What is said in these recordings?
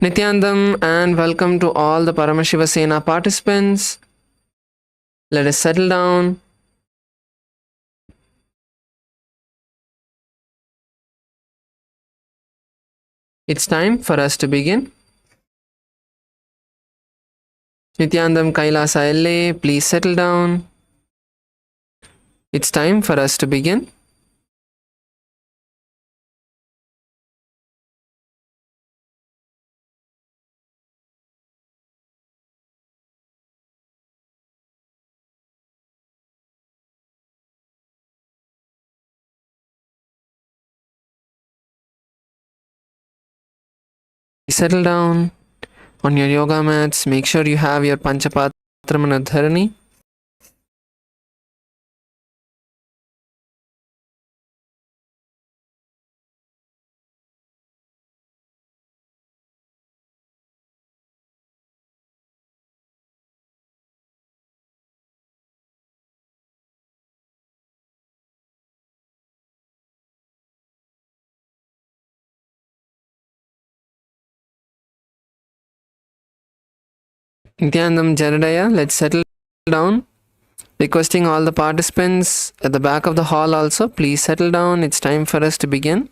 Nithyanandam and welcome to all the Paramashivoham participants. Let us settle down. It's time for us to begin. Nithyanandam KAILASA LA, please settle down. It's time for us to begin. Settle down on your yoga mats. Make sure you have your Panchapatramana Dharani. Nithyanandam Jaradaya, let's settle down. Requesting all the participants at the back of the hall also, please settle down. It's time for us to begin.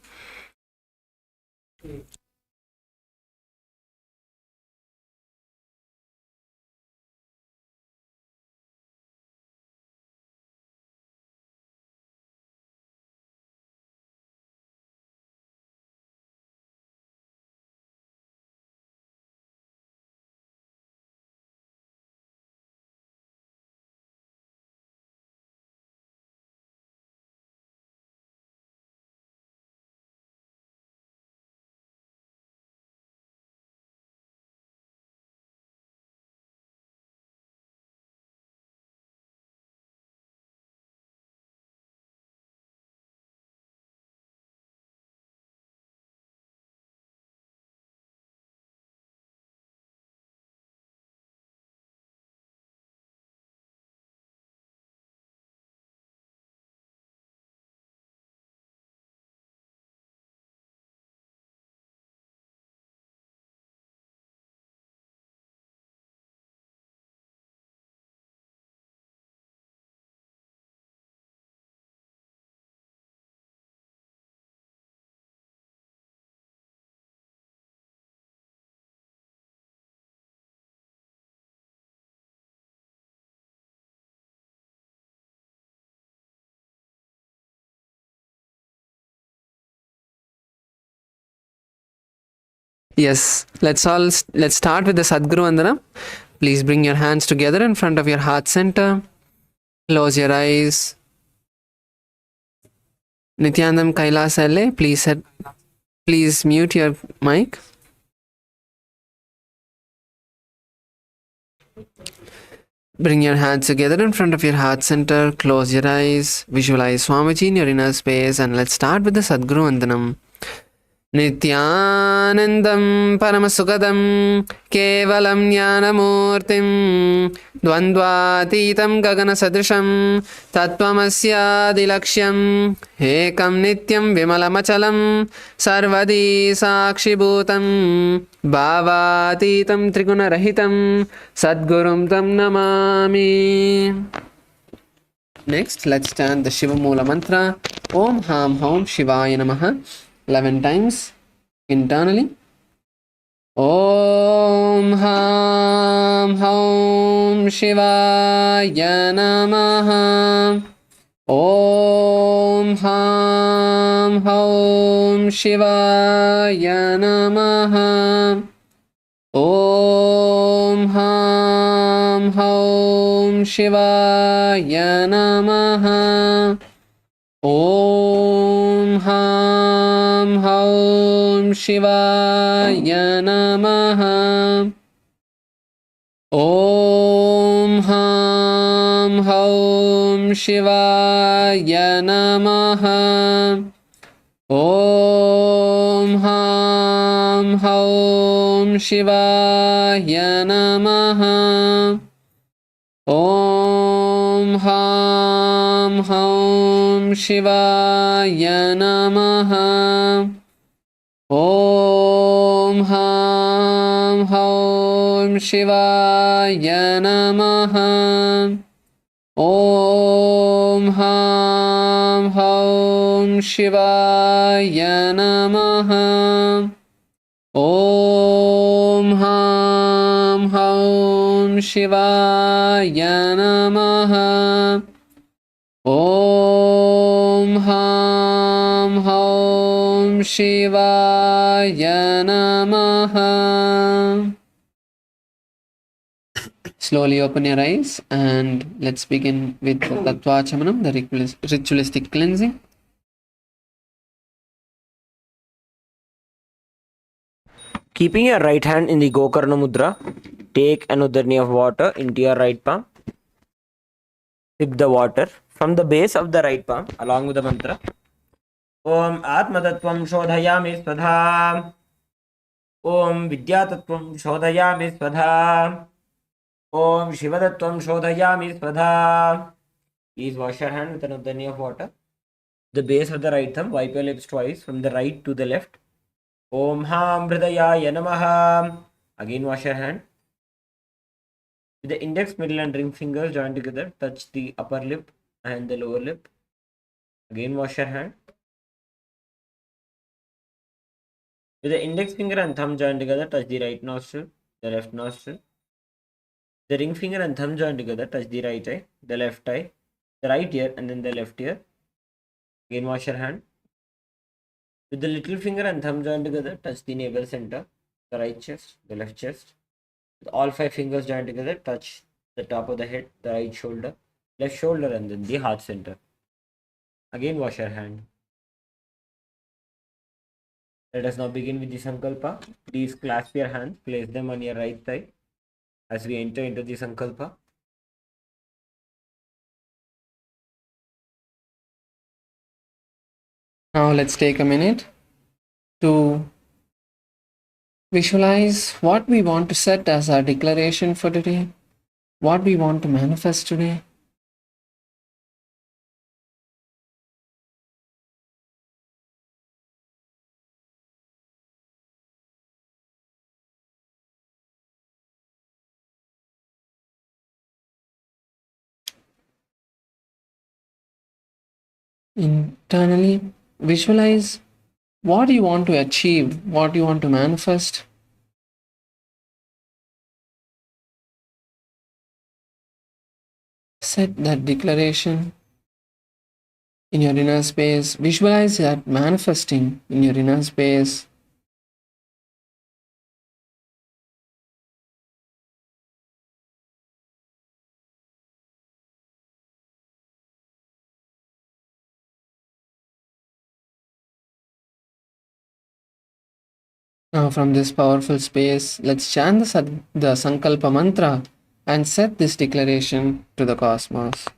Yes, let's start with the Sadguru Vandana. Please bring your hands together in front of your heart center. Close your eyes. Nithyanandam KAILASA LA, please mute your mic. Bring your hands together in front of your heart center. Close your eyes. Visualize Swamiji in your inner space, and let's start with the Sadguru Vandanam. Nithyanandam Paramasukadam Kevalam Jnanamurtim Dvandvatitam Gagana Sadrisham Tattvamasya Dilaksham Ekam Nityam Vimalamachalam Sarvadi Sakshibhutam Bhavatitam Trigunarahitam Sadgurum Tam Namami. Next, let's chant the Shiva Mula Mantra. Om Ham Hom Shivaya Namaha 11 times internally. Om Ham Hom Shivaya Namaha. Om Ham Hom Shivaya Namaha. Om Ham Hom Shivaya Namaha. Om Ham Hom Shivaya Namaha. Om Ham Hom Shivaya Namaha. Om Ham Hom Shivaya Namaha. Om Ham Hom Shivaya Namaha. Om Ham शिवाय नमः। ॐ हां हौं शिवाय नमः। ॐ हां हौं शिवाय नमः। ॐ हां हौं शिवाय नमः. Slowly open your eyes and let's begin with the Tattvachamanam, the ritualistic cleansing. Keeping your right hand in the Gokarna Mudra, take an udharni of water into your right palm. Sip the water from the base of the right palm along with the mantra. Om Atmatattvam Shodhayami Swadha. Om Vidyatattvam Shodhayami Swadha. Om Shivatattvam Shodhayami Swadha. Please wash your hand with an udharni of water. The base of the right thumb, wipe your lips twice from the right to the left. Om Ham Hridayaya Namaha. Again wash your hand. With the index, middle and ring fingers joined together, touch the upper lip and the lower lip. Again wash your hand. With the index finger and thumb joined together, touch the right nostril, the left nostril. The ring finger and thumb joined together, touch the right eye, the left eye, the right ear and then the left ear. Again wash your hand. With the little finger and thumb joined together, touch the navel center, the right chest, the left chest. With all 5 fingers joined together, touch the top of the head, the right shoulder, left shoulder and then the heart center. Again wash your hand. Let us now begin with the Sankalpa. Please clasp your hands, place them on your right thigh as we enter into the Sankalpa. Now let's take a minute to visualize what we want to set as our declaration for today, what we want to manifest today. Internally, visualize what you want to achieve, what you want to manifest. Set that declaration in your inner space. Visualize that manifesting in your inner space. Now from this powerful space, let's chant the Sankalpa mantra and set this declaration to the cosmos.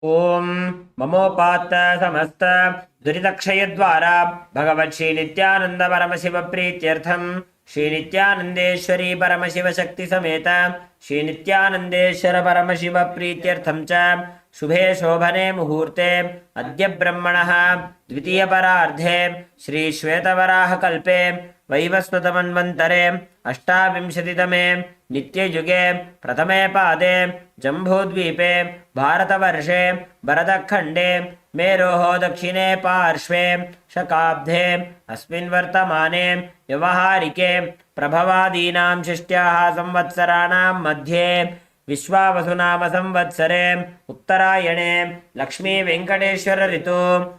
Om Mamopata Samasta Duridakshayadvara Bhagavat Shri Nithyananda Paramashiva Prityartham Shri Nithyanandeshwari Paramashiva Shakti Sameta Shri Nithyanandeshwara Paramashiva Prityartham Cha Shubhe Shobhane Muhurte Adya Brahmanaha Dvitiya Parardhe Shri Shvetavaraha Kalpe Vaivasvatamanvantare Ashtavimshatitame Nityayuge Pratame Pade Jambudvipe Bharatavarše Bharatkhande Meroho Dakshine Parshve Shakabdhe Asmin Vartamane Yavaharike Prabhavadinam Shishtyaha Samvatsaranam Madhye Vishwavasunama Samvatsare Uttarayane Lakshmi Venkateshwara Ritu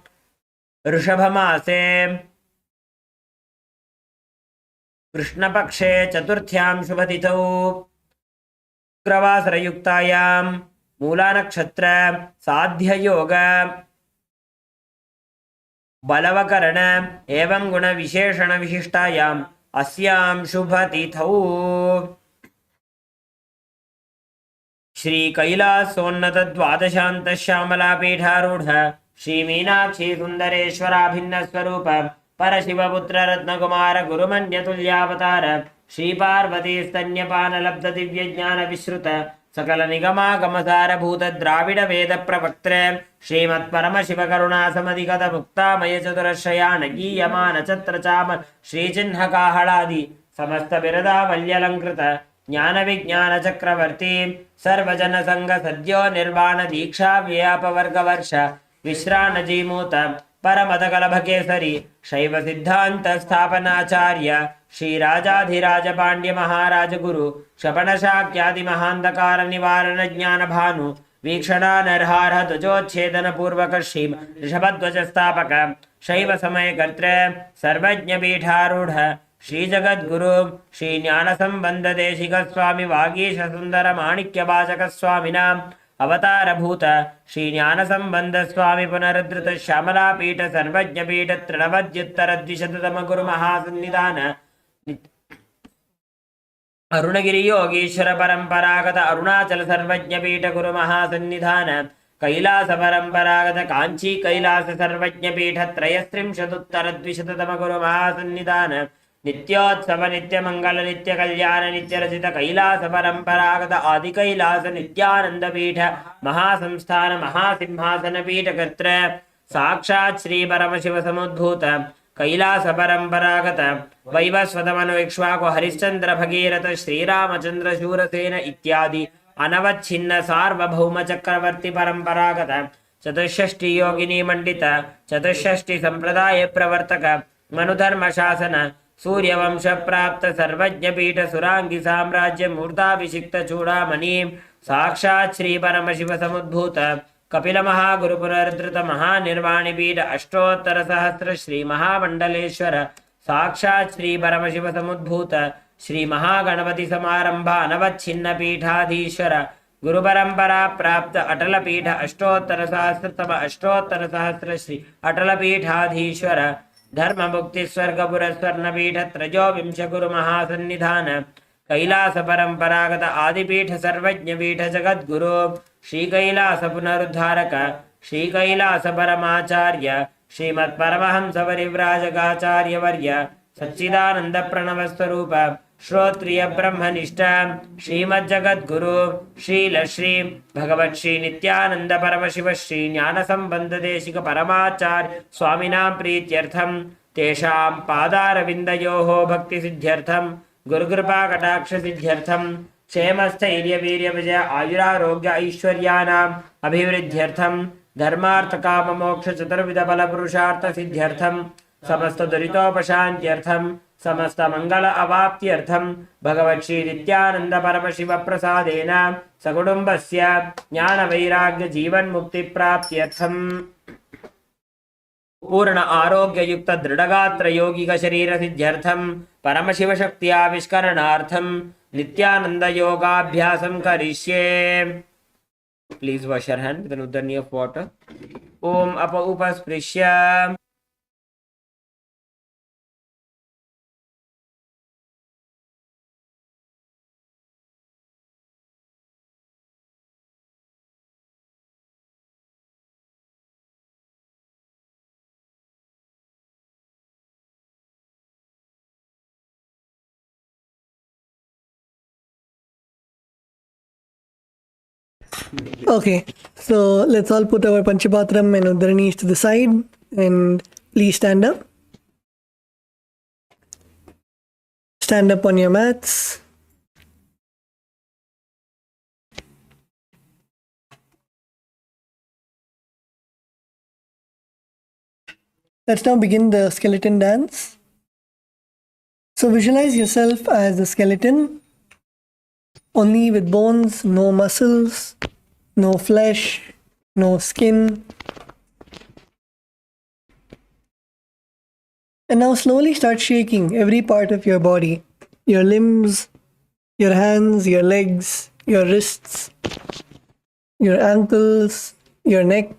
Rishabhamase Krishnapakše Chaturthyam Shubhatithau Gravasaryuktayaam Moolanakshatra Sadhya Yoga Balavakarana Evam Guna Visheshana Vishishtayam Asyam Shubhatithau Shri KAILASONNATA Dvadashanta Shyamala Peetharudha Shri Meenakshi Sundareshwara Bhinna Swarupa Parashivaputra Ratnakumara Gurumanya Tulyavatara Shri Parvati Stanyapana Labda Divya Jnana Vishruta सकल निगमागमसारभूत द्राविड वेद प्रवक्त्रे श्रीमत्परमशिवकरुणासमधिगत मुक्तामय चतुरश्रयान गीयमान छत्र चाम श्रीचिह्नकाहलादि समस्त बिरदावल्यलङ्कृत ज्ञान विज्ञान चक्रवर्ती सर्वजन संग सद्यो निर्वाण दीक्षा व्यापवर्ग वर्ष विश्रान जीमूत परमदकलभ केसरी शैव सिद्धांत स्थापनाचार्य श्री राजाधिराज पांड्य महाराज गुरु क्षपण शाक्यादि महांधकार निवारण ज्ञान भानु वीक्षणा नरहार ध्वजोच्छेदन पूर्वक श्री ऋषभध्वज स्थापक शैव समय कर्त्रे सर्वज्ञ पीठारूढ़ श्री जगद्गुरु श्री ज्ञान संबंध देशिक स्वामी वागीश सुंदर माणिक्य वाचक स्वामिना अवतार भूत श्री ज्ञान संबंध स्वामी पुनरुद्धृत श्यामला पीठ सर्वज्ञ पीठ तृणवद्युत्तर द्विशततम गुरु महासन्निधान अरुणगिरि योगीश्वर परंपरागत अरुणाचल सर्वज्ञ पीठ गुरु महासन्निधान कैलास परंपरागत कांची कैलास सर्वज्ञ पीठ त्रयस्त्रिंशदुत्तर द्विशततम गुरु महासन्निधान नित्योत्सव नित्य मंगल नित्य कल्याण नित्य रचित कैलास परंपरागत आदि कैलास नित्यानंद पीठ महासंस्थान महासिंहासन पीठ कर्त्र साक्षात् श्री परमशिव समुद्भूत कैलास परंपरागत वैवस्वतमनु इक्ष्वाकु हरिश्चंद्र भगीरथ श्रीरामचंद्र शूरसेन इत्यादि अनवच्छिन्न सार्वभौम चक्रवर्ती परंपरागत चतुष्षष्टि योगिनी मंडित चतुष्षष्टि संप्रदाय प्रवर्तक मनुधर्म शासन सूर्यवंश प्राप्त सर्वज्ञ पीठ सुरांगी साम्राज्य मूर्ताभिषिक्त चूड़ामणि साक्षात् श्री परमशिव समुद्भूत कपिल महागुरु पुनरुद्धृत महानिर्वाणि पीठ अष्टोत्तर सहस्र श्री महामंडलेश्वर साक्षात् श्री परमशिव समुद्भूत श्री महागणपति समारंभ अनवच्छिन्न पीठाधीश्वर गुरु परंपरा प्राप्त अटल पीठ अष्टोत्तर सहस्रतम अष्टोत्तर सहस्र श्री अटल पीठाधीश्वर धर्म मुक्ति स्वर्गपुर स्वर्णपीठ त्रयोविंश गुरु महासन्निधान कैलास परंपरागत आदिपीठ सर्वज्ञ पीठ जगद्गुरु श्री कैलास पुनरुद्धारक श्री कैलास परमाचार्य श्रीमत् परमहंस परिव्राजकाचार्य वर्य सच्चिदानंद प्रणव स्वरूप श्रोत्रिय ब्रह्मनिष्ठ श्रीमज्जगद्गुरु श्रील श्री भगवत् श्री नित्यानंद परमशिव श्री ज्ञान संबंध देशिक परमाचार्य स्वामिनां प्रीत्यर्थम तेषां पादारविन्दयोः भक्ति सिद्ध्यर्थम गुरुकृपा कटाक्ष सिद्ध्यर्थम क्षेमस्थैर्य वीर्य विजय आयुरारोग्य ऐश्वर्यानाम् अभिवृद्ध्यर्थम धर्मार्थ काम मोक्ष चतुर्विध फल पुरुषार्थ सिद्ध्यर्थम समस्त दुरितोपशान्त्यर्थम समस्त मंगल अवाप्त्यर्थम भगवत् श्री नित्यानंद परमशिव प्रसादेन सकुटुम्बस्य ज्ञान वैराग्य जीवन मुक्ति प्राप्त्यर्थम पूर्ण आरोग्य युक्त दृढ़गात्र यौगिक शरीर सिद्ध्यर्थम परमशिव शक्ति आविष्करणार्थम नित्यानंद योगाभ्यासं करिष्ये. Please wash your hand with an uddarni of water. Om apa upasprishya. Okay, so let's all put our Panchapatram and Uddaranis to the side and please stand up. Stand up on your mats. Let's now begin the skeleton dance. So visualize yourself as a skeleton, only with bones, no muscles, no flesh, no skin. And now slowly start shaking every part of your body, your limbs, your hands, your legs, your wrists, your ankles, your neck,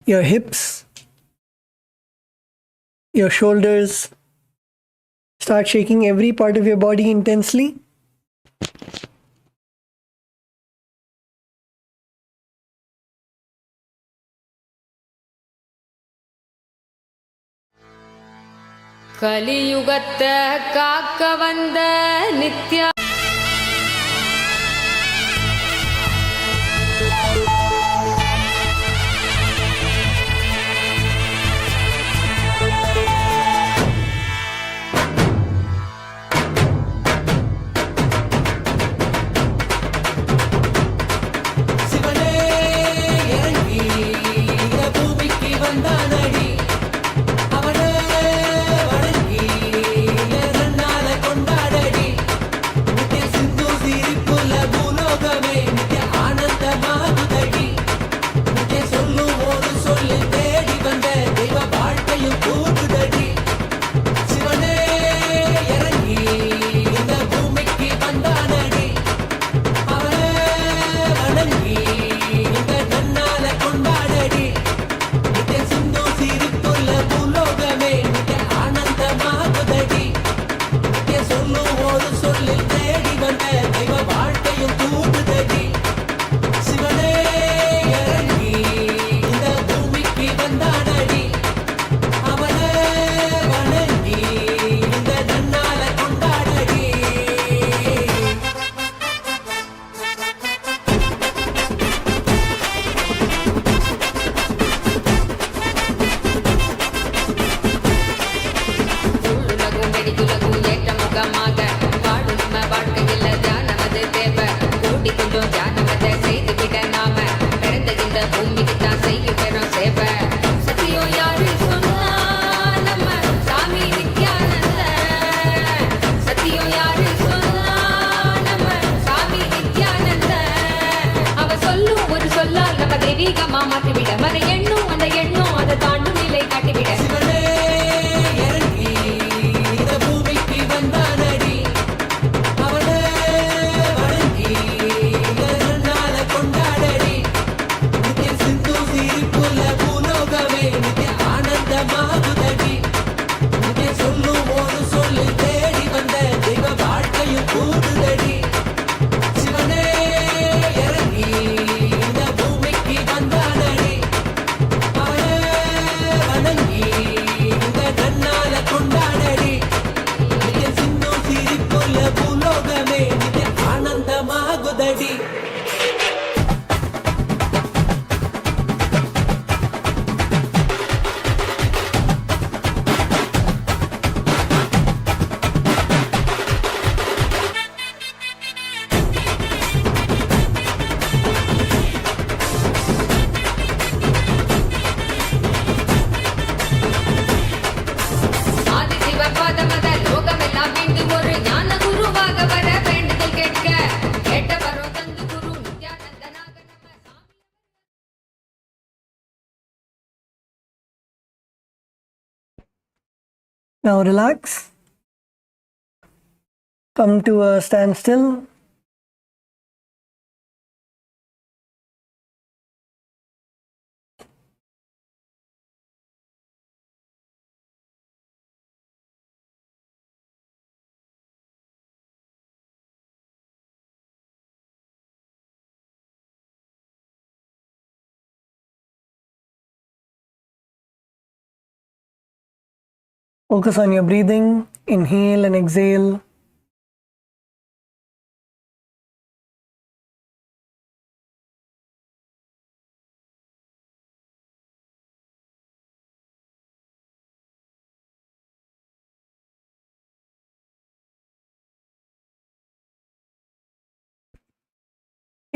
your hips, your shoulders. Start shaking every part of your body intensely. கலியுகத்த காக்க வந்த நித்யா தெய்வீகமா மாற்றிவிட மன எண்ணும் அந்த எண்ணும் அதை தாண்டும் நிலை காட்டிவிட Now relax. Come to a standstill. Focus on your breathing. Inhale and exhale.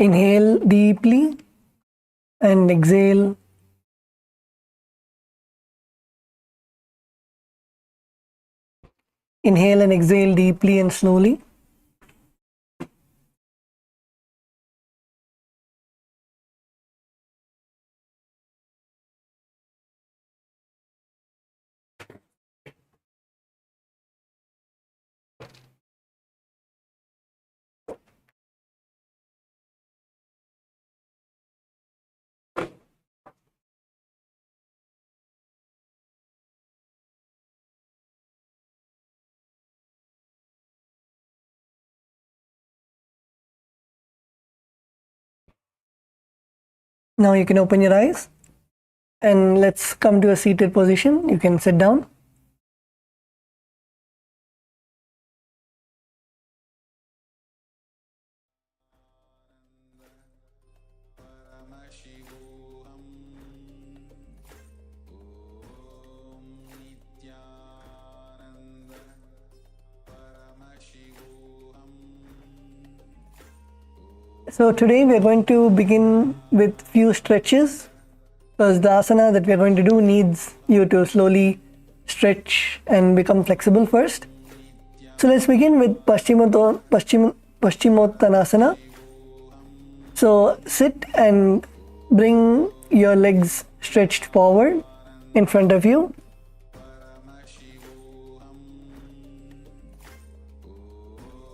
Inhale deeply and exhale. Inhale and exhale deeply and slowly. Now you can open your eyes and let's come to a seated position. You can sit down. Paramashivoham Nithyananda Paramashivoham. So today we are going to begin with few stretches, because the asana that we are going to do needs you to slowly stretch and become flexible first. So let's begin with Paschimottanasana. So sit and bring your legs stretched forward in front of you.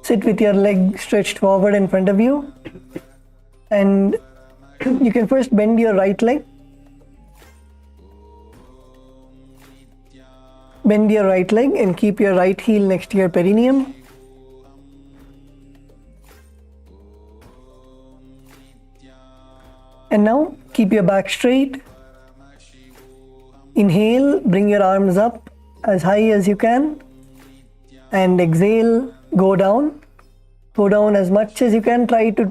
Sit with your leg stretched forward in front of you, and you can first bend your right leg. Bend your right leg and keep your right heel next to your perineum. And now keep your back straight. Inhale, bring your arms up as high as you can, and exhale, go down. Go down as much as you can. Try to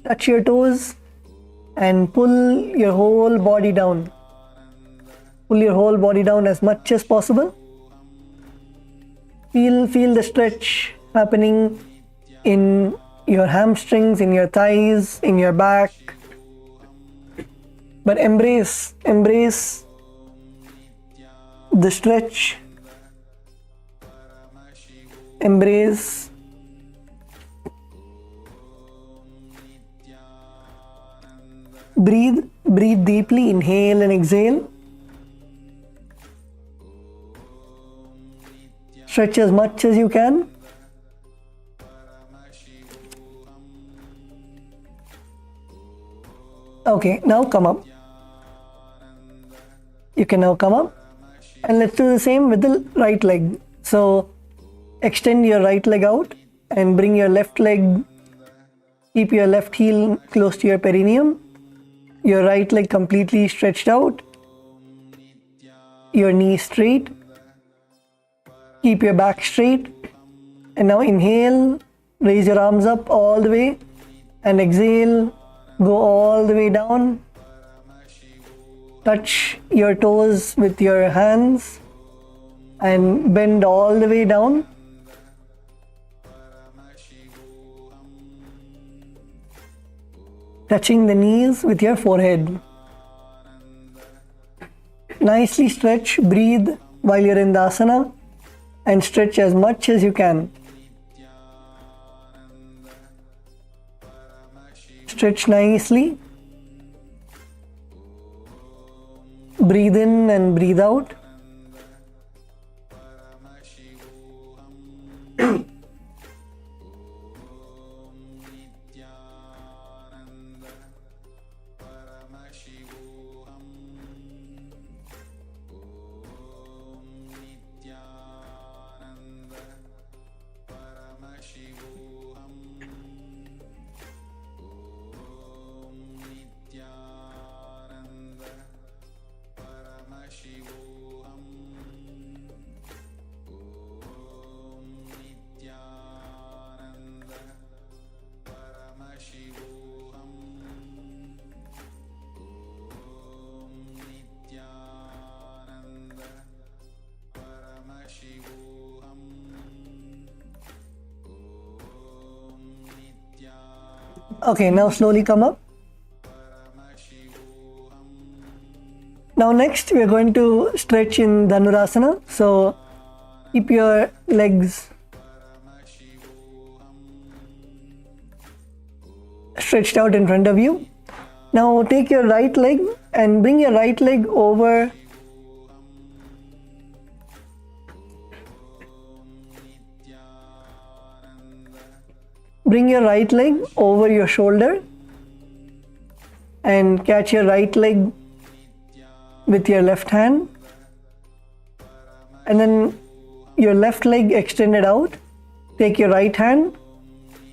touch your toes and pull your whole body down. Pull your whole body down as much as possible. Feel the stretch happening in your hamstrings, in your thighs, in your back. But embrace the stretch. Embrace Breathe deeply. Inhale and exhale. Stretch as much as you can. Okay, now come up. You can now come up. And let's do the same with the right leg. So extend your right leg out and bring your left leg, keep your left heel close to your perineum, your right leg completely stretched out, your knee straight, keep your back straight, and now inhale, raise your arms up all the way, and exhale, go all the way down, touch your toes with your hands, and bend all the way down. Touching the knees with your forehead. Nicely stretch, breathe while you're in the asana, and stretch as much as you can. Stretch nicely. Breathe in and breathe out. Okay, now slowly come up. Now next we are going to stretch in Dhanurasana. So keep your legs stretched out in front of you. Now take your right leg and bring your right leg over your shoulder and catch your right leg with your left hand, and then your left leg extended out. Take your right hand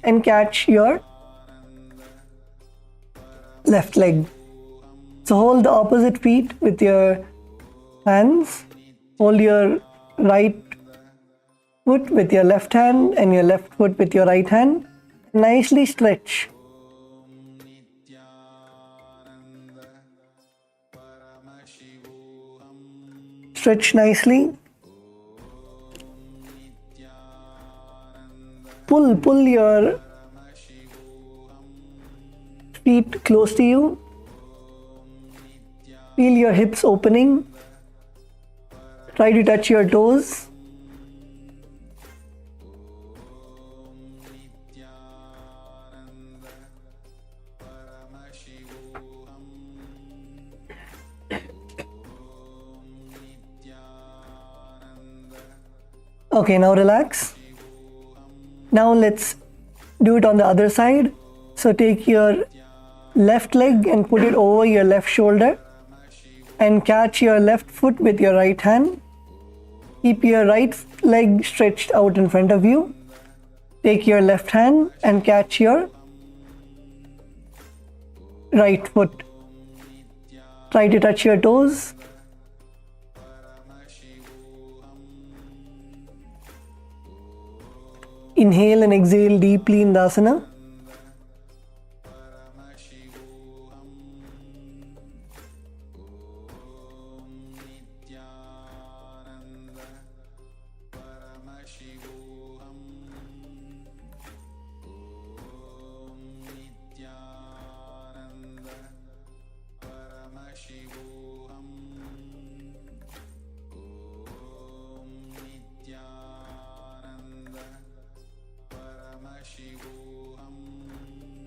and catch your left leg. So hold the opposite feet with your hands. Hold your right foot with your left hand and your left foot with your right hand. Nicely stretch. Stretch nicely. Pull your feet close to you. Feel your hips opening. Try to touch your toes. Okay, now relax. Now let's do it on the other side. So take your left leg and put it over your left shoulder and catch your left foot with your right hand. Keep your right leg stretched out in front of you. Take your left hand and catch your right foot. Try to touch your toes. Inhale and exhale deeply in the asana.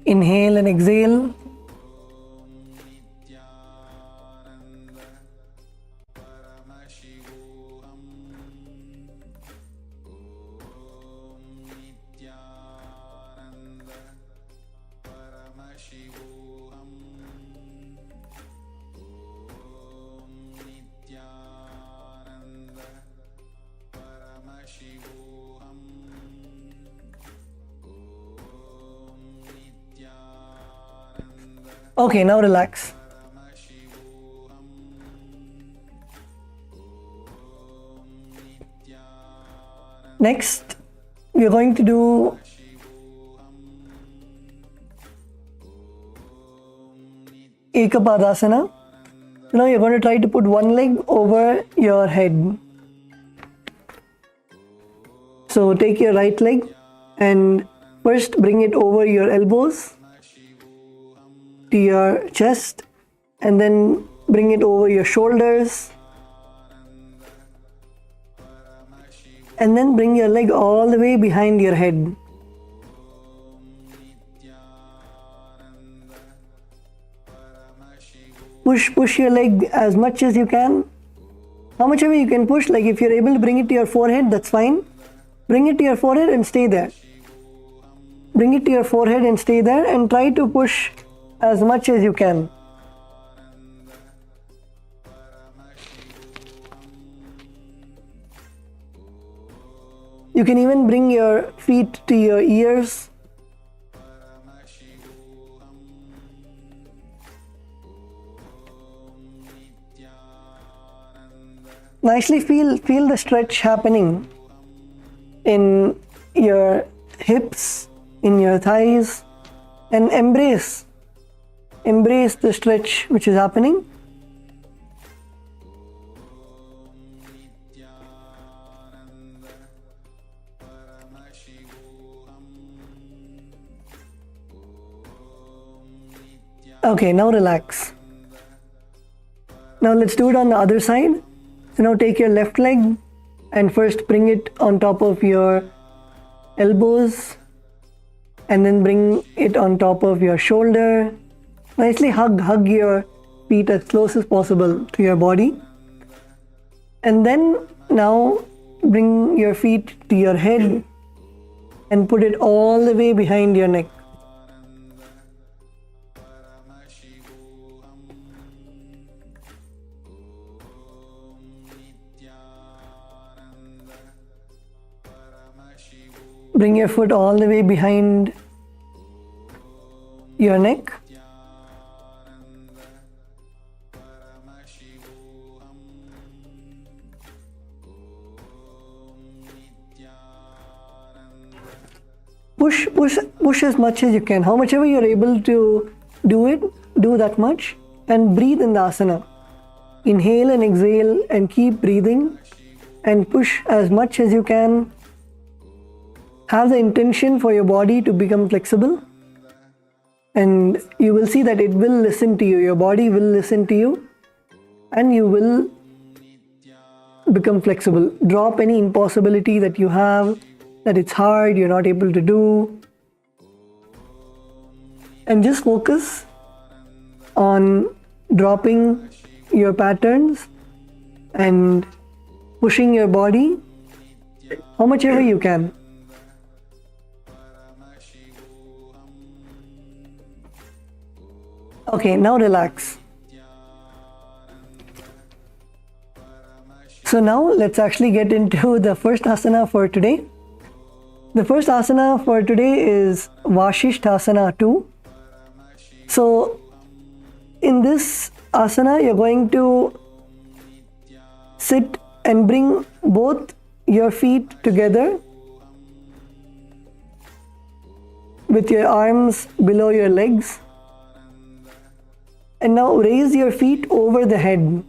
Inhale and exhale. Okay, now relax. Next, we are going to do Ekapadasana. So now you're going to try to put one leg over your head. So take your right leg and first bring it over your elbows to your chest, and then bring it over your shoulders, and then bring your leg all the way behind your head. Push your leg as much as you can. How much ever you can push, like if you're able to bring it to your forehead, that's fine. Bring it to your forehead and stay there. Bring it to your forehead and stay there, and try to push as much as you can. You can even bring your feet to your ears. Nicely feel the stretch happening in your hips, in your thighs, and embrace the stretch which is happening. Okay, now relax. Now let's do it on the other side. So now take your left leg and first bring it on top of your elbows, and then bring it on top of your shoulder. Nicely hug your feet as close as possible to your body. And then now bring your feet to your head and put it all the way behind your neck. Bring your foot all the way behind your neck. Push as much as you can. How much ever you're able to do it, do that much, and breathe in the asana. Inhale and exhale and keep breathing, and push as much as you can. Have the intention for your body to become flexible, and you will see that it will listen to you. Your body will listen to you, and you will become flexible. Drop any impossibility that you have, that it's hard, you're not able to do, and just focus on dropping your patterns and pushing your body how much ever you can. Okay, now relax. So now let's actually get into the first asana for today. The first asana for today is Vashishthasana 2. So in this asana, you're going to sit and bring both your feet together with your arms below your legs. And now raise your feet over the head.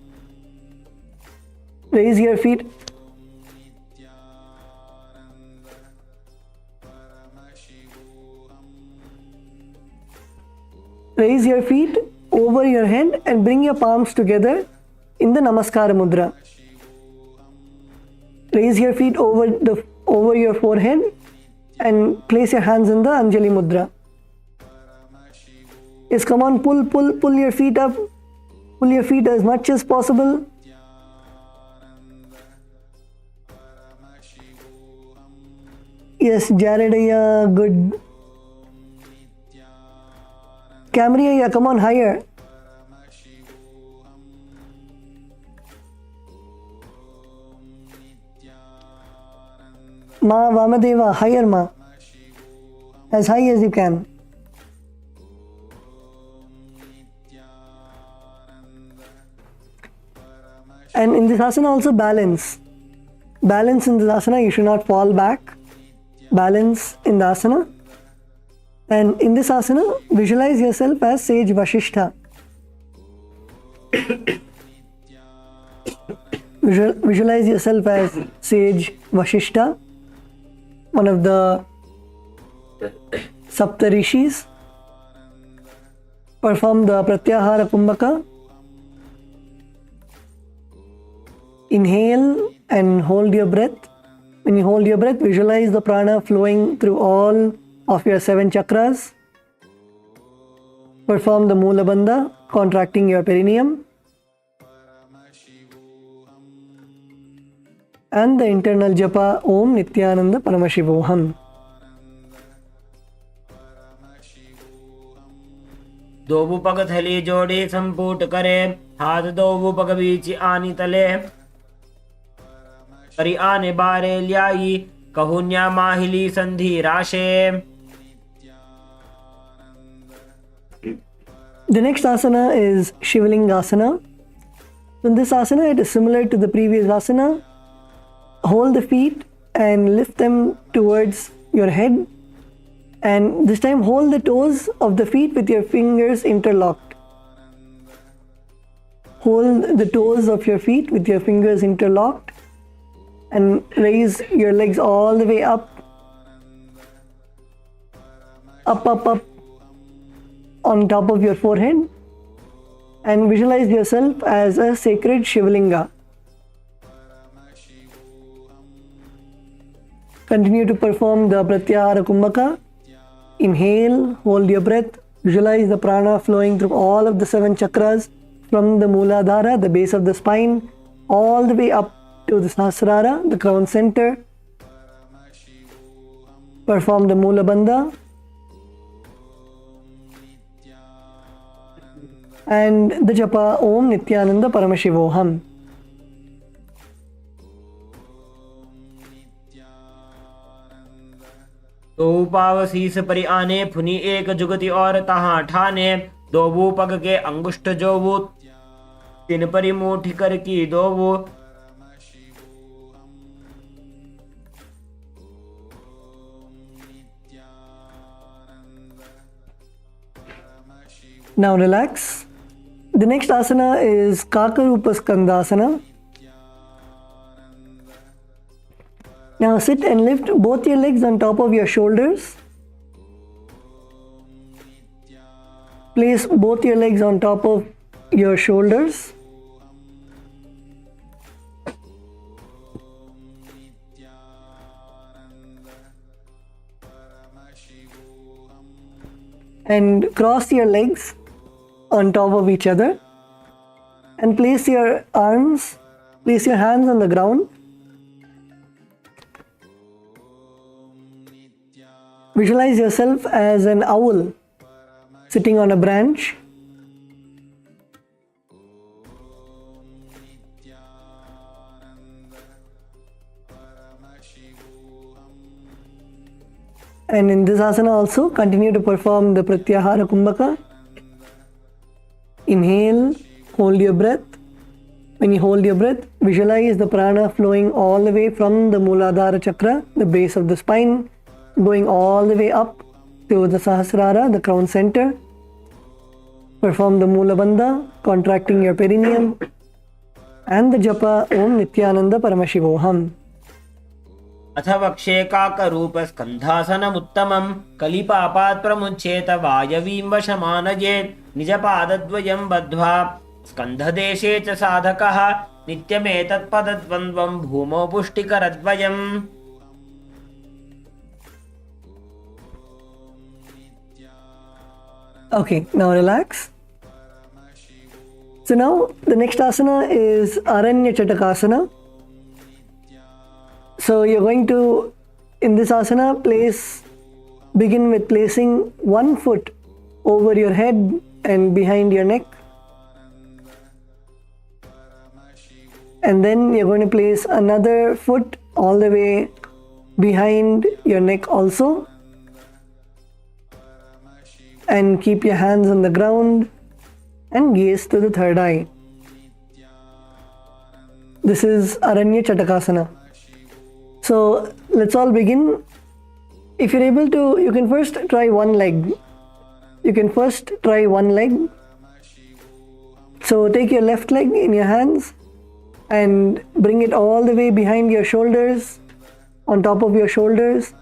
Raise your feet. Raise your feet over your head and bring your palms together in the Namaskara Mudra. Raise your feet over your forehead and place your hands in the Anjali Mudra. Yes, come on, pull your feet up. Pull your feet as much as possible. Yes, Jaredaya, good. Camria, come on, higher. Ma Vamadeva, higher Ma. As high as you can. And in this asana also balance. Balance in this asana, you should not fall back. Balance in the asana. And in this asana, visualize yourself as sage Vasishtha. Visualize yourself as sage Vasishtha, one of the Sapta Rishis. Perform the Pratyahara Kumbhaka. Inhale and hold your breath. When you hold your breath, visualize the prana flowing through all of your 7 chakras. Perform the Mula Bandha, contracting your perineum. And the internal japa Om Nithyananda Paramashivoham. दोबू पग थली जोड़ी संपूट करे, हाथ दोबू पग बीच आनी तले, करी आने बारे ल्याई, कहुन्या माहिली संधि राशे. The next asana is Shivlingasana. In this asana, it is similar to the previous asana. Hold the feet and lift them towards your head. And this time hold the toes of the feet with your fingers interlocked. Hold the toes of your feet with your fingers interlocked and raise your legs all the way up, up, on top of your forehead, and visualize yourself as a sacred Shivlinga. Continue to perform the Pratyahara Kumbhaka. Inhale, hold your breath, visualize the prana flowing through all of the 7 chakras from the Mooladhara, the base of the spine, all the way up to the Sahasrara, the crown center. Perform the Mula Bandha. And the japa Om Nithyananda Paramashivoham. तो पाव शीस परि आने, फुनी एक जुगति और तहां ठाने, दोबू पग के अंगुष्ठ जोबू, तिन परि मुठि कर की दोबू. Now relax. The next asana is Kakarupa Skandasana. Now sit and lift both your legs on top of your shoulders. Place both your legs on top of your shoulders. And cross your legs on top of each other. And place your hands on the ground. Visualize yourself as an owl sitting on a branch. And in this asana also, continue to perform the Pratyahara Kumbhaka. Inhale, hold your breath. When you hold your breath, visualize the prana flowing all the way from the Mooladhara chakra, the base of the spine, going all the way up to the Sahasrara, the crown center. Perform the Mula Bandha, contracting your perineum, and the japa Om Nithyananda Paramashivoham. अथ वक्षे काकरूप स्कन्धासनम् उत्तमम्, कलिपापात् प्रमुच्येत वायवीं वशमानयेत्, निजपादद्वयं बद्ध्वा स्कन्धदेशे च साधकः, नित्यमेतत्पदद्वन्द्वं भूमौ पुष्टिकरद्वयम्. Okay, now relax. So now the next asana is Aranya Chatakasana. So you're going to, in this asana, begin with placing one foot over your head and behind your neck. And then you're going to place another foot all the way behind your neck also. And keep your hands on the ground and gaze to the third eye. This is Aranya Chatakasana. So let's all begin. If you're able to, you can first try one leg. So take your left leg in your hands and bring it all the way behind your shoulders, on top of your shoulders,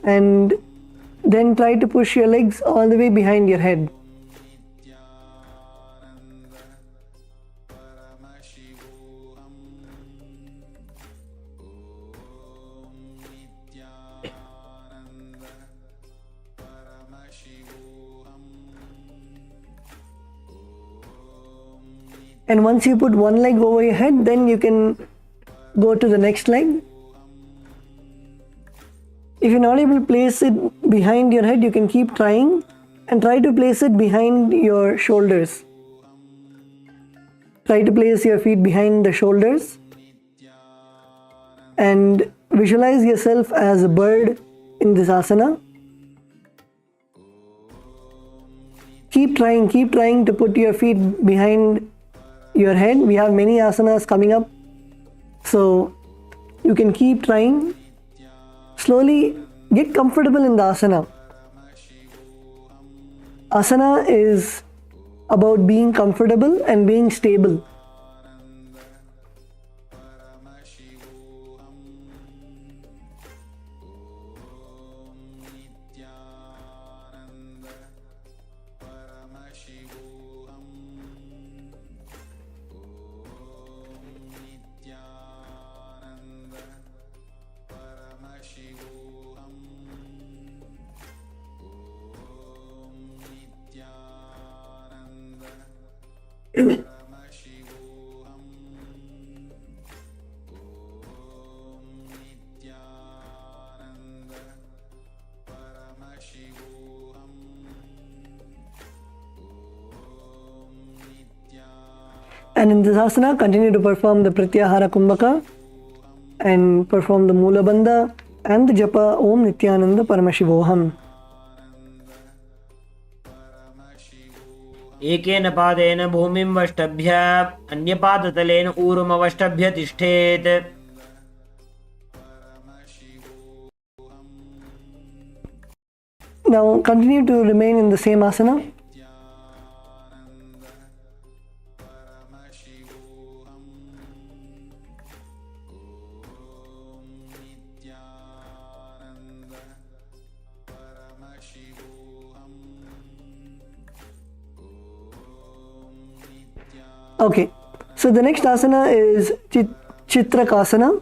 and then try to push your legs all the way behind your head. And once you put one leg over your head, then you can go to the next leg. If you're not able to place it behind your head, you can keep trying and try to place it behind your shoulders. Try to place your feet behind the shoulders and visualize yourself as a bird in this asana. Keep trying to put your feet behind your head. We have many asanas coming up, so you can keep trying. Slowly get comfortable in the asana. Asana is about being comfortable and being stable. And in this asana, continue to perform the Pratyahara Kumbhaka and perform the Mula Bandha and the Japa Om Nithyananda Paramashivoham. एकेन पादेन भूमिं वष्टभ्य अन्यपादतलेन ऊरुमवष्टभ्य तिष्ठेत्. Now continue to remain in the same asana. Okay, so the next asana is Chitrakasana.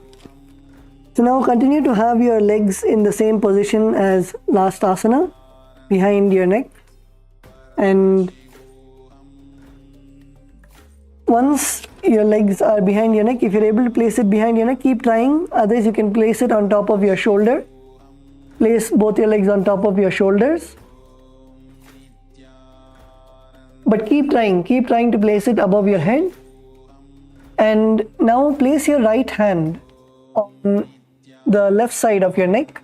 So now continue to have your legs in the same position as last asana, behind your neck. And once your legs are behind your neck, if you're able to place it behind your neck, keep trying. Otherwise, you can place it on top of your shoulder. Place both your legs on top of your shoulders. But keep trying to place it above your head. And now place your right hand on the left side of your neck.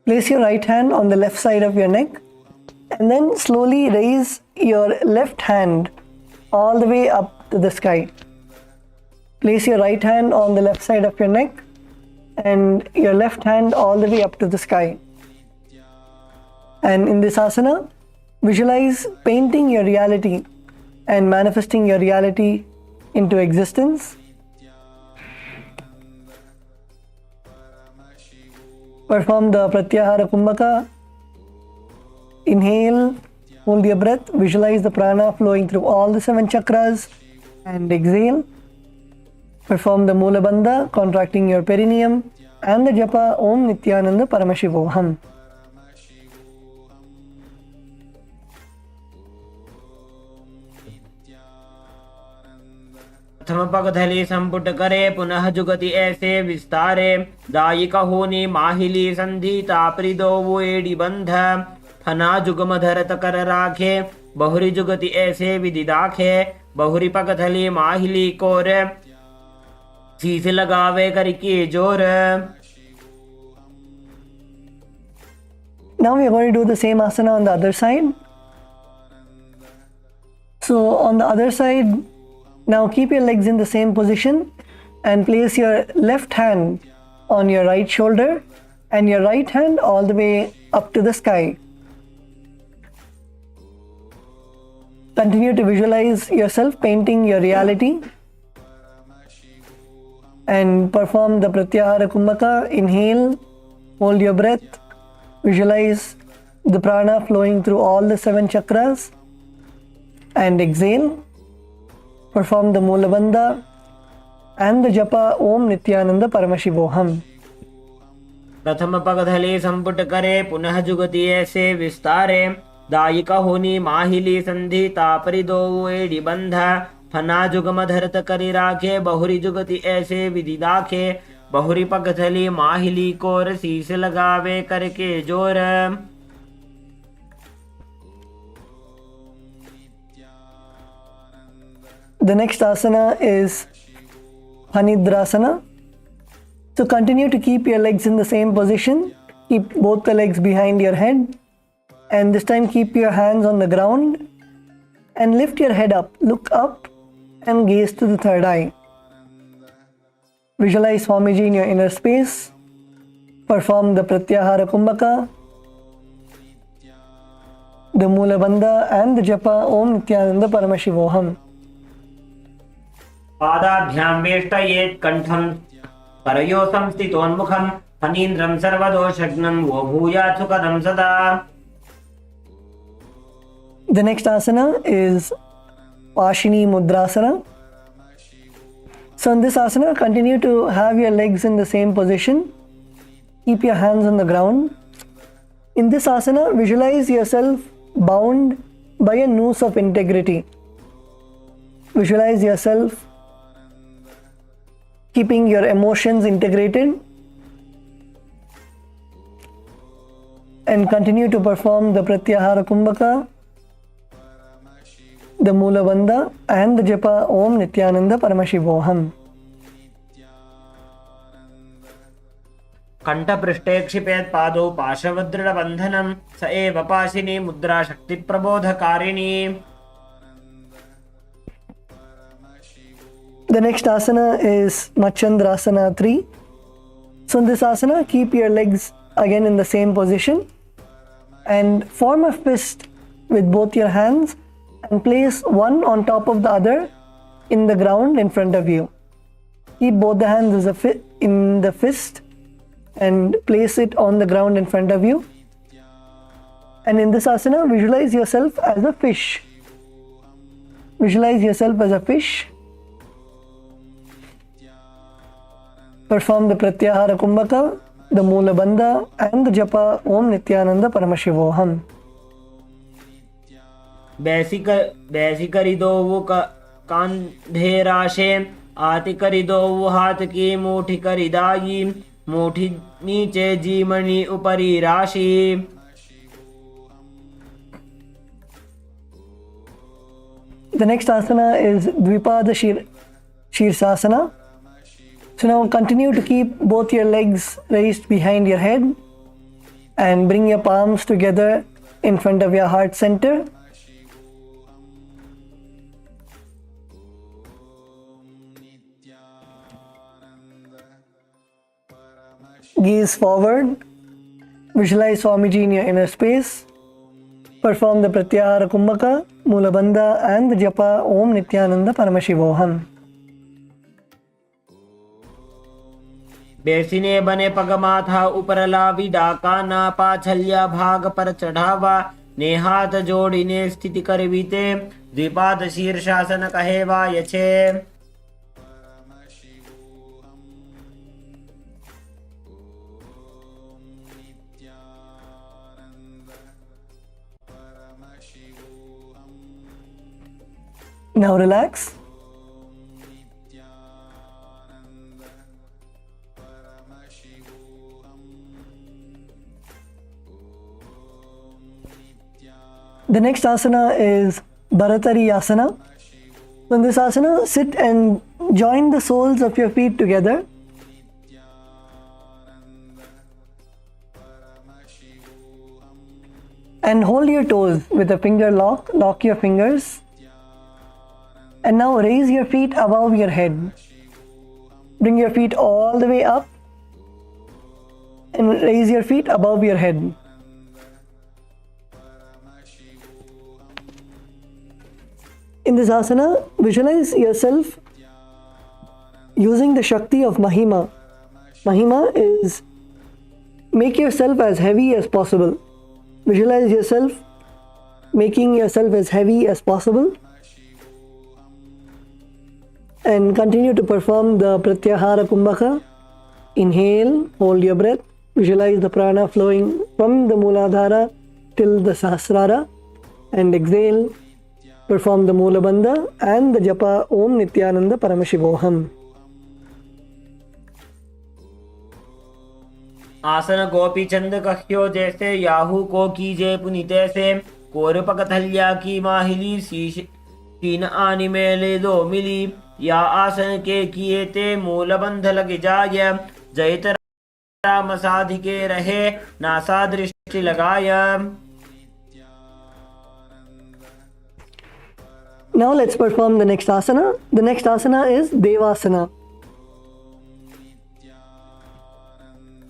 Place your right hand on the left side of your neck and then slowly raise your left hand all the way up to the sky. Place your right hand on the left side of your neck and your left hand all the way up to the sky. And in this asana, visualize painting your reality and manifesting your reality into existence. Perform the Pratyahara Kumbhaka. Inhale, hold your breath, visualize the prana flowing through all the 7 chakras and exhale. Perform the Mula Bandha, contracting your perineum, and the Japa Om Nithyananda Paramashivoham. प्रथम पगधली संपुट करे पुनः जुगति ऐसे विस्तारे. दायिका होनी माहिली संधीता परिदो वो AD बंध. फना जुगम धरत कर राखे बहुरी जुगति ऐसे विधि दाखे. बहुरी पगधली माहिली कोर शीश लगावे करके जोर. Now we are going to do the same asana on the other side. So on the other side, now keep your legs in the same position and place your left hand on your right shoulder and your right hand all the way up to the sky. Continue to visualize yourself painting your reality and perform the Pratyahara Kumbhaka. Inhale, hold your breath, visualize the prana flowing through all the 7 chakras, and exhale. Perform the Mula Bandha and the japa Om Nithyananda Paramashivoham. प्रथम पगधले संपुट करे पुनः जुगति ऐसे विस्तारे दायिका होनी माहिली संधि तापरि दो AD बंध फना जुगम धरत करि राखे बहुरी जुगति ऐसे विधि दाखे बहुरी पगधली माहिली कोर शीश लगावे करके जोर. The next asana is Hanidrasana. So continue to keep your legs in the same position. Keep both the legs behind your head. And this time keep your hands on the ground. And lift your head up. Look up and gaze to the third eye. Visualize Swamiji in your inner space. Perform the Pratyahara Kumbhaka, the Mula Bandha and the Japa Om Nithyananda Paramashivoham. पादाभ्यां वेष्टयेत् कंठं परयो संस्थितोन्मुखं फणीन्द्रं सर्वदोषघ्नं वो भूयात् सुखदं सदा. The next asana is Pashini Mudrasana. So in this asana, continue to have your legs in the same position. Keep your hands on the ground. In this asana, visualize yourself bound by a noose of integrity. Visualize yourself keeping your emotions integrated and continue to perform the Pratyahara Kumbhaka, the Mula Bandha and the Japa Om Nithyananda Paramashivoham. कंठपृष्ठे क्षिपेत् पादौ पाशवदृढबन्धनं स एव पाशिनी मुद्रा शक्तिप्रबोधकारिणी. The next asana is Machandrasana 3. So in this asana, keep your legs again in the same position and form a fist with both your hands and place one on top of the other in the ground in front of you. Keep both the hands as in the fist and place it on the ground in front of you. And in this asana, visualize yourself as a fish. Visualize yourself as a fish. Perform the Pratyahara Kumbhaka, the Mula Bandha and the Japa Om Nithyananda Paramashivoham. बैसी करी दो वो कांधे राशे आति करी दो वो हाथ की मुठी करी दाई मुठी नीचे जीमणि ऊपरी राशि. The next asana is Dvipada Shirsasana. So now continue to keep both your legs raised behind your head and bring your palms together in front of your heart center. Gaze forward. Visualize Swamiji in your inner space. Perform the Pratyahara Kumbhaka, Mula Bandha and the Japa Om Nithyananda Paramashivoham. बेसिने बने पगमाथा उपरला विडाका ना पाछल्या भाग पर चढ़ावा ने हाथ जोड़िने स्थिति कर बीते द्विपाद शीर्षासन कहे वा यछे. Now relax. The next asana is Bharatari Asana. So in this asana, sit and join the soles of your feet together. And hold your toes with a finger lock. Lock your fingers. And now raise your feet above your head. Bring your feet all the way up. And raise your feet above your head. In this asana, visualize yourself using the Shakti of Mahima. Mahima is make yourself as heavy as possible. Visualize yourself making yourself as heavy as possible. And continue to perform the Pratyahara Kumbhaka. Inhale, hold your breath. Visualize the prana flowing from the Mooladhara till the Sahasrara. And exhale, perform the Moola Bandha and the Japa Om Nithyananda Paramashivoham. आसन गोपी चंद कह्यो जैसे Yahoo को कीजे पुनीते से core पकथल्या की माहिली शीन आनी मेले दो मिली या आसन के किए ते मूल बंध लग जाय जयत राम साधिके रहे नासा दृष्टि लगाय. Now let's perform the next asana. The next asana is Devasana.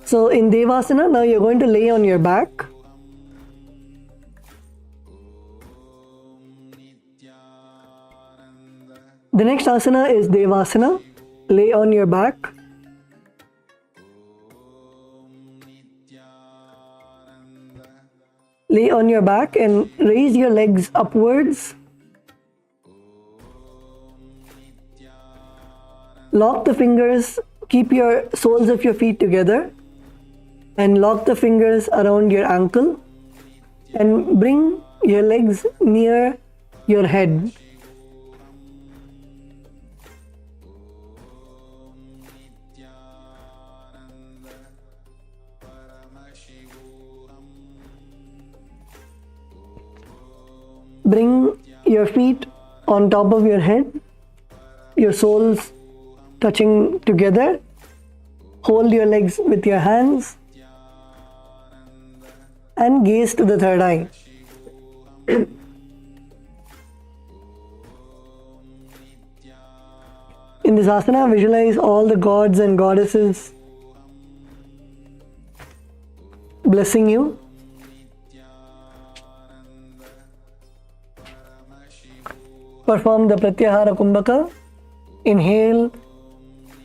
So in Devasana, now you're going to lay on your back. The next asana is Devasana. Lay on your back. Lay on your back and raise your legs upwards. Lock the fingers, keep your soles of your feet together and lock the fingers around your ankle and bring your legs near your head. Bring your feet on top of your head, your soles touching together. Hold your legs with your hands and gaze to the third eye. In this asana, visualize all the gods and goddesses blessing you. Perform the Pratyahara Kumbhaka. Inhale,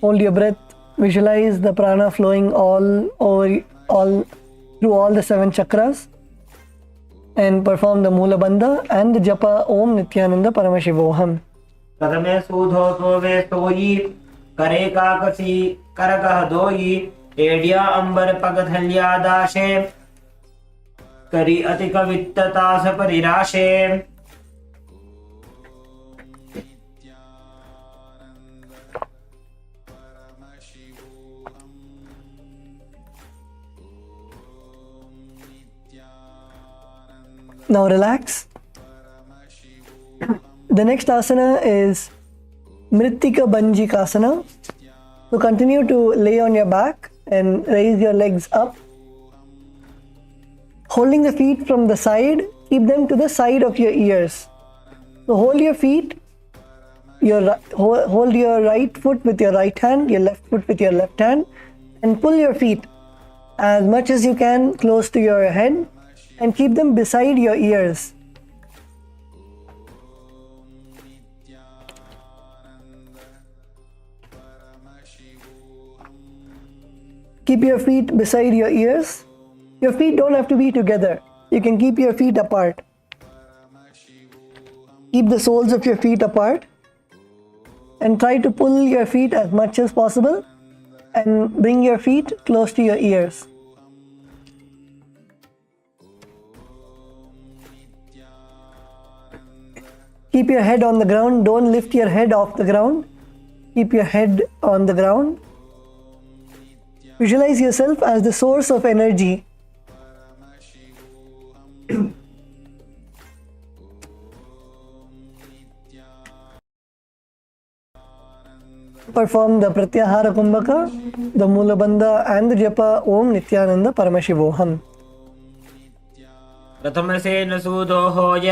hold your breath, visualize the prana flowing all through all the 7 chakras and perform the Moola Bandha and the Japa Om Nithyananda Paramashivoham. कदमे सूधो सोवे सोई करे काकसी करकह दोई एडिया अंबर पगधल्या दाशे करी अति कवित्तता स परिराशे. Now relax. The next asana is Mrittika Banjikasana. So continue to lay on your back and raise your legs up. Holding the feet from the side, keep them to the side of your ears. So hold your feet, hold your right foot with your right hand, your left foot with your left hand, and pull your feet as much as you can close to your head and keep them beside your ears. Keep your feet beside your ears. Your feet don't have to be together. You can keep your feet apart. Keep the soles of your feet apart and try to pull your feet as much as possible and bring your feet close to your ears. Keep your head on the ground. Don't lift your head off the ground. Keep your head on the ground. Visualize yourself as the source of energy. Perform the Pratyahara Kumbhaka, the Moola Bandha and the Japa Om Nithyananda Paramashivoham. प्रथम से न सूदो होय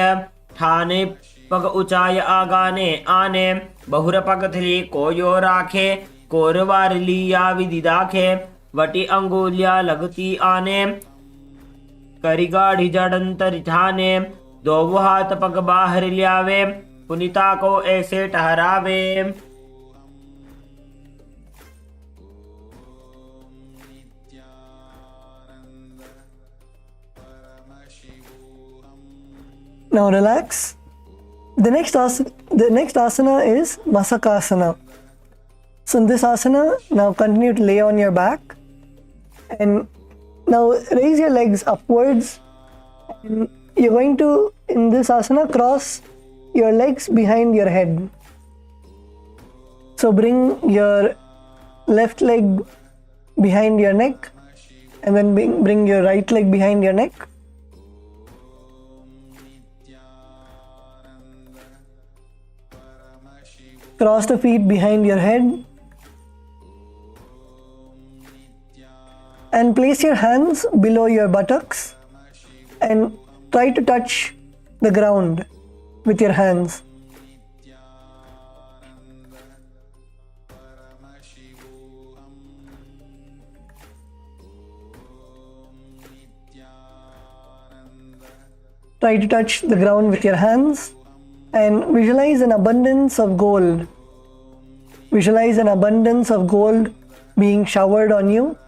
ठाने पग ऊंचाई आगाने आने बहुर पग थली कोयो राखे कोरवार लिया विधि दाखे वटी अंगुलिया लगती आने करी गाढ़ी जड़ंतर ठाने दो हाथ पग बाहर लियावे पुनिता को ऐसे ठहरावे Now relax. The next asana is Masakasana. So in this asana, now continue to lay on your back and now raise your legs upwards, and you're going to, in this asana, cross your legs behind your head. So bring your left leg behind your neck and then bring your right leg behind your neck. Cross the feet behind your head and place your hands below your buttocks and try to touch the ground with your hands. Try to touch the ground with your hands and visualize an abundance of gold. Visualize an abundance of gold being showered on you.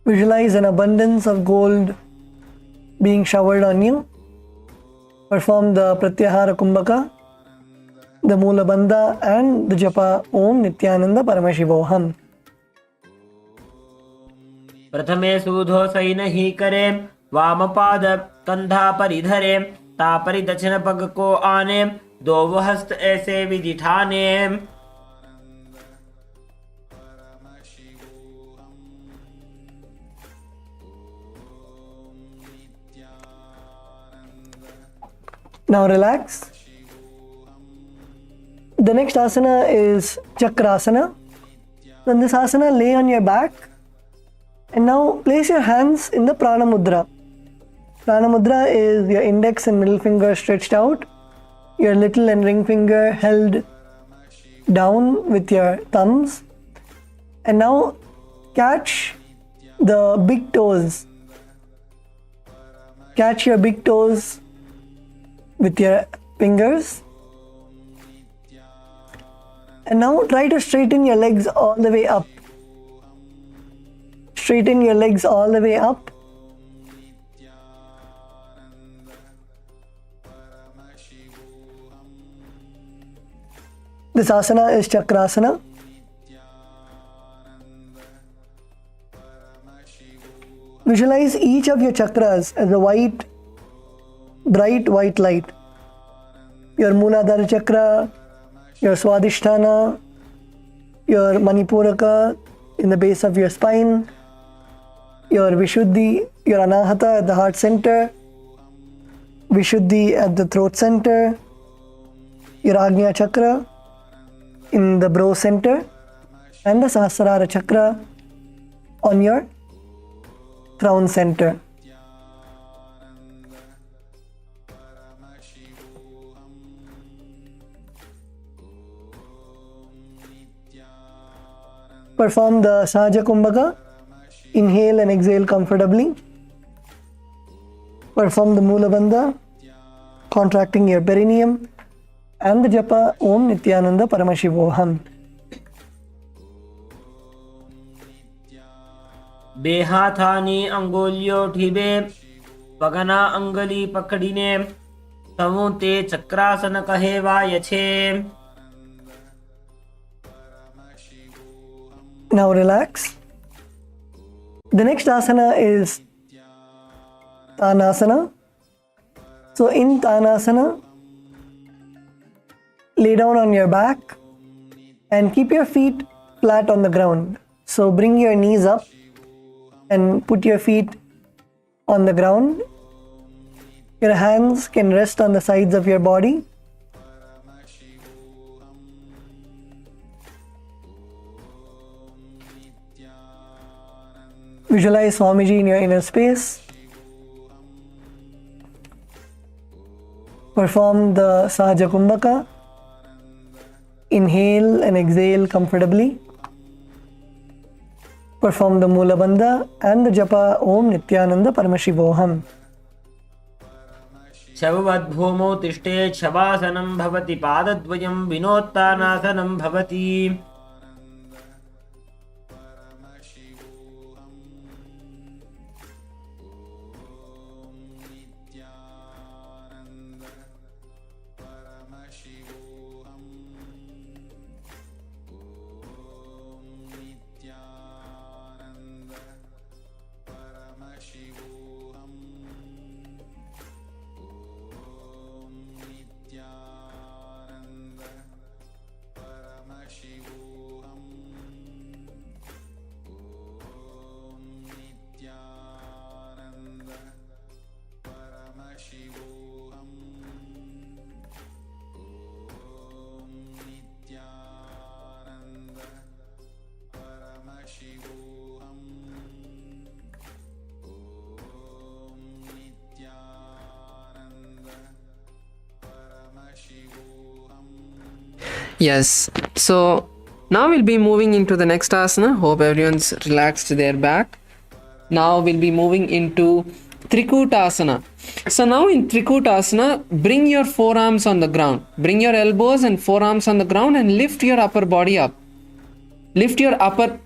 Visualize an abundance of gold being showered on you. Perform the Pratyahara Kumbhaka, the Mula Bandha and the Japa Om Nithyananda Paramashivoham. प्रथमे सूधो सही नहीं करे वाम पाद कंधा परिधरे तापरि दक्षिण पग को आने दो हस्त ऐसे विधि ठाने Now relax. The next asana is Chakrasana. In this asana, lay on your back and now place your hands in the Prana Mudra. Prana Mudra is your index and middle finger stretched out, your little and ring finger held down with your thumbs, and now catch the big toes. Catch your big toes with your fingers. And now try to straighten your legs all the way up. Straighten your legs all the way up. This asana is Chakrasana. Visualize each of your chakras as a white, bright white light. Your Mooladhara chakra, your Swadhisthana, your Manipuraka in the base of your spine, your Vishuddhi, your Anahata at the heart center, Vishuddhi at the throat center, your Agnya chakra in the brow center, and the Sahasrara chakra on your crown center. Perform the Sahaja Kumbhaka. Inhale and exhale comfortably. Perform the Mula Bandha, contracting your perineum, and the Japa Om Nithyananda Paramashivoham. बेहाथानी अंगुलियों ठिबे पगना अंगली पकड़ीने तवु ते चक्रासन कहे वायछे. Now relax. The next asana is Tanasana. So in Tanasana, lay down on your back and keep your feet flat on the ground. So bring your knees up and put your feet on the ground. Your hands can rest on the sides of your body. Visualize Swamiji in your inner space. Perform the Sahaja Kumbhaka. Inhale and exhale comfortably. Perform the Mula Bandha and the Japa Om Nithyananda Paramashivoham. शववद्भूमौ तिष्ठेत् शवासनं भवति पादद्वयं विनोत्तानासनं भवति Yes. So now we'll be moving into the next asana. Hope everyone's relaxed their back. Now we'll be moving into Trikutasana. So now in Trikutasana, bring your forearms on the ground. Bring your elbows and forearms on the ground and lift your upper body up. Lift your upper.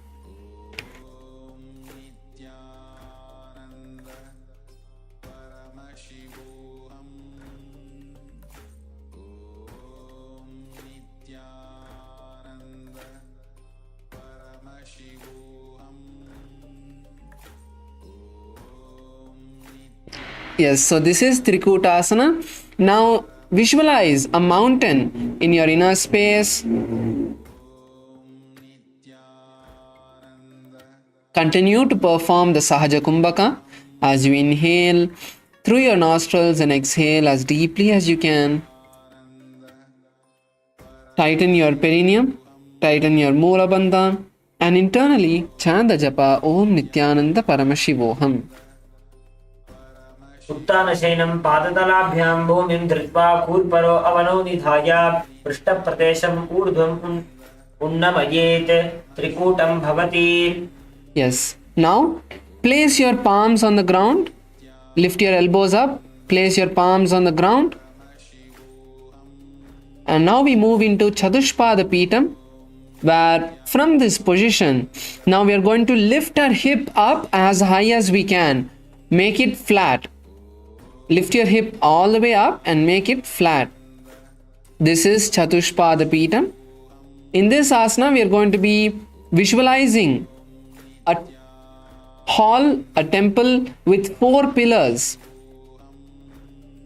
Yes, so this is Trikutasana. Now visualize a mountain in your inner space. Continue to perform the Sahaja Kumbhaka as you inhale through your nostrils and exhale as deeply as you can. Tighten your perineum, tighten your Mula Bandha, and internally chant the japa Om Nithyananda Paramashivoham. उत्तानशयनं पादतलाभ्यां भूमिं धृत्वा कूर्परो अवनौ निधाय पृष्ठप्रदेशम् ऊर्ध्वम् उन्नमयेत् त्रिकूटं भवति. Yes. Now place your palms on the ground. Lift your elbows up. Place your palms on the ground. And now we move into Chadushpada Pitam, where from this position, now we are going to lift our hip up as high as we can. Make it flat. Lift your hip all the way up and make it flat. This is Chatushpada Pitam. In this asana, we are going to be visualizing a hall, a temple with 4 pillars.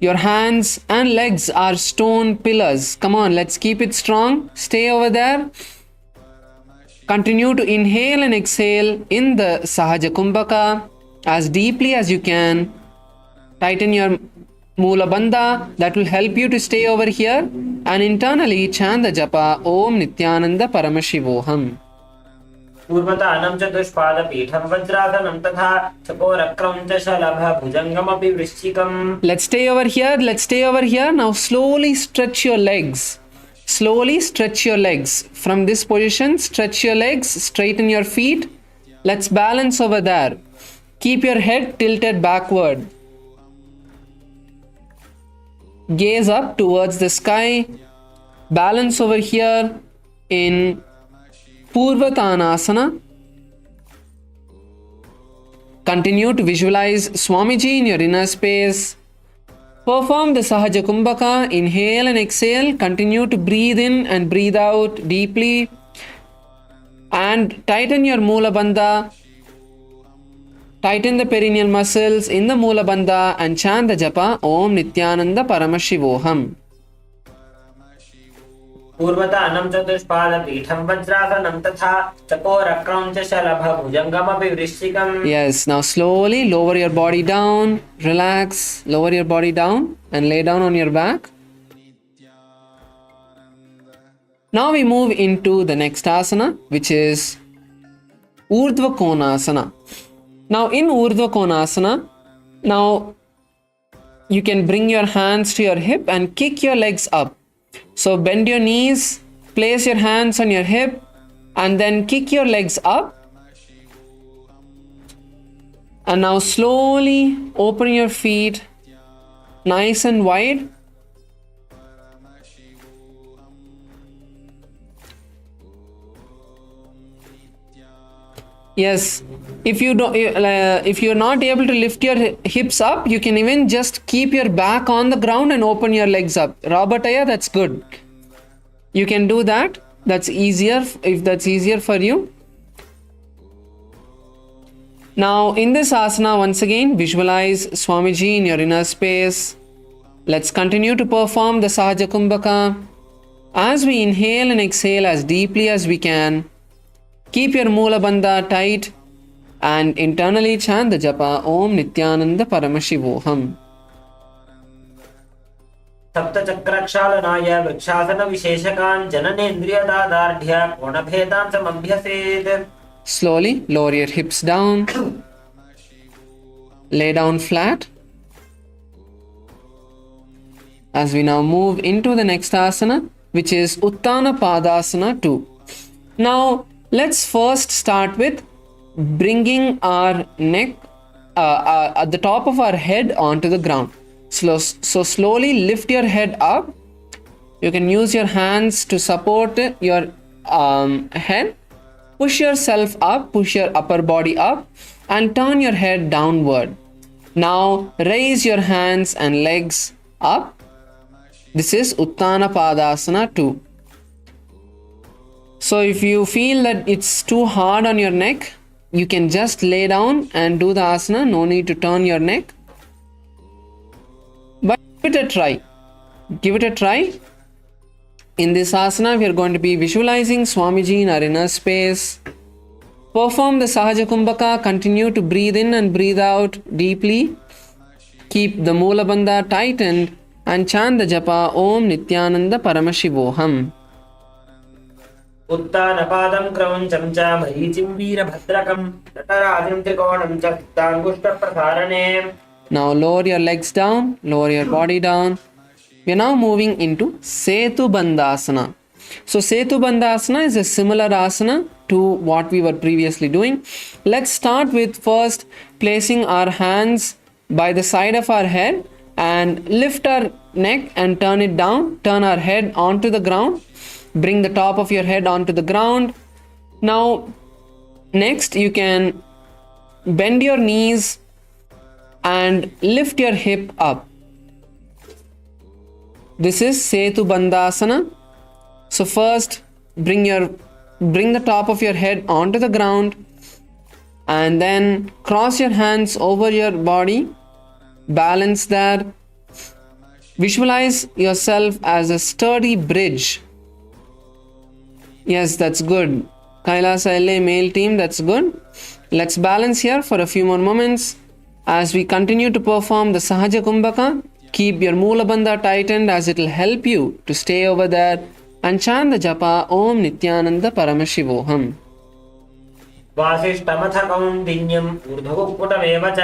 Your hands and legs are stone pillars. Come on, let's keep it strong. Stay over there. Continue to inhale and exhale in the Sahaja Kumbhaka as deeply as you can. Tighten your Mula Bandha. That will help you to stay over here. And internally chant the japa Om Nithyananda Paramashivoham. पूर्वतानं चतुष्पादपीठं वज्रासनं तथा चकोरक्रं च शलभभुजङ्गमपि वृश्चिकम्. Let's stay over here. Let's stay over here. Now slowly stretch your legs. Slowly stretch your legs. From this position, stretch your legs, straighten your feet. Let's balance over there. Keep your head tilted backward. Gaze up towards the sky. Balance over here in Purvatanasana. Continue to visualize Swamiji in your inner space. Perform the Sahaja Kumbhaka. Inhale and exhale. Continue to breathe in and breathe out deeply. And tighten your Mula Bandha. Tighten the perineal muscles in the Mula Bandha and chant the japa Om Nithyananda Paramashivoham. पूर्वतानं चतुष्पादपीठं वज्रासनं तथा चकोरक्रं च शलभभुजङ्गमपि वृश्चिकम्. Yes, now slowly lower your body down, relax, lower your body down and lay down on your back. Now we move into the next asana, which is Urdhva Konasana. Now in Urdhva Konasana, now you can bring your hands to your hip and kick your legs up. So bend your knees, place your hands on your hip, and then kick your legs up. And now slowly open your feet nice and wide. Yes, if you're not able to lift your hips up, you can even just keep your back on the ground and open your legs up. Rabataya, that's good. You can do that. That's easier if that's easier for you. Now in this asana, once again, visualize Swamiji in your inner space. Let's continue to perform the Sahaja Kumbhaka. As we inhale and exhale as deeply as we can, keep your Moola Bandha tight and internally chant the japa Om Nithyananda Paramashivoham. सप्तचक्रक्षालनाय वृक्षासनविशेषकान् जननेन्द्रियदादार्ढ्य कोणभेदान् समभ्यसेत्. Slowly lower your hips down. Lay down flat. As we now move into the next asana, which is Uttana Padasana 2. Now, let's first start with bringing our neck at the top of our head onto the ground. So slowly lift your head up. You can use your hands to support your head. Push yourself up, push your upper body up, and turn your head downward. Now raise your hands and legs up. This is Uttana Padasana 2. So if you feel that it's too hard on your neck, you can just lay down and do the asana. No need to turn your neck. But give it a try. Give it a try. In this asana, we are going to be visualizing Swamiji in our inner space. Perform the Sahaja Kumbhaka. Continue to breathe in and breathe out deeply. Keep the Moola Bandha tightened and chant the japa Om Nithyananda Paramashivoham. उत्तानपादं क्रौञ्चं च मरीचिं वीरभद्रकं नटराजं त्रिकोणं च सिक्ताङ्गुष्ठप्रसारणे. Now lower your legs down, lower your body down. We are now moving into Setu Bandhasana. So Setu Bandhasana is a similar asana to what we were previously doing. Let's start with first placing our hands by the side of our head and lift our neck and turn it down. Turn our head onto the ground. Bring the top of your head onto the ground. Now, next you can bend your knees and lift your hip up. This is Setu Bandhasana. So first, bring the top of your head onto the ground and then cross your hands over your body. Balance there. Visualize yourself as a sturdy bridge. Yes, that's good. KAILASA LA male team, that's good. Let's balance here for a few more moments. As we continue to perform the Sahaja Kumbhaka, keep your Moola Bandha tightened as it will help you to stay over there and chant the japa Om Nithyananda Paramashivoham. वासिष्ठमथ कौन्दिन्यम् ऊर्ध्वकुक्कुटमेव च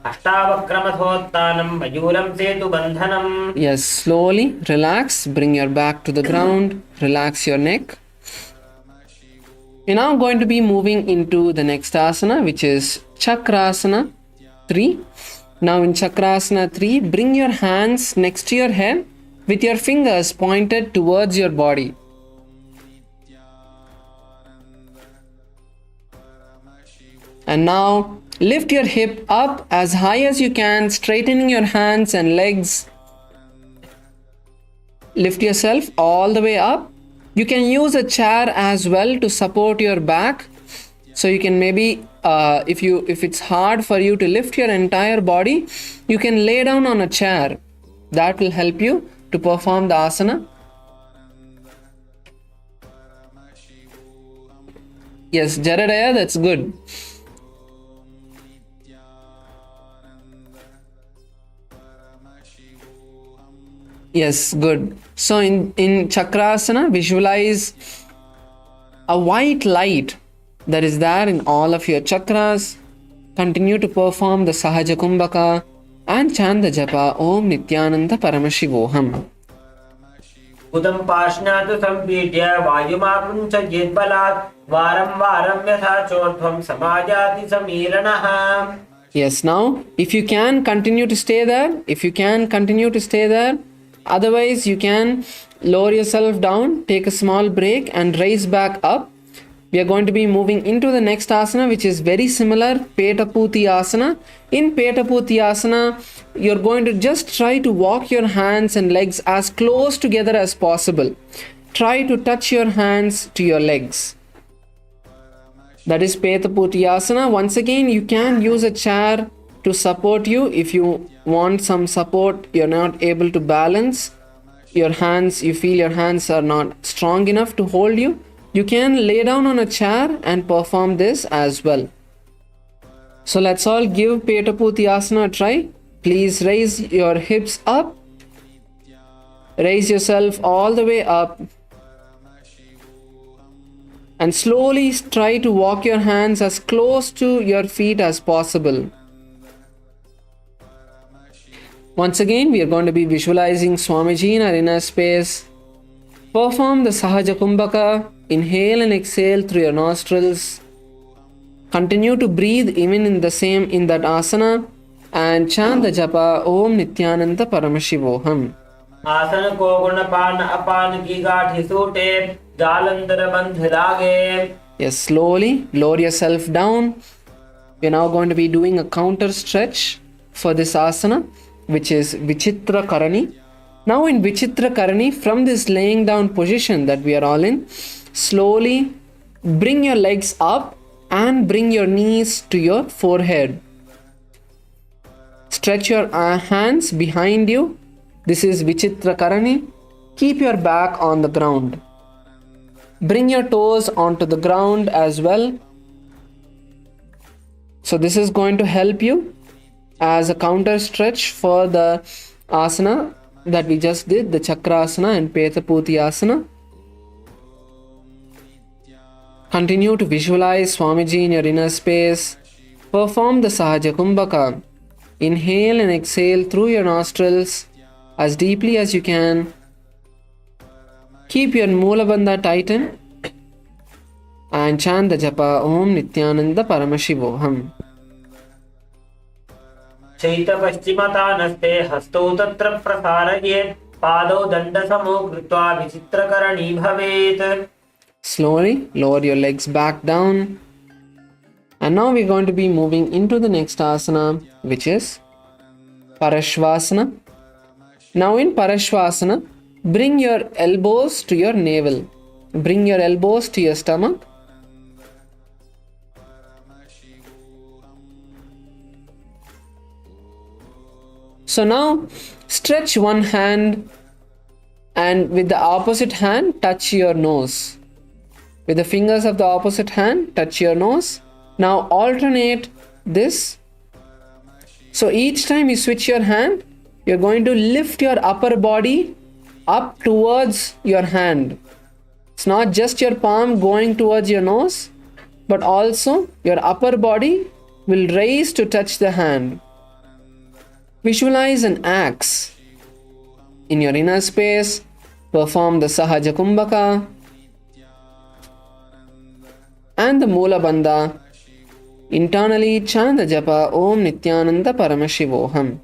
अष्टावक्रमथोत्तानं मयूरं सेतुबन्धनम्. Yes, slowly relax, bring your back to the ground, relax your neck. We're now going to be moving into the next asana, which is Chakrasana 3. Now in Chakrasana 3, bring your hands next to your head with your fingers pointed towards your body. And now lift your hip up as high as you can, straightening your hands and legs. Lift yourself all the way up. You can use a chair as well to support your back. So you can maybe, if it's hard for you to lift your entire body, you can lay down on a chair. That will help you to perform the asana. Yes, Jaradaya, that's good. Yes, good. So in Chakrasana, visualize a white light that is there in all of your chakras. Continue to perform the Sahaja Kumbhaka and chant the japa Om Nithyananda Paramashivoham. उदं पार्ष्णात् सम्पीड्य वायुमापुञ्च यद्बलात् वारं वारं यथा चोर्ध्वं समायाति समीरणः. Yes, now if you can continue to stay there, otherwise you can lower yourself down, take a small break and rise back up. We are going to be moving into the next asana, which is very similar, Petaputi asana. In Petaputi asana, you're going to just try to walk your hands and legs as close together as possible. Try to touch your hands to your legs. That is Petaputi asana. Once again, you can use a chair to support you if you want some support. You're not able to balance your hands, you feel your hands are not strong enough to hold you. You can lay down on a chair and perform this as well. So let's all give Petaputi asana a try. Please raise your hips up. Raise yourself all the way up. And slowly try to walk your hands as close to your feet as possible. Once again, we are going to be visualizing Swamiji in our inner space. Perform the Sahaja Kumbhaka. Inhale and exhale through your nostrils. Continue to breathe even in that asana and chant the japa Om Nithyananda Paramashivoham. आसन को गुणपान अपान की गाठी सूटे जालंधर बंध लागे. Yes, slowly lower yourself down. We are now going to be doing a counter stretch for this asana, which is Vichitra Karani. Now in Vichitra Karani, from this laying down position that we are all in, slowly bring your legs up and bring your knees to your forehead. Stretch your hands behind you. This is Vichitra Karani. Keep your back on the ground. Bring your toes onto the ground as well. So this is going to help you as a counter stretch for the asana that we just did, the Chakrasana and Petaputi asana. Continue to visualize Swamiji in your inner space. Perform the Sahaja Kumbhaka. Inhale and exhale through your nostrils as deeply as you can. Keep your Moola Bandha tighten and chant the japa Om Nithyananda Paramashivoham. चैत पश्चिमतानस्ते हस्तौ तत्र प्रसारयेत् पादौ दण्डसमो कृत्वा विचित्रकरणी भवेत्. Slowly lower your legs back down. And now we're going to be moving into the next asana, which is Parashvasana. Now in Parashvasana, bring your elbows to your navel. Bring your elbows to your stomach. So now stretch one hand and with the opposite hand touch your nose. With the fingers of the opposite hand touch your nose. Now alternate this. So each time you switch your hand, you're going to lift your upper body up towards your hand. It's not just your palm going towards your nose, but also your upper body will raise to touch the hand. Visualize an axe in your inner space. Perform the Sahaja Kumbhaka and the Moola Bandha. Internally chant the japa Om Nithyananda Paramashivoham.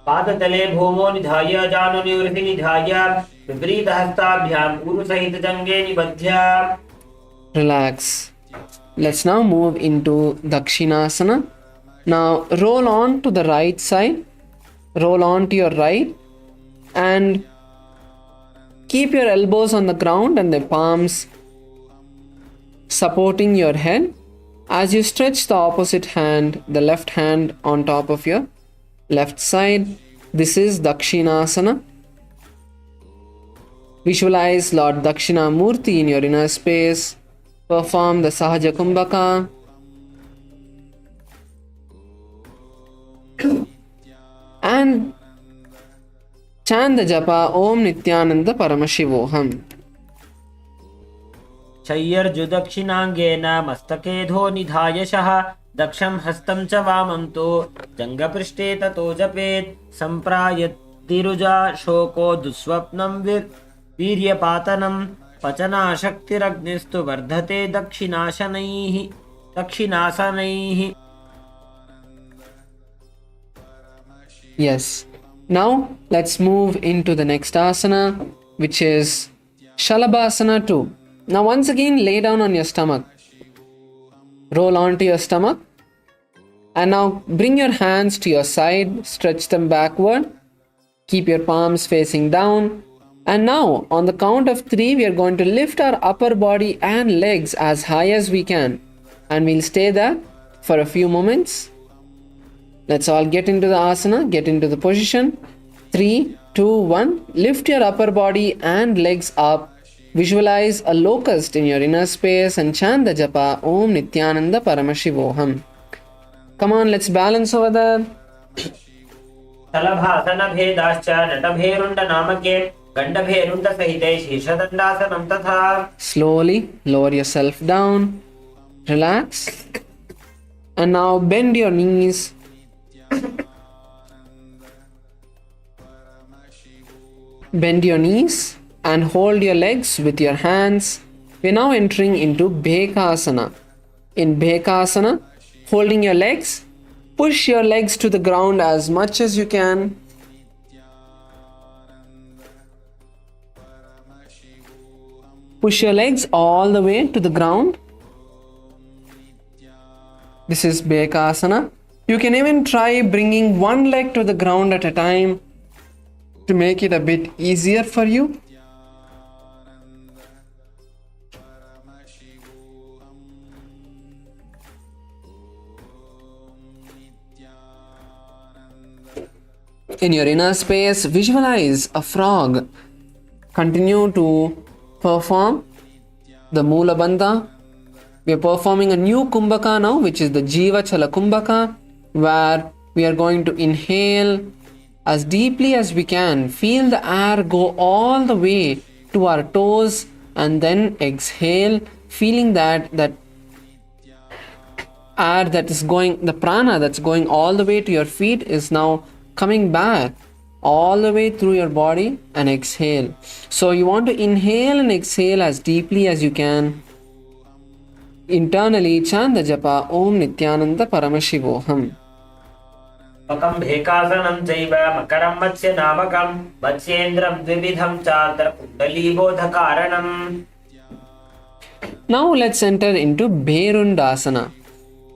पादतले भूमो निधाय जानु निवृत्ति निधाय विपरीत हस्ताभ्याम गुरु सहित जंगे निबध्य. Relax. Let's now move into Dakshinasana. Now roll on to the right side. Roll on to your right and keep your elbows on the ground and the palms supporting your head as you stretch the opposite hand, the left hand on top of your left side. This is Dakshinasana. Visualize Lord Dakshinamurti in your inner space. Perform the Sahaja Kumbhaka. And Chant the japa Om Nithyananda Paramashivoham. शय्यर्जुदक्षिणाङ्गेन मस्तकेधो निधायशः दक्षं हस्तं च वामं तु जङ्गपृष्ठे ततो जपेत् सम्प्रायतिरुजा शोको दुःस्वप्नं वीर्यपातनं पचनाशक्तिरग्निस्तु वर्धते दक्षिणासनैः. Yes. Now let's move into the next asana, which is Shalabhasana 2. Now once again lay down on your stomach. Roll onto your stomach. And now bring your hands to your side, stretch them backward. Keep your palms facing down. And now on the count of 3, we are going to lift our upper body and legs as high as we can. And we'll stay there for a few moments. Let's all get into the asana, get into the position. 3, 2, 1. Lift your upper body and legs up. Visualize a locust in your inner space and chant the japa Om Nithyananda Paramashivoham. Come on, let's balance over there. शलभासन भेदाश्च नटभेरुण्ड नामके गण्डभेरुण्ड सहिते शीर्षदण्डासनं तथा. Slowly lower yourself down. Relax. And now bend your knees. Bend your knees and hold your legs with your hands. We're now entering into Bhekasana. In Bhekasana, holding your legs, push your legs to the ground as much as you can. Push your legs all the way to the ground. This is Bhekasana. You can even try bringing one leg to the ground at a time to make it a bit easier for you. In your inner space, visualize a frog. Continue to perform the Moola Bandha. We are performing a new Kumbhaka now, which is the Jiva Chala Kumbhaka, where we are going to inhale as deeply as we can. Feel the air go all the way to our toes and then exhale, feeling that air that is going, the prana that's going all the way to your feet is now coming back all the way through your body and exhale. So you want to inhale and exhale as deeply as you can. Internally chant the japa Om Nithyananda Paramashivoham. मकं भेकासनं चैव मकरं मत्स्य नामकं मत्स्येन्द्रं द्विविधं चात्र कुण्डलीबोधकारणम्. Now let's enter into Bherundasana.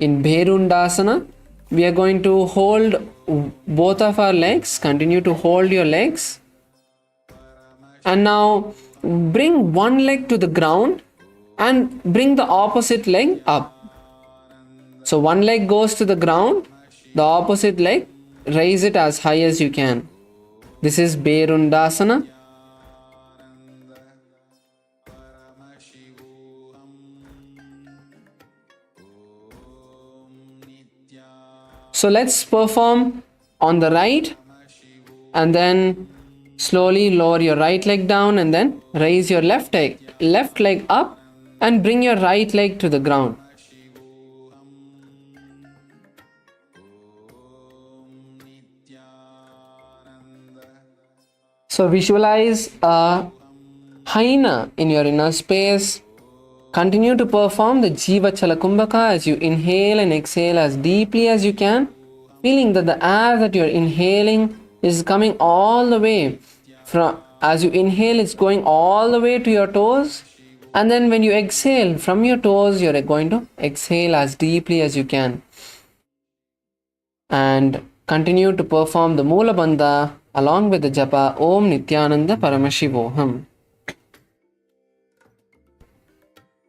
In Bherundasana, we are going to hold both of our legs. Continue to hold your legs. And now bring one leg to the ground and bring the opposite leg up. So one leg goes to the ground, the opposite leg, raise it as high as you can. This is Bherundasana. So let's perform on the right and then slowly lower your right leg down and then raise your left leg up and bring your right leg to the ground. So visualize a hyena in your inner space. Continue to perform the Jiva Chala Kumbhaka as you inhale and exhale as deeply as you can, feeling that the air that you're inhaling is coming all the way from, as you inhale, it's going all the way to your toes, and then when you exhale from your toes, you're going to exhale as deeply as you can. And continue to perform the Moola Bandha along with the japa Om Nithyananda Paramashivoham.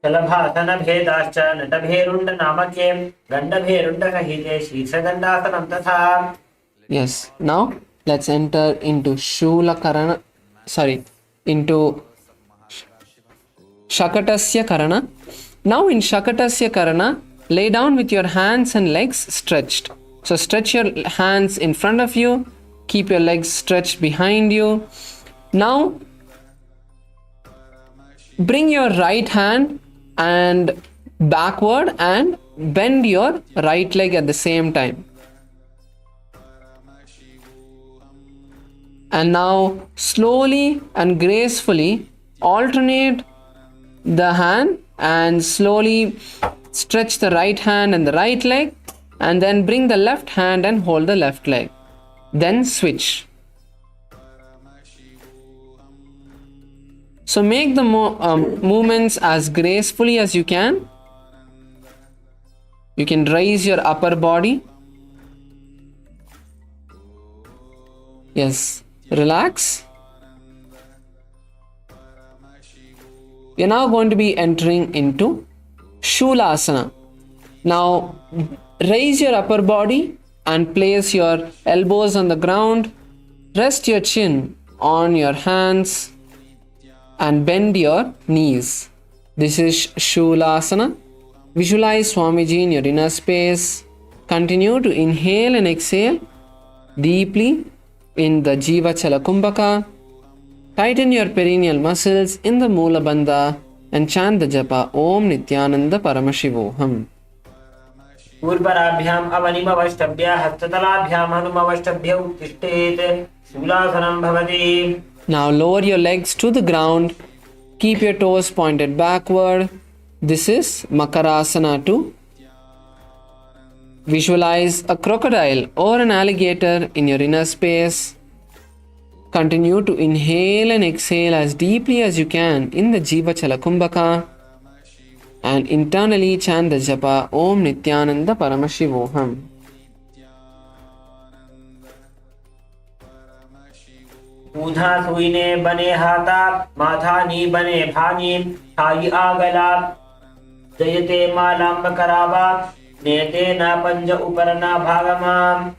शलभासन भेदाश्च नटभेरुण्ड नामके गण्डभेरुण्ड सहिते शीर्षदण्डासनं तथा. Yes, now let's enter into into Shakatasya Karana. Now in Shakatasya Karana, lay down with your hands and legs stretched. So stretch your hands in front of you Keep your legs stretched behind you. Now, bring your right hand and backward and bend your right leg at the same time. And now slowly and gracefully alternate the hand and slowly stretch the right hand and the right leg, and then bring the left hand and hold the left leg. Then switch. So make the movements as gracefully as you can. You can raise your upper body. Yes, relax. We are now going to be entering into Shulasana. Now raise your upper body and place your elbows on the ground. Rest your chin on your hands and bend your knees. This is Shulasana. Visualize Swamiji in your inner space. Continue to inhale and exhale deeply in the Jiva Chala Kumbhaka. Tighten your perineal muscles in the Mula Bandha and chant the japa Om Nithyananda Paramashivoham. पूर्वराभ्याम अवनिमवष्टभ्य हस्ततलाभ्याम हनुमवष्टभ्य उत्तिष्ठेत शूलासनं भवति. Now lower your legs to the ground. Keep your toes pointed backward. This is Makarasana 2. Visualize a crocodile or an alligator in your inner space. Continue to inhale and exhale as deeply as you can in the Jiva Chala Kumbhaka. And internally chant the japa Om Nithyananda Paramashivoham. ऊधा सुईने बने हाथा माथा नी बने भानी छाई आगला जयते मालांब करावा नेते ना पंज उपर ना भागमाम.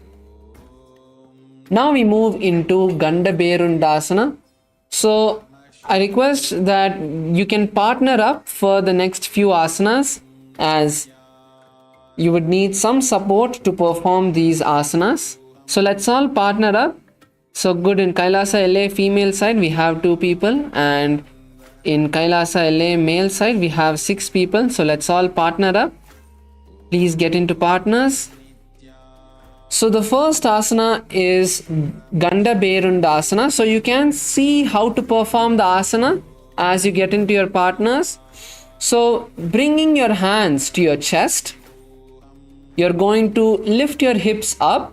Now we move into Ganda Berundasana. So I request that you can partner up for the next few asanas, as you would need some support to perform these asanas. So let's all partner up. So good, in Kailasa LA female side we have 2 people, and in Kailasa LA male side we have 6 people. So let's all partner up. Please get into partners. So the first asana is Ganda Berundasana. So you can see how to perform the asana as you get into your partners. So bringing your hands to your chest, you're going to lift your hips up,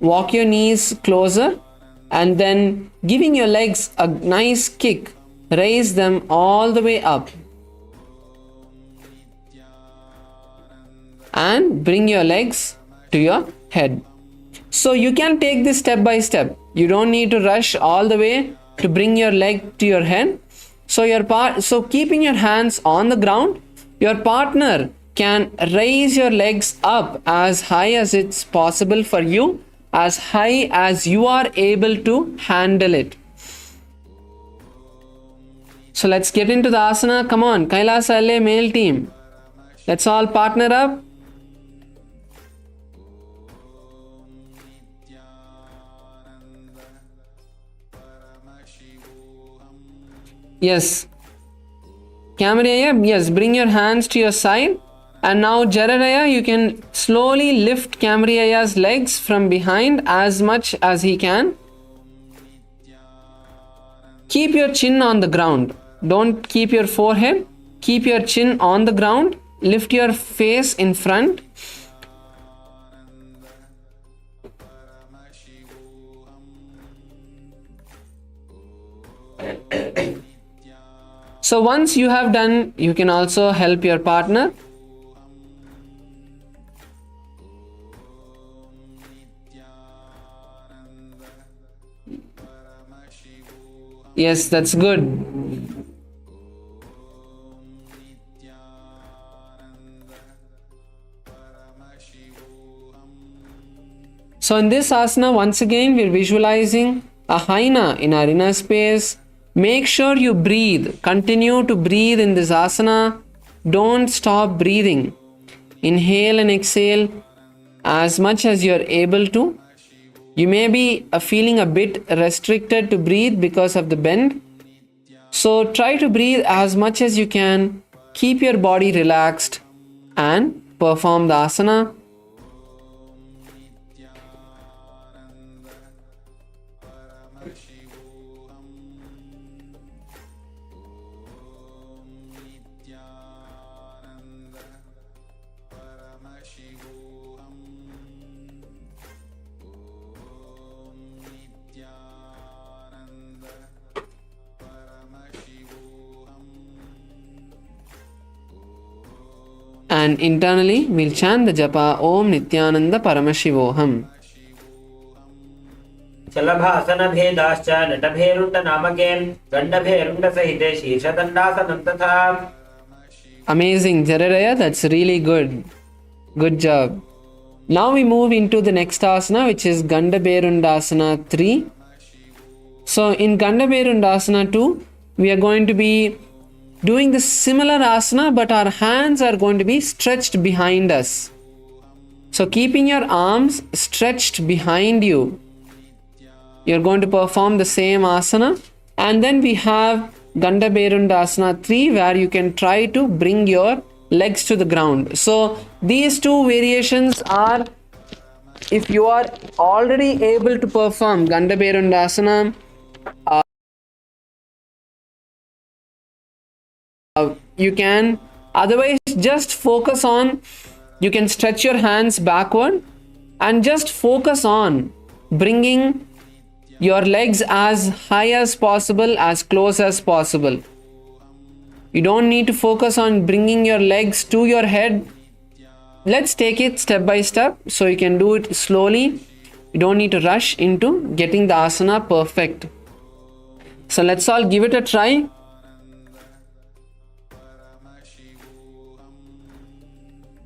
walk your knees closer, and then giving your legs a nice kick, raise them all the way up. And bring your legs to your head. So you can take this step by step. You don't need to rush all the way to bring your leg to your head. So keeping your hands on the ground, your partner can raise your legs up as high as it's possible for you, as high as you are able to handle it. So let's get into the asana. Come on, Kailasa LA male team. Let's all partner up. Yes. Kamaraya, yes, bring your hands to your side. And now Jararaya, you can slowly lift Kamaraya's legs from behind as much as he can. Keep your chin on the ground. Don't keep your forehead. Keep your chin on the ground. Lift your face in front. So once you have done, you can also help your partner. Yes, that's good. So in this asana, once again, we're visualizing a hyena in our inner space. Make sure you breathe. Continue to breathe in this asana. Don't stop breathing. Inhale and exhale as much as you're able to. You may be feeling a bit restricted to breathe because of the bend. So try to breathe as much as you can. Keep your body relaxed and perform the asana. And internally we'll chant the japa Om Nithyananda Paramashivoham. शलभासन भेदाश्च नटभेरुण्ड नामके गण्डभेरुण्ड सहिते शीर्षदण्डासनं तथा. Amazing, Jaradaya, that's really good. Good job. Now we move into the next asana, which is Gandhaberundasana 3. So in Gandhaberundasana 2, we are going to be doing the similar asana, but our hands are going to be stretched behind us. So keeping your arms stretched behind you, you're going to perform the same asana. And then we have Gandhaberundasana 3, where you can try to bring your legs to the ground. So these two variations are, if you are already able to perform Gandhaberundasana, you can. Otherwise, just focus on, you can stretch your hands backward and just focus on bringing your legs as high as possible, as close as possible. You don't need to focus on bringing your legs to your head. Let's take it step by step, so you can do it slowly. You don't need to rush into getting the asana perfect. So let's all give it a try.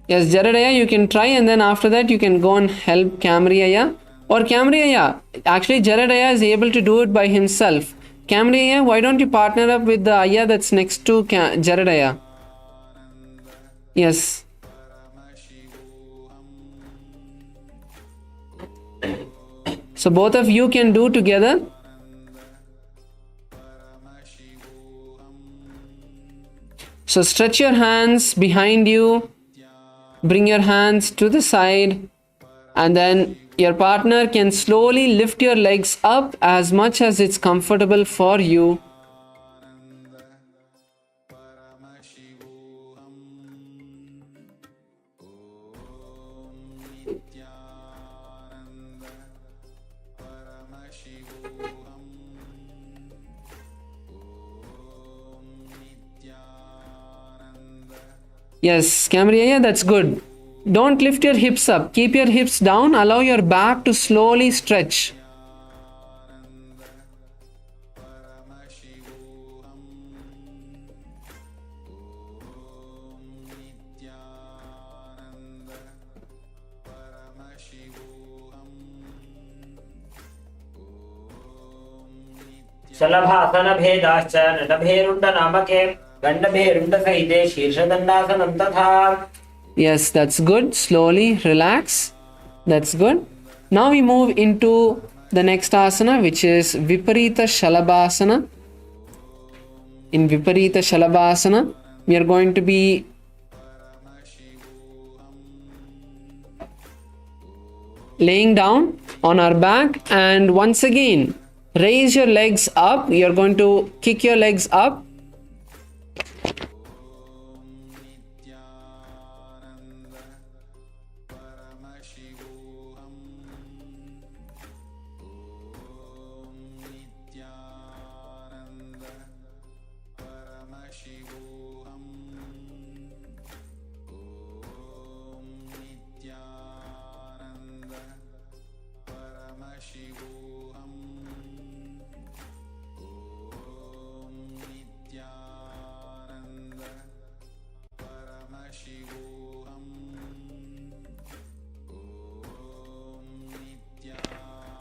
Yes, Jaradaya, you can try, and then after that you can go and help Kamriyaya. Or Kamriyaya, actually Jaradaya is able to do it by himself. Kamriyaya, why don't you partner up with the Ayya that's next to Jaradaya? Yes. So both of you can do together. So stretch your hands behind you. Bring your hands to the side, and then your partner can slowly lift your legs up as much as it's comfortable for you. Yes, Kamriyaya, that's good. Don't lift your hips up. Keep your hips down. Allow your back to slowly stretch. शलभासन भेदाश्च नटभेरुण्ड नामके गण्डभेरुण्ड सहिते शीर्षदण्डासनं तथा. Yes, that's good. Slowly relax. That's good. Now we move into the next asana, which is Viparita Shalabhasana. In Viparita Shalabhasana, we are going to be laying down on our back, and once again raise your legs up. You're going to kick your legs up.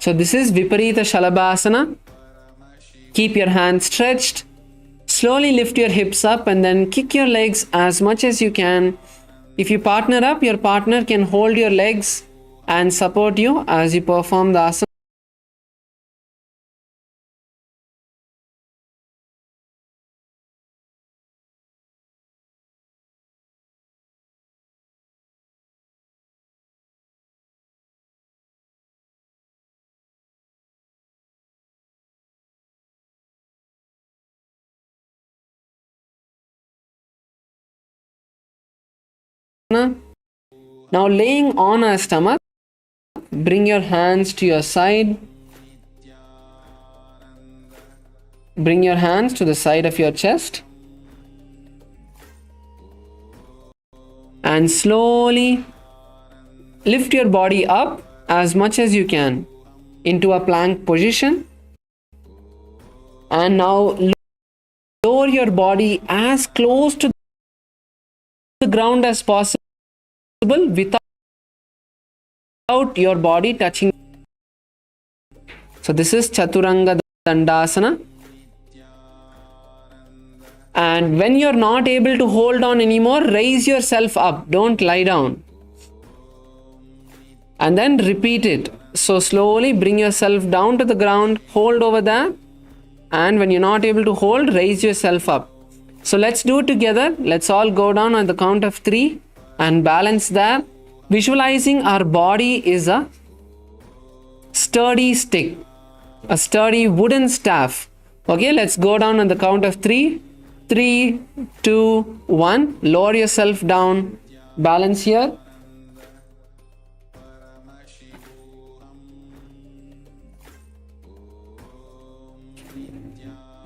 So this is Viparita Shalabhasana. Keep your hands stretched. Slowly lift your hips up and then kick your legs as much as you can. If you partner up, your partner can hold your legs and support you as you perform the asana. Now laying on our stomach, bring your hands to your side. Bring your hands to the side of your chest. And slowly lift your body up as much as you can into a plank position. And now lower your body as close to the ground as possible without your body touching. So this is Chaturanga Dandasana. And when you're not able to hold on anymore, raise yourself up. Don't lie down. And then repeat it. So slowly bring yourself down to the ground, hold over that. And when you're not able to hold, raise yourself up. So let's do it together. Let's all go down on the count of 3 and balance that. Visualizing our body is a sturdy stick, a sturdy wooden staff. Okay, let's go down on the count of 3. 3, 2, 1. Lower yourself down. Balance here.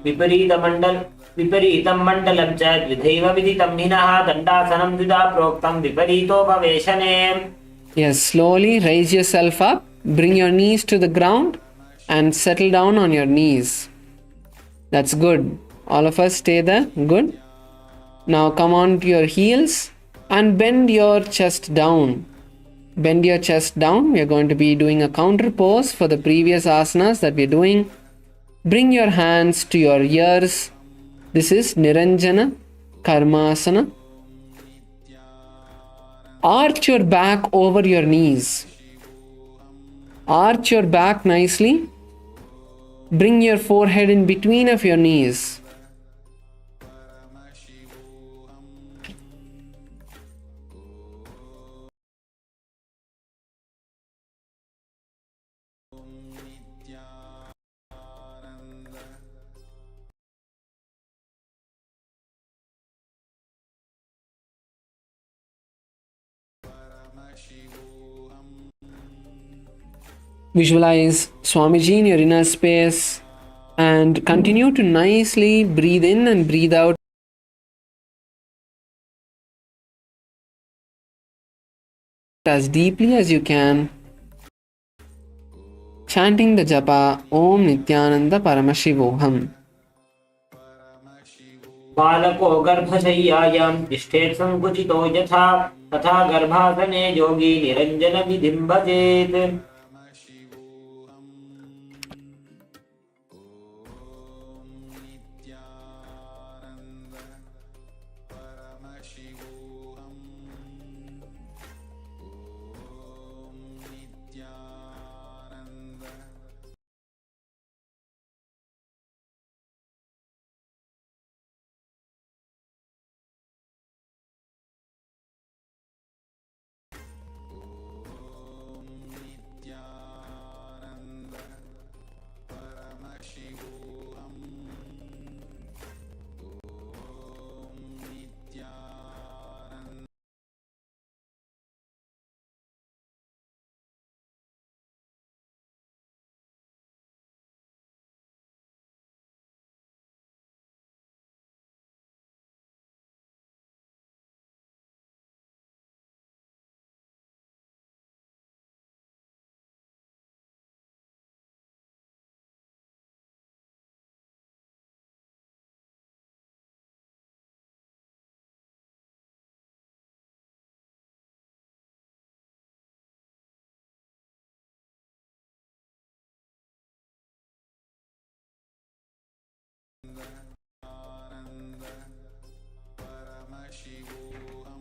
विपरीतं मण्डलं च द्विधैव विदितं हिनः दण्डासनं द्विधा प्रोक्तं विपरीतोपवेशने. Yes, slowly raise yourself up. Bring your knees to the ground and settle down on your knees. That's good. All of us stay there. Good. Now come on to your heels and bend your chest down. Bend your chest down. We are going to be doing a counter pose for the previous asanas that we are doing. Bring your hands to your ears. This is Niranjana Karmasana. Arch your back over your knees. Arch your back nicely. Bring your forehead in between of your knees. Visualize Swamiji in your inner space and continue to nicely breathe in and breathe out as deeply as you can. Chanting the japa Om Nithyananda Paramashivoham. बालको गर्भशय्यायां तिष्ठेत् संकुचितो यथा तथा गर्भासने योगी निरञ्जन विधिं भजेत्.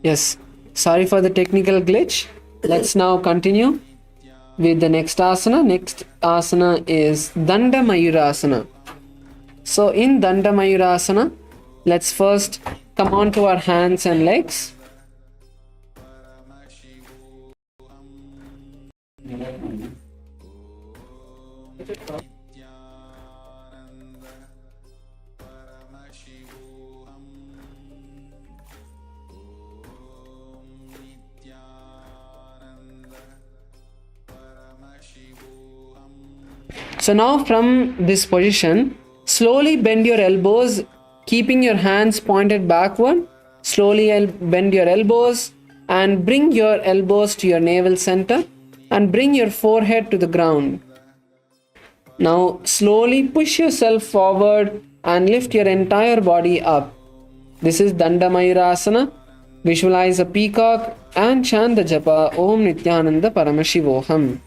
Yes, sorry for the technical glitch. Let's now continue with the next asana. Next asana is Danda Mayurasana. So in Danda Mayurasana, let's first come on to our hands and legs. So now from this position, slowly bend your elbows, keeping your hands pointed backward. Slowly bend your elbows and bring your elbows to your navel center and bring your forehead to the ground. Now slowly push yourself forward and lift your entire body up. This is Dandamayurasana. Visualize a peacock and chant the japa Om Nithyananda Paramashivoham.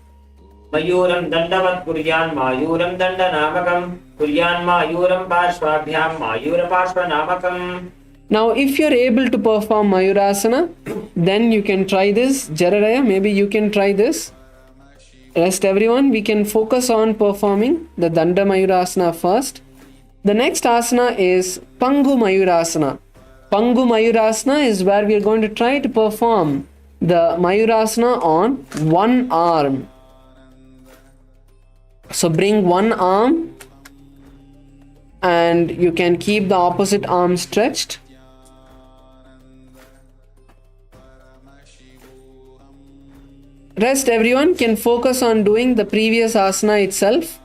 मयूरं दण्डवत् कुर्यान् मायूरं दण्डनामकं कुर्यान् मायूरं पार्श्वाभ्यां मायूरपार्श्वनामकम्. Now, if you're able to perform Mayurasana, then you can try this. Jaradaya, maybe you can try this. Rest everyone, we can focus on performing the Danda Mayurasana first. The next asana is Pangu Mayurasana. Pangu Mayurasana is where we are going to try to perform the Mayurasana on one arm. So bring one arm and you can keep the opposite arm stretched. Rest everyone can focus on doing the previous asana itself.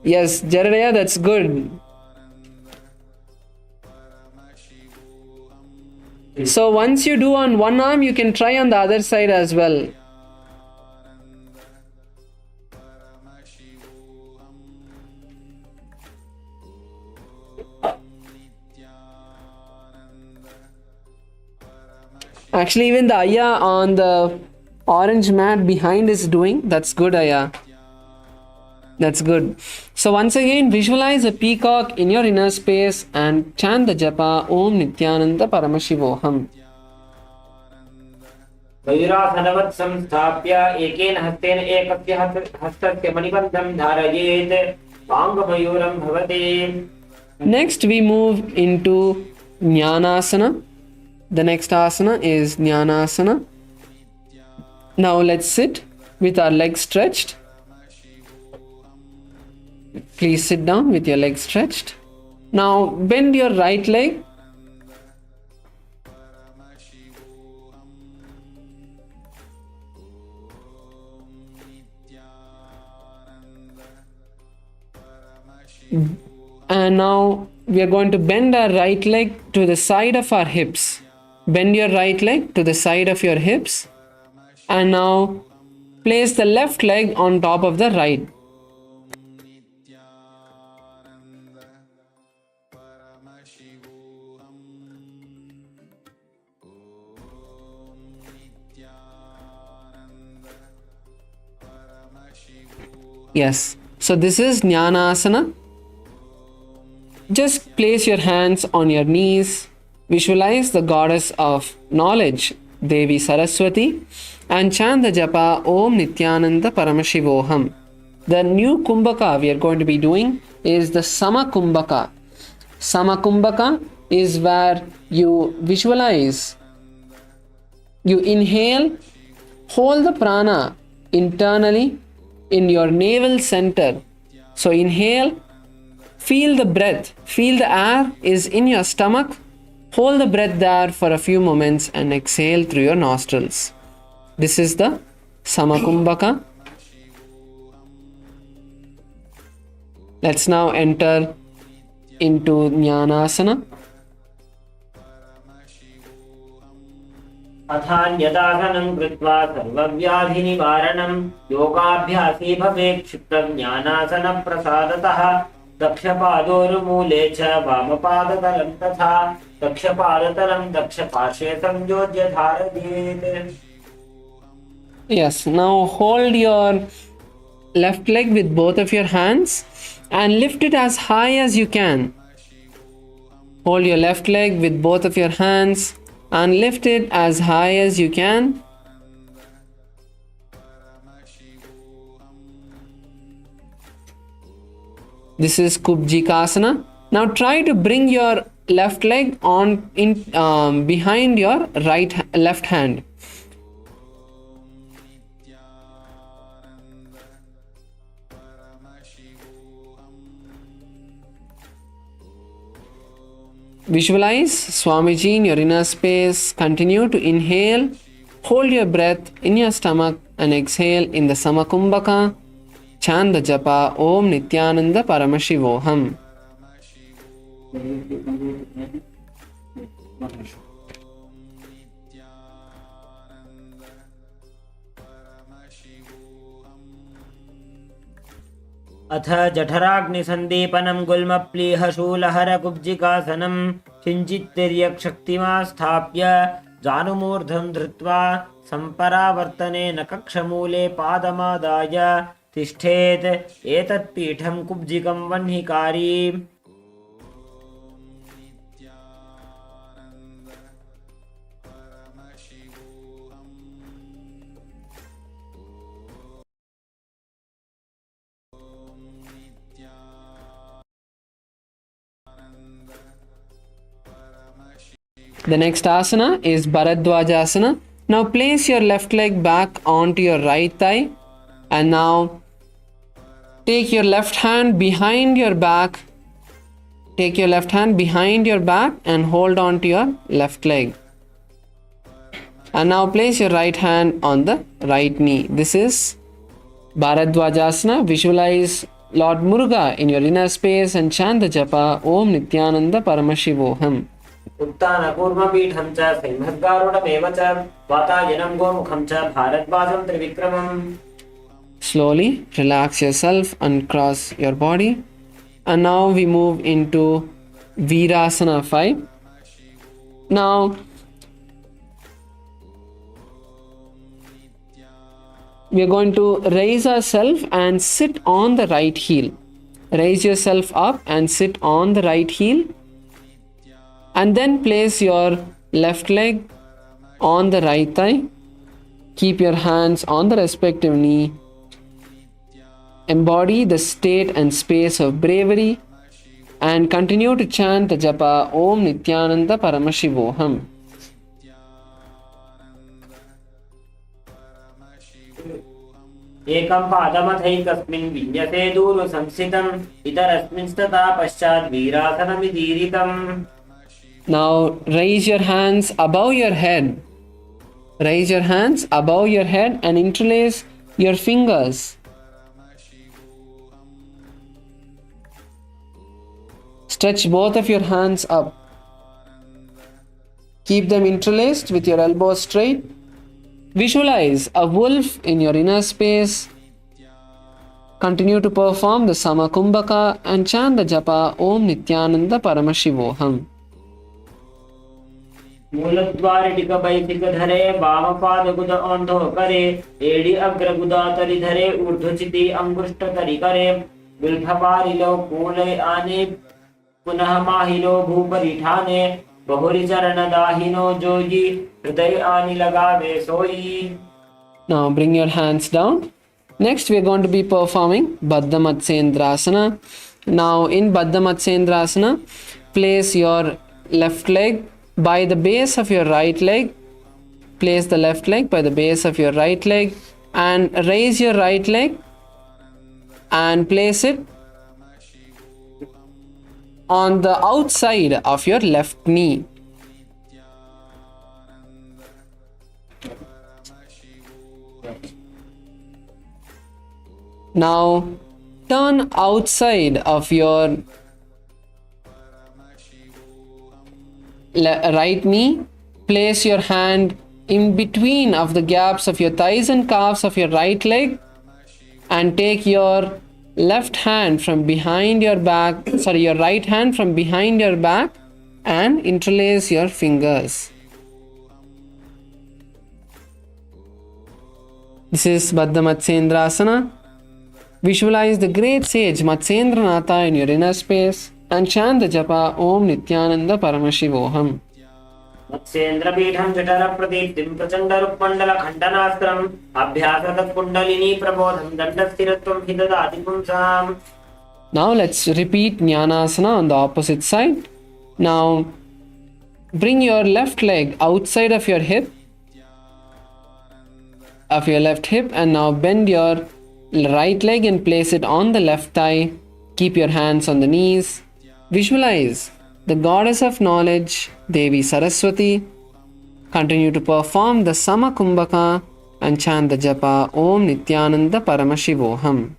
Yes, Jaradaya, that's good. So once you do on one arm, you can try on the other side as well. Actually, even the Ayya on the orange mat behind is doing. That's good, Ayya. That's good. So once again, visualize a peacock in your inner space and chant the japa Om Nithyananda Paramashivoham. मयूरासनवत् संस्थाप्य एकेन हस्तेन एकस्य हस्तस्य मणिबन्धं धारयेत् पाङ्गमयूरं भवति. Next, we move into Jnanasana. The next asana is Jnanasana. Now let's sit with our legs stretched. Please sit down with your legs stretched. Now bend your right leg. And now we are going to bend our right leg to the side of our hips. Bend your right leg to the side of your hips. And now place the left leg on top of the right. Yes, so this is Jnanasana. Just place your hands on your knees. Visualize the goddess of knowledge, Devi Saraswati, and chant the japa Om Nithyananda Paramashivoham. The new Kumbhaka we are going to be doing is the Sama Kumbhaka. Sama Kumbhaka is where you visualize, you inhale, hold the prana internally in your navel center. So inhale, feel the breath, feel the air is in your stomach. Hold the breath there for a few moments and exhale through your nostrils. This is the Samakumbhaka. Let's now enter into Jnanasana. अथान्यदासनं कृत्वा सर्वव्याधिनिवारणं योगाभ्यासी भवेत् क्षिप्रं ज्ञानासनप्रसादतः दक्षपादोरुमूले च वामपादतलं तथा दक्षपादतलं दक्षपार्श्वे संयोज्य धारयेत्. Yes, now hold your left leg with both of your hands and lift it as high as you can. Hold your left leg with both of your hands and lift it as high as you can. This is Kubjikasana. Now try to bring your left leg on in behind your left hand. Visualize Swamiji in your inner space. Continue to inhale. Hold your breath in your stomach and exhale in the Samakumbhaka. Chant the japa Om Nithyananda Paramashivoham. अथ जठराग्निसन्दीपनं गुल्मप्लीहशूलहरकुब्जिकासनं किञ्चित्तिर्यक्शक्तिमा स्थाप्य जानुमूर्धं धृत्वा सम्परावर्तनेन कक्षमूले पादमादाय तिष्ठेत् एतत्पीठं कुब्जिकं वह्निकारी The next asana is Bharadwajasana. Now place your left leg back onto your right thigh and now take your left hand behind your back. Take your left hand behind your back and hold on to your left leg. And now place your right hand on the right knee. This is Bharadwajasana. Visualize Lord Muruga in your inner space and chant the japa Om Nithyananda Paramashivoham. उत्तानकूर्मपीठं च सिंहद्गारुडमेव च वातायनं गोमुखं च भारद्वाजं त्रिविक्रमम्. Slowly relax yourself and cross your body. And now we move into Virasana 5. Now we are going to raise ourselves and sit on the right heel. Raise yourself up and sit on the right heel. And then place your left leg on the right thigh. Keep your hands on the respective knee. Embody the state and space of bravery and continue to chant the japa Om Nithyananda Paramashivoham. एकं पादमथैकस्मिन् विन्यसे दूरु संस्थितम् इतरस्मिंस्तथा पश्चात् वीरासनमिदीरितम्. Now raise your hands above your head. Raise your hands above your head and interlace your fingers. Stretch both of your hands up. Keep them interlaced with your elbows straight. Visualize a wolf in your inner space. Continue to perform the Samakumbhaka and chant the japa Om Nithyananda Paramashivoham. मूलद्वारिटिकबैथिकधरे वामपादगुद औन्धो करे एडि अग्रगुदातरिधरे ऊर्ध्वचिति अङ्गुष्ठतरिकरे बिल्फपारिलो कूले आने पुनः माहिलो भूपरिठाने बहुरिचरणदाहिनो जोगी हृदय आनि लगावे सोई. Now bring your hands down. Next we are going to be performing Baddha Matsyendrasana. Now in Baddha Matsyendrasana, place your left leg by the base of your right leg. Place the left leg by the base of your right leg and raise your right leg and place it on the outside of your left knee. Now turn outside of your right knee. Place your hand in between of the gaps of your thighs and calves of your right leg and take your left hand from behind your back, your right hand from behind your back and interlace your fingers. This is Baddha Matsyendrasana. Visualize the great sage Matsyendranatha in your inner space and chant the japa Om Nithyananda Paramashivoham. मत्स्येन्द्रपीठं जठरप्रदीप्तिं प्रचण्डरुक्मण्डलखण्डनास्त्रम् अभ्यासतत्कुण्डलिनी प्रबोधं दण्डस्थिरत्वं हि ददाति पुंसाम्. Now let's repeat Jnanasana on the opposite side. Now bring your left leg outside of your left hip and now bend your right leg and place it on the left thigh. Keep your hands on the knees. Visualize the goddess of knowledge, Devi Saraswati. Continue to perform the Samakumbhaka and chant the japa Om Nithyananda Paramashivoham.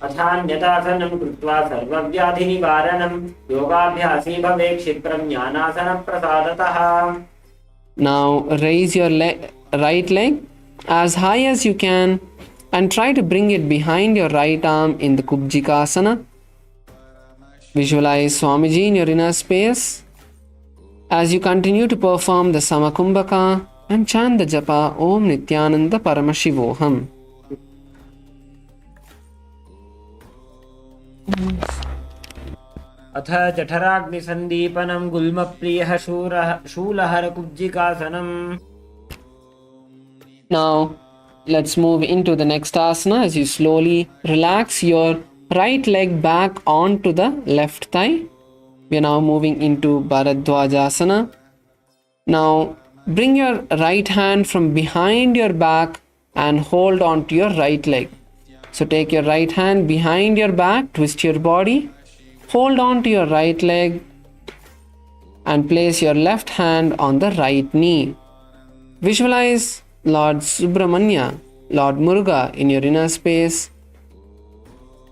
अथान्यतासनं कृत्वा सर्वव्याधिनिवारणं योगाभ्यासी भवे क्षिप्रं ज्ञानासनप्रसादतः. Now raise your right leg as high as you can and try to bring it behind your right arm in the Kubjikasana. Visualize Swamiji in your inner space as you continue to perform the Samakumbhaka and chant the japa Om Nithyananda Paramashivoham. अथ जठराग्निसन्दीपनं गुल्मप्रियः शूलहरकुब्जिकासनम्. Now let's move into the next asana as you slowly relax your right leg back onto the left thigh. We are now moving into Bharadwajasana. Now bring your right hand from behind your back and hold on to your right leg. So take your right hand behind your back, twist your body, hold on to your right leg and place your left hand on the right knee. Visualize Lord Subramanya, Lord Muruga in your inner space.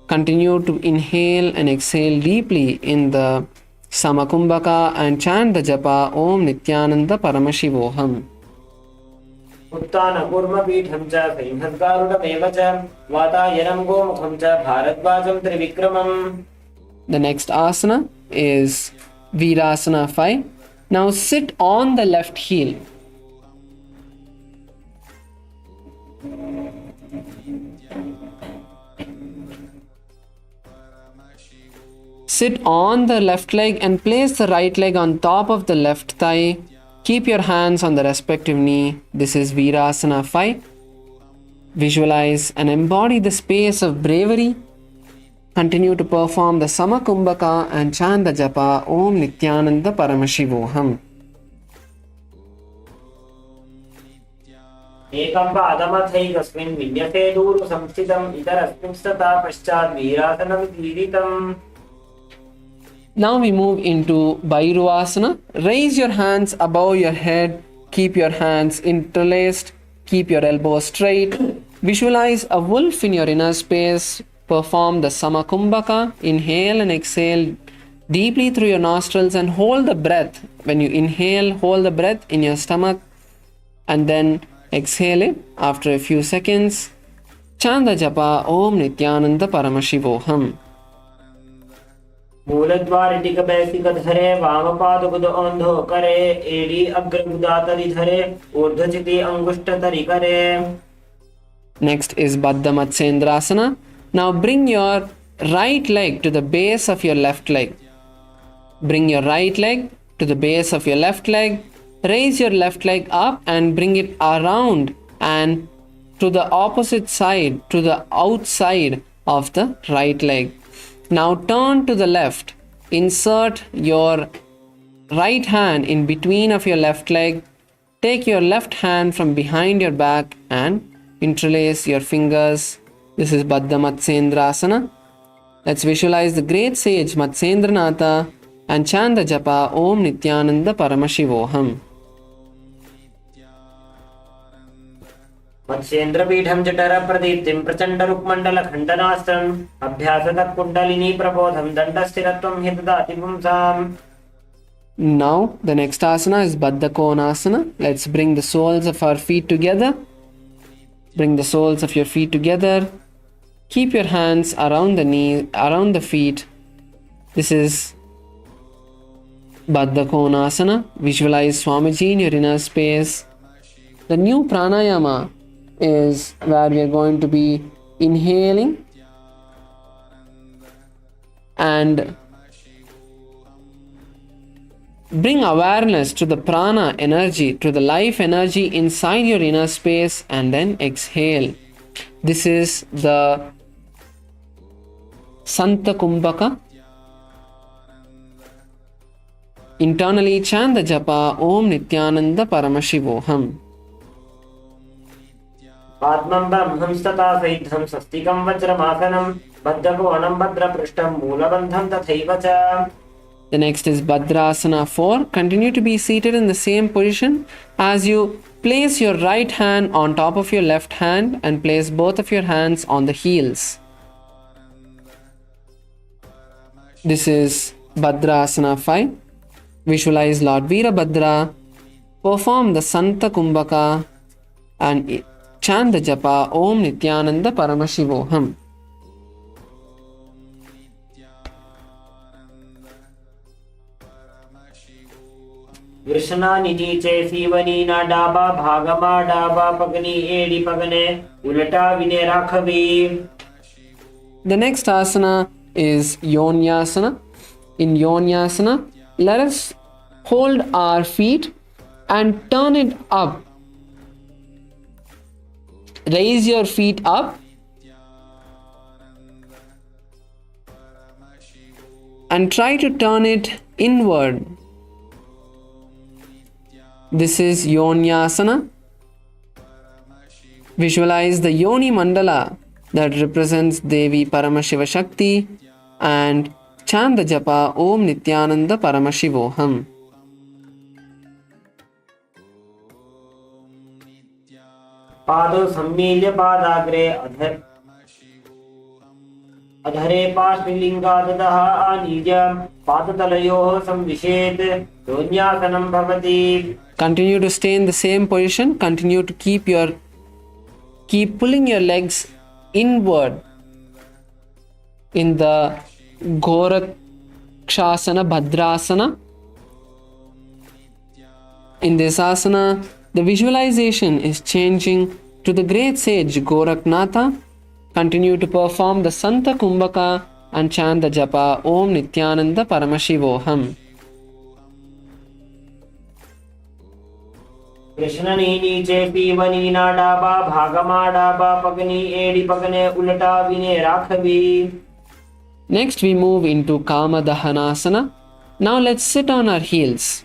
Continue to inhale and exhale deeply in the Samakumbhaka and chant the japa Om Nithyananda Paramashivoham. उत्तानकूर्मपीठं च सिंहद्गारुडमेव च वातायनं गोमुखं च भारद्वाजं त्रिविक्रमम्. The next asana is Virasana 5. Now sit on the left heel. Sit on the left leg and place the right leg on top of the left thigh. Keep your hands on the respective knee. This is Virasana 5. Visualize and embody the space of bravery. Continue to perform the Samakumbhaka and chant the japa Om Nithyananda Paramashivoham. एकं पादमथैकस्मिन् विन्यसे दूरसंस्थितम् इतरस्मिन् स्तता पश्चात् वीरासनं क्रीडितम्. Now we move into Bhairuvasana. Raise your hands above your head. Keep your hands interlaced. Keep your elbows straight. Visualize a wolf in your inner space. Perform the Samakumbhaka. Inhale and exhale deeply through your nostrils and hold the breath. When you inhale, hold the breath in your stomach and then exhale it after a few seconds. Chant the japa Om Nithyananda Paramashivoham. मूलद्वारिटिकबैसिकधरे वामपादुगुद औन्धो करे AD अग्रगुदातरिधरे ऊर्ध्वचिति अंगुष्ठतरिकरे. Next is Baddha Matsyendrasana. Now bring your right leg to the base of your left leg. Bring your right leg to the base of your left leg. Raise your left leg up and bring it around and to the opposite side, to the outside of the right leg. Now turn to the left. Insert your right hand in between of your left leg. Take your left hand from behind your back and interlace your fingers. This is Baddha Matsyendrasana. Let's visualize the great sage Matsyendranatha and chant the japa Om Nithyananda Paramashivoham. मत्स्येन्द्रपीठं जठरप्रदीप्तिं प्रचण्डरुक्मण्डलखण्डनास्त्रम् अभ्यासतः कुण्डलिनी प्रबोधं दण्डस्थिरत्वं हि ददाति पुंसाम्. Now the next asana is Baddha Konasana. Let's bring the soles of our feet together. Bring the soles of your feet together. Keep your hands around the knee, around the feet. This is Baddha Konasana. Visualize Swamiji in your inner space. The new pranayama is where we are going to be inhaling and bring awareness to the prana energy, to the life energy inside your inner space, and then exhale. This is the Santa Kumbhaka. Internally chant the japa Om Nithyananda Paramashivoham. आत्मं ब्रह्मं स्तता सैद्धं स्वस्तिकं वज्रमासनं बद्धकोणं भद्रपृष्ठं मूलबन्धं तथैव च. The next is Bhadrasana 4. Continue to be seated in the same position as you place your right hand on top of your left hand and place both of your hands on the heels. This is Bhadrasana 5. Visualize Lord Veerabhadra. Perform the Santa Kumbhaka and chant the japa Om Nithyananda Paramashivoham. Krishna नीचे सीवनी ना डाबा भागमा डाबा पगनी एड़ी पगने उलटा विने राखवी. The next asana is Yonyasana. In Yonyasana, let us hold our feet and turn it up. Raise your feet up and try to turn it inward. This is Yonyasana. Visualize the Yoni Mandala that represents Devi Paramashiva Shakti and chant the japa Om Nithyananda Paramashivoham. पादो सम्मील्य पादाग्रे अधरे पार्श्वलिङ्गादतः आनीय पादतलयोः संविशेत् योन्यासनं भवति. Continue to stay in the same position. Continue to keep pulling your legs inward in the Gorakshasana Bhadrasana. In this asana, the visualization is changing to the great sage Goraknatha. Continue to perform the Santa Kumbhaka and chant the japa Om Nithyananda Paramashivoham. कृष्णनी नीचे पीवनी ना डाबा भागमा डाबा पगनी एड़ी पगने उलटा विने राखवी. Next we move into Kama Dahanasana. Now let's sit on our heels.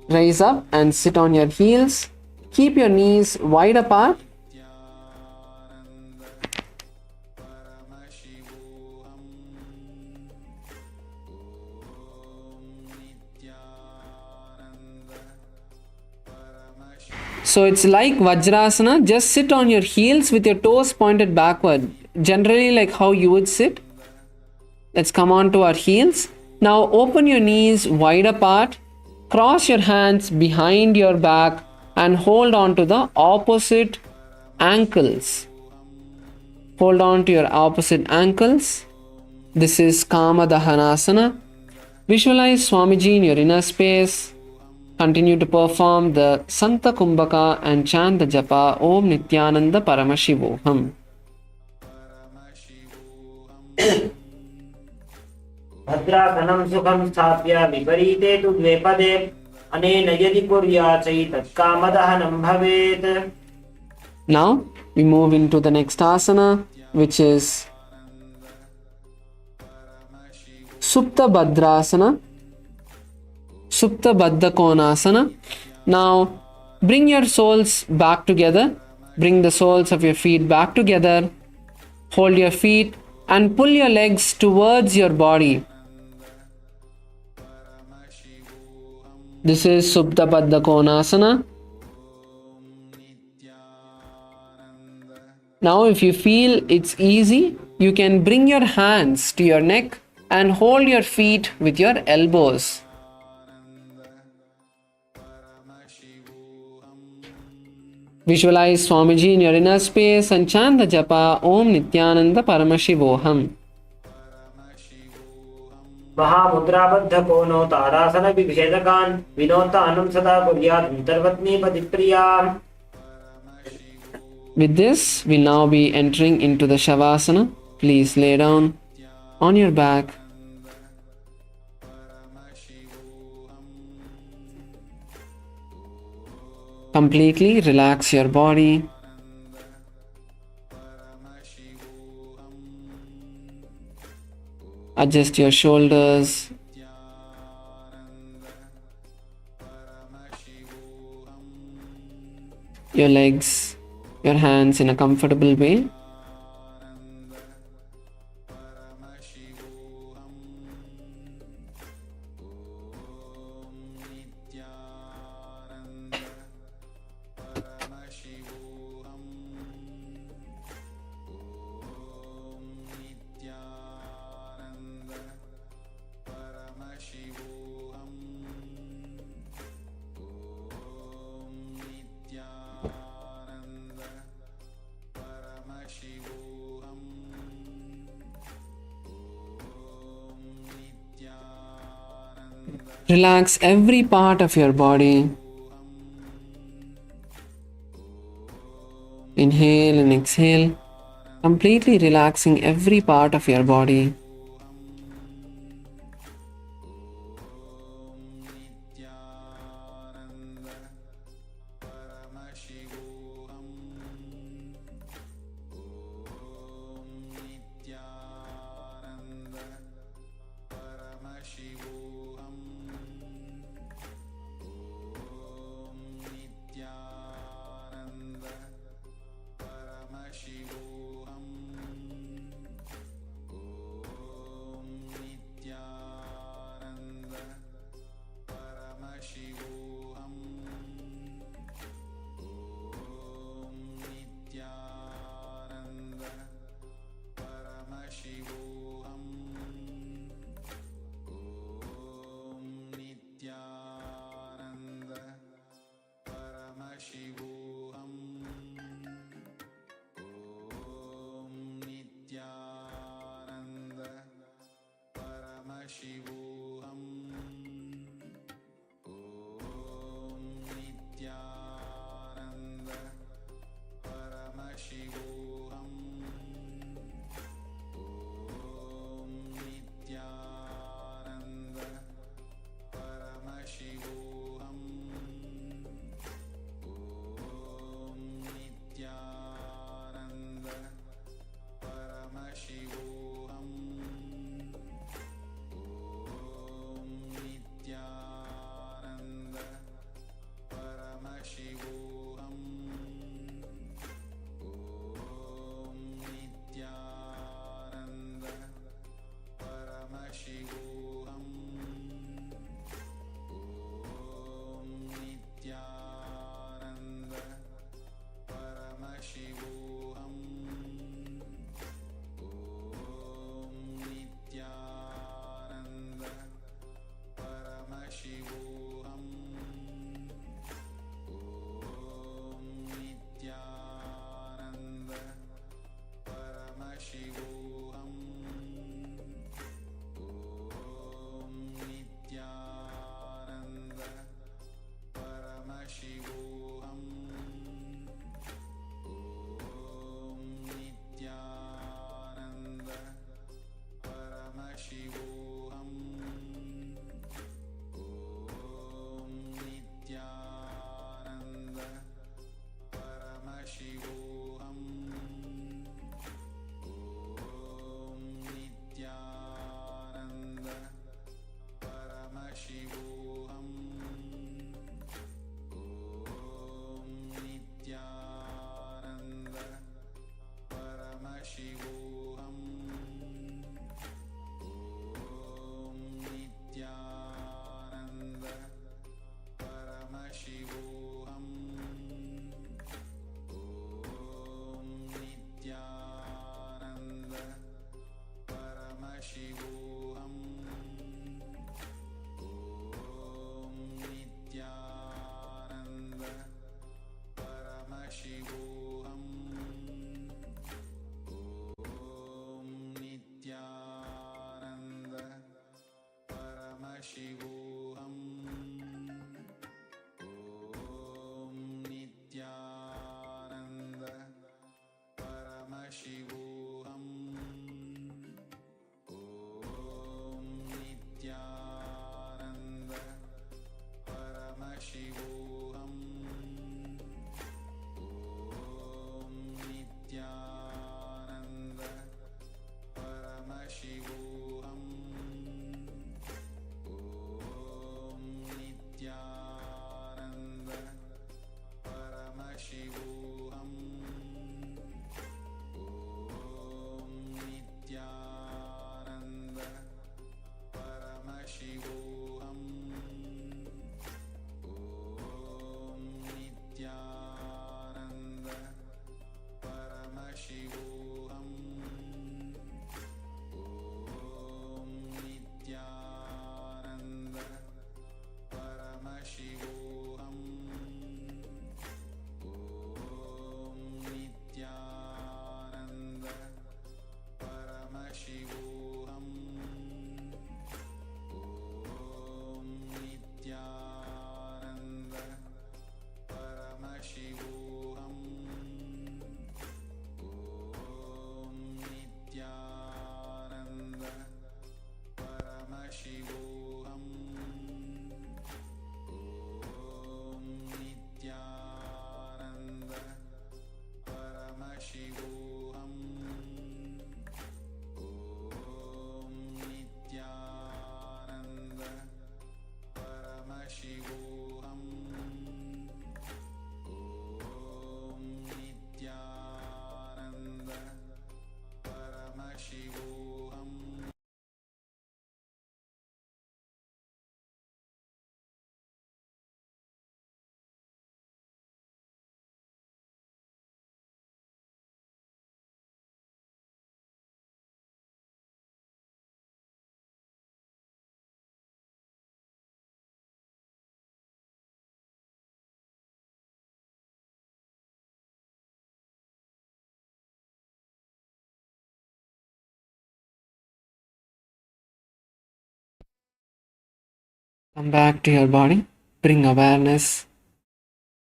Rise up and sit on your heels. Keep your knees wide apart. So it's like Vajrasana, just sit on your heels with your toes pointed backward. Generally like how you would sit. Let's come on to our heels. Now open your knees wide apart. Cross your hands behind your back and hold on to the opposite ankles. Hold on to your opposite ankles. This is Kama Dahanasana. Visualize Swamiji in your inner space. Continue to perform the Santa Kumbhaka and chant the japa Om Nithyananda Paramashivoham. भद्रासनं सुखं स्थाप्य विपरीते तु द्वेपदे अनेन यदि कुर्याचै तत्कामदहनं भवेत्. Now we move into the next asana, which is Supta Bhadrasana. Supta Baddha Konasana. Now bring your soles back together. Bring the soles of your feet back together. Hold your feet and pull your legs towards your body. This is Supta Baddha Konasana. Now if you feel it's easy, you can bring your hands to your neck and hold your feet with your elbows. Visualize Swamiji in your inner space and chant the japa Om Nithyananda Paramashivoham. महामुद्राबद्ध कोनो ताडासन विभेदकान् विनोतानं सदा कुर्यात् अंतर्वत्नी पतिप्रिया. With this, we'll now be entering into the Shavasana. Please lay down on your back. Completely relax your body. Adjust your shoulders. Your legs, your hands in a comfortable way. Relax every part of your body. Inhale and exhale, completely relaxing every part of your body. Nithyananda Paramashivoham Nithyananda Paramashivoham Nithyananda Paramashivoham Come back to your body. Bring awareness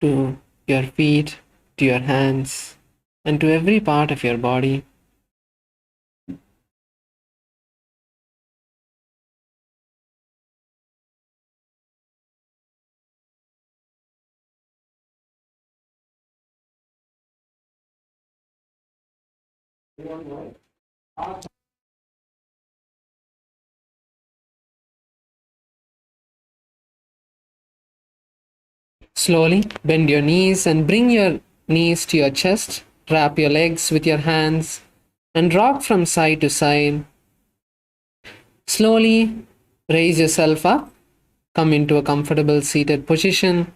to your feet, to your hands, and to every part of your body. Slowly bend your knees and bring your knees to your chest. Wrap your legs with your hands and rock from side to side. Slowly raise yourself up. Come into a comfortable seated position.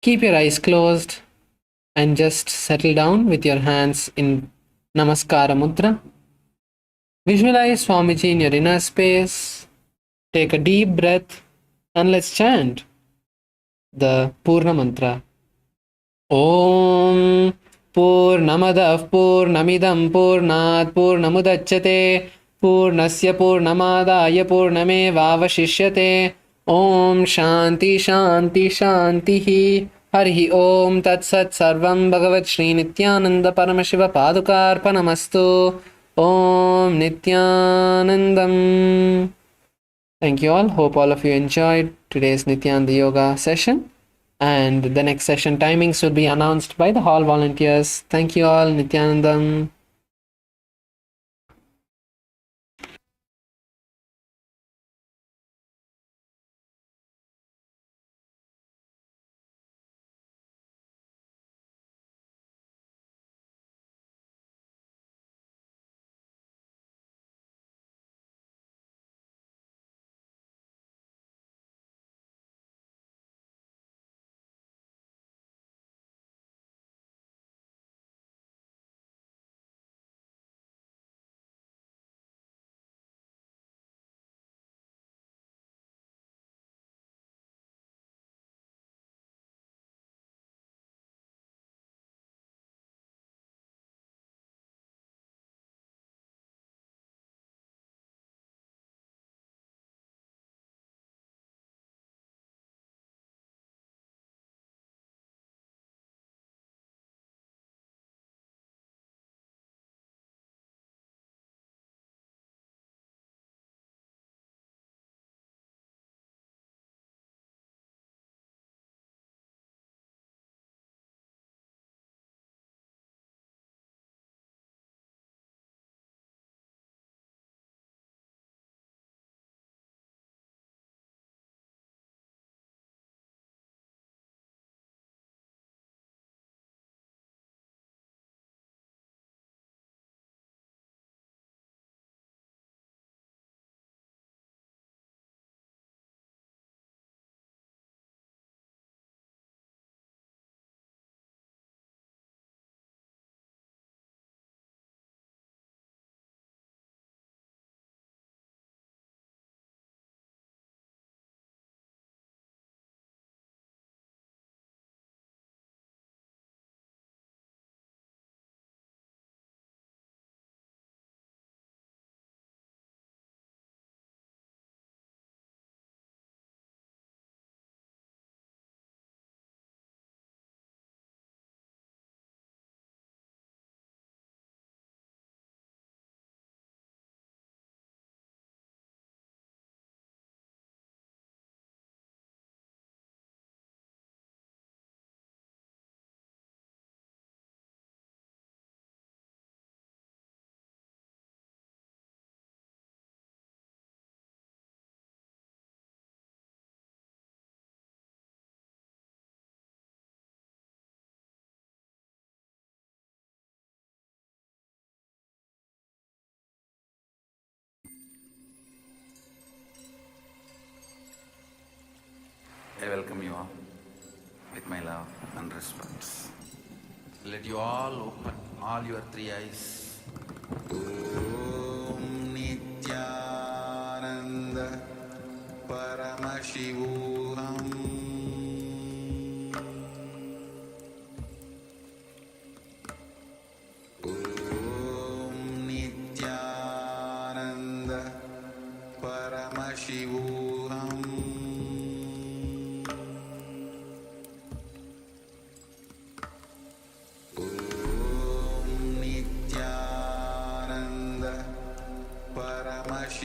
Keep your eyes closed and just settle down with your hands in Namaskara Mudra. Visualize Swamiji in your inner space. Take a deep breath and let's chant the Purna Mantra. Om Purnamadav Purnamidam Purnat Purnamudachyate Purnasya Purnamadaya Purnamevavashishyate Om Shanti Shanti Shantihi Harihi Om Tat Sat Sarvam Bhagavat Shri Nithyananda Paramashiva Padukarpanamastu Om Nithyanandam. Thank you all. Hope all of you enjoyed today's Nithyananda Yoga session. And the next session timings will be announced by the hall volunteers. Thank you all. Nithyanandam. I welcome you all with my love and respect. Let you all open all your three eyes. Om Nithyananda Paramashivoham Om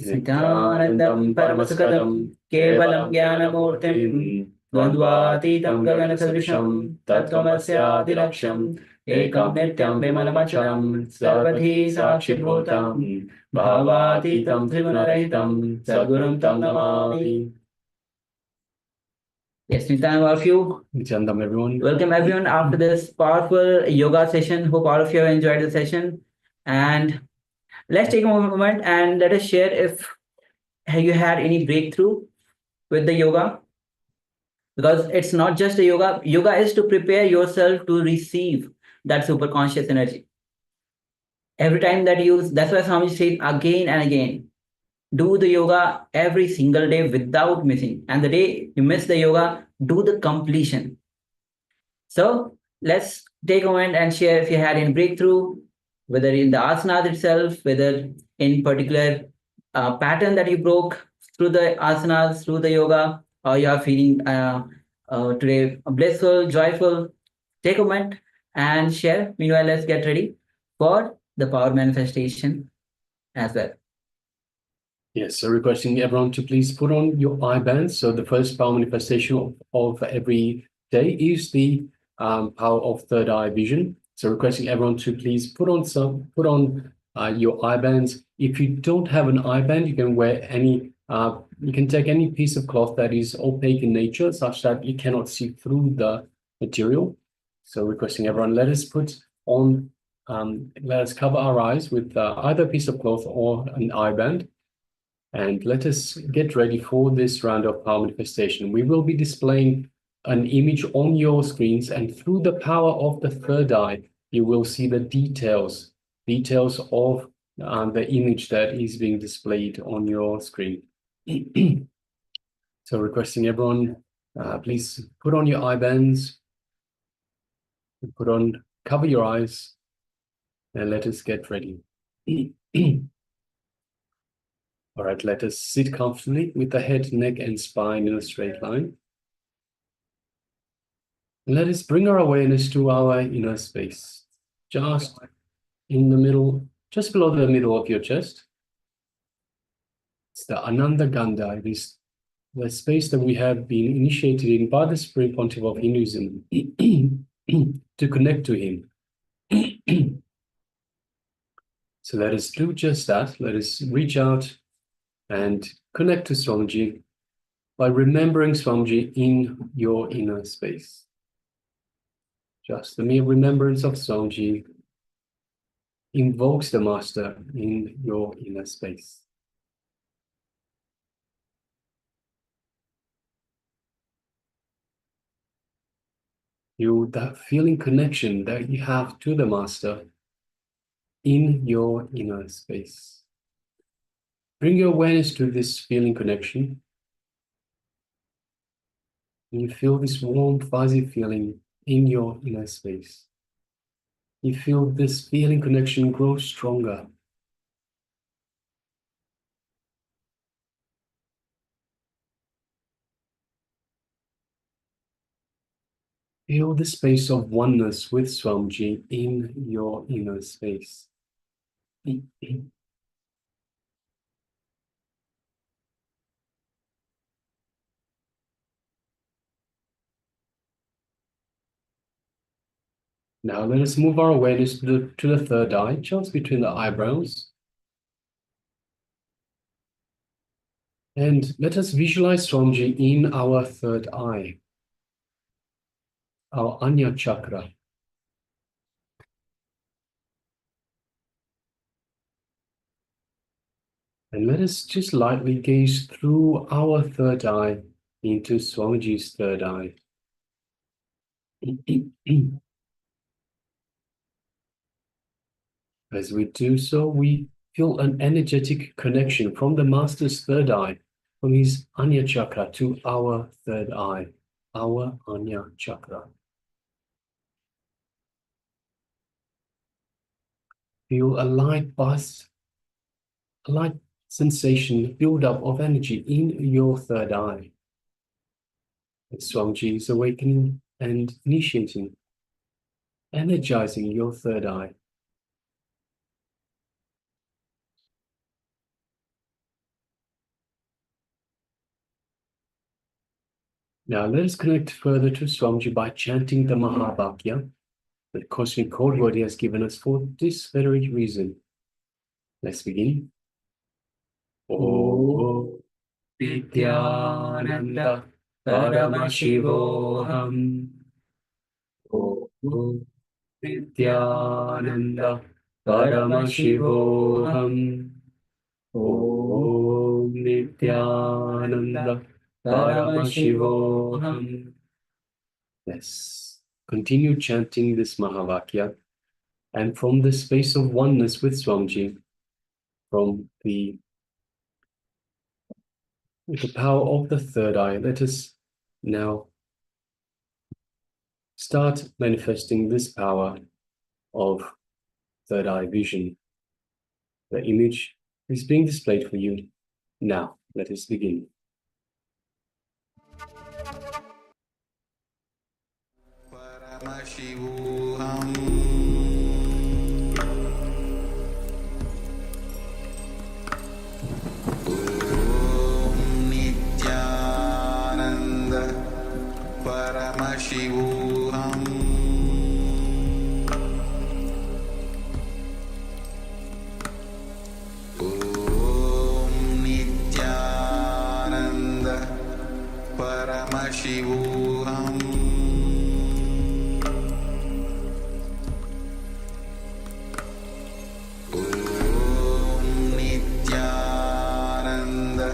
Nithyanandam Paramasukadam Kevalam Jnanamurtim Dvandvatitam Gaganasarvisham Tattvamasyadiraksham Ekam Nityam Vimalamacharam Sarvadhi Sakshibhutam Bhavatitam Trigunarahitam Sadgurum Tam Namami. Yes, Nithyananda, all of you. Nithyanandam, everyone. Welcome everyone after this powerful yoga session. Hope all of you have enjoyed the session. And let's take a moment and let us share if have you had any breakthrough with the yoga, because it's not just a yoga is to prepare yourself to receive that super conscious energy. Every time that you use, that's why Swami said again and again, do the yoga every single day without missing, and the day you miss the yoga, do the completion. So let's take a moment and share if you had any breakthrough, whether in the asanas itself, whether in particular pattern that you broke through the asanas, through the yoga, or you are feeling today blissful, joyful. Take a moment and share. Meanwhile, let's get ready for the power manifestation as well. Yes, so requesting everyone to please put on your eye bands. So the first power manifestation of every day is the power of third eye vision. So requesting everyone to please put on your eye bands. If you don't have an eye band, you can wear any. You can take any piece of cloth that is opaque in nature, such that you cannot see through the material. So requesting everyone, let us put on. Let us cover our eyes with either a piece of cloth or an eye band. And let us get ready for this round of power manifestation. We will be displaying an image on your screens, and through the power of the third eye, you will see the details of the image that is being displayed on your screen. So requesting everyone, please put on your eye bands, cover your eyes, and let us get ready. All right, let us sit comfortably with the head, neck, and spine in a straight line. And let us bring our awareness to our inner space, just in the middle, just below the middle of your chest. It's the Ananda Gandha. It is the space that we have been initiated in by the Supreme Pontiff of Hinduism to connect to him. So let us do just that. Let us reach out and connect to Swamiji by remembering Swamiji in your inner space. Just the mere remembrance of Swamiji invokes the Master in your inner space. That feeling connection that you have to the Master in your inner space. Bring your awareness to this feeling connection. And you feel this warm, fuzzy feeling in your inner space. You feel this feeling connection grow stronger. Feel the space of oneness with Swamiji in your inner space. Now let us move our awareness to the third eye, just between the eyebrows. And let us visualize Swamiji in our third eye, our Anya chakra. And let us just lightly gaze through our third eye into Swamiji's third eye. As we do so, we feel an energetic connection from the Master's third eye, from his Anya chakra to our third eye, our Anya chakra. Feel a light buzz, a light sensation, build up of energy in your third eye. As Swamiji is awakening and initiating, energizing your third eye. Now let us connect further to Swamiji by chanting the Mahavakya, the cosmic code word he has given us for this very reason. Let's begin. Om Nithyananda Paramashivoham. Om Nithyananda Paramashivoham. Om Nithyananda Paramashivoham. Yes. Continue chanting this Mahavakya, and from the space of oneness with Swamiji, from with the power of the third eye, let us now start manifesting this power of third eye vision. The image is being displayed for you now. Let us begin. Paramashivoham. Om Nithyananda Paramashivoham. Om Nithyananda Paramashivoham. Om Nithyananda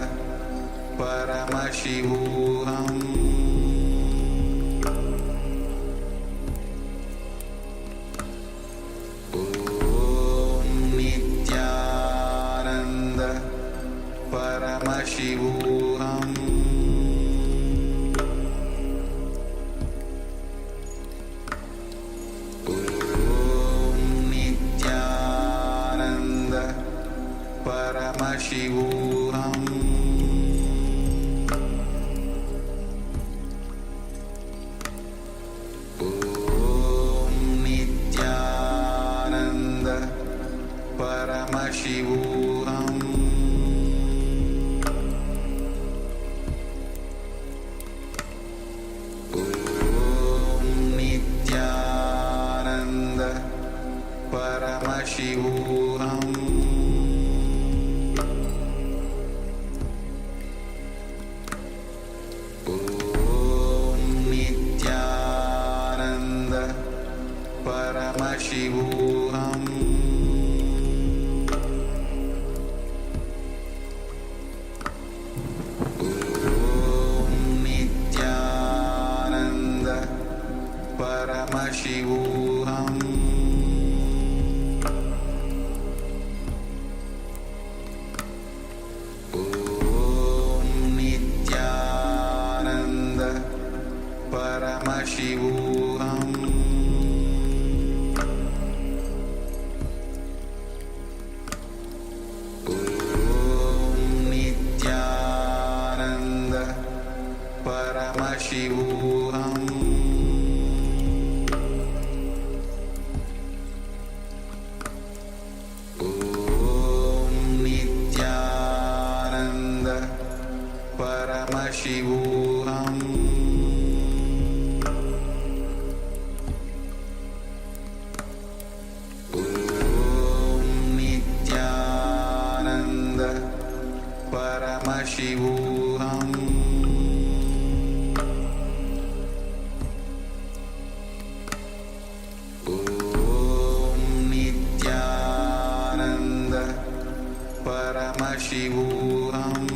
Paramashivoham. Om Nithyananda Paramashivoham. Om Nithyananda Paramashivoham. Om Nithyananda Paramashivoham. Om Nithyananda Paramashivoham. Om Nithyananda Paramashivoham. Om Nithyananda Paramashivoham. Om Nithyananda Paramashivoham. Om Nithyananda Paramashivoham. Om Nithyananda Paramashivoham. Om Nithyananda Paramashivoham. Om Nithyananda Paramashivoham.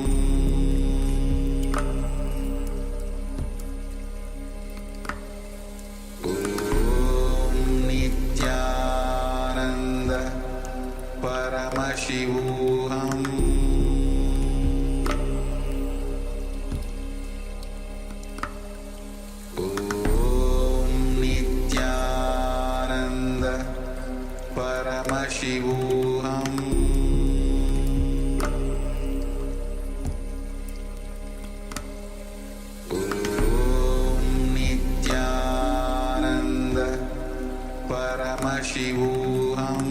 Om Nithyananda Paramashivoham. Om Nithyananda Paramashivoham. Om Nithyananda Paramashivoham.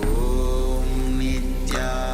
Om Nithyananda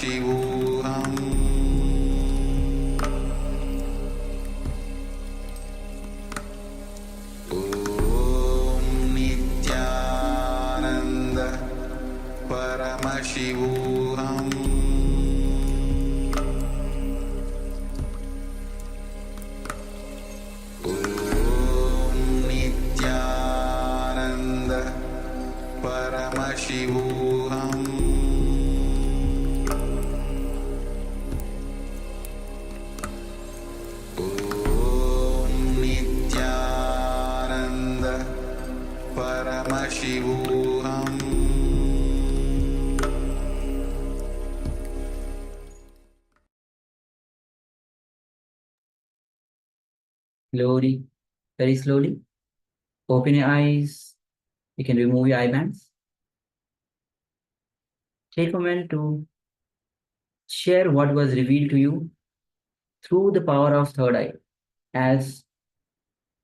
Paramashivoham Om Nithyananda Paramashivoham Om Nithyananda Paramashivoham Om Nithyananda Paramashivoham Slowly, very slowly. Open your eyes. You can remove your eye bands. Take a moment to share what was revealed to you through the power of third eye, as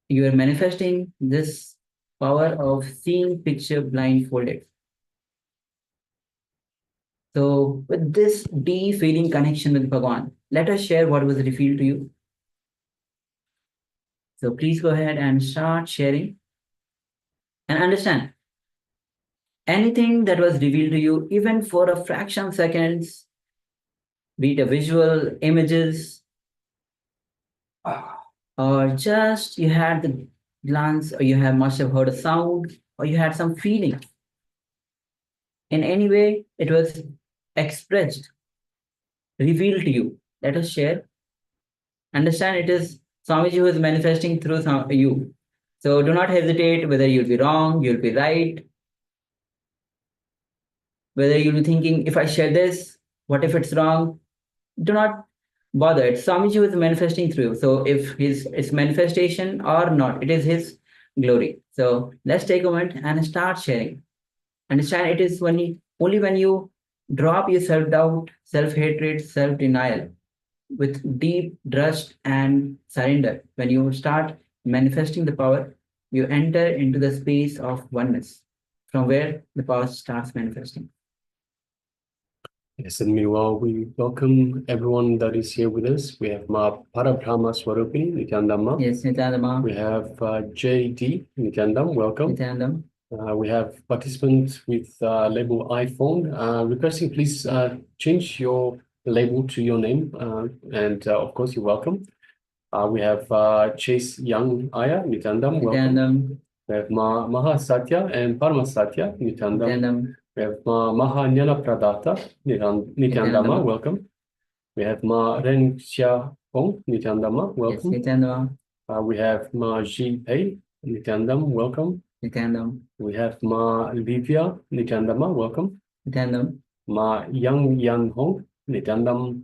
you are manifesting this power of seeing picture blindfolded. So, with this deep feeling connection with Bhagwan, let us share what was revealed to you. So, please go ahead and start sharing and understand anything that was revealed to you, even for a fraction of seconds, be it a visual, images, or just you had the glance, or you must have heard a sound, or you had some feeling. In any way, it was expressed, revealed to you. Let us share. Understand it is Swamiji who is manifesting through you. So do not hesitate whether you'll be wrong, you'll be right, whether you'll be thinking, if I share this, what if it's wrong? Do not bother. It's Swamiji who is manifesting through you. So if it's manifestation or not, it is his glory. So let's take a moment and start sharing. Understand it is only when you drop your self-doubt, self-hatred, self-denial with deep trust and surrender, when you start manifesting the power, you enter into the space of oneness, from where the power starts manifesting. Yes, and meanwhile, we welcome everyone that is here with us. We have Ma Parabrahma Swarupini, Nithyananda. Yes, Nithyananda. We have JD, Nithyananda, welcome. Nithyananda. We have participants with label iPhone. Requesting please change your label to your name, and of course you're welcome. We have Chase Young Aya, Nithyananda, welcome. Nithyananda. We have Maha Satya and Parma Satya, Nithyananda. Nithyananda. We have Maha Nyana Pradata, Nithyananda, welcome. We have Ma Ren Xia Hong, Nithyananda, welcome. Yes, Nithyananda. We have Ma Ji Pei, Nithyananda, welcome. Nithyananda. We have Ma Livia, Nithyananda, welcome. Nithyananda. Ma Yang Yan Hong, Nithyananda.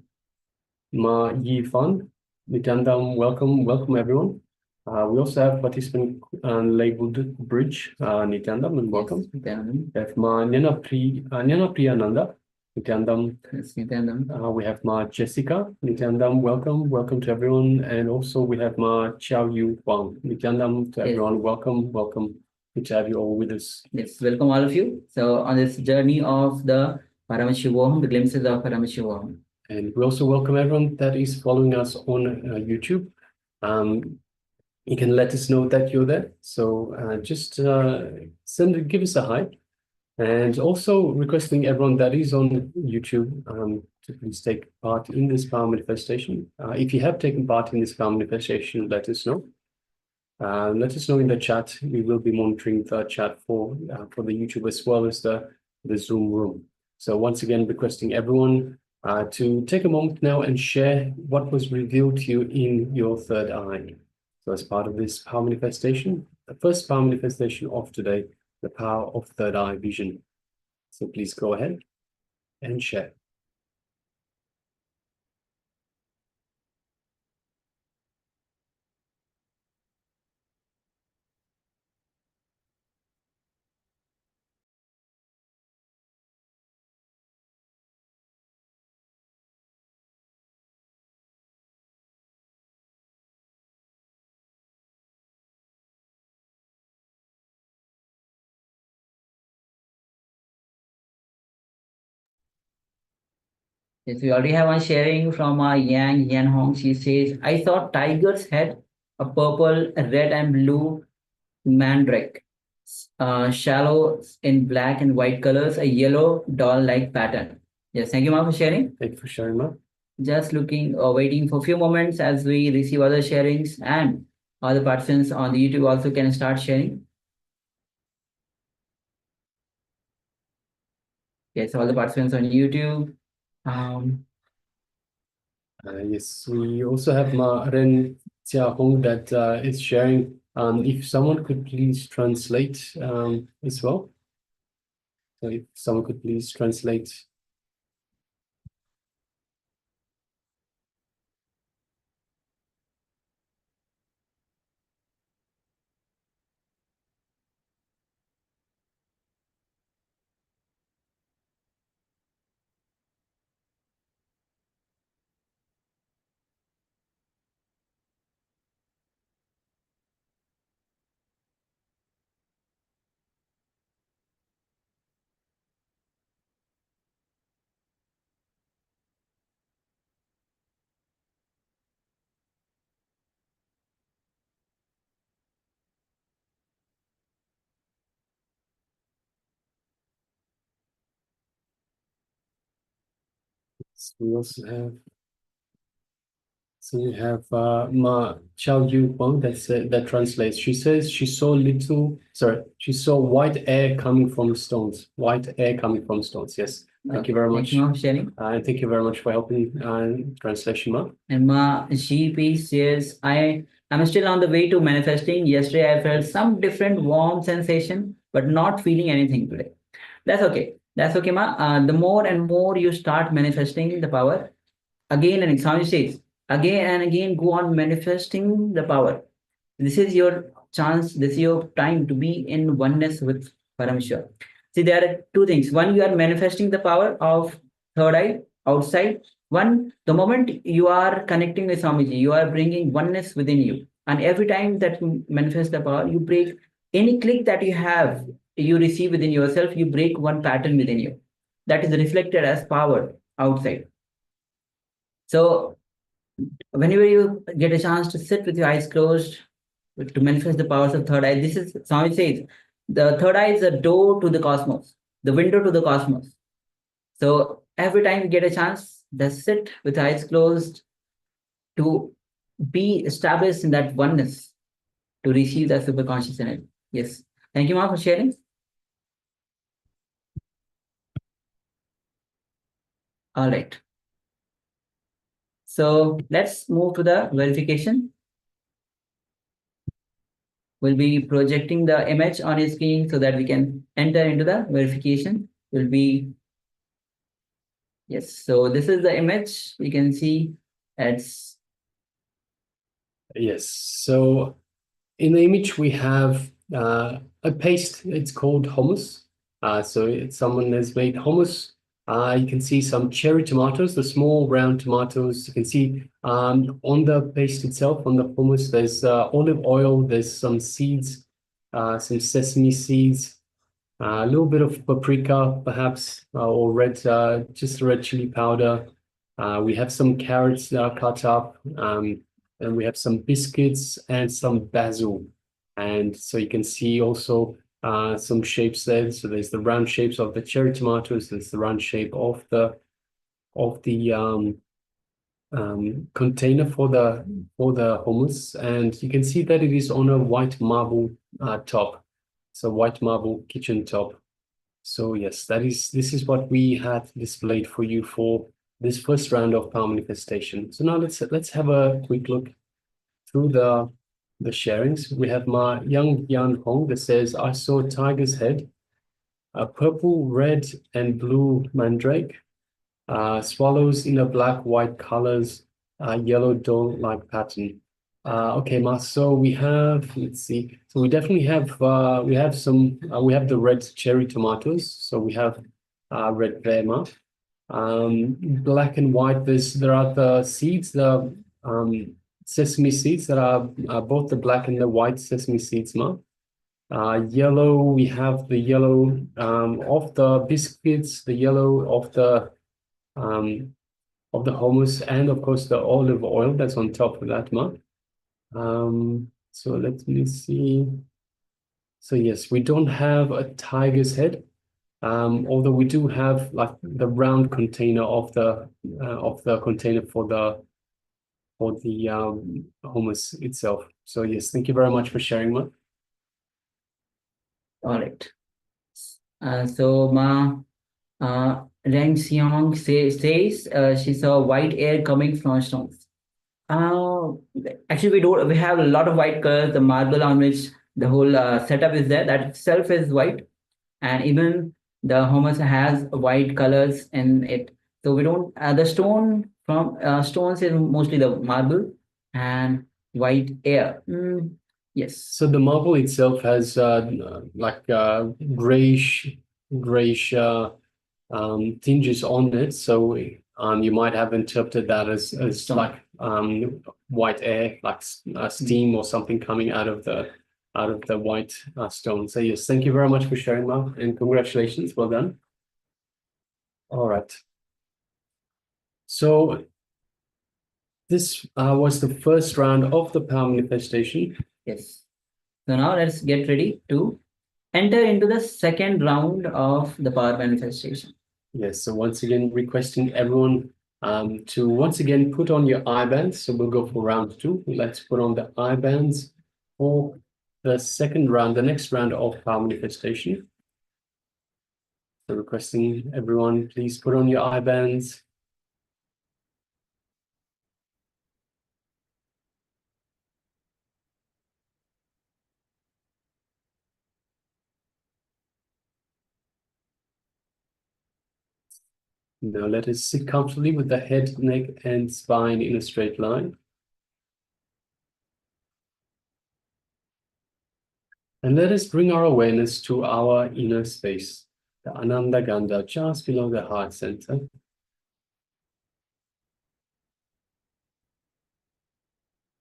Ma Yi Fan, Nithyananda, welcome, welcome everyone. We also have participant labeled Bridge, Nithyananda, and welcome. Yes, Nithyananda. We have Ma Nyana Priyananda, Nithyananda. Yes, Nithyananda. We have Ma Jessica, Nithyananda, welcome, welcome to everyone. And also we have Ma Chow Yu Huang, Nithyananda, to everyone, welcome, welcome. Good to have you all with us. Yes, welcome all of you. So on this journey of the Paramashivoham, the glimpses of Paramashivoham. And we also welcome everyone that is following us on YouTube. You can let us know that you're there. So just give us a hi. And also requesting everyone that is on YouTube to please take part in this power manifestation. If you have taken part in this power manifestation, let us know. Let us know in the chat. We will be monitoring the chat for the YouTube as well as the Zoom room. So once again, requesting everyone to take a moment now and share what was revealed to you in your third eye. So as part of this power manifestation, the first power manifestation of today, the power of third eye vision. So please go ahead and share. Yes, we already have one sharing from Yang Yan Hong. She says, I saw tiger's head, a purple, a red, and blue mandrake, shallow in black and white colors, a yellow doll-like pattern. Yes, thank you, Ma, for sharing. Thank you for sharing, Ma. Just looking or waiting for a few moments as we receive other sharings, and other participants on the YouTube also can start sharing. Yes, all the participants on YouTube. Yes, we also have Ma Ren Tia Hong that is sharing. If someone could please translate as well. So if someone could please translate. We also have. So we have Ma Chao Yu Huang that translates. She says she saw white air coming from stones. White air coming from stones. Yes. Thank you very much. Thank you, Ma, for sharing. And thank you very much for helping translation, Ma. And Ma GP says, I'm still on the way to manifesting. Yesterday I felt some different warm sensation, but not feeling anything today. That's okay. That's okay, Ma. The more and more you start manifesting the power, again and Swami says, again and again go on manifesting the power. This is your chance, this is your time to be in oneness with Parameshwar. See, there are two things. One, you are manifesting the power of third eye outside. One, the moment you are connecting with Swamiji, you are bringing oneness within you. And every time that you manifest the power, you break any click that you have, you receive within yourself, you break one pattern within you. That is reflected as power outside. So whenever you get a chance to sit with your eyes closed, to manifest the powers of third eye, this is, Swami says, the third eye is a door to the cosmos, the window to the cosmos. So every time you get a chance, just sit with eyes closed to be established in that oneness, to receive that super conscious energy. Yes. Thank you, Ma, for sharing. All right. So let's move to the verification. We'll be projecting the image on his screen so that we can enter into the verification. Will be, yes. So this is the image. You can see it's. Yes. So in the image we have a paste. It's called hummus. So someone has made hummus. You can see some cherry tomatoes, the small round tomatoes. You can see on the paste itself, on the hummus, there's olive oil, there's some seeds, some sesame seeds, a little bit of paprika, perhaps, or red, just red chili powder. We have some carrots that are cut up, and we have some biscuits and some basil. And so you can see also some shapes there. So there's the round shapes of the cherry tomatoes. There's the round shape of the container for the hummus, and you can see that it is on a white marble top. So white marble kitchen top. So yes, this is what we had displayed for you for this first round of power manifestation. So now let's have a quick look through the sharings. We have Ma Young Yan Hong that says, I saw a tiger's head, a purple, red, and blue mandrake, swallows in a black, white colors, yellow dawn-like pattern. Okay, Ma, so we have, let's see. So we definitely have, we have the red cherry tomatoes. So we have red Vema. Black and white, there are the seeds, the sesame seeds that are both the black and the white sesame seeds, Ma. Yellow, we have the yellow of the biscuits, the yellow of the of the hummus, and of course the olive oil that's on top of that, Ma. So let me see. So yes, we don't have a tiger's head, although we do have like the round container of the container for the hummus itself. So yes, thank you very much for sharing, Ma. All right. So Ma Reng Xiong says she saw white air coming from stones. Uh, Actually, we have a lot of white colors. The marble on which the whole setup is there, that itself is white, and even the hummus has white colors in it. So we don't the stone from stones is mostly the marble and white air. Yes. So the marble itself has like grayish tinges on it. So you might have interpreted that as Stone. like white air, like steam or something coming out of the white stone. So yes, thank you very much for sharing, Mark, and congratulations. Well done. All right. So this was the first round of the power manifestation. Yes. So now let's get ready to enter into the second round of the power manifestation. Yes, so once again, requesting everyone to once again put on your eye bands. So we'll go for round two. Let's put on the eye bands for the second round, the next round of power manifestation. So requesting everyone, please put on your eye bands. Now let us sit comfortably with the head, neck, and spine in a straight line. And let us bring our awareness to our inner space, the Ananda Gandha, just below the heart center.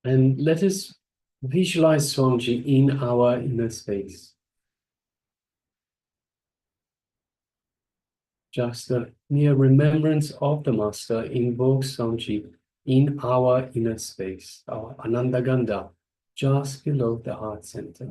And let us visualize Swamiji in our inner space. Just a mere remembrance of the Master invokes Swamiji in our inner space, our Ananda Gandha, just below the heart center.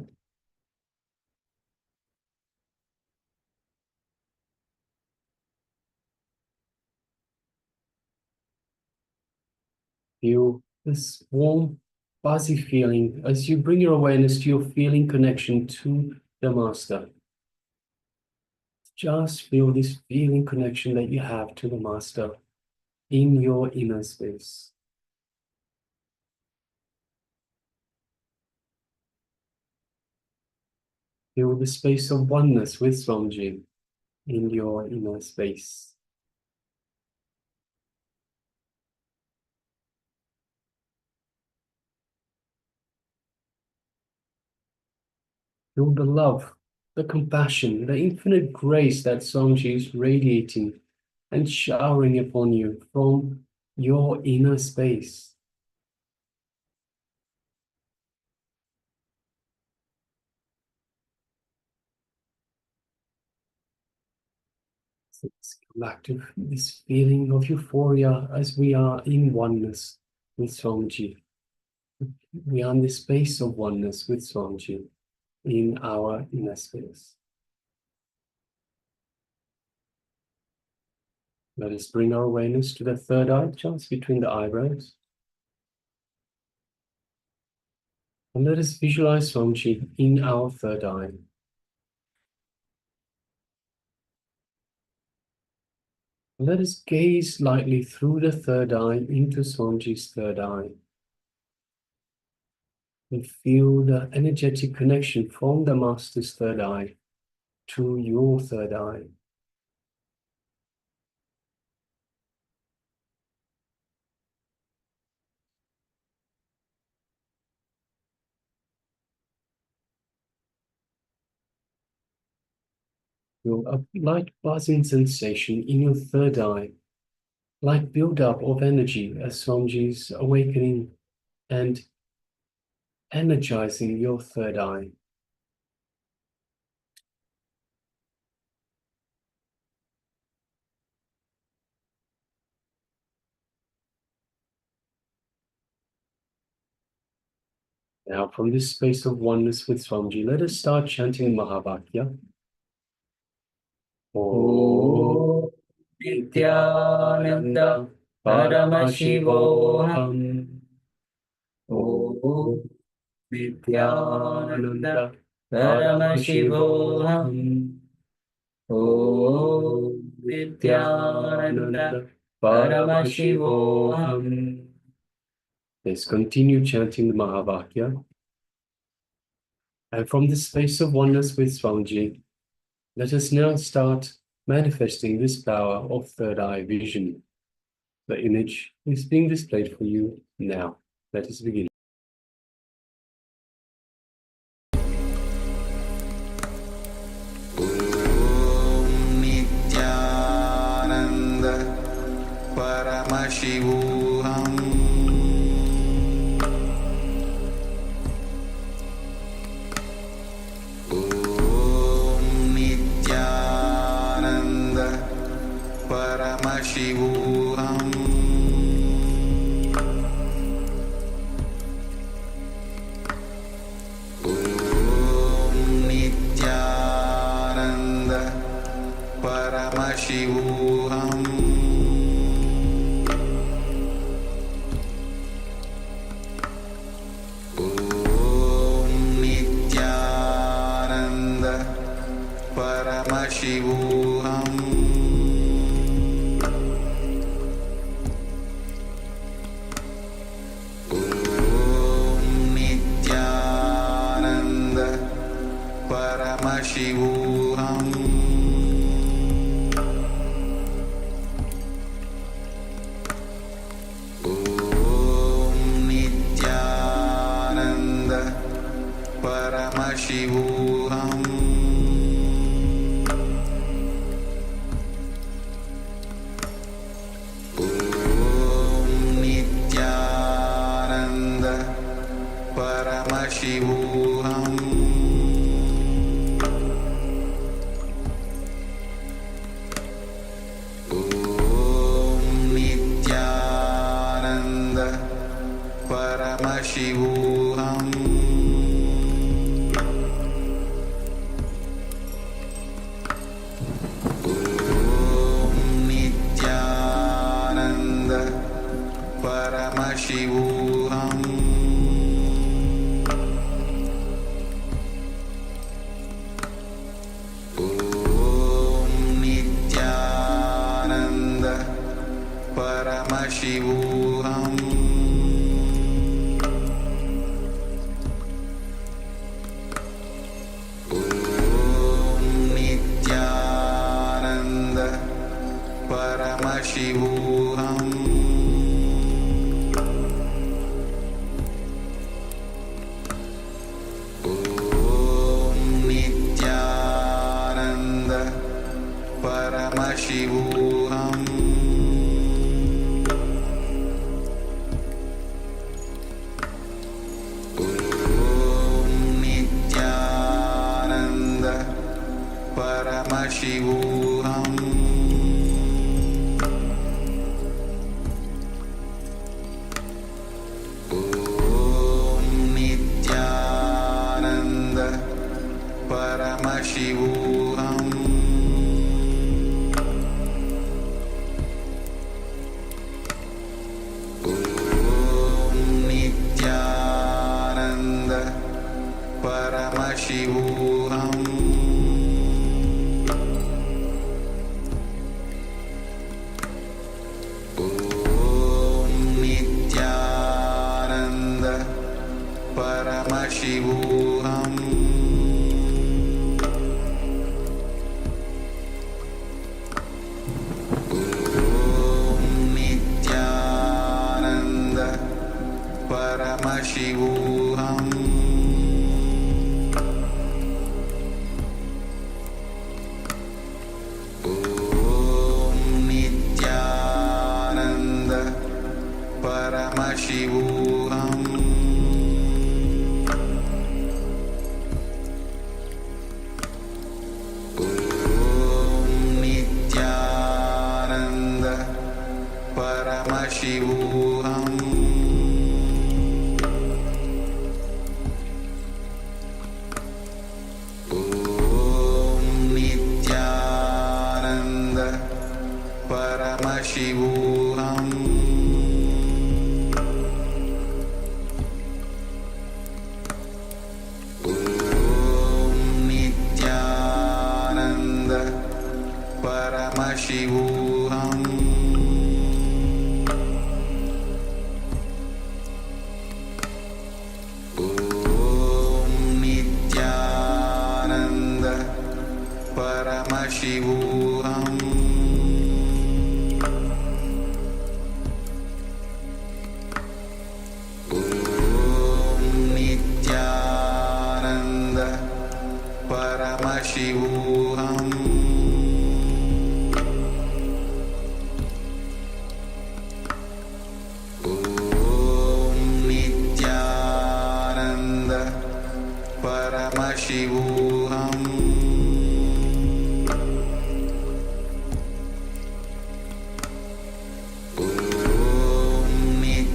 Feel this warm, fuzzy feeling as you bring your awareness to your feeling connection to the Master. Just feel this feeling connection that you have to the Master in your inner space. Feel the space of oneness with Swamiji in your inner space. Feel the love, the compassion, the infinite grace that Swamiji is radiating and showering upon you from your inner space. Let's come back to this feeling of euphoria as we are in oneness with Swamiji. We are in this space of oneness with Swamiji in our inner space. Let us bring our awareness to the third eye, just between the eyebrows. And let us visualize Swamiji in our third eye. Let us gaze lightly through the third eye into Swamiji's third eye. And feel the energetic connection from the Master's third eye to your third eye. Feel a light buzzing sensation in your third eye, like build-up of energy as Swamiji's awakening and energizing your third eye. Now, from this space of oneness with Swamiji, let us start chanting Mahavakya. Om Nithyananda Paramashivoham. Om Nithyananda Paramashivoham. Om Nithyananda Paramashivoham. Let's continue chanting the Mahavakya. And from the space of oneness with Swamiji, let us now start manifesting this power of third eye vision. The image is being displayed for you now. Let us begin. Nithyananda Paramashivoham. Om Nithyananda Paramashivoham. Om Nithyananda Paramashivoham. Om Nithyananda Paramashivoham. Om Nithyananda Paramashivoham. Om Nithyananda Paramashivoham. Om Nithyananda Paramashivoham. Om Nithyananda Paramashivoham. Om Nithyananda Paramashivoham. Om Nithyananda Paramashivoham. Om Nithyananda Paramashivoham. Om Nithyananda Paramashivoham. Om Nithyananda Paramashivoham. Om Nithyananda Paramashivoham. Om Nithyananda Paramashivoham. Om Nithyananda Paramashivoham. Om Nithyananda Paramashivoham. Om Nithyananda Paramashivoham. Om Nithyananda Paramashivoham. Paramashivoham Nithyananda Paramashivoham Nithyananda Paramashivoham Nithyananda Paramashivoham Nithyananda Paramashivoham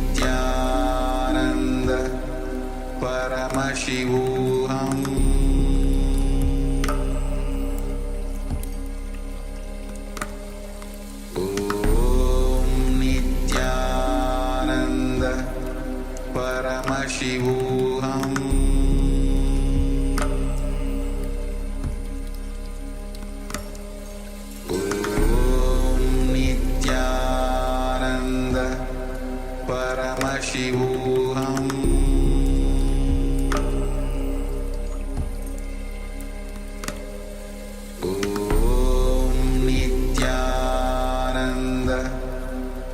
Nithyananda Paramashivoham Nithyananda Paramashivoham Nithyananda Paramashivoham Nithyananda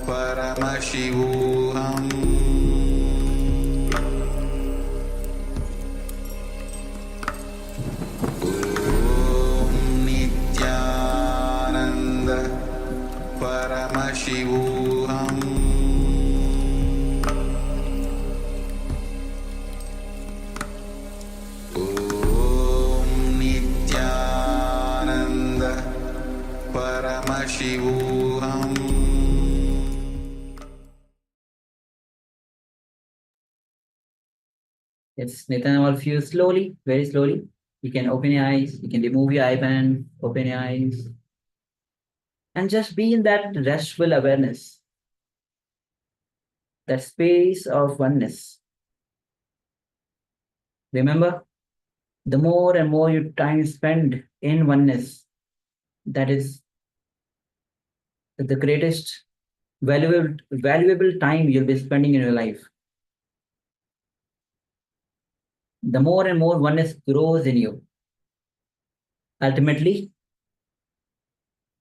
Paramashivoham Nithyananda Paramashivoham Nithyananda Paramashivoham Yes, Nathan, all of you slowly, very slowly. You can open your eyes, you can remove your eye band, open your eyes, and just be in that restful awareness, that space of oneness. Remember, the more and more you time spend in oneness, that is the greatest valuable time you'll be spending in your life. The more and more oneness grows in you. Ultimately,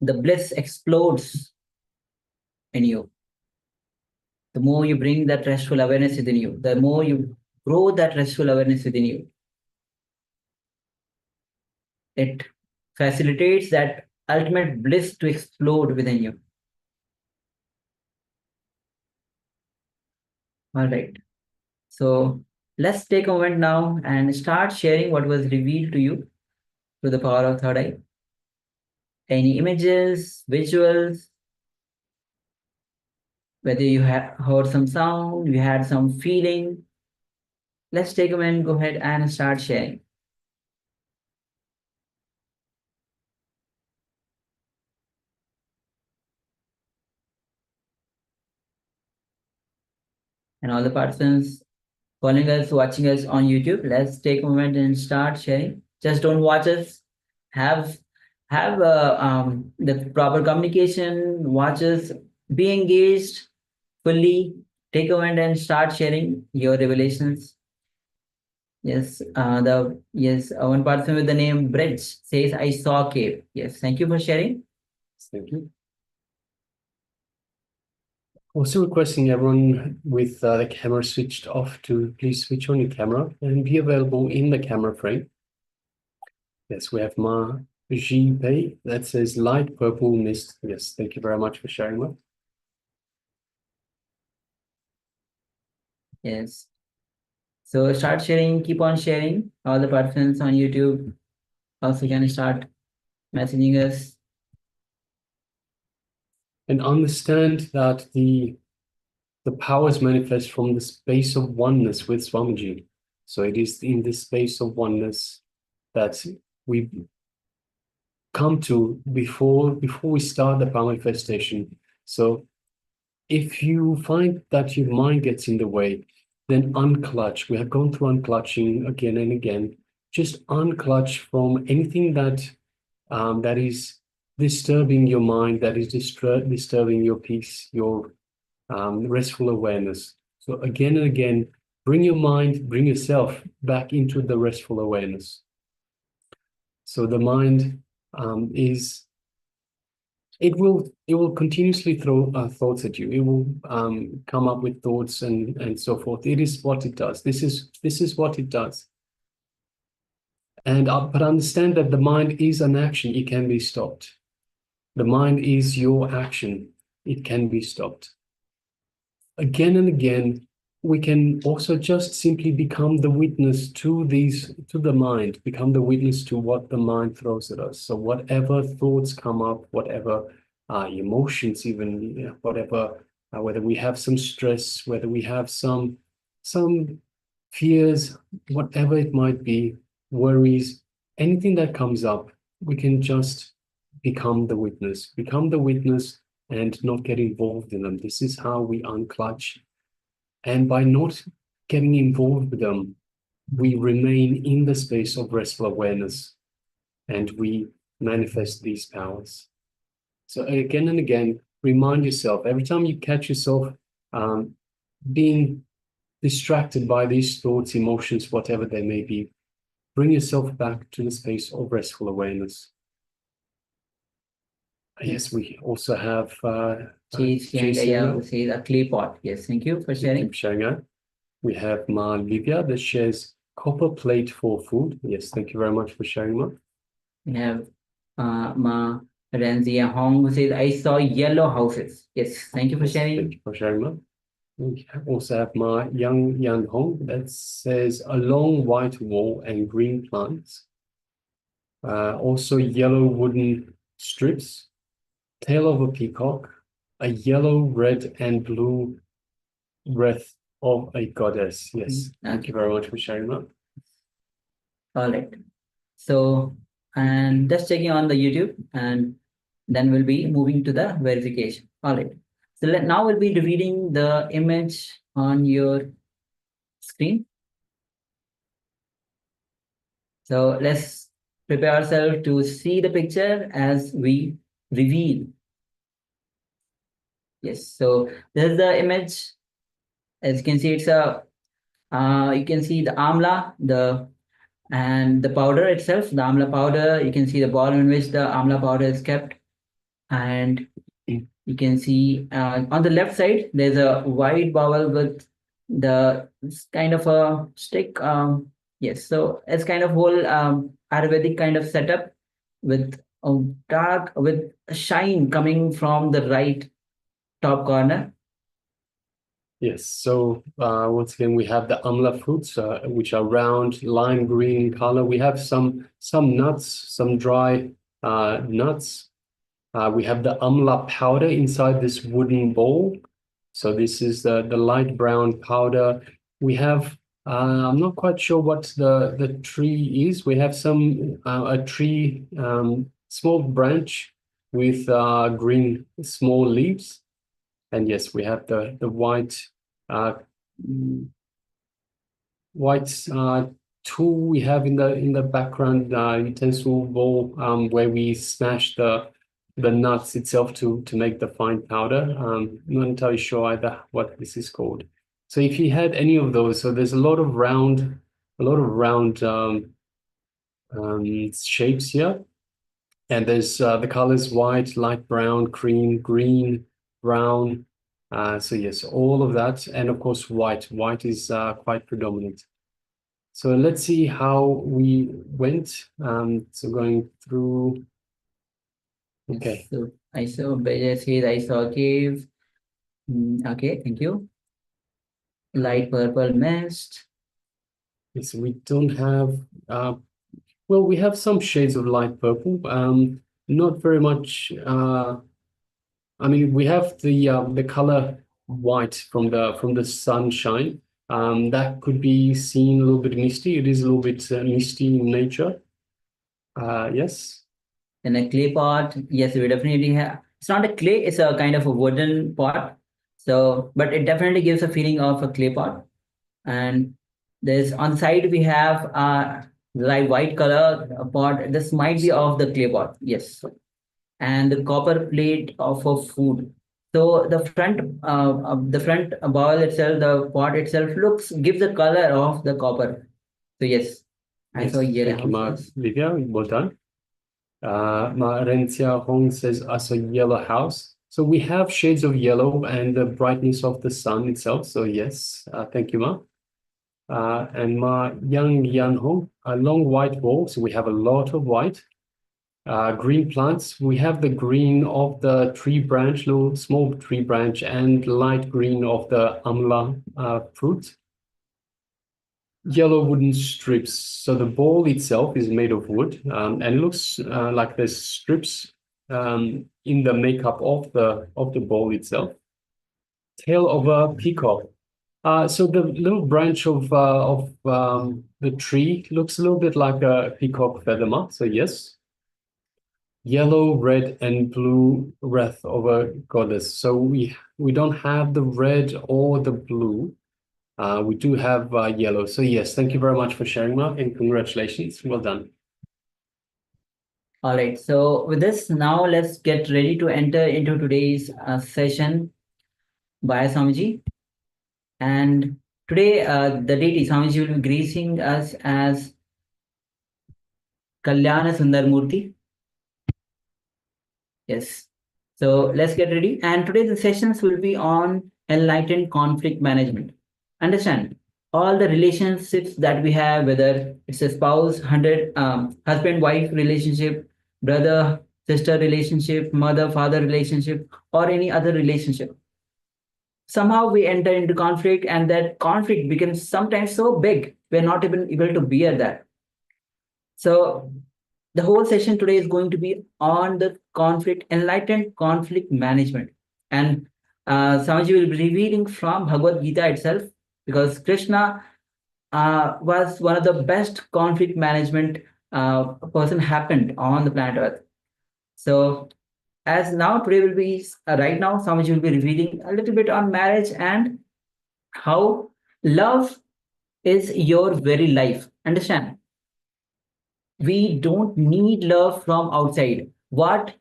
the bliss explodes in you. The more you bring that restful awareness within you, the more you grow that restful awareness within you. It facilitates that ultimate bliss to explode within you. All right. So let's take a moment now and start sharing what was revealed to you through the power of third eye. Any images, visuals, whether you have heard some sound, you had some feeling. Let's take a moment, go ahead and start sharing. And all the participants following us, watching us on YouTube, let's take a moment and start sharing. Just don't watch us. Have the proper communication. Watch us. Be engaged fully. Take a moment and start sharing your revelations. Yes, one person with the name Bridge says, "I saw a cave." Yes, thank you for sharing. Thank you. Also requesting everyone with the camera switched off to please switch on your camera and be available in the camera frame. Yes, we have Ma Ji Pei that says light purple mist. Yes, thank you very much for sharing that. Yes. So start sharing, keep on sharing. All the participants on YouTube also can start messaging us. And understand that the powers manifest from the space of oneness with Swamiji. So it is in this space of oneness that we come to before we start the power manifestation. So if you find that your mind gets in the way, then unclutch. We have gone through unclutching again and again. Just unclutch from anything that that is disturbing your mind, that is disturbing your peace, your restful awareness. So again and again, bring your mind, bring yourself back into the restful awareness. So the mind is, it will continuously throw thoughts at you. It will come up with thoughts and so forth. It is what it does. This is what it does. And but understand that the mind is an action. It can be stopped. The mind is your action. It can be stopped. Again and again, we can also just simply become the witness to the mind, become the witness to what the mind throws at us. So whatever thoughts come up, whatever emotions, even whatever, whether we have some stress, whether we have some fears, whatever it might be, worries, anything that comes up, we can just become the witness and not get involved in them. This is how we unclutch. And by not getting involved with them, we remain in the space of restful awareness and we manifest these powers. So again and again, remind yourself, every time you catch yourself being distracted by these thoughts, emotions, whatever they may be, bring yourself back to the space of restful awareness. Yes, we also have Jason says a clay pot. Yes, thank you for sharing. Keep sharing out. We have Ma Livia that shares copper plate for food. Yes, thank you very much for sharing, Ma. We have Ma Renzia Hong who says, I saw yellow houses. Yes, thank you for sharing. Thank you for sharing, Ma. We also have Ma Yang Yan Hong that says a long white wall and green plants. Also yellow wooden strips, tail of a peacock, a yellow, red, and blue wreath of a goddess. Yes, thank you very much for sharing that. All right. So, and just checking on the YouTube, and then we'll be moving to the verification. All right. So now we'll be reading the image on your screen. So let's prepare ourselves to see the picture as we reveal. Yes, so this is the image. As you can see, it's a you can see the amla, and the powder itself, the amla powder. You can see the ball in which the amla powder is kept, and you can see on the left side there's a white bowl with the kind of a stick. Yes, so it's kind of whole Ayurvedic kind of setup with a dark with a shine coming from the right top corner. Yes, so once again, we have the amla fruits, which are round, lime green color. We have some nuts, some dry nuts. We have the amla powder inside this wooden bowl. So this is the light brown powder. We have, I'm not quite sure what the tree is. We have a tree, small branch with green small leaves. And yes, we have the white tool we have in the background, utensil bowl, where we smash the nuts itself to make the fine powder. I'm not entirely sure either what this is called. So if you had any of those, so there's a lot of round shapes here, and there's the colors white, light brown, cream, green, brown. So yes, all of that, and of course white. White is quite predominant. So let's see how we went. So going through. Okay. So I saw Beja says I saw a cave. Okay, thank you. Light purple mist. Yes, we don't have. Well, we have some shades of light purple. Not very much. I mean, we have the color white from the sunshine. That could be seen a little bit misty. It is a little bit misty in nature. Yes. And a clay pot. Yes, we definitely have. It's not a clay, it's a kind of a wooden pot. So, but it definitely gives a feeling of a clay pot. And there's on the side we have like white color pot. This might be of the clay pot, yes. And the copper plate of food. So the front bowl itself, the pot itself gives the color of the copper. So yes, I Yes, saw yellow thank you, Ma house. Livia. Well done. Ma Rencia Hong says, I saw yellow house. So we have shades of yellow and the brightness of the sun itself. So yes, thank you, Ma. And Ma Yang Yan Hong, a long white wall. So we have a lot of white. Green plants, we have the green of the tree branch, little small tree branch, and light green of the amla fruit. Yellow wooden strips. So the ball itself is made of wood, and it looks like there's strips in the makeup of the ball itself. Tail of a peacock. So the little branch of the tree looks a little bit like a peacock feather mark. So yes. Yellow, red, and blue wreath of a goddess. So we don't have the red or the blue. We do have yellow. So yes, thank you very much for sharing, Mark, and congratulations. Well done. All right. So with this, now let's get ready to enter into today's session by Swamiji. And today, the deity Swamiji will be gracing us as Kalyana Sundar Murthy. Yes. So let's get ready. And today the sessions will be on enlightened conflict management. Understand all the relationships that we have, whether it's a spouse, husband-wife relationship, brother-sister relationship, mother-father relationship, or any other relationship. Somehow we enter into conflict, and that conflict becomes sometimes so big we're not even able to bear that. So the whole session today is going to be on the enlightened conflict management. And Swamiji will be revealing from Bhagavad Gita itself, because Krishna was one of the best conflict management person happened on the planet Earth. So as now today will be, right now Swamiji will be revealing a little bit on marriage and how love is your very life. Understand? We don't need love from outside. What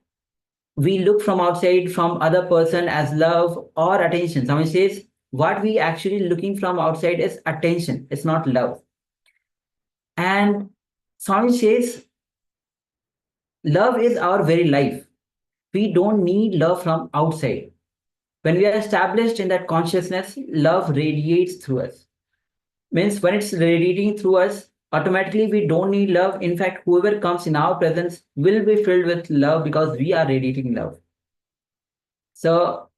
we look from outside from other person as love or attention. Someone says what we actually looking from outside is attention. It's not love. And Swami says love is our very life. We don't need love from outside. When we are established in that consciousness, love radiates through us. Means when it's radiating through us, automatically we don't need love. In fact, whoever comes in our presence will be filled with love because we are radiating love. So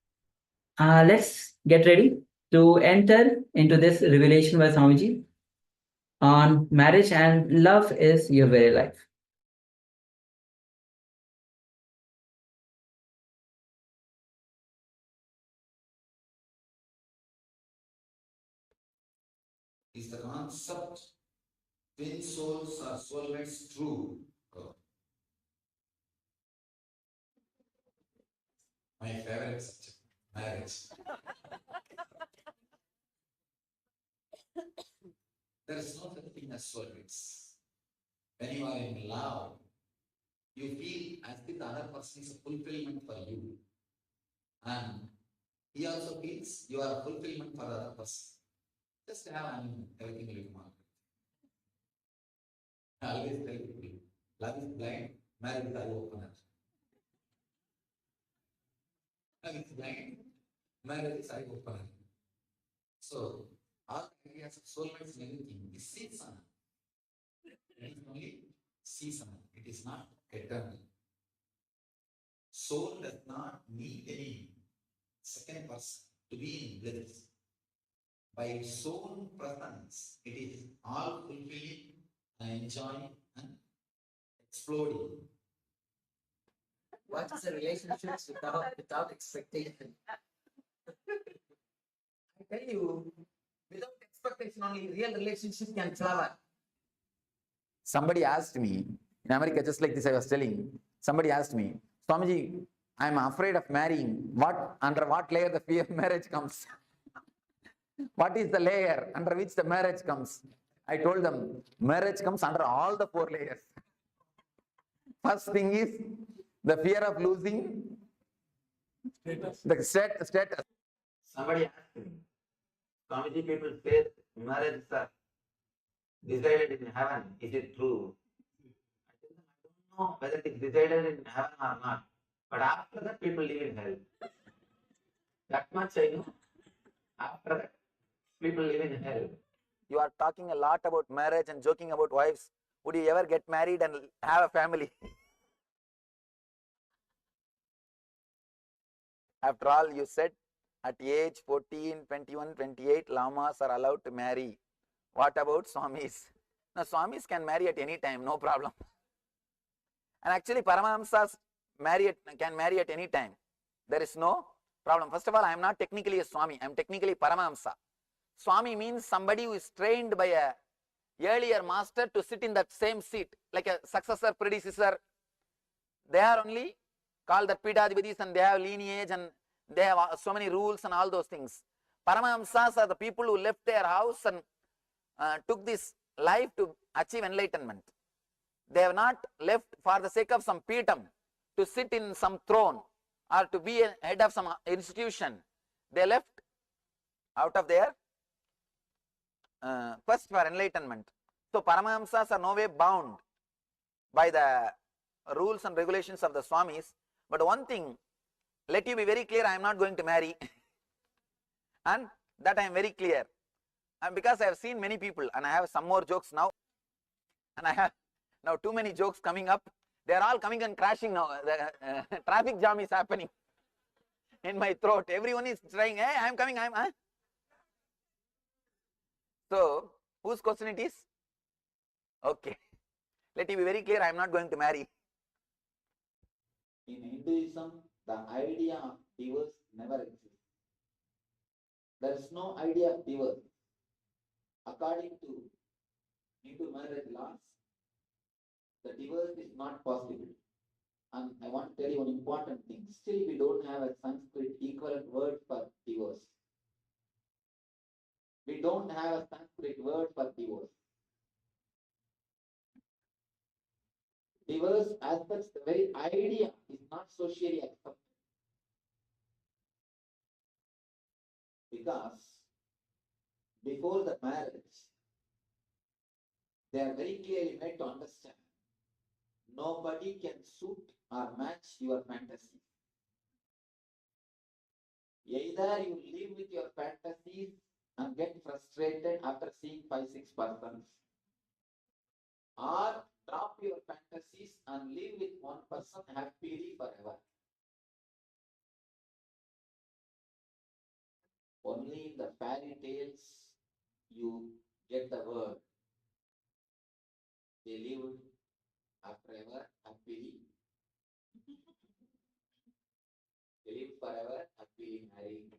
let's get ready to enter into this revelation by Swamiji on marriage and love is your very life. Is the concept twin souls or soulmates true? My favorite subject, marriage. There is no such thing as soulmates. When you are in love, you feel as if the other person is a fulfillment for you. And he also feels you are a fulfillment for the other person. Just have everything will come out. I always tell people, love is blind, marriage is eye opener. Love is blind, marriage is eye opener. So, all ideas of soulmates and everything is seasonal. It is only seasonal. It is not eternal. Soul does not need any second person to be in bliss. By its own presence, it is all fulfilling and enjoying and exploding. What is a relationship without expectation? I tell you, without expectation only real relationship can flower. Somebody asked me, in America, just like this I was telling, somebody asked me, Swamiji, I'm afraid of marrying. What under what layer the fear of marriage comes? What is the layer under which the marriage comes? I told them marriage comes under all the 4 layers. First thing is the fear of losing the status. Somebody asked me, Swamiji, people say marriages are decided in heaven. Is it true? I tell them, I don't know whether it is decided in heaven or not. But after that, people live in hell. That much I know. After that, people live in hell. You are talking a lot about marriage and joking about wives. Would you ever get married and have a family? After all, you said at age 14, 21, 28, lamas are allowed to marry. What about Swamis? Now, Swamis can marry at any time, no problem. And actually, Paramahamsas can marry at any time. There is no problem. First of all, I am not technically a Swami. I am technically Paramahamsa. Swami means somebody who is trained by a earlier master to sit in that same seat, like a successor, predecessor. They are only called the Pidadhipatis and they have lineage and they have so many rules and all those things. Paramahamsas are the people who left their house and took this life to achieve enlightenment. They have not left for the sake of some Peetam, to sit in some throne or to be a head of some institution. They left out of their quest for enlightenment. So Paramahamsas are no way bound by the rules and regulations of the Swamis. But one thing, let you be very clear, I am not going to marry. And that I am very clear. And because I have seen many people, and I have some more jokes now, and I have now too many jokes coming up. They are all coming and crashing now. The traffic jam is happening in my throat. Everyone is trying, hey, I am coming, I am. So, whose question it is? Okay. Let it be very clear, I am not going to marry. In Hinduism, the idea of divorce never exists. There is no idea of divorce. According to Hindu marriage laws, the divorce is not possible. And I want to tell you one important thing. Still, we don't have a Sanskrit equivalent word for divorce. We don't have a Sanskrit word for divorce. Divorce, as such, the very idea is not socially accepted. Because before the marriage, they are very clearly made to understand nobody can suit or match your fantasy. Either you live with your fantasies and get frustrated after seeing 5-6 persons, or drop your fantasies and live with one person happily forever. Only in the fairy tales you get the word. They lived forever happily. They lived forever happily married.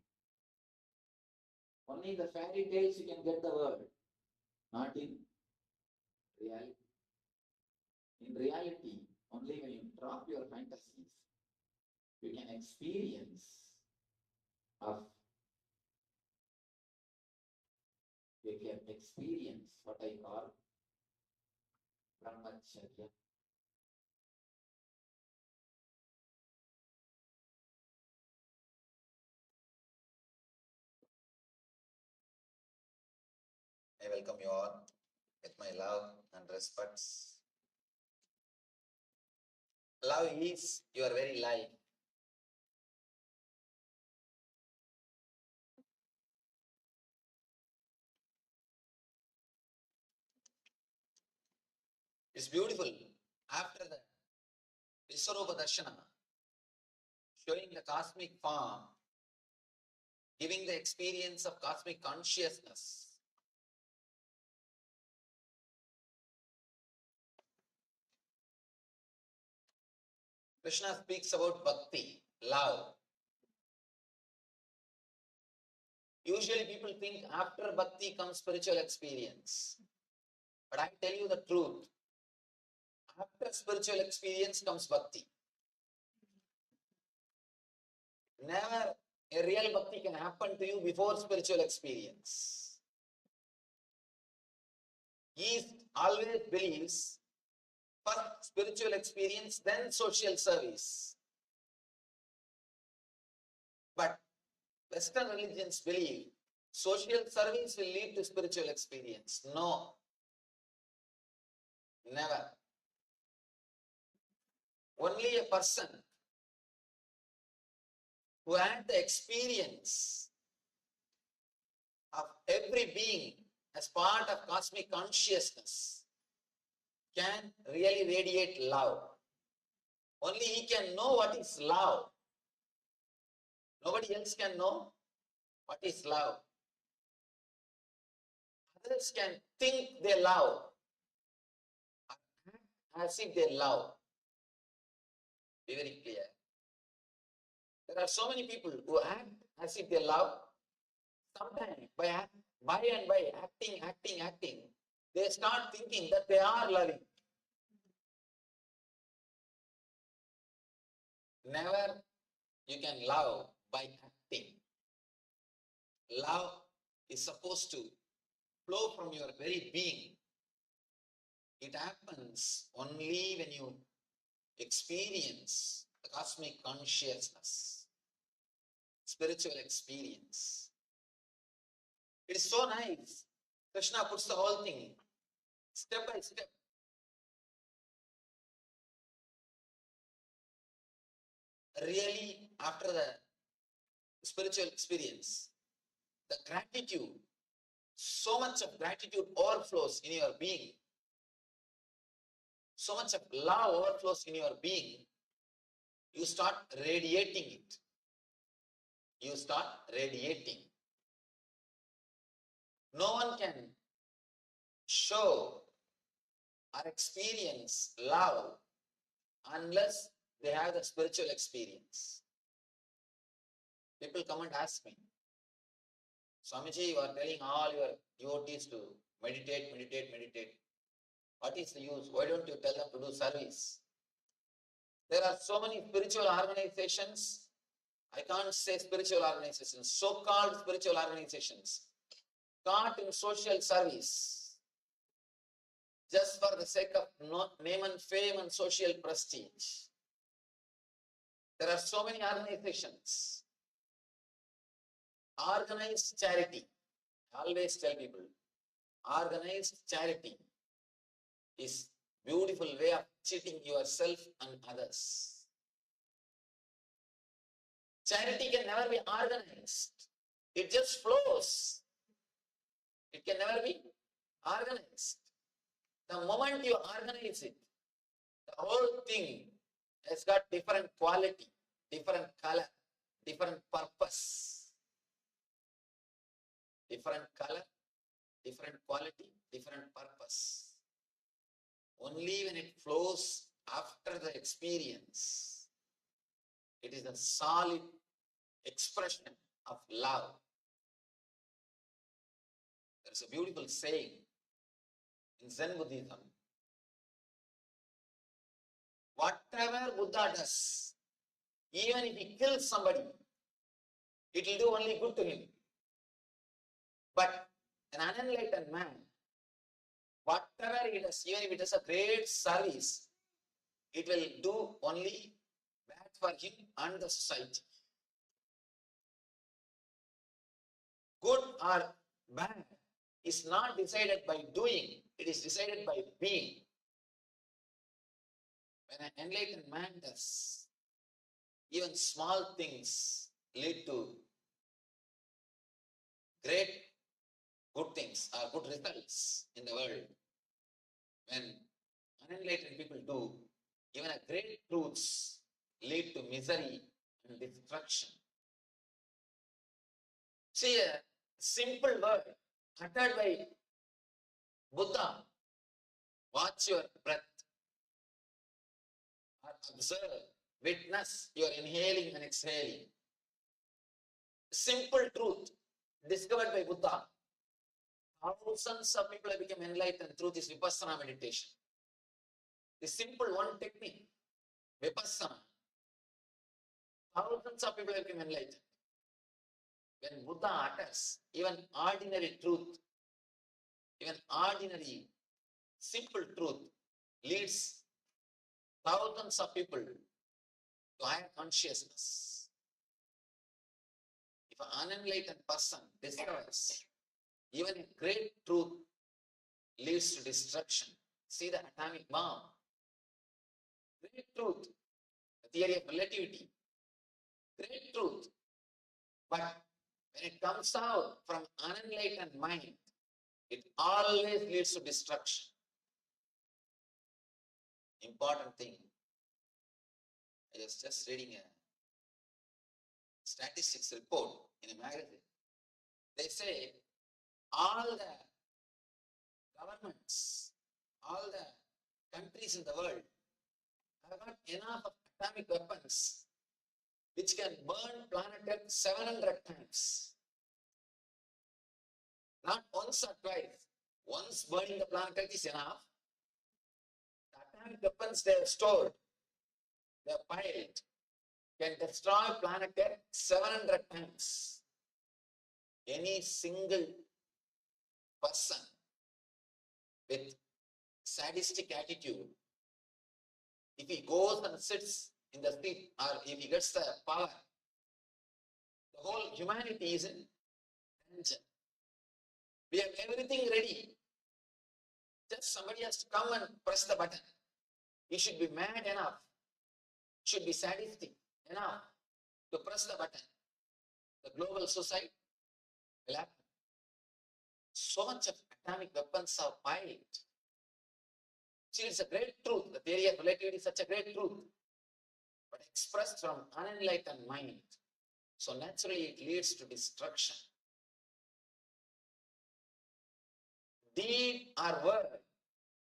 Only in the fairy tales you can get the word, not in reality. In reality, only when you drop your fantasies, you can experience what I call Brahmacharya. I welcome you all with my love and respects. Love is your very life. It's beautiful. After the Viswarupa Darshana, showing the cosmic form, giving the experience of cosmic consciousness, Krishna speaks about bhakti, love. Usually people think after bhakti comes spiritual experience. But I tell you the truth. After spiritual experience comes bhakti. Never a real bhakti can happen to you before spiritual experience. East always believes first spiritual experience, then social service. But Western religions believe social service will lead to spiritual experience. No, never. Only a person who had the experience of every being as part of cosmic consciousness can really radiate love. Only he can know what is love. Nobody else can know what is love. Others can think they love as if they love. Be very clear. There are so many people who act as if they love. Sometimes by acting, they start thinking that they are loving. Never you can love by acting. Love is supposed to flow from your very being. It happens only when you experience the cosmic consciousness, spiritual experience. It is so nice. Krishna puts the whole thing step by step. Really, after the spiritual experience, the gratitude, so much of gratitude overflows in your being. So much of love overflows in your being. You start radiating it. You start radiating. No one can show or experience love unless they have the spiritual experience. People come and ask me, Swamiji, you are telling all your devotees to meditate. What is the use? Why don't you tell them to do service? There are so many spiritual organizations. I can't say spiritual organizations, so-called spiritual organizations, caught in social service just for the sake of name and fame and social prestige. There are so many organizations. Organized charity. I always tell people, organized charity is beautiful way of cheating yourself and others. Charity can never be organized. It just flows. It can never be organized. The moment you organize it, the whole thing has got different quality, different color, different purpose. Different color, different quality, different purpose. Only when it flows after the experience, it is a solid expression of love. There's a beautiful saying in Zen Buddhism. Whatever Buddha does, even if he kills somebody, it will do only good to him. But an unenlightened man, whatever he does, even if it is a great service, it will do only bad for him and the society. Good or bad is not decided by doing, it is decided by being. When an enlightened man does, even small things lead to great good things or good results in the world. When unenlightened people do, even a great truths lead to misery and destruction. See, a simple word uttered by Buddha, watch your breath, or observe, witness your inhaling and exhaling. Simple truth discovered by Buddha. Thousands of people have become enlightened through this Vipassana meditation. The simple one technique, Vipassana, thousands of people have become enlightened. When Buddha utters even ordinary truth, even ordinary simple truth leads thousands of people to higher consciousness. If an unenlightened person discovers even a great truth leads to destruction. See the atomic bomb. Great truth, the theory of relativity. Great truth. But when it comes out from unenlightened mind, it always leads to destruction. Important thing. I was just reading a statistics report in a magazine. They say all the governments, all the countries in the world have got enough of atomic weapons which can burn planet Earth 700 times. Not once or twice. Once burning the planet Earth is enough. The atomic weapons they have stored, they have piled, can destroy planet Earth 700 times. Any single person with sadistic attitude, if he goes and sits in the seat or if he gets the power, the whole humanity is in danger. We have everything ready. Just somebody has to come and press the button. He should be mad enough, should be sadistic enough to press the button. The global suicide will happen. So much of atomic weapons are piled. See, it's a great truth. The theory of relativity is such a great truth, but expressed from unenlightened mind. So naturally it leads to destruction. Deed or word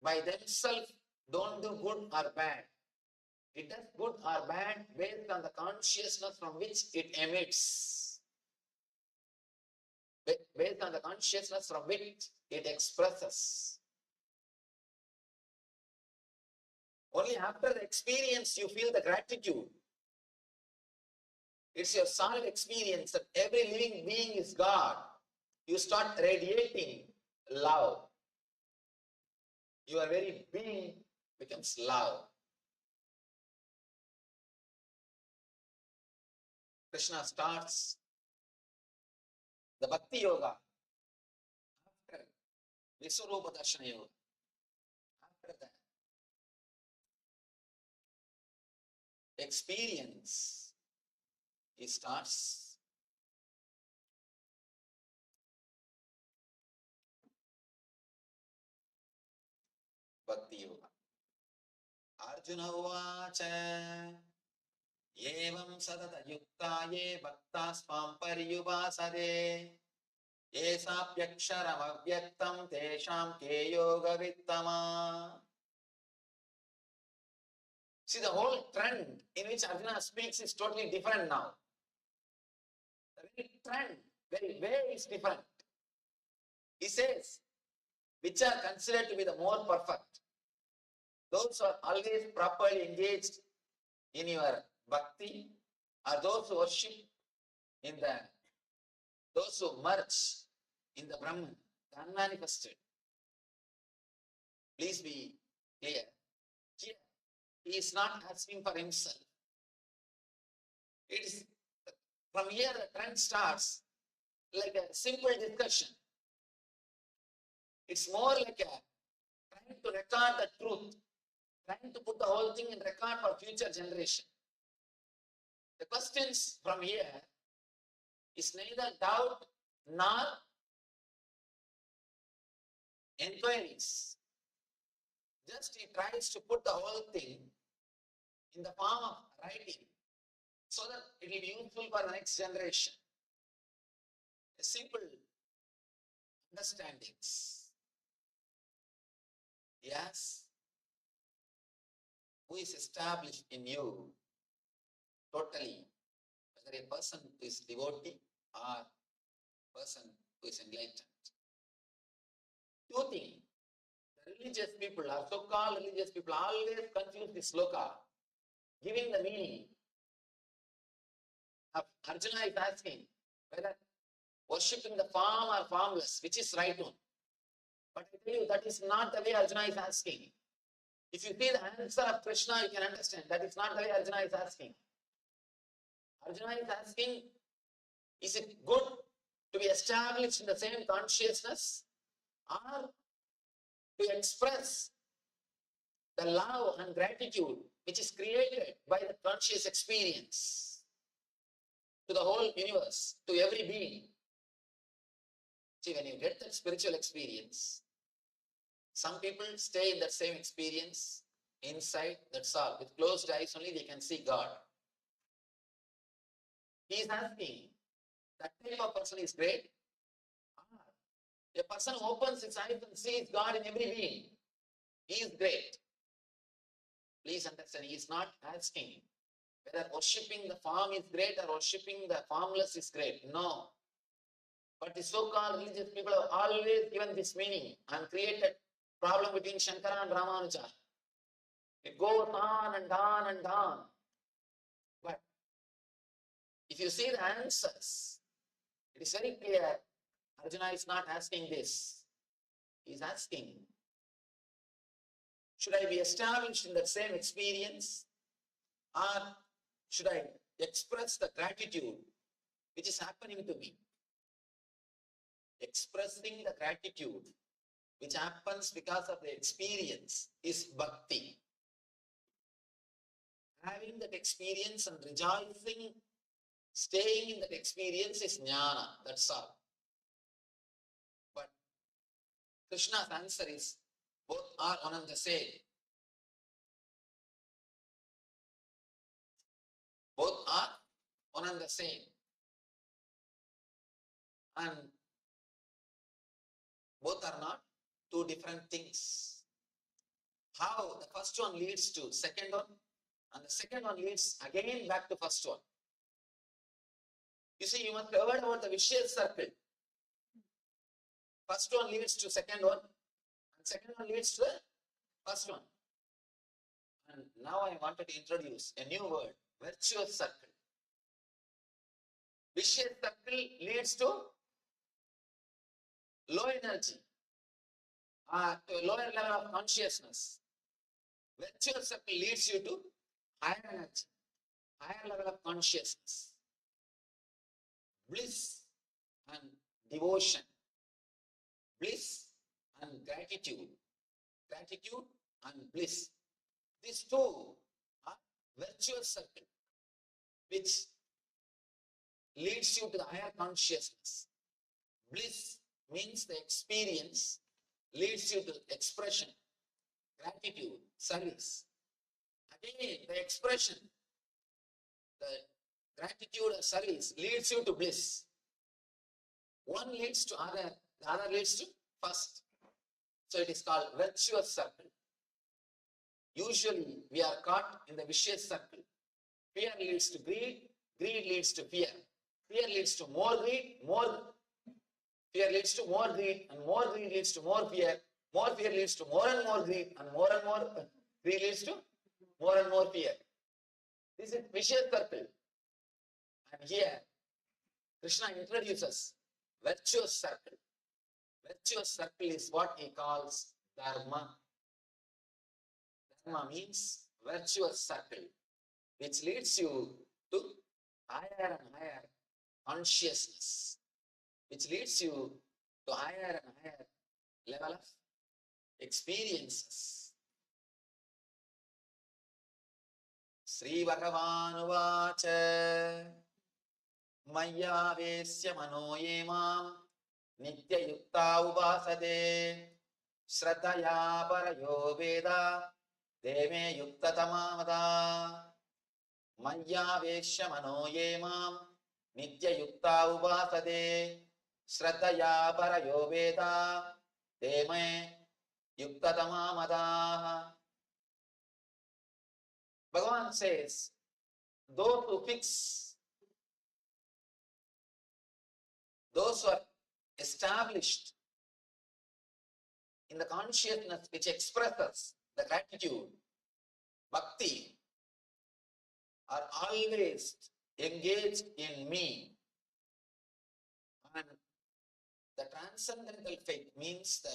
by themselves don't do good or bad. It does good or bad based on the consciousness from which it emits. Based on the consciousness from which it expresses. Only after the experience you feel the gratitude. It's your solid experience that every living being is God. You start radiating love. Your very being becomes love. Krishna starts the Bhakti Yoga after Visurupa Darshana Yoga. After that, experience, he starts Bhakti Yoga. Arjuna Uvacha Evam Sadata Yukta Ye Bhaktas Pam Pariyubasade Esapyaksharam Avyaktam Tesham Ke Yoga Vittama. See, the whole trend in which Arjuna speaks is totally different now. The very trend, very way is different. He says, which are considered to be the more perfect? Those who are always properly engaged in your bhakti, are those who worship in those who merge in the Brahman, the unmanifested. Please be clear. Here, he is not asking for himself. It is from here the trend starts like a simple discussion. It's more like a trying to record the truth, trying to put the whole thing in record for future generation. The questions from here is neither doubt nor inquiries. Just he tries to put the whole thing in the form of writing so that it will be useful for the next generation. A simple understandings. Yes, who is established in you totally, whether a person who is devotee or person who is enlightened. Two things. The religious people or so-called religious people always confuse this sloka, giving the meaning. Arjuna is asking whether worshipping the form or formless, which is right one. But I tell you, that is not the way Arjuna is asking. If you see the answer of Krishna, you can understand that is not the way Arjuna is asking. Arjuna is asking, is it good to be established in the same consciousness or to express the love and gratitude which is created by the conscious experience to the whole universe, to every being? See, when you get that spiritual experience, some people stay in that same experience inside, that's all. With closed eyes only they can see God. He is asking, that type of person is great. A person who opens his eyes and sees God in every being, he is great. Please understand, he is not asking whether worshipping the form is great or worshipping the formless is great. No. But the so-called religious people have always given this meaning and created problem between Shankara and Ramanuja. It goes on and on and on. But if you see the answers, it is very clear. Arjuna is not asking this. He is asking, should I be established in that same experience, or should I express the gratitude which is happening to me? Expressing the gratitude which happens because of the experience is bhakti. Having that experience and rejoicing, staying in that experience is jnana, that's all. But Krishna's answer is, both are one and the same. Both are one and the same. And both are not two different things. How the first one leads to second one, and the second one leads again back to first one. You see, you must have heard about the vicious circle. First one leads to second one, and second one leads to the first one. And now I wanted to introduce a new word, virtuous circle. Vicious circle leads to low energy, to a lower level of consciousness. Virtuous circle leads you to higher energy, higher level of consciousness. Bliss and devotion. Bliss and gratitude. Gratitude and bliss. These two are virtuous circle which leads you to the higher consciousness. Bliss means the experience leads you to expression, gratitude, service. Again, the expression, the gratitude or service leads you to bliss. One leads to other, the other leads to first. So it is called virtuous circle. Usually we are caught in the vicious circle. Fear leads to greed, greed leads to fear. Fear leads to more greed, more fear leads to more greed, and more greed leads to more fear leads to more and more greed, and more greed leads to more and more fear. This is vicious circle. And here, Krishna introduces virtuous circle. Virtuous circle is what he calls dharma. Dharma means virtuous circle, which leads you to higher and higher consciousness, which leads you to higher and higher level of experiences. Sri Bhagavan Vacha Maya Vesya Manoye Mam Nitya Yukta Ubasade Shraddhaya Parayo Veda Deme Yukta Tamamada Maya Vesya Manoye Mam Nitya Yukta Ubasade Shraddhaya Parayo Veda Deme Yukta Tamamada. Bhagavan says, those who fix, those who are established in the consciousness which expresses the gratitude, bhakti, are always engaged in me. And the transcendental faith means the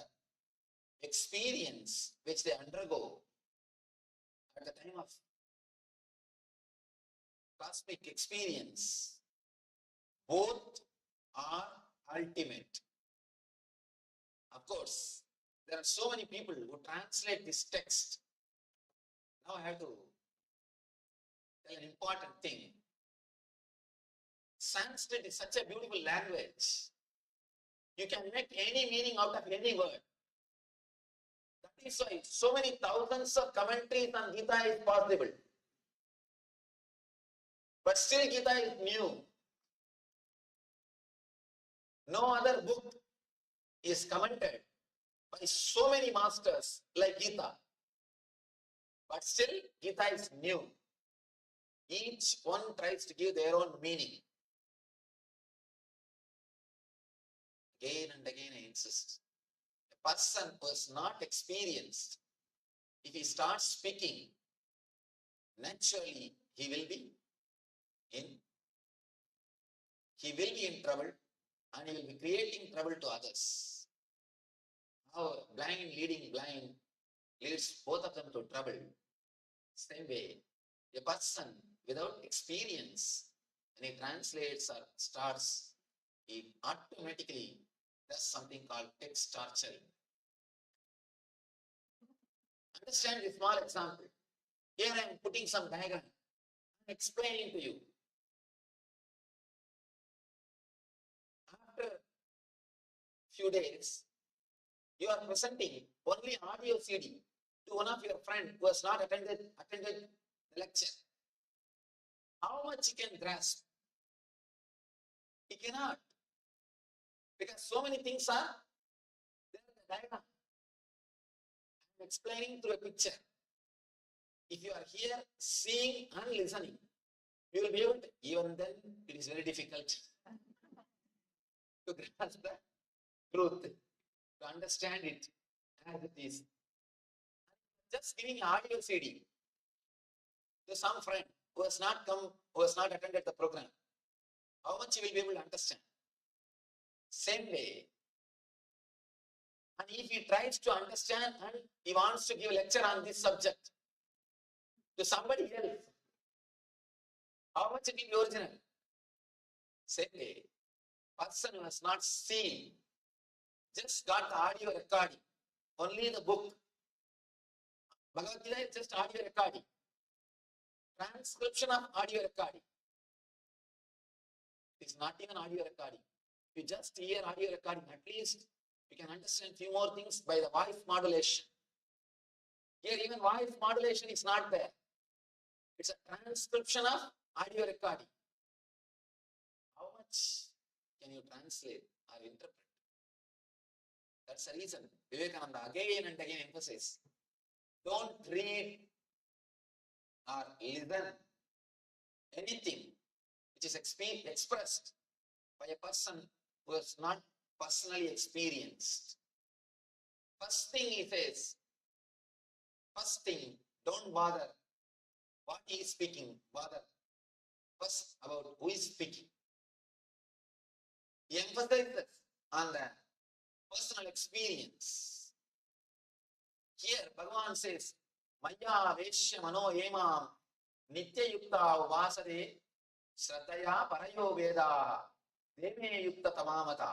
experience which they undergo at the time of cosmic experience. Both are ultimate. Of course, there are so many people who translate this text. Now I have to tell an important thing. Sanskrit is such a beautiful language. You can make any meaning out of any word. That is why so many thousands of commentaries on Gita is possible. But still Gita is new. No other book is commented by so many masters like Gita. But still Gita is new. Each one tries to give their own meaning. Again and again I insist. A person who is not experienced, if he starts speaking, naturally he will be in trouble, and he will be creating trouble to others. Now blind leading blind leads both of them to trouble. Same way, a person without experience, when he translates or starts, he automatically does something called text torturing. Understand this small example. Here I am putting some diagram, explaining to you. After few days, you are presenting only audio CD to one of your friends who has not attended the lecture. How much he can grasp? He cannot. Because so many things are there in the diagram. I am explaining through a picture. If you are here seeing and listening, you will be able to, even then it is very difficult to grasp the truth, to understand it as it is. Just giving audio CD to some friend who has not come, who has not attended the program, how much he will be able to understand? Same way, and if he tries to understand and he wants to give a lecture on this subject to somebody else, how much it will be original? Same way, person who has not seen, just got the audio recording, only the book. Bhagavad Gita is just audio recording. Transcription of audio recording. It is not even audio recording. You just hear audio recording, at least you can understand few more things by the voice modulation. Here even voice modulation is not there. It's a transcription of audio recording. How much can you translate or interpret? That's the reason Vivekananda again and again emphasizes, don't read or listen anything which is expressed by a person who has not personally experienced. First thing he says, first thing, don't bother what he is speaking, bother first about who is speaking. He emphasizes on the personal experience. Here Bhagavan says, Maya Veshya Mano Emam Nitya Yukta Vasade Shraddaya Parayo Veda Deme Yukta Tamamata.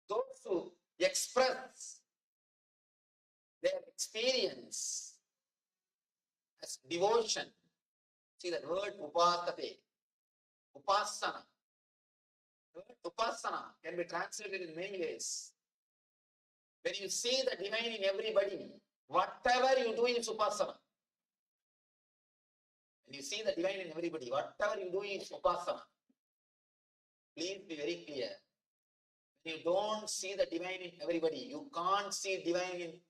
Those who express their experience as devotion. See that word upasate, upasana. The word upasana can be translated in many ways. When you see the divine in everybody, whatever you do is upasana. When you see the divine in everybody, whatever you do is upasana. Please be very clear. When you don't see the divine in everybody, you can't see divine in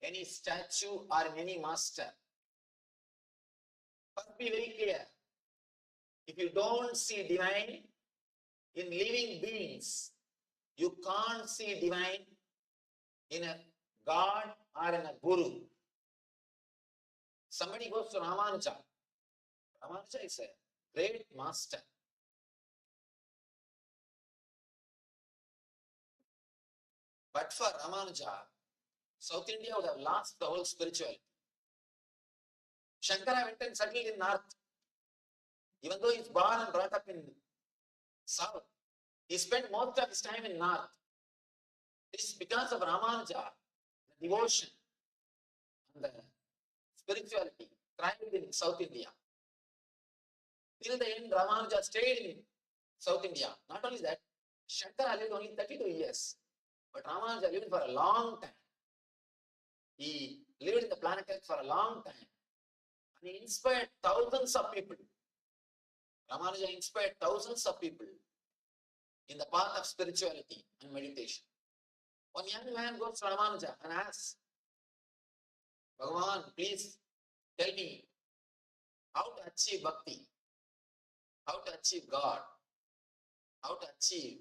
any statue or in any master. First be very clear. If you don't see divine in living beings, you can't see divine in a God or in a guru. Somebody goes to Ramanuja. Ramanuja is a great master. But for Ramanuja, South India would have lost the whole spirituality. Shankara went and settled in North. Even though he's born and brought up in South, he spent most of his time in North. This is because of Ramanuja, the devotion and the spirituality thrived in South India. Till the end, Ramanuja stayed in South India. Not only that, Shankara lived only 32 years, but Ramanuja lived for a long time. He lived in the planet Earth for a long time. And he inspired thousands of people. Ramanuja inspired thousands of people in the path of spirituality and meditation. One young man goes to Ramanuja and asks, Bhagavan, please tell me how to achieve bhakti, how to achieve God, how to achieve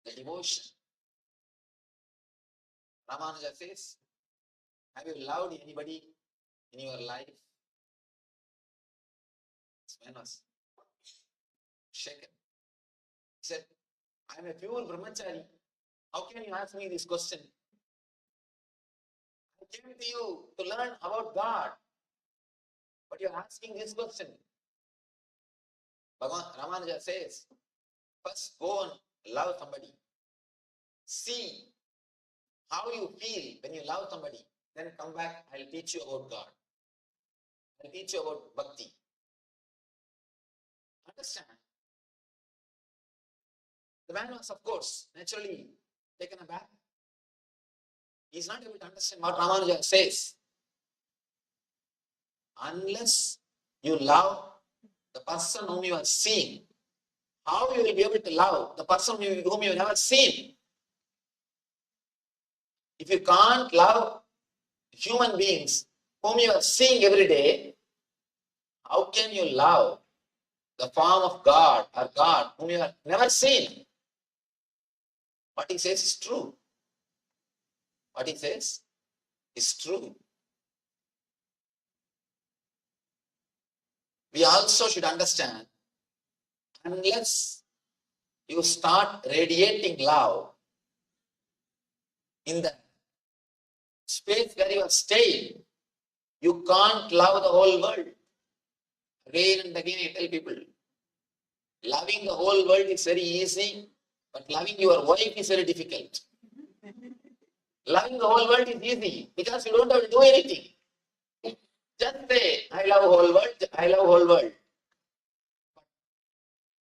the devotion. Ramanuja says, have you loved anybody in your life? This man was shaken. He said, I am a pure brahmachari. How can you ask me this question? I came to you to learn about God, but you are asking this question. Ramanuja says, first go and love somebody. See how you feel when you love somebody. Then come back, I'll teach you about God. I'll teach you about bhakti. Understand? The man was, of course, naturally taken aback. He's not able to understand what Ramanuja says. Unless you love the person whom you are seeing, how you will be able to love the person whom you have never seen? If you can't love human beings whom you are seeing every day, how can you love the form of God or God whom you have never seen? What he says is true. What he says is true. We also should understand, unless you start radiating love in the space where you are staying, you can't love the whole world. Again and again I tell people, loving the whole world is very easy, but loving your wife is very difficult. Loving the whole world is easy because you don't have to do anything. Just say, I love whole world, I love whole world.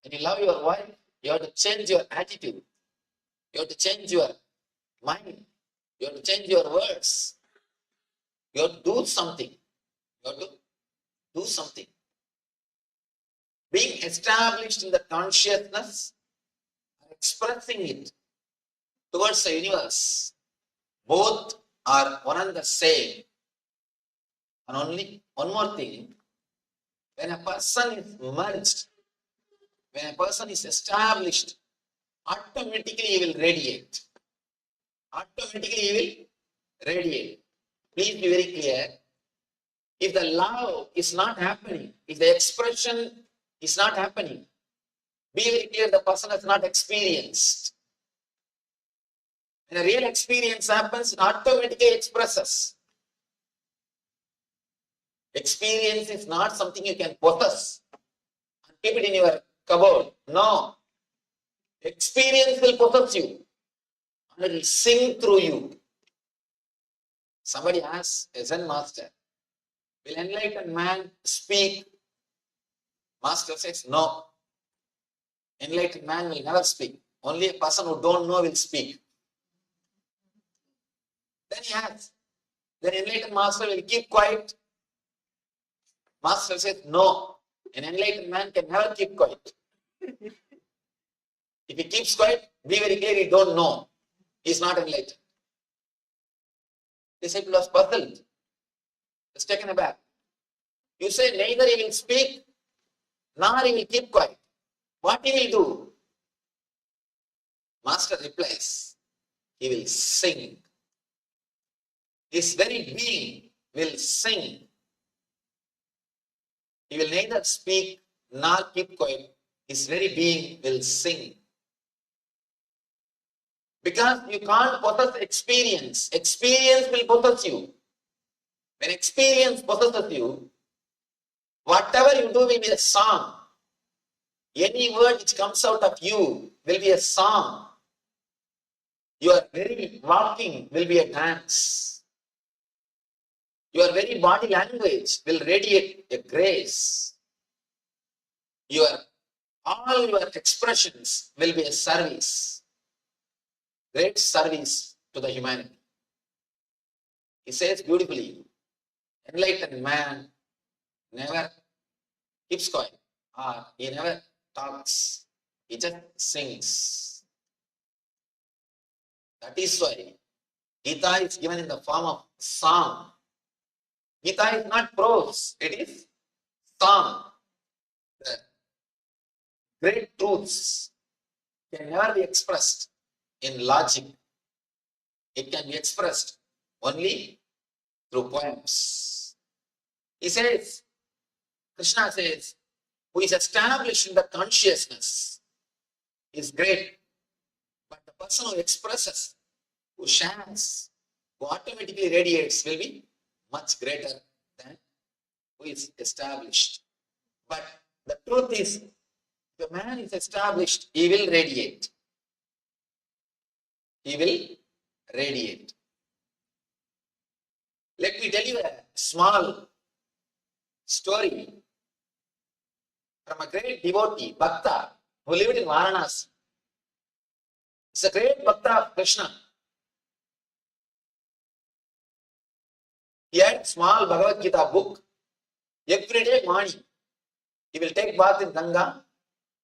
When you love your wife, you have to change your attitude. You have to change your mind. You have to change your words. You have to do something. You have to do something. Being established in the consciousness, expressing it towards the universe, both are one and the same. And only one more thing, when a person is merged, when a person is established, automatically he will radiate. Automatically he will radiate. Please be very clear. If the love is not happening, if the expression is not happening, be very clear, the person has not experienced. When a real experience happens, it automatically expresses. Experience is not something you can possess and keep it in your cupboard. No. Experience will possess you and it will sing through you. Somebody asks a Zen master, will enlightened man speak? Master says, no. Enlightened man will never speak. Only a person who don't know will speak. Then he asks, then enlightened master will keep quiet. Master says, no. An enlightened man can never keep quiet. If he keeps quiet, be very clear, he don't know. He is not enlightened. Disciple was puzzled. It's taken aback. You say neither he will speak, nor he will keep quiet. What he will do? Master replies, he will sing. His very being will sing. He will neither speak nor keep quiet. His very being will sing. Because you can't possess experience. Experience will possess you. When experience possesses you, whatever you do will be a song. Any word which comes out of you will be a song. Your very walking will be a dance. Your very body language will radiate a grace. All your expressions will be a service. Great service to the humanity. He says beautifully, enlightened man never keeps quiet, or he never talks, he just sings. That is why Gita is given in the form of song. Gita is not prose, it is song. The great truths can never be expressed in logic. It can be expressed only through poems. He says, Krishna says, who is established in the consciousness is great. But the person who expresses, who shares, who automatically radiates will be much greater than who is established. But the truth is, if a man is established, he will radiate. He will radiate. Let me tell you a small story from a great devotee, Bhakta, who lived in Varanasi. He's a great Bhakta of Krishna. He had a small Bhagavad Gita book. Every day morning, he will take bath in Ganga,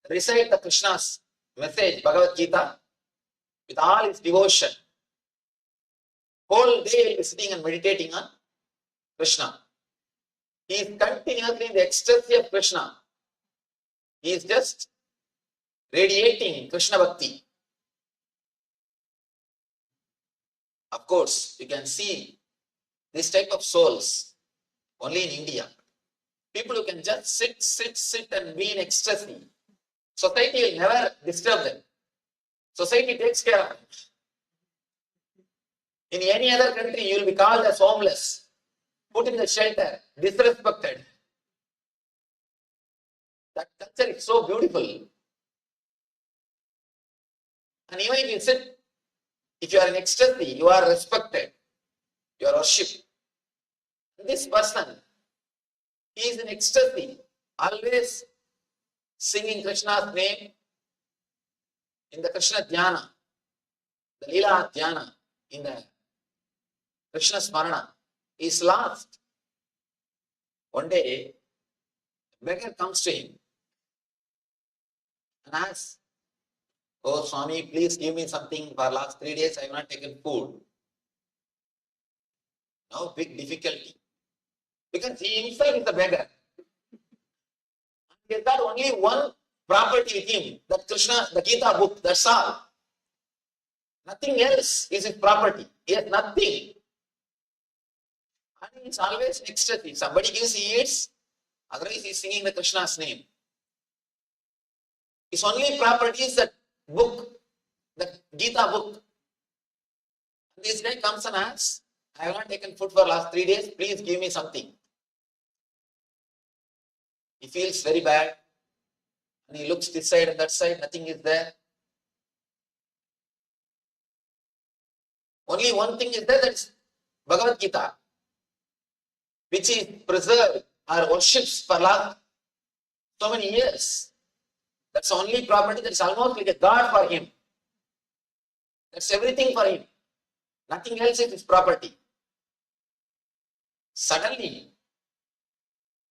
recite the Krishna's message, Bhagavad Gita, with all his devotion. Whole day he will be sitting and meditating on Krishna. He is continuously in the ecstasy of Krishna. He is just radiating Krishna Bhakti. Of course, you can see this type of souls only in India. People who can just sit and be in ecstasy. Society will never disturb them. Society takes care of them. In any other country, you will be called as homeless, put in the shelter, disrespected. That culture is so beautiful. And even if you sit, if you are in ecstasy, you are respected, you are worshipped. This person, he is in ecstasy, always singing Krishna's name in the Krishna Dhyana, the Lila Dhyana, in the Krishna Smarana. He is lost. One day, a beggar comes to him and asks, "Oh Swami, please give me something. For last 3 days I have not taken food." Now big difficulty. Because he himself is a beggar. He has got only one property with him, that Krishna, the Gita book, that's all. Nothing else is his property. He has nothing. And it's always ecstasy. Somebody gives, he eats, otherwise he's singing the Krishna's name. His only property is that book, the Gita book. And this guy comes and asks, "I have not taken food for last 3 days, please give me something." He feels very bad. And he looks this side and that side, nothing is there. Only one thing is there, that's Bhagavad Gita, which is preserved or worships for last so many years. That's the only property that is almost like a god for him. That's everything for him. Nothing else is his property. Suddenly,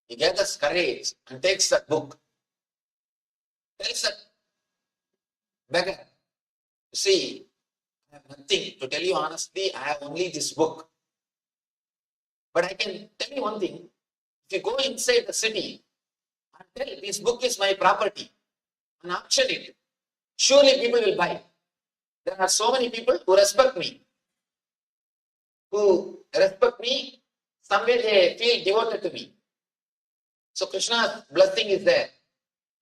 he gathers courage and takes that book. Tells that beggar, "You see, I have nothing. To tell you honestly, I have only this book. But I can tell you one thing. If you go inside the city and tell this book is my property and auction it, surely people will buy. There are so many people who respect me. Some way they feel devoted to me. So Krishna's blessing is there.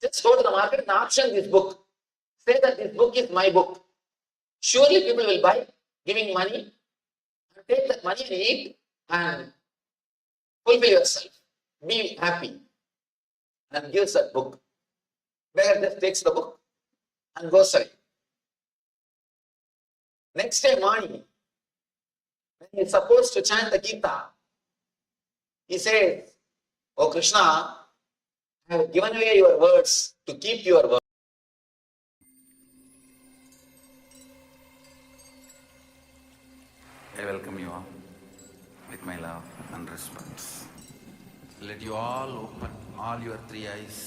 Just go to the market and auction this book. Say that this book is my book. Surely people will buy, giving money, and take that money and eat and fulfill yourself. Be happy. And gives that book. Beggar just takes the book and goes away. Next day morning, when he is supposed to chant the Gita, he says, "Oh Krishna, I have given away your words to keep your word." I welcome you all with my love and respect. Let you all open all your three eyes.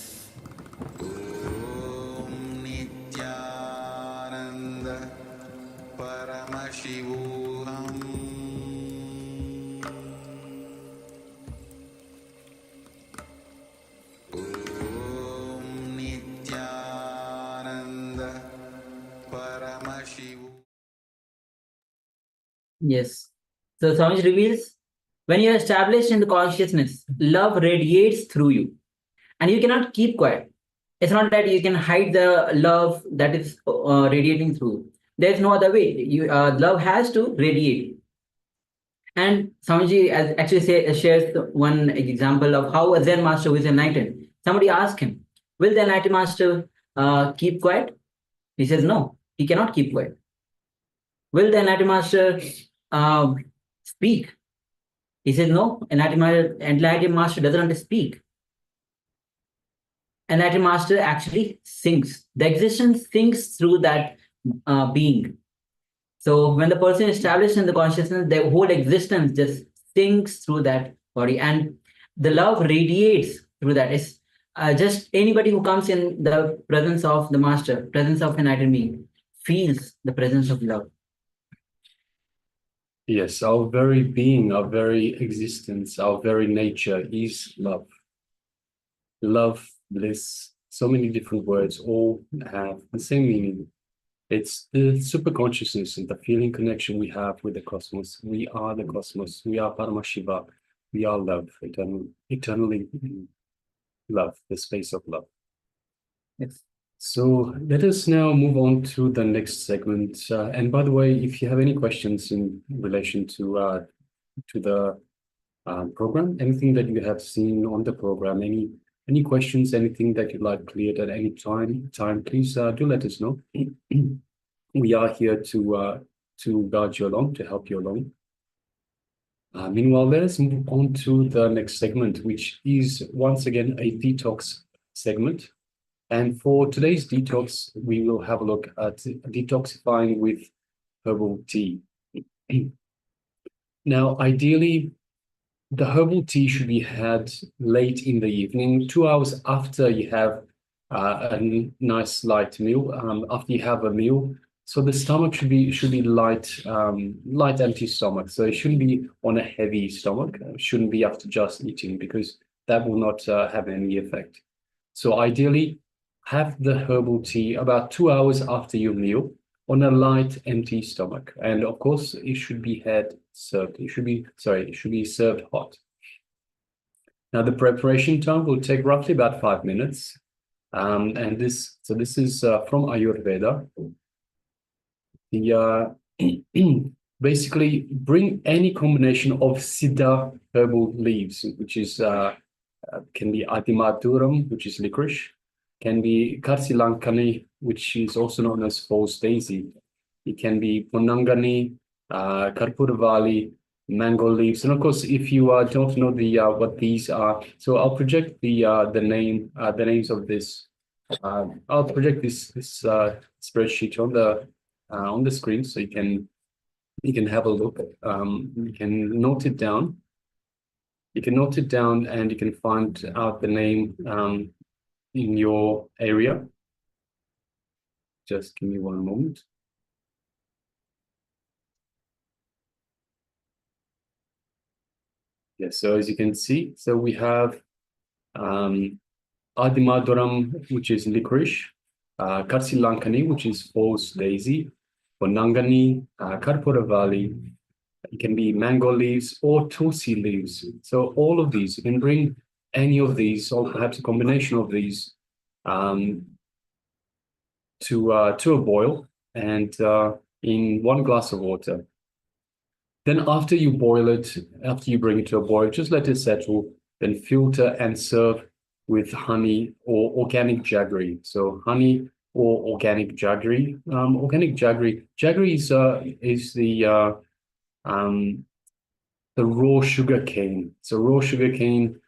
Om Nithyananda Paramashivoham Om Nithyananda Paramashivoham. Yes. So Swami reveals, when you are established in the consciousness, love radiates through you. And you cannot keep quiet. It's not that you can hide the love that is radiating through. There's no other way. Love has to radiate. And Swamiji actually shares one example of how a Zen master who is enlightened. Somebody asked him, will the enlightened master keep quiet? He says, no, he cannot keep quiet. Will the enlightened master speak? He says, no, enlightened master doesn't speak. Enlightened master actually sings. The existence sings through that being. So when the person is established in the consciousness, the whole existence just sings through that body, and the love radiates through that. It's just anybody who comes in the presence of the master, presence of enlightened being, feels the presence of love. Yes, our very being, our very existence, our very nature is love. Love, bliss, so many different words all have the same meaning. It's the super consciousness and the feeling connection we have with the cosmos. We are the cosmos. We are Paramashiva. We are love, eternally love, the space of love. Yes. So let us now move on to the next segment. And by the way, if you have any questions in relation to the program, anything that you have seen on the program, any questions, anything that you'd like cleared at any time, please do let us know. We are here to guide you along, to help you along. Meanwhile, let us move on to the next segment, which is once again a detox segment. And for today's detox, we will have a look at detoxifying with herbal tea. Now, ideally, the herbal tea should be had late in the evening, 2 hours after you have a nice light meal, after you have a meal. So the stomach should be light, light empty stomach. So it shouldn't be on a heavy stomach. It shouldn't be after just eating, because that will not have any effect. So ideally, have the herbal tea about 2 hours after your meal on a light, empty stomach. And of course, it should be served. It should be served hot. Now, the preparation time will take roughly about 5 minutes. And this is from Ayurveda. Basically, bring any combination of Siddha herbal leaves, which is can be Adimaduram, which is licorice, can be Karsilankani, which is also known as false daisy. It can be Ponangani, Karpuravali, mango leaves, and of course, if you don't know what these are, so I'll project the names of this. I'll project this spreadsheet on the screen, so you can have a look. You can note it down. You can note it down, and you can find out the name in your area. Just give me one moment. Yes, so as you can see, so we have Adimaduram, which is licorice, Karsilankani, which is false daisy, Ponangani, Karpuravali. It can be mango leaves or tulsi leaves. So all of these, you can bring any of these, or perhaps a combination of these, to a boil, and in 1 glass of water. Then after you boil it, after you bring it to a boil, just let it settle, then filter and serve with honey or organic jaggery. So honey or organic jaggery. Organic jaggery. Jaggery is the raw sugar cane. So raw sugar cane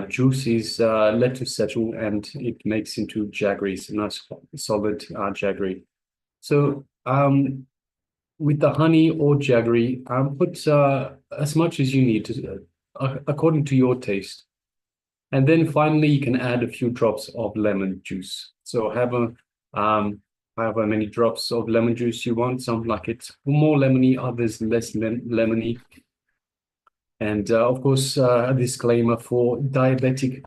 juice is let to settle, and it makes into jaggery, so nice solid jaggery. So with the honey or jaggery, put as much as you need according to your taste. And then finally, you can add a few drops of lemon juice. So however many drops of lemon juice you want. Some like it more lemony, others less lemony. And of course, a disclaimer for diabetic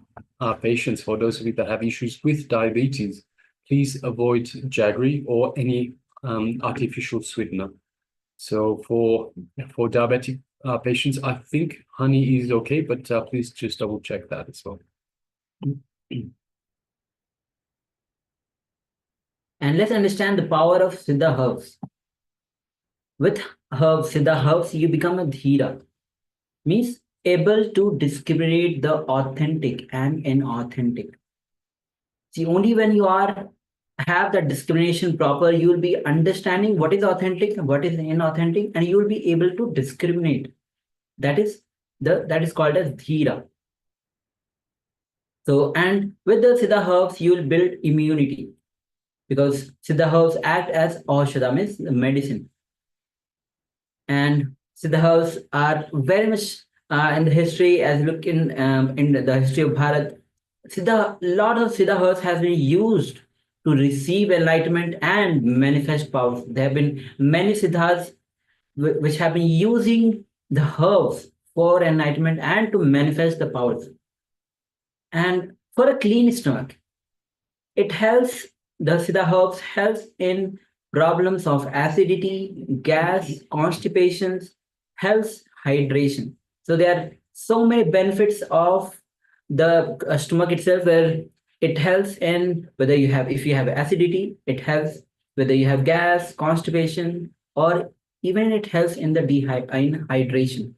patients, for those of you that have issues with diabetes, please avoid jaggery or any artificial sweetener. So for diabetic patients, I think honey is okay, but please just double check that as well. And let's understand the power of Siddha herbs. With herbs, Siddha herbs, you become a Dhira, means able to discriminate the authentic and inauthentic. See, only when you have that discrimination proper, you will be understanding what is authentic and what is inauthentic, and you will be able to discriminate. That is called as Dhira. So, and with the Siddha herbs, you will build immunity, because Siddha herbs act as Aushadha, means medicine. And Siddha herbs are very much in the history, as you look in the history of Bharat, lot of Siddha herbs has been used to receive enlightenment and manifest powers. There have been many Siddhas which have been using the herbs for enlightenment and to manifest the powers. And for a clean stomach, it helps, the Siddha herbs helps in problems of acidity, gas, constipations, helps hydration. So there are so many benefits of the stomach itself, where it helps in if you have acidity, it helps whether you have gas, constipation, or even it helps in the hydration.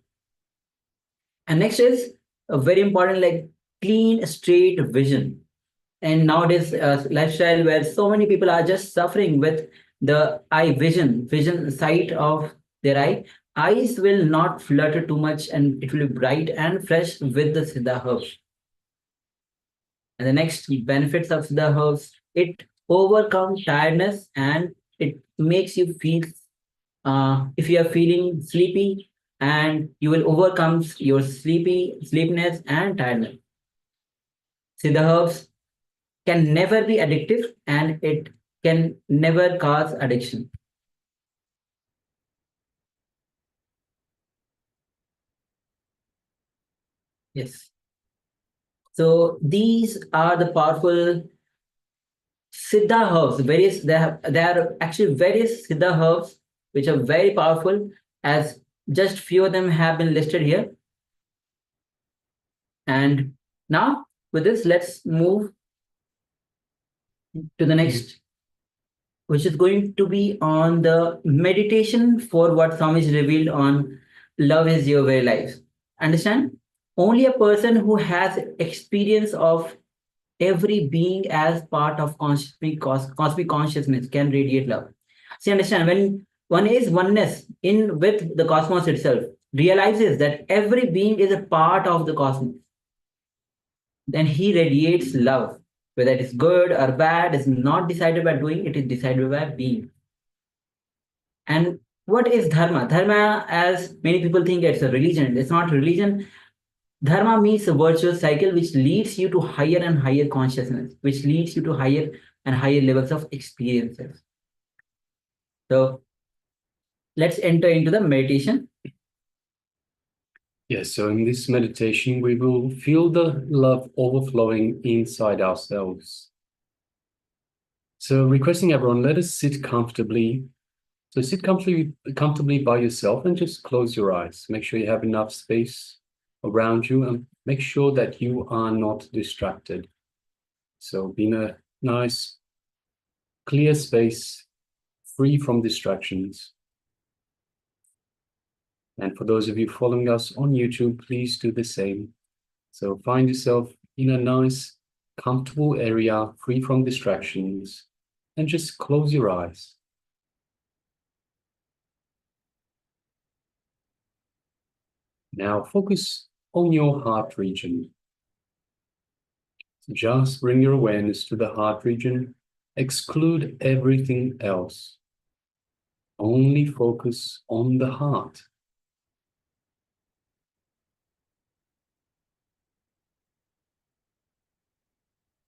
And next is a very important, like clean, straight vision. And nowadays lifestyle where so many people are just suffering with the vision sight of their eyes will not flutter too much, and it will be bright and fresh with the Siddha herbs. And the next benefits of Siddha herbs, it overcomes tiredness, and it makes you feel, if you are feeling sleepy, and you will overcome your sleepiness and tiredness. Siddha herbs can never be addictive, and it can never cause addiction. Yes. So these are the powerful Siddha herbs. There are actually various Siddha herbs which are very powerful, as just few of them have been listed here. And now with this, let's move to the next, which is going to be on the meditation for what Swami is revealed on love is your very life. Understand? Only a person who has experience of every being as part of cosmic consciousness can radiate love. See, understand, when one is oneness with the cosmos itself, realizes that every being is a part of the cosmos, then he radiates love. Whether it is good or bad is not decided by doing, it is decided by being. And what is dharma? Dharma, as many people think, it's a religion. It's not religion. Dharma means a virtuous cycle which leads you to higher and higher consciousness, which leads you to higher and higher levels of experiences. So let's enter into the meditation. Yes, so in this meditation, we will feel the love overflowing inside ourselves. So requesting everyone, let us sit comfortably. So sit comfortably by yourself and just close your eyes. Make sure you have enough space around you and make sure that you are not distracted. So be in a nice, clear space, free from distractions. And for those of you following us on YouTube, please do the same. So find yourself in a nice, comfortable area, free from distractions, and just close your eyes. Now focus on your heart region. Just bring your awareness to the heart region. Exclude everything else. Only focus on the heart.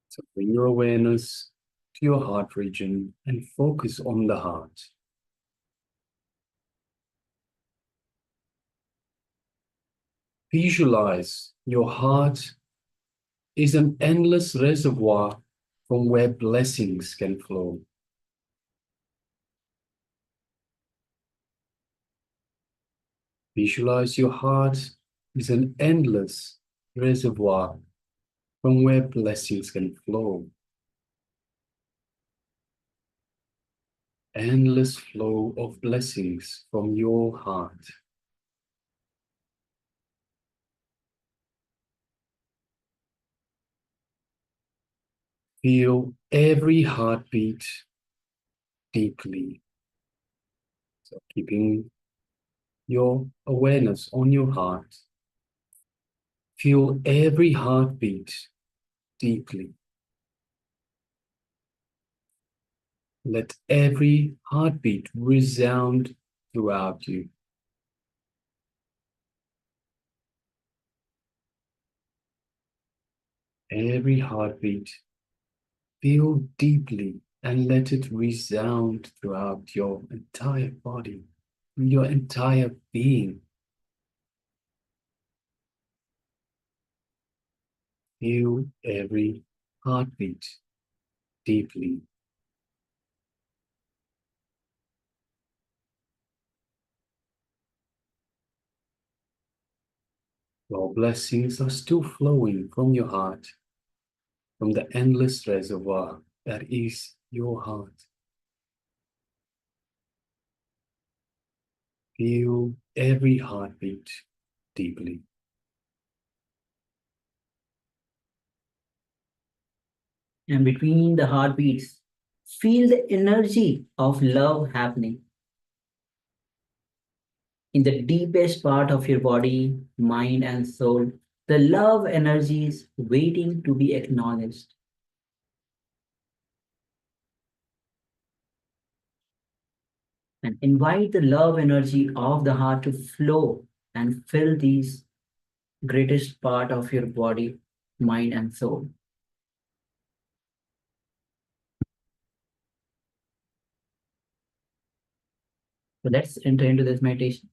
So bring your awareness to your heart region and focus on the heart. Visualize your heart is an endless reservoir from where blessings can flow. Visualize your heart is an endless reservoir from where blessings can flow. Endless flow of blessings from your heart. Feel every heartbeat deeply. So keeping your awareness on your heart. Feel every heartbeat deeply. Let every heartbeat resound throughout you. Every heartbeat, feel deeply and let it resound throughout your entire body, your entire being. Feel every heartbeat deeply. Your blessings are still flowing from your heart, from the endless reservoir that is your heart. Feel every heartbeat deeply. And between the heartbeats, feel the energy of love happening in the deepest part of your body, mind, and soul. The love energy is waiting to be acknowledged. And invite the love energy of the heart to flow and fill these greatest part of your body, mind, and soul. So let's enter into this meditation.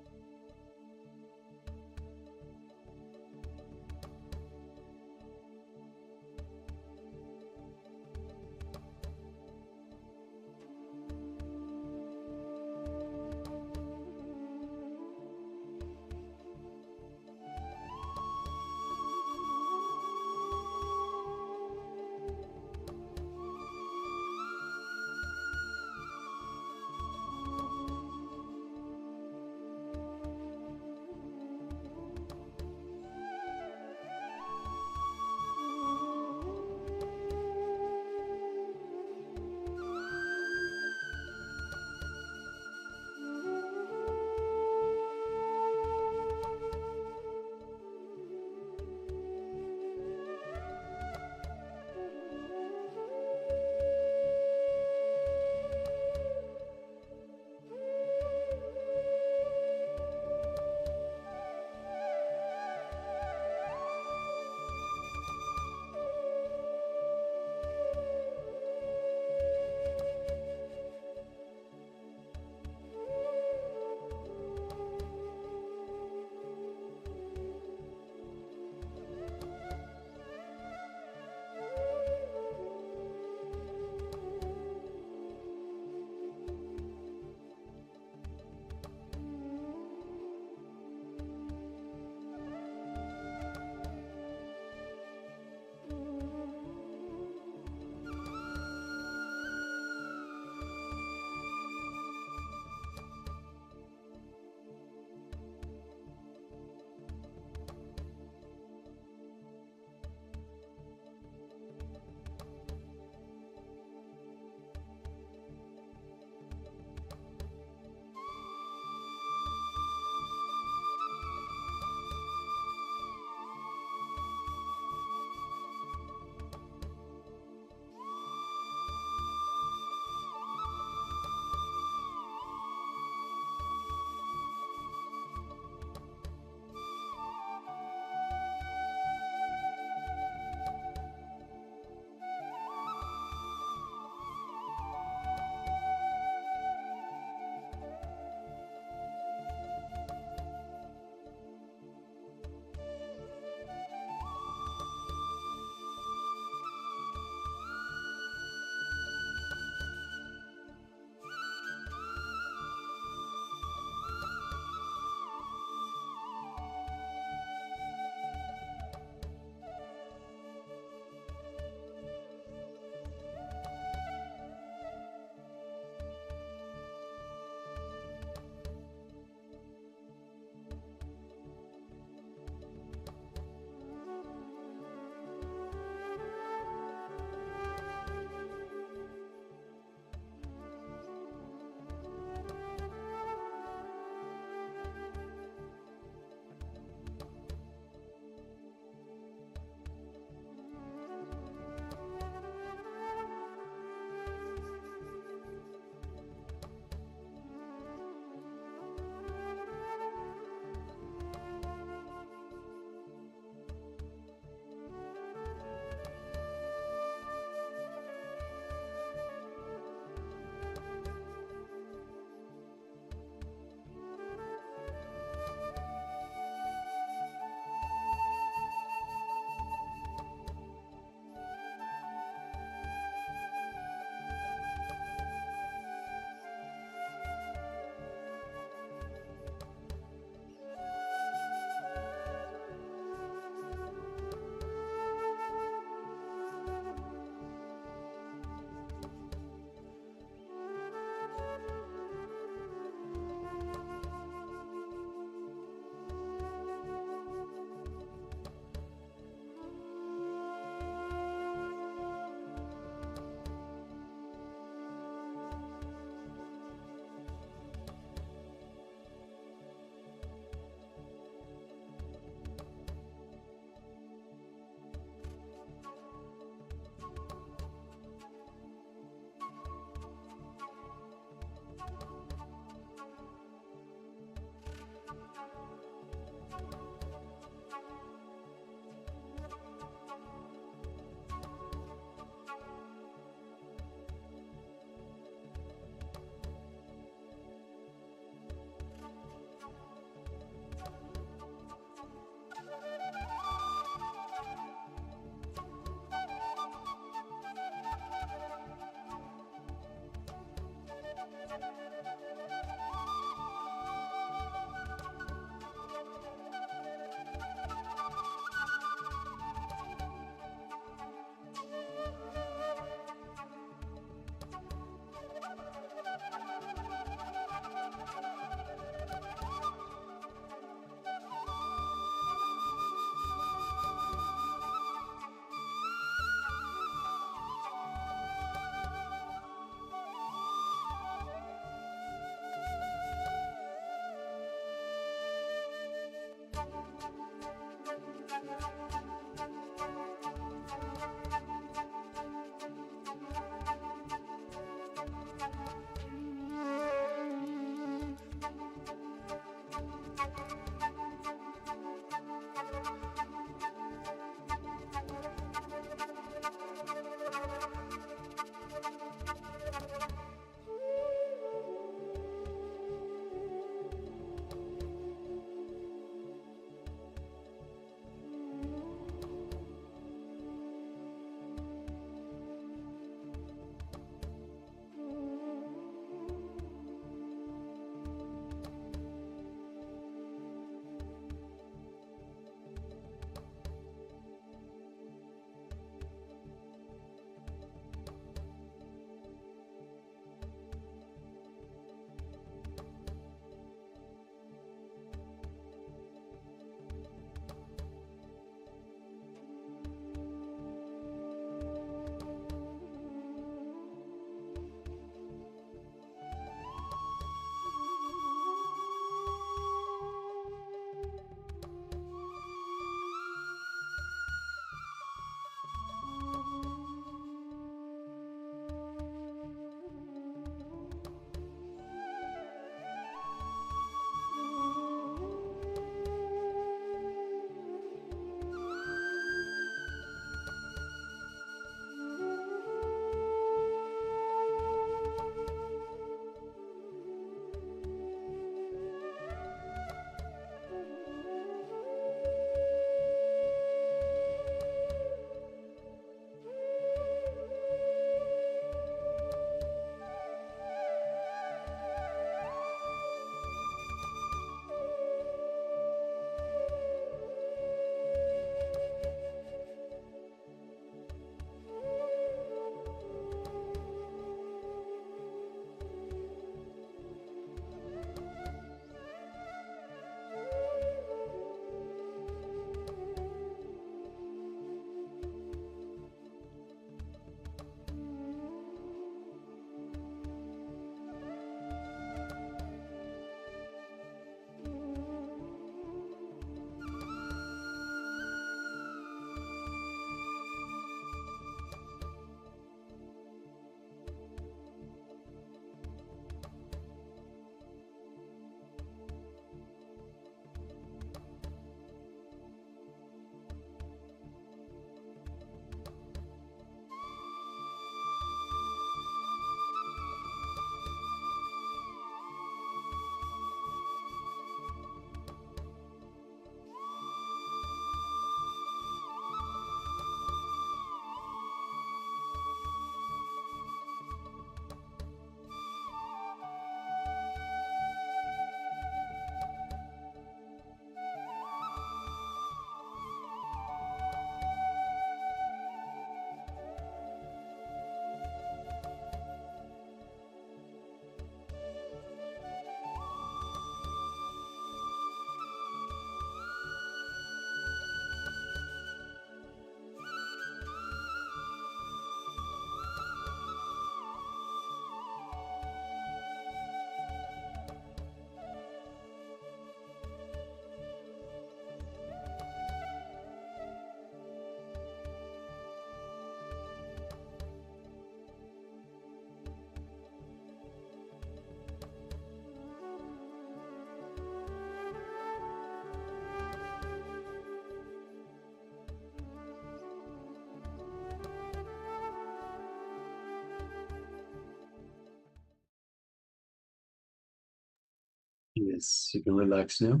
Yes, you can relax now.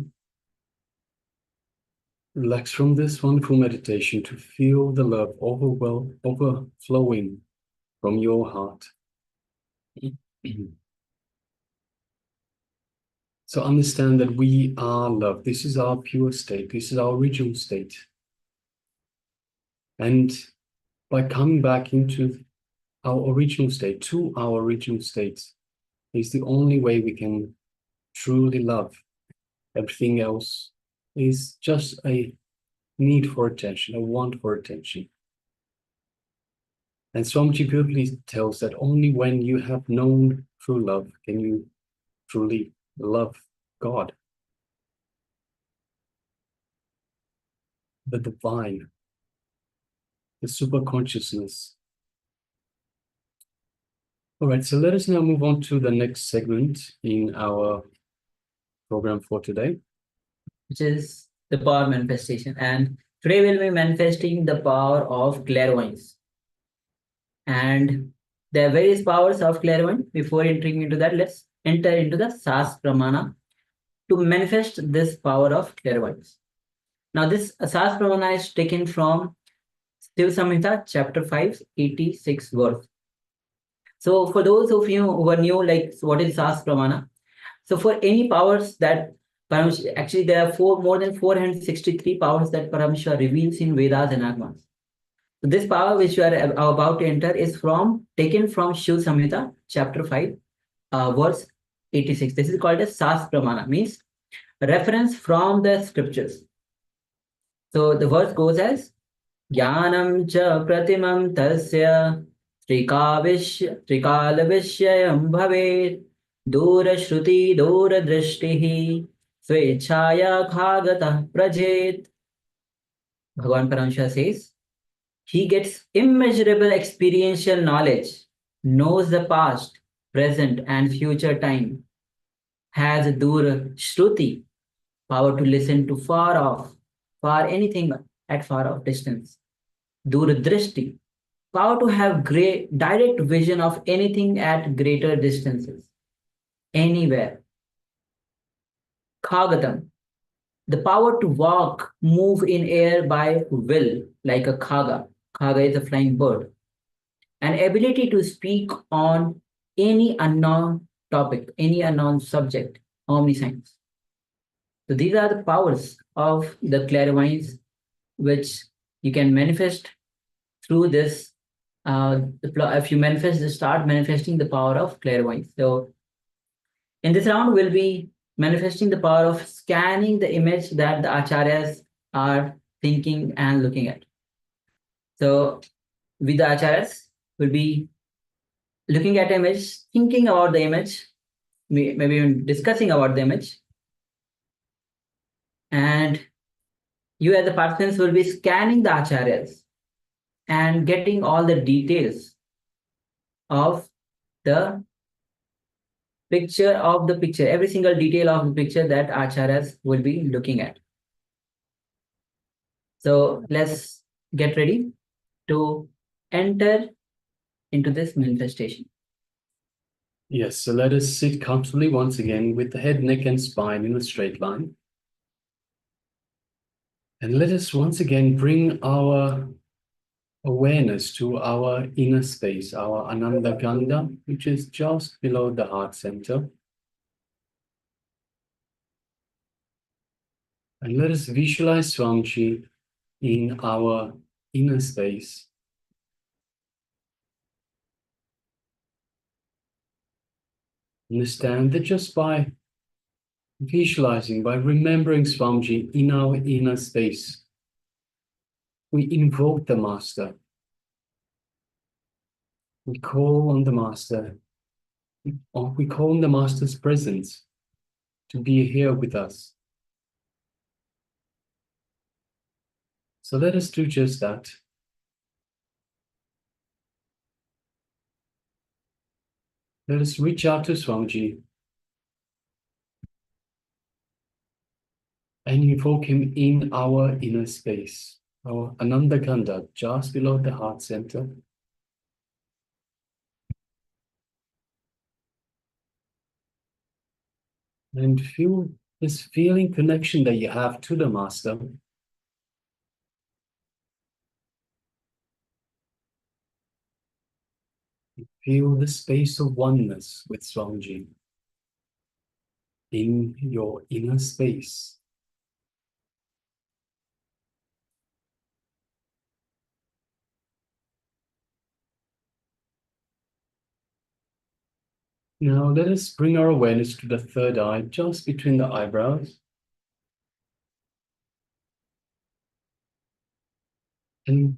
Relax from this wonderful meditation to feel the love overflowing from your heart. So understand that we are love. This is our pure state. This is our original state. And by coming back into our original state, to our original state, is the only way we can truly love. Everything else is just a need for attention, a want for attention. And Swamiji beautifully tells that only when you have known true love can you truly love God, the divine, the super consciousness. All right, so let us now move on to the next segment in our program for today, which is the power manifestation. And today we'll be manifesting the power of clairvoyance. And there are various powers of clairvoyance. Before entering into that, let's enter into the Sas Pramana to manifest this power of clairvoyance. Now, this Sas Pramana is taken from Shiv Samhita, chapter 5, 86 verse. So, for those of you who are new, like what is Sas Pramana? So, for any powers that actually there are more than 463 powers that Paramashiva reveals in Vedas and Agamas. So this power which you are about to enter is taken from Shiv Samhita, chapter 5, verse 86. This is called as Sas Pramana, means reference from the scriptures. So the verse goes as Jnanam cha pratimam tasya trikalavishayam bhavet dura shruti dura drishtihi swechaya khagata prajet. Bhagavan Paramashiva says, he gets immeasurable experiential knowledge, knows the past, present, and future time, has Dura Shruti, power to listen to far anything at far off distance. Dura Drishti, power to have direct vision of anything at greater distances, anywhere. Khagatam, the power to walk, move in air by will, like a khaga. Khaga is a flying bird. An ability to speak on any unknown topic, any unknown subject, omniscience. So these are the powers of the clairvoyance which you can manifest through this. If you start manifesting the power of clairvoyance. So in this round, we'll be manifesting the power of scanning the image that the acharyas are thinking and looking at. So with the acharyas, we'll be looking at image, thinking about the image, maybe even discussing about the image. And you as the participants will be scanning the acharyas and getting all the details of the picture, every single detail of the picture that acharyas will be looking at. So let's get ready to enter into this manifestation. Yes, so let us sit comfortably once again with the head, neck, and spine in a straight line. And let us once again bring our awareness to our inner space, our Ananda Ganda, which is just below the heart center. And let us visualize Swamiji in our inner space. Understand that just by visualizing, by remembering Swamiji in our inner space, we invoke the Master. We call on the Master, or we call on the Master's presence to be here with us. So let us do just that. Let us reach out to Swamiji and invoke him in our inner space, our Ananda Ganda, just below the heart center. And feel this feeling connection that you have to the Master. Feel the space of oneness with Swamiji in your inner space. Now let us bring our awareness to the third eye, just between the eyebrows. And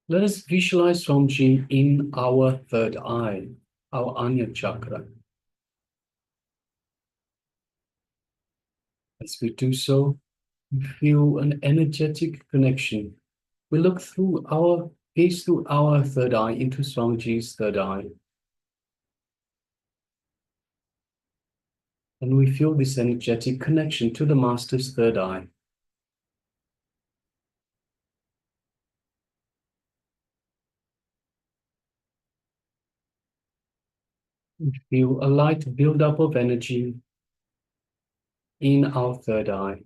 let us visualize Swamiji in our third eye, our Anya chakra. As we do so, we feel an energetic connection. We look through our gaze through our third eye into Swamiji's third eye. And we feel this energetic connection to the Master's third eye. We feel a light buildup of energy in our third eye.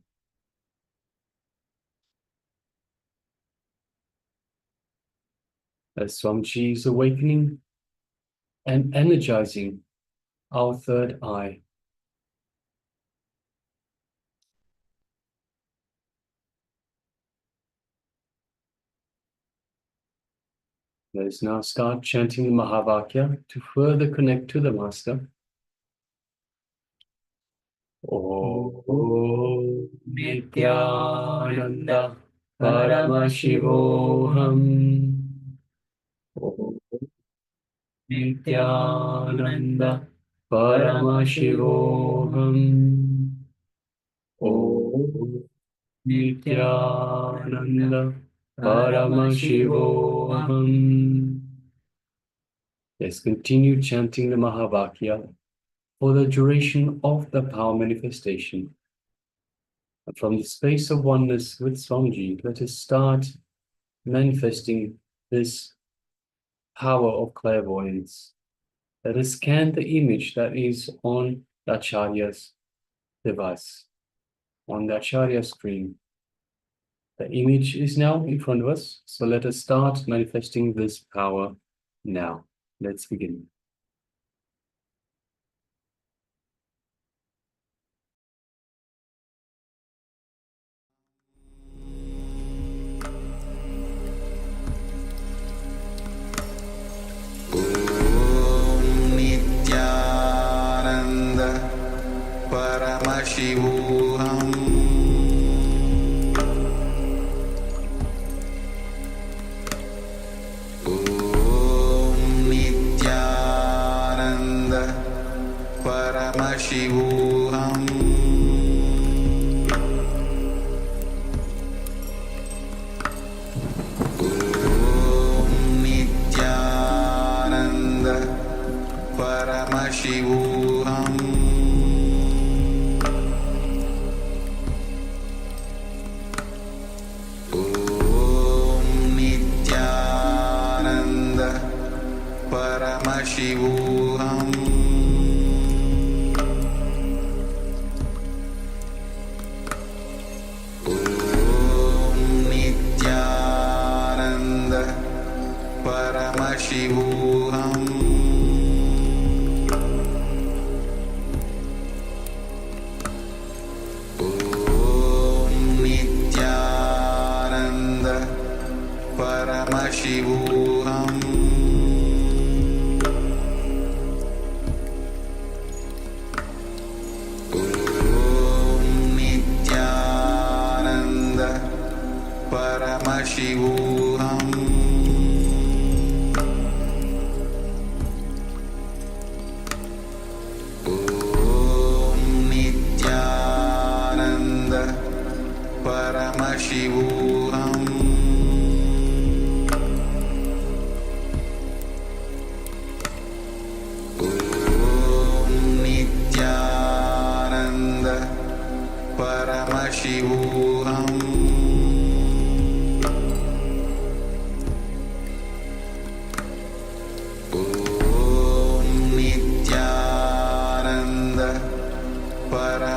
As Swamiji is awakening and energizing our third eye. Let us now start chanting the Mahavakya to further connect to the Master. Om Nithyananda Paramashivoham. Om Nithyananda Paramashivoham. Om Nithyananda Paramashivoham. Let's continue chanting the Mahavakya for the duration of the power manifestation. And from the space of oneness with Swamiji, let us start manifesting this power of clairvoyance. Let us scan the image that is on the Acharya's device, on the Acharya screen. The image is now in front of us, so let us start manifesting this power now. Let's begin. Nithyananda Paramashivoham. Om Nithyananda Paramashivoham. Paramashivoham. Om Nithyananda Paramashivoham. Om Nithyananda Paramashivoham. Paramashivoham. Om Nithyananda Paramashivoham. Om Nithyananda Paramashivoham. Paramashivoham. Om Nithyananda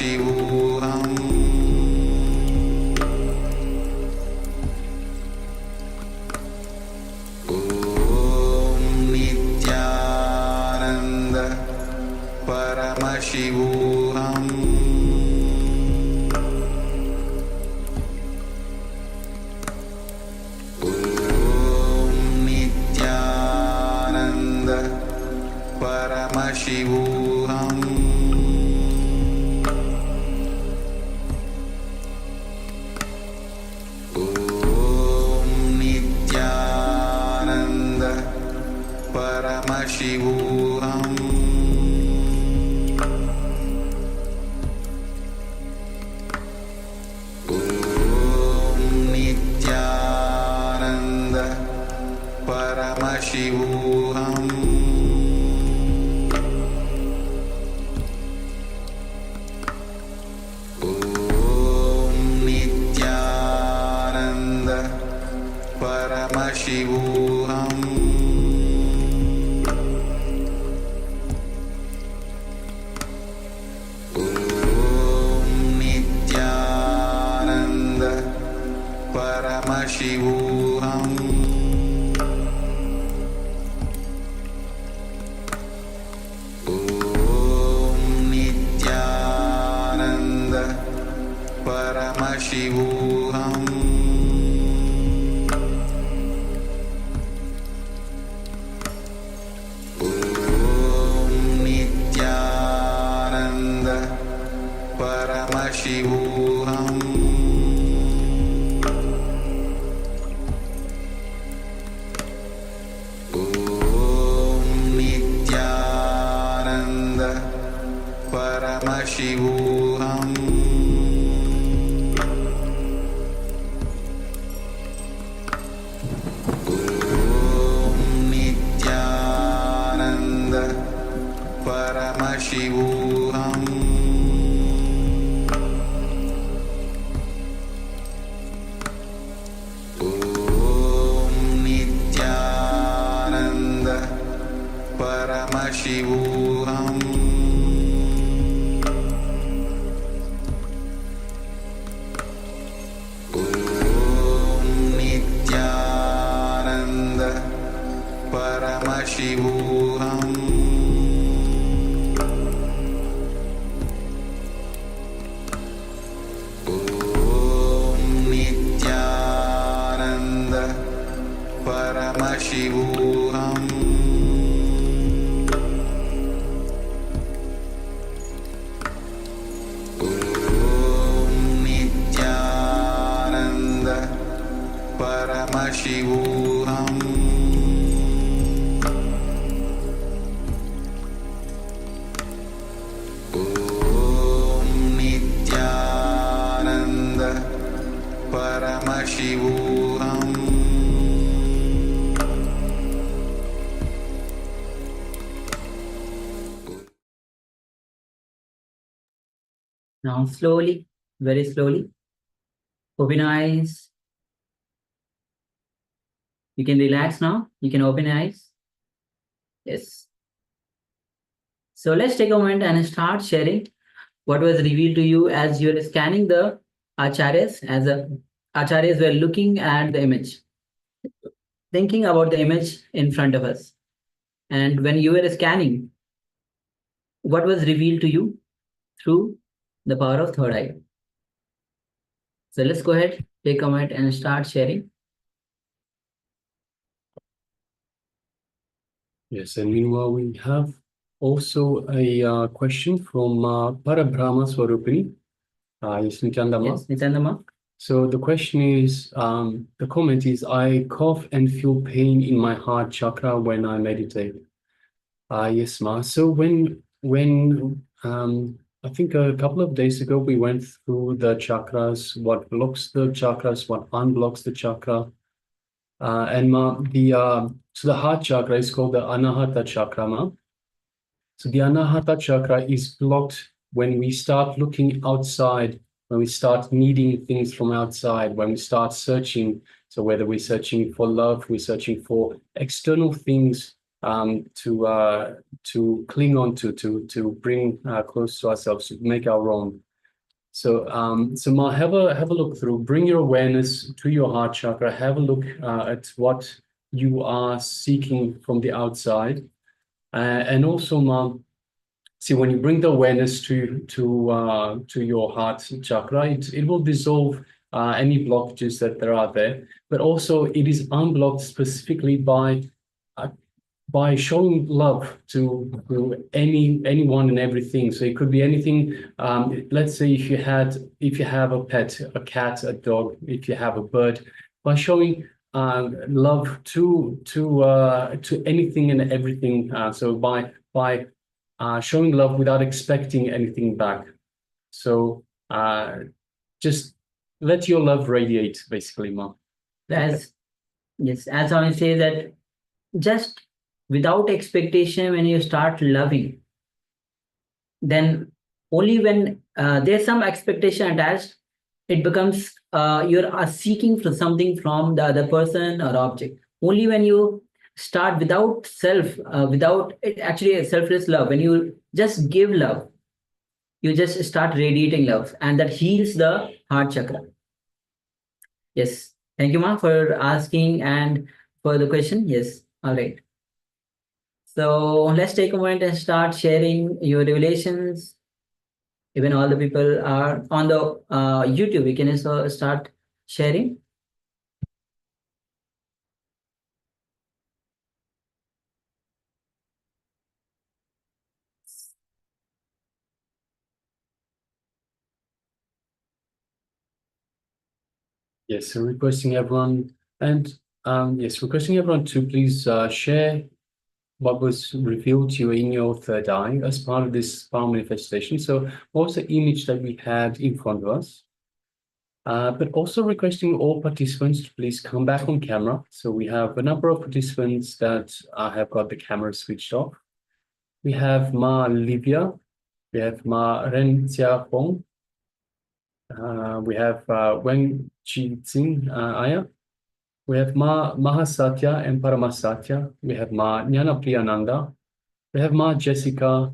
Paramashivoham Om Nithyananda Paramashivoham Om Nithyananda Paramashivoham Om Nithyananda Paramashivoham Om Nithyananda Paramashivoham Om Nithyananda Paramashivoham Om Nithyananda Paramashivoham Om Nithyananda Paramashivoham Om Nithyananda Paramashivoham Om Nithyananda Paramashivoham Om Nithyananda Paramashivoham Om Nithyananda Paramashivoham Om Nithyananda Paramashivoham Om Nithyananda Paramashivoham Om Nithyananda Paramashivoham Om Nithyananda Paramashivoham Now slowly, very slowly, open your eyes. You can relax now. You can open your eyes. Yes. So let's take a moment and start sharing what was revealed to you as you were scanning the acharyas, as the acharyas were looking at the image, thinking about the image in front of us. And when you were scanning, what was revealed to you through the power of third eye. So let's go ahead, take a moment and start sharing. Yes, and meanwhile, we have also a question from Parabrahma Swarupini. Yes, Nithyananda. Yes, Nithyananda. So the question is, the comment is, I cough and feel pain in my heart chakra when I meditate. Yes, Ma. So when I think a couple of days ago, we went through the chakras, what blocks the chakras, what unblocks the chakra. And Ma, so the heart chakra is called the Anahata chakra, Ma. So the Anahata chakra is blocked when we start looking outside, when we start needing things from outside, when we start searching. So whether we're searching for love, we're searching for external things to cling on to bring close to ourselves, to make our own. So Ma, have a look through. Bring your awareness to your heart chakra. Have a look at what you are seeking from the outside, and also, Ma, see, when you bring the awareness to your heart chakra, it will dissolve any blockages that there are there. But also, it is unblocked specifically by showing love to anyone and everything. So it could be anything. Let's say if you have a pet, a cat, a dog, if you have a bird, by showing love to anything and everything. So by showing love without expecting anything back. So just let your love radiate, basically, Ma. As yes, as I say that just without expectation, when you start loving, then only when there's some expectation attached, it becomes you're seeking for something from the other person or object. Only when you start without without it actually a selfless love, when you just give love, you just start radiating love, and that heals the heart chakra. Yes, thank you, Ma, for asking and for the question. Yes, all right. So let's take a moment and start sharing your revelations. Even all the people are on the YouTube, we can also start sharing. Yes, so requesting everyone, and requesting everyone to please share what was revealed to you in your third eye as part of this power manifestation. So what was the image that we had in front of us? But also requesting all participants to please come back on camera. So we have a number of participants that have got the camera switched off. We have Ma Livia, we have Ma Ren Tia Hong, we have Wen Chi Tsing Aya, we have Ma Mahasatya and Paramasatya, we have Ma Jnana Priyananda, we have Ma Jessica,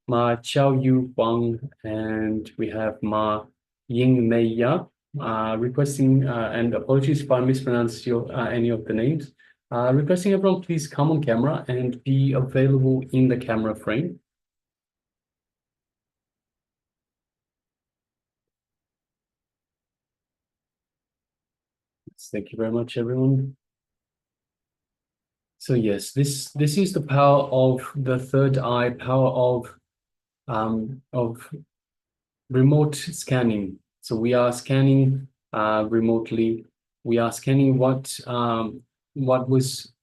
Ma Chao Yu Huang, and we have Ma Ying Mei Ya. Requesting, and apologies if I mispronounce any of the names. Requesting everyone please come on camera and be available in the camera frame. Thank you very much, everyone. So yes, this is the power of the third eye, power of remote scanning. So we are scanning remotely. We are scanning what was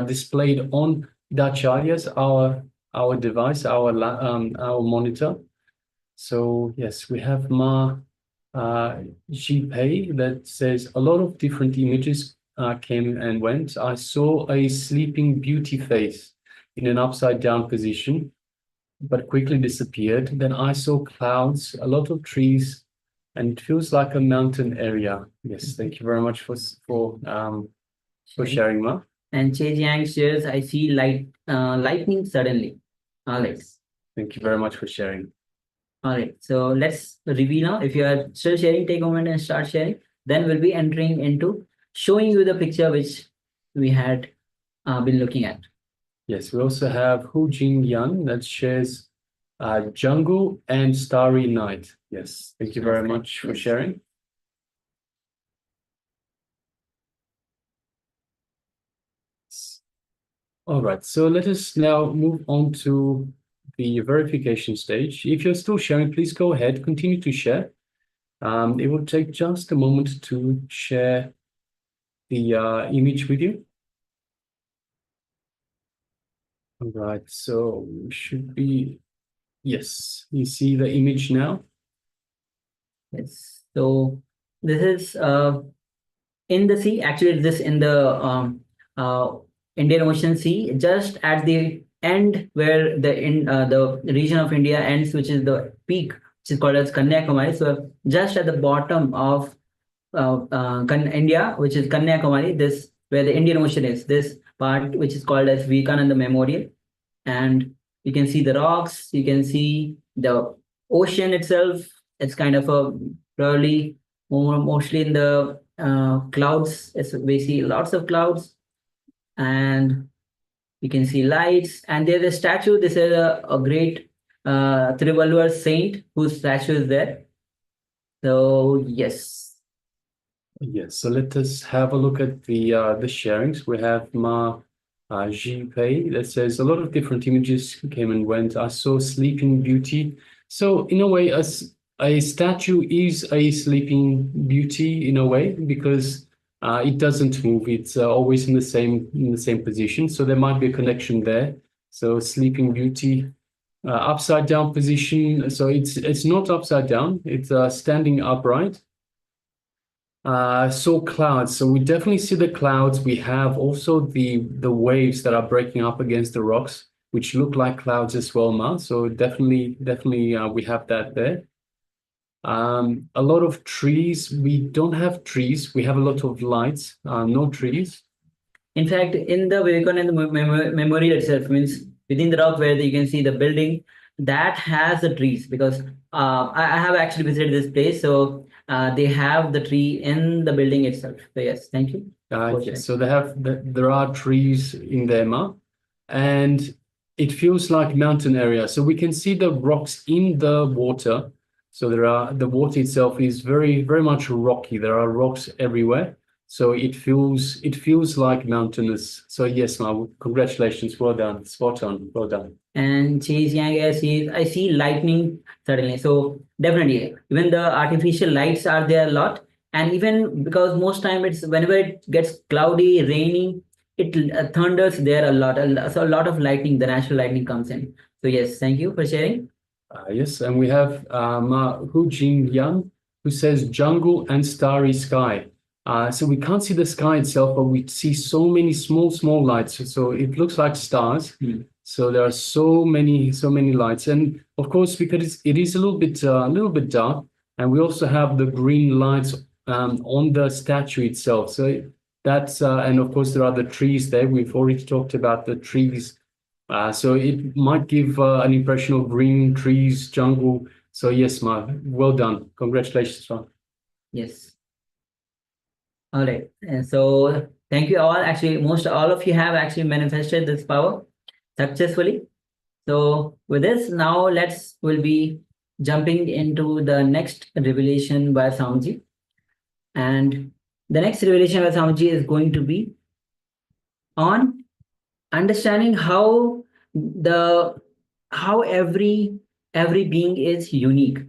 displayed on the acharyas, our device, our monitor. So yes, we have Ma Pei that says a lot of different images came and went. I saw a sleeping beauty face in an upside down position, but quickly disappeared. Then I saw clouds, a lot of trees, and it feels like a mountain area. Yes, thank you very much for sharing, Ma. And Che Jiang shares, I see lightning suddenly. All right. Thank you very much for sharing. All right. So let's reveal now. If you are still sharing, take a moment and start sharing. Then we'll be entering into showing you the picture which we had been looking at. Yes, we also have Hu Jing Yan that shares jungle and starry night. Yes, thank you very much for sharing. All right, so let us now move on to the verification stage. If you're still sharing, please go ahead, continue to share. It will take just a moment to share the image with you. All right, so should be, yes, you see the image now? Yes. So this is in the sea. Actually, this in the Indian Ocean Sea, just at the end where the region of India ends, which is the peak, which is called as Kanyakumari. So just at the bottom of India, which is Kanyakumari, this where the Indian Ocean is, this part which is called as Vivekananda Memorial, and you can see the rocks, you can see the ocean itself, it's kind of a probably mostly in the clouds. We see lots of clouds, and you can see lights. And there's a statue. This is a great Thiruvalluvar saint whose statue is there. So yes. Yes, so let us have a look at the sharings. We have Ma Ji Pei that says a lot of different images came and went. I saw Sleeping Beauty. So in a way, a statue is a sleeping beauty in a way because it doesn't move. It's always in the same position. So there might be a connection there. So Sleeping Beauty, upside down position. So it's not upside down. It's standing upright. Saw clouds. So we definitely see the clouds. We have also the waves that are breaking up against the rocks, which look like clouds as well, Ma. So definitely, we have that there. A lot of trees. We don't have trees. We have a lot of lights. No trees. In fact, in the Vivekananda memorial itself, means within the rock where you can see the building, that has the trees, because I have actually visited this place. So they have the tree in the building itself. So yes, thank you. Yes, so there are trees in there, Ma, and it feels like mountain area. So we can see the rocks in the water. So the water itself is very, very much rocky. There are rocks everywhere. So it feels like mountainous. So yes, Ma, congratulations, well done, spot on, well done. And she's young as I see lightning suddenly. So definitely, even the artificial lights are there a lot. And even because most time it's whenever it gets cloudy, rainy, it thunders there a lot. So a lot of lightning, the natural lightning comes in. So yes, thank you for sharing. Yes, and we have Ma Hu Jin Yan, who says jungle and starry sky. So we can't see the sky itself, but we see so many small lights. So it looks like stars. So there are so many lights, and of course because it is a little bit dark, and we also have the green lights on the statue itself. So that's and of course there are the trees there. We've already talked about the trees. So it might give an impression of green trees, jungle. So yes, Ma, well done. Congratulations, Ma. Yes. All right. And so thank you all. Actually, most all of you have actually manifested this power successfully. So with this, now we'll be jumping into the next revelation by Swamiji. And the next revelation by Swamiji is going to be on understanding how every being is unique.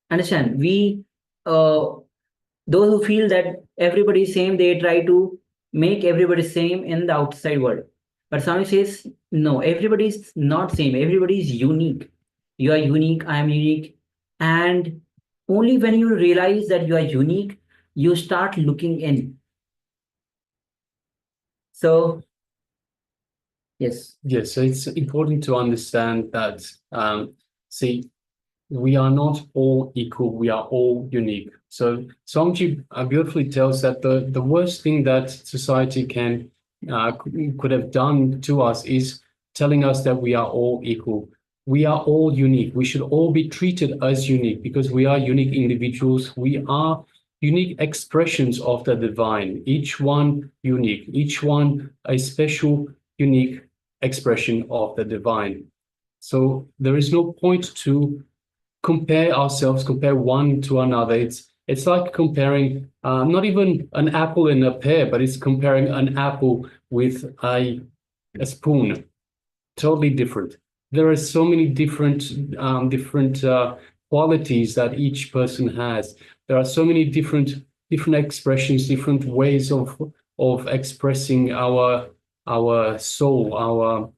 Understand, we those who feel that everybody is same, they try to make everybody same in the outside world. But Swami says, no, everybody is not same. Everybody is unique. You are unique, I am unique. And only when you realize that you are unique, you start looking in. So, yes. Yes, so it's important to understand that, see, we are not all equal, we are all unique. So Swamiji beautifully tells that the worst thing that society could have done to us is telling us that we are all equal. We are all unique. We should all be treated as unique because we are unique individuals. We are unique expressions of the divine, each one unique, each one a special, unique expression of the divine. So there is no point to compare one to another. It's like comparing not even an apple and a pear, but it's comparing an apple with a spoon. Totally different. There are so many different qualities that each person has. There are so many different expressions, different ways of expressing our soul, our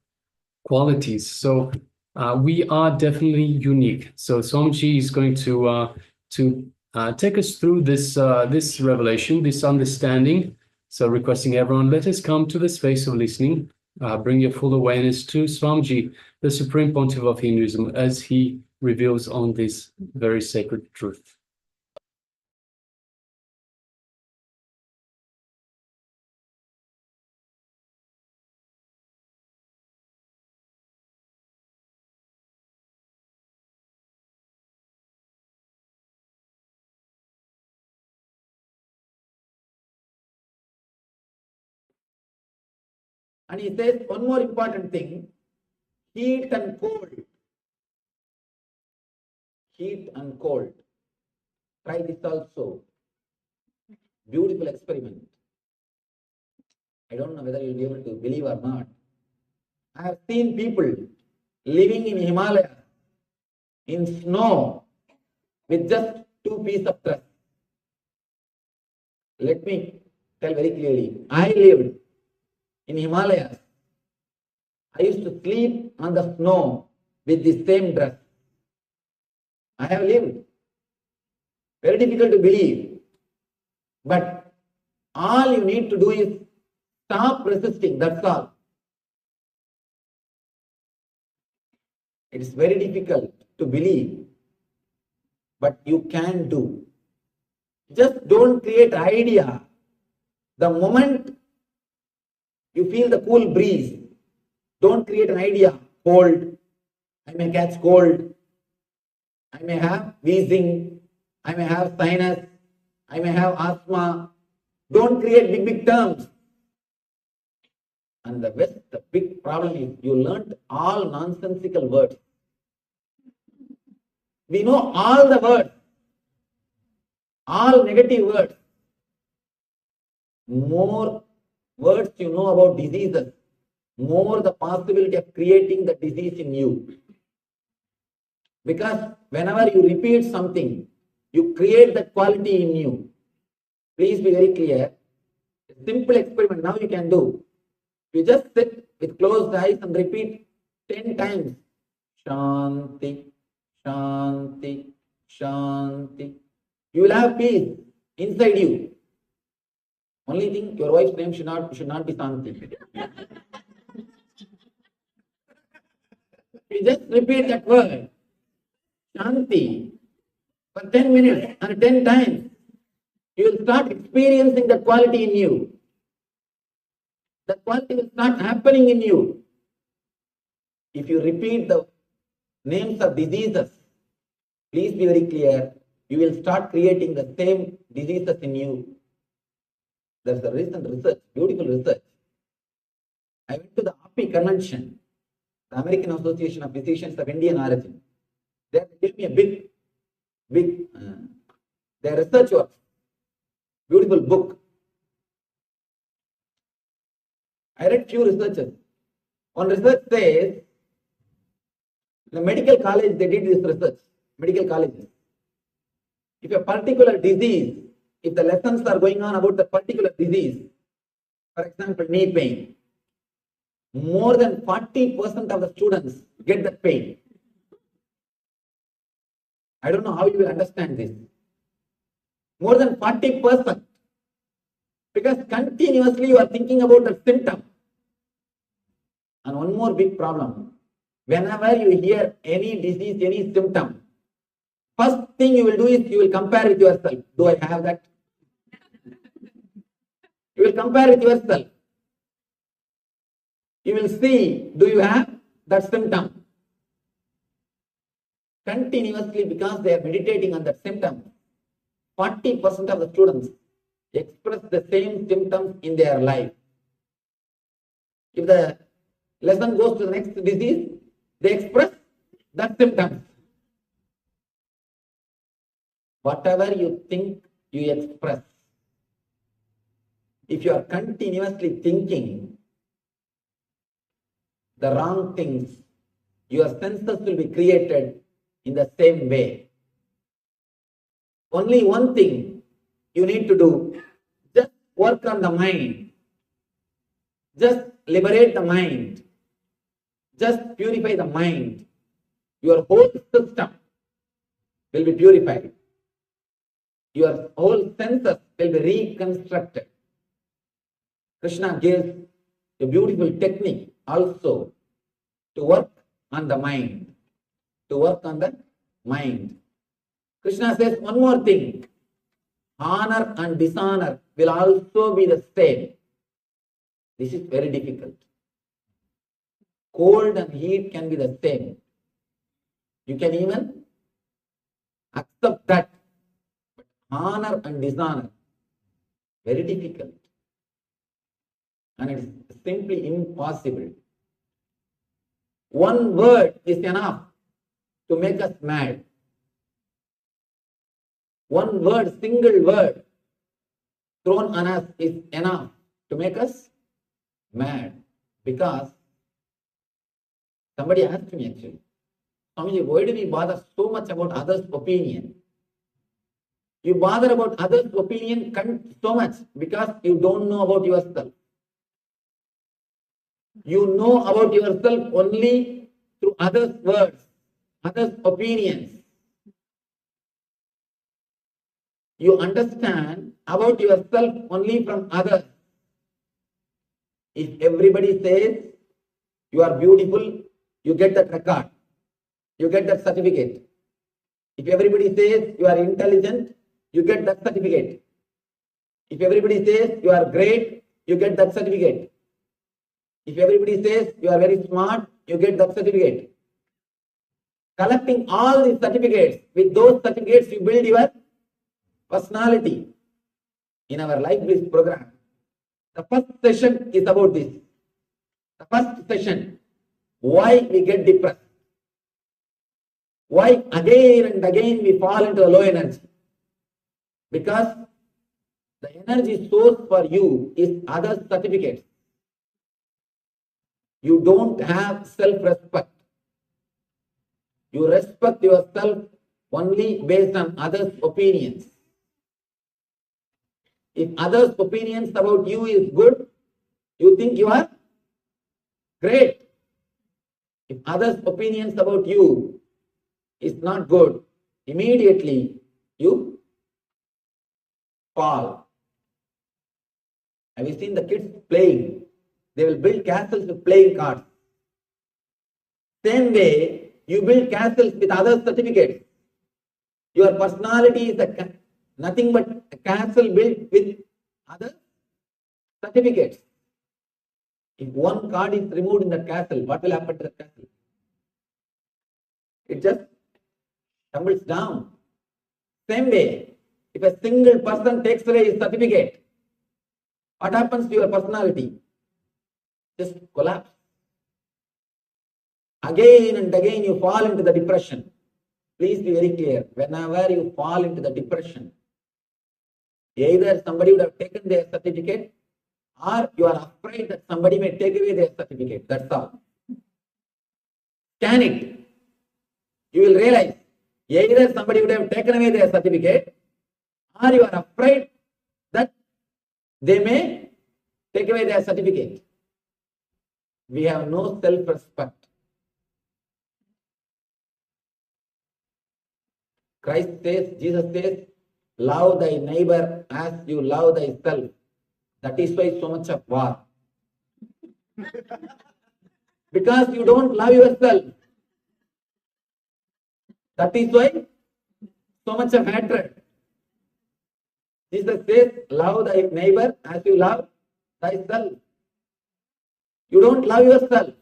qualities. So we are definitely unique. So Swamiji is going to take us through this this revelation, this understanding. So requesting everyone, let us come to the space of listening. Bring your full awareness to Swamiji, the Supreme Pontiff of Hinduism, as he reveals on this very sacred truth. And he says one more important thing, heat and cold. Heat and cold. Try this also. Beautiful experiment. I don't know whether you'll be able to believe or not. I have seen people living in Himalaya in snow with just 2 pieces of dress. Let me tell very clearly. I lived in Himalayas. I used to sleep on the snow with the same dress. I have lived. Very difficult to believe. But all you need to do is stop resisting. That's all. It is very difficult to believe, but you can do. Just don't create idea. The moment you feel the cool breeze, don't create an idea. Cold, I may catch cold, I may have wheezing, I may have sinus, I may have asthma. Don't create big terms. And the big problem is you learned all nonsensical words. We know all the words, all negative words. More words you know about diseases, more the possibility of creating the disease in you. Because whenever you repeat something, you create that quality in you. Please be very clear. A simple experiment now you can do. You just sit with closed eyes and repeat 10 times. Shanti, Shanti, Shanti. You will have peace inside you. Only thing, your wife's name should not be Shanti. You just repeat that word, Shanti, for 10 minutes and 10 times. You will start experiencing that quality in you. That quality will start happening in you. If you repeat the names of diseases, please be very clear, you will start creating the same diseases in you. There's a recent research, beautiful research. I went to the API convention, the American Association of Physicians of Indian Origin. They gave me a big, their research work, beautiful book. I read few researches. One research says, the medical college, they did this research, medical colleges. If a particular disease, if the lessons are going on about the particular disease, for example, knee pain, more than 40% of the students get that pain. I don't know how you will understand this. More than 40%. Because continuously you are thinking about the symptom. And one more big problem. Whenever you hear any disease, any symptom, first thing you will do is you will compare with yourself. Do I have that? You will compare with yourself. You will see, do you have that symptom? Continuously, because they are meditating on that symptom, 40% of the students express the same symptoms in their life. If the lesson goes to the next disease, they express that symptom. Whatever you think, you express. If you are continuously thinking the wrong things, your senses will be created in the same way. Only one thing you need to do, just work on the mind. Just liberate the mind. Just purify the mind. Your whole system will be purified. Your whole senses will be reconstructed. Krishna gives a beautiful technique also to work on the mind. To work on the mind. Krishna says one more thing. Honor and dishonor will also be the same. This is very difficult. Cold and heat can be the same. You can even accept that. But honor and dishonor, very difficult. and it's simply impossible. One word is enough to make us mad. One word, single word thrown on us is enough to make us mad. Because somebody asked me actually, Swamiji, why do we bother so much about others' opinion? You bother about others' opinion so much because you don't know about yourself. You know about yourself only through others' words, others' opinions. You understand about yourself only from others. If everybody says you are beautiful, you get that record, you get that certificate. If everybody says you are intelligent, you get that certificate. If everybody says you are great, you get that certificate. If everybody says you are very smart, you get that certificate. Collecting all these certificates, with those certificates you build your personality. In our Life Bliss program, the first session is about this. The first session, why we get depressed. Why again and again we fall into a low energy? Because the energy source for you is other certificates. You don't have self-respect. You respect yourself only based on others' opinions. If others' opinions about you is good, you think you are great. If others' opinions about you is not good, immediately you fall. Have you seen the kids playing? They will build castles with playing cards. Same way, you build castles with other certificates. Your personality is nothing but a castle built with other certificates. If one card is removed in the castle, what will happen to the castle? It just tumbles down. Same way, if a single person takes away his certificate, what happens to your personality? Just collapse. Again and again you fall into the depression. Please be very clear. Whenever you fall into the depression, either somebody would have taken their certificate or you are afraid that somebody may take away their certificate. That's all. Scan it. You will realize either somebody would have taken away their certificate or you are afraid that they may take away their certificate. We have no self-respect. Christ says, Jesus says, love thy neighbor as you love thyself. That is why so much of war. Because you don't love yourself. That is why so much of hatred. Jesus says, love thy neighbor as you love thyself. You don't love yourself.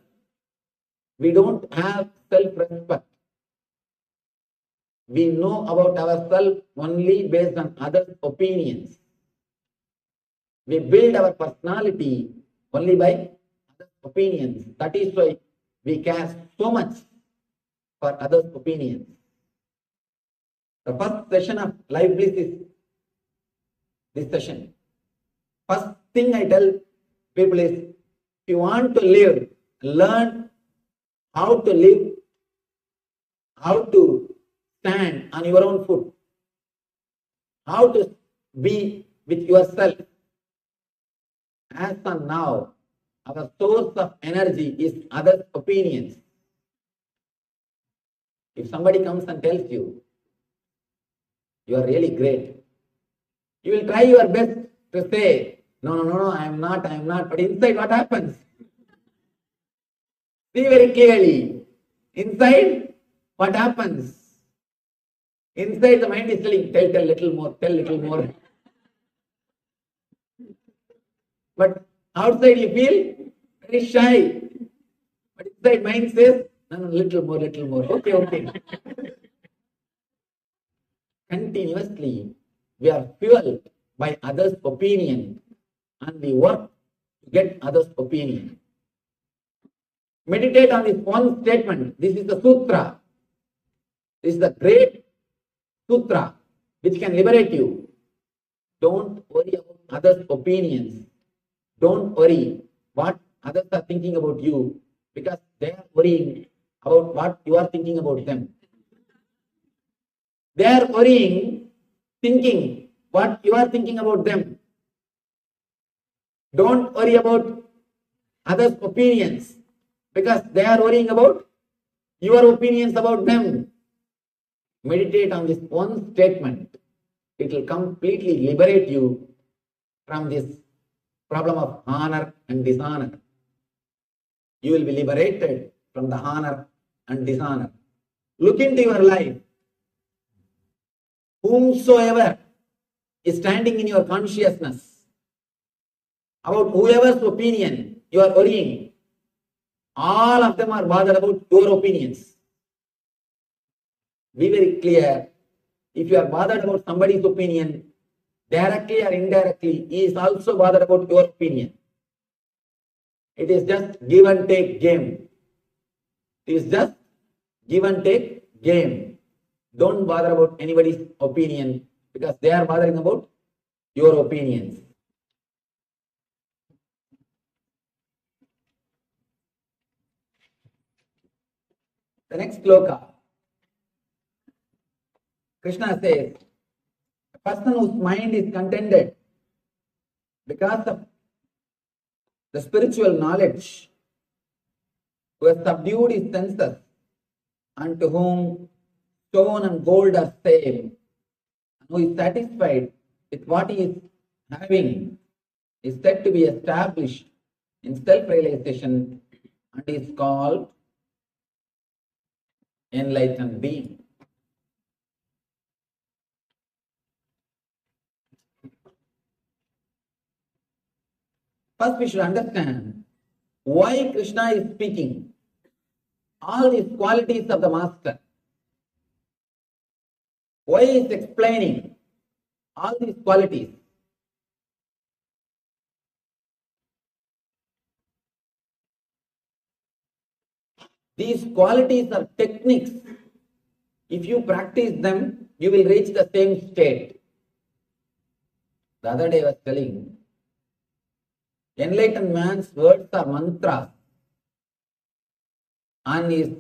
We don't have self-respect. We know about ourselves only based on others' opinions. We build our personality only by others' opinions. That is why we care so much for others' opinions. The first session of Life Bliss is this session. First thing I tell people is, if you want to live, learn how to live, how to stand on your own foot, how to be with yourself. As of now, our source of energy is others' opinions. If somebody comes and tells you, you are really great, you will try your best to say, no, I am not. But inside what happens? See very clearly. Inside, what happens? Inside the mind is telling, tell little more. But outside you feel very shy. But inside mind says, no, little more. Okay. Continuously, we are fueled by others' opinion and we work to get others' opinion. Meditate on this one statement. This is the sutra. This is the great sutra which can liberate you. Don't worry about others' opinions. Don't worry what others are thinking about you, because they are worrying about what you are thinking about them. They are worrying, thinking what you are thinking about them. Don't worry about others' opinions, because they are worrying about your opinions about them. Meditate on this one statement. It will completely liberate you from this problem of honor and dishonor. You will be liberated from the honor and dishonor. Look into your life. Whomsoever is standing in your consciousness, about whoever's opinion you are worrying, all of them are bothered about your opinions. Be very clear. If you are bothered about somebody's opinion, directly or indirectly, he is also bothered about your opinion. It is just give and take game. It is just give and take game. Don't bother about anybody's opinion, because they are bothering about your opinions. The next sloka, Krishna says, a person whose mind is contented because of the spiritual knowledge, who has subdued his senses, and to whom stone and gold are same, and who is satisfied with what he is having, is said to be established in self-realization and is called enlightened being. First, we should understand why Krishna is speaking all these qualities of the Master. Why he is explaining all these qualities? These qualities are techniques. If you practice them, you will reach the same state. The other day I was telling, enlightened man's words are mantras, and his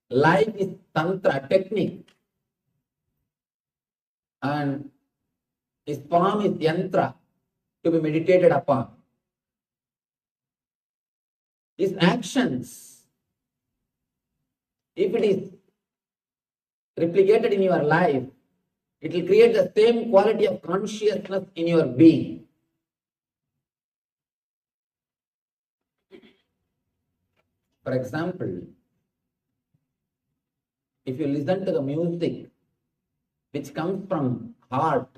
life is tantra, technique, and his form is yantra, to be meditated upon. His actions, if it is replicated in your life, it will create the same quality of consciousness in your being. For example, if you listen to the music which comes from heart,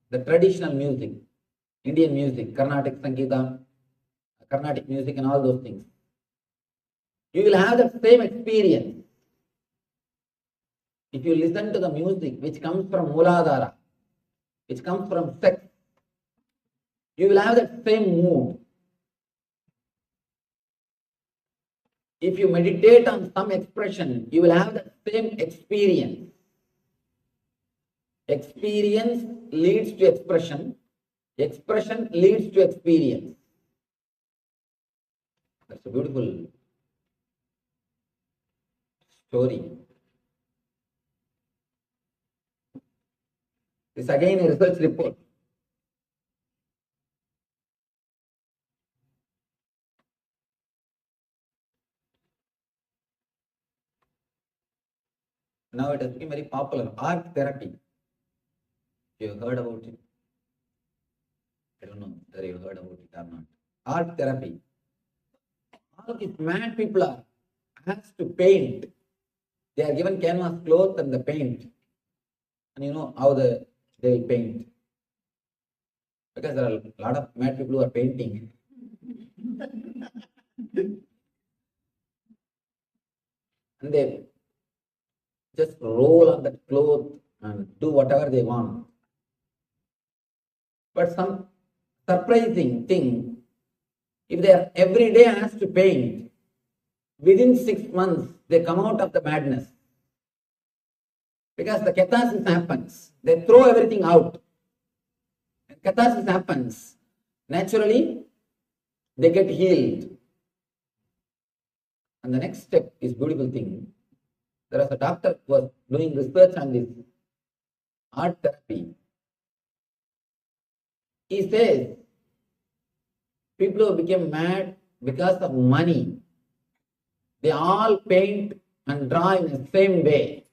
the traditional music, Indian music, Carnatic Sangeeta, Carnatic music and all those things, you will have the same experience. If you listen to the music which comes from Mooladhara, which comes from sex, you will have that same mood. If you meditate on some expression, you will have the same experience. Experience leads to expression. Expression leads to experience. That's a beautiful story. This is again a research report. Now it has become very popular. Art therapy. You have heard about it? I don't know whether you heard about it or not. Art therapy. All these mad people are asked to paint. They are given canvas cloth and the paint. And you know how they will paint. Because there are a lot of mad people who are painting. And they just roll on that cloth and do whatever they want. But some surprising thing, If they are every day asked to paint, within 6 months they come out of the madness. Because the catharsis happens. They throw everything out. When catharsis happens, naturally they get healed. And the next step is beautiful thing. There was a doctor who was doing research on this art therapy. He says people who became mad because of money, they all paint and draw in the same way.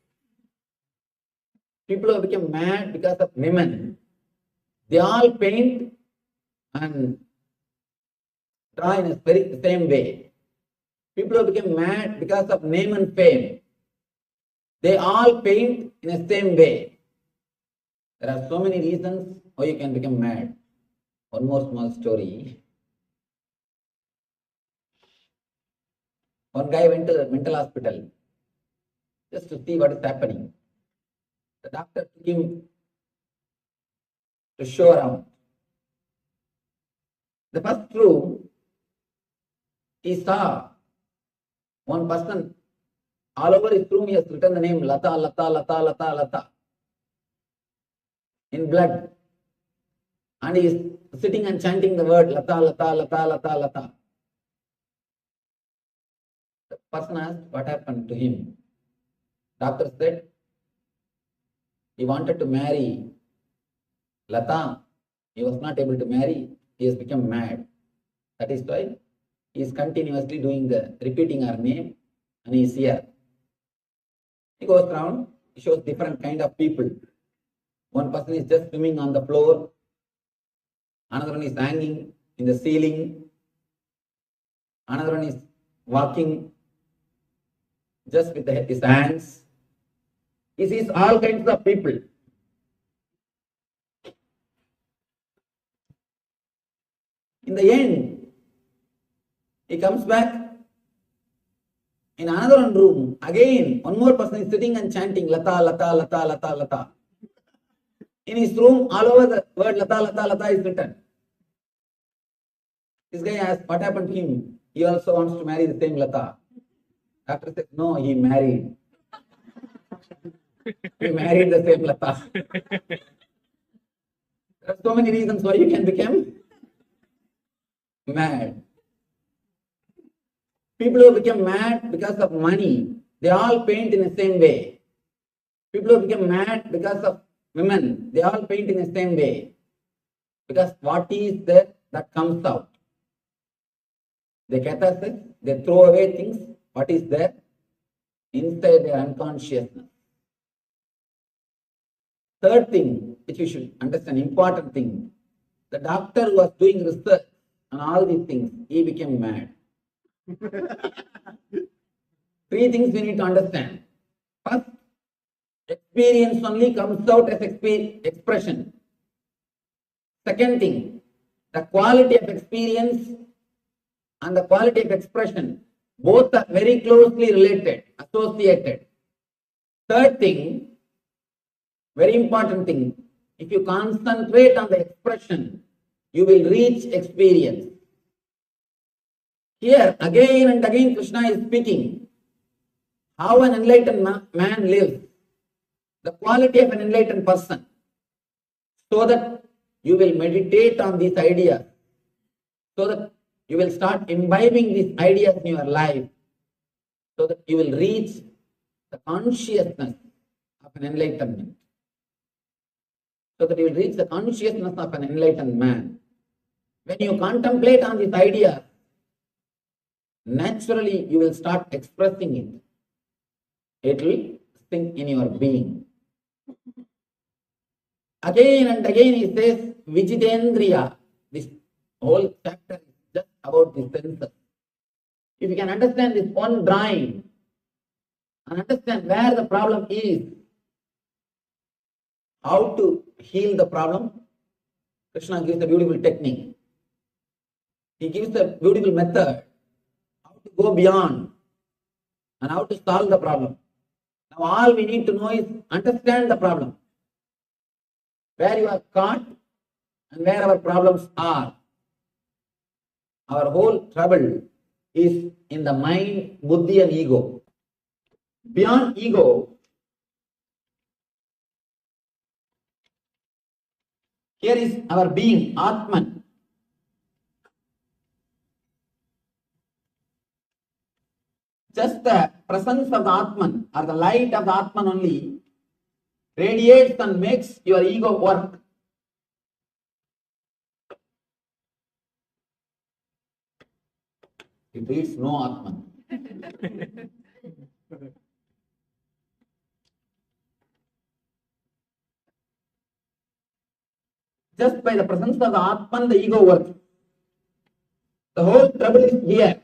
People who became mad because of women, they all paint and draw in a very same way. People who became mad because of name and fame, they all paint in the same way. There are so many reasons why you can become mad. One more small story. One guy went to the mental hospital just to see what is happening. The doctor took him to show around. The first room, he saw one person, all over his room he has written the name Lata, Lata, Lata, Lata, Lata in blood. And he is sitting and chanting the word Lata, Lata, Lata, Lata, Lata. The person asked what happened to him. Doctor said he wanted to marry Lata. He was not able to marry. He has become mad. That is why he is continuously repeating her name, and he is here. He goes around, he shows different kind of people. One person is just swimming on the floor. Another one is hanging in the ceiling. Another one is walking just with his hands. He sees all kinds of people. In the end, he comes back in another one room. Again, one more person is sitting and chanting Lata, Lata, Lata, Lata, Lata. In his room, all over the word Lata, Lata, Lata is written. This guy asked, what happened to him? He also wants to marry the same Lata. Doctor said, no, he married. He married the same Lata. There are so many reasons why you can become mad. People who become mad because of money, they all paint in the same way. People who become mad because of women, they all paint in the same way. Because what is there that comes out? They catharsis, they throw away things, what is there inside their unconsciousness. Third thing, which you should understand, important thing, the doctor who was doing research on all these things, he became mad. Three things we need to understand. First, experience only comes out as expression. Second thing, the quality of experience and the quality of expression, both are very closely related, associated. Third thing, very important thing, if you concentrate on the expression, you will reach experience. Here, again and again, Krishna is speaking how an enlightened man lives, the quality of an enlightened person, so that you will meditate on these ideas, so that you will start imbibing these ideas in your life, so that you will reach the consciousness of an enlightenment. So that you will reach the consciousness of an enlightened man. When you contemplate on these ideas, naturally you will start expressing it. It will sink in your being. Again and again he says, Vijitendriya. This whole chapter is just about the senses. If you can understand this one drawing and understand where the problem is, how to heal the problem, Krishna gives a beautiful technique. He gives a beautiful method how to go beyond and how to solve the problem. Now all we need to know is understand the problem, where you are caught and where our problems are. our whole trouble is in the mind, buddhi and ego. Beyond ego, here is our being, Atman. Just the presence of the Atman or the light of the Atman only radiates and makes your ego work. It needs no Atman. Just by the presence of the Atman, the ego works. The whole trouble is here,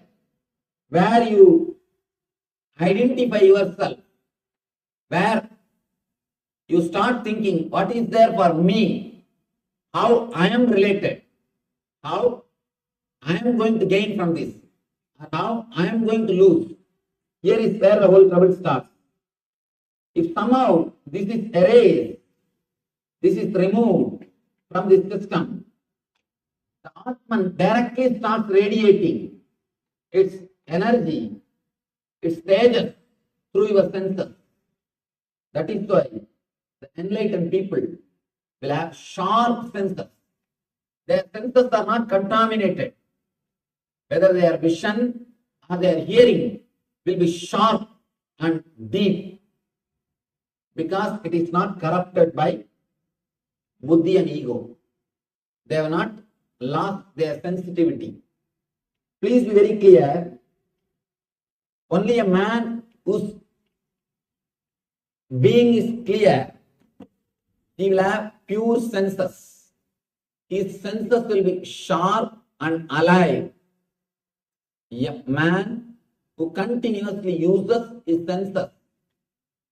where you identify yourself, where you start thinking, what is there for me? How I am related? How I am going to gain from this? How I am going to lose? Here is where the whole trouble starts. If somehow this is erased, this is removed from this system, the Atman directly starts radiating its energy, its stages through your senses. That is why the enlightened people will have sharp senses. Their senses are not contaminated. Whether their vision or their hearing will be sharp and deep because it is not corrupted by buddhi and ego. They have not lost their sensitivity. Please be very clear. Only a man whose being is clear, he will have pure senses. His senses will be sharp and alive. A man who continuously uses his senses,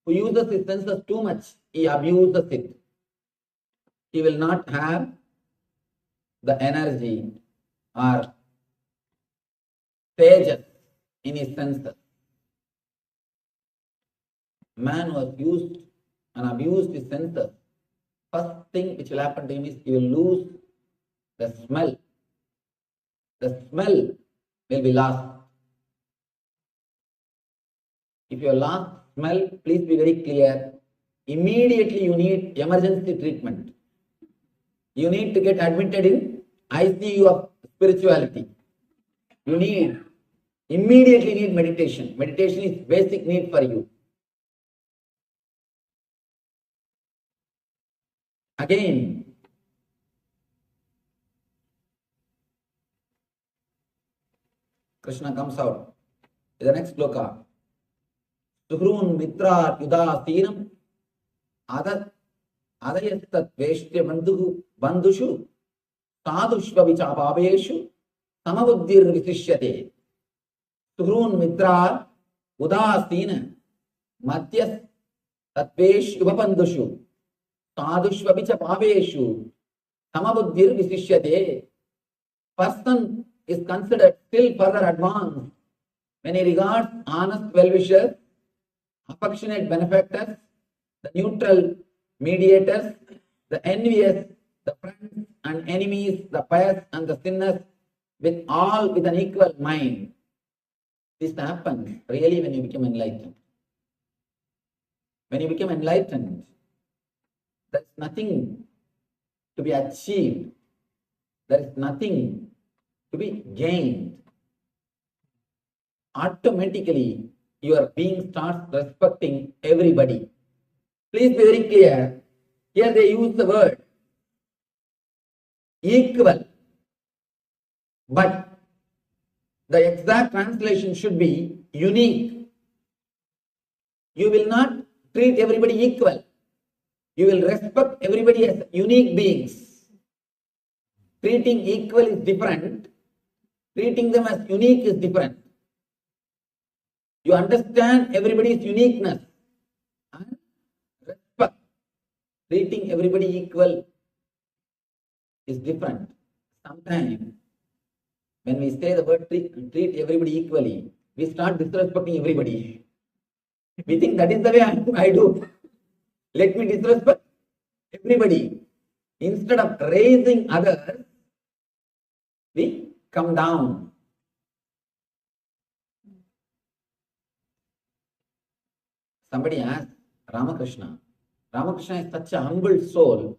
who uses his senses too much, he abuses it. He will not have the energy or stages in his senses. Man who has used and abused his senses, first thing which will happen to him is he will lose the smell. The smell will be lost. If you have lost smell, please be very clear. Immediately you need emergency treatment. You need to get admitted in ICU of spirituality. You immediately need meditation. Meditation is basic need for you. Again, Krishna comes out in the next sloka. Suhrun mitra yudasinam adayastat veshtya bandhushu sadhushva vichapaveshu samabuddhir visishyate. Suhrun mitra udasina madhyas tatvesh yubapandhushu sadhushva vichapaveshu samabuddhir visishyate. Person is considered still further advanced when he regards honest well-wishers, affectionate benefactors, the neutral mediators, the envious, the friends and enemies, the pious and the sinners, with all with an equal mind. This happens really when you become enlightened. When you become enlightened, there is nothing to be achieved. There is nothing to be gained. Automatically, your being starts respecting everybody. Please be very clear. Here they use the word equal, but the exact translation should be unique. You will not treat everybody equal. You will respect everybody as unique beings. Treating equal is different. Treating them as unique is different. You understand everybody's uniqueness and respect. Treating everybody equal is different. Sometimes when we say the word treat everybody equally, we start disrespecting everybody. We think that is the way I do. Let me disrespect everybody. Instead of raising others, we come down. Somebody asked Ramakrishna. Ramakrishna is such a humble soul.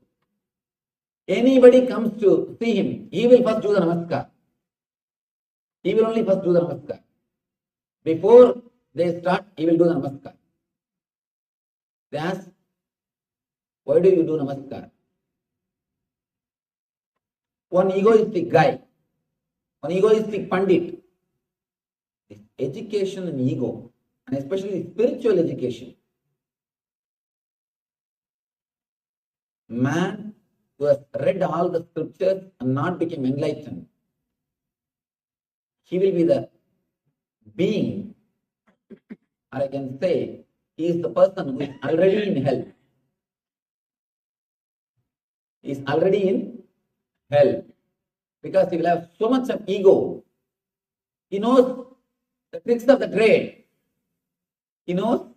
Anybody comes to see him, he will first do the namaskar. He will only first do the namaskar. Before they start, he will do the namaskar. They ask, why do you do namaskar? One egoistic guy, one egoistic pandit, education and ego, and especially spiritual education. Man who has read all the scriptures and not become enlightened, he will be the being, or I can say, he is the person who is already in hell. He is already in hell because he will have so much of ego. He knows the tricks of the trade. He knows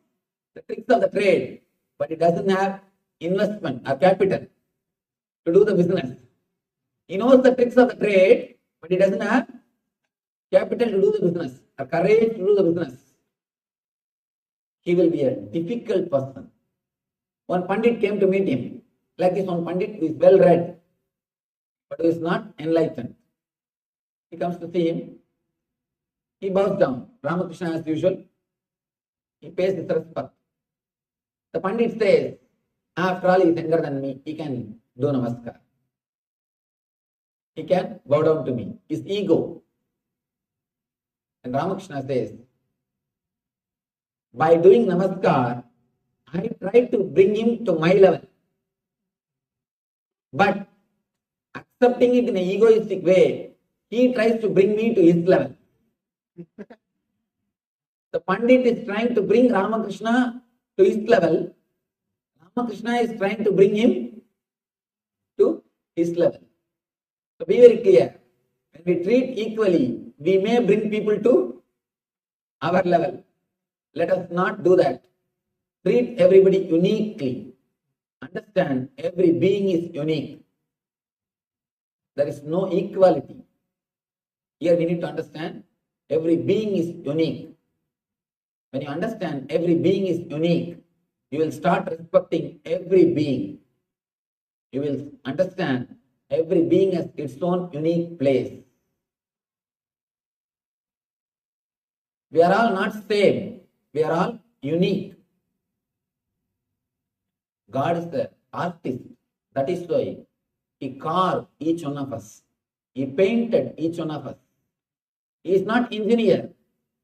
the tricks of the trade, but he doesn't have investment or capital to do the business. He knows the tricks of the trade, but he doesn't have capital to do the business or courage to do the business. He will be a difficult person. One pandit came to meet him. Like this, one pandit who is well read, but who is not enlightened. He comes to see him. He bows down. Ramakrishna, as usual, he pays his respect. The pandit says, after all, he is younger than me. He can do namaskar. He can bow down to me. His ego. And Ramakrishna says, by doing namaskar, I try to bring him to my level. But accepting it in an egoistic way, he tries to bring me to his level. The Pandit is trying to bring Ramakrishna to his level. Ramakrishna is trying to bring him to his level. So be very clear. When we treat equally, we may bring people to our level. Let us not do that. Treat everybody uniquely. Understand, every being is unique. There is no equality. Here we need to understand, every being is unique. When you understand every being is unique, you will start respecting every being. You will understand every being has its own unique place. We are all not same. We are all unique. God is the artist. That is why He carved each one of us. He painted each one of us. He is not engineer.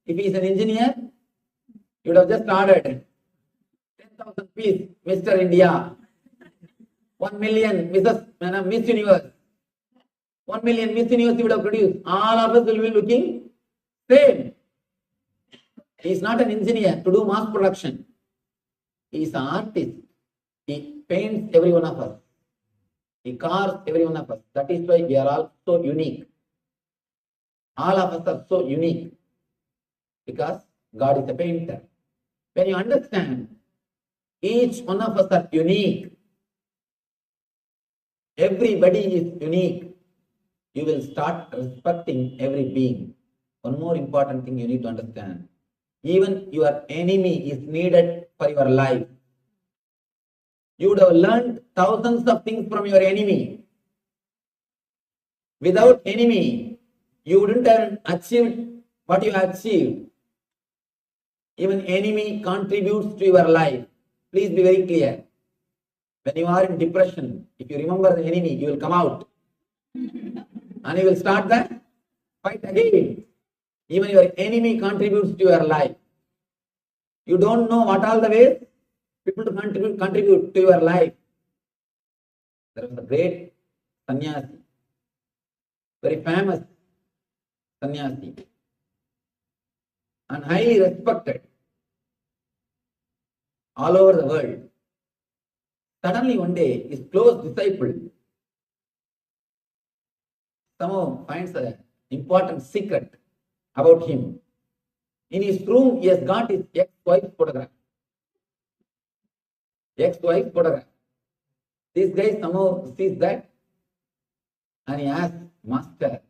If he is an engineer, he would have just ordered 10,000 piece Mr. India, 1 million Miss Universe, 1 million Miss Universe he would have produced. All of us will be looking same. He is not an engineer to do mass production. He is an artist. He paints every one of us. He carves every one of us. That is why we are all so unique. All of us are so unique because God is a painter. When you understand each one of us are unique, everybody is unique, you will start respecting every being. One more important thing you need to understand. Even your enemy is needed for your life. You would have learned thousands of things from your enemy. Without enemy, you wouldn't have achieved what you have achieved. Even enemy contributes to your life. Please be very clear. When you are in depression, if you remember the enemy, you will come out. And you will start the fight again. Even your enemy contributes to your life. You don't know what all the ways people to contribute to your life. There was a great sannyasi, very famous sannyasi, and highly respected all over the world. Suddenly one day, his close disciple somehow finds an important secret about him. In his room, he has got his ex-wife's photograph. Ex-wife's photograph. This guy somehow sees that and he asks, Master,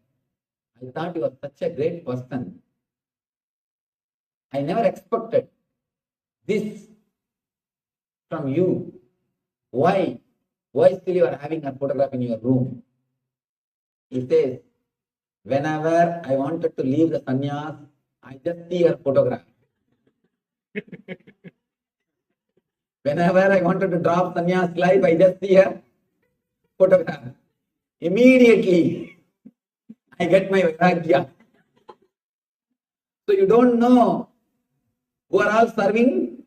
I thought you were such a great person. I never expected this from you. Why? Why still you are having a photograph in your room? He says, whenever I wanted to leave the sannyas, I just see her photograph. Whenever I wanted to drop sannyas life, I just see her photograph. Immediately, I get my vairagya. So you don't know who are all serving,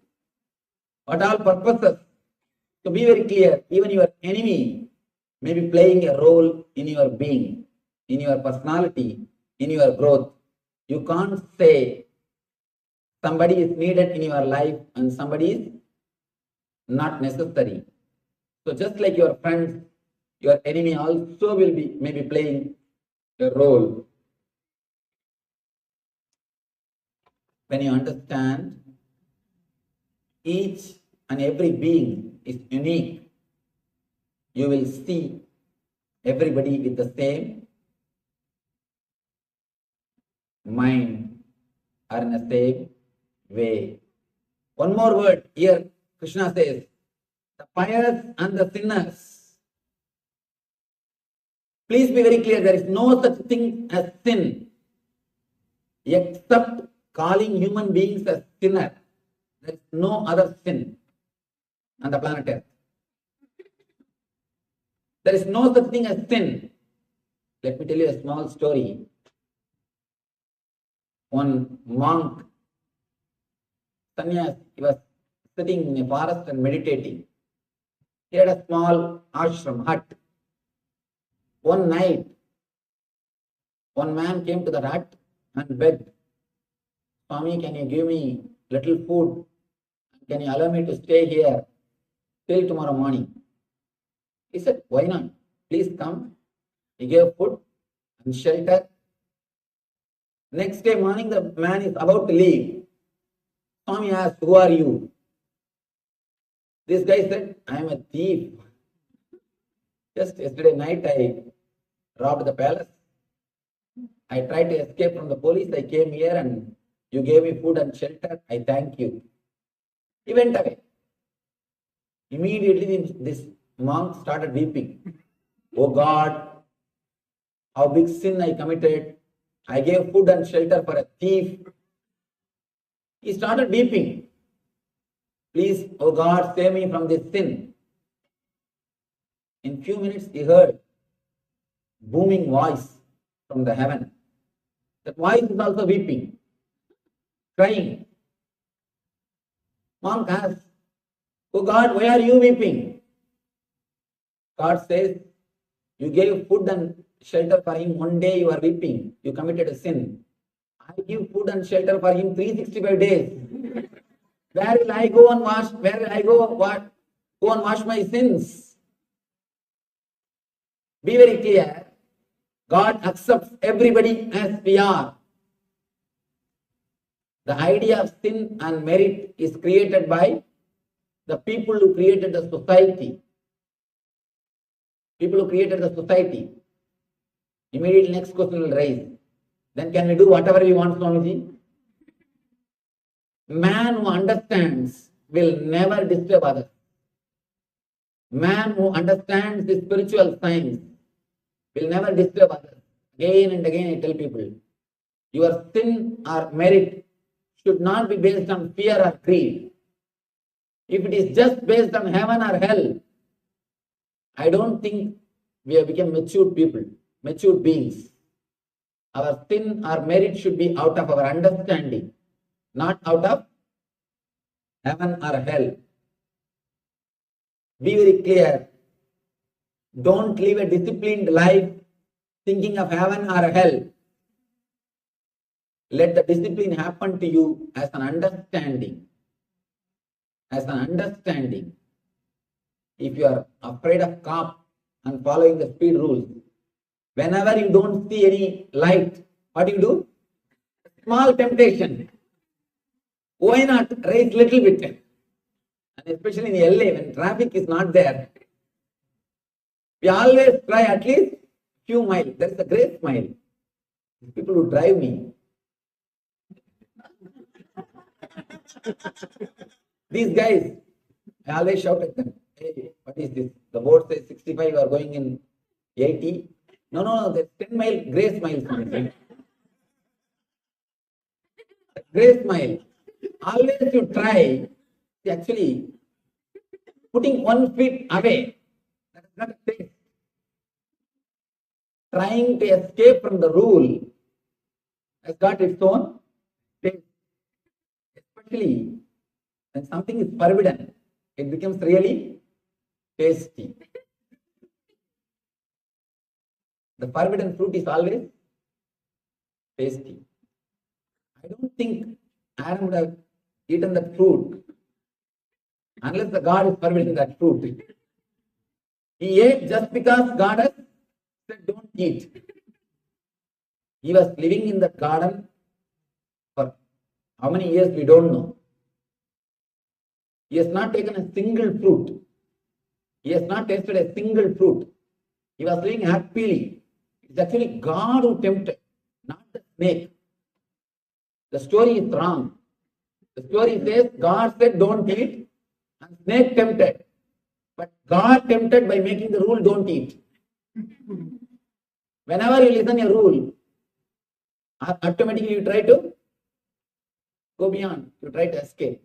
what all purposes. So be very clear, even your enemy may be playing a role in your being, in your personality, in your growth. You can't say somebody is needed in your life and somebody is not necessary. So just like your friends, your enemy also will be maybe playing a role. When you understand each and every being is unique, you will see everybody with the same mind or in the same way. One more word here, Krishna says, the pious and the sinners. Please be very clear, there is no such thing as sin except calling human beings as sinner. There is no other sin on the planet Earth. There is no such thing as sin. Let me tell you a small story. One monk, sannyas, he was sitting in a forest and meditating. He had a small ashram hut. One night, one man came to the hut and begged, Swami, can you give me little food? Can you allow me to stay here till tomorrow morning? He said, why not? Please come. He gave food and shelter. Next day morning, the man is about to leave. Swami asked, who are you? This guy said, I am a thief. Just yesterday night, I robbed the palace. I tried to escape from the police. I came here and you gave me food and shelter. I thank you. He went away. Immediately, this monk started weeping. Oh God, how big sin I committed. I gave food and shelter for a thief. He started weeping. Please, oh God, save me from this sin. In few minutes, he heard booming voice from the heaven. That voice is also weeping, crying. Monk asks, oh God, why are you weeping? God says, you gave food and shelter for him. One day you are weeping. You committed a sin. I give food and shelter for him 365 days. Where will I go and wash? Where will I go and wash my sins? Be very clear. God accepts everybody as we are. The idea of sin and merit is created by the people who created the society. People who created the society. Immediately next question will rise. Then can we do whatever we want, Swamiji? Man who understands will never disturb others. Man who understands the spiritual science will never disturb others. Again and again I tell people, your sin or merit should not be based on fear or greed. If it is just based on heaven or hell, I don't think we have become matured people, matured beings. Our sin or merit should be out of our understanding, not out of heaven or hell. Be very clear. Don't live a disciplined life thinking of heaven or hell. Let the discipline happen to you as an understanding. As an understanding. If you are afraid of cop and following the speed rules, whenever you don't see any light, what do? Small temptation. Why not raise little bit? And especially in LA, when traffic is not there, we always try at least few miles. There is a grace mile. These people who drive me. These guys, I always shout at them, hey, what is this? The board says 65, you are going in 80. No, there's 10 mile grace miles. Grace mile. Always you try, actually, putting 1 foot away. That is not a thing. Trying to escape from the rule has got its own taste. Especially when something is forbidden, it becomes really tasty. The forbidden fruit is always tasty. I don't think Adam would have eaten that fruit unless the God is forbidding that fruit. He ate just because God has said don't eat. He was living in that garden for how many years we don't know. He has not taken a single fruit. He has not tasted a single fruit. He was living happily. It's actually God who tempted, not the snake. The story is wrong. The story says God said don't eat and snake tempted. But God tempted by making the rule don't eat. Whenever you listen a rule, automatically you try to go beyond. You try to escape.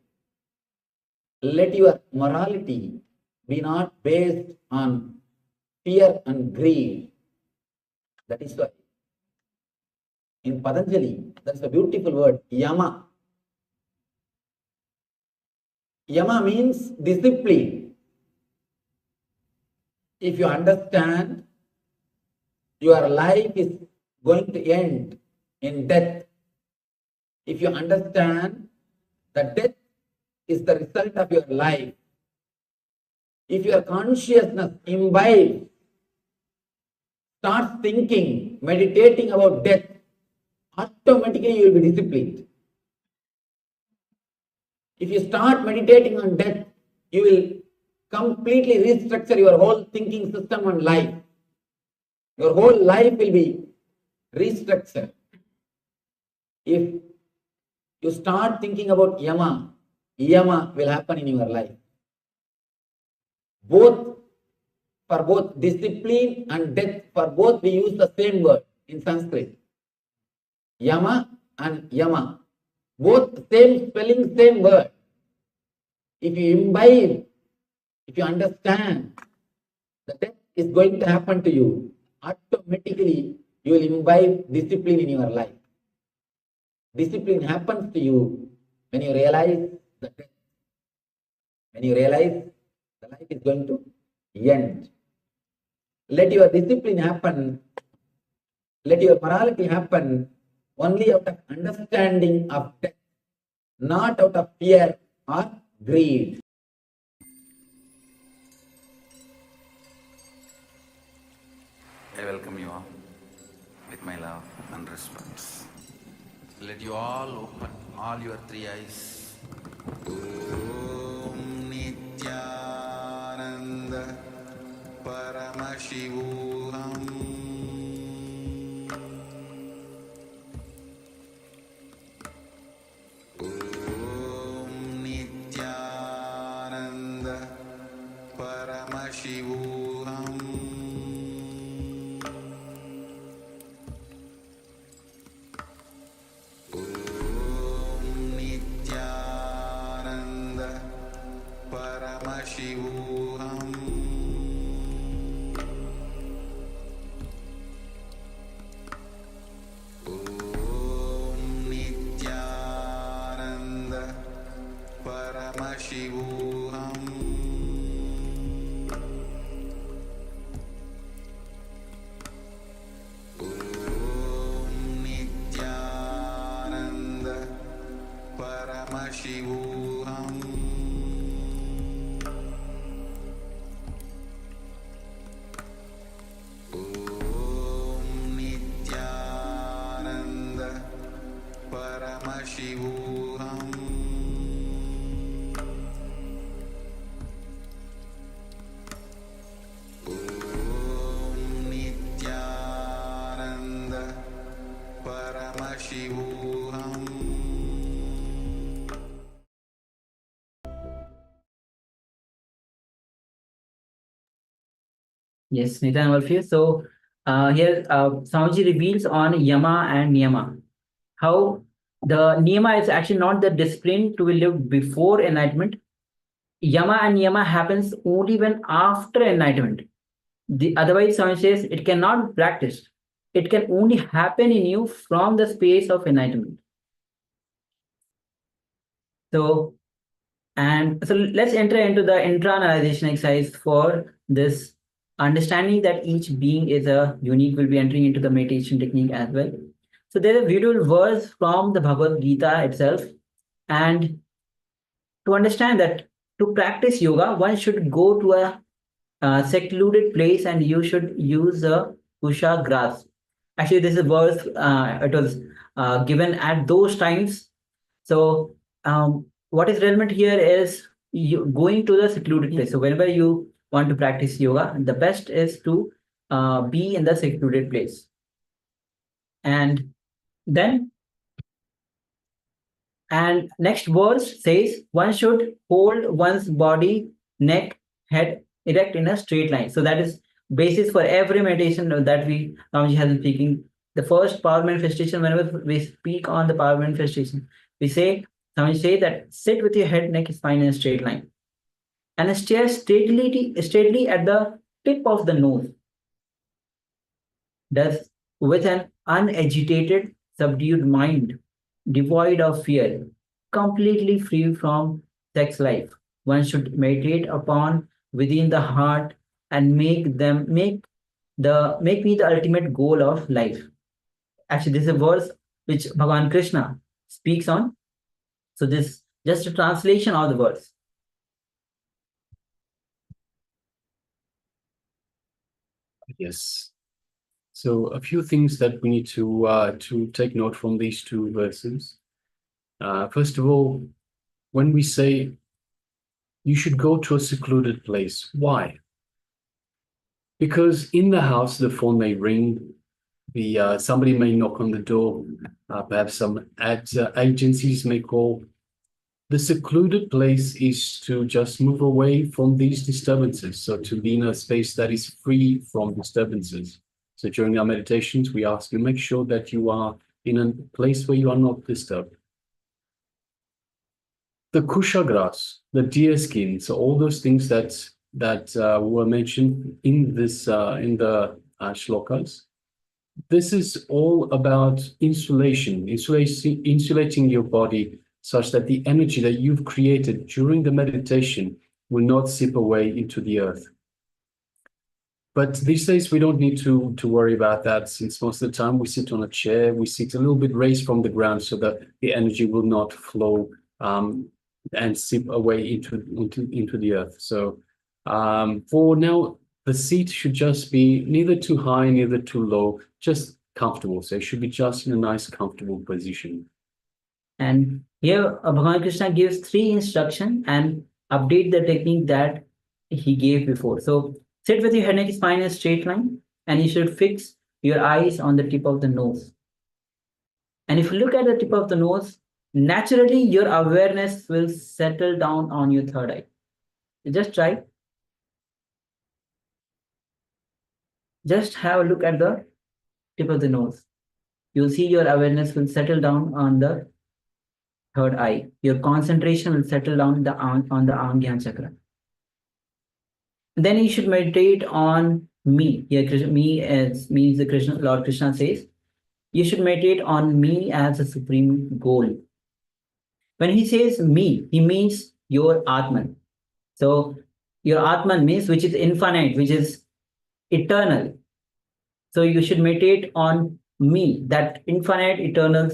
Let your morality be not based on fear and greed. That is why in Patanjali, that's a beautiful word, yama. Yama means discipline. If you understand your life is going to end in death, if you understand that death is the result of your life, if your consciousness imbibes, starts thinking, meditating about death, automatically you will be disciplined. If you start meditating on death, you will completely restructure your whole thinking system on life. Your whole life will be restructured. If you start thinking about yama will happen in your life. For both discipline and death, for both we use the same word in Sanskrit. Yama and yama. Both same spelling, same word. If you imbibe, if you understand that death is going to happen to you, automatically you will imbibe discipline in your life. Discipline happens to you when you realize the death. When you realize the life is going to end. Let your discipline happen, let your morality happen only out of understanding of death, not out of fear or greed. I welcome you all with my love and respect. Let you all open all your three eyes. Om Nithyananda Paramashivoham Om Nithyananda Paramashivoham Om Nithyananda Paramashivoham Om Nithyananda Paramashivoham Om Nithyananda Paramashivoham Om Nithyananda Paramashivoham Om Nithyananda Yes, Nityan Wolfie. So here Swamiji reveals on Yama and Niyama. How the Niyama is actually not the discipline to be lived before enlightenment. Yama and Niyama happens only when after enlightenment. Otherwise, Swami says it cannot be practiced. It can only happen in you from the space of enlightenment. So, and so let's enter into the intra-analyzation exercise for this understanding that each being is a unique. Will be entering into the meditation technique as well. So there's a beautiful verse from the Bhagavad Gita itself, and to understand that to practice yoga, one should go to a secluded place and you should use a kusha grass. Actually, this is verse, it was given at those times. So, what is relevant here is you going to the secluded place. So, whenever you want to practice yoga, the best is to be in the secluded place. And then, and next verse says one should hold one's body, neck, head erect in a straight line. So that is basis for every meditation that we Ramji has been speaking. The first power manifestation, whenever we speak on the power manifestation, we say, Ramji say that sit with your head, neck, spine in a straight line. And stare steadily at the tip of the nose. Thus, with an unagitated, subdued mind, devoid of fear, completely free from sex life, one should meditate upon within the heart and make me the ultimate goal of life. Actually, this is a verse which Bhagavan Krishna speaks on. So this just a translation of the verse. Yes. So a few things that we need to take note from these two verses. First of all, when we say you should go to a secluded place, why? Because in the house the phone may ring, somebody may knock on the door, perhaps some agencies may call. The secluded place is to just move away from these disturbances, so to be in a space that is free from disturbances. So during our meditations, we ask you make sure that you are in a place where you are not disturbed. The kusha grass, the deer skin, so all those things that were mentioned in this in the shlokas. This is all about insulating your body such that the energy that you've created during the meditation will not seep away into the earth. But these days we don't need to worry about that, since most of the time we sit on a chair, we sit a little bit raised from the ground so that the energy will not flow and seep away into the earth. So for now, the seat should just be neither too high, neither too low, just comfortable. So it should be just in a nice, comfortable position. And here Bhagavan Krishna gives 3 instructions and update the technique that he gave before. So sit with your head, neck, spine in a straight line, and you should fix your eyes on the tip of the nose. And if you look at the tip of the nose, naturally your awareness will settle down on your third eye. Just try. Just have a look at the tip of the nose. You'll see your awareness will settle down on the third eye. Your concentration will settle down on the Angyan chakra. Then you should meditate on me. Here, me means the Krishna, Lord Krishna says, you should meditate on me as a supreme goal. When he says me, he means your Atman. So your Atman means which is infinite, which is eternal. So you should meditate on me, that infinite eternal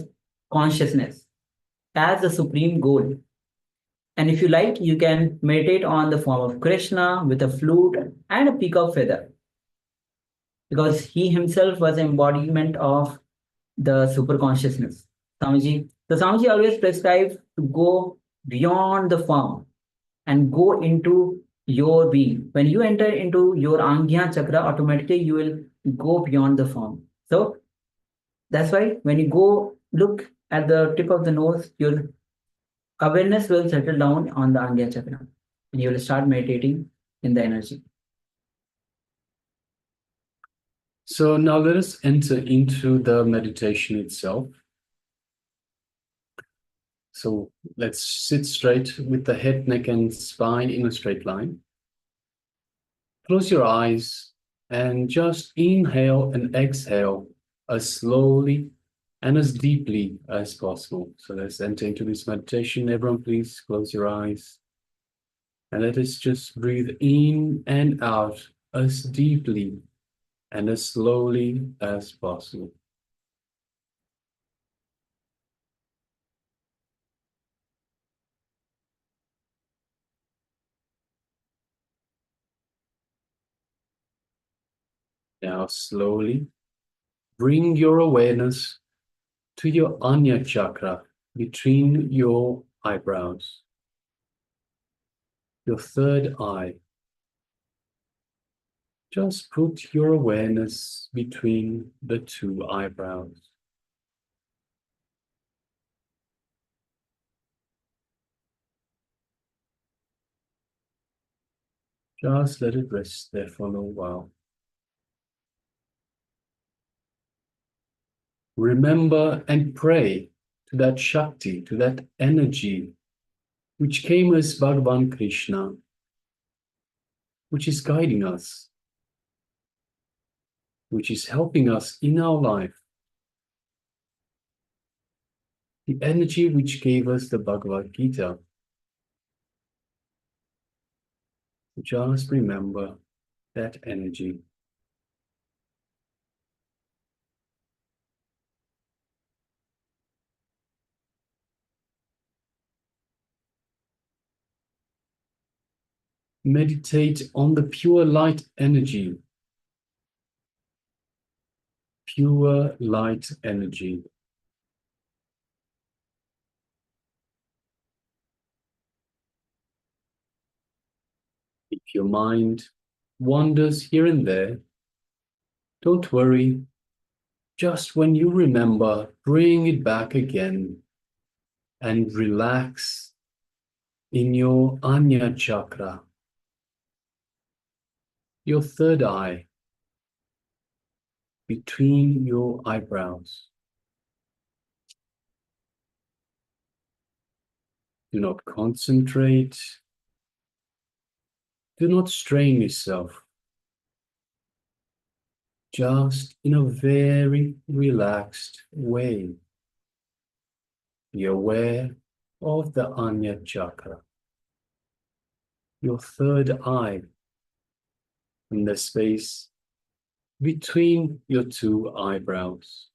consciousness, as the supreme goal. And if you like, you can meditate on the form of Krishna with a flute and a peacock feather, because he himself was an embodiment of the super consciousness. Swamiji. So Swamiji always prescribes to go beyond the form and go into your being. When you enter into your Angya chakra, automatically you will go beyond the form. So that's why when you go look at the tip of the nose, your awareness will settle down on the Angya chakra and you will start meditating in the energy. So now let us enter into the meditation itself. So let's sit straight with the head, neck, and spine in a straight line. Close your eyes and just inhale and exhale as slowly and as deeply as possible. So let's enter into this meditation. Everyone, please close your eyes. And let us just breathe in and out as deeply and as slowly as possible. Now slowly bring your awareness to your Anya chakra between your eyebrows, your third eye. Just put your awareness between the two eyebrows. Just let it rest there for a little while. Remember and pray to that Shakti, to that energy which came as Bhagavan Krishna, which is guiding us, which is helping us in our life. The energy which gave us the Bhagavad Gita. Just remember that energy. Meditate on the pure light energy. Pure light energy. If your mind wanders here and there, don't worry. Just when you remember, bring it back again and relax in your Anya chakra, your third eye, between your eyebrows. Do not concentrate. Do not strain yourself. Just in a very relaxed way. Be aware of the Anya chakra, your third eye, in the space between your two eyebrows.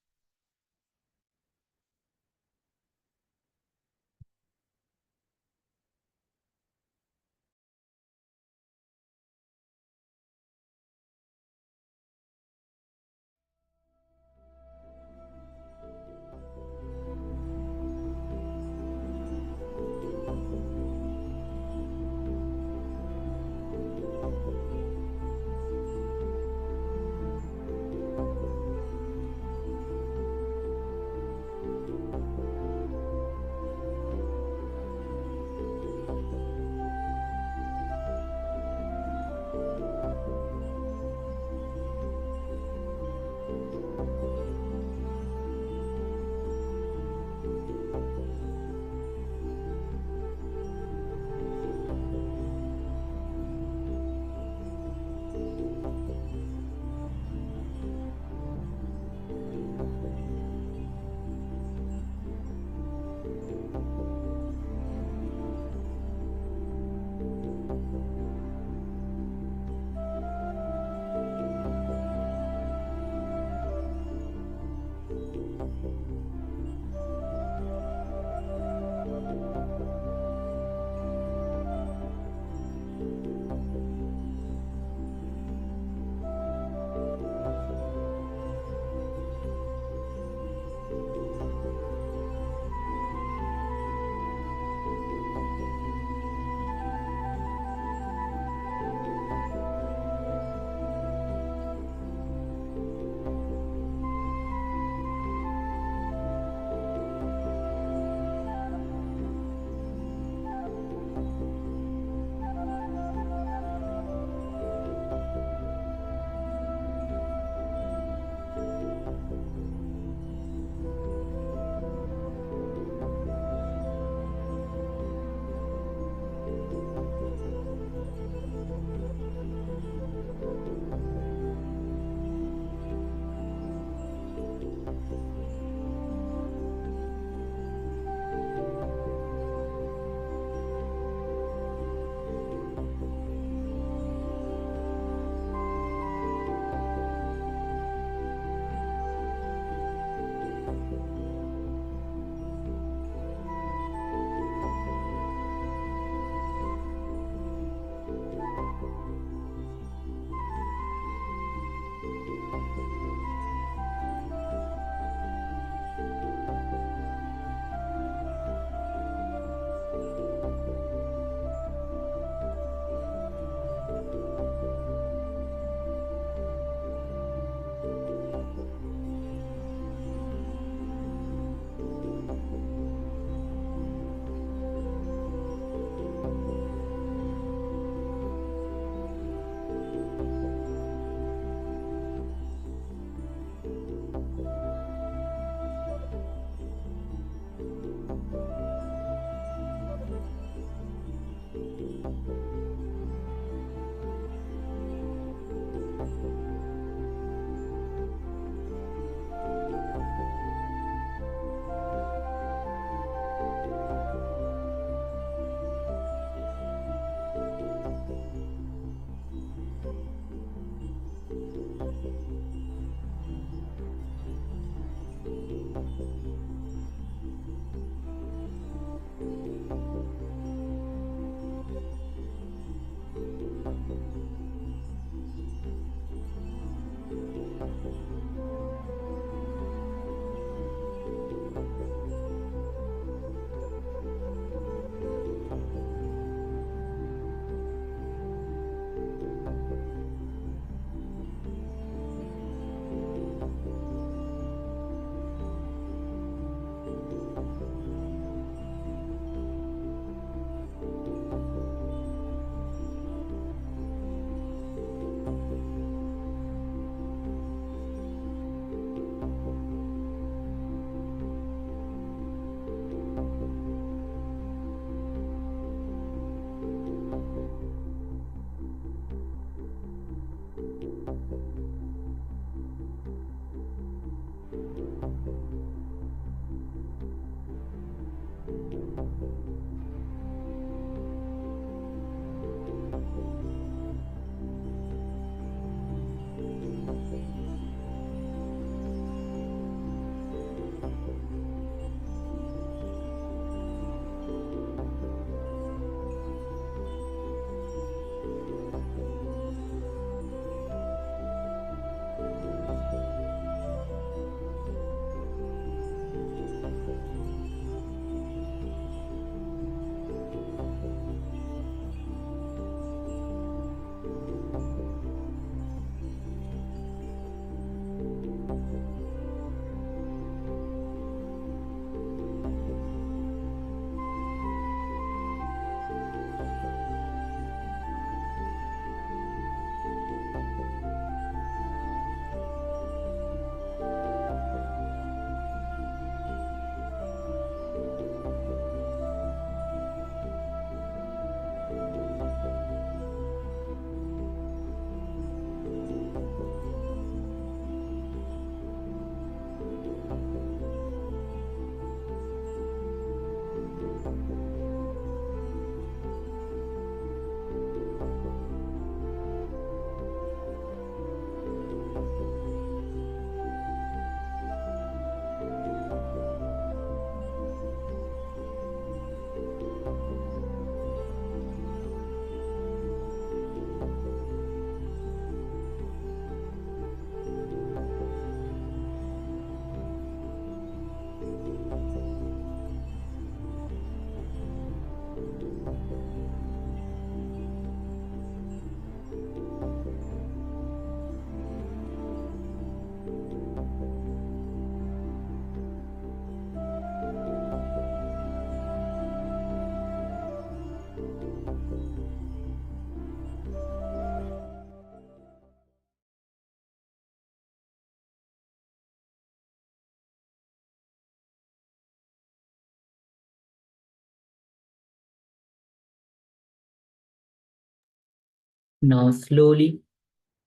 Now, slowly,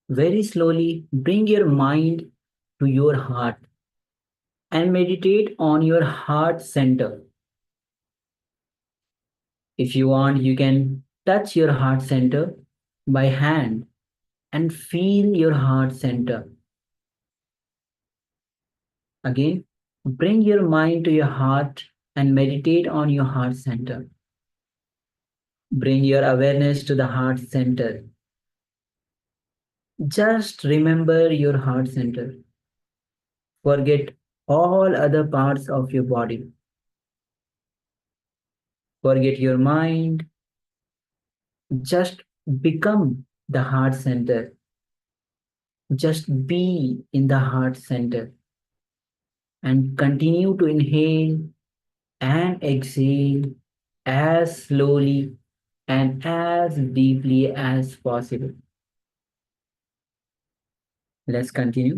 very slowly, bring your mind to your heart and meditate on your heart center. If you want, you can touch your heart center by hand and feel your heart center. Again, bring your mind to your heart and meditate on your heart center. Bring your awareness to the heart center. Just remember your heart center. Forget all other parts of your body. Forget your mind. Just become the heart center. Just be in the heart center and continue to inhale and exhale as slowly and as deeply as possible. Let's continue.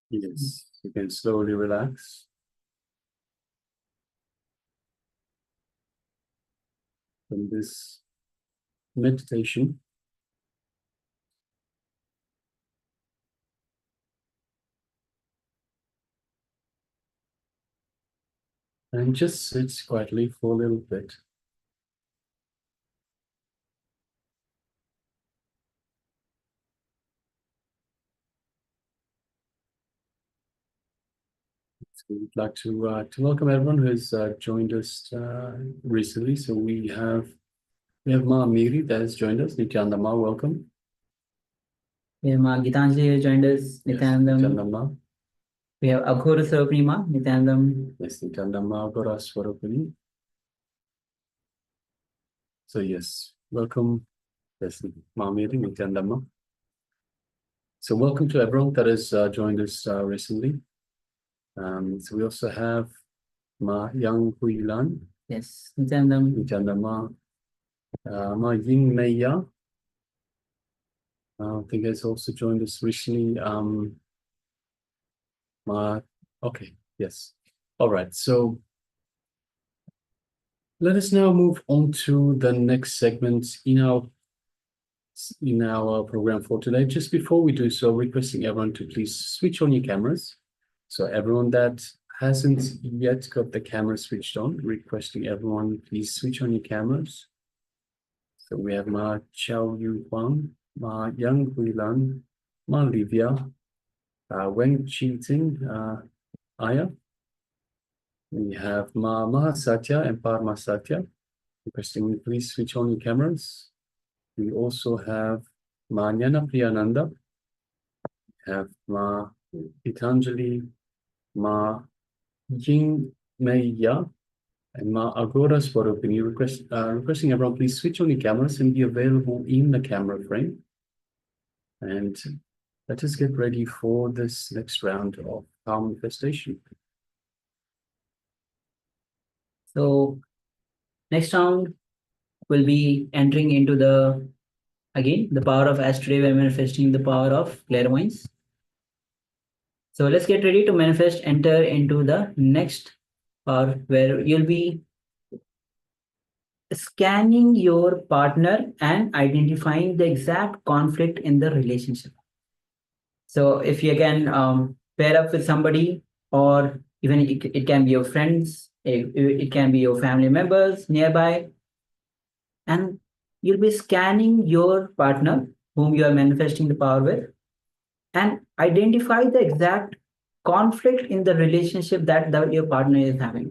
Yes, you can slowly relax. From this meditation. And just sit quietly for a little bit. So we'd like to welcome everyone who has joined us recently. So we have Ma Miri that has joined us. Nithyananda Ma, welcome. We have Gitanjali who joined us, Nithyanandam. Nithyananda Ma. We have Aghora Sarupnima, Nithyanandam. Yes, Nithyananda Ma, Agora Swarupini. So yes, welcome. Yes, Ma Miri, Nithyananda Ma. So welcome to everyone that has joined us recently. So we also have Ma Yang Hui Lan, Yes, Nithyanandam. Nithyananda Ma, Ma Ying Mei Ya. I think has also joined us recently. Okay, yes. All right, so let us now move on to the next segment in our program for today. Just before we do so, requesting everyone to please switch on your cameras. So everyone that hasn't yet got the camera switched on, requesting everyone please switch on your cameras. So we have Ma Chao Yu Huang, Ma Yang Hui Lan, Ma Livia, Wen Chi Ting, Aya. We have Ma Mahasatya and Paramasatya. Requesting you please switch on your cameras. We also have Ma Nyana Priyananda. We have Ma Gitanjali, Ma Ying Mei Ya, and Ma Agora Swarupini. Requesting everyone please switch on your cameras and be available in the camera frame. And let us get ready for this next round of power manifestation. So next round will be entering into the power of astray by manifesting the power of clairvoyance. So let's get ready to manifest, enter into the next power where you'll be scanning your partner and identifying the exact conflict in the relationship. So if you can pair up with somebody, or even it can be your friends, it can be your family members nearby, and you'll be scanning your partner whom you are manifesting the power with and identify the exact conflict in the relationship that your partner is having.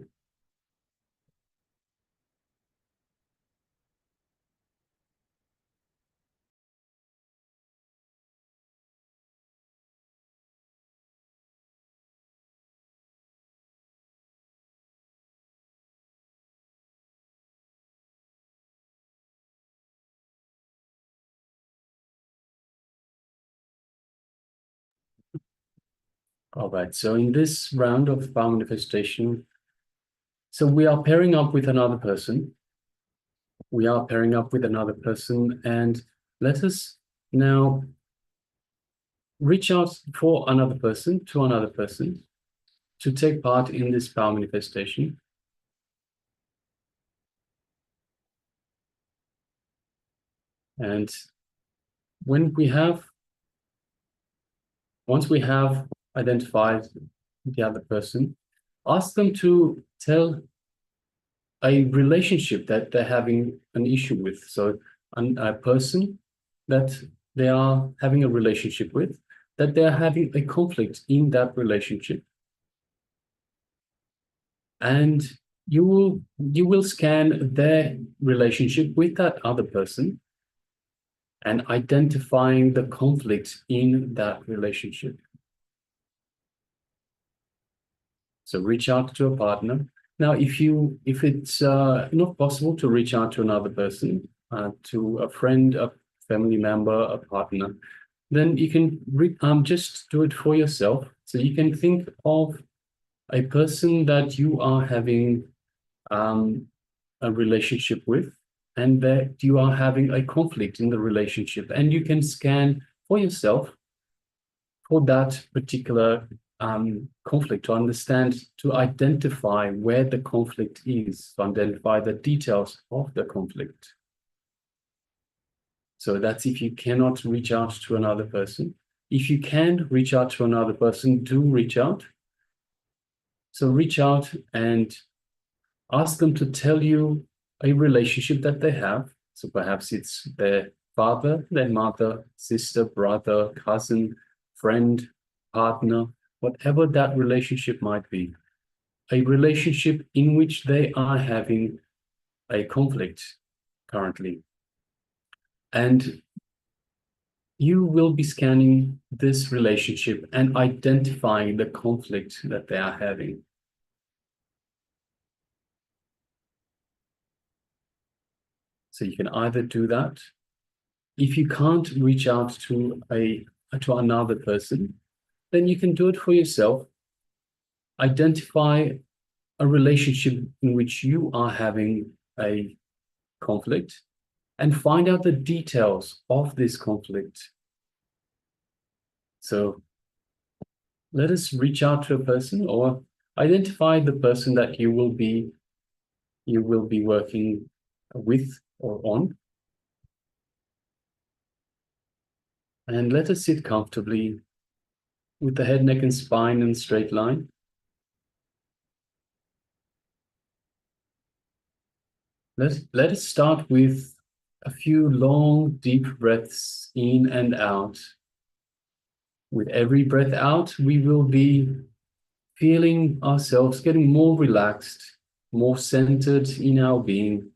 All right, so in this round of power manifestation, so we are pairing up with another person. We are pairing up with another person, and let us now reach out for another person to take part in this power manifestation. And once we have identified the other person, ask them to tell a relationship that they're having an issue with. So a person that they are having a relationship with, that they're having a conflict in that relationship. And you will scan their relationship with that other person and identifying the conflict in that relationship. So reach out to a partner. Now, if it's not possible to reach out to another person, to a friend, a family member, a partner, then you can just do it for yourself. So you can think of a person that you are having a relationship with, and that you are having a conflict in the relationship, and you can scan for yourself for that particular conflict, to understand, to identify where the conflict is, to identify the details of the conflict. So that's if you cannot reach out to another person. If you can reach out to another person, do reach out. So reach out and ask them to tell you a relationship that they have. So perhaps it's their father, their mother, sister, brother, cousin, friend, partner, whatever that relationship might be. A relationship in which they are having a conflict currently. And you will be scanning this relationship and identifying the conflict that they are having. So you can either do that. If you can't reach out to another person, then you can do it for yourself. Identify a relationship in which you are having a conflict and find out the details of this conflict. So let us reach out to a person or identify the person that you will be working with or on. And let us sit comfortably with the head, neck, and spine in a straight line. Let us start with a few long, deep breaths in and out. With every breath out, we will be feeling ourselves getting more relaxed, more centered in our being.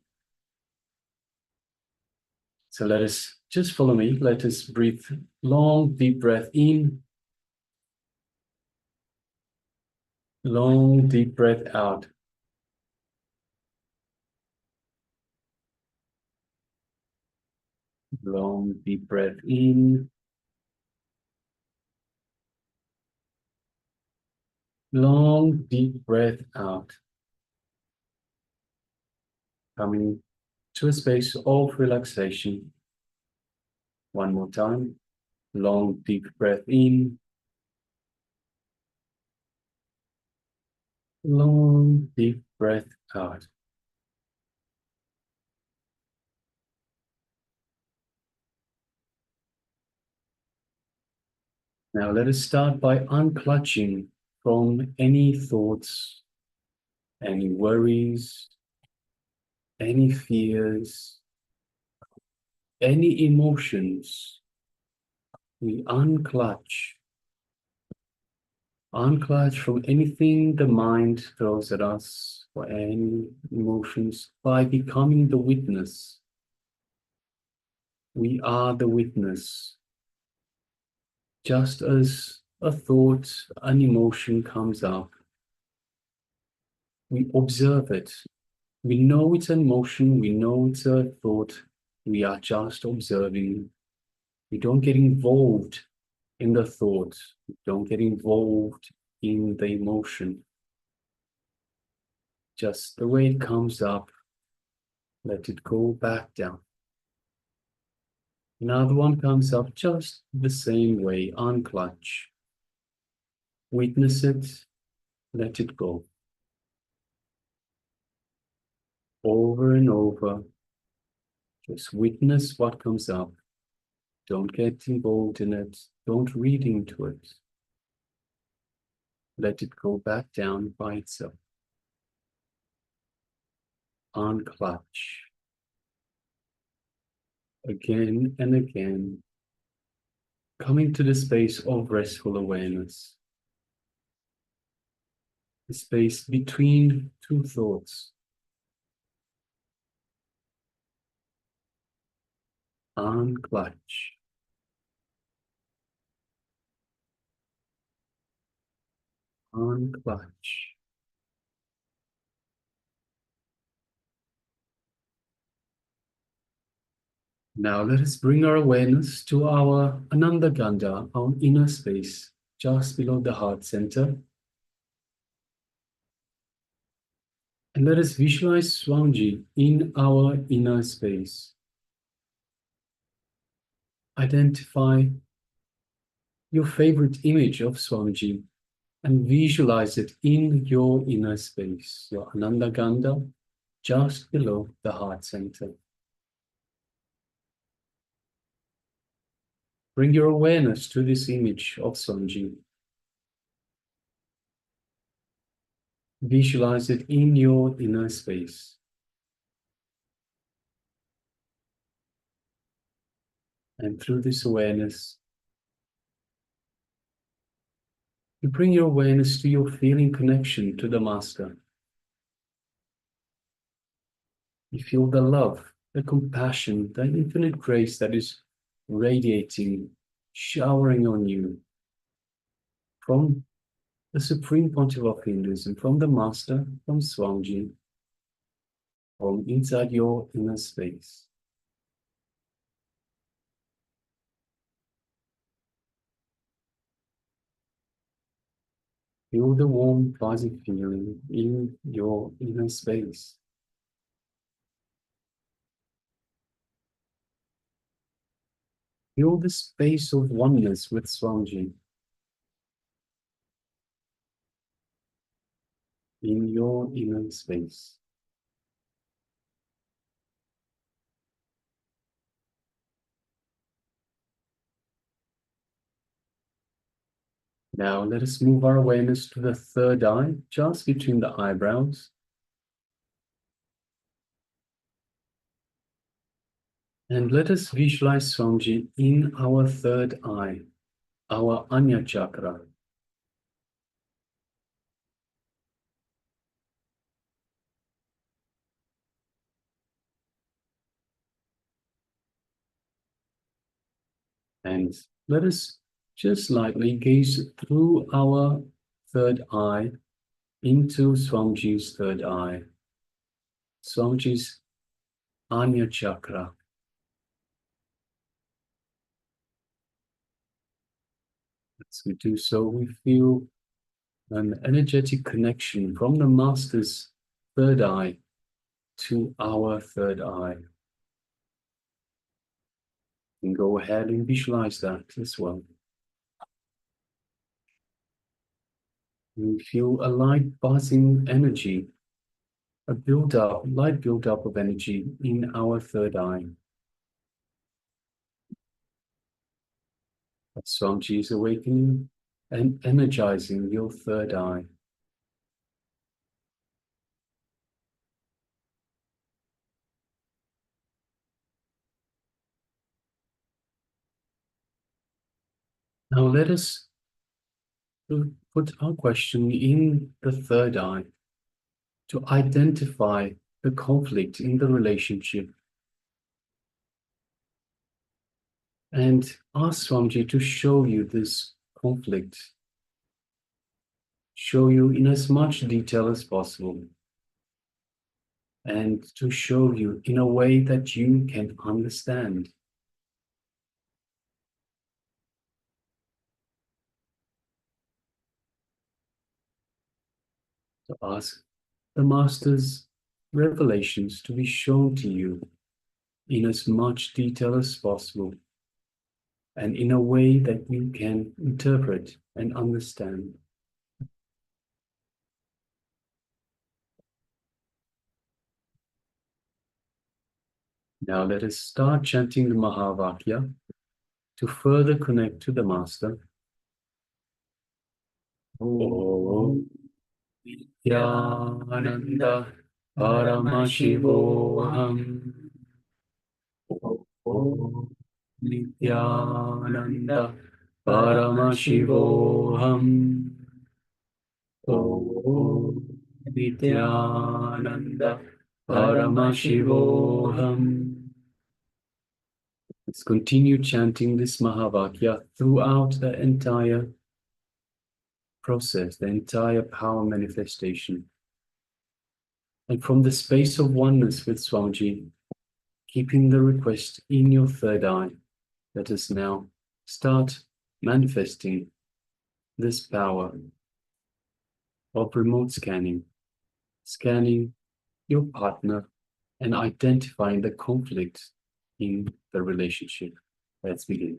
So let us just follow me. Let us breathe long, deep breath in. Long, deep breath out. Long, deep breath in. Long, deep breath out. Coming to a space of relaxation. One more time. Long, deep breath in. Long, deep breath out. Now let us start by unclutching from any thoughts, any worries, any fears, any emotions. We unclutch from anything the mind throws at us or any emotions by becoming the witness. We are the witness. Just as a thought, an emotion comes up, we observe it. We know it's an emotion, we know it's a thought, we are just observing. We don't get involved in the thought, we don't get involved in the emotion. Just the way it comes up, let it go back down. Another one comes up just the same way, unclutch. Witness it, let it go. Over and over, just witness what comes up. Don't get involved in it. Don't read into it. Let it go back down by itself. Unclutch. Again and again, coming to the space of restful awareness. The space between two thoughts. Unclutch. Unclutch. Now let us bring our awareness to our Ananda Gandha, our inner space, just below the heart center. And let us visualize Swamiji in our inner space. Identify your favorite image of Swamiji. and visualize it in your inner space, your Ananda Gandha, just below the heart center. Bring your awareness to this image of Swamiji. Visualize it in your inner space. And through this awareness, you bring your awareness to your feeling connection to the Master. You feel the love, the compassion, the infinite grace that is radiating, showering on you from the Supreme Pontiff of Hinduism, from the Master, from Swamiji, from inside your inner space. Feel the warm, fuzzy feeling in your inner space. Feel the space of oneness with Swamiji in your inner space. Now let us move our awareness to the third eye, just between the eyebrows. And let us visualize Swamiji in our third eye, our Anya chakra. And let us just lightly gaze through our third eye into Swamiji's third eye, Swamiji's Anya chakra. As we do so, we feel an energetic connection from the Master's third eye to our third eye. And go ahead and visualize that as well. We feel a light buzzing energy, a light build-up of energy in our third eye. That Swamiji is awakening and energizing your third eye. Now let us put our question in the third eye to identify the conflict in the relationship and ask Swamiji to show you this conflict, show you in as much detail as possible, and to show you in a way that you can understand. So ask the Master's revelations to be shown to you in as much detail as possible and in a way that you can interpret and understand. Now let us start chanting the Mahavakya to further connect to the Master. Om Nithyananda Paramashivoham. Om Nithyananda Paramashivoham. Om Nithyananda Paramashivoham. Let's continue chanting this Mahavakya throughout the entire process, the entire power manifestation. And from the space of oneness with Swamiji, keeping the request in your third eye, let us now start manifesting this power of remote scanning, scanning your partner and identifying the conflict in the relationship. Let's begin.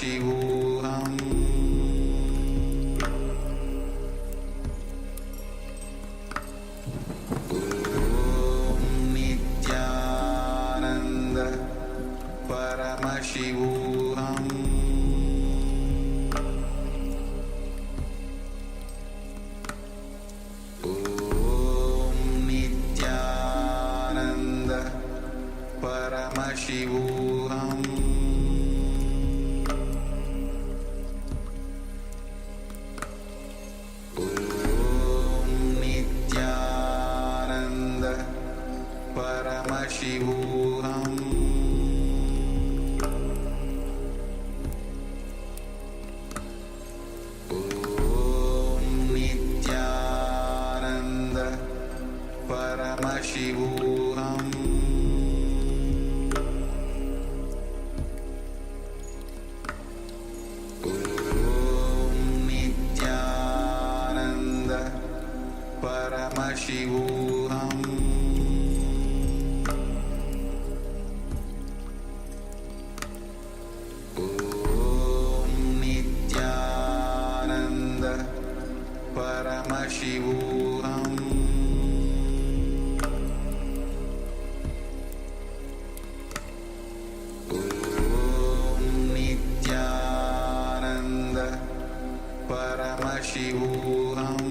Paramashivoham Om Nithyananda Paramashivoham Om Nithyananda Paramashivoham Om Nithyananda Paramashivoham Om Nithyananda Paramashivoham Om Nithyananda Paramashivoham Om Nithyananda Paramashivoham Om Nithyananda Paramashivoham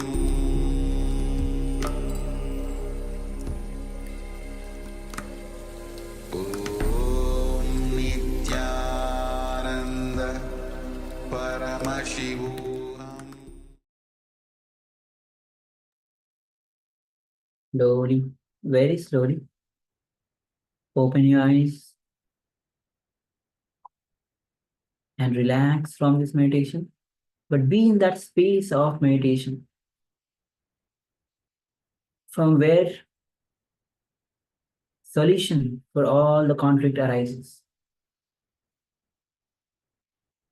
Om Nithyananda Paramashivoham. Slowly, very slowly, open your eyes and relax from this meditation. But be in that space of meditation from where solution for all the conflict arises.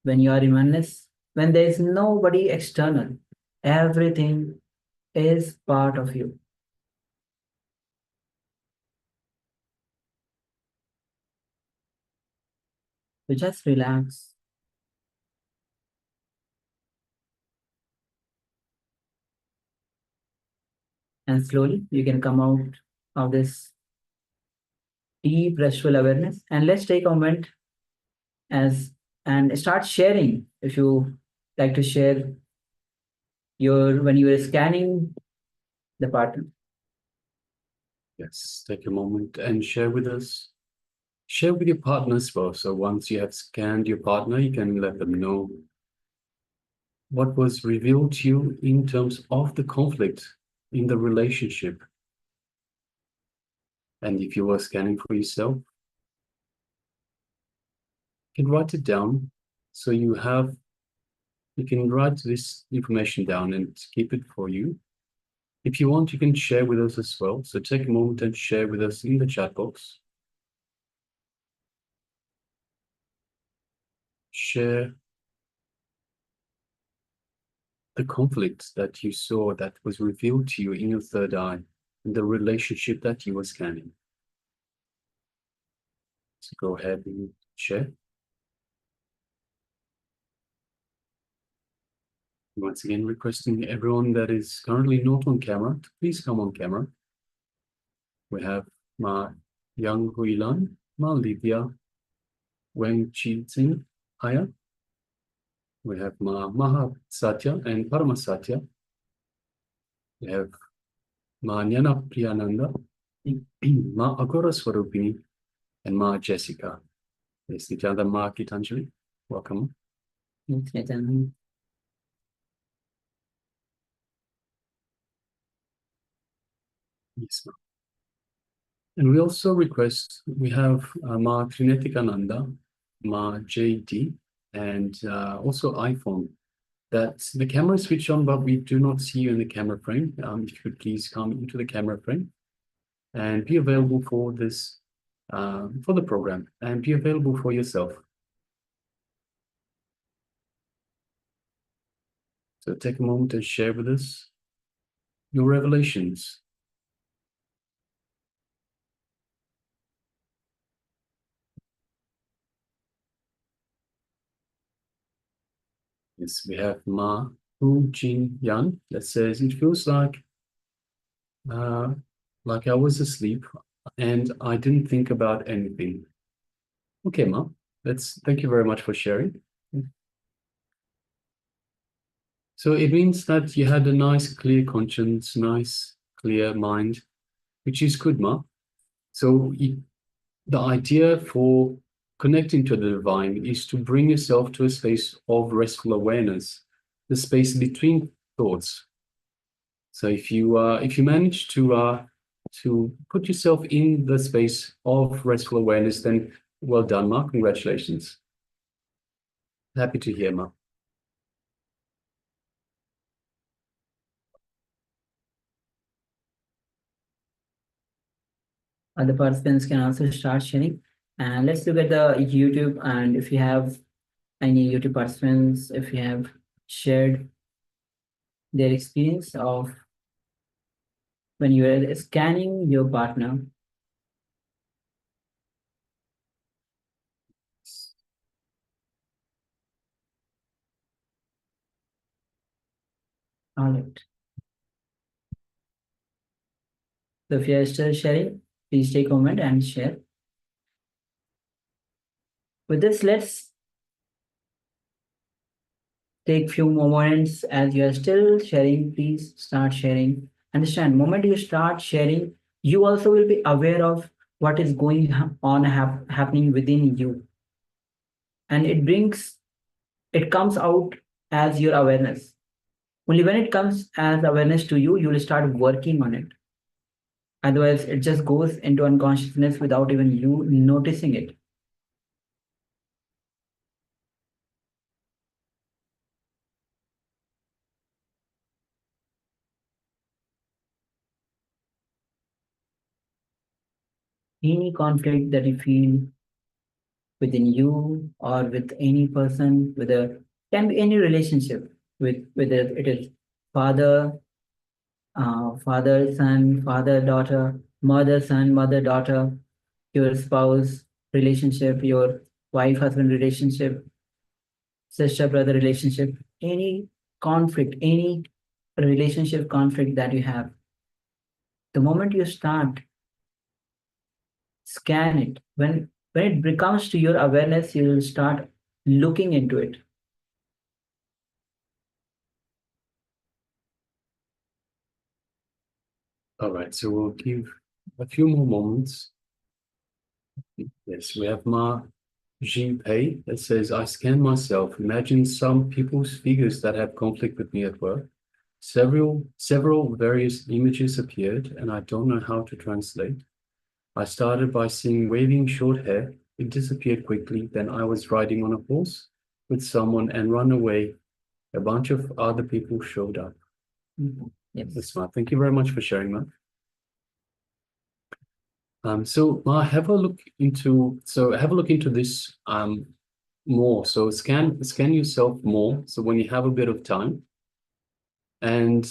When you are in oneness, when there is nobody external, everything is part of you. So just relax. And slowly you can come out of this deep restful awareness. And let's take a moment and start sharing. If you like to share when you were scanning the partner. Yes, take a moment and share with us. Share with your partner as well. So once you have scanned your partner, you can let them know what was revealed to you in terms of the conflict in the relationship. And if you were scanning for yourself, you can write it down. So you can write this information down and keep it for you. If you want, you can share with us as well. So take a moment and share with us in the chat box. Share the conflict that you saw that was revealed to you in your third eye, and the relationship that you were scanning. So go ahead and share. Once again, requesting everyone that is currently not on camera to please come on camera. We have Ma Yang Huilan, Ma Livia, Wang Chi Tsing Aya. We have Ma Maha Satya and Parama Satya. We have Ma Nyana Priyananda, Ma Agora Swarupini, and Ma Jessica. Yes, Nithyananda, Ma Gitanjali. Welcome. Yes, ma'am. And we also request, we have Ma Trinetikananda, Ma JD, and also iPhone. That the camera is switched on, but we do not see you in the camera frame. If you could please come into the camera frame and be available for this, for the program, and be available for yourself. So take a moment and share with us your revelations. Yes, we have Ma Hu Jin Yan that says it feels like I was asleep and I didn't think about anything. Okay, Ma, thank you very much for sharing. So it means that you had a nice, clear conscience, nice, clear mind, which is good, Ma. So the idea for connecting to the divine is to bring yourself to a space of restful awareness, the space between thoughts. So if you manage to put yourself in the space of restful awareness, then well done, Ma. Congratulations. Happy to hear, Ma. Other participants can also start sharing. And let's look at the YouTube. And if you have any YouTube participants, if you have shared their experience of when you are scanning your partner. All right. So if you are still sharing, please take a moment and share. With this, let's take few moments. As you are still sharing, please start sharing. Understand, moment you start sharing, you also will be aware of what is going on happening within you. And it comes out as your awareness. Only when it comes as awareness to you, you will start working on it. Otherwise, it just goes into unconsciousness without even you noticing it. Any conflict that you feel within you or with any person, whether can be any relationship, with whether it is father, father, son, father, daughter, mother, son, mother, daughter, your spouse relationship, your wife, husband relationship, sister, brother relationship, any conflict, any relationship conflict that you have. The moment you start, scan it. When it becomes to your awareness, you will start looking into it. All right, so we'll give a few more moments. Yes, we have Ma Jinpei that says, I scan myself, imagine some people's figures that have conflict with me at work. Several various images appeared, and I don't know how to translate. I started by seeing waving short hair. It disappeared quickly. Then I was riding on a horse with someone and run away. A bunch of other people showed up. Yes. That's smart. Thank you very much for sharing that. So Ma, have a look into this more. So scan yourself more. So when you have a bit of time, and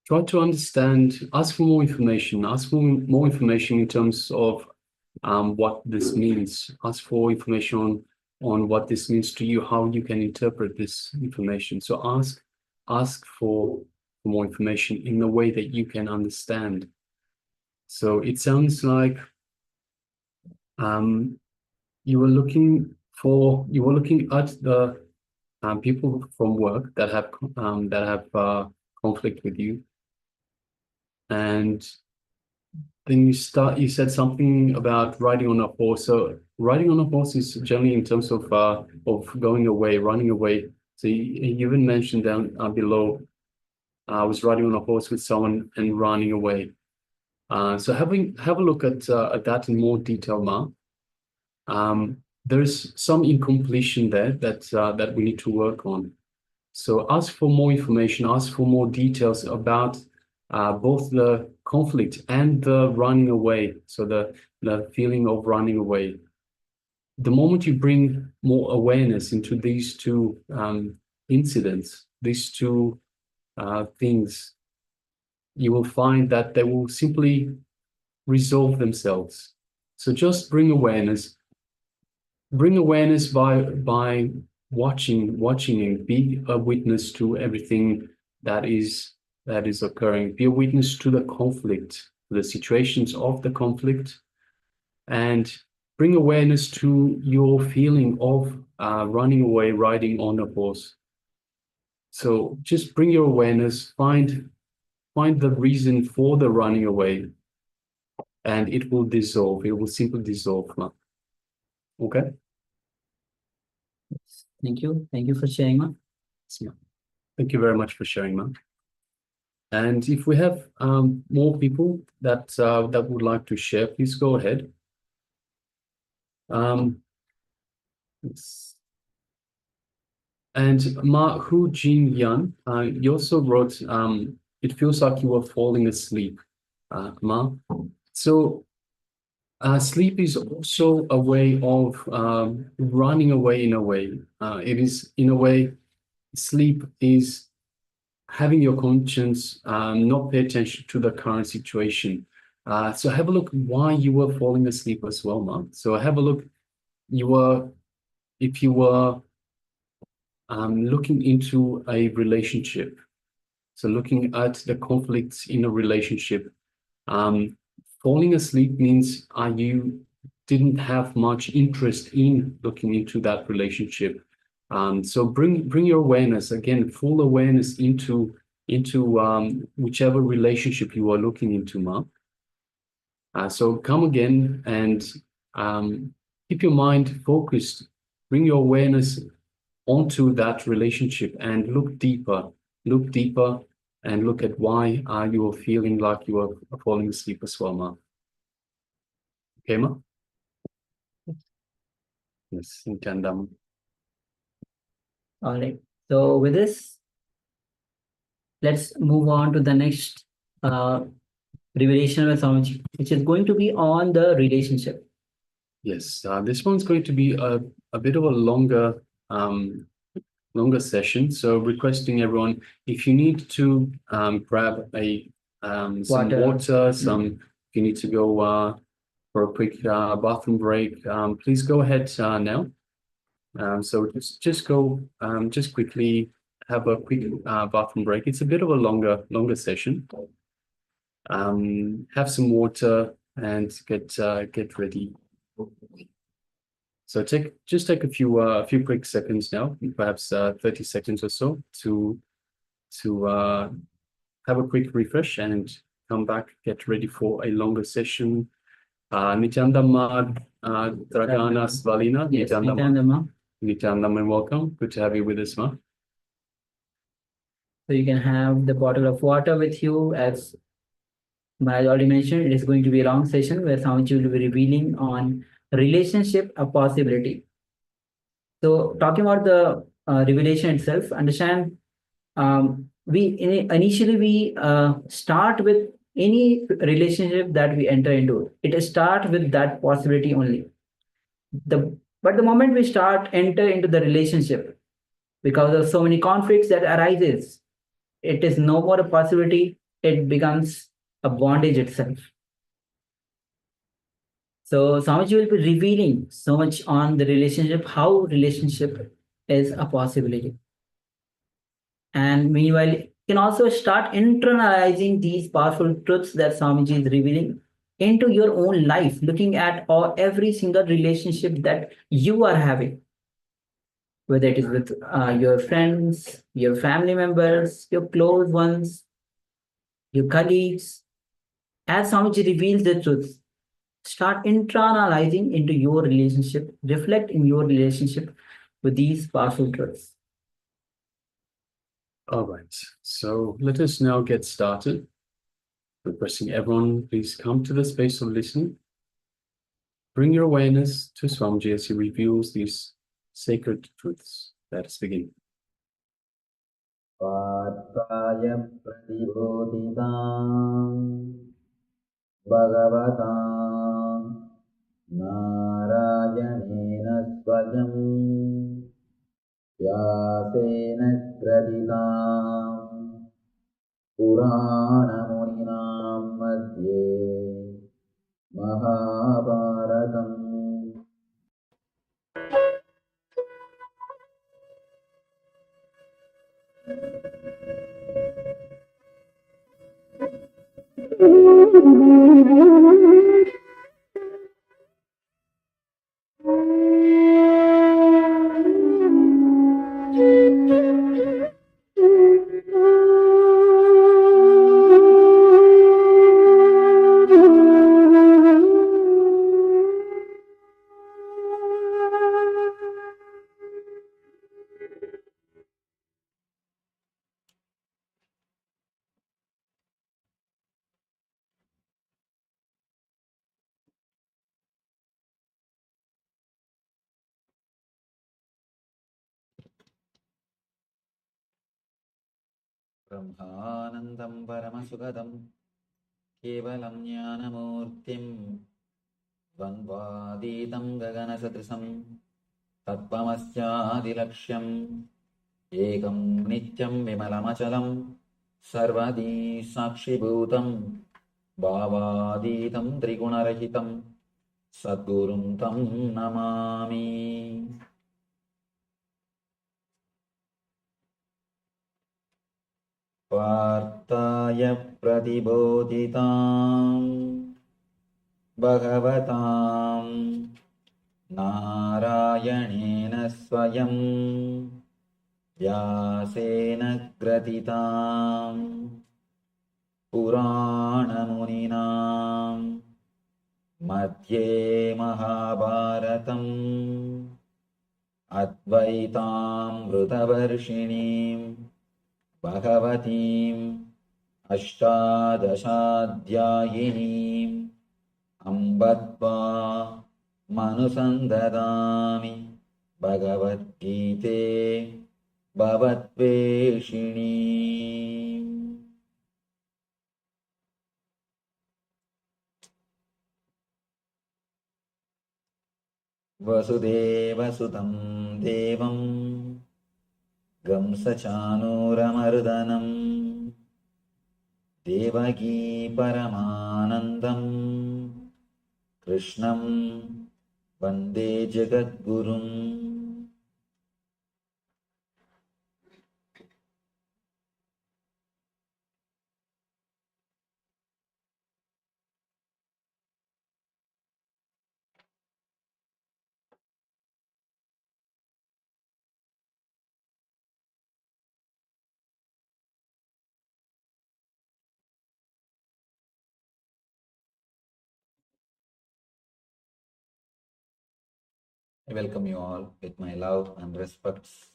try to understand, ask for more information. Ask for more information in terms of what this means. Ask for information on what this means to you, how you can interpret this information. So ask for more information in a way that you can understand. So it sounds like you were looking at the people from work that have conflict with you, and then you said something about riding on a horse. So riding on a horse is generally in terms of going away, running away. So you even mentioned down below, I was riding on a horse with someone and running away. So have a look at that in more detail, Ma. There's some incompletion there that we need to work on. So ask for more information, ask for more details about both the conflict and the running away. So the feeling of running away. The moment you bring more awareness into these two incidents, these two things, you will find that they will simply resolve themselves. So just bring awareness by watching and be a witness to everything that is occurring. Be a witness to the conflict, the situations of the conflict, and bring awareness to your feeling of running away, riding on a horse. So just bring your awareness, find the reason for the running away, and it will dissolve. It will simply dissolve. Okay? Thank you. Thank you for sharing, ma. Thank you very much for sharing, man. And if we have more people that would like to share, please go ahead. And Ma Hu Jin Yan, you also wrote, it feels like you were falling asleep, Ma. So sleep is also a way of running away in a way. It is, in a way, sleep is having your conscience not pay attention to the current situation. So have a look why you were falling asleep as well, Ma. So have a look, if you were looking into a relationship, so looking at the conflicts in a relationship, falling asleep means you didn't have much interest in looking into that relationship. So bring your awareness, again, full awareness into whichever relationship you are looking into, Ma. So come again and keep your mind focused. Bring your awareness onto that relationship and look deeper and look at why you are feeling like you are falling asleep as well, Ma. Okay, Ma? Yes, Nithyananda. All right. So with this, let's move on to the next revelation with Swamiji, which is going to be on the relationship. Yes, this one's going to be a bit of a longer session. So requesting everyone, if you need to grab some water, if you need to go for a quick bathroom break, please go ahead now. So just go, just quickly have a quick bathroom break. It's a bit of a longer session. Have some water and get ready. So just take a few quick seconds now, perhaps 30 seconds or so, to have a quick refresh and come back, get ready for a longer session. Nithyananda, Dragana, Svalina. Yes, Nithyananda, welcome. Good to have you with us, Ma. So you can have the bottle of water with you. As Maharaj already mentioned, it is going to be a long session where Swamiji will be revealing on relationship a possibility. So talking about the revelation itself, understand initially we start with any relationship that we enter into. It starts with that possibility only. But the moment we enter into the relationship, because of so many conflicts that arises, it is no more a possibility. It becomes a bondage itself. So Swamiji will be revealing so much on the relationship, how relationship is a possibility. And meanwhile, you can also start internalizing these powerful truths that Swamiji is revealing into your own life, looking at every single relationship that you are having, whether it is with your friends, your family members, your close ones, your colleagues. As Swamiji reveals the truth, start internalizing into your relationship, reflect in your relationship with these powerful truths. All right, so let us now get started. Requesting everyone, please come to the space of listening. Bring your awareness to Swamiji as he reveals these sacred truths. Let us begin. Partaya pratibodhitam Bhagavatam Narayanena Swajam Vyasena Kraditam Purana Muninam Madhye Mahabharatam. ब्रह्मानन्दं परमसुखदं केवलं ज्ञानमूर्तिं द्वन्द्वातीतं गगनसदृशं तत्त्वमस्यादिलक्ष्यम् एकं नित्यं विमलमचलं सर्वदी साक्षिभूतं भावातीतं त्रिगुणरहितं सद्गुरुं तं नमामि. पार्थाय प्रतिबोधितां भगवतां नारायणेन स्वयं व्यासेन ग्रथितां पुराणमुनिना मध्ये महाभारतम् अद्वैतामृतवर्षिणीं भगवतीम् अष्टादशाध्यायिनीम् अम्ब त्वामनुसन्दधामि भगवद्गीते भवद्वेषिणी. वसुदेवसुतं देवं कंसचाणूरमर्दनं देवकी परमानन्दं कृष्णं वन्दे जगद्गुरुम्. I welcome you all with my love and respects.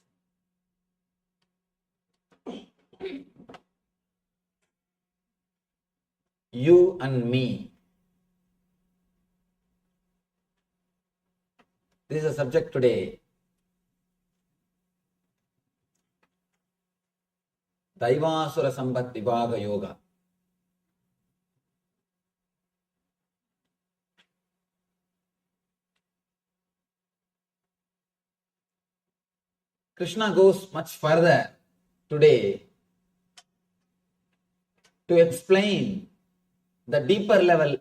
You and me. This is a subject today. Daivasura Sambat Vibhaga Yoga. Krishna goes much further today to explain the deeper level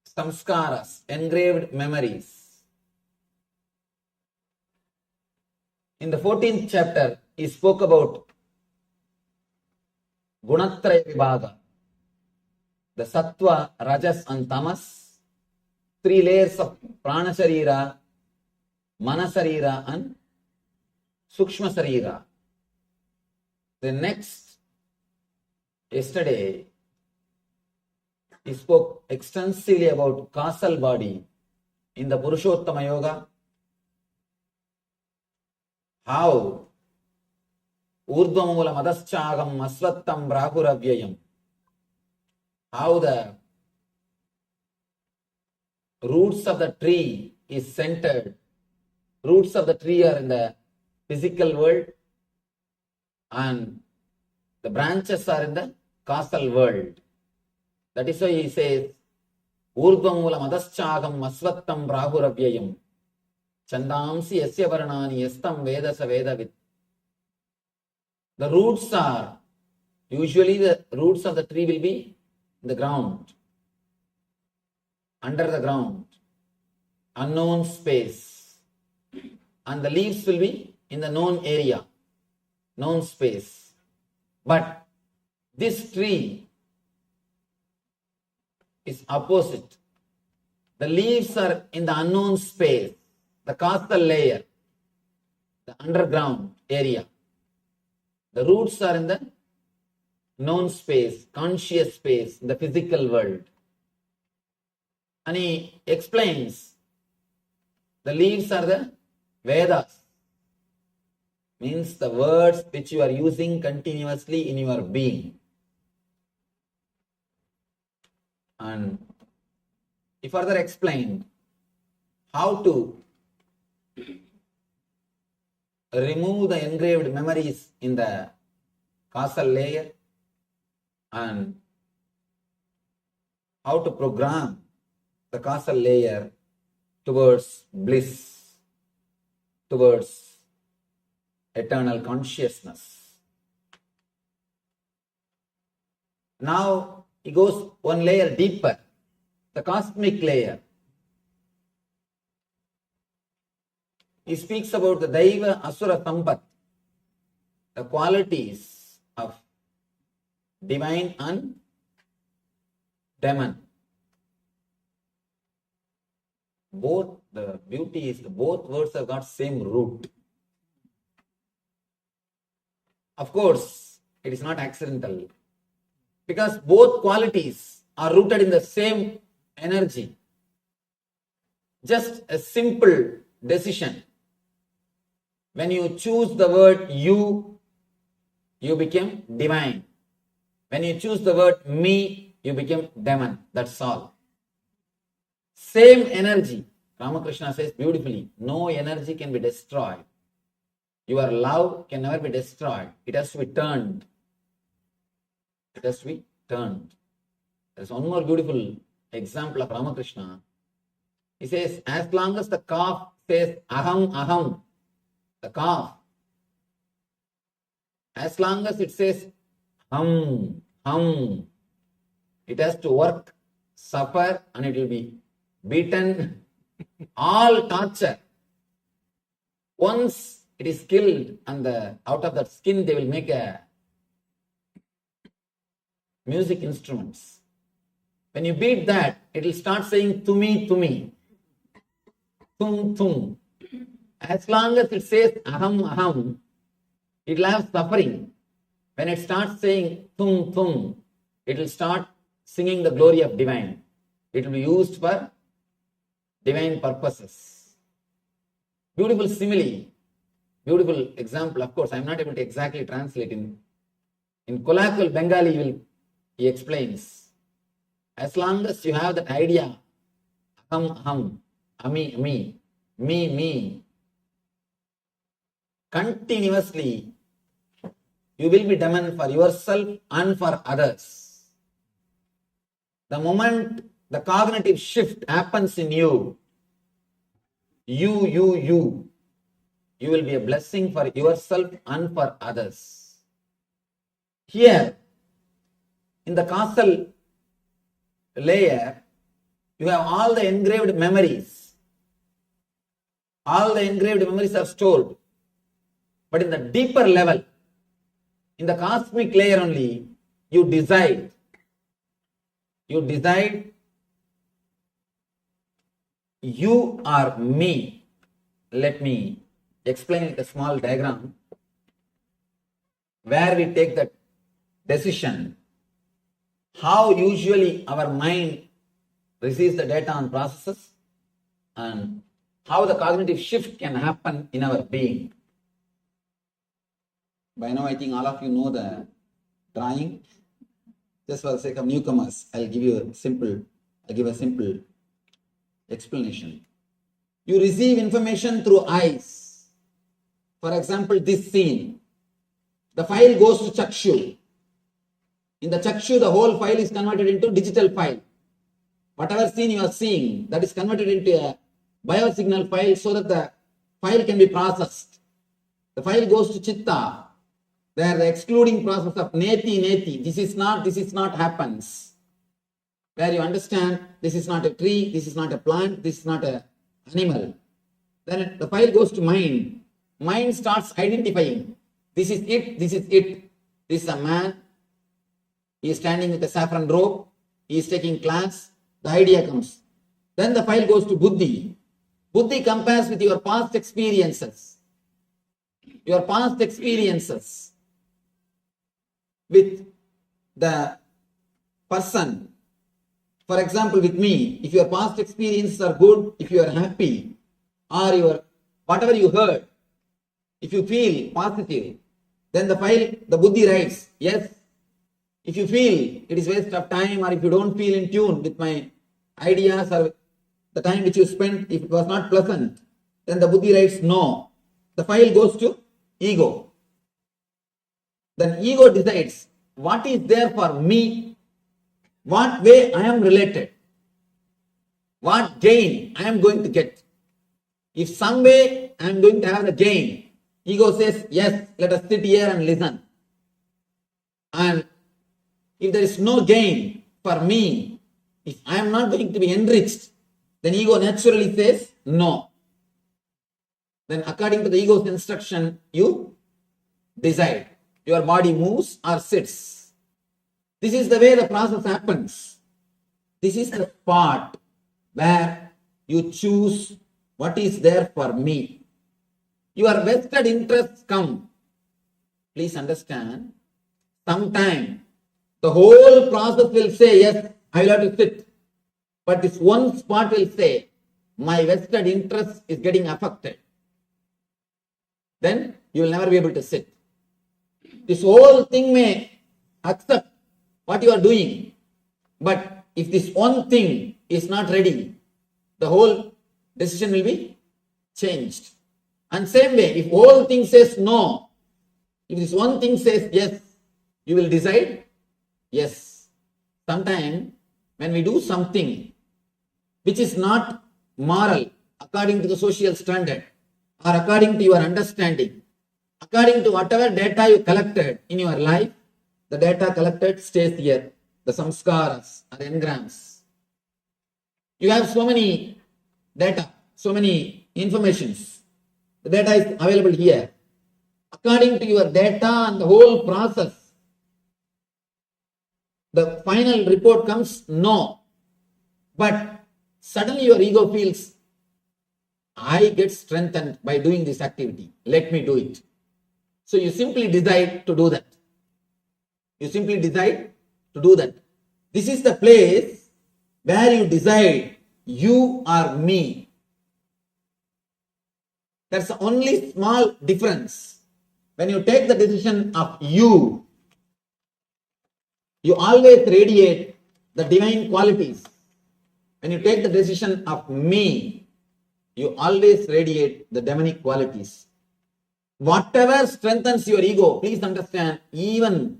samskaras, engraved memories. In the 14th chapter, he spoke about Gunatraya Vibhaga, the Sattva, Rajas and Tamas, 3 layers of Prana Sharira, Mana Sharira and Sukshma Sharira. The next, yesterday, he spoke extensively about causal body in the Purushottama Yoga, how Urdhvamula Madaschagam Asvattam Brahuravyayam, how the roots of the tree is centered. Roots of the tree are in the physical world and the branches are in the causal world. That is why he says, Urdhvamula Madaschagam Asvattam Brahuravyayam Chandamsi Yasya Varnani Yastam Vedasa Vedavid. The roots are, usually the roots of the tree will be in the ground, under the ground, unknown space, and the leaves will be in the known area, known space. But this tree is opposite. The leaves are in the unknown space, the causal layer, the underground area. The roots are in the known space, conscious space, the physical world. And he explains the leaves are the Vedas, means the words which you are using continuously in your being. And he further explained how to remove the engraved memories in the causal layer and how to program the causal layer towards bliss, towards eternal consciousness. Now he goes one layer deeper, the cosmic layer. He speaks about the Daiva Asura Sampat, the qualities of divine and demon. Both, the beauty is both words have got same root. Of course, it is not accidental because both qualities are rooted in the same energy. Just a simple decision. When you choose the word you become divine. When you choose the word me, you become demon. That's all. Same energy. Ramakrishna says beautifully, no energy can be destroyed. Your love can never be destroyed. It has to be turned. It has to be turned. There's one more beautiful example of Ramakrishna. He says, as long as the calf says aham, aham, the calf, as long as it says hum, hum, it has to work, suffer, and it will be beaten, all torture. Once it is killed and out of that skin they will make a music instruments. When you beat that, it will start saying tumi, tumi, tum, tum. As long as it says aham, aham, it will have suffering. When it starts saying tum, tum, it will start singing the glory of divine. It will be used for divine purposes. Beautiful simile, beautiful example. Of course, I am not able to exactly translate in colloquial Bengali. He explains, as long as you have that idea, aham, aham, ami, ami, me, me, continuously, you will be demon for yourself and for others. The moment the cognitive shift happens in you, you will be a blessing for yourself and for others. Here, in the causal layer, you have all the engraved memories. All the engraved memories are stored. But in the deeper level, in the cosmic layer only, you decide. You decide, you are me. Let me explain it a small diagram where we take that decision. How usually our mind receives the data and processes, and how the cognitive shift can happen in our being. By now, I think all of you know the drawing. Just for the sake of newcomers, I'll give a simple explanation. You receive information through eyes. For example, this scene. The file goes to Chakshu. In the Chakshu, the whole file is converted into digital file. Whatever scene you are seeing, that is converted into a biosignal file so that the file can be processed. The file goes to Chitta. There the excluding process of neti, this is not happens. Where you understand this is not a tree, this is not a plant, this is not an animal. Then the file goes to mind. Mind starts identifying. This is it, this is it. This is a man. He is standing with a saffron robe. He is taking class. the idea comes. Then the file goes to buddhi. Buddhi compares with your past experiences. Your past experiences with the person. For example, with me, if your past experiences are good, if you are happy, or your whatever you heard, if you feel positive, then the buddhi writes, yes. If you feel it is waste of time, or if you don't feel in tune with my ideas or the time which you spent, if it was not pleasant, then the buddhi writes no. The file goes to ego. Then ego decides what is there for me, what way I am related, what gain I am going to get. If some way I am going to have the gain, ego says, yes, let us sit here and listen. And if there is no gain for me, if I am not going to be enriched, then ego naturally says no. Then according to the ego's instruction, you decide. Your body moves or sits. This is the way the process happens. This is the part where you choose what is there for me. Your vested interests come. Please understand, sometime the whole process will say, yes, I will have to sit. But this one spot will say, my vested interest is getting affected. Then you will never be able to sit. This whole thing may accept what you are doing. But if this one thing is not ready, the whole decision will be changed. And same way, if whole thing says no, if this one thing says yes, you will decide yes. Sometimes when we do something which is not moral according to the social standard or according to your understanding, according to whatever data you collected in your life, the data collected stays here, the samskaras or engrams. You have so many data, so many informations. The data is available here. According to your data and the whole process, the final report comes no. But suddenly your ego feels, I get strengthened by doing this activity. Let me do it. So you simply decide to do that. You simply decide to do that. This is the place where you decide you are me. That's the only small difference. When you take the decision of you always radiate the divine qualities. When you take the decision of me, you always radiate the demonic qualities. Whatever strengthens your ego, please understand, even,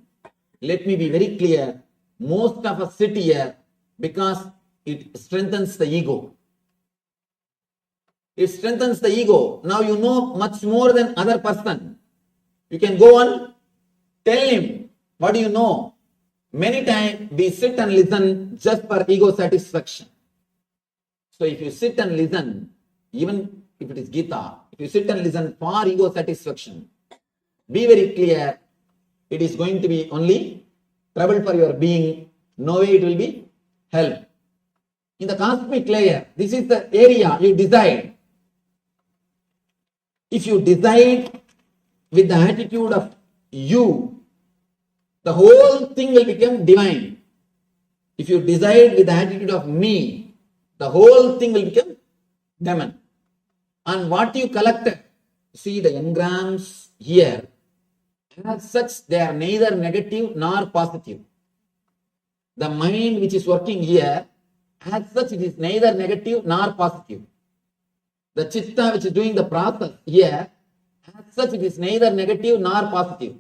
let me be very clear, most of us sit here because it strengthens the ego. It strengthens the ego. Now you know much more than other person. You can go on, tell him, what do you know? Many times we sit and listen just for ego satisfaction. So if you sit and listen, even if it is Gita, if you sit and listen for ego satisfaction, be very clear, it is going to be only trouble for your being, no way it will be help. In the cosmic layer, this is the area you decide. If you decide with the attitude of you, the whole thing will become divine. If you decide with the attitude of me, the whole thing will become demon. And what you collected, see the engrams here, as such they are neither negative nor positive. The mind which is working here, as such it is neither negative nor positive. The chitta which is doing the process here, as such it is neither negative nor positive.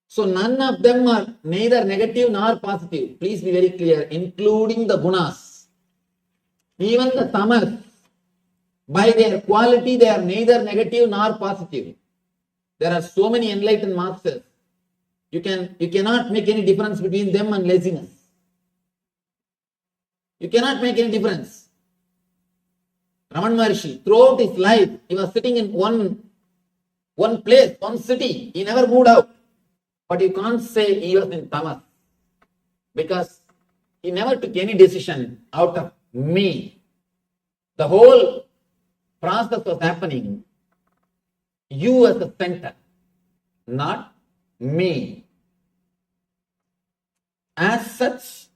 So none of them are neither negative nor positive. Please be very clear, including the gunas. Even the tamas, by their quality, they are neither negative nor positive. There are so many enlightened masters. You cannot make any difference between them and laziness. You cannot make any difference. Raman Maharshi, throughout his life, he was sitting in one place, one city. He never moved out. But you can't say he was in tamas, because He never took any decision out of me. The whole process was happening. You as the center, not me. As such,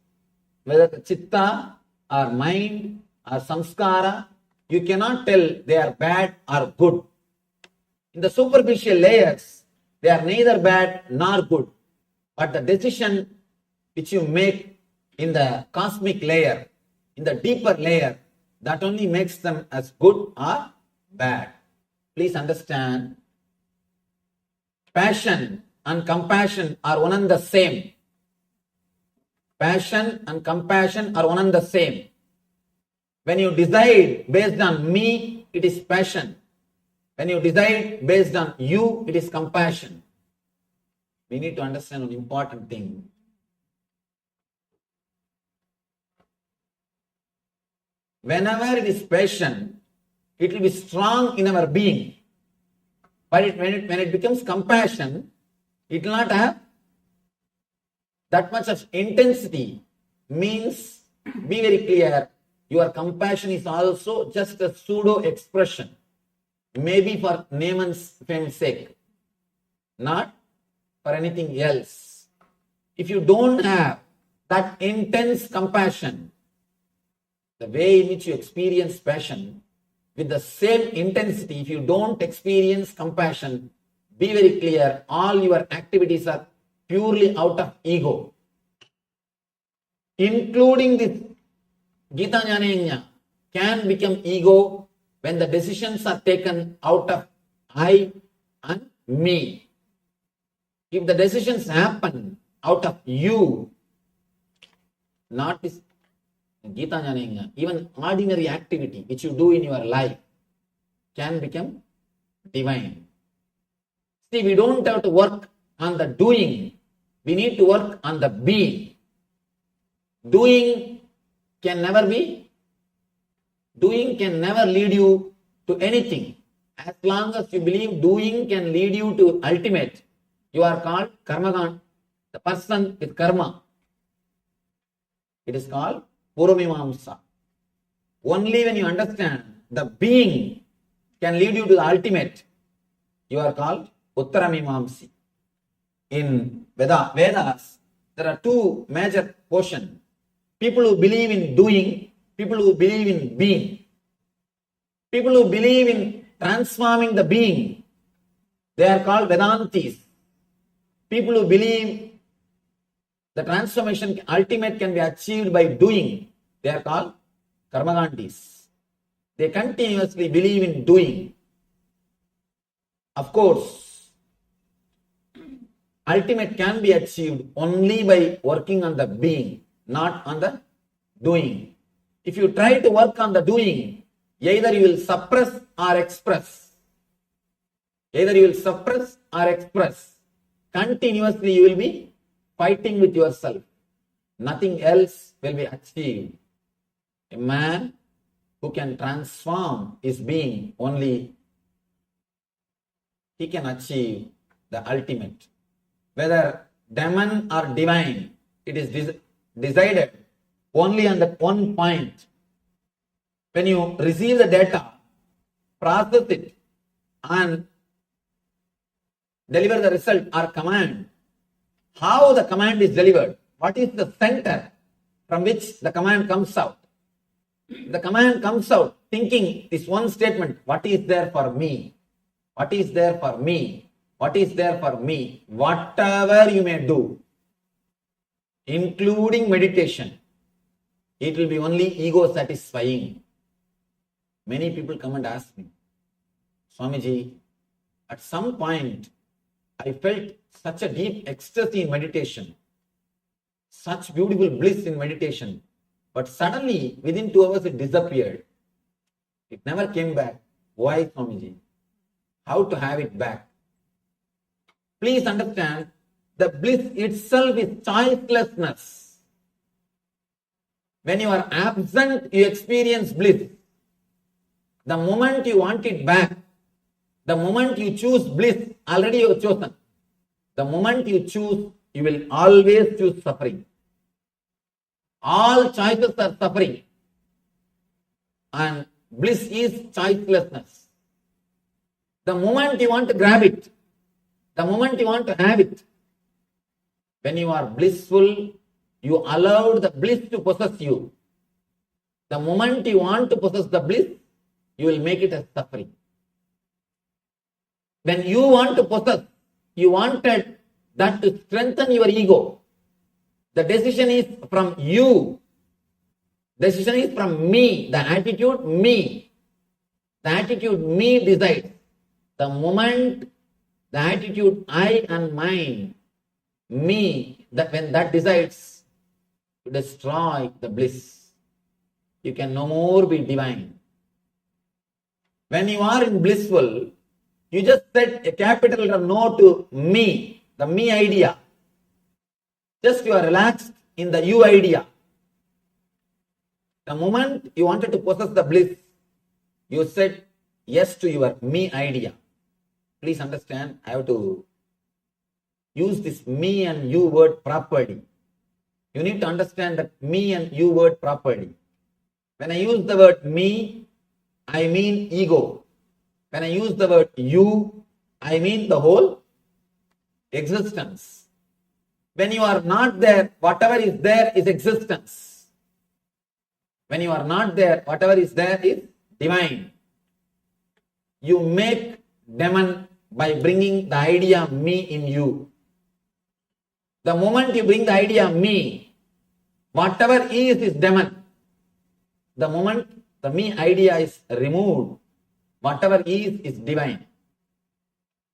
whether the chitta or mind or samskara, you cannot tell they are bad or good. In the superficial layers, they are neither bad nor good. But the decision which you make in the cosmic layer, in the deeper layer, that only makes them as good or bad. Please understand, passion and compassion are one and the same. Passion and compassion are one and the same. When you decide based on me, it is passion. When you decide based on you, it is compassion. We need to understand an important thing. Whenever it is passion, it will be strong in our being. But when it becomes compassion, it will not have that much of intensity. Means, be very clear, your compassion is also just a pseudo expression. Maybe for name and fame's sake, not for anything else. If you don't have that intense compassion, the way in which you experience passion, with the same intensity, if you don't experience compassion, be very clear, all your activities are purely out of ego. Including this Gita Jnana can become ego when the decisions are taken out of I and me. If the decisions happen out of you, not this Gita Jnana, even ordinary activity which you do in your life can become divine. See, we don't have to work on the doing, we need to work on the being. Doing can never lead you to anything. As long as you believe doing can lead you to ultimate, you are called karmagan, the person with karma. It is called Puramimamsa. Only when you understand the being can lead you to the ultimate, you are called Uttaramimamsi. In Vedas, there are two major portions. People who believe in doing, people who believe in being. People who believe in transforming the being, they are called Vedantis. People who believe the transformation ultimate can be achieved by doing, they are called Karmagandis. They continuously believe in doing. Of course, ultimate can be achieved only by working on the being, not on the doing. If you try to work on the doing, either you will suppress or express. Either you will suppress or express. Continuously you will be fighting with yourself. Nothing else will be achieved. A man who can transform his being, only he can achieve the ultimate. Whether demon or divine, it is decided only on that one point. When you receive the data, process it and deliver the result or command, how the command is delivered, what is the center from which the command comes out. The command comes out thinking this one statement, what is there for me? What is there for me? What is there for me? Whatever you may do, including meditation, it will be only ego satisfying. Many people come and ask me, Swamiji, at some point I felt such a deep ecstasy in meditation, such beautiful bliss in meditation, but suddenly within 2 hours it disappeared. It never came back. Why, Swamiji? How to have it back? Please understand, the bliss itself is choicelessness. When you are absent, you experience bliss. The moment you want it back, the moment you choose bliss, already you have chosen. The moment you choose, you will always choose suffering. All choices are suffering. And bliss is choicelessness. The moment you want to grab it, the moment you want to have it, when you are blissful, you allowed the bliss to possess you. The moment you want to possess the bliss, you will make it as suffering. When you want to possess, you wanted that to strengthen your ego. The decision is from you. Decision is from me. The attitude, me. The attitude, me decides. The moment the attitude, I and mine, me, when that decides to destroy the bliss, you can no more be divine. When you are in blissful, you just set a capital no to me, the me idea. Just you are relaxed in the you idea. The moment you wanted to possess the bliss, you said yes to your me idea. Please understand, I have to use this me and you word properly. You need to understand that me and you word properly. When I use the word me, I mean ego. When I use the word you, I mean the whole existence. When you are not there, whatever is there is existence. When you are not there, whatever is there is divine. You make demon by bringing the idea me in you. The moment you bring the idea me, whatever is demon. The moment the me idea is removed, whatever is divine.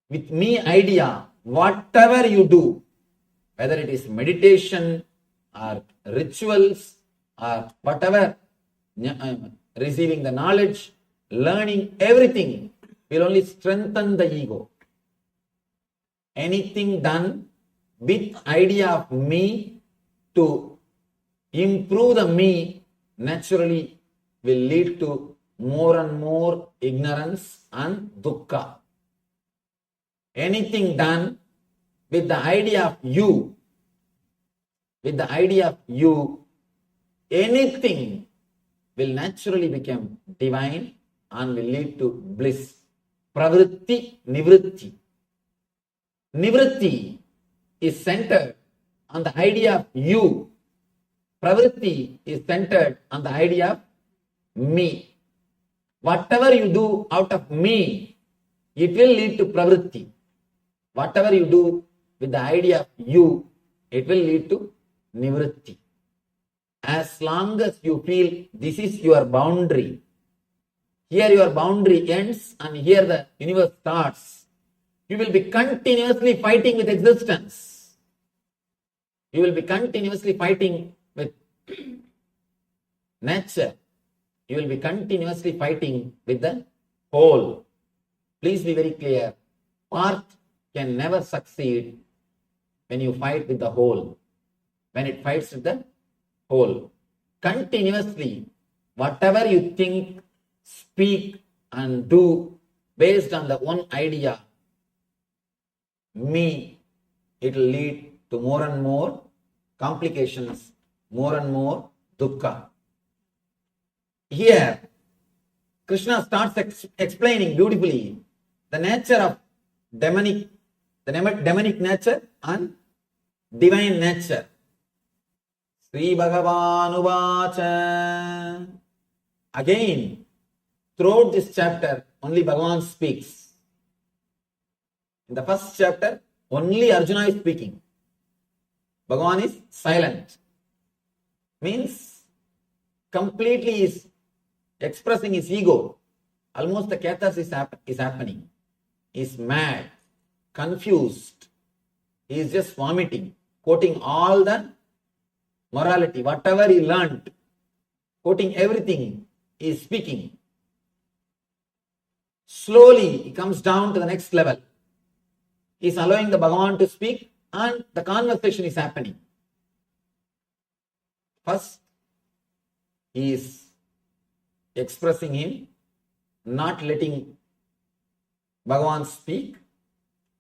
With me idea, whatever you do, whether it is meditation or rituals or whatever, receiving the knowledge, learning, everything will only strengthen the ego. Anything done with idea of me to improve the me naturally will lead to more and more ignorance and dukkha. Anything done with the idea of you, anything will naturally become divine and will lead to bliss. Pravritti, nivritti. Nivritti is centered on the idea of you. Pravritti is centered on the idea of me. Whatever you do out of me, it will lead to pravritti. Whatever you do with the idea of you, it will lead to nivritti. As long as you feel this is your boundary, here your boundary ends and here the universe starts, you will be continuously fighting with existence. You will be continuously fighting with nature. You will be continuously fighting with the whole. Please be very clear. Part can never succeed when you fight with the whole. When it fights with the whole. Continuously, whatever you think, speak and do based on the one idea, me, it will lead to more and more complications, more and more dukkha. Here, Krishna starts explaining beautifully the nature of demonic nature and divine nature. Sri Bhagavan Uvacha. Again, throughout this chapter, only Bhagavan speaks. In the first chapter, only Arjuna is speaking. Bhagavan is silent. Means completely is expressing his ego. Almost the catharsis is happening. He is mad, confused. He is just vomiting, quoting all the morality, whatever he learned, quoting everything, he is speaking. Slowly, he comes down to the next level. He is allowing the Bhagavan to speak and the conversation is happening. First, he is expressing him, not letting Bhagavan speak.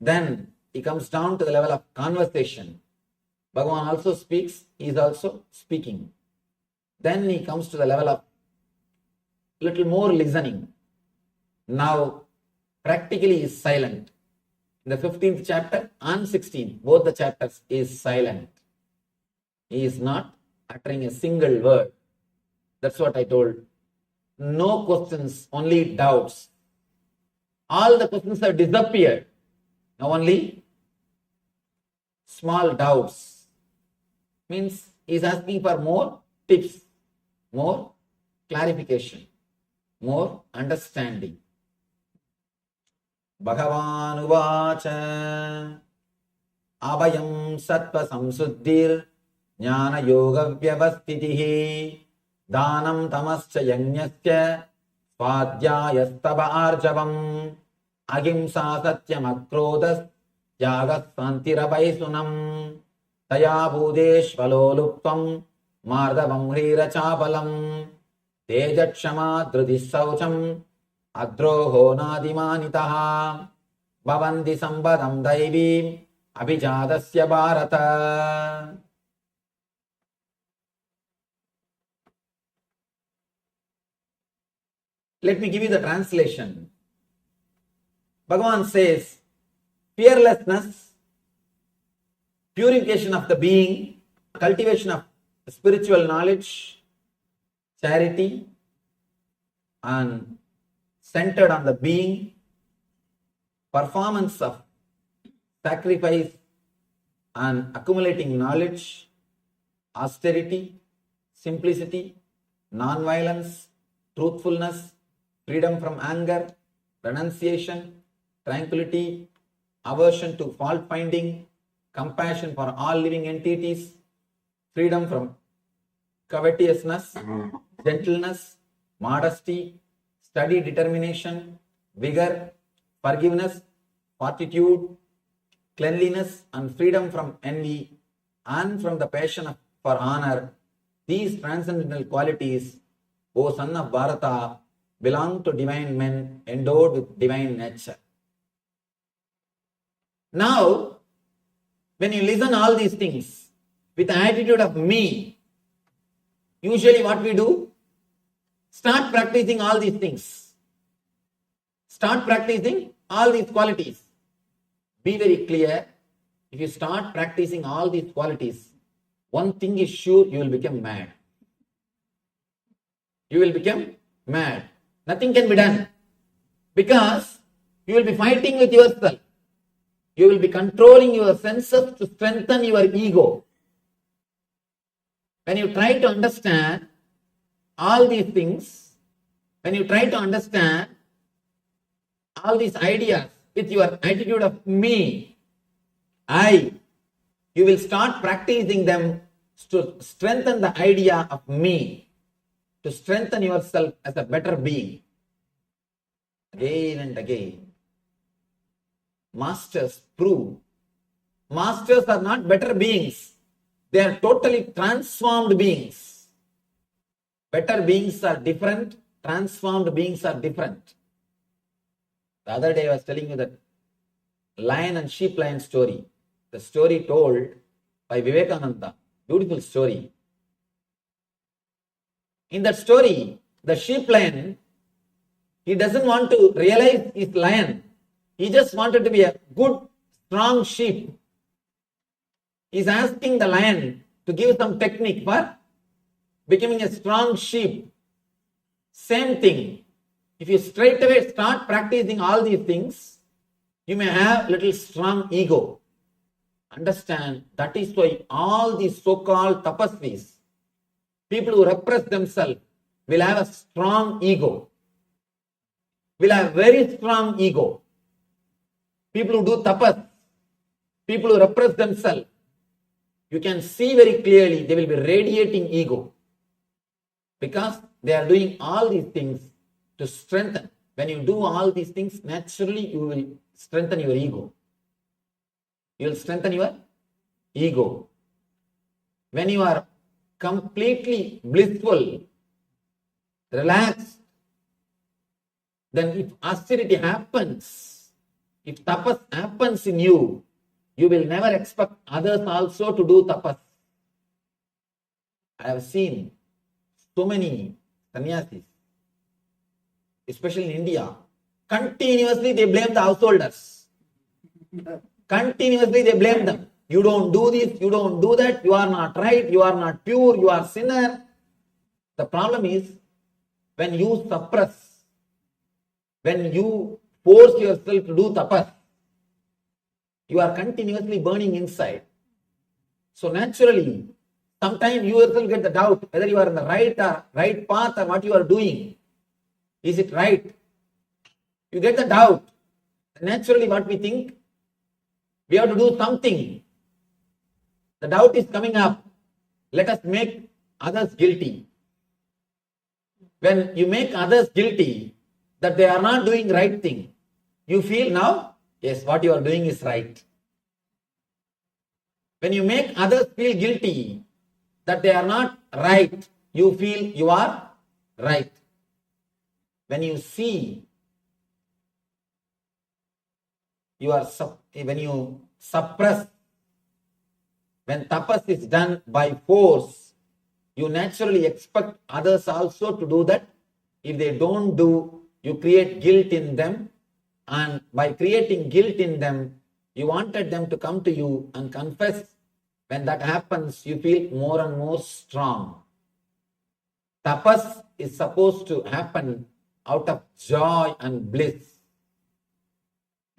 Then he comes down to the level of conversation. Bhagavan also speaks, he is also speaking. Then he comes to the level of little more listening. Now, practically is silent. In the 15th chapter and 16th, both the chapters is silent. He is not uttering a single word. That's what I told. No questions, only doubts. All the questions have disappeared. Now only small doubts. Means he is asking for more tips, more clarification, more understanding. Bhagavan uvacha abhayam sattva samsuddhir jnana yoga vyavastitihi danam tamascha yajnasya swadhyayastava arjavam ahimsa satyam akrodas yagas santirabhaisunam taya bhudeshvaloluptam mardavam hrirachapalam tejakshama dhrutisaucham adroho nadimanitaha bhavanti sambadam daivim abhijadasya bharata. Let me give you the translation. Bhagavan says, fearlessness, purification of the being, cultivation of spiritual knowledge, charity, and centered on the being, performance of sacrifice and accumulating knowledge, austerity, simplicity, non-violence, truthfulness, freedom from anger, renunciation, tranquility, aversion to fault finding, compassion for all living entities, freedom from covetousness, gentleness, modesty, steady determination, vigor, forgiveness, fortitude, cleanliness, and freedom from envy and from the passion for honor. These transcendental qualities, O son of Bharata, belong to divine men endowed with divine nature. Now, when you listen all these things with the attitude of me, usually what we do? Start practicing all these things. Start practicing all these qualities. Be very clear. If you start practicing all these qualities, one thing is sure, you will become mad. You will become mad. Nothing can be done. Because you will be fighting with yourself. You will be controlling your senses to strengthen your ego. When you try to understand all these things, when you try to understand all these ideas with your attitude of me, I, you will start practicing them to strengthen the idea of me, to strengthen yourself as a better being. Again and again. Masters prove. Masters are not better beings. They are totally transformed beings. Better beings are different. Transformed beings are different. The other day I was telling you that lion and sheep lion story. The story told by Vivekananda. Beautiful story. In that story, the sheep lion, he doesn't want to realize he's lion. He just wanted to be a good, strong sheep. He's asking the lion to give some technique for becoming a strong sheep. Same thing. If you straight away start practicing all these things, you may have little strong ego. Understand, that is why all these so-called tapasvis, people who repress themselves, will have a strong ego. Will have very strong ego. People who do tapas, people who repress themselves, you can see very clearly they will be radiating ego. Because they are doing all these things to strengthen. When you do all these things, naturally you will strengthen your ego. You will strengthen your ego. When you are completely blissful, relaxed, then if austerity happens, if tapas happens in you, you will never expect others also to do tapas. I have seen so many sannyasis, especially in India, continuously they blame the householders. Continuously they blame them. You don't do this, you don't do that, you are not right, you are not pure, you are sinner. The problem is when you suppress, when you force yourself to do tapas, you are continuously burning inside. So naturally, sometimes you yourself get the doubt whether you are in the right path or what you are doing. Is it right? You get the doubt. Naturally, what we think, we have to do something. The doubt is coming up. Let us make others guilty. When you make others guilty that they are not doing right thing, you feel now, yes, what you are doing is right. When you make others feel guilty that they are not right, you feel you are right. When you see, when you suppress, when tapas is done by force, you naturally expect others also to do that. If they don't do, you create guilt in them, and by creating guilt in them, you wanted them to come to you and confess. When that happens, you feel more and more strong. Tapas is supposed to happen out of joy and bliss.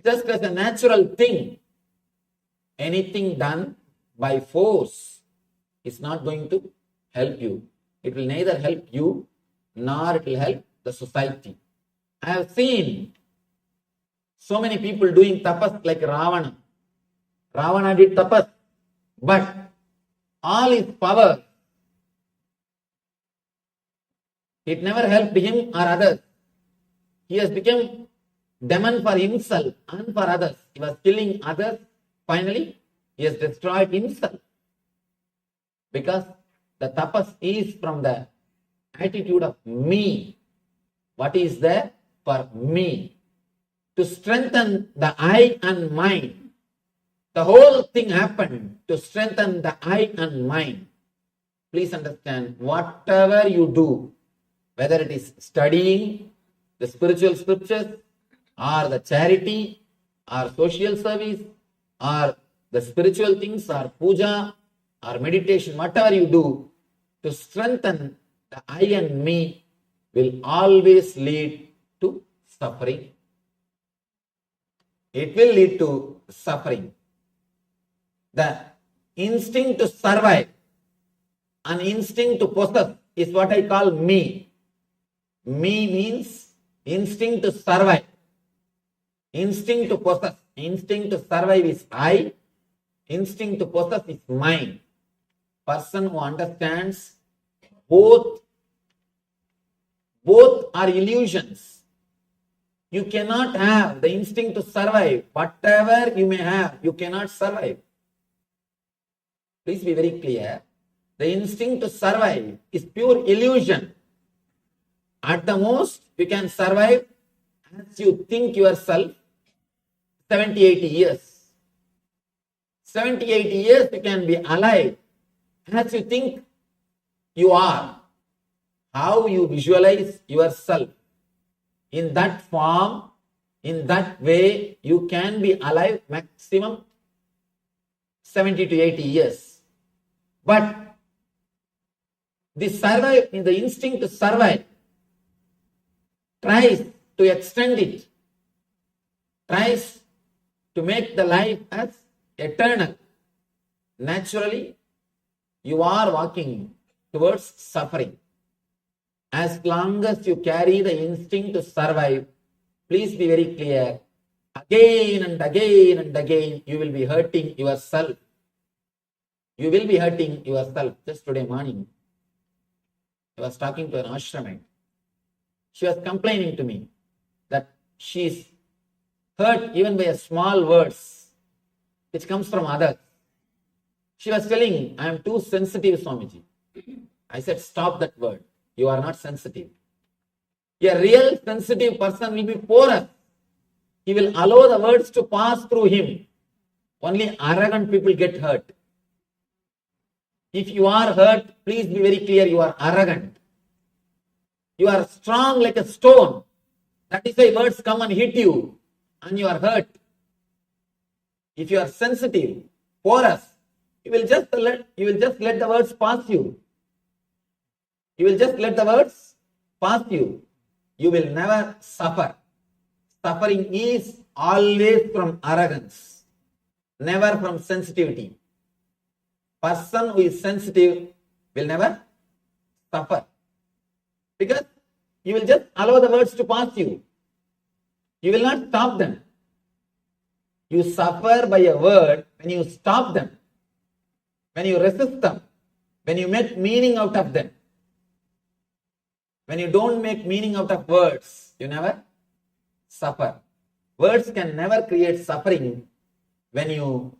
Just as a natural thing, anything done by force is not going to help you. It will neither help you nor it will help the society. I have seen so many people doing tapas like Ravana. Ravana did tapas, but all his power, it never helped him or others. He has become demon for himself and for others. He was killing others. Finally, he has destroyed himself. Because the tapas is from the attitude of me. What is there for me? To strengthen the I and mind. The whole thing happened to strengthen the I and mind. Please understand, whatever you do, whether it is studying the spiritual scriptures, or the charity, or social service, or the spiritual things, or puja, or meditation, whatever you do, to strengthen the I and me will always lead to suffering. It will lead to suffering. The instinct to survive, an instinct to possess is what I call me. Me means instinct to survive. Instinct to possess. Instinct to survive is I. Instinct to possess is mine. Person who understands both are illusions. You cannot have the instinct to survive. Whatever you may have, you cannot survive. Please be very clear. The instinct to survive is pure illusion. At the most, you can survive as you think yourself 70, 80 years. 70, 80 years you can be alive as you think you are. How you visualize yourself. In that form, in that way, you can be alive maximum 70 to 80 years. But the instinct to survive tries to extend it, tries to make the life as eternal. Naturally, you are walking towards suffering. As long as you carry the instinct to survive, please be very clear, again and again and again, you will be hurting yourself. You will be hurting yourself. Just today morning, I was talking to an ashramite. She was complaining to me that she is hurt even by a small words which comes from others. She was telling, I am too sensitive, Swamiji. I said, stop that word. You are not sensitive. A real sensitive person will be porous. He will allow the words to pass through him. Only arrogant people get hurt. If you are hurt, please be very clear, you are arrogant. You are strong like a stone. That is why words come and hit you and you are hurt. If you are sensitive, porous, you will just let the words pass you. You will just let the words pass you. You will never suffer. Suffering is always from arrogance, never from sensitivity. Person who is sensitive will never suffer. Because you will just allow the words to pass you. You will not stop them. You suffer by a word when you stop them, when you resist them, when you make meaning out of them. When you don't make meaning out of words, you never suffer. Words can never create suffering when you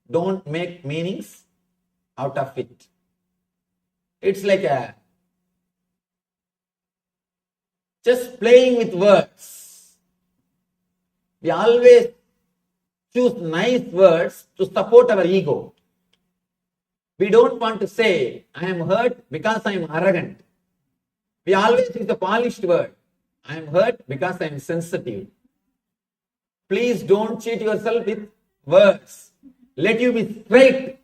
don't make meanings out of it. It's like just playing with words. We always choose nice words to support our ego. We don't want to say, I am hurt because I am arrogant. We always use the polished word. I am hurt because I am sensitive. Please don't cheat yourself with words. Let you be straight.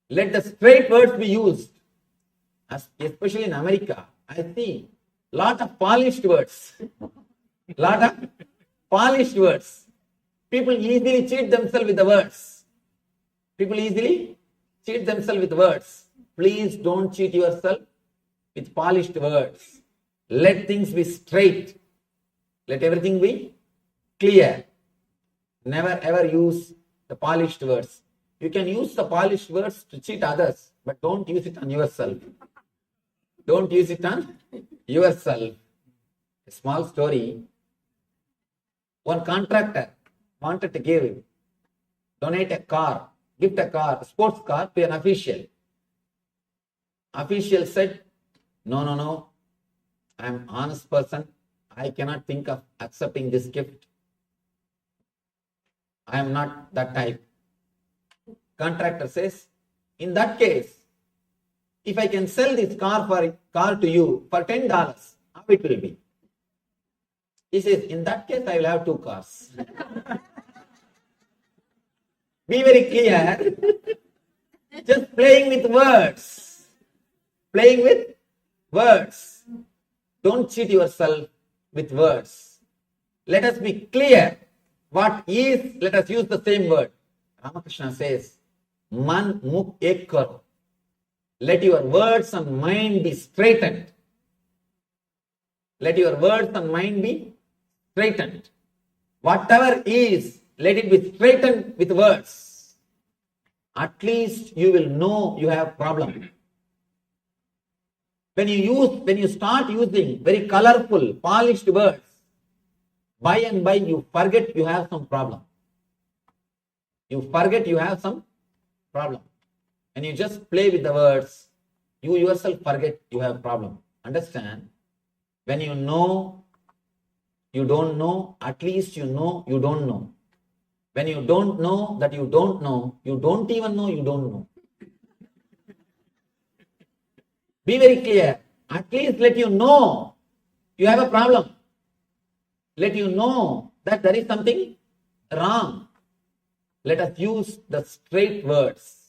Let the straight words be used. Especially in America, I see lot of polished words. Lot of polished words. People easily cheat themselves with the words. People easily cheat themselves with words. Please don't cheat yourself with polished words. Let things be straight. Let everything be clear. Never ever use the polished words. You can use the polished words to cheat others, but don't use it on yourself. Don't use it on yourself. A small story. One contractor wanted to donate a car, gift a car, a sports car to an official. Official said, no, I am an honest person. I cannot think of accepting this gift. I am not that type. Contractor says, in that case, if I can sell this car to you for $10, how it will be? He says, in that case, I will have 2 cars. Be very clear. Just playing with words. Playing with words. Don't cheat yourself with words. Let us be clear. What is, let us use the same word. Ramakrishna says, Man mukh ek karo. Let your words and mind be straightened. Let your words and mind be straightened. Whatever is, let it be straightened with words. At least you will know you have problem. When you start using very colorful, polished words, by and by you forget you have some problem. You forget you have some problem. When you just play with the words, you yourself forget you have problem. Understand? When you know you don't know, at least you know you don't know. When you don't know that you don't know, you don't even know you don't know. Be very clear. At least let you know you have a problem. Let you know that there is something wrong. Let us use the straight words.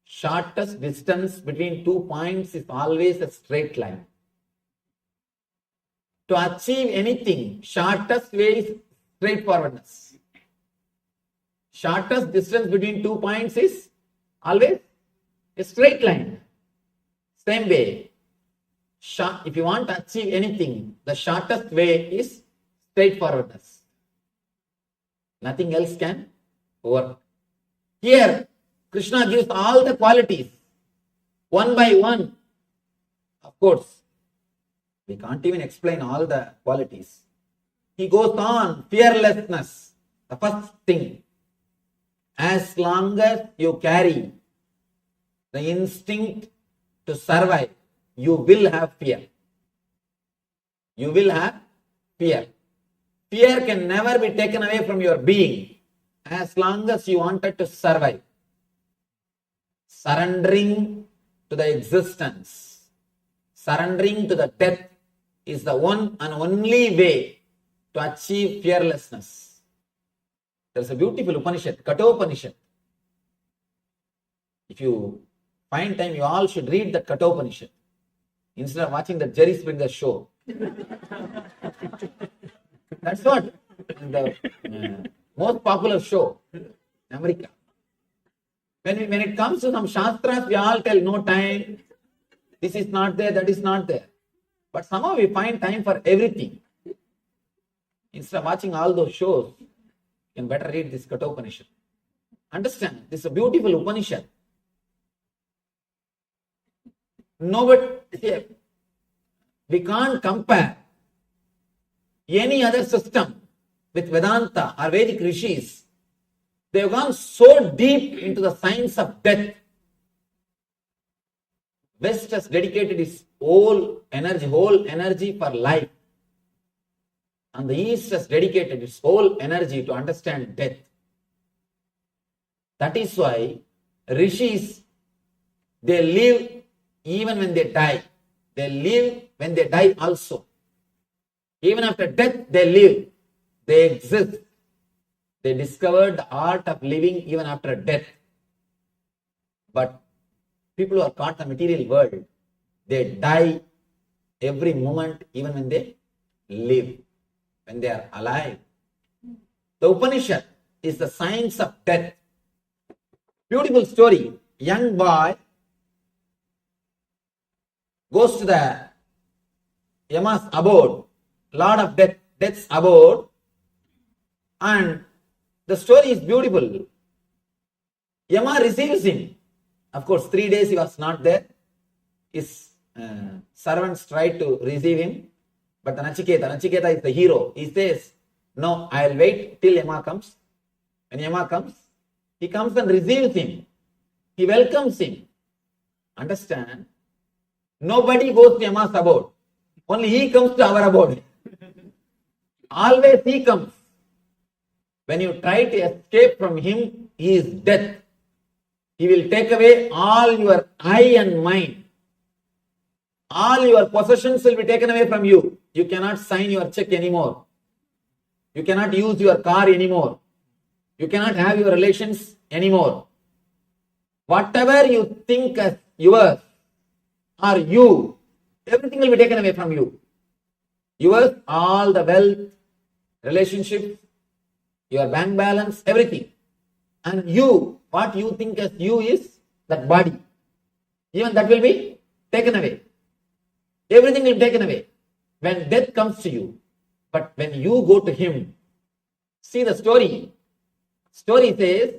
Shortest distance between 2 points is always a straight line. To achieve anything, shortest way is straightforwardness. Shortest distance between 2 points is always a straight line. Same way, if you want to achieve anything, the shortest way is straightforwardness. Nothing else can work. Here, Krishna gives all the qualities, one by one. Of course, we can't even explain all the qualities. He goes on, fearlessness, the first thing. As long as you carry the instinct to survive, you will have fear. You will have fear. Fear can never be taken away from your being as long as you wanted to survive. Surrendering to the existence, surrendering to the death is the one and only way to achieve fearlessness. There's a beautiful Upanishad, Kathopanishad. If you find time, you all should read that Kathopanishad instead of watching the Jerry Springer show. That's what the most popular show in America. When it comes to some Shastras, we all tell no time, this is not there, that is not there. But somehow we find time for everything. Instead of watching all those shows, you can better read this Kathopanishad. Understand, this is a beautiful Upanishad. Nobody, we can't compare any other system with Vedanta or Vedic rishis. They have gone so deep into the science of death. West has dedicated its whole energy for life. And the East has dedicated its whole energy to understand death. That is why rishis, they live even when they die. They live when they die also. Even after death, they live. They exist. They discovered the art of living even after death. But people who are caught in the material world, they die every moment, even when they live, when they are alive. The Upanishad is the science of death. Beautiful story. Young boy goes to the Yama's abode, Lord of Death's abode, and the story is beautiful. Yama receives him. Of course, 3 days he was not there. His servants tried to receive him, but the Nachiketa is the hero. He says, no, I'll wait till Yama comes. When Yama comes, he comes and receives him. He welcomes him. Understand? Nobody goes to Yama's abode. Only he comes to our abode. Always he comes. When you try to escape from him, he is death. He will take away all your I and mind. All your possessions will be taken away from you. You cannot sign your check anymore. You cannot use your car anymore. You cannot have your relations anymore. Whatever you think as yours or you, everything will be taken away from you. Yours, all the wealth, relationships, your bank balance, everything. And you, what you think as you is that body. Even that will be taken away. Everything will be taken away when death comes to you. But when you go to him, see the story. Story says,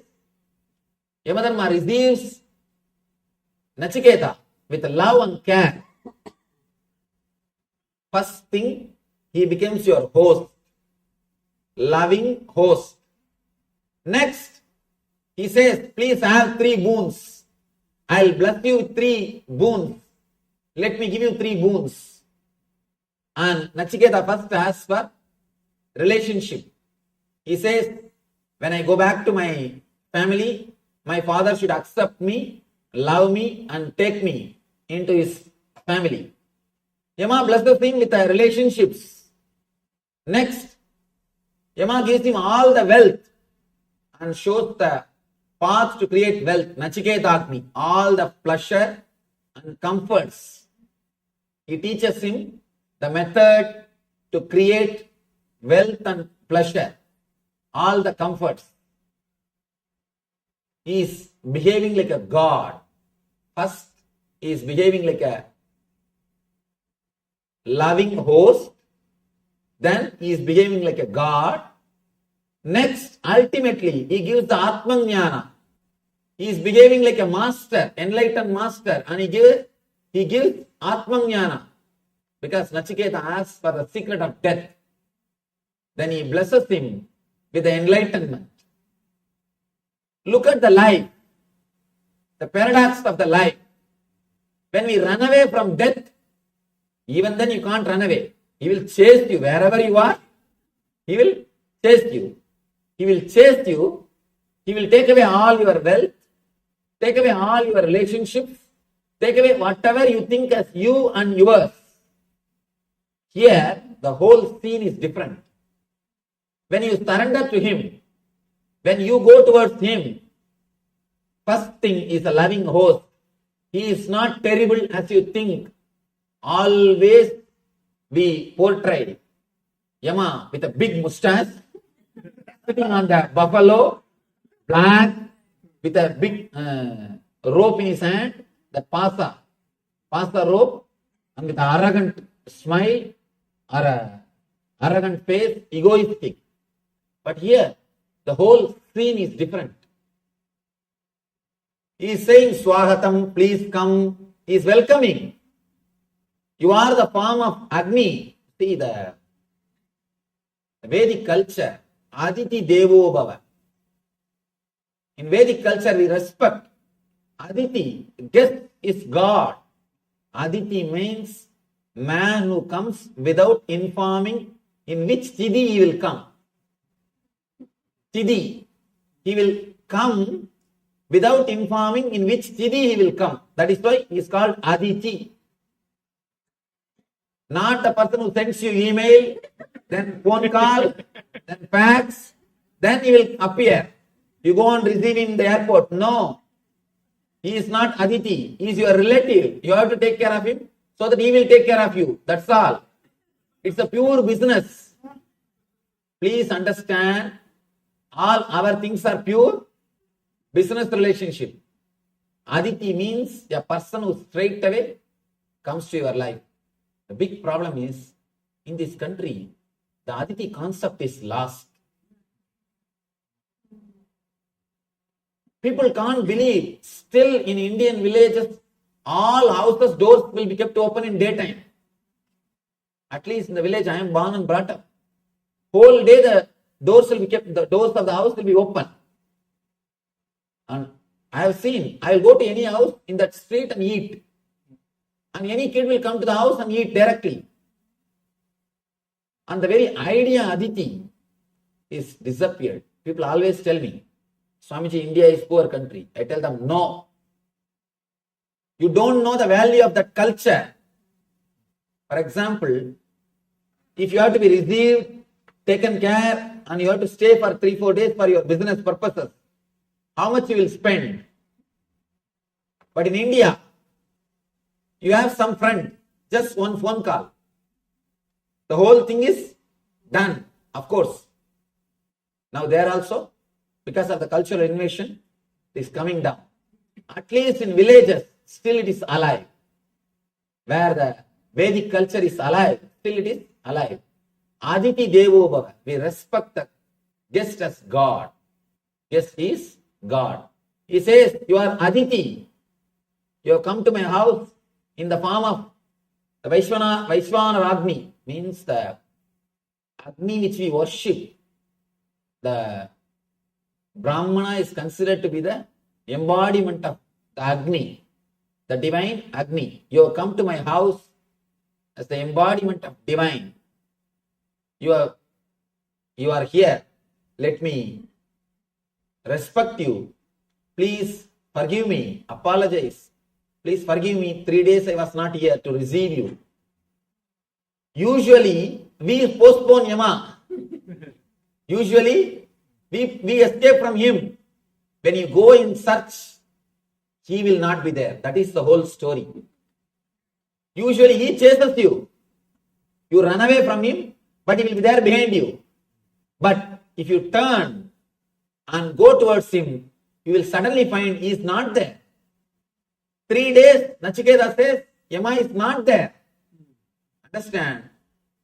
Yamadharma receives Nachiketa with love and care. First thing, he becomes your host, loving host. Next, he says, please have 3 boons. I'll bless you with 3 boons. Let me give you 3 boons. And Nachiketa first asks for relationship. He says, when I go back to my family, my father should accept me, love me, and take me into his family. Yama blesses him with relationships. Next, Yama gives him all the wealth and shows the path to create wealth. Nachiketa, all the pleasure and comforts. He teaches him the method to create wealth and pleasure, all the comforts. He is behaving like a god. First, he is behaving like a loving host. Then he is behaving like a god. Next, ultimately, he gives the Atmajnana. He is behaving like a master, enlightened master, and he gives Atmajnana. Because Nachiketa asks for the secret of death. Then he blesses him with the enlightenment. Look at the life, the paradox of the life. When we run away from death, even then you can't run away. He will chase you wherever you are. He will chase you. He will chase you. He will take away all your wealth, take away all your relationships, take away whatever you think as you and yours. Here, the whole scene is different. When you surrender to Him, when you go towards Him, first thing is a loving host. He is not terrible as you think. Always we portray Yama with a big mustache, sitting on the buffalo, black, with a big rope in his hand, the pasa rope, and with an arrogant smile or a arrogant face, egoistic. But here, the whole scene is different. He is saying, Swahatam, please come. He is welcoming. You are the form of Agni. See the Vedic culture, Aditi Devo Bhava. In Vedic culture, we respect Aditi. Guest is God. Aditi means man who comes without informing in which Chidi he will come. Chidi. He will come without informing in which Chidi he will come. That is why he is called Aditi. Not a person who sends you email, then phone call, then fax, then he will appear. You go and receive him in the airport. No. He is not Aditi. He is your relative. You have to take care of him so that he will take care of you. That's all. It's a pure business. Please understand, all our things are pure business relationship. Aditi means a person who straight away comes to your life. The big problem is, in this country, the Aditi concept is lost. People can't believe, still in Indian villages, all houses' doors will be kept open in daytime. At least in the village I am born and brought up. Whole day the doors will be kept, the doors of the house will be open. And I have seen, I will go to any house in that street and eat. And any kid will come to the house and eat directly. And the very idea Aditi is disappeared. People always tell me, Swamiji, India is poor country. I tell them, no. You don't know the value of that culture. For example, if you have to be received, taken care, and you have to stay for 3-4 days for your business purposes, how much you will spend? But in India, you have some friend, just one phone call. The whole thing is done, of course. Now there also, because of the cultural invasion, it is coming down. At least in villages, still it is alive. Where the Vedic culture is alive, still it is alive. Aditi Devo Bhava. We respect the guest as God. Guest is God. He says, you are Aditi. You have come to my house in the form of the Vaishvana Agni, means the Agni which we worship. The Brahmana is considered to be the embodiment of the Agni, the divine Agni. You have come to my house as the embodiment of divine. You are here. Let me respect you. Please forgive me. Apologize. Please forgive me. 3 days I was not here to receive you. Usually, we postpone Yama. Usually, we escape from him. When you go in search, he will not be there. That is the whole story. Usually, he chases you. You run away from him, but he will be there behind you. But if you turn and go towards him, you will suddenly find he is not there. 3 days, Nachiketa says, Yama is not there. Understand?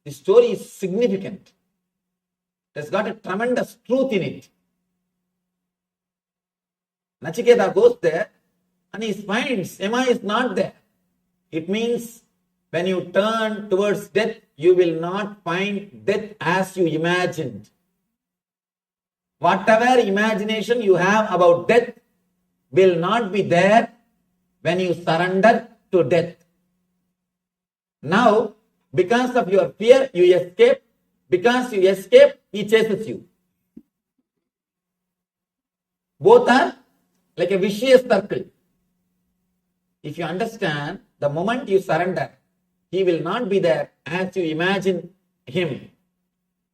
The story is significant. It has got a tremendous truth in it. Nachiketa goes there and he finds Yama is not there. It means when you turn towards death, you will not find death as you imagined. Whatever imagination you have about death will not be there when you surrender to death. Now, because of your fear, you escape. Because you escape, he chases you. Both are like a vicious circle. If you understand, the moment you surrender, he will not be there as you imagine him,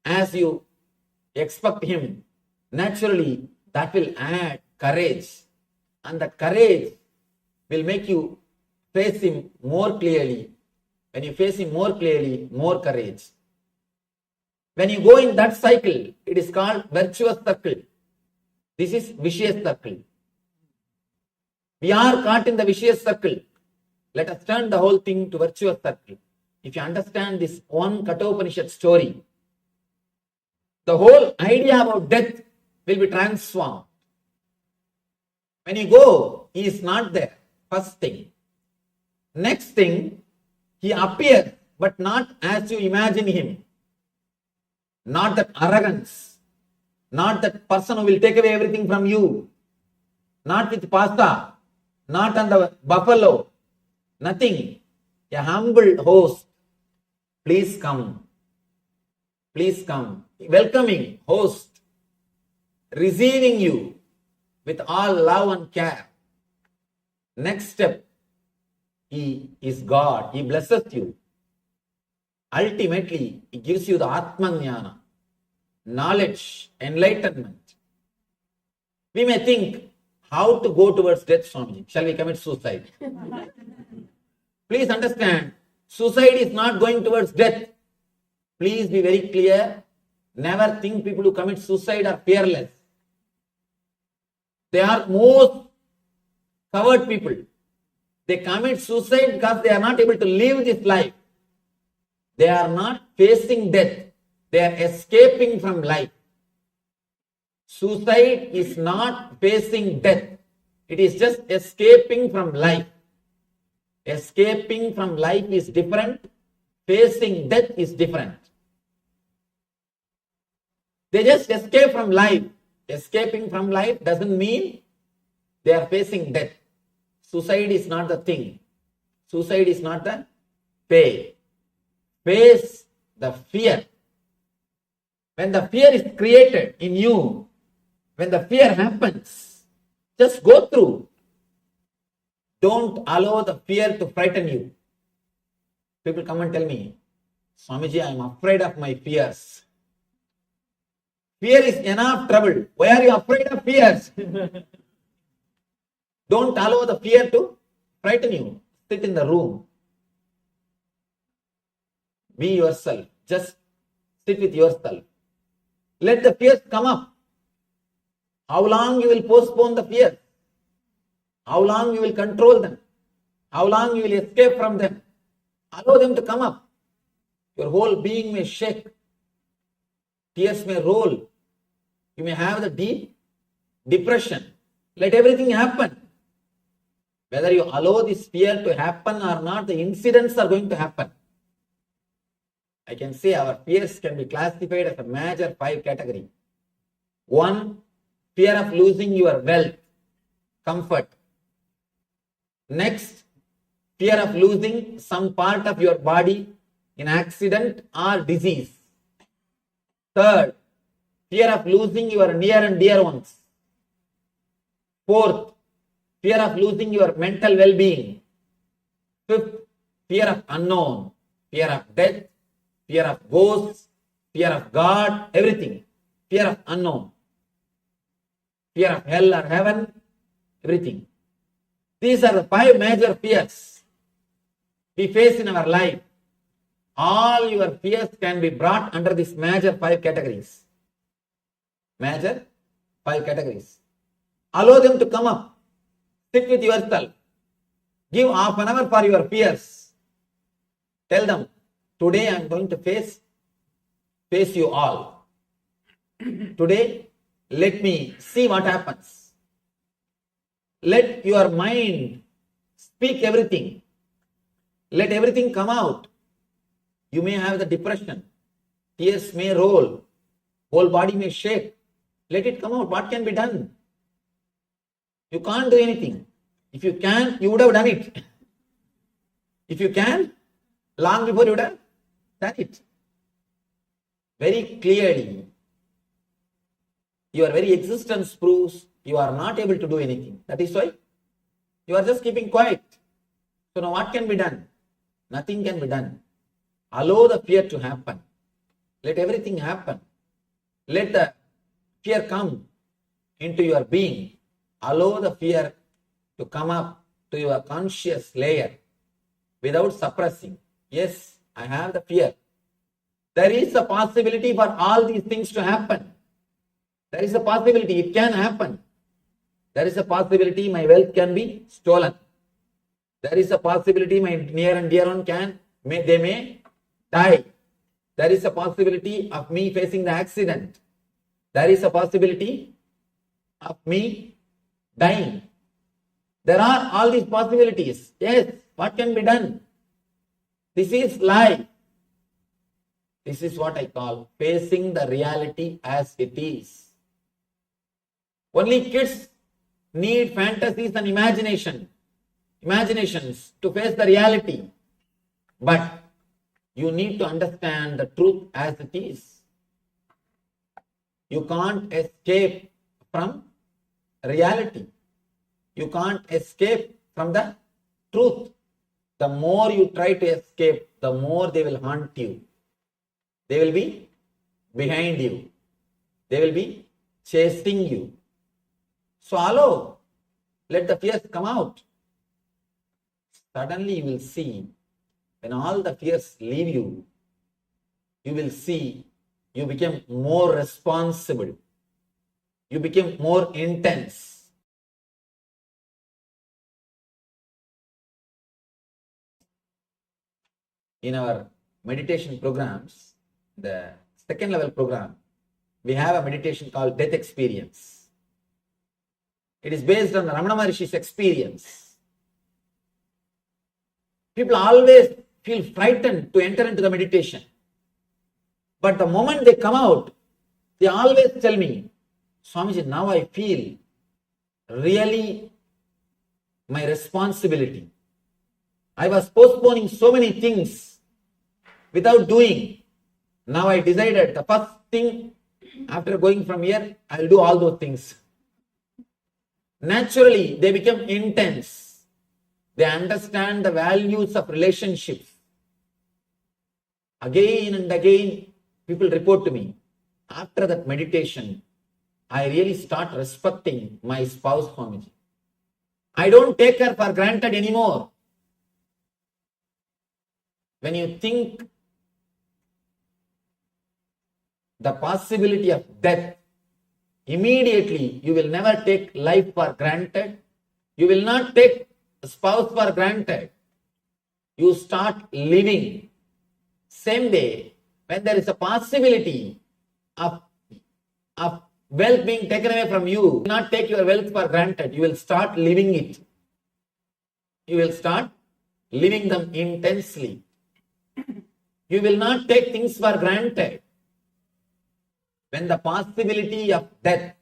as you expect him. Naturally, that will add courage, and that courage will make you face him more clearly. When you face him more clearly, more courage. When you go in that cycle, it is called virtuous circle. This is vicious circle. We are caught in the vicious circle. Let us turn the whole thing to virtuous circle. If you understand this one Kathopanishad story, the whole idea about death will be transformed. When you go, he is not there. First thing. Next thing, he appears, but not as you imagine him. Not that arrogance, not that person who will take away everything from you, not with pasta, not on the buffalo, nothing. A humble host. Please come. Please come. Welcoming host, receiving you with all love and care. Next step, he is God. He blesses you. Ultimately, he gives you the Atmajnana, knowledge, enlightenment. We may think how to go towards death, Swamiji. Shall we commit suicide? Please understand, suicide is not going towards death. Please be very clear. Never think people who commit suicide are fearless. They are most coward people. They commit suicide because they are not able to live this life. They are not facing death. They are escaping from life. Suicide is not facing death. It is just escaping from life. Escaping from life is different. Facing death is different. They just escape from life. Escaping from life doesn't mean they are facing death. Suicide is not the thing. Suicide is not the pay. Face the fear. When the fear is created in you, when the fear happens, just go through. Don't allow the fear to frighten you. People come and tell me, Swamiji, I am afraid of my fears. Fear is enough trouble. Why are you afraid of fears? Don't allow the fear to frighten you. Sit in the room. Be yourself. Just sit with yourself. Let the fears come up. How long you will postpone the fears? How long you will control them? How long you will escape from them? Allow them to come up. Your whole being may shake. Tears may roll. You may have the deep depression. Let everything happen. Whether you allow this fear to happen or not, the incidents are going to happen. I can say our fears can be classified as a major 5 category. 1, fear of losing your wealth, comfort. Next, fear of losing some part of your body in accident or disease. Third, fear of losing your near and dear ones. Fourth, fear of losing your mental well-being. Fifth, fear of unknown, fear of death, fear of ghosts, fear of God, everything. Fear of unknown, fear of hell or heaven, everything. These are the 5 major fears we face in our life. All your fears can be brought under these major 5 categories. Major 5 categories. Allow them to come up. Sit with yourself. Give half an hour for your fears. Tell them, today I am going to face you all. Today, let me see what happens. Let your mind speak everything. Let everything come out. You may have the depression. Tears may roll. Whole body may shake. Let it come out. What can be done? You can't do anything. If you can, you would have done it. If you can, long before you would have done it. Very clearly, your very existence proves you are not able to do anything. That is why you are just keeping quiet. So now what can be done? Nothing can be done. Allow the fear to happen. Let everything happen. Let the fear come into your being. Allow the fear to come up to your conscious layer without suppressing. Yes, I have the fear. There is a possibility for all these things to happen. There is a possibility it can happen. There is a possibility my wealth can be stolen. There is a possibility my near and dear one they may die. There is a possibility of me facing the accident. There is a possibility of me dying. There are all these possibilities. Yes, what can be done? This is life. This is what I call facing the reality as it is. Only kids need fantasies and imaginations to face the reality. But you need to understand the truth as it is. You can't escape from reality. You can't escape from the truth. The more you try to escape, the more they will haunt you. They will be behind you. They will be chasing you. So allow, let the fears come out. Suddenly you will see, when all the fears leave you, you will see you become more responsible. You become more intense. In our meditation programs, the second level program, we have a meditation called Death Experience. It is based on Ramana Maharishi's experience. People always feel frightened to enter into the meditation. But the moment they come out, they always tell me, Swamiji, now I feel really my responsibility. I was postponing so many things without doing. Now I decided the first thing after going from here, I will do all those things. Naturally, they become intense. They understand the values of relationships. Again and again, people report to me, after that meditation, I really start respecting my spouse, Swamiji. I don't take her for granted anymore. When you think the possibility of death, immediately you will never take life for granted. You will not take a spouse for granted. You start living. Same day, when there is a possibility of wealth being taken away from you, you will not take your wealth for granted. You will start living it. You will start living them intensely. You will not take things for granted. When the possibility of death,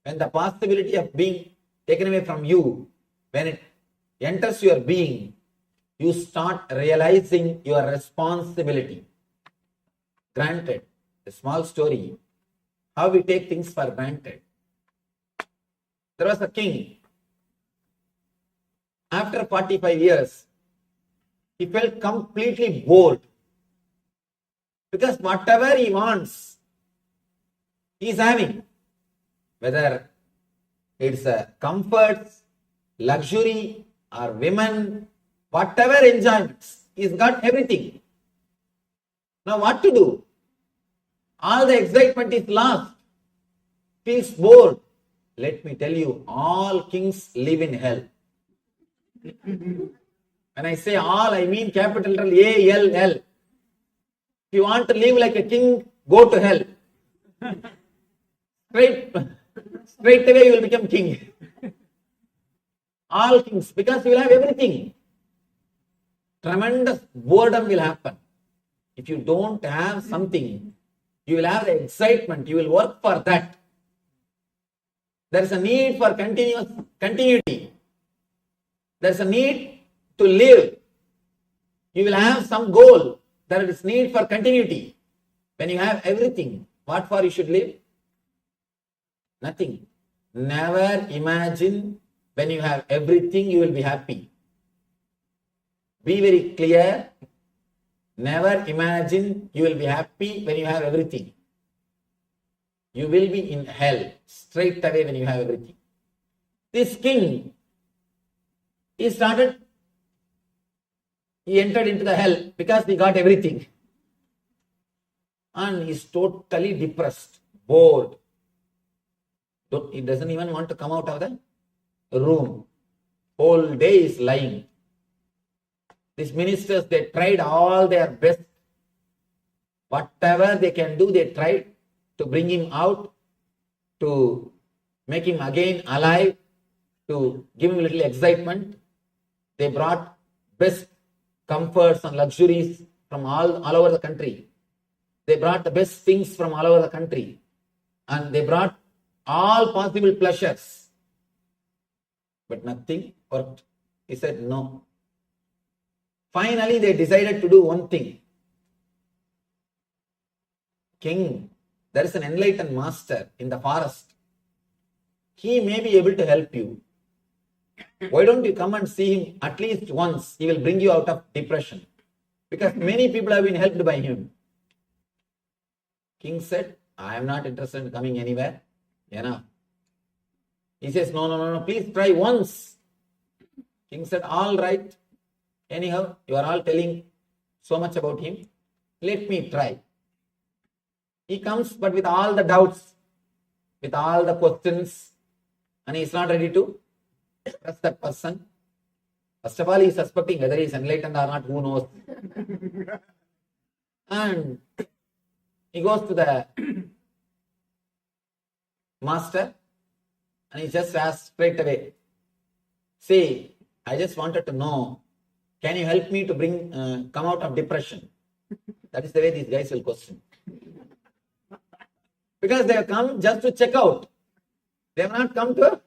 when the possibility of being taken away from you, when it enters your being, you start realizing your responsibility. Granted, a small story, how we take things for granted. There was a king. After 45 years, he felt completely bored. Because whatever he wants, he is having. Whether it's a comforts, luxury, or women, whatever enjoyments, he's got everything. Now what to do? All the excitement is lost. Feels bored. Let me tell you, all kings live in hell. When I say all, I mean capital A-L-L. If you want to live like a king, go to hell. Straight away you will become king. All kings, because you will have everything. Tremendous boredom will happen. If you don't have something, you will have the excitement, you will work for that. There is a need for continuity. There is a need to live. You will have some goal. There is need for continuity. When you have everything, what for you should live? Nothing. Never imagine when you have everything you will be happy. Be very clear. Never imagine you will be happy when you have everything. You will be in hell straight away when you have everything. This king, he entered into the hell because he got everything. And he's totally depressed, bored. He doesn't even want to come out of the room. Whole day is lying. These ministers, they tried all their best. Whatever they can do, they tried to bring him out, to make him again alive, to give him a little excitement. They brought best comforts and luxuries from all over the country. They brought the best things from all over the country. And they brought all possible pleasures. But nothing worked. He said no. Finally, they decided to do one thing. King, there is an enlightened master in the forest. He may be able to help you. Why don't you come and see him at least once? He will bring you out of depression. Because many people have been helped by him. King said, I am not interested in coming anywhere. Enough. He says, no, please try once. King said, all right. Anyhow, you are all telling so much about him. Let me try. He comes, but with all the doubts, with all the questions, and he is not ready to trust that person. First of all, he is suspecting whether he is enlightened or not, who knows. And he goes to the master and he just asks straight away, say, I just wanted to know, can you help me to come out of depression? That is the way these guys will question. Because they have come just to check out. They have not come to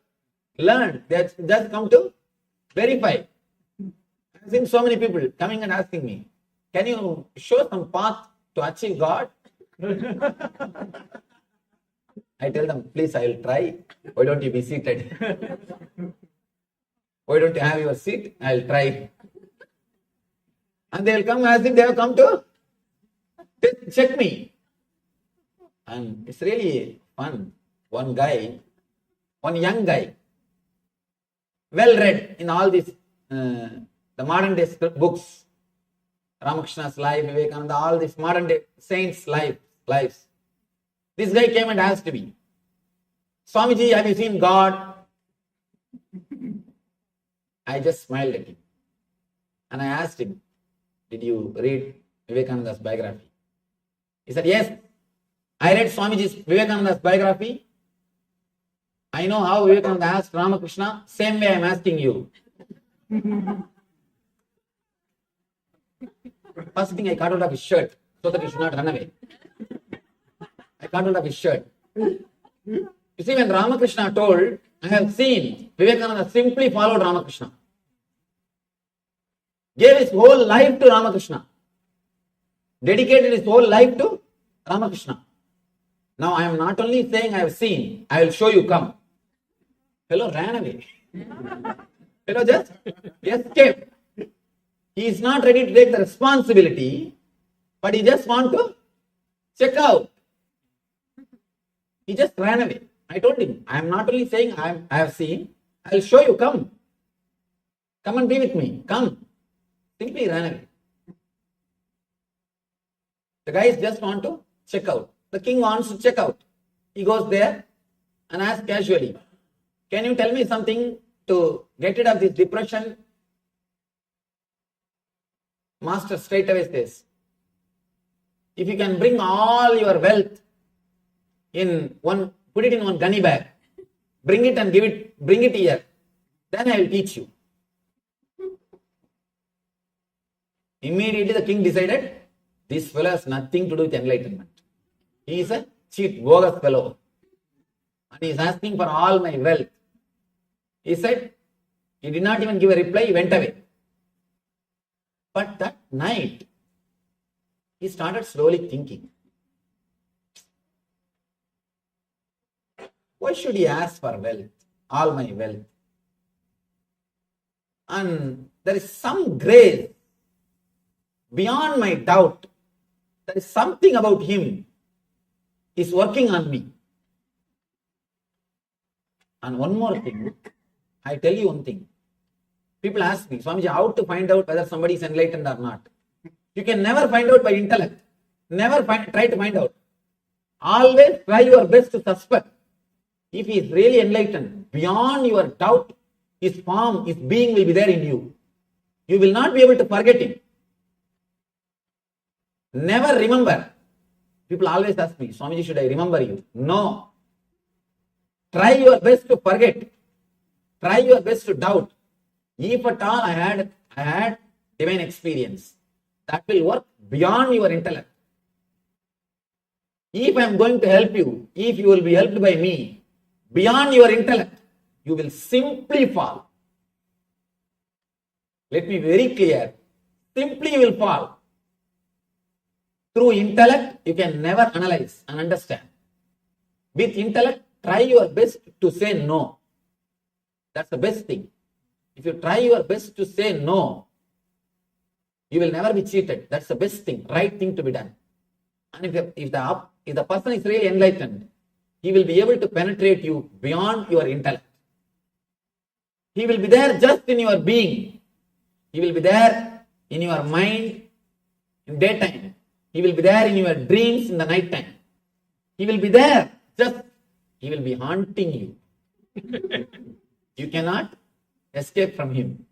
learn. They have just come to verify. I've seen so many people coming and asking me, can you show some path to achieve God? I tell them, please, I will try. Why don't you be seated? Why don't you have your seat? I will try. And they will come as if they have come to check me. And it's really fun. One young guy, well read in all these, the modern day books, Ramakrishna's life, Vivekananda, all these modern day saints' lives. This guy came and asked me, Swamiji, have you seen God? I just smiled at him. And I asked him, did you read Vivekananda's biography? He said, yes, I read Swamiji's Vivekananda's biography. I know how Vivekananda asked Ramakrishna, same way I am asking you. First thing, I cut out of his shirt so that he should not run away. I cut out of his shirt. You see, when Ramakrishna told, I have seen, Vivekananda simply followed Ramakrishna. Gave his whole life to Ramakrishna. Dedicated his whole life to Ramakrishna. Now I am not only saying I have seen, I will show you, come. Fellow ran away. Fellow just escaped. He is not ready to take the responsibility, but he just wants to check out. He just ran away. I told him, I am not only saying I have seen, I will show you, come. Come and be with me, come. Simply ran away. The guys just want to check out. The king wants to check out. He goes there and asks casually, can you tell me something to get rid of this depression? Master straight away says, if you can bring all your wealth in one, put it in one gunny bag, bring it and bring it here, then I will teach you. Immediately the king decided, this fellow has nothing to do with enlightenment. He is a cheat, bogus fellow. And he is asking for all my wealth. He said, he did not even give a reply, he went away. But that night, he started slowly thinking, why should he ask for wealth, all my wealth? And there is some grace beyond my doubt, there is something about him is working on me. And one more thing, I tell you one thing. People ask me, Swamiji, how to find out whether somebody is enlightened or not? You can never find out by intellect. Never try to find out. Always try your best to suspect. If he is really enlightened, beyond your doubt, his form, his being will be there in you. You will not be able to forget him. Never remember. People always ask me, Swamiji, should I remember you? No. Try your best to forget. Try your best to doubt. If at all I had divine experience, that will work beyond your intellect. If I am going to help you, if you will be helped by me, beyond your intellect, you will simply fall. Let me be very clear. Simply you will fall. Through intellect, you can never analyze and understand. With intellect, try your best to say no. That's the best thing. If you try your best to say no, you will never be cheated. That's the best thing, right thing to be done. And if the person is really enlightened, he will be able to penetrate you beyond your intellect. He will be there just in your being. He will be there in your mind in daytime. He will be there in your dreams in the night time. He will be there, he will be haunting you. You cannot escape from him.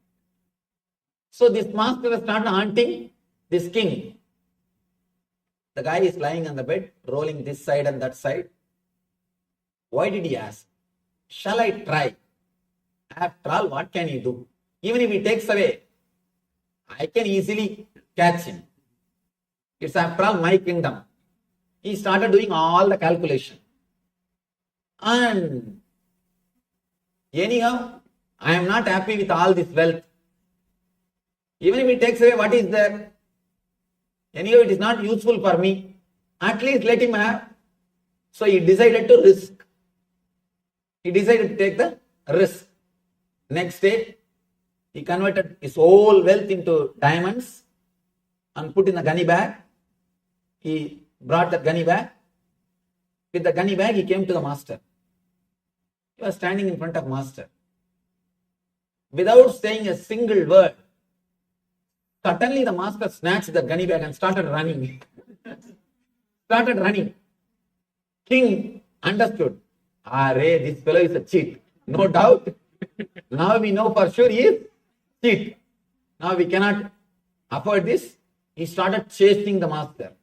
So this master started haunting this king. The guy is lying on the bed, rolling this side and that side. Why did he ask? Shall I try? After all, what can he do? Even if he takes away, I can easily catch him. It's after all my kingdom. He started doing all the calculation. And anyhow, I am not happy with all this wealth. Even if he takes away what is there, anyhow it is not useful for me. At least let him have. So he decided to risk. He decided to take the risk. Next day, he converted his whole wealth into diamonds and put in a gunny bag. He brought the gunny bag. With the gunny bag, he came to the master. He was standing in front of master. Without saying a single word, suddenly the master snatched the gunny bag and started running. King understood. This fellow is a cheat. No doubt. Now we know for sure he is cheat. Now we cannot afford this. He started chasing the master.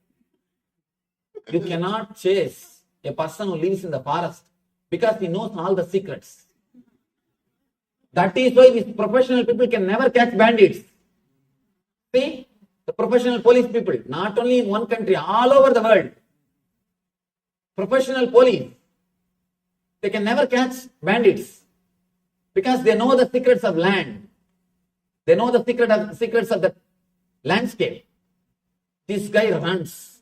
You cannot chase a person who lives in the forest because he knows all the secrets. That is why these professional people can never catch bandits. See, the professional police people, not only in one country, all over the world. Professional police, they can never catch bandits because they know the secrets of land. They know the secrets of the landscape. This guy runs.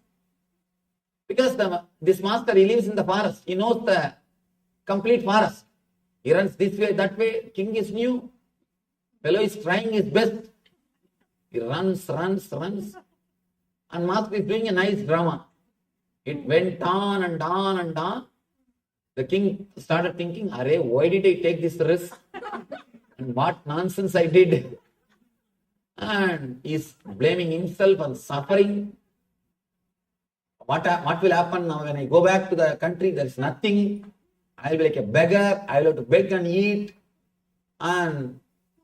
Because this master, he lives in the forest. He knows the complete forest. He runs this way, that way. King is new. Fellow is trying his best. He runs. And master is doing a nice drama. It went on and on and on. The king started thinking, why did I take this risk? And what nonsense I did. And he's blaming himself and suffering. What will happen now when I go back to the country? There is nothing. I will be like a beggar. I will have to beg and eat. And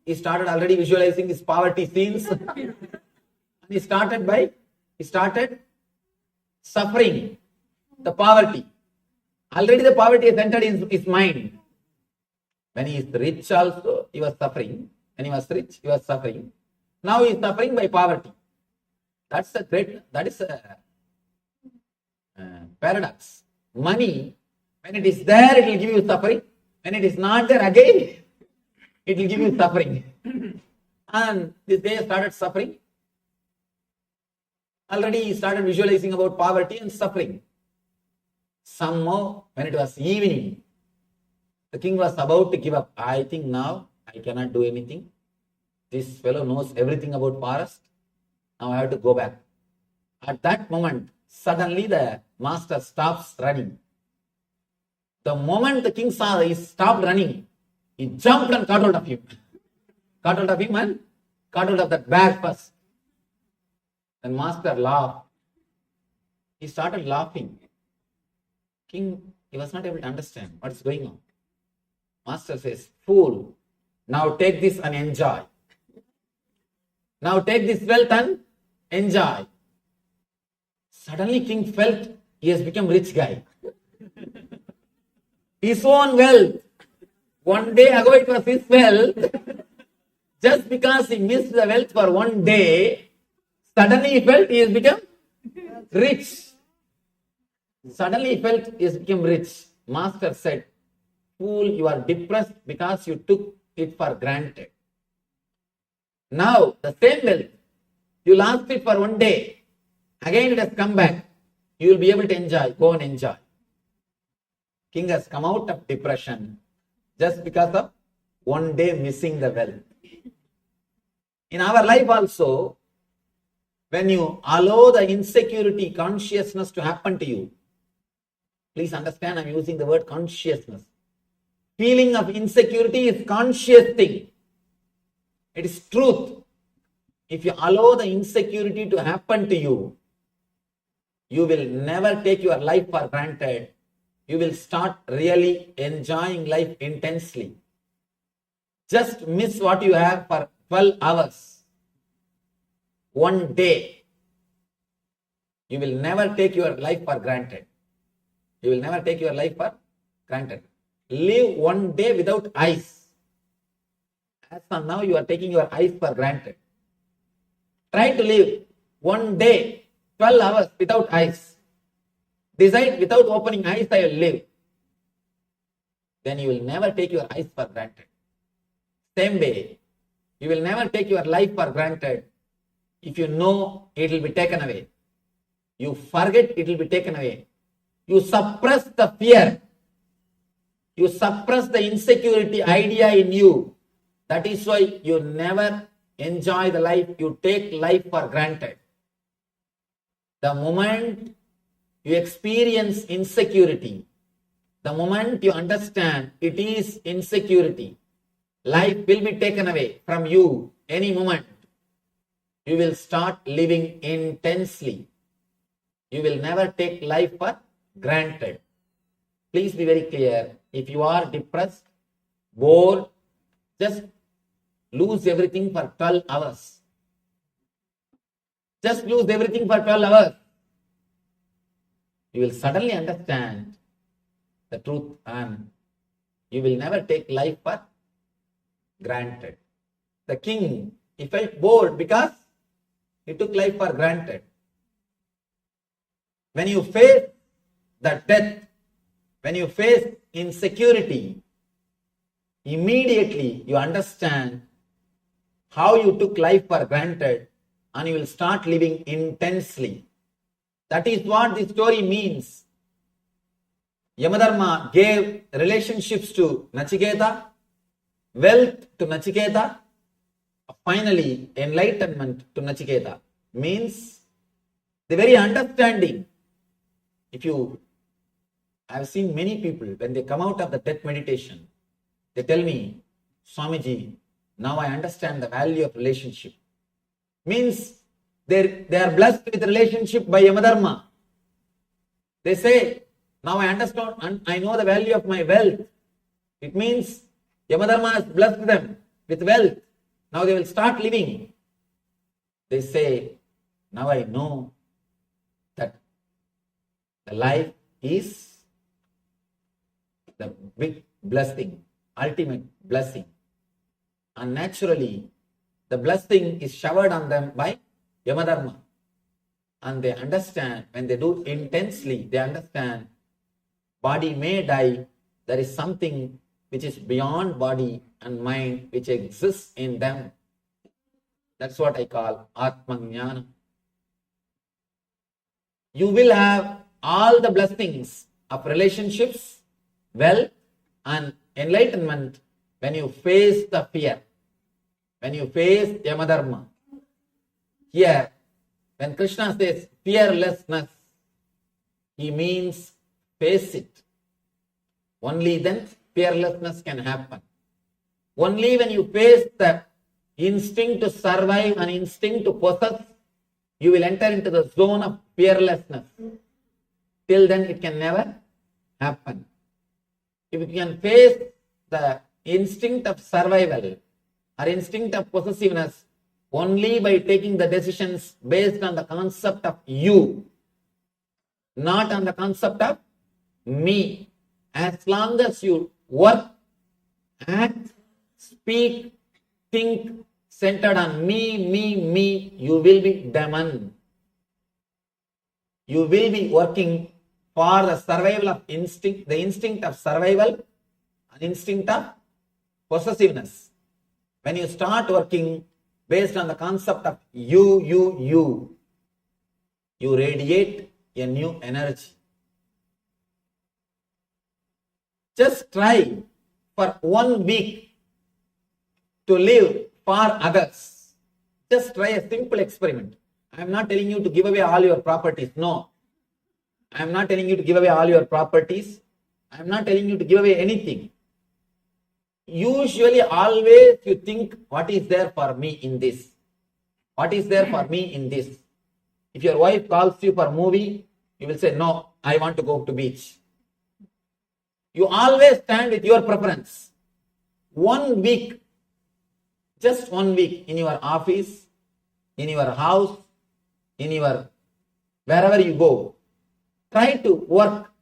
he started already visualizing his poverty scenes. And he started suffering the poverty. Already the poverty has entered in his mind. When he is rich also, he was suffering. When he was rich, he was suffering. Now he is suffering by poverty. That is a paradox. Money, when it is there, it will give you suffering. When it is not there, again, it will give you suffering. And this guy started suffering. Already he started visualizing about poverty and suffering. Somehow, when it was evening, the king was about to give up. I think now I cannot do anything. This fellow knows everything about forest. Now I have to go back. At that moment, suddenly the master stops running. The moment the king saw he stopped running, he jumped and caught hold of him. Caught hold of him and caught hold of that bag first. Then master laughed. He started laughing. King, he was not able to understand what is going on. Master says, fool, now take this and enjoy. Now take this wealth and enjoy. Suddenly king felt he has become rich guy. His own wealth. One day ago it was his wealth. Just because he missed the wealth for one day, suddenly he felt he has become rich. Suddenly he felt he has become rich. Master said, fool, you are depressed because you took it for granted. Now, the same wealth, you lost it for one day. Again it has come back. You will be able to enjoy. Go and enjoy. King has come out of depression just because of one day missing the wealth. In our life also, when you allow the insecurity consciousness to happen to you, please understand I'm using the word consciousness. Feeling of insecurity is conscious thing. It is truth. If you allow the insecurity to happen to you, you will never take your life for granted. You will start really enjoying life intensely. Just miss what you have for 12 hours. One day. You will never take your life for granted. You will never take your life for granted. Live one day without eyes. As for now, you are taking your eyes for granted. Try to live one day, 12 hours without eyes. Decide without opening eyes I will live. Then you will never take your eyes for granted. Same way, you will never take your life for granted if you know it will be taken away. You forget it will be taken away. You suppress the fear. You suppress the insecurity idea in you. That is why you never enjoy the life. You take life for granted. The moment you experience insecurity, the moment you understand it is insecurity, life will be taken away from you any moment. You will start living intensely. You will never take life for granted. Please be very clear. If you are depressed, bored, just lose everything for 12 hours. Just lose everything for 12 hours. You will suddenly understand the truth and you will never take life for granted. The king, he felt bored because he took life for granted. When you face the death, when you face insecurity, immediately you understand how you took life for granted and you will start living intensely. That is what this story means. Yamadharma gave relationships to Nachiketa, wealth to Nachiketa, finally enlightenment to Nachiketa. Means the very understanding. I have seen many people, when they come out of the death meditation, they tell me, Swamiji, now I understand the value of relationship. Means they are blessed with relationship by Yamadharma. They say, now I understand and I know the value of my wealth. It means Yamadharma has blessed them with wealth. Now they will start living. They say, now I know that the life is the big blessing, ultimate blessing. And naturally, the blessing is showered on them by Yamadharma. And they understand, when they do intensely, they understand body may die, there is something which is beyond body and mind which exists in them. That's what I call Atmajnana. You will have all the blessings of relationships, wealth and enlightenment when you face the fear, when you face Yamadharma. Here, When Krishna says fearlessness, he means face it. Only then fearlessness can happen. Only when you face the instinct to survive and instinct to possess, you will enter into the zone of fearlessness. Till then, it can never happen. If you can face the instinct of survival or instinct of possessiveness only by taking the decisions based on the concept of you, not on the concept of me. As long as you work, act, speak, think centered on me, you will be demon. You will be working for the survival of instinct, the instinct of survival and instinct of possessiveness. When you start working based on the concept of you radiate a new energy. Just try for 1 week to live for others. Just try a simple experiment. I am not telling you to give away all your properties. No. I am not telling you to give away all your properties. I am not telling you to give away anything. Usually, always you think, what is there for me in this? What is there for me in this? If your wife calls you for a movie, you will say, no, I want to go to beach. You always stand with your preference. 1 week, just 1 week in your office, in your house, in your wherever you go, try to work,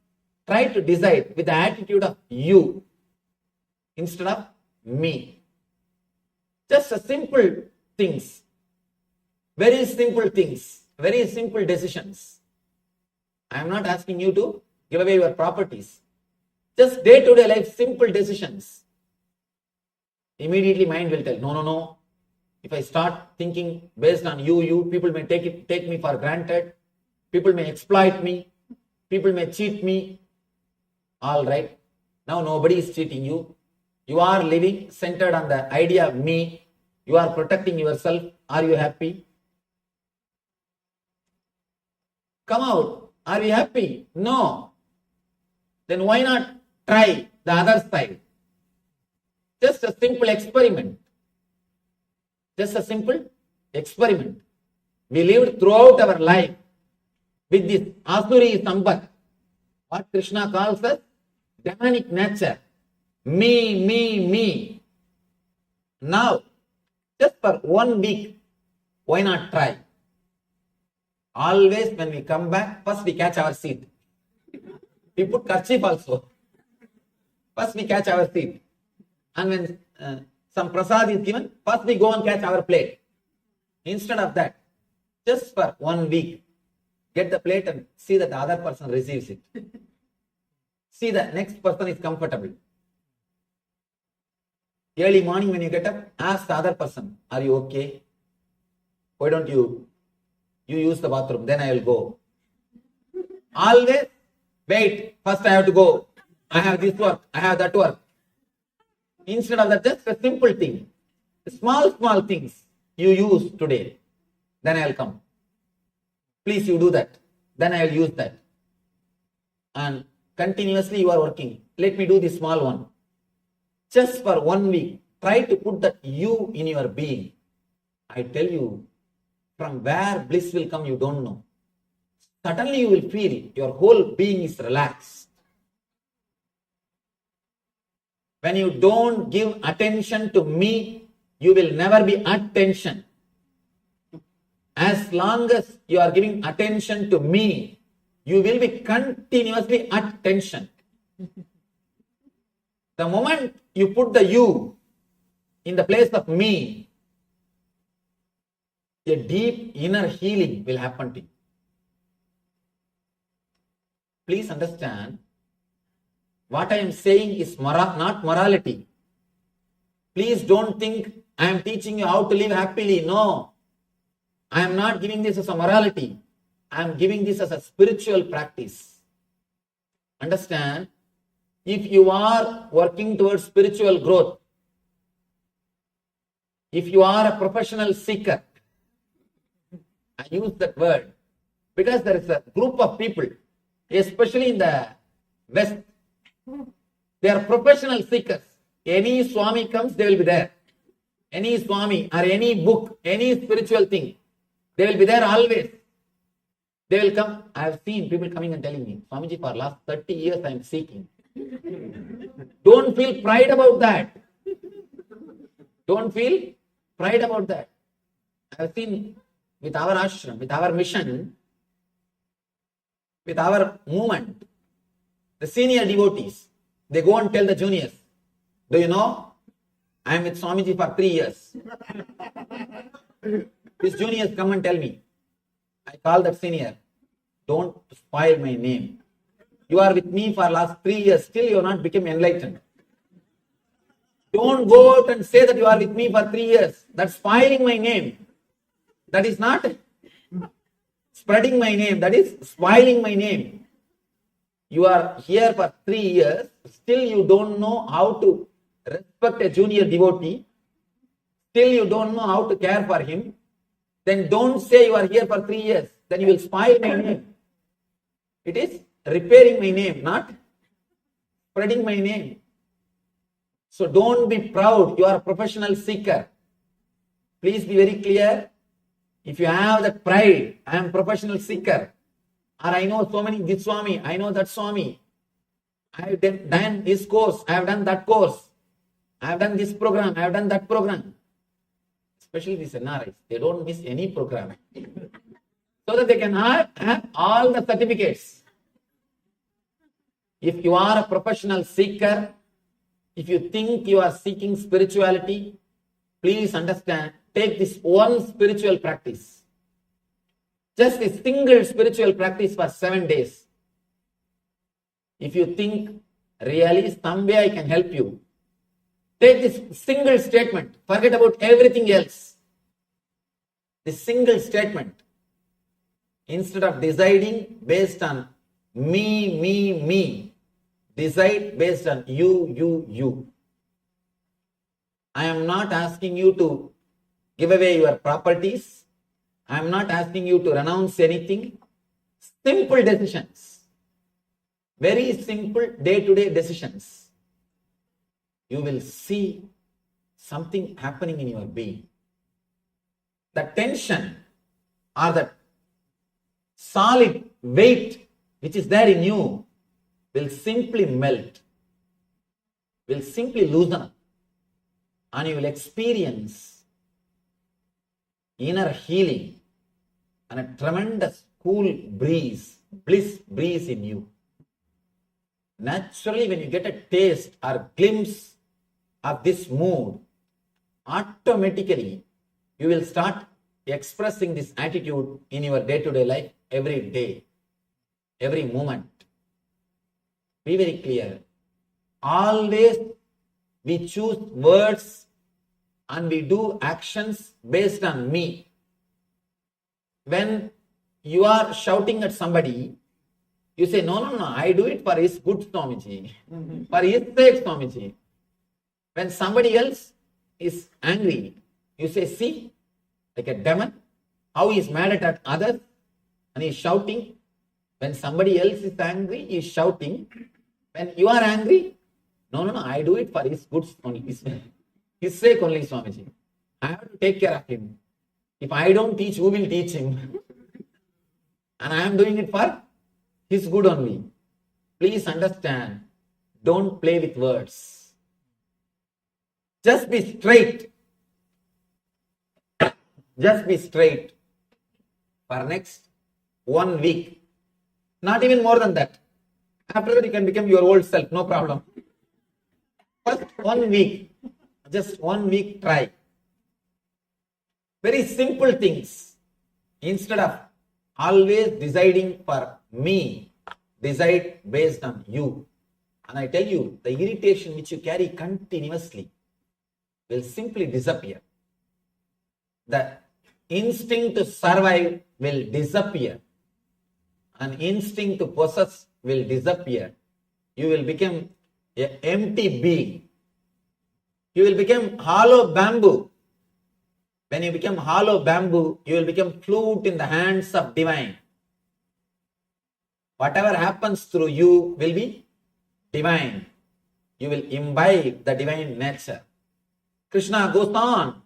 try to decide with the attitude of you instead of me. Just a simple things, very simple things, very simple decisions. I am not asking you to give away your properties. Just day-to-day life, simple decisions. Immediately mind will tell, no. If I start thinking based on you, people may take me for granted. People may exploit me. People may cheat me. All right. Now nobody is cheating you. You are living centered on the idea of me. You are protecting yourself. Are you happy? Come out. Are you happy? No. Then why not try the other side? Just a simple experiment. Just a simple experiment. We lived throughout our life with this Asuri Sampat, what Krishna calls as demonic nature. Me. Now, just for 1 week, why not try? Always when we come back, first we catch our seat. We put kerchief also. First we catch our seat. And when some prasad is given, first we go and catch our plate. Instead of that, just for 1 week, get the plate and see that the other person receives it. See that next person is comfortable. Early morning when you get up, ask the other person, are you okay? Why don't you use the bathroom, then I will go. Always wait, first I have to go. I have this work, I have that work. Instead of that, just a simple thing. Small things you use today, then I will come. Please you do that, then I will use that. And continuously you are working. Let me do this small one. Just for 1 week, try to put that you in your being. I tell you, from where bliss will come, you don't know. Suddenly you will feel your whole being is relaxed. When you don't give attention to me, you will never be at tension. As long as you are giving attention to me, you will be continuously at tension. The moment you put the you in the place of me, a deep inner healing will happen to you. Please understand, what I am saying is not morality. Please don't think I am teaching you how to live happily. No. I am not giving this as a morality. I am giving this as a spiritual practice. Understand? If you are working towards spiritual growth, if you are a professional seeker, I use that word because there is a group of people, especially in the West, they are professional seekers. Any Swami comes, they will be there. Any Swami or any book, any spiritual thing, they will be there always. They will come. I have seen people coming and telling me, Swamiji, for last 30 years I am seeking. Don't feel pride about that. Don't feel pride about that. I have seen with our ashram, with our mission, with our movement, the senior devotees, they go and tell the juniors, do you know, I am with Swamiji for 3 years. These juniors come and tell me, I call that senior, don't spoil my name. You are with me for last 3 years, still you have not become enlightened. Don't go out and say that you are with me for 3 years. That's spoiling my name. That is not spreading my name, that is spoiling my name. You are here for 3 years, still you don't know how to respect a junior devotee, still you don't know how to care for him, then don't say you are here for 3 years, then you will spoil my name. It is repairing my name, not spreading my name. So don't be proud, you are a professional seeker. Please be very clear. If you have that pride, I am a professional seeker, or I know so many, this Swami, I know that Swami, I have done this course, I have done that course, I have done this program, I have done that program. Especially these NRIs, they don't miss any program. So that they can have all the certificates. If you are a professional seeker, if you think you are seeking spirituality, please understand, take this one spiritual practice. Just a single spiritual practice for 7 days. If you think really some way I can help you, take this single statement. Forget about everything else. This single statement. Instead of deciding based on me, decide based on you. I am not asking you to give away your properties. I am not asking you to renounce anything. Simple decisions. Very simple day-to-day decisions. You will see something happening in your being. The tension or the solid weight which is there in you will simply melt, will simply loosen up, and you will experience inner healing and a tremendous cool breeze, bliss breeze in you. Naturally, when you get a taste or glimpse of this mood, automatically you will start expressing this attitude in your day-to-day life every day, every moment. Be very clear. Always we choose words and we do actions based on me. When you are shouting at somebody, you say, no, I do it for his good, Swamiji. For his sake, Swamiji. When somebody else is angry, you say, see, like a demon, how he is mad at others and he is shouting. When somebody else is angry, he is shouting. When you are angry, no, I do it for his good, his sake only, Swamiji. I have to take care of him. If I don't teach, who will teach him? And I am doing it for his good only. Please understand, don't play with words. Just be straight. Just be straight for next 1 week. Not even more than that. After that, you can become your old self, no problem. First 1 week, just 1 week try. Very simple things. Instead of always deciding for me, decide based on you. And I tell you, the irritation which you carry continuously will simply disappear. The instinct to survive will disappear. An instinct to possess will disappear. You will become an empty being. You will become hollow bamboo. When you become hollow bamboo, you will become flute in the hands of divine. Whatever happens through you will be divine. You will imbibe the divine nature. Krishna goes on.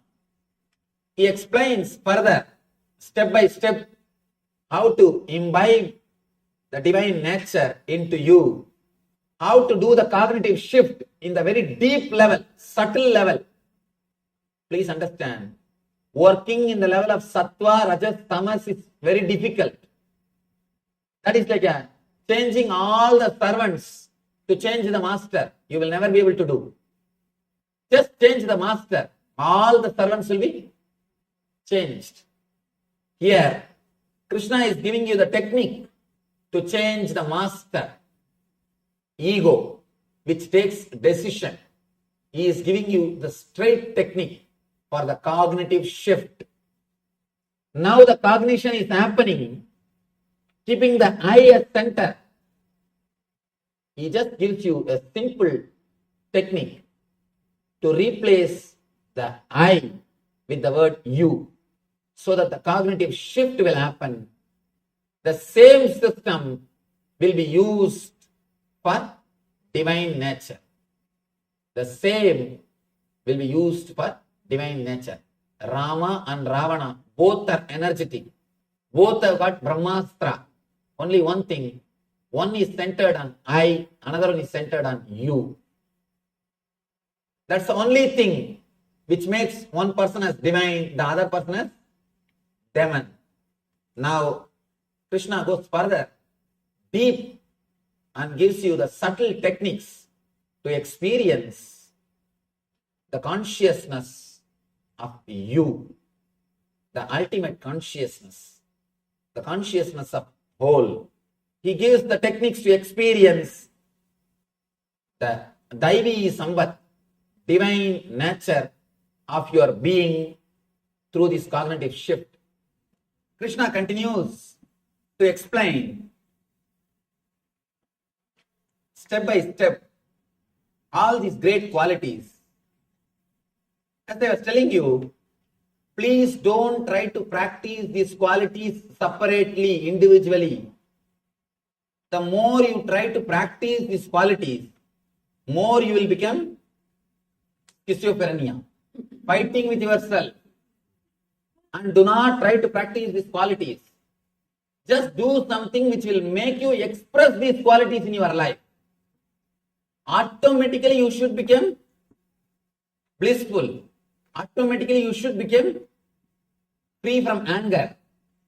He explains further, step by step, how to imbibe the divine nature into you, how to do the cognitive shift in the very deep level, subtle level. Please understand, working in the level of sattva, rajas, tamas is very difficult. That is like changing all the servants to change the master. You will never be able to do. Just change the master. All the servants will be changed. Here, Krishna is giving you the technique to change the master. Ego, which takes decision. He is giving you the straight technique for the cognitive shift. Now the cognition is happening, keeping the I as center. He just gives you a simple technique to replace the I with the word you, so that the cognitive shift will happen. The same system will be used for divine nature. The same will be used for divine nature. Rama and Ravana, both are energetic. Both have got Brahmastra. Only one thing, one is centered on I, another one is centered on you. That's the only thing which makes one person as divine, the other person as demon. Now, Krishna goes further, deep, and gives you the subtle techniques to experience the consciousness of you, the ultimate consciousness, the consciousness of whole. He gives the techniques to experience the Daivi Sambat, divine nature of your being through this cognitive shift. Krishna continues to explain step by step all these great qualities. As I was telling you, please don't try to practice these qualities separately, individually. The more you try to practice these qualities, more you will become schizophrenia, fighting with yourself. And do not try to practice these qualities. Just do something which will make you express these qualities in your life. Automatically you should become blissful. Automatically you should become free from anger.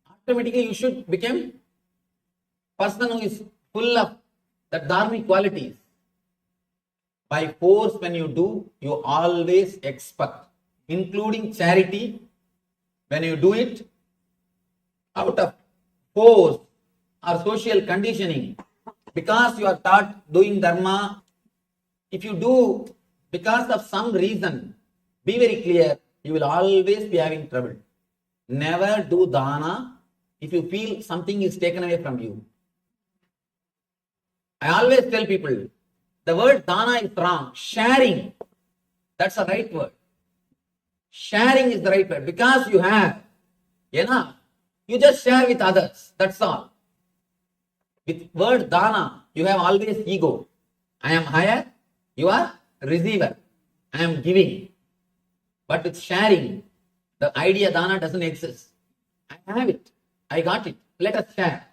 Automatically you should become person who is full of the dharmic qualities. By force, when you do, you always expect, including charity. When you do it out of force or social conditioning, because you are taught doing dharma, if you do because of some reason, be very clear, you will always be having trouble. Never do dana if you feel something is taken away from you. I always tell people, the word dana is wrong. Sharing, that's the right word. Sharing is the right word. Because you have enough, you just share with others. That's all. With word dana, you have always ego. I am higher, you are receiver. I am giving. But with sharing, the idea dana doesn't exist. I have it. I got it. Let us share.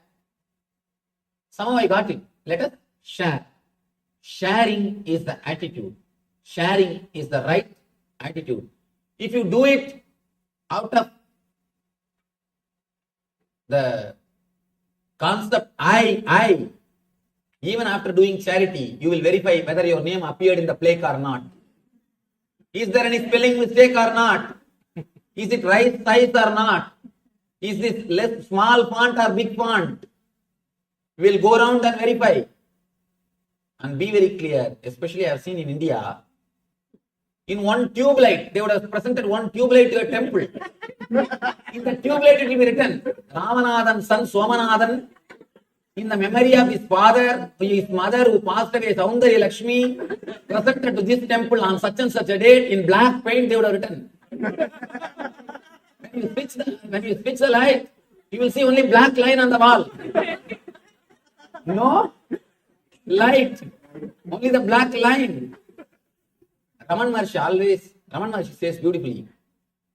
Somehow I got it. Let us share. Sharing is the attitude. Sharing is the right attitude. If you do it out of the concept I, even after doing charity, you will verify whether your name appeared in the plaque or not. Is there any spelling mistake or not? Is it right size or not? Is this less small font or big font? We will go around and verify. And be very clear, especially I have seen in India, in one tube light, they would have presented one tube light to a temple. In the tube light it will be written, Ramanathan son Somanathan, in the memory of his father, his mother who passed away, Saundari Lakshmi, presented to this temple on such and such a date, in black paint they would have written. when you switch the light, you will see only black line on the wall. No light, only the black line. Raman Maharshi says beautifully,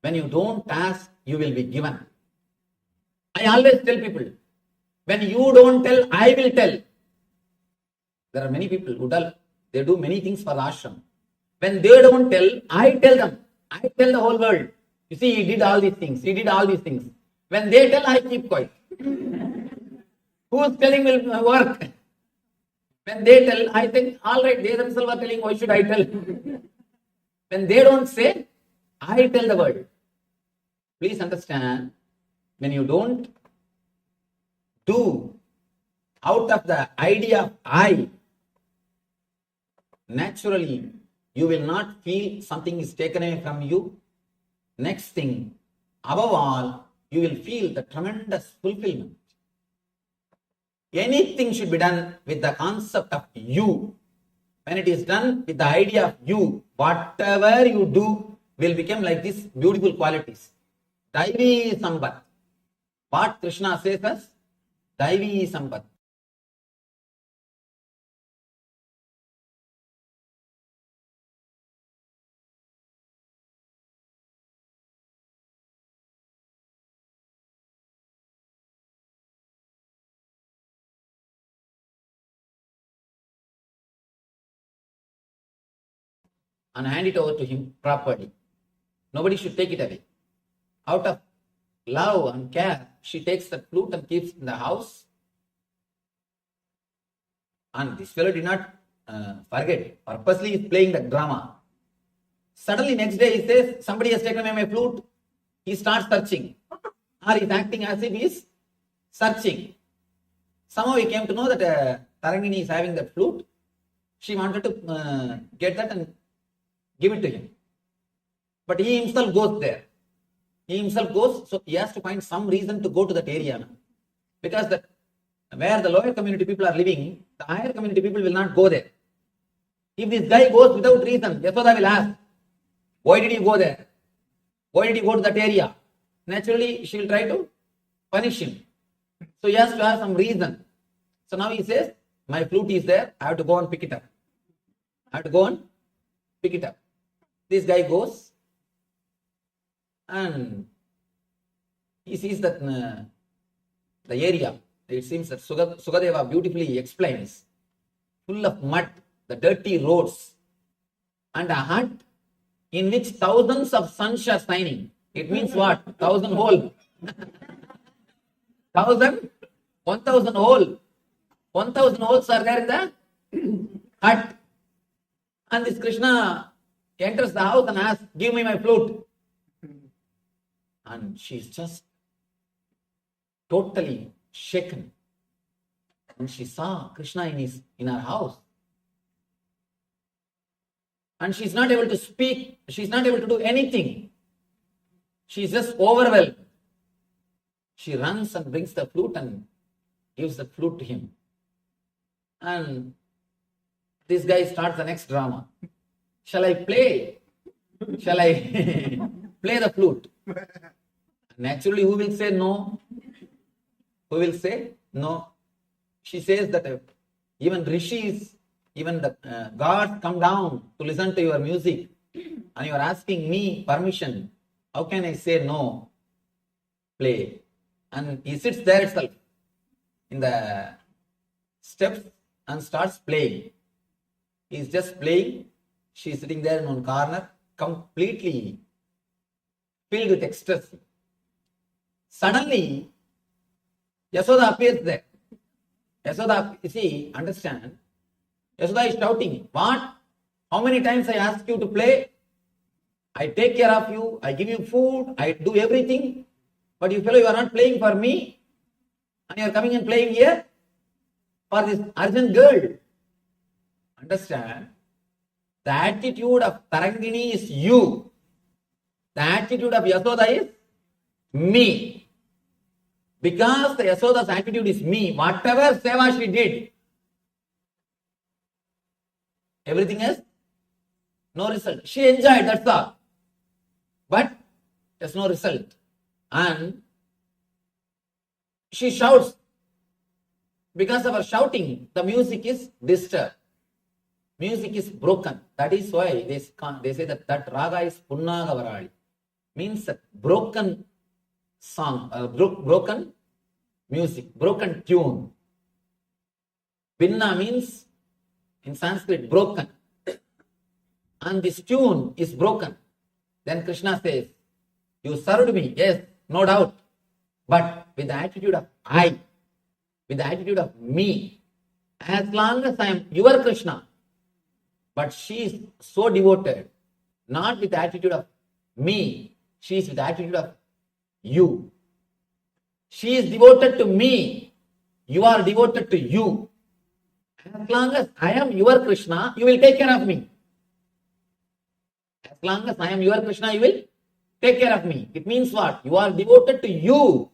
when you don't ask, you will be given. I always tell people, when you don't tell, I will tell. There are many people who they do many things for the ashram. When they don't tell, I tell them. I tell the whole world. You see, he did all these things. He did all these things. When they tell, I keep quiet. Who's telling will work? When they tell, I think, all right, they themselves are telling, why should I tell? When they don't say, I tell the world. Please understand, when you don't do out of the idea of I, naturally, you will not feel something is taken away from you. Next thing, above all, you will feel the tremendous fulfillment. Anything should be done with the concept of you. When it is done with the idea of you, whatever you do will become like these beautiful qualities. Daivi Sampat. What Krishna says as Daivi Sampat. And hand it over to him properly. Nobody should take it away. Out of love and care, she takes the flute and keeps in the house. And this fellow did not forget. Purposely he is playing the drama. Suddenly next day he says, somebody has taken away my flute. He starts searching. Or he is acting as if he is searching. Somehow he came to know that Tarangini is having that flute. She wanted to get that and give it to him. But he himself goes there. He himself goes, so he has to find some reason to go to that area now. Because where the lower community people are living, the higher community people will not go there. If this guy goes without reason, Yashoda will ask, why did he go there? Why did he go to that area? Naturally, she will try to punish him. So he has to have some reason. So now he says, my flute is there, I have to go and pick it up. I have to go and pick it up. This guy goes and he sees that the area, it seems that Sukadeva beautifully explains, full of mud, the dirty roads, and a hut in which thousands of suns are shining. It means what? 1,000 hole. 1,000 hole. 1,000 holes are there in the hut. And this Krishna enters the house and asks, give me my flute. And she's just totally shaken. And she saw Krishna in her house. And she's not able to speak. She's not able to do anything. She's just overwhelmed. She runs and brings the flute and gives the flute to him. And this guy starts the next drama. Shall I play? Shall I play the flute? Naturally, who will say no? Who will say no? She says that even rishis, even the gods come down to listen to your music, and you are asking me permission. How can I say no? Play. And he sits there itself in the steps and starts playing. He is just playing. She is sitting there in one corner, completely filled with ecstasy. Suddenly, Yashoda appears there. Yashoda, you see, understand, Yashoda is shouting, what? How many times I ask you to play? I take care of you, I give you food, I do everything. But you fellow, you are not playing for me. And you are coming and playing here for this urgent girl. Understand? The attitude of Tarangini is you. The attitude of Yashoda is me. Because the Yashoda's attitude is me, whatever seva she did, everything else, no result. She enjoyed, that's all. But there's no result. and she shouts. Because of her shouting, the music is disturbed. Music is broken. That is why they say that raga is punnaga varali. Means a broken song, broken music, broken tune. Pinna means in Sanskrit broken. And this tune is broken. Then Krishna says, you served me, yes, no doubt. But with the attitude of I, with the attitude of me, as long as I am your Krishna. But she is so devoted, not with the attitude of me, she is with the attitude of you. She is devoted to me, you are devoted to you. As long as I am your Krishna, you will take care of me. As long as I am your Krishna, you will take care of me. It means what? You are devoted to you.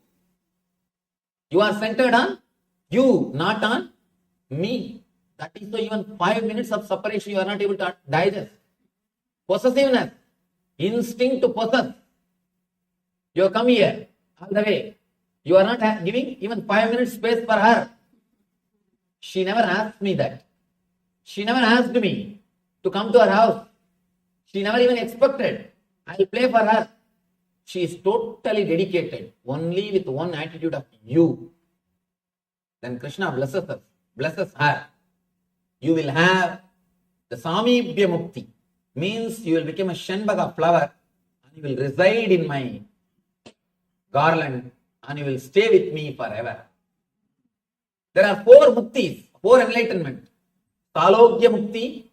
You are centered on you, not on me. That is why even 5 minutes of separation you are not able to digest. Possessiveness, instinct to possess. You have come here all the way. You are not giving even 5 minutes space for her. She never asked me that. She never asked me to come to her house. She never even expected I'll play for her. She is totally dedicated only with one attitude of you. Then Krishna blesses her. You will have the Samibhya Mukti. Means you will become a Shenbaga flower and you will reside in my garland and you will stay with me forever. There are 4 muktis, 4 enlightenment. Salogya Mukti,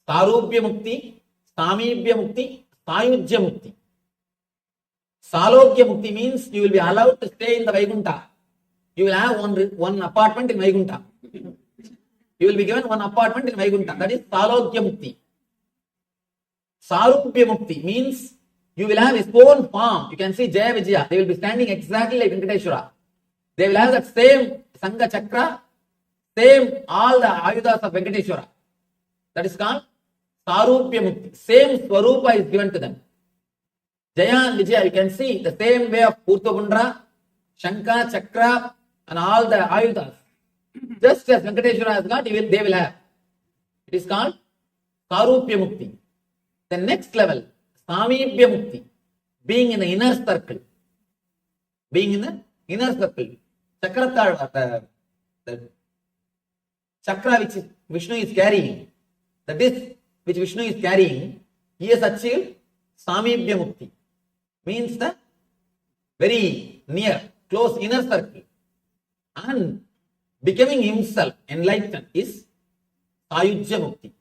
Sarubhya Mukti, Samibhya Mukti, Sayujya Mukti. Salogya Mukti means you will be allowed to stay in the Vaikuntha. You will have one apartment in Vaikuntha. You will be given one apartment in Vaikuntha. That is Salogya Mukti. Sarubhya Mukti means you will have his own form. You can see Jaya Vijaya. They will be standing exactly like Venkateshwara. They will have that same Sangha Chakra, same all the Ayudas of Venkateshwara. That is called Sarubhya Mukti. Same Swarupa is given to them. Jaya and Vijaya, you can see the same way of Purtogundra, Shankha, Chakra, and all the Ayudas. Just as Venkateshwara has got, they will have. It is called Sarubhya Mukti. The next level, Samibhya Mukti, being in the inner circle. Being in the inner circle. The chakra which Vishnu is carrying, the disc which Vishnu is carrying, he has achieved Samibhya Mukti. Means the very near, close inner circle. And becoming himself enlightened is Sayujya Mukti.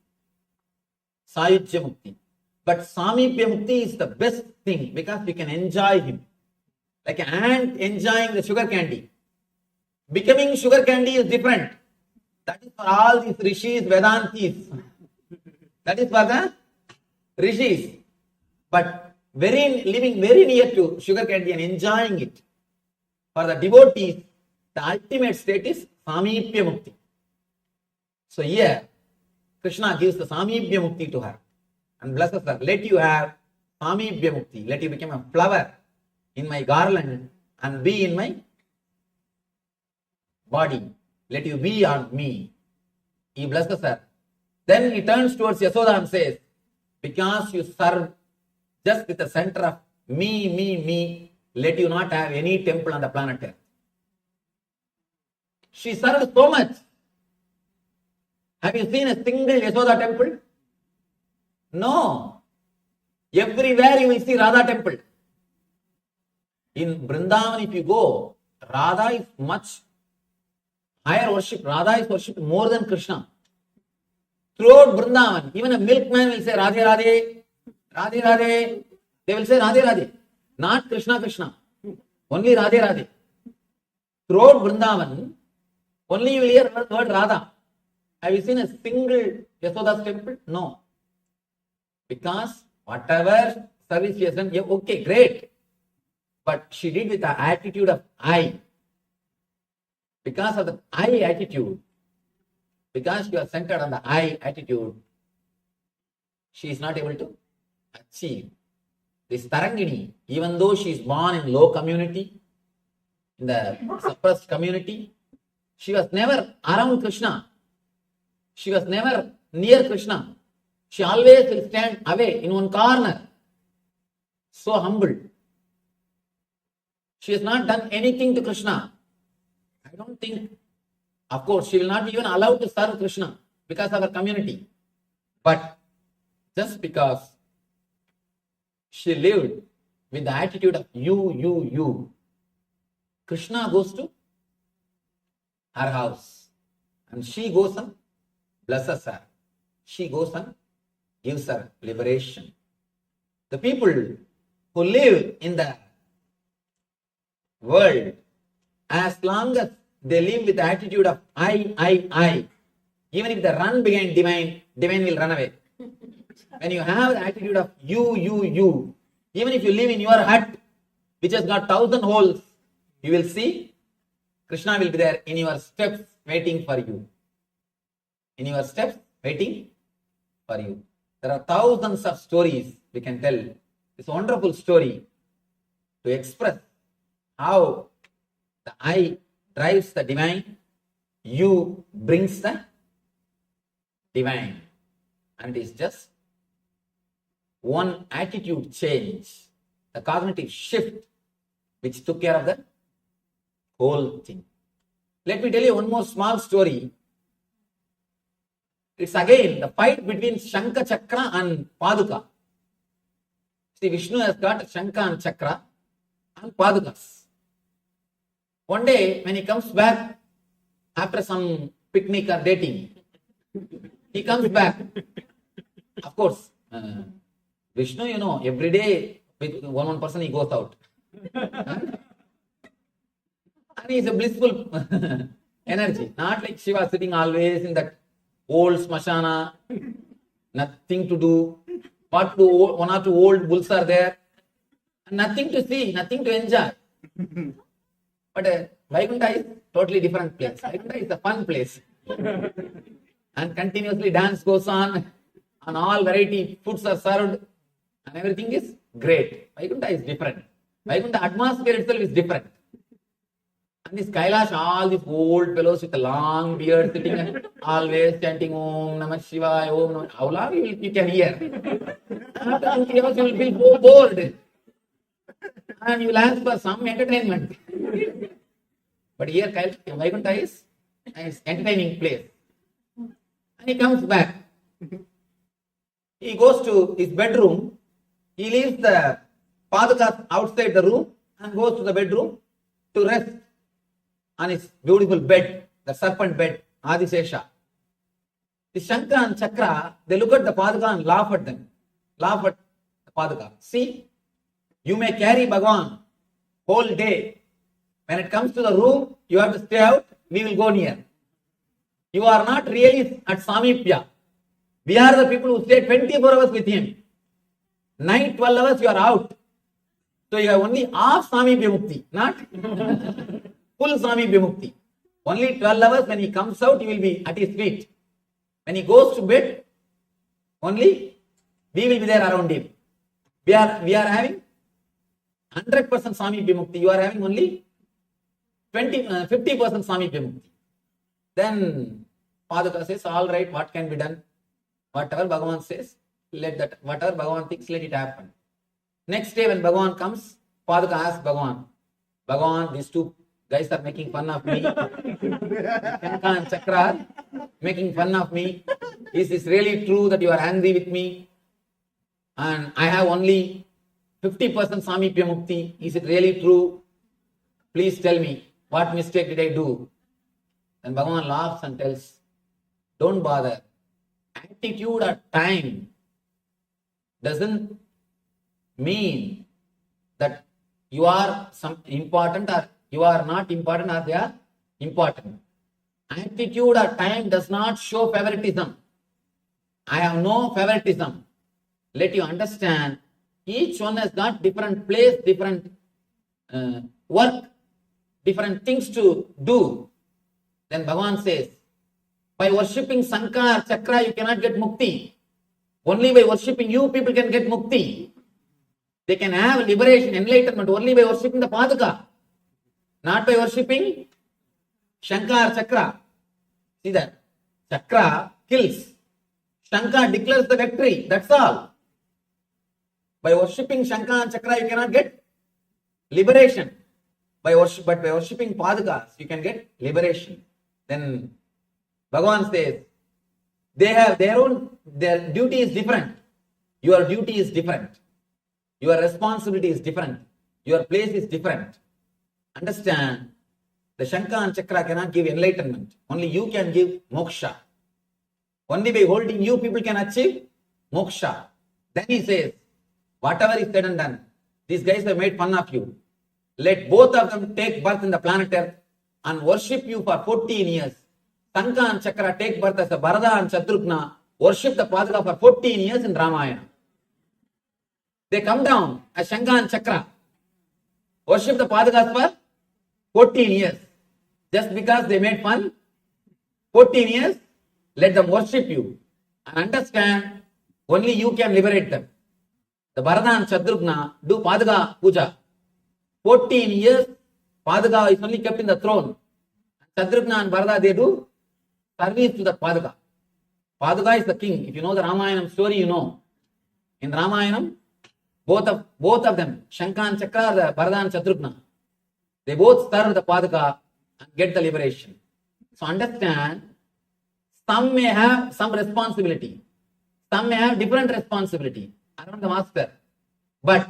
Sayujya Mukti. But Samibhya Mukti is the best thing because we can enjoy him. Like an ant enjoying the sugar candy. Becoming sugar candy is different. That is for all these rishis, Vedantis. That is for the rishis. But living very near to sugar candy and enjoying it. For the devotees, the ultimate state is Samibhya Mukti. So here, Krishna gives the Samibhya Mukti to her and blesses her. Let you have Samibhya Mukti. Let you become a flower in my garland and be in my body. Let you be on me. He blesses her. Then he turns towards Yasoda and says, because you serve just with the center of me, let you not have any temple on the planet Earth. She served so much. Have you seen a single Yasoda temple? No. Everywhere you will see Radha temple. In Vrindavan, if you go, Radha is much higher worship. Radha is worshipped more than Krishna. Throughout Vrindavan, even a milkman will say Radhe Radhe, Radhe Radhe. They will say Radhe Radhe. Not Krishna Krishna. Only Radhe Radhe. Throughout Vrindavan, only you will hear the word Radha. Have you seen a single Yasoda's temple? No. Because whatever service she has done, yeah, okay, great. But she did with the attitude of I. Because of the I attitude, because you are centered on the I attitude, she is not able to achieve This Tarangini, even though she is born in low community, in the suppressed community, she was never around Krishna. She was never near Krishna. She always will stand away in one corner. So humble. She has not done anything to Krishna. I don't think, of course, she will not be even allowed to serve Krishna because of her community. But just because she lived with the attitude of you, Krishna goes to her house and she goes and blesses her. She goes and gives her liberation. The people who live in the world, as long as they live with the attitude of I, even if they run behind divine, divine will run away. When you have the attitude of you, even if you live in your hut, which has got 1,000 holes, you will see Krishna will be there in your steps waiting for you. In your steps waiting for you. There are thousands of stories we can tell. It's a wonderful story to express how the I drives the divine, you brings the divine. And it is just one attitude change, the cognitive shift, which took care of the whole thing. Let me tell you one more small story. It's again the fight between Shankha Chakra and Paduka. See, Vishnu has got Shankha and Chakra and Padukas. One day, when he comes back after some picnic or dating, he comes back. Of course, Vishnu, you know, every day with one person he goes out. And he is a blissful energy. Not like Shiva sitting always in that old smashana, nothing to do. What do one or two old bulls are there? And nothing to see, nothing to enjoy. But Vaikuntha is totally different place. Vaikuntha is a fun place. And continuously dance goes on, and all variety foods are served, and everything is great. Vaikuntha is different. Vaikuntha atmosphere itself is different. And this Kailasha, all these old fellows with a long beard sitting and always chanting Om Namah Shivaya, Om Namah. How long you can hear? After 2 hours you will feel so bored. And you will ask for some entertainment. But here Vaikuntha is an entertaining place. And he comes back. He goes to his bedroom. He leaves the Padukas outside the room and goes to the bedroom to rest on his beautiful bed, the serpent bed, Adisesha. The Shankha and Chakra, they look at the Paduka and laugh at them. Laugh at the Paduka. See, you may carry Bhagavan whole day. When it comes to the room, you have to stay out, we will go near. You are not really at Samipya. We are the people who stay 24 hours with him. Night 12 hours you are out. So you have only half Samipya Mukti, not full Samipya Mukti. Only 12 hours when he comes out, you will be at his feet. When he goes to bed, only we will be there around him. We are having 100% Samipya Mukti. You are having only 50% Samipya Mukti. Then Paduka says, all right, what can be done? Whatever Bhagavan says, whatever Bhagavan thinks, let it happen. Next day when Bhagavan comes, Paduka asks Bhagavan, these two guys are making fun of me. Shankha and Chakra making fun of me. Is this really true that you are angry with me? And I have only 50% Samipya Mukti. Is it really true? Please tell me, what mistake did I do? Then Bhagavan laughs and tells, don't bother. Attitude at time doesn't mean that you are some important or you are not important or they are important. Attitude at time does not show favoritism. I have no favoritism. Let you understand, each one has got different place, different work, different things to do. Then Bhagavan says, by worshipping Shankha or Chakra, you cannot get mukti. Only by worshipping you, people can get mukti. They can have liberation, enlightenment only by worshipping the Paduka, not by worshipping Shankar Chakra. See that? Chakra kills. Shankar declares the victory. That's all. By worshipping Shankar and Chakra, you cannot get liberation. But by worshipping Padukas, you can get liberation. Then Bhagavan says, they have their duty is different. Your duty is different. Your responsibility is different. Your place is different. Understand, the Shankar and Chakra cannot give enlightenment. Only you can give moksha. Only by holding you, people can achieve moksha. Then he says, whatever is said and done, these guys have made fun of you. Let both of them take birth in the planet Earth and worship you for 14 years. Shankar and Chakra take birth as a Bharata and Shatrugna, worship the Paduka for 14 years in Ramayana. They come down as Shankar and Chakra, worship the Padukas for 14 years. Just because they made fun, 14 years, let them worship you. And understand, only you can liberate them. The Bharata and Shatrugna do Paduka Puja. 14 years, Paduka is only kept in the throne. Shatrugna and Bharata, they do service to the Paduka. Paduka is the king. If you know the Ramayana story, you know. In Ramayana, both of them, Shankar and Chakra, the Bharata and Shatrugna, they both serve the Paduka and get the liberation. So understand, some may have some responsibility. Some may have different responsibility around the master. But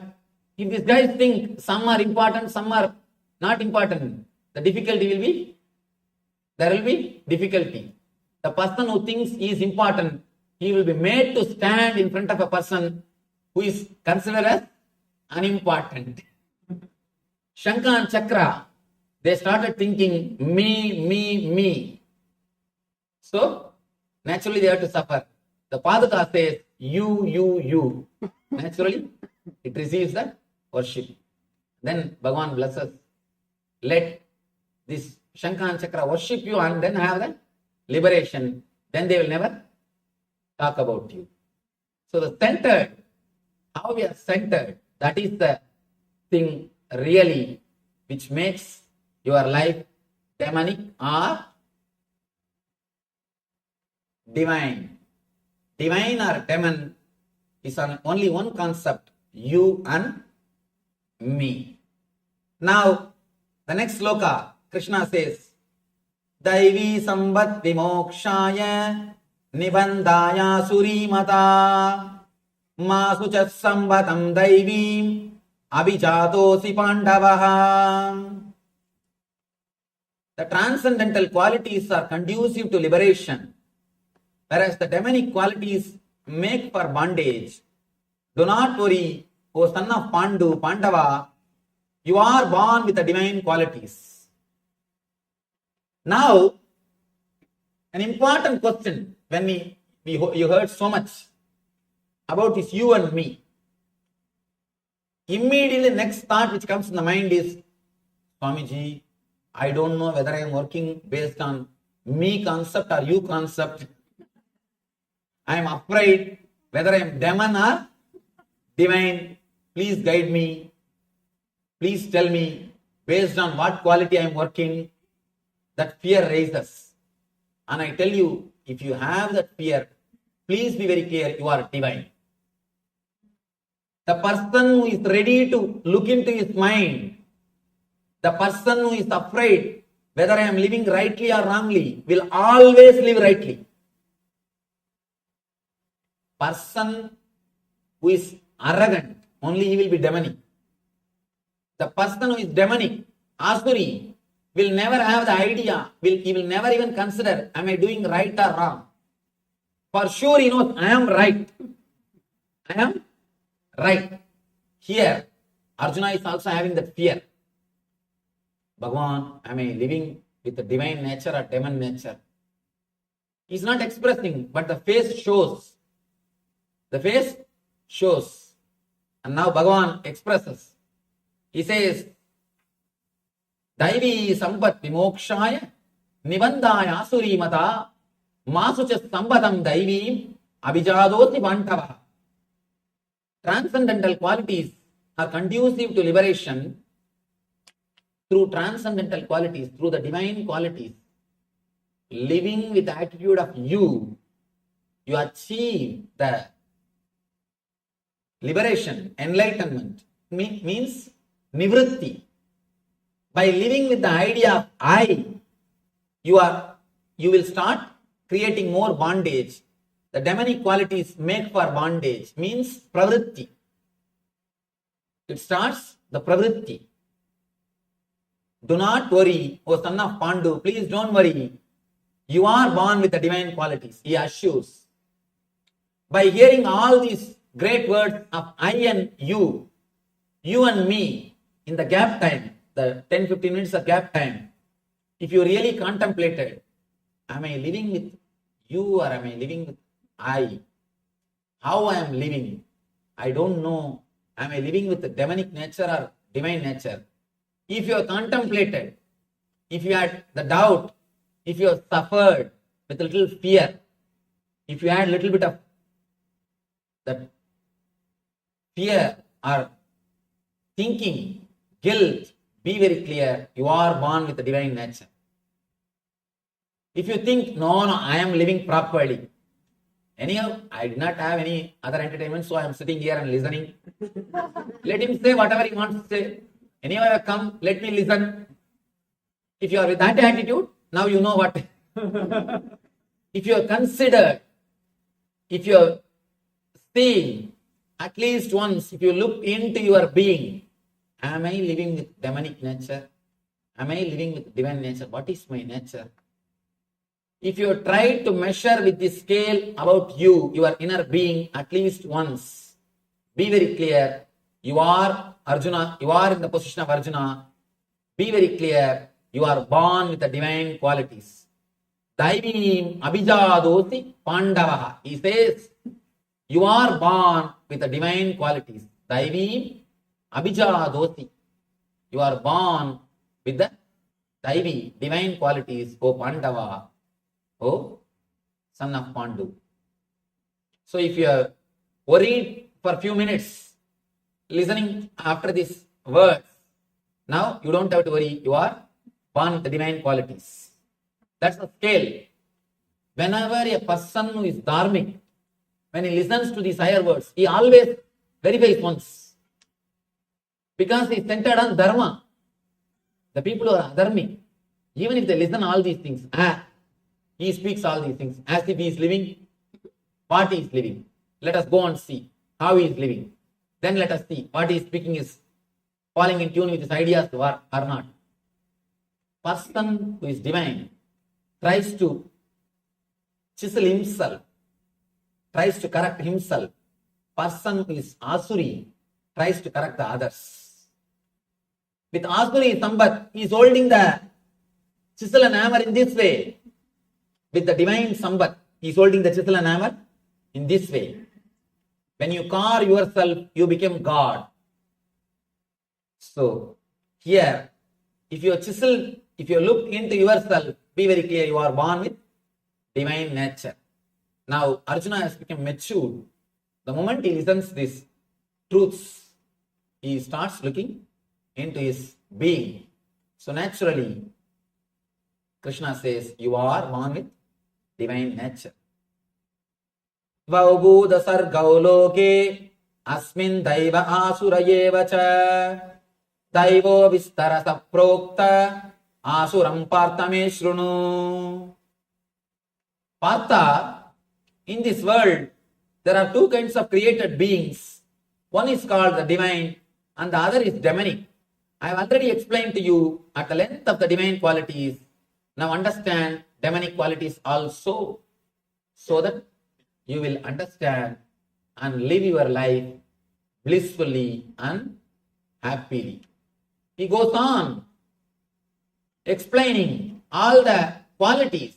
if these guys think some are important, some are not important, the difficulty will be, there will be difficulty. The person who thinks he is important, he will be made to stand in front of a person who is considered as unimportant. Shankar and Chakra, they started thinking me. So, naturally they have to suffer. The Paduka says, you. Naturally, it receives the worship. Then Bhagavan blesses. Let this Shankar and Chakra worship you and then have the liberation. Then they will never talk about you. So the centered, how we are centered, that is the thing really which makes your life demonic or divine. Divine or demon is only one concept, you and me. Now, the next sloka, Krishna says, Daivi sambat vimokshaya nibandaya surimata masucha sambatam daivim abhijatosi pandavaha. The transcendental qualities are conducive to liberation, whereas the demonic qualities make for bondage. Do not worry, O son of Pandava, you are born with the divine qualities. Now, an important question when you heard so much about this you and me. Immediately next thought which comes in the mind is, Swamiji, I don't know whether I am working based on me concept or you concept. I am afraid whether I am demon or divine. Please guide me. Please tell me based on what quality I am working. That fear raises. And I tell you, if you have that fear, please be very clear, you are divine. The person who is ready to look into his mind, the person who is afraid whether I am living rightly or wrongly, will always live rightly. Person who is arrogant, only he will be demonic. The person who is demonic, Asuri, will never have the idea, he will never even consider, am I doing right or wrong? For sure he knows, I am right. I am right. Here, Arjuna is also having that fear. Bhagavan, am I living with the divine nature or demon nature? He is not expressing, but the face shows. The face shows. And now Bhagavan expresses. He says, Daivi sampat vimokshaya nibandaya asurimata masucha sambadam daivim abhijadoti vantava. Transcendental qualities are conducive to liberation through transcendental qualities, through the divine qualities, living with the attitude of you achieve the liberation, enlightenment, means nivritti. By living with the idea of I, you will start creating more bondage. The demonic qualities make for bondage, means pravritti. It starts the pravritti. Do not worry, O son of Pandu, please don't worry. You are born with the divine qualities, he assures. By hearing all these great words of I and you and me, in the gap time, the 10-15 minutes of gap time, if you really contemplated, am I living with you or am I living with I? How I am living? I don't know. Am I living with the demonic nature or divine nature? If you have contemplated, if you had the doubt, if you have suffered with a little fear, if you had a little bit of that fear or thinking, guilt, be very clear, you are born with the divine nature. If you think, no, I am living properly. Anyhow, I did not have any other entertainment, so I am sitting here and listening. Let him say whatever he wants to say. Anyhow, I have come, let me listen. If you are with that attitude, now you know what. If you have considered, if you have seen, at least once, if you look into your being, am I living with demonic nature? Am I living with divine nature? What is my nature? If you try to measure with the scale about you, your inner being, at least once, be very clear. You are Arjuna, you are in the position of Arjuna. Be very clear. You are born with the divine qualities. Daivim abhijadosi pandavaha. He says, you are born with the divine qualities. Daivim abhijadosi. You are born with the Daivi, divine qualities, O Pandava, O son of Pandu. So if you are worried for a few minutes, listening after these words, now you don't have to worry, you are born with the divine qualities. That's the scale. Whenever a person who is dharmic, when he listens to these higher words, he always verifies once. Because he is centered on dharma. The people who are adharmic, even if they listen all these things, he speaks all these things as if he is living what he is living. Let us go and see how he is living. Then let us see what he is speaking is falling in tune with his ideas or not. Person who is divine tries to chisel himself, tries to correct himself. Person who is asuri tries to correct the others. With asuri sambat, he is holding the chisel and hammer in this way. With the divine sambat, he is holding the chisel and hammer in this way. When you carve yourself, you become God. So, here, if you chisel, if you look into yourself, be very clear, you are born with divine nature. Now, Arjuna has become mature. The moment he listens to these truths, he starts looking into his being. So, naturally, Krishna says, you are born with divine nature. Vaubhuda sargau loke asmin daiva asura cha daivo vistara saprokta asuram partame shrunu. Partha, in this world, there are two kinds of created beings. One is called the divine and the other is demonic. I have already explained to you at the length of the divine qualities. Now understand demonic qualities also, so that you will understand and live your life blissfully and happily. He goes on explaining all the qualities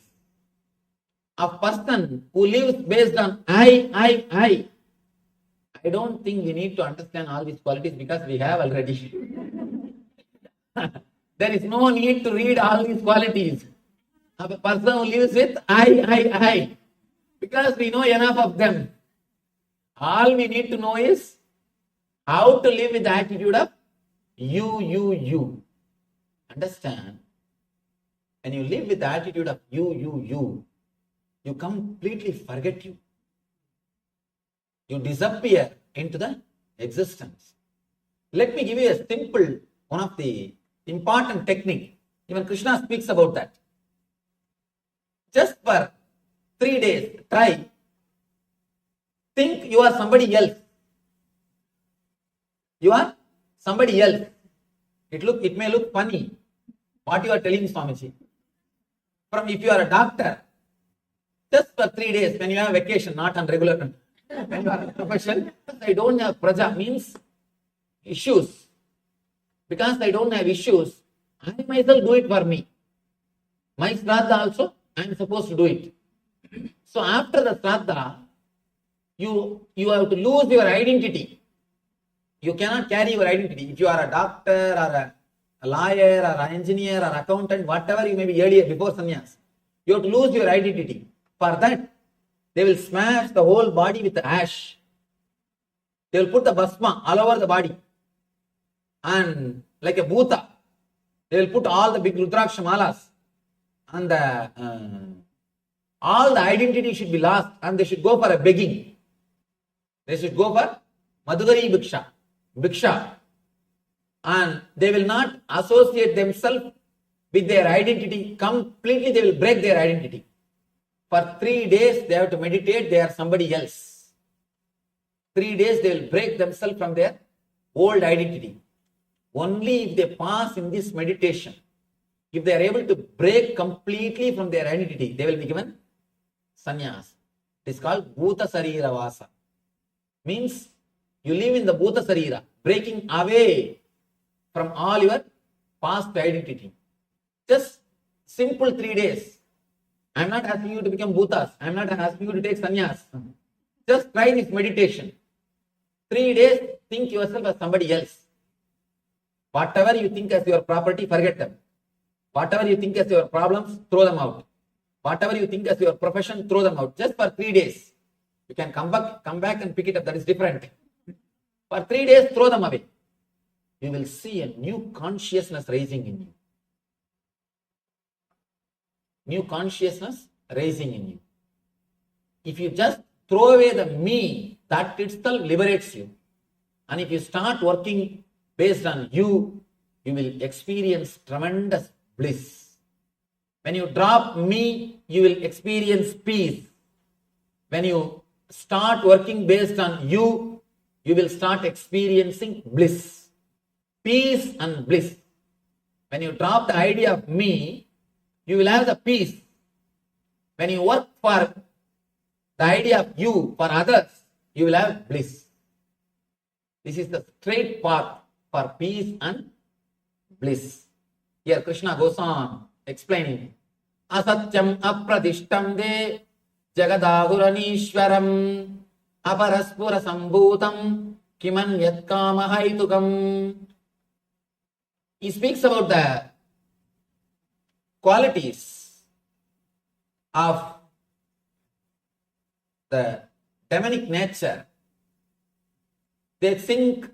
of person who lives based on I. I don't think we need to understand all these qualities because we have already. There is no need to read all these qualities of a person who lives with I. Because we know enough of them. All we need to know is How to live with the attitude of you. Understand? When you live with the attitude of you completely forget you. You disappear into the existence. Let me give you a simple, one of the important technique. Even Krishna speaks about that. Just for 3 days, try. Think you are somebody else. You are somebody else. It may look funny what you are telling Swamiji. If you are a doctor, just for 3 days when you have vacation, not on regular, when you are a profession, I don't have praja, means issues. Because I don't have issues, I myself do it for me. My Shraddha also, I am supposed to do it. So after the Shraddha, you have to lose your identity. You cannot carry your identity. If you are a doctor or a lawyer or an engineer or accountant, whatever you may be earlier before sannyas, you have to lose your identity. For that, they will smash the whole body with the ash. They will put the bhasma all over the body. And like a bhuta, they will put all the big rudraksha malas. And all the identity should be lost and they should go for a begging. They should go for Madhugari Bhiksha. And they will not associate themselves with their identity. Completely they will break their identity. For 3 days they have to meditate, they are somebody else. 3 days they will break themselves from their old identity. Only if they pass in this meditation, if they are able to break completely from their identity, they will be given sannyas. It is called Bhuta Sarira Vasa. Means you live in the Bhuta Sarira, breaking away from all your past identity. Just simple 3 days. I am not asking you to become Bhutas. I am not asking you to take sannyas. Just try this meditation. 3 days, think yourself as somebody else. Whatever you think as your property, forget them. Whatever you think as your problems, throw them out. Whatever you think as your profession, throw them out. Just for 3 days. You can come back and pick it up. That is different. For 3 days, throw them away. You will see a new consciousness rising in you. New consciousness rising in you. If you just throw away the me, that itself liberates you. And if you start working based on you, you will experience tremendous bliss. When you drop me, you will experience peace. When you start working based on you, you will start experiencing bliss. Peace and bliss. When you drop the idea of me, you will have the peace. When you work for the idea of you, for others, you will have bliss. This is the straight path for peace and bliss. Here Krishna goes on explaining. Asatyam apradishtam de jagadahuranishwaram aparaspura sambhutam kimanyat kamahaitukam. He speaks about the qualities of the demonic nature. They think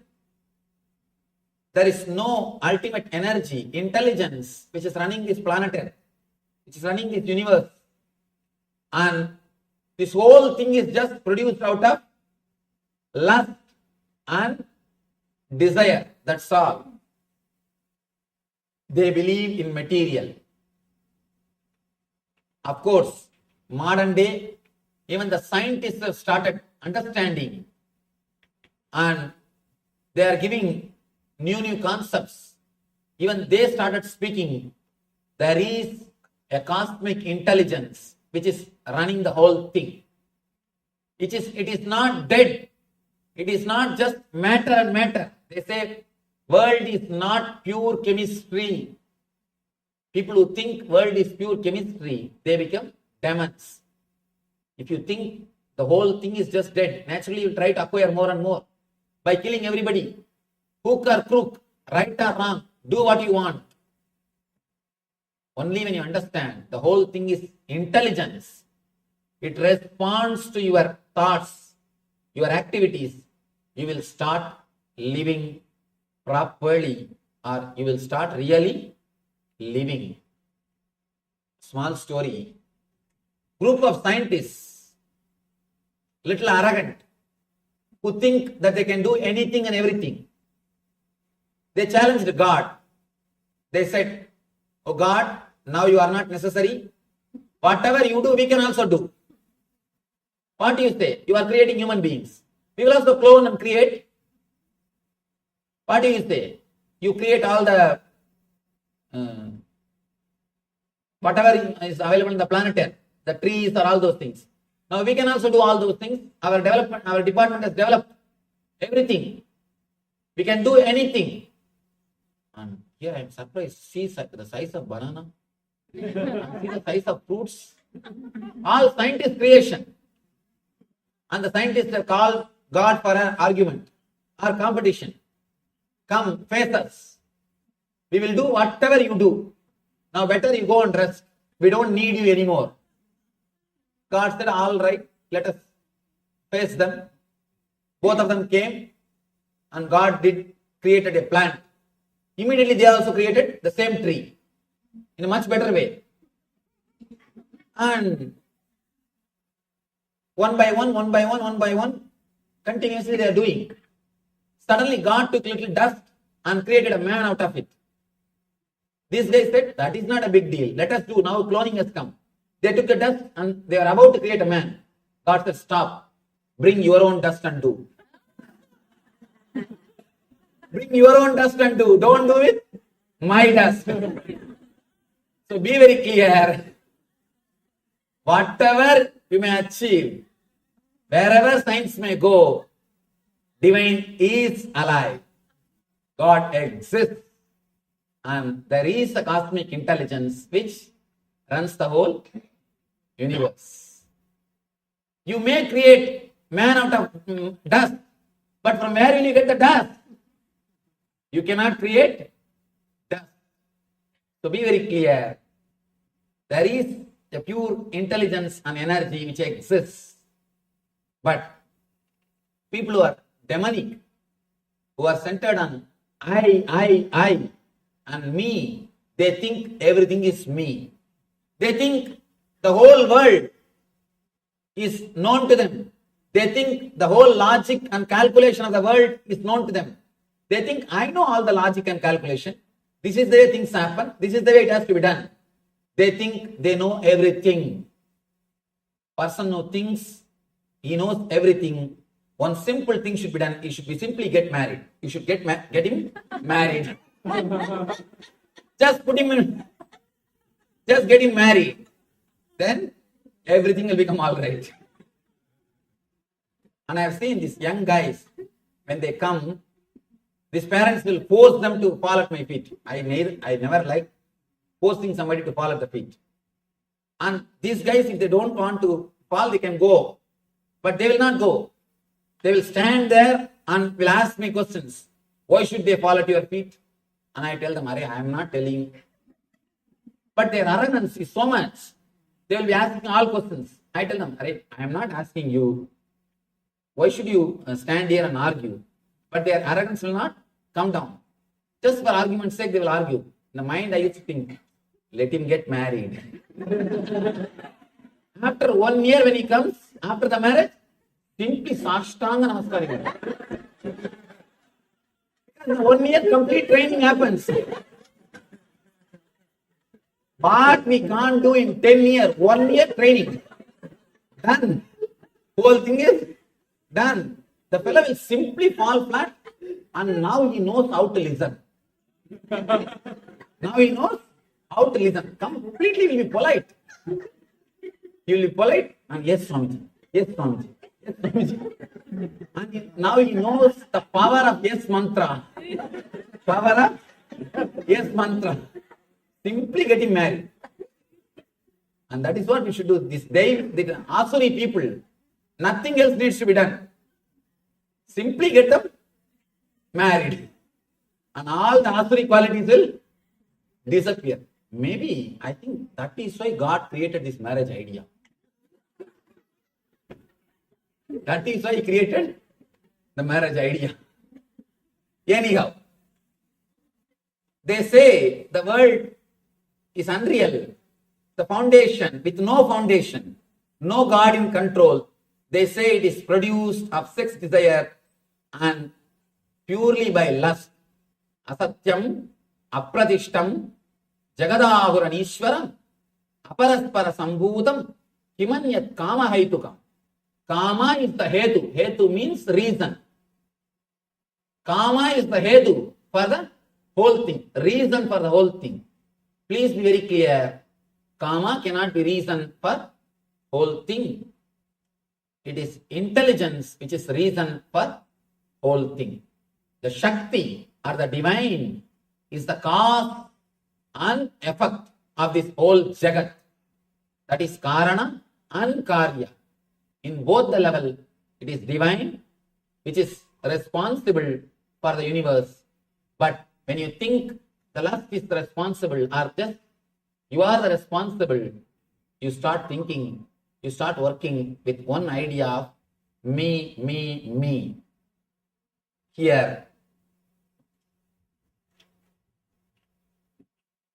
there is no ultimate energy, intelligence, which is running this planet Earth, which is running this universe. And this whole thing is just produced out of lust and desire. That's all. They believe in material. Of course, modern day, even the scientists have started understanding and they are giving new concepts. Even they started speaking. There is a cosmic intelligence which is running the whole thing. It is not dead. It is not just matter and matter. They say world is not pure chemistry. People who think world is pure chemistry, they become demons. If you think the whole thing is just dead, naturally you try to acquire more and more by killing everybody. Hook or crook, right or wrong, do what you want. Only when you understand the whole thing is intelligence, it responds to your thoughts, your activities, you will start living properly, or you will start really living. Small story. Group of scientists, little arrogant, who think that they can do anything and everything. They challenged God. They said, "Oh God, now you are not necessary. Whatever you do, we can also do." What do you say? You are creating human beings. We will also clone and create. What do you say? You create all the whatever is available in the planet Earth, the trees or all those things. Now we can also do all those things. Our department has developed everything. We can do anything. And here I am surprised. See the size of banana. See the size of fruits. All scientist creation. And the scientists have called God for an argument or competition. Come, face us. We will do whatever you do. Now better you go and rest. We don't need you anymore. God said, all right, let us face them. Both of them came and God created a plant. Immediately they also created the same tree in a much better way. And one by one, continuously they are doing. Suddenly God took little dust and created a man out of it. These guys said, that is not a big deal. Let us do. Now cloning has come. They took the dust and they were about to create a man. God said, stop. Bring your own dust and do. Bring your own dust and do. Don't do it. My dust. So be very clear. Whatever you may achieve, wherever science may go, divine is alive. God exists. And there is a cosmic intelligence which runs the whole universe. You may create man out of dust, but from where will you get the dust? You cannot create dust. So be very clear. There is a pure intelligence and energy which exists. But people who are demonic, who are centered on I, and me, they think everything is me. They think the whole world is known to them. They think the whole logic and calculation of the world is known to them. They think, I know all the logic and calculation. This is the way things happen. This is the way it has to be done. They think they know everything. Person who thinks he knows everything, one simple thing should be done. He should be simply get married. You should get him married. Just put him in. Just get him married. Then everything will become all right. And I have seen these young guys, when they come, these parents will force them to fall at my feet. I never like forcing somebody to fall at the feet. And these guys, if they don't want to fall, they can go. But they will not go. They will stand there and will ask me questions. Why should they fall at your feet? And I tell them, I am not telling you. But their arrogance is so much. They will be asking all questions. I tell them, I am not asking you. Why should you stand here and argue? But their arrogance will not come down. Just for argument's sake, they will argue. In the mind, I used to think, let him get married. After 1 year, when he comes, after the marriage, simply Sashtanga Namaskar. 1 year complete training happens. But we can't do in 10 years, 1 year training. Done. Whole thing is done. The fellow will simply fall flat and now he knows how to listen. Now he knows how to listen. Completely will be polite. He will be polite and yes, Swamiji. Yes, Swamiji. Yes, Swamiji. And now he knows the power of yes mantra. Power of yes mantra. Simply getting married. And that is what we should do. The Asuri people, nothing else needs to be done. Simply get them married. And all the Asuri qualities will disappear. Maybe, I think that is why God created this marriage idea. That is why He created the marriage idea. Anyhow, they say the world is unreal. The foundation, with no foundation, no God in control, they say it is produced of sex desire and purely by lust. Asatyam, apradishtam, jagadahuran ishwaram, aparaspara sambhutam, himanyat kama haitukam. Kama is the hetu. Hetu means reason. Kama is the hetu for the whole thing, reason for the whole thing. Please be very clear. Kama cannot be reason for whole thing. It is intelligence which is reason for whole thing. The Shakti or the divine is the cause and effect of this whole Jagat. That is Karana and Karya. In both the level, it is divine which is responsible for the universe. But when you think the lust is the responsible or just you are the responsible, you start thinking, you start working with one idea of me, me, me. Here,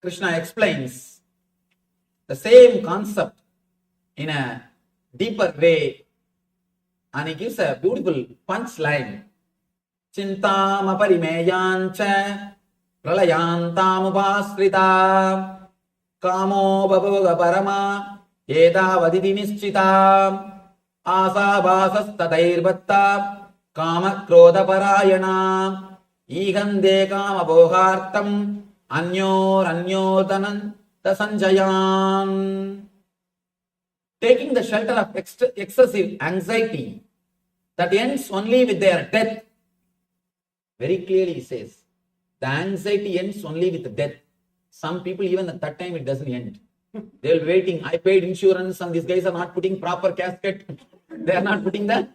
Krishna explains the same concept in a deeper way, and he gives a beautiful punchline. Chintam aparimeyancha pralayantam upasrita kamo babhoga parama edavaditi nischita asabhasastadairvatta kama krodha parayana ihande kama bhogartam anyotananta sanjayan. Taking the shelter of excessive anxiety that ends only with their death. Very clearly he says, the anxiety ends only with death. Some people, even at that time, it doesn't end. They will be waiting. I paid insurance and these guys are not putting proper casket. They are not putting the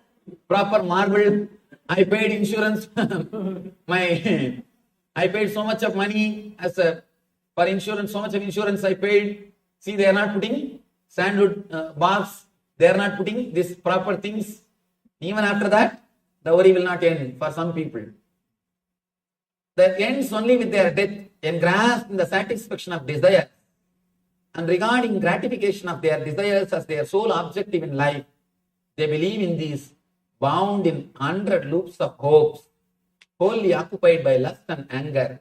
proper marble. I paid insurance. I paid so much of money for insurance, so much of insurance I paid. See, they are not putting sandwood box. They are not putting these proper things. Even after that, the worry will not end for some people. That ends only with their death, engrossed in the satisfaction of desire, and regarding gratification of their desires as their sole objective in life, they believe in these bound in 100 loops of hopes, wholly occupied by lust and anger.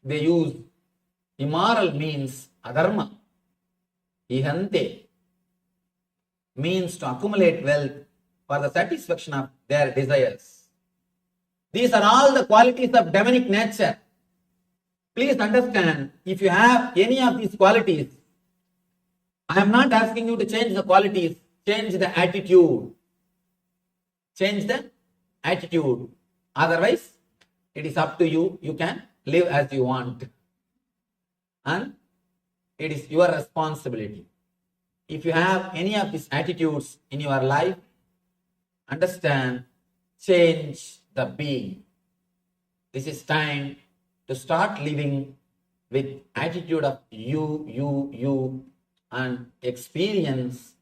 They use immoral means, adharma, ihante, means to accumulate wealth for the satisfaction of their desires. These are all the qualities of demonic nature. Please understand, if you have any of these qualities, I am not asking you to change the qualities, change the attitude. Change the attitude. Otherwise, it is up to you. You can live as you want. And it is your responsibility. If you have any of these attitudes in your life, understand, change the being. This is time to start living with attitude of you, and experience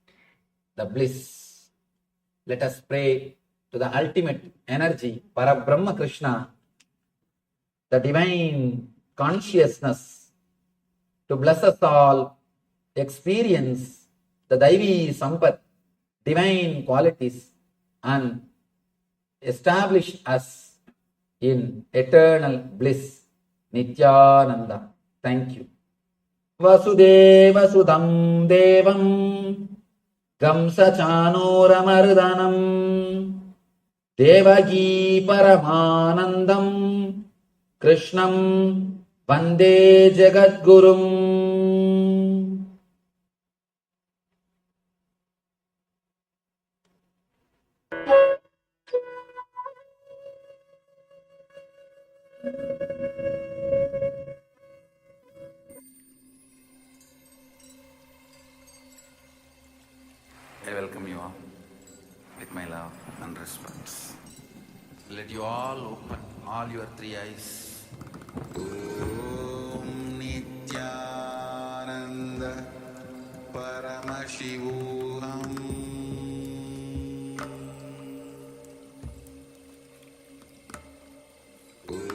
the bliss. Let us pray to the ultimate energy, Parabrahma Krishna, the divine consciousness, to bless us all, experience the Daivi Sampat, divine qualities, and establish us in eternal bliss. Nithyananda. Thank you. Vasudeva Sudam Devam Gamsa Chanoramardanam Devagi Paramanandam Krishnam Vande Jagadgurum. I welcome you all with my love and respect. Let you all open all your three eyes. Om Nithyananda Paramashivoham Level.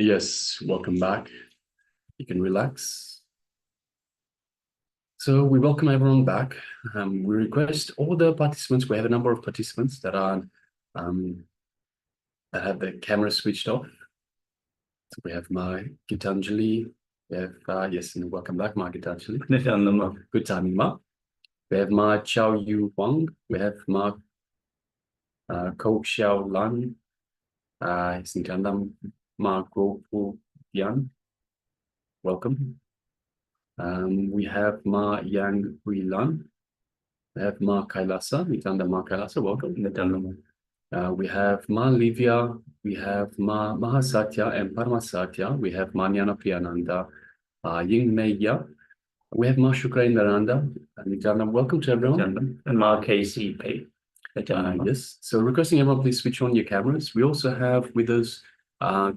Yes, welcome back. You can relax. So we welcome everyone back. We request all the participants, we have a number of participants that are that have the camera switched off. So we have Ma Gitanjali, we have, yes, and welcome back, Ma Gitanjali. Nithyananda. Good timing, Ma. We have Ma Chao Yu Wang, we have Ma Ko Xiao Lan, Nithyananda, Ma Guo Fu Yan. Welcome. We have Ma Yang Hui Lan. We have Ma KAILASA, Nithyananda Ma KAILASA, welcome. We have Ma Livia, we have Ma Mahasatya and Paramasatya, we have Ma Nyana Priyananda, Ying Mei Ya, we have Ma Shukrendananda, Nithyananda, welcome to everyone. And Ma KC Pei. Yes, so requesting everyone please switch on your cameras. We also have with us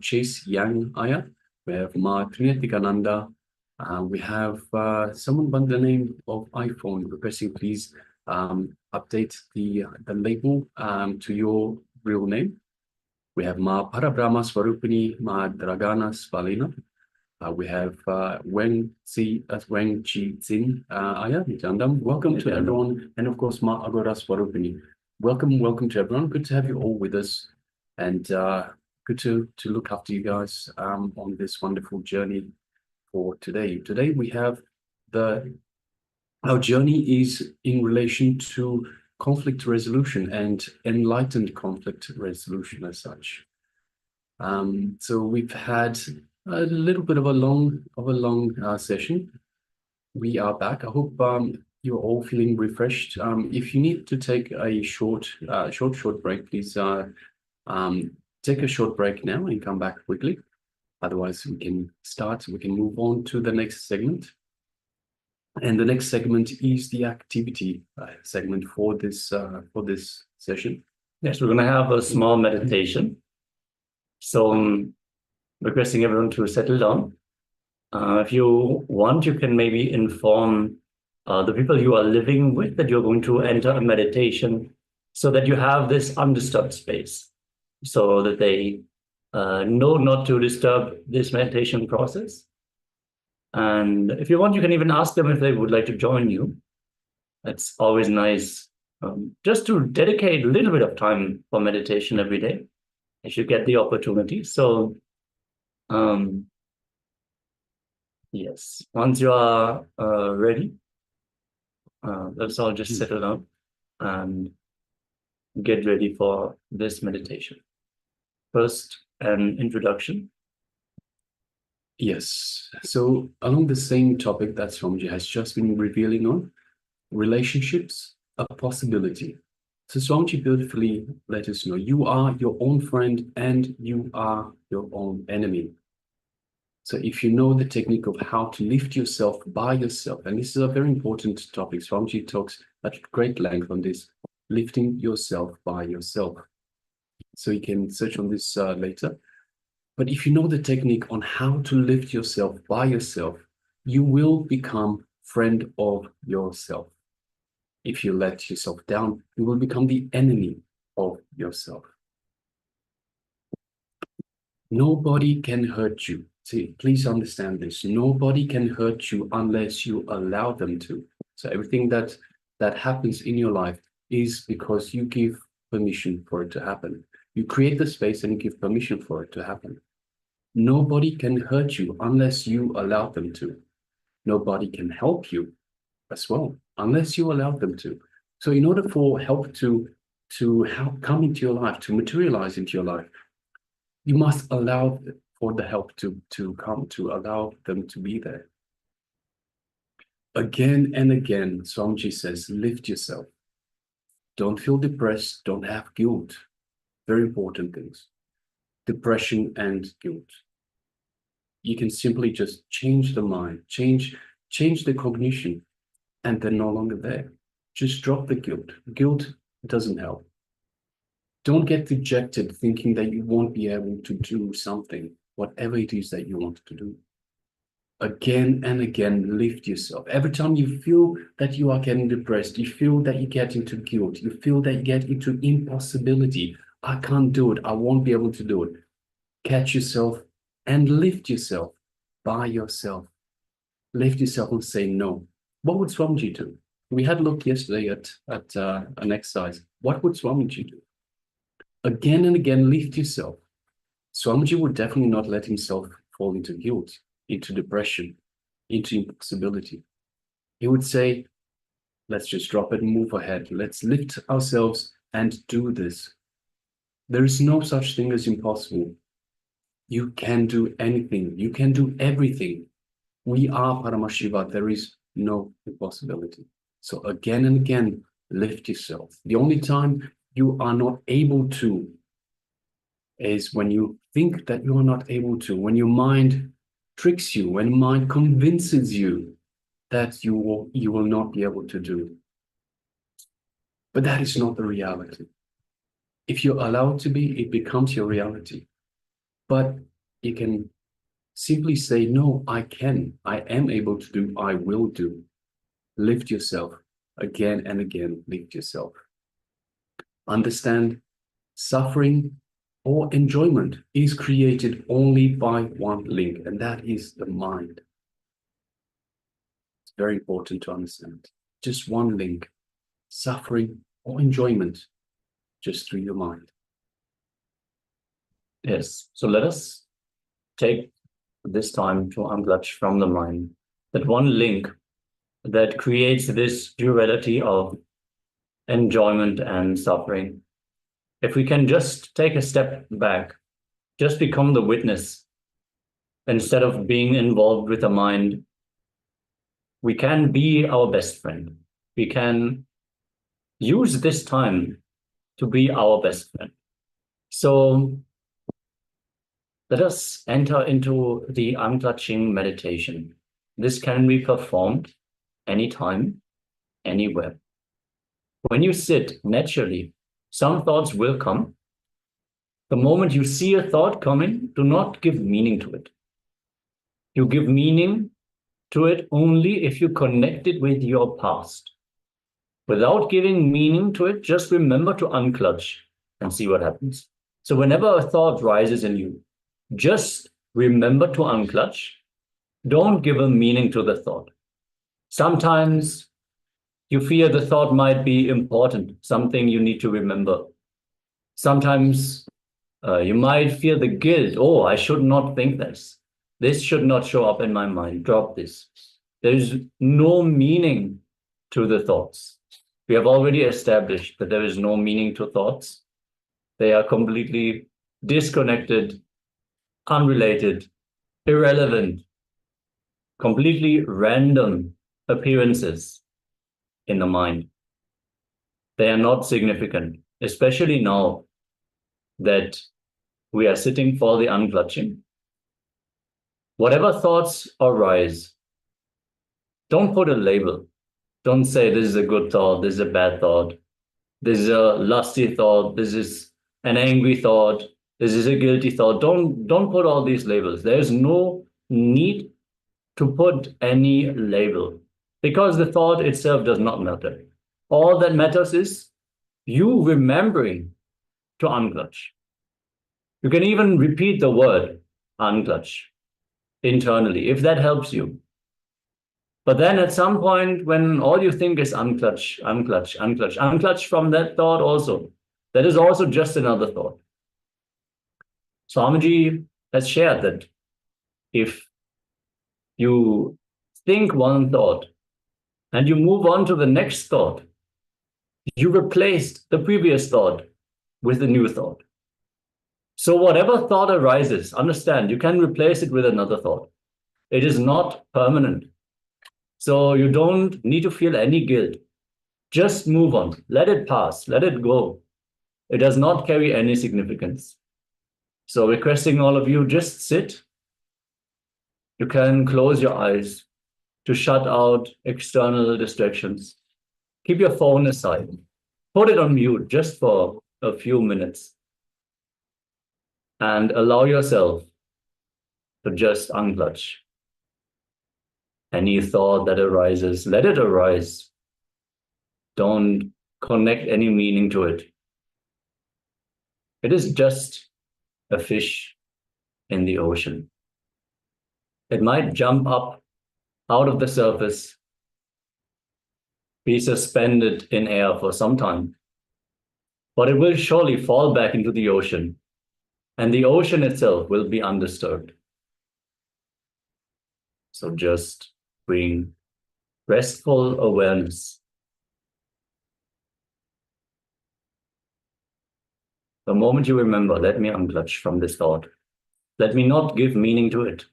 Chase Yang Aya, we have Ma Trinatikananda, we have someone by the name of iPhone requesting please update the label to your real name. We have Ma Parabrahma Swarupini, Ma Dragana Svalina. We have Weng Chi Zin Aya, Nithyananda. Welcome to everyone. And of course, Ma Agora Swarupini. Welcome to everyone. Good to have you all with us. And good to look after you guys on this wonderful journey for today. Today we have our journey is in relation to conflict resolution and enlightened conflict resolution as such. So we've had a little bit of a long session. We are back. I hope you're all feeling refreshed. If you need to take a short break, please take a short break now and come back quickly. Otherwise, we can move on to the next segment. And the next segment is the activity segment for this session. Yes, we're going to have a small meditation. So I'm requesting everyone to settle down. If you want, you can maybe inform the people you are living with that you're going to enter a meditation so that you have this undisturbed space, so that they know not to disturb this meditation process. And if you want, you can even ask them if they would like to join you. It's always nice just to dedicate a little bit of time for meditation every day, if you get the opportunity. So yes, once you are ready, let's all just settle down and get ready for this meditation. First, an introduction. Yes. So along the same topic that Swamiji has just been revealing on, relationships, a possibility. So Swamiji beautifully let us know you are your own friend and you are your own enemy. So if you know the technique of how to lift yourself by yourself, and this is a very important topic, Swamiji talks at great length on this, lifting yourself by yourself. So you can search on this later. But if you know the technique on how to lift yourself by yourself, you will become friend of yourself. If you let yourself down, you will become the enemy of yourself. Nobody can hurt you. See, please understand this. Nobody can hurt you unless you allow them to. So everything that happens in your life is because you give permission for it to happen. You create the space and you give permission for it to happen. Nobody can hurt you unless you allow them to. Nobody can help you as well unless you allow them to. So in order for help to come into your life, to materialize into your life, you must allow for the help to come, to allow them to be there. Again and again, Swamiji says, lift yourself. Don't feel depressed, don't have guilt. Very important things. Depression and guilt. You can simply just change the mind, change the cognition, and they're no longer there. Just drop the guilt. Guilt doesn't help. Don't get dejected thinking that you won't be able to do something, whatever it is that you want to do. Again and again, lift yourself. Every time you feel that you are getting depressed, you feel that you get into guilt, you feel that you get into impossibility. I can't do it. I won't be able to do it. Catch yourself, and lift yourself by yourself. Lift yourself and say no. What would Swamiji do? We had a look yesterday at an exercise. What would Swamiji do? Again and again, lift yourself. Swamiji would definitely not let himself fall into guilt, into depression, into impossibility. He would say, let's just drop it and move ahead. Let's lift ourselves and do this. There is no such thing as impossible. You can do anything. You can do everything. We are Paramashiva. There is no impossibility. So again and again, lift yourself. The only time you are not able to is when you think that you are not able to, when your mind tricks you, when mind convinces you that you will not be able to do. But that is not the reality. If you allow it to be, it becomes your reality. But you can simply say, no, I am able to do, I will do. Lift yourself again and again, lift yourself. Understand, suffering or enjoyment is created only by one link, and that is the mind. It's very important to understand. Just one link, suffering or enjoyment, just through your mind. Yes. So let us take this time to unclutch from the mind that one link that creates this duality of enjoyment and suffering. If we can just take a step back, just become the witness, instead of being involved with the mind, we can be our best friend. We can use this time to be our best friend. So let us enter into the unclutching meditation. This can be performed anytime, anywhere. When you sit, naturally, some thoughts will come. The moment you see a thought coming, do not give meaning to it. You give meaning to it only if you connect it with your past. Without giving meaning to it, just remember to unclutch and see what happens. So whenever a thought rises in you, just remember to unclutch. Don't give a meaning to the thought. Sometimes you fear the thought might be important, something you need to remember. Sometimes you might feel the guilt. Oh, I should not think this. This should not show up in my mind. Drop this. There is no meaning to the thoughts. We have already established that there is no meaning to thoughts. They are completely disconnected, unrelated, irrelevant, completely random appearances in the mind. They are not significant, especially now that we are sitting for the unclutching. Whatever thoughts arise, don't put a label. Don't say this is a good thought, this is a bad thought, this is a lusty thought, this is an angry thought, this is a guilty thought. Don't put all these labels. There is no need to put any label, because the thought itself does not matter. All that matters is you remembering to unclutch. You can even repeat the word unclutch internally, if that helps you. But then at some point, when all you think is unclutch, unclutch, unclutch, unclutch from that thought also, that is also just another thought. Swamiji has shared that if you think one thought and you move on to the next thought, you replaced the previous thought with a new thought. So whatever thought arises, understand, you can replace it with another thought. It is not permanent. So you don't need to feel any guilt. Just move on. Let it pass. Let it go. It does not carry any significance. So requesting all of you, just sit. You can close your eyes to shut out external distractions. Keep your phone aside. Put it on mute just for a few minutes. And allow yourself to just unclutch. Any thought that arises, let it arise. Don't connect any meaning to it. It is just a fish in the ocean. It might jump up out of the surface, be suspended in air for some time, but it will surely fall back into the ocean, and the ocean itself will be undisturbed. So just bring restful awareness. The moment you remember, let me unclutch from this thought. Let me not give meaning to it.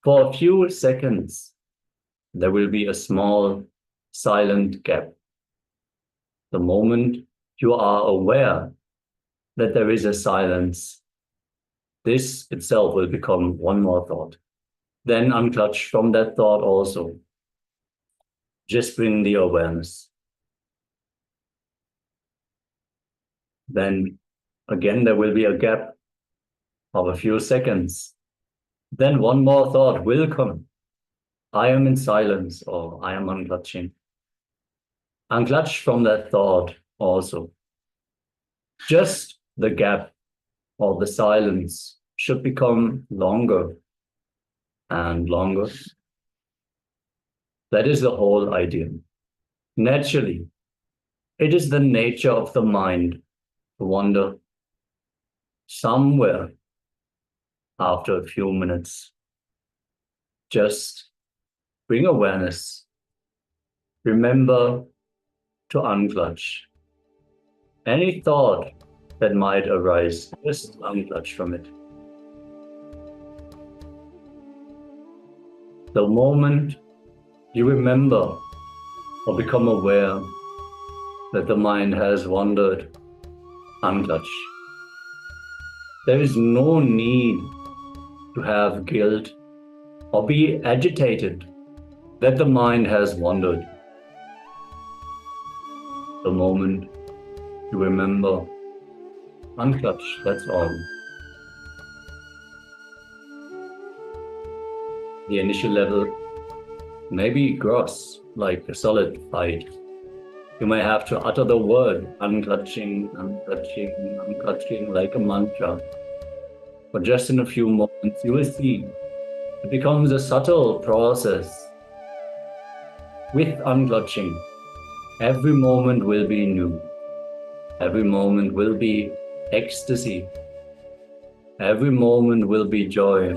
For a few seconds, there will be a small, silent gap. The moment you are aware that there is a silence, this itself will become one more thought. Then unclutch from that thought also. Just bring the awareness. Then again, there will be a gap of a few seconds. Then one more thought will come. I am in silence, or I am unclutching. Unclutch from that thought also. Just the gap or the silence should become longer and longer. That is the whole idea. Naturally, it is the nature of the mind to wander somewhere after a few minutes. Just bring awareness. Remember to unclutch. Any thought that might arise, just unclutch from it. The moment you remember or become aware that the mind has wandered, unclutch. There is no need to have guilt or be agitated that the mind has wandered. The moment you remember, unclutch, that's all. The initial level may be gross, like a solid fight. You may have to utter the word unclutching, unclutching, unclutching like a mantra. But just in a few moments, you will see it becomes a subtle process. With unclutching, every moment will be new. Every moment will be ecstasy. Every moment will be joy.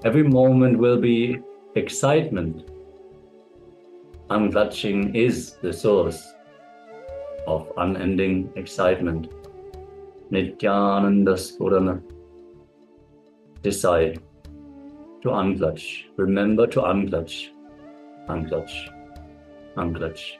Every moment will be excitement. Unclutching is the source of unending excitement. Nithyananda Spurana. Decide to unclutch. Remember to unclutch. Unclutch. Unclutch.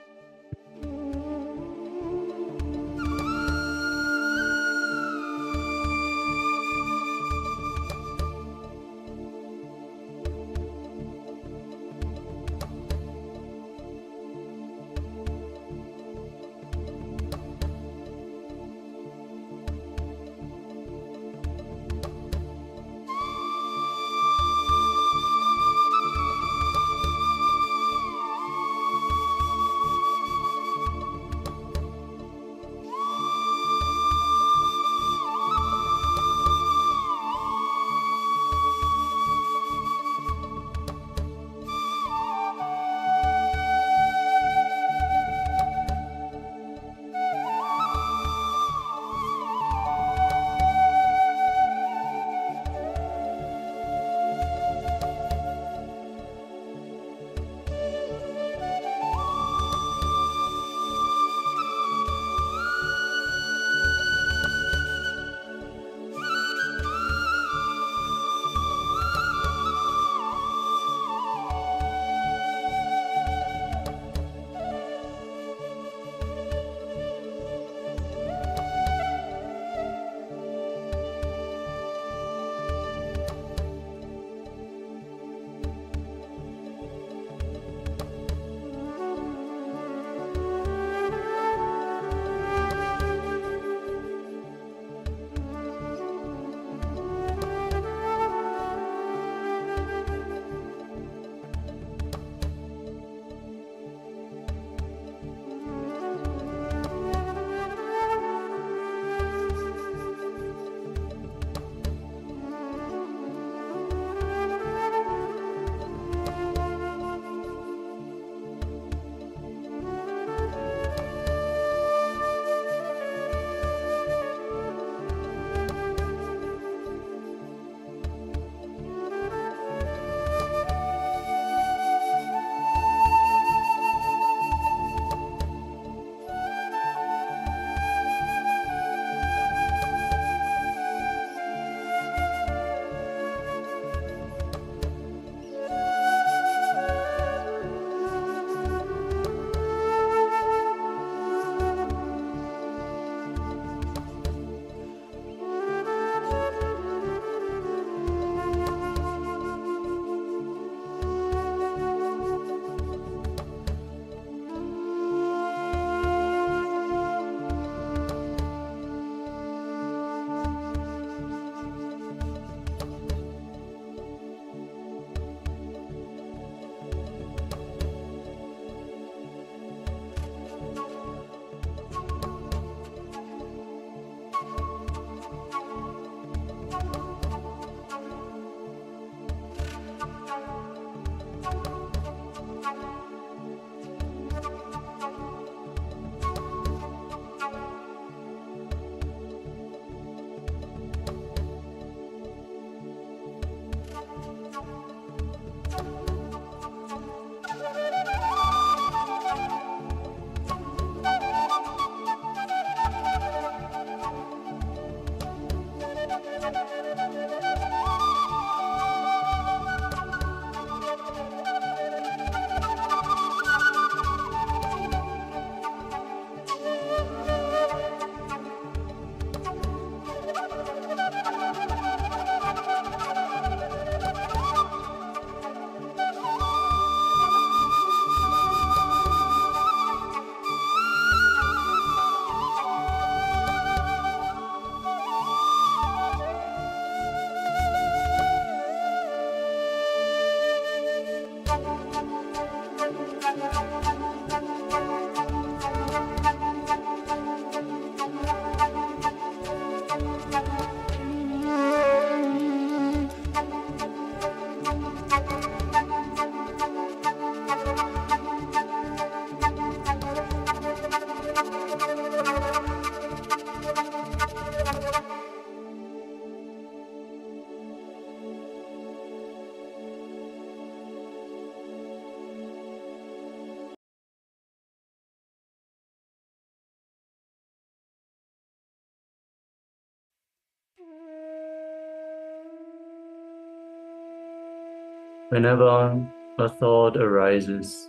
Whenever a thought arises,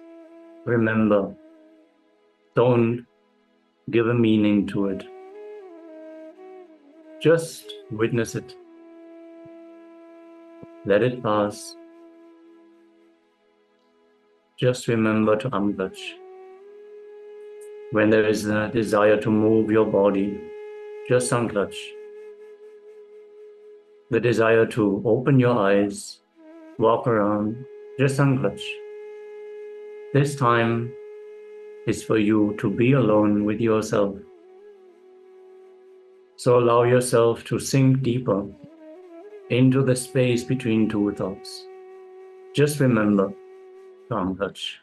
remember, don't give a meaning to it. Just witness it. Let it pass. Just remember to unclutch. When there is a desire to move your body, just unclutch. The desire to open your eyes, walk around, just unclutch. This time is for you to be alone with yourself. So allow yourself to sink deeper into the space between two thoughts. Just remember to unclutch.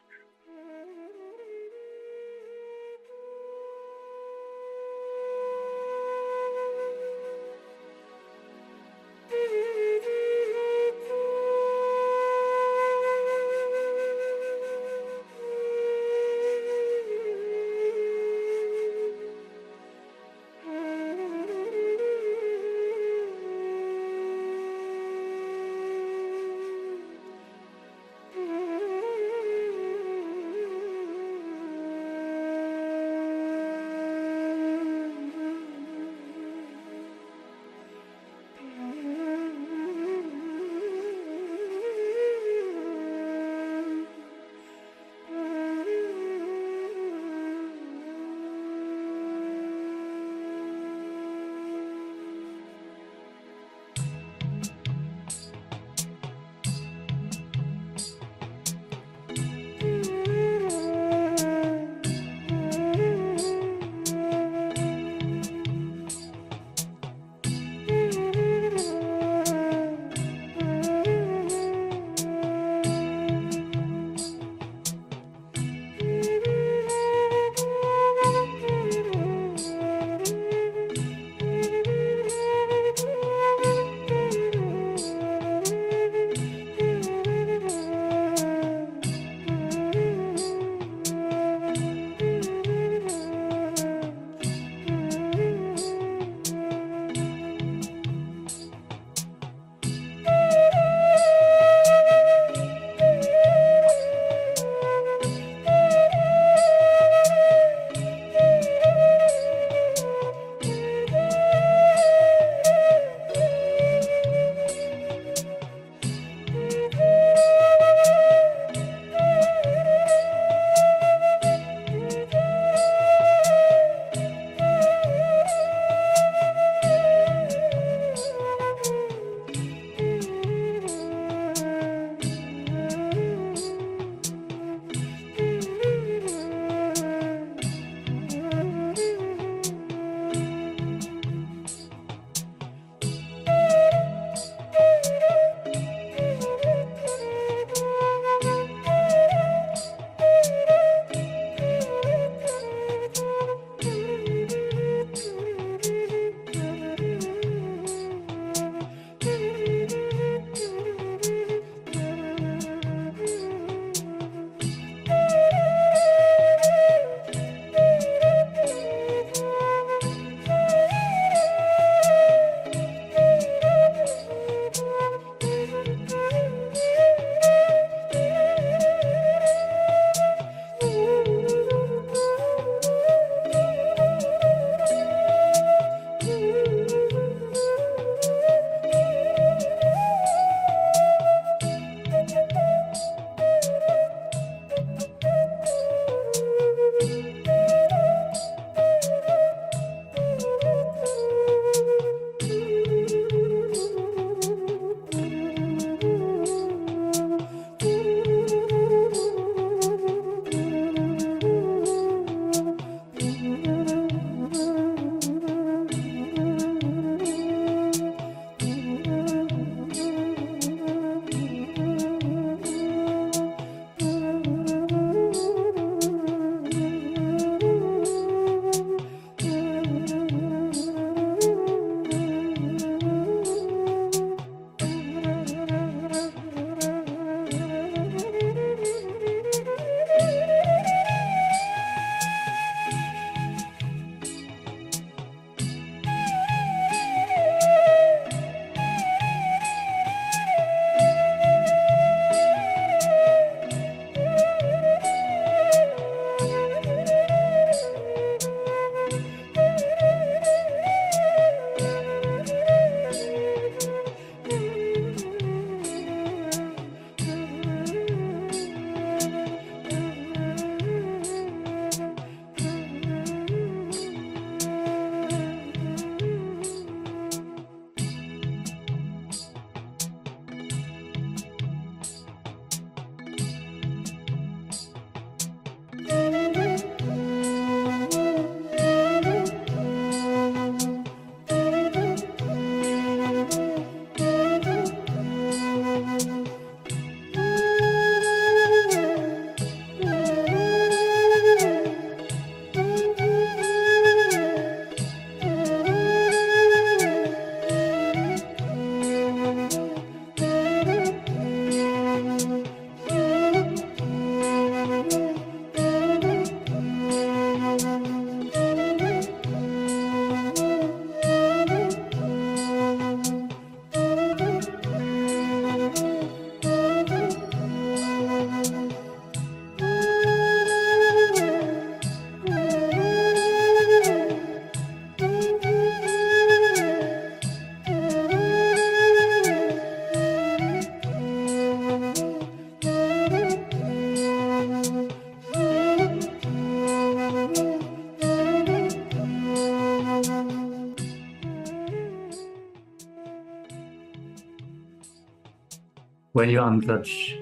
when you unclutch,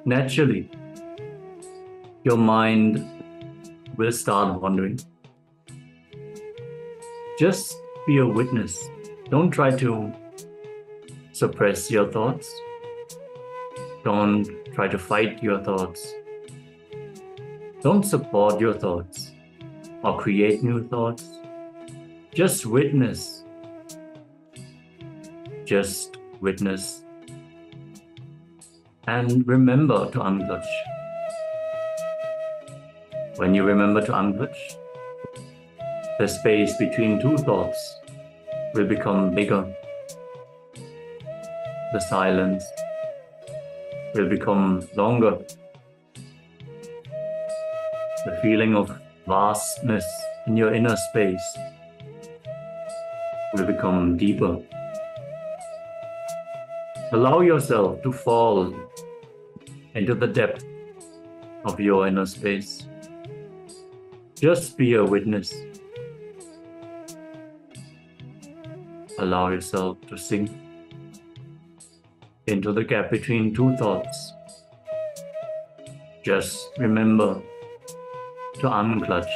naturally, your mind will start wandering. Just be a witness. Don't try to suppress your thoughts. Don't try to fight your thoughts. Don't support your thoughts or create new thoughts. Just witness. Just witness. And remember to unclutch. When you remember to unclutch, the space between two thoughts will become bigger. The silence will become longer. The feeling of vastness in your inner space will become deeper. Allow yourself to fall into the depth of your inner space. Just be a witness. Allow yourself to sink into the gap between two thoughts. Just remember to unclutch.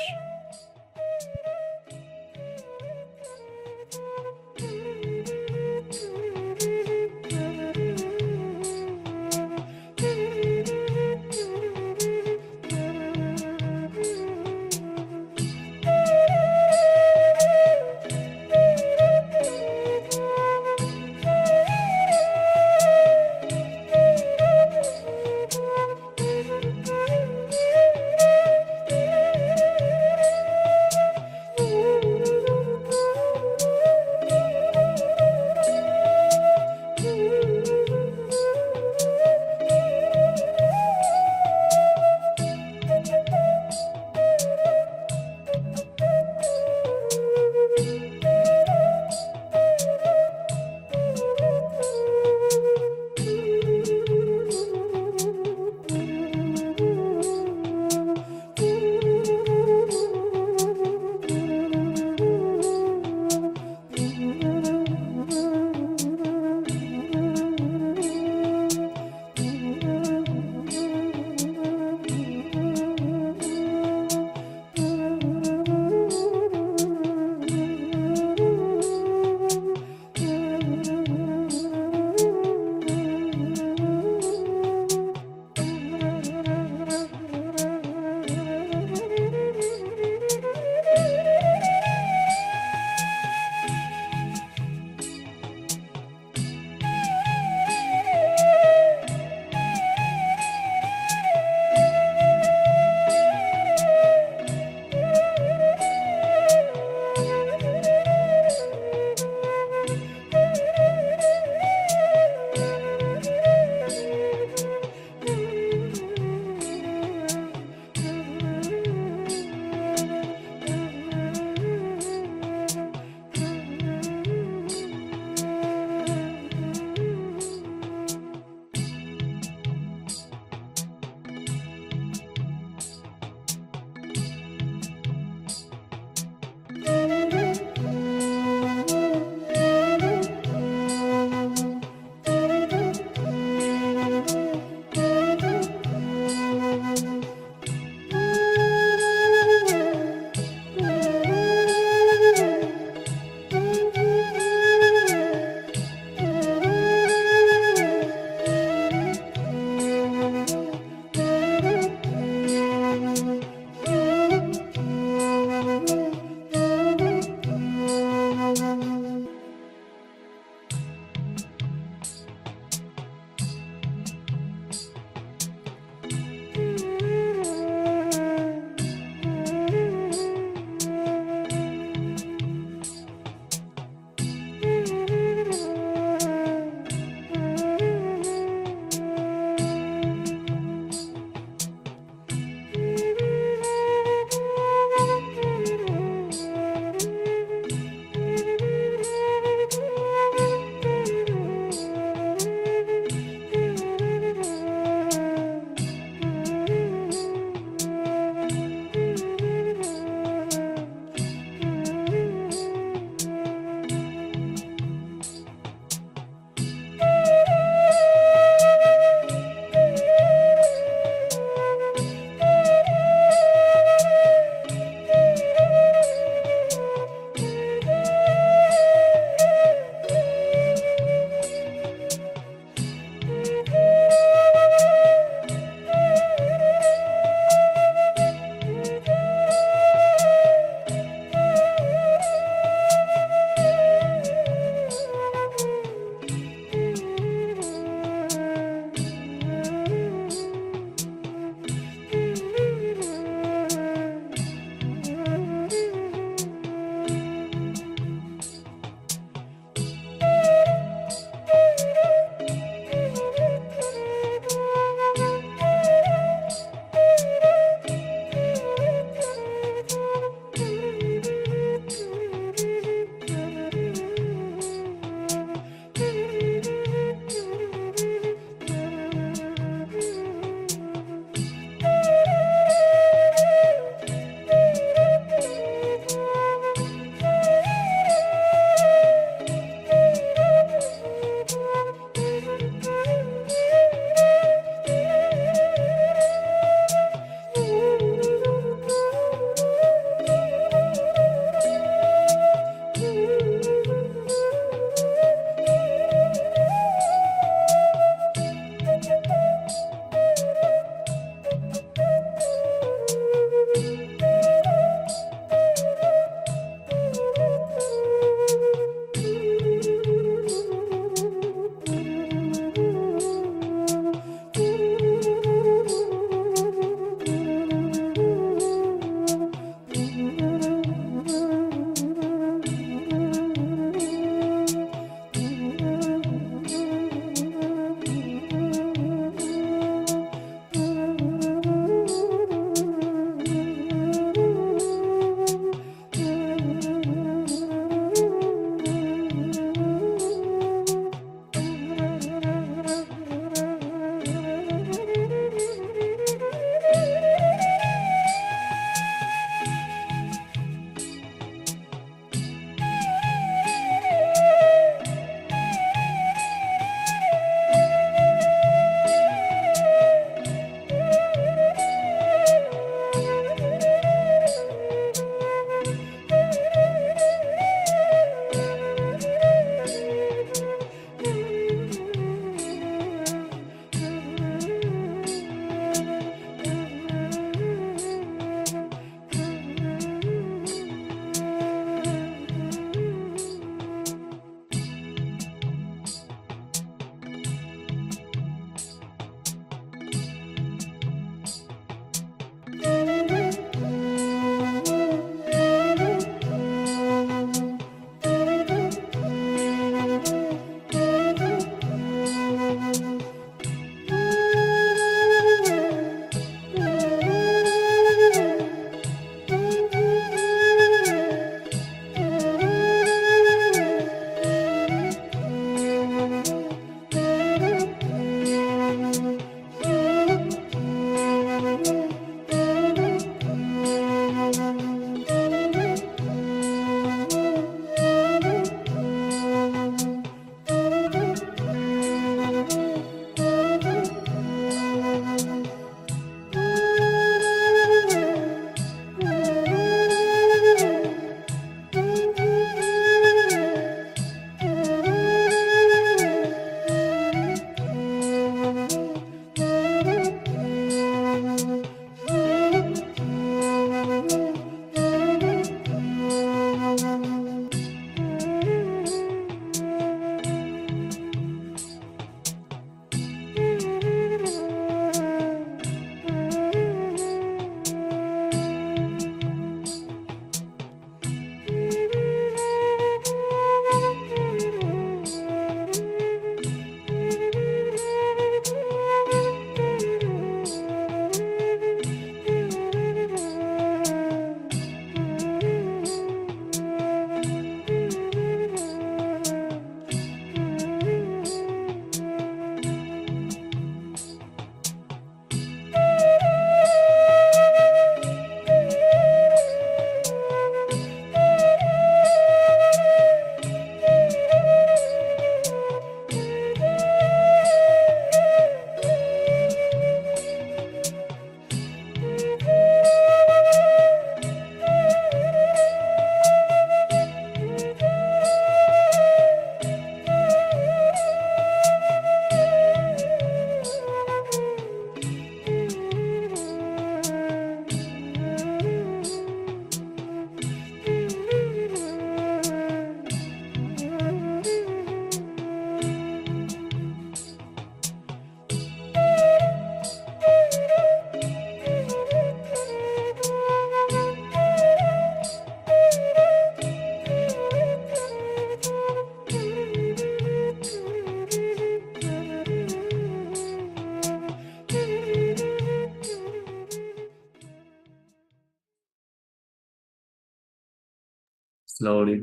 Slowly,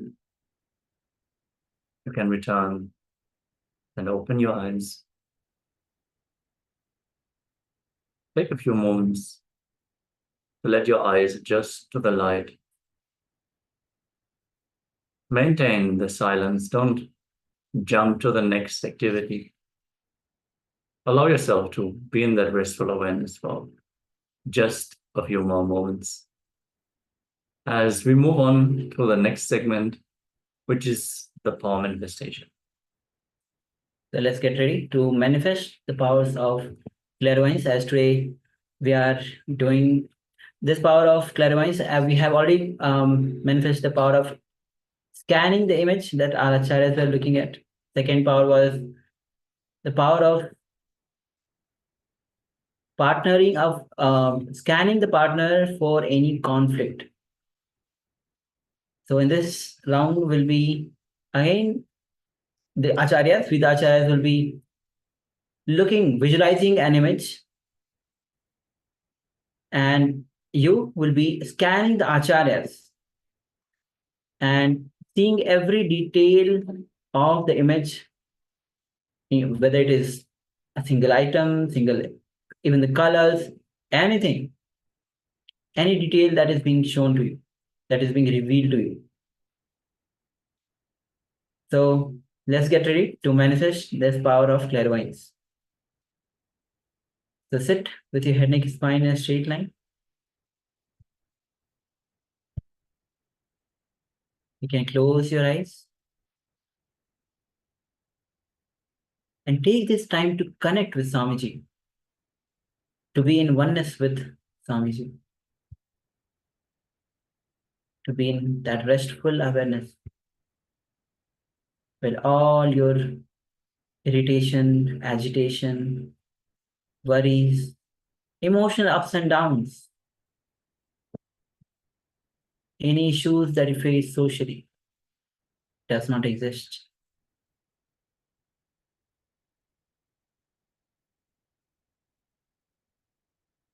you can return and open your eyes. Take a few moments to let your eyes adjust to the light. Maintain the silence. Don't jump to the next activity. Allow yourself to be in that restful awareness for just a few more moments. As we move on to the next segment, which is the power manifestation. So let's get ready to manifest the powers of clairvoyance. As today we are doing this power of clairvoyance, we have already manifested the power of scanning the image that our acharyas were looking at. Second power was the power of partnering, of scanning the partner for any conflict. So in this round will be again the acharyas, with acharyas will be visualizing an image, and you will be scanning the acharyas and seeing every detail of the image, whether it is a single item, even the colors, anything, any detail that is being shown to you, that is being revealed to you. So let's get ready to manifest this power of clairvoyance. So sit with your head, neck, spine in a straight line. You can close your eyes and take this time to connect with Swamiji, to be in oneness with Swamiji, to be in that restful awareness where all your irritation, agitation, worries, emotional ups and downs, any issues that you face socially does not exist.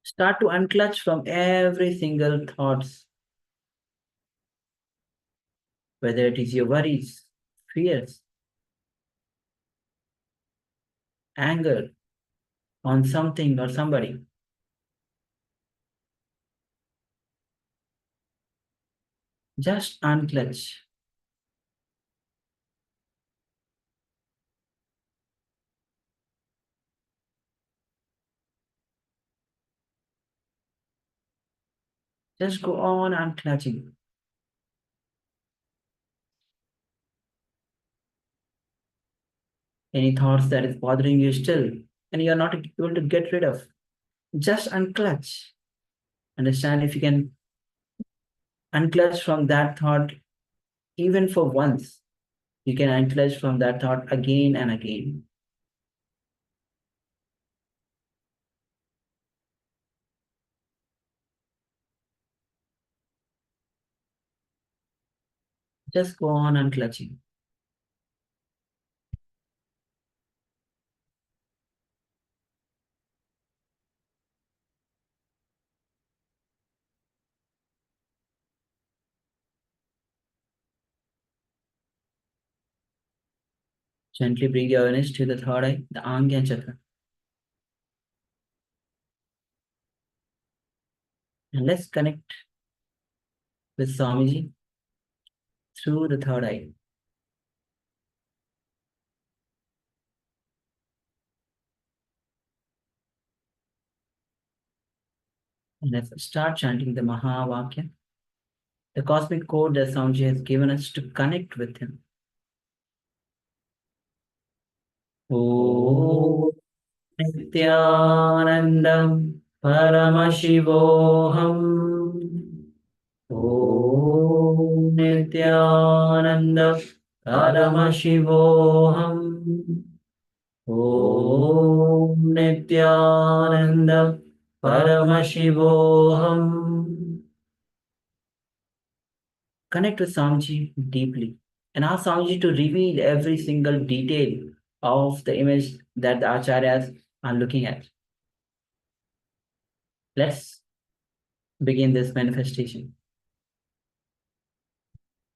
Start to unclutch from every single thoughts, whether it is your worries, fears, anger on something or somebody. Just unclutch. Just go on unclutching. Any thoughts that is bothering you still and you're not able to get rid of, just unclutch. Understand, if you can unclutch from that thought even for once, you can unclutch from that thought again and again. Just go on unclutching. Gently bring your awareness to the third eye, the Angya chakra. And let's connect with Swamiji through the third eye. And let's start chanting the Mahavakya, the cosmic code that Swamiji has given us to connect with him. Om Nithyanandam Paramashivoham. Om Nithyananda Paramashivoham. Om Nithyananda Paramashivoham. Connect with Swamiji deeply and ask Swamiji to reveal every single detail of the image that the acharyas are looking at. Let's begin this manifestation.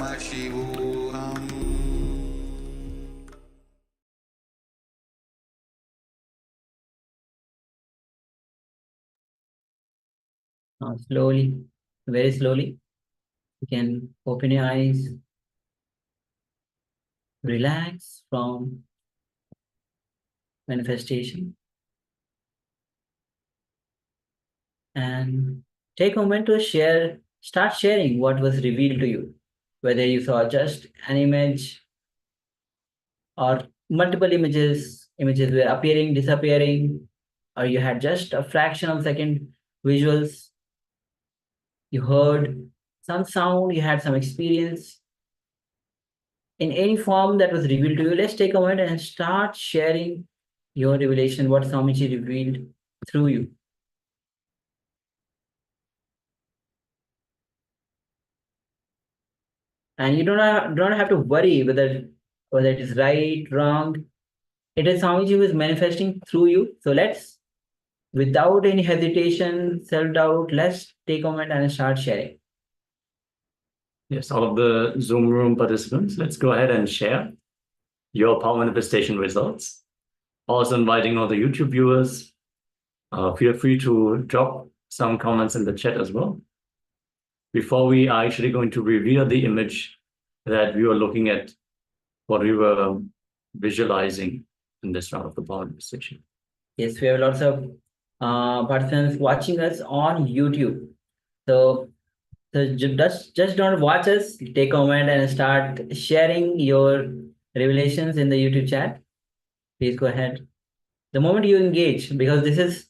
Paramashivoham. Now slowly, very slowly, you can open your eyes, relax from manifestation, and take a moment to start sharing what was revealed to you, whether you saw just an image or multiple images were appearing, disappearing, or you had just a fraction of a second visuals, you heard some sound, you had some experience. In any form that was revealed to you, let's take a moment and start sharing your revelation, what Swamiji revealed through you. And you don't have to worry whether it is right, wrong. It is Swamiji who is manifesting through you. So let's, without any hesitation, self-doubt, let's take a moment and start sharing. Yes, all of the Zoom room participants, let's go ahead and share your power manifestation results. Also inviting all the YouTube viewers, feel free to drop some comments in the chat as well. Before we are actually going to reveal the image that we were looking at, what we were visualizing in this round of the power manifestation. Yes, we have lots of participants watching us on YouTube. So just don't watch us, take a moment and start sharing your revelations in the YouTube chat. Please go ahead. The moment you engage, because this is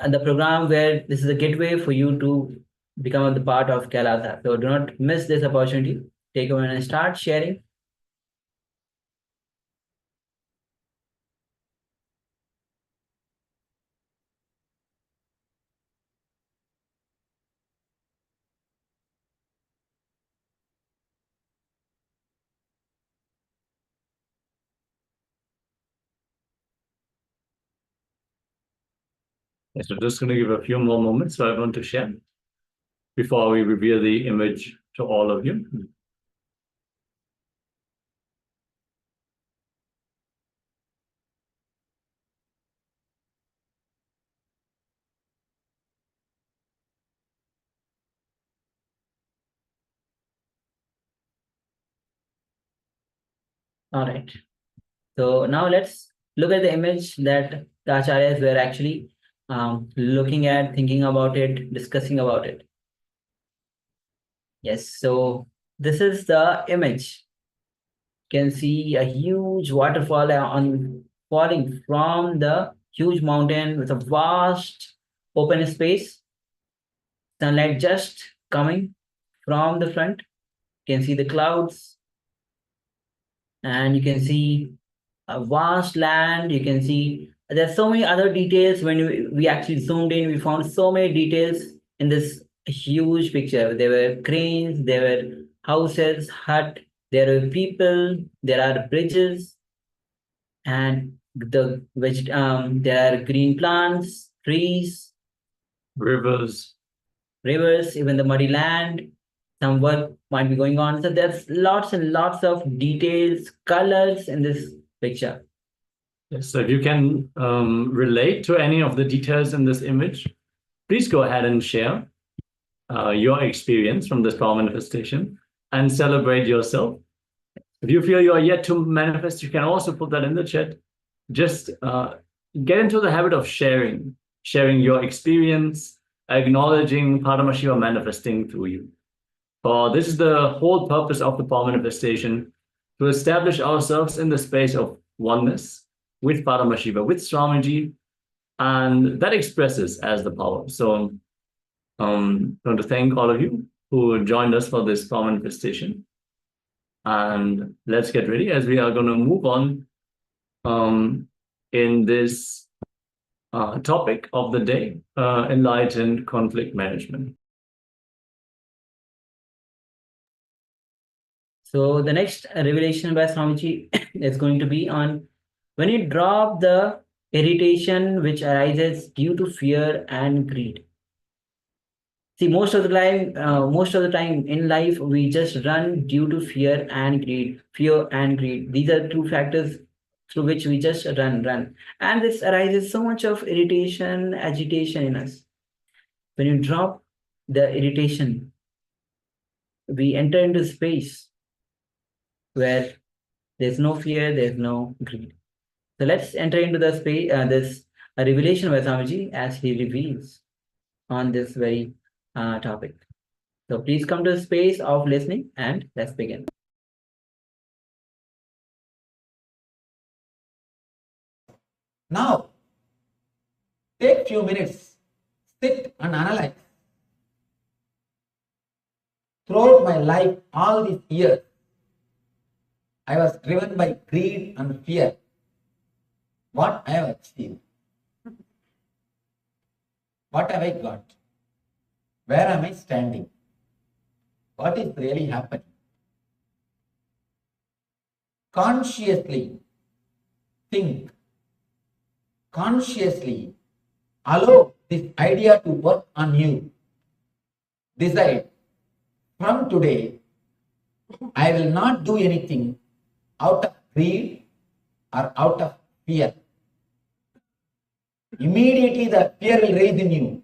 the program where this is a gateway for you to become the part of KAILASA. So do not miss this opportunity. Take a moment and start sharing. Yes, we're just going to give a few more moments for everyone to share before we reveal the image to all of you. All right. So now let's look at the image that the acharyas were actually looking at, thinking about it, discussing about it. Yes, so this is the image. You can see a huge waterfall falling from the huge mountain with a vast open space. Sunlight just coming from the front. You can see the clouds, and you can see a vast land. You can see there's so many other details. When we actually zoomed in, we found so many details in this huge picture. There were cranes, there were houses, hut, there are people, there are bridges, and there are green plants, trees, Rivers, even the muddy land. Some work might be going on. So there's lots and lots of details, colors in this picture. yes, so if you can relate to any of the details in this image, please go ahead and share your experience from this power manifestation and celebrate yourself. If you feel you are yet to manifest, you can also put that in the chat. Just get into the habit of sharing your experience, acknowledging Paramashiva manifesting through you. For this is the whole purpose of the power manifestation, to establish ourselves in the space of oneness with Paramashiva, with Swamiji, and that expresses as the power. So I want to thank all of you who joined us for this power manifestation. And let's get ready as we are going to move on in this topic of the day, enlightened conflict management. So the next revelation by Swamiji is going to be on when you drop the irritation which arises due to fear and greed. See, most of the time in life, we just run due to fear and greed. Fear and greed. These are two factors through which we just run. And this arises so much of irritation, agitation in us. When you drop the irritation, we enter into space where there's no fear, there's no greed. So let's enter into the space, this revelation by Swamiji as he reveals on this very topic. So please come to the space of listening and let's begin. Now, take few minutes, sit and analyze. Throughout my life, all these years, I was driven by greed and fear. What I have achieved? What have I got? Where am I standing? What is really happening? Consciously think, consciously allow this idea to work on you. Decide, from today, I will not do anything out of greed or out of fear. Immediately the fear will rise in you.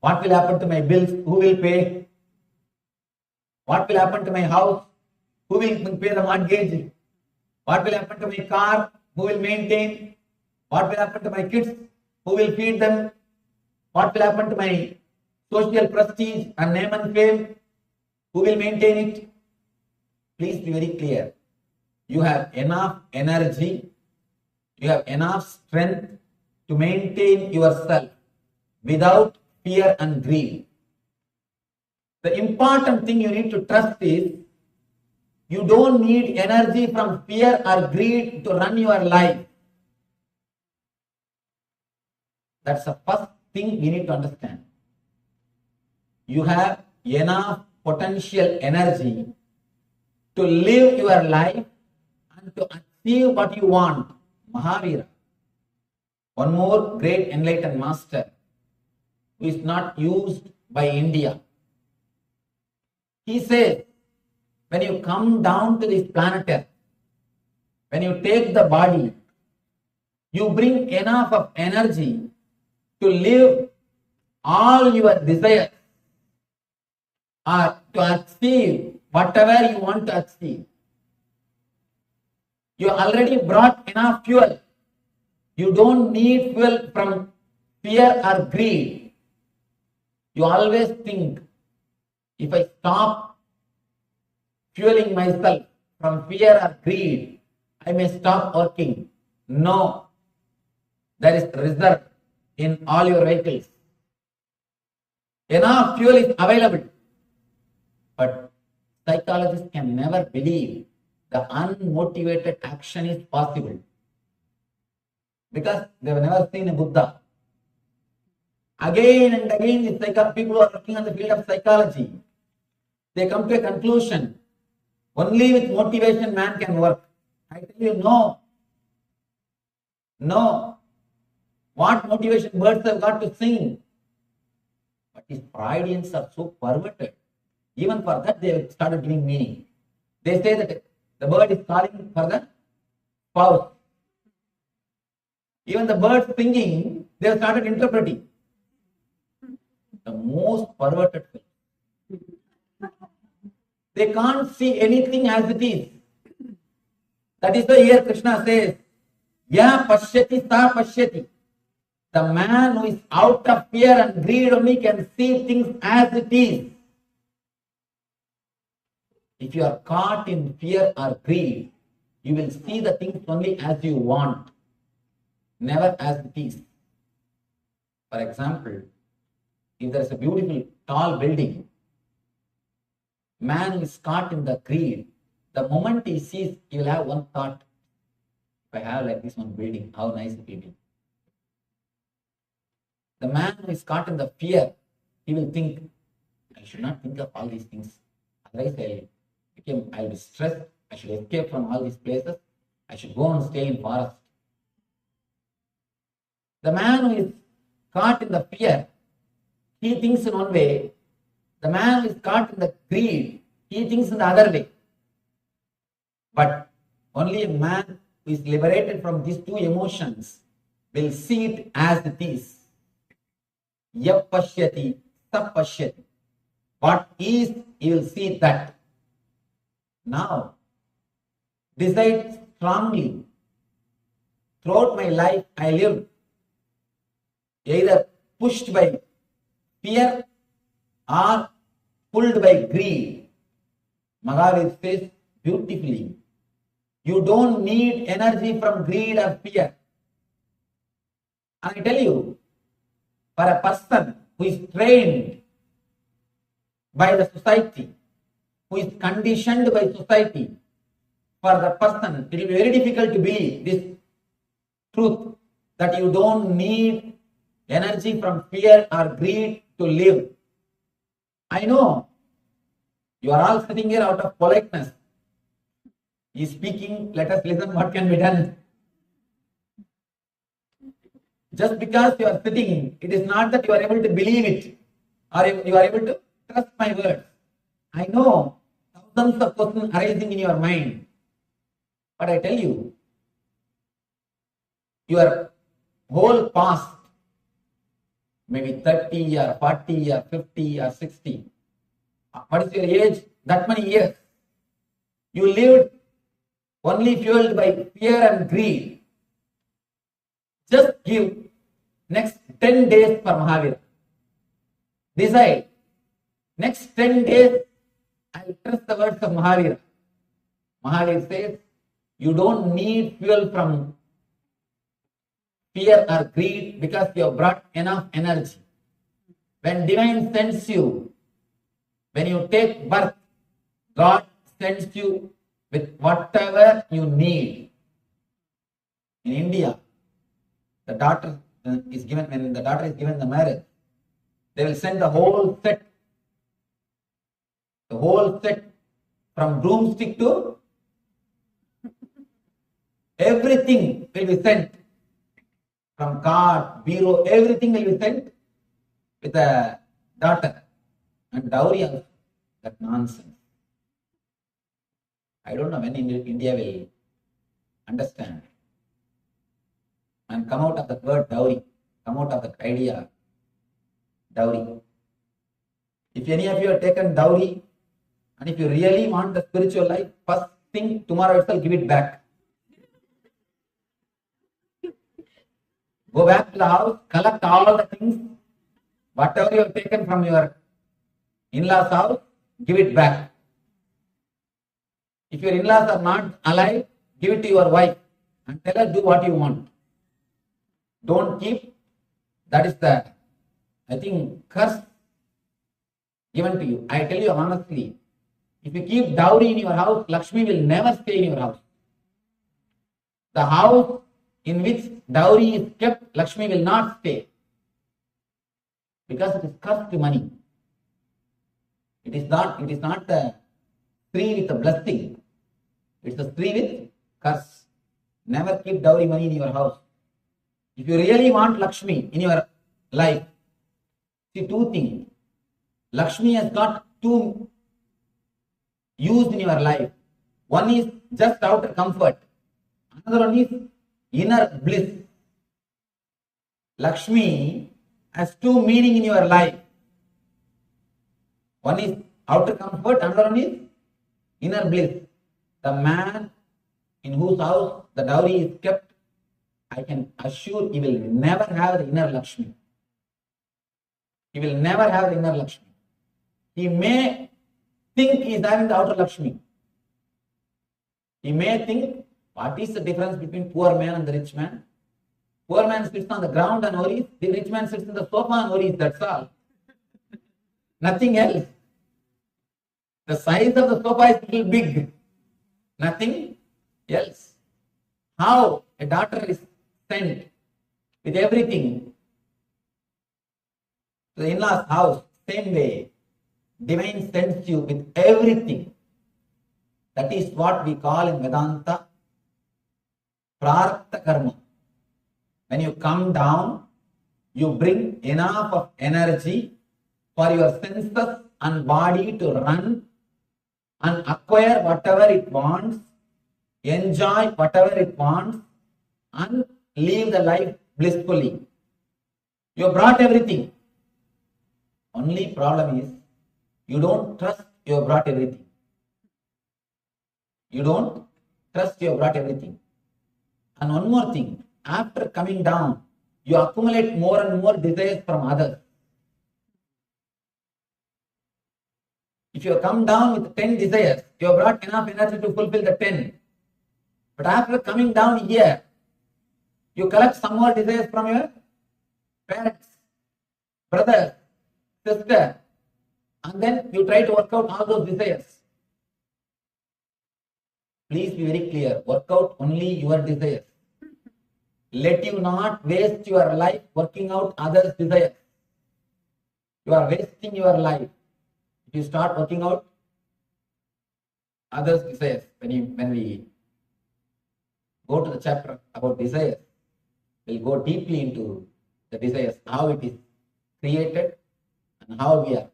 What will happen to my bills? Who will pay? What will happen to my house? Who will pay the mortgage? What will happen to my car? Who will maintain? What will happen to my kids? Who will feed them? What will happen to my social prestige and name and fame? Who will maintain it? Please be very clear. You have enough energy, you have enough strength to maintain yourself without fear and greed. The important thing you need to trust is you don't need energy from fear or greed to run your life. That's the first thing we need to understand. You have enough potential energy to live your life and to achieve what you want. Mahavira, one more great enlightened master who is not used by India. He says, when you come down to this planet Earth, when you take the body, you bring enough of energy to live all your desires or to achieve whatever you want to achieve. You already brought enough fuel. You don't need fuel from fear or greed. You always think, if I stop fueling myself from fear or greed, I may stop working. No, there is reserve in all your vehicles. Enough fuel is available. But psychologists can never believe the unmotivated action is possible because they have never seen a Buddha. Again and again, these people who are working on the field of psychology, they come to a conclusion, only with motivation man can work. I tell you, no. No. What motivation birds have got to sing? But these Freudians are so perverted. Even for that, they have started giving meaning. They say that the bird is calling for the spouse. Even the bird singing, they have started interpreting. The most perverted thing. They can't see anything as it is. That is why here Krishna says, Ya pashyati sa pashyati. The man who is out of fear and greed only can see things as it is. If you are caught in fear or greed, you will see the things only as you want, never as it is. For example, if there is a beautiful tall building, man who is caught in the greed, the moment he sees, he will have one thought, if I have like this one building, how nice it will be. The man who is caught in the fear, he will think, I should not think of all these things. Otherwise, I'll be stressed. I should escape from all these places. I should go and stay in forest. The man who is caught in the fear, he thinks in one way. The man who is caught in the greed, he thinks in the other way. But only a man who is liberated from these two emotions will see it as it is. Yap pashyati, sap pashyati. What is, he will see that. Now, decide strongly. Throughout my life, I lived either pushed by fear or pulled by greed. Mahavir says beautifully, you don't need energy from greed or fear. And I tell you, for a person who is trained by the society, who is conditioned by society, for the person, it will be very difficult to believe this truth that you don't need energy from fear or greed to live. I know you are all sitting here out of politeness. He is speaking, let us listen what can be done. Just because you are sitting, it is not that you are able to believe it or you are able to trust my words. I know thousands of questions arising in your mind. But I tell you, your whole past, maybe 30 or 40 or 50 or 60, what is your age? That many years. You lived only fueled by fear and greed. Just give next 10 days for Mahavira. Decide, next 10 days, I will trust the words of Mahavira. Mahavira says, you don't need fuel from fear or greed because you have brought enough energy. When divine sends you, when you take birth, God sends you with whatever you need. In India, the daughter is given, when the daughter is given the marriage, they will send the whole set from broomstick to everything will be sent. From card, bureau, everything will be sent with a daughter. And dowry also, that nonsense. I don't know when India will understand and come out of that word dowry, come out of that idea, dowry. If any of you have taken dowry, and if you really want the spiritual life, first thing tomorrow itself give it back. Go back to the house, collect all the things, whatever you have taken from your in-laws' house, give it back. If your in-laws are not alive, give it to your wife and tell her do what you want. Don't keep. That is the, I think, curse given to you. I tell you honestly, if you keep dowry in your house, Lakshmi will never stay in your house. The house in which dowry is kept, Lakshmi will not stay. Because it is cursed money. It is not the tree with a blessing. It's a tree with curse. Never keep dowry money in your house. If you really want Lakshmi in your life, see two things. Lakshmi has got two used in your life. One is just outer comfort. Another one is inner bliss. Lakshmi has two meaning in your life. One is outer comfort, another one is inner bliss. The man in whose house the dowry is kept, I can assure he will never have the inner Lakshmi. He will never have the inner Lakshmi. He may think he is having the outer Lakshmi. He may think, what is the difference between poor man and the rich man? Poor man sits on the ground and worries, the rich man sits in the sofa and worries, that's all. Nothing else. The size of the sofa is a little big. Nothing else. How a daughter is sent with everything to the in-laws house, same way, divine sends you with everything. That is what we call in Vedanta prartha karma. When you come down, you bring enough of energy for your senses and body to run and acquire whatever it wants, enjoy whatever it wants, and live the life blissfully. You brought everything. Only problem is you don't trust you have brought everything. You don't trust you have brought everything. And one more thing, after coming down, you accumulate more and more desires from others. If you come down with 10 desires, you have brought enough energy to fulfill the 10. But after coming down here, you collect some more desires from your parents, brothers, sister, and then you try to work out all those desires. Please be very clear, work out only your desires. Let you not waste your life working out others' desires. You are wasting your life if you start working out others' desires. When we go to the chapter about desires, we'll go deeply into the desires, how it is created and how we are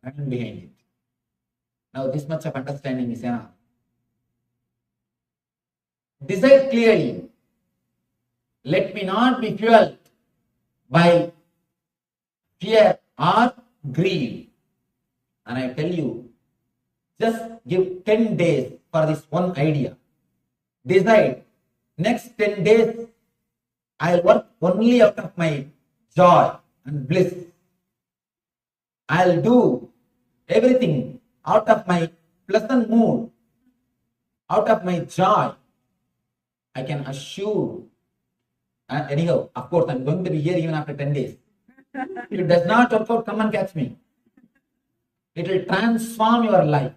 running behind it. Now this much of understanding is enough. Decide clearly. Let me not be fueled by fear or greed. And I tell you, just give 10 days for this one idea. Decide, next 10 days, I'll work only out of my joy and bliss. I'll do everything out of my pleasant mood, out of my joy. I can assure. Anyhow, of course, I'm going to be here even after 10 days. If it does not work out, come and catch me. It will transform your life.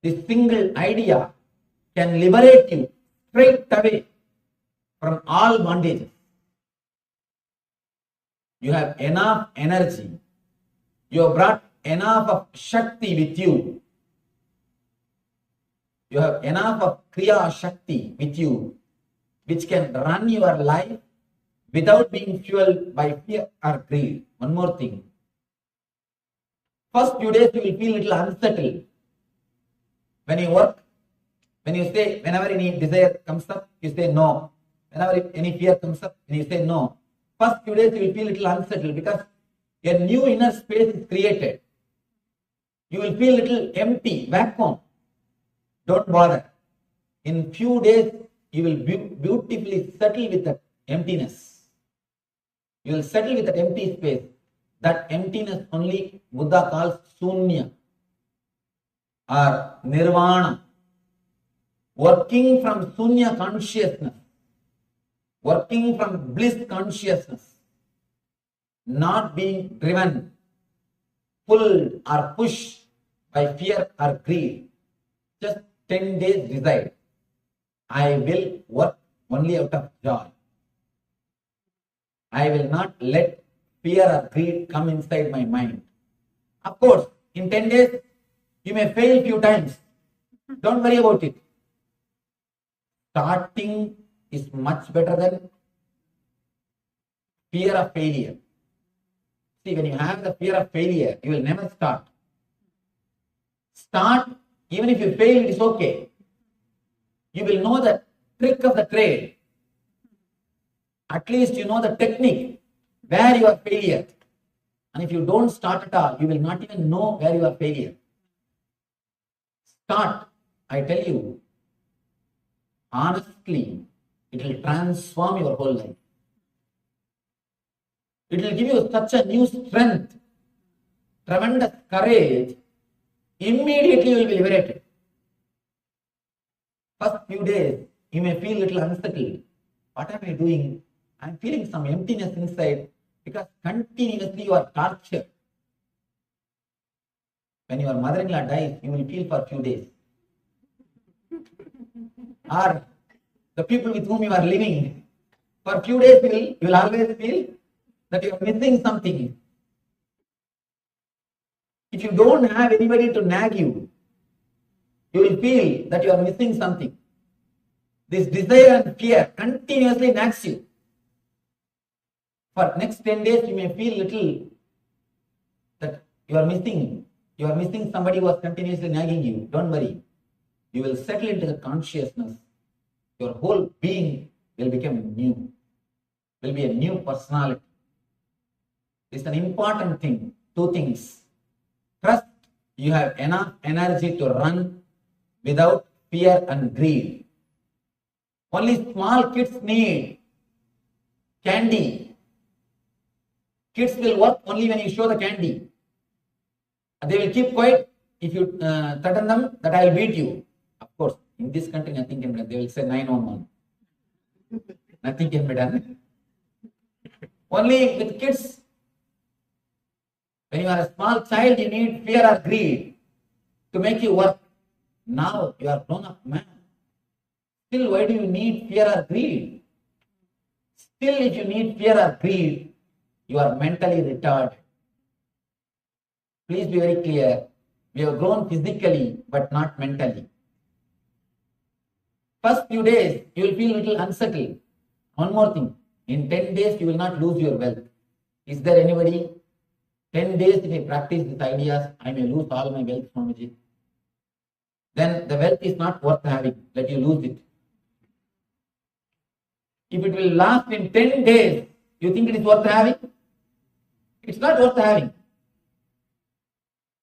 This single idea can liberate you straight away from all bondages. You have enough energy. You have brought enough of Shakti with you. You have enough of Kriya Shakti with you, which can run your life without being fueled by fear or greed. One more thing. First few days you will feel a little unsettled. When you work, when you say, whenever any desire comes up, you say no. Whenever any fear comes up, and you say no. First few days you will feel a little unsettled because a new inner space is created. You will feel a little empty, vacuum. Don't bother. In few days, you will beautifully settle with that emptiness. You will settle with that empty space. That emptiness only Buddha calls Sunya or Nirvana. Working from Sunya consciousness, working from bliss consciousness, not being driven, pulled or pushed by fear or greed. Just 10 days decide. I will work only out of joy. I will not let fear or greed come inside my mind. Of course, in 10 days, you may fail a few times. Don't worry about it. Starting is much better than fear of failure. See, when you have the fear of failure, you will never start. Start, even if you fail, it is okay. You will know the trick of the trade. At least you know the technique, where you are failure. And if you don't start at all, you will not even know where you are failure. Start, I tell you, honestly, it will transform your whole life. It will give you such a new strength, tremendous courage. Immediately you will be liberated. First few days, you may feel a little unsettled. What am I doing? I am feeling some emptiness inside because continuously you are tortured. When your mother-in-law dies, you will feel for a few days. Or the people with whom you are living, for a few days you will always feel that you are missing something. If you don't have anybody to nag you, you will feel that you are missing something. This desire and fear continuously nags you. For next 10 days, you may feel little that you are missing You are missing somebody who was continuously nagging you. Don't worry. You will settle into the consciousness. Your whole being will become new. Will be a new personality. It's an important thing. Two things. Trust you have enough energy to run without fear and greed. Only small kids need candy. Kids will work only when you show the candy. They will keep quiet if you threaten them that I will beat you. Of course, in this country, nothing can be done. They will say 911. Nothing can be done. Only with kids, when you are a small child, you need fear or greed to make you work. Now you are grown up man. Still, why do you need fear or greed? Still, if you need fear or greed, you are mentally retarded. Please be very clear. We have grown physically, but not mentally. First few days, you will feel a little unsettled. One more thing. In 10 days, you will not lose your wealth. Is there anybody? 10 days, if I practice these ideas, I may lose all my wealth, Swamiji. Then the wealth is not worth having. Let you lose it. If it will last in 10 days, you think it is worth having? It's not worth having.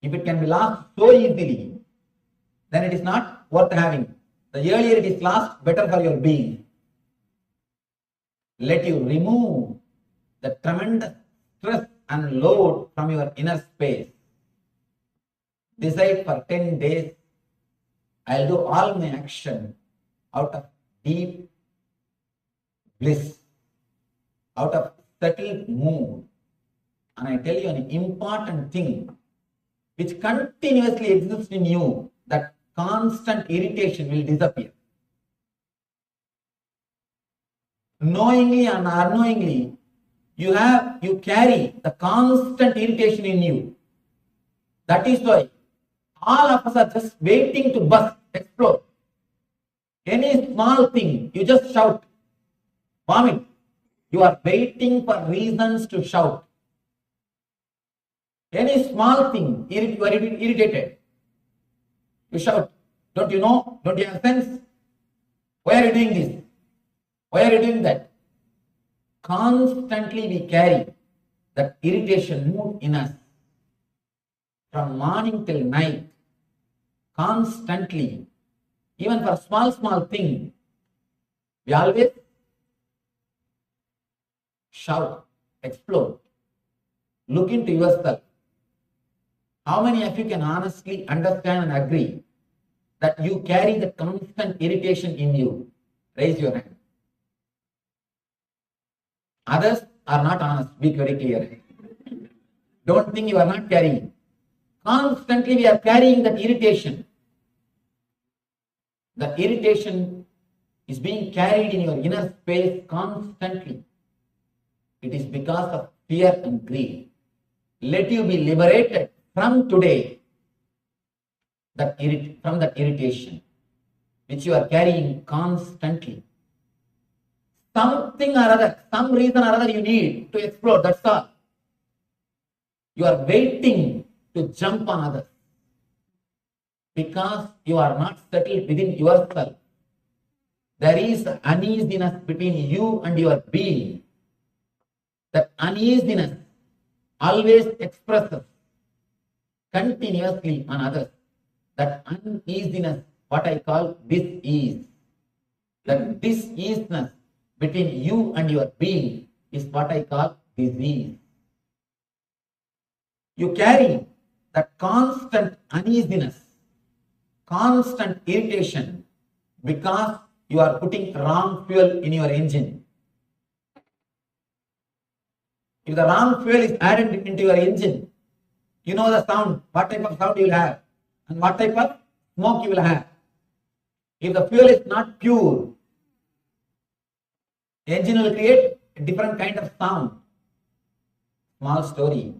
If it can be lost so easily, then it is not worth having. The earlier it is lost, better for your being. Let you remove the tremendous stress and load from your inner space. Decide for 10 days, I'll do all my action out of deep bliss, out of settled mood. And I tell you an important thing which continuously exists in you, that constant irritation will disappear. Knowingly and unknowingly, you carry the constant irritation in you. That is why all of us are just waiting to burst, explode. Any small thing, you just shout, vomit. You are waiting for reasons to shout. Any small thing, you are irritated. You shout, don't you know? Don't you have sense? Why are you doing this? Why are you doing that? Constantly we carry that irritation mood in us. From morning till night, constantly, even for small thing, we always shout, explode. Look into yourself. How many of you can honestly understand and agree that you carry the constant irritation in you? Raise your hand. Others are not honest. Be very clear. Don't think you are not carrying. Constantly we are carrying that irritation. The irritation is being carried in your inner space constantly. It is because of fear and greed. Let you be liberated from today from that irritation which you are carrying constantly. Something or other, some reason or other you need to explore, that's all. You are waiting to jump on others because you are not settled within yourself. There is uneasiness between you and your being. That uneasiness always expresses continuously on others. That uneasiness, what I call dis-ease. That dis-easeness between you and your being is what I call disease. You carry that constant uneasiness, constant irritation because you are putting wrong fuel in your engine. If the wrong fuel is added into your engine, you know the sound, what type of sound you will have and what type of smoke you will have. If the fuel is not pure, the engine will create a different kind of sound. Small story.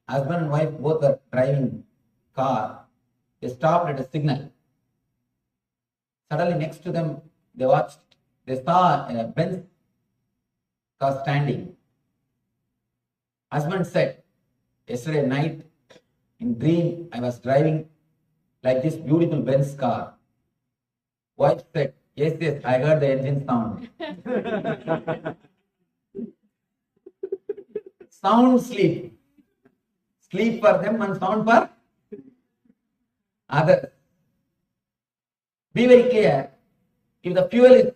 Husband and wife both are driving car. They stopped at a signal. Suddenly next to them, they saw a Benz car standing. Husband said, yesterday night, In dream, I was driving like this beautiful Benz car. Wife said, yes, yes, I heard the engine sound. Sound sleep. Sleep for them and sound for others. Be very clear. If the fuel is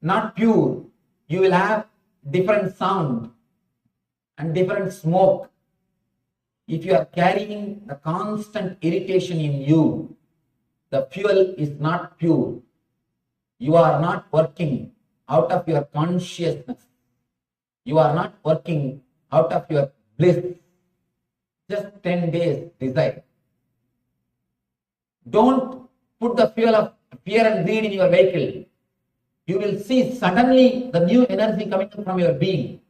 not pure, you will have different sound and different smoke. If you are carrying the constant irritation in you, the fuel is not pure. You are not working out of your consciousness. You are not working out of your bliss. Just 10 days desire. Don't put the fuel of fear and greed in your vehicle. You will see suddenly the new energy coming from your being.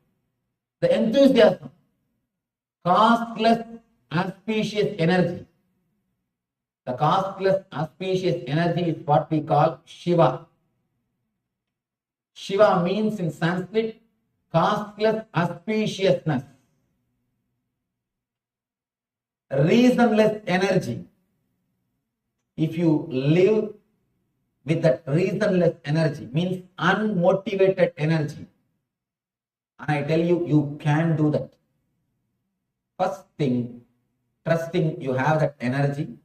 The enthusiasm, costless, auspicious energy. The costless, auspicious energy is what we call Shiva. Shiva means in Sanskrit, costless auspiciousness. Reasonless energy. If you live with that reasonless energy, means unmotivated energy, and I tell you, you can do that. First thing, trusting you have that energy.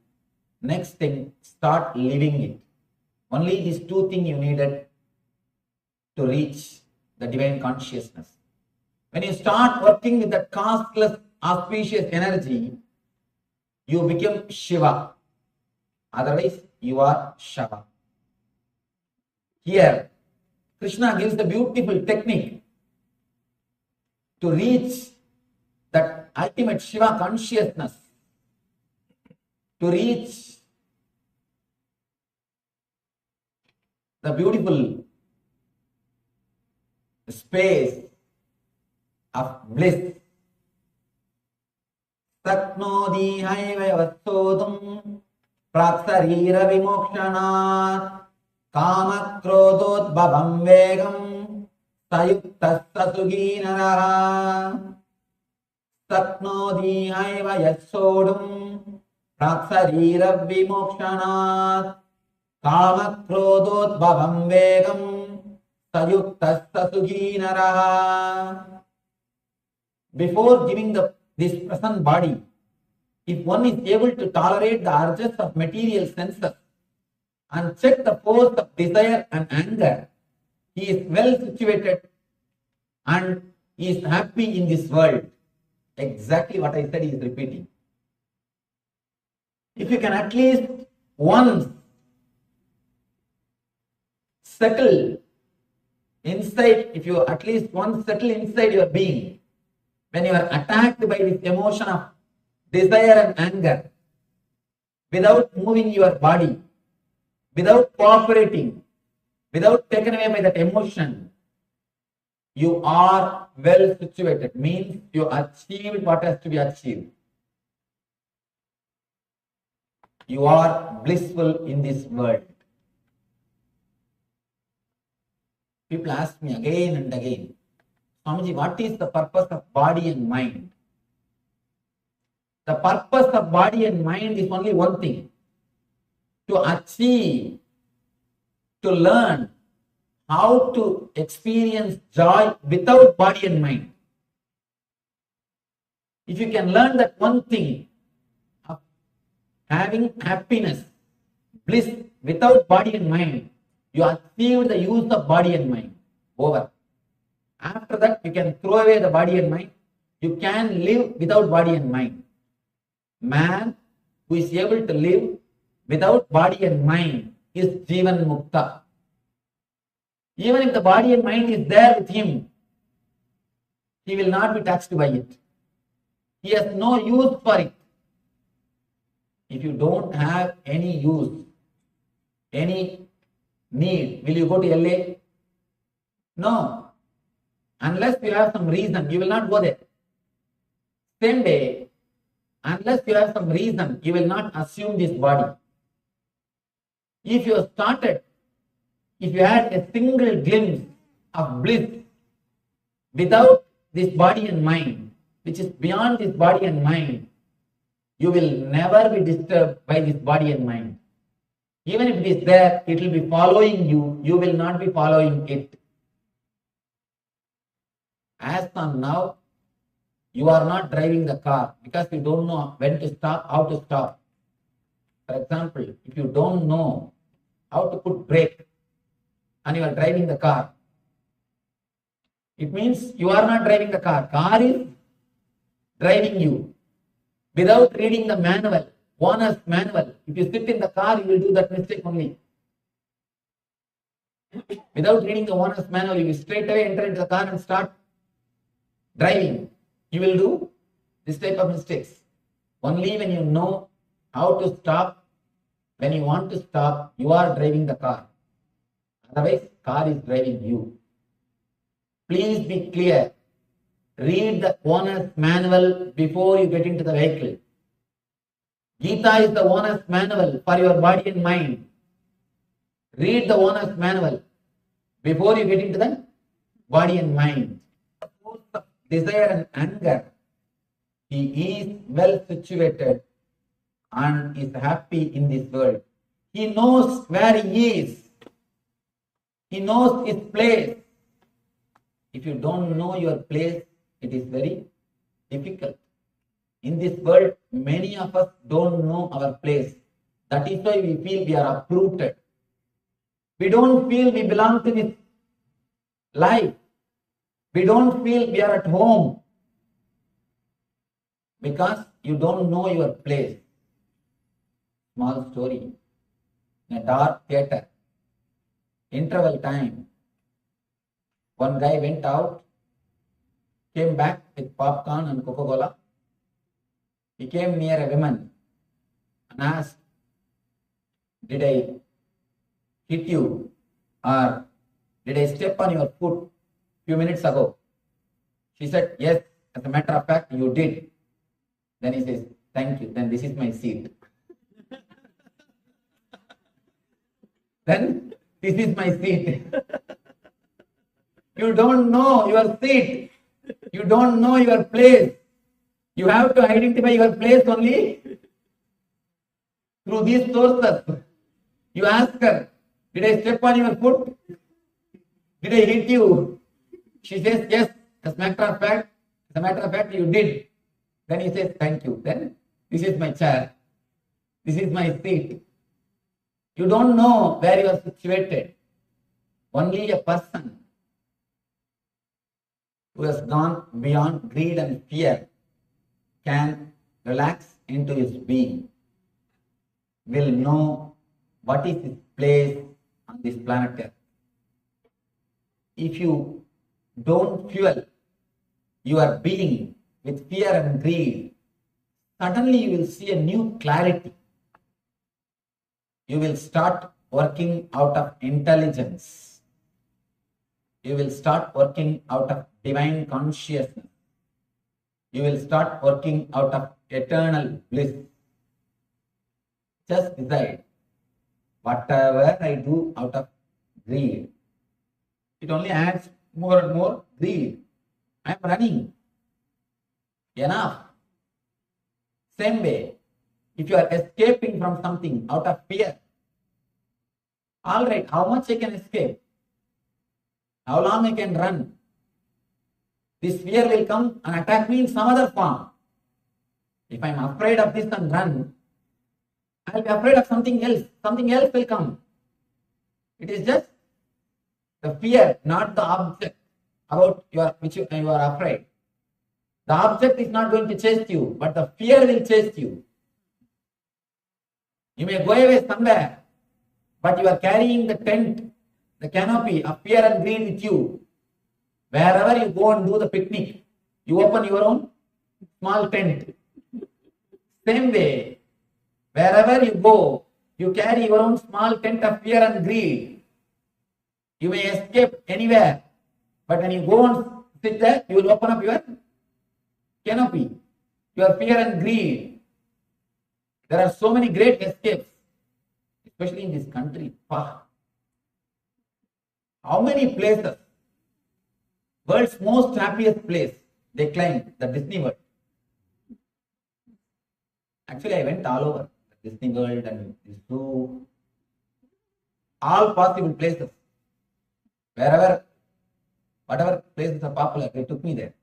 Next thing, start living it. Only these two things you needed to reach the divine consciousness. When you start working with that costless, auspicious energy, you become Shiva. Otherwise, you are Shava. Here, Krishna gives the beautiful technique to reach that ultimate Shiva consciousness, to reach the beautiful space of bliss. Saknodi haivayavasodam praksarira vimokshanat kamakrododbhavam vegam sayuktas sasugi naraha. Saknodi haivayasodam praksarira vimokshanat kamakrododbhavam vegam sayuktas sasugi naraha. Before giving this present body, if one is able to tolerate the urges of material senses and check the force of desire and anger, he is well situated and he is happy in this world. Exactly what I said he is repeating. If you can at least once settle inside, if you at least once settle inside your being, when you are attacked by this emotion of desire and anger, without moving your body, without cooperating, without taken away by that emotion, you are well situated, means you achieved what has to be achieved. You are blissful in this world. People ask me again and again, Swamiji, what is the purpose of body and mind? The purpose of body and mind is only one thing: to achieve, to learn how to experience joy without body and mind. If you can learn that one thing of having happiness, bliss without body and mind, you achieve the use of body and mind. Over. After that, you can throw away the body and mind. You can live without body and mind. Man who is able to live without body and mind is Jivan Mukta. Even if the body and mind is there with him, he will not be touched by it. He has no use for it. If you don't have any use, any need, will you go to LA? No. Unless you have some reason, you will not go there. Same day, unless you have some reason, you will not assume this body. If you started, if you had a single glimpse of bliss without this body and mind, which is beyond this body and mind, You will never be disturbed by this body and mind. Even if it is there, it will be following you. You will not be following it. As from now, you are not driving the car because you don't know when to stop, how to stop. For example, if you don't know how to put brake and you are driving the car, it means you are not driving the car. Car is driving you. Without reading the manual, owner's manual, if you sit in the car, you will do that mistake only. Without reading the owner's manual, you will straight away enter into the car and start driving. You will do this type of mistakes. Only when you know how to stop, when you want to stop, you are driving the car. Otherwise, car is driving you. Please be clear. Read the owner's manual before you get into the vehicle. Gita is the owner's manual for your body and mind. Read the owner's manual before you get into the body and mind. Desire and anger, he is well situated and is happy in this world. He knows where he is. He knows his place. If you don't know your place, it is very difficult. In this world, many of us don't know our place. That is why we feel we are uprooted. We don't feel we belong to this life. We don't feel we are at home because you don't know your place. Small story. In a dark theater, interval time, one guy went out, came back with popcorn and Coca-Cola. He came near a woman and asked, "Did I hit you or did I step on your foot few minutes ago?" She said, "Yes, as a matter of fact, you did." Then he says, "Thank you. Then this is my seat." Then this is my seat. You don't know your seat. You don't know your place. You have to identify your place only through these sources. You ask her, "Did I step on your foot? Did I hit you?" She says, "Yes, as a matter of fact, you did." Then he says, "Thank you." Then this is my chair. This is my seat. You don't know where you are situated. Only a person who has gone beyond greed and fear can relax into his being, will know what is his place on this planet Earth. If you don't fuel your being with fear and greed, suddenly you will see a new clarity. You will start working out of intelligence. You will start working out of divine consciousness. You will start working out of eternal bliss. Just decide, whatever I do out of greed, it only adds more and more greed. I am running. Enough. Same way, if you are escaping from something out of fear, all right, how much I can escape? How long I can run? This fear will come and attack me in some other form. If I am afraid of this and run, I will be afraid of something else. Something else will come. It is just the fear, not the object about which you are afraid. The object is not going to chase you, but the fear will chase you. You may go away somewhere, but you are carrying the tent, the canopy of fear and greed with you. Wherever you go and do the picnic, you open your own small tent. Same way, wherever you go, you carry your own small tent of fear and greed. You may escape anywhere, but when you go and sit there, you will open up your canopy, your fear and greed. There are so many great escapes, especially in this country. How many places? World's most happiest place, they claim, the Disney World. Actually, I went all over Disney World and this zoo, all possible places. Wherever, whatever places are popular, they took me there.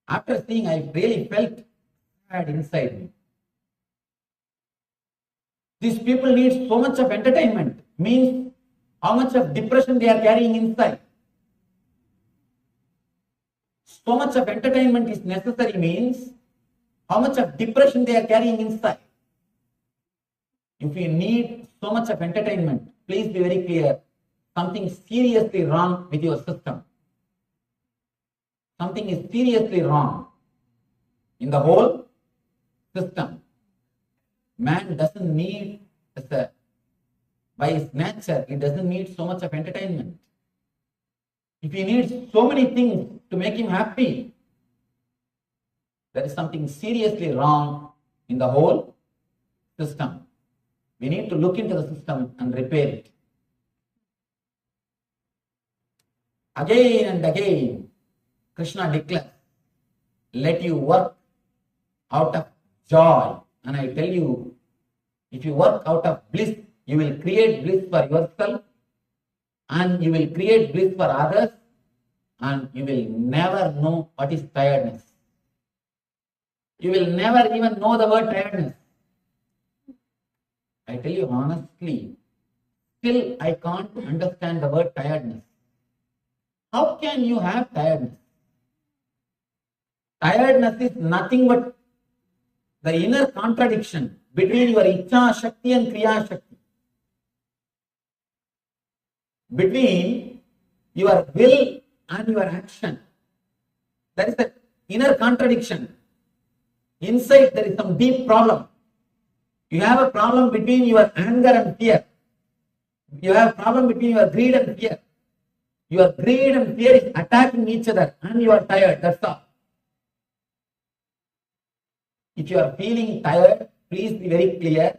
After seeing, I really felt sad inside me. These people need so much of entertainment, means how much of depression they are carrying inside. So much of entertainment is necessary means how much of depression they are carrying inside. If you need so much of entertainment, please be very clear, something seriously wrong with your system. Something is seriously wrong in the whole system. Man doesn't need, by his nature, he doesn't need so much of entertainment. If he needs so many things to make him happy, there is something seriously wrong in the whole system. We need to look into the system and repair it. Again and again, Krishna declares, let you work out of joy. And I tell you, if you work out of bliss, you will create bliss for yourself and you will create bliss for others and you will never know what is tiredness. You will never even know the word tiredness. I tell you honestly, still I can't understand the word tiredness. How can you have tiredness? Tiredness is nothing but the inner contradiction between your Ichcha Shakti and Kriya Shakti. Between your will and your action. That is the inner contradiction. Inside there is some deep problem. You have a problem between your anger and fear. You have a problem between your greed and fear. Your greed and fear is attacking each other and you are tired, that's all. If you are feeling tired, please be very clear.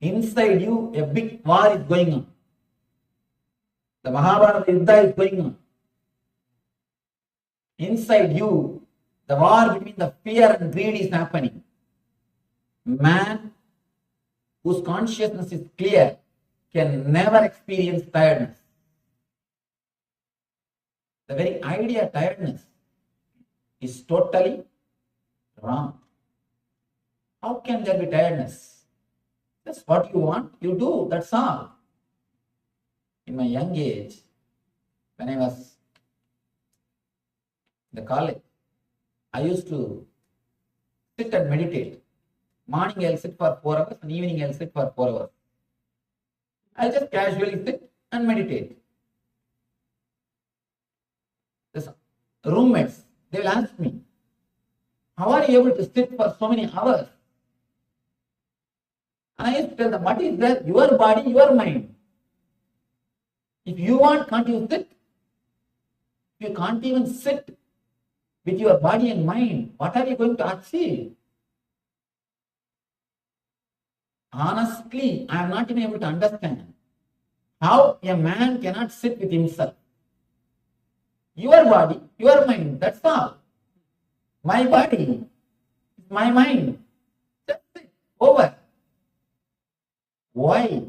Inside you, a big war is going on. The Mahabharata Yuddha is going on. Inside you, the war between the fear and greed is happening. Man whose consciousness is clear can never experience tiredness. The very idea of tiredness is totally wrong. How can there be tiredness? Just what you want, you do, that's all. In my young age, when I was in the college, I used to sit and meditate. Morning I'll sit for 4 hours and evening I'll sit for 4 hours. I'll just casually sit and meditate. The roommates, they will ask me, how are you able to sit for so many hours? And I used to tell them, what is that? Your body, your mind. If you want, can't you sit? If you can't even sit with your body and mind, what are you going to achieve? Honestly, I am not even able to understand how a man cannot sit with himself. Your body, your mind, that's all. My body, my mind. That's it. Over. Why?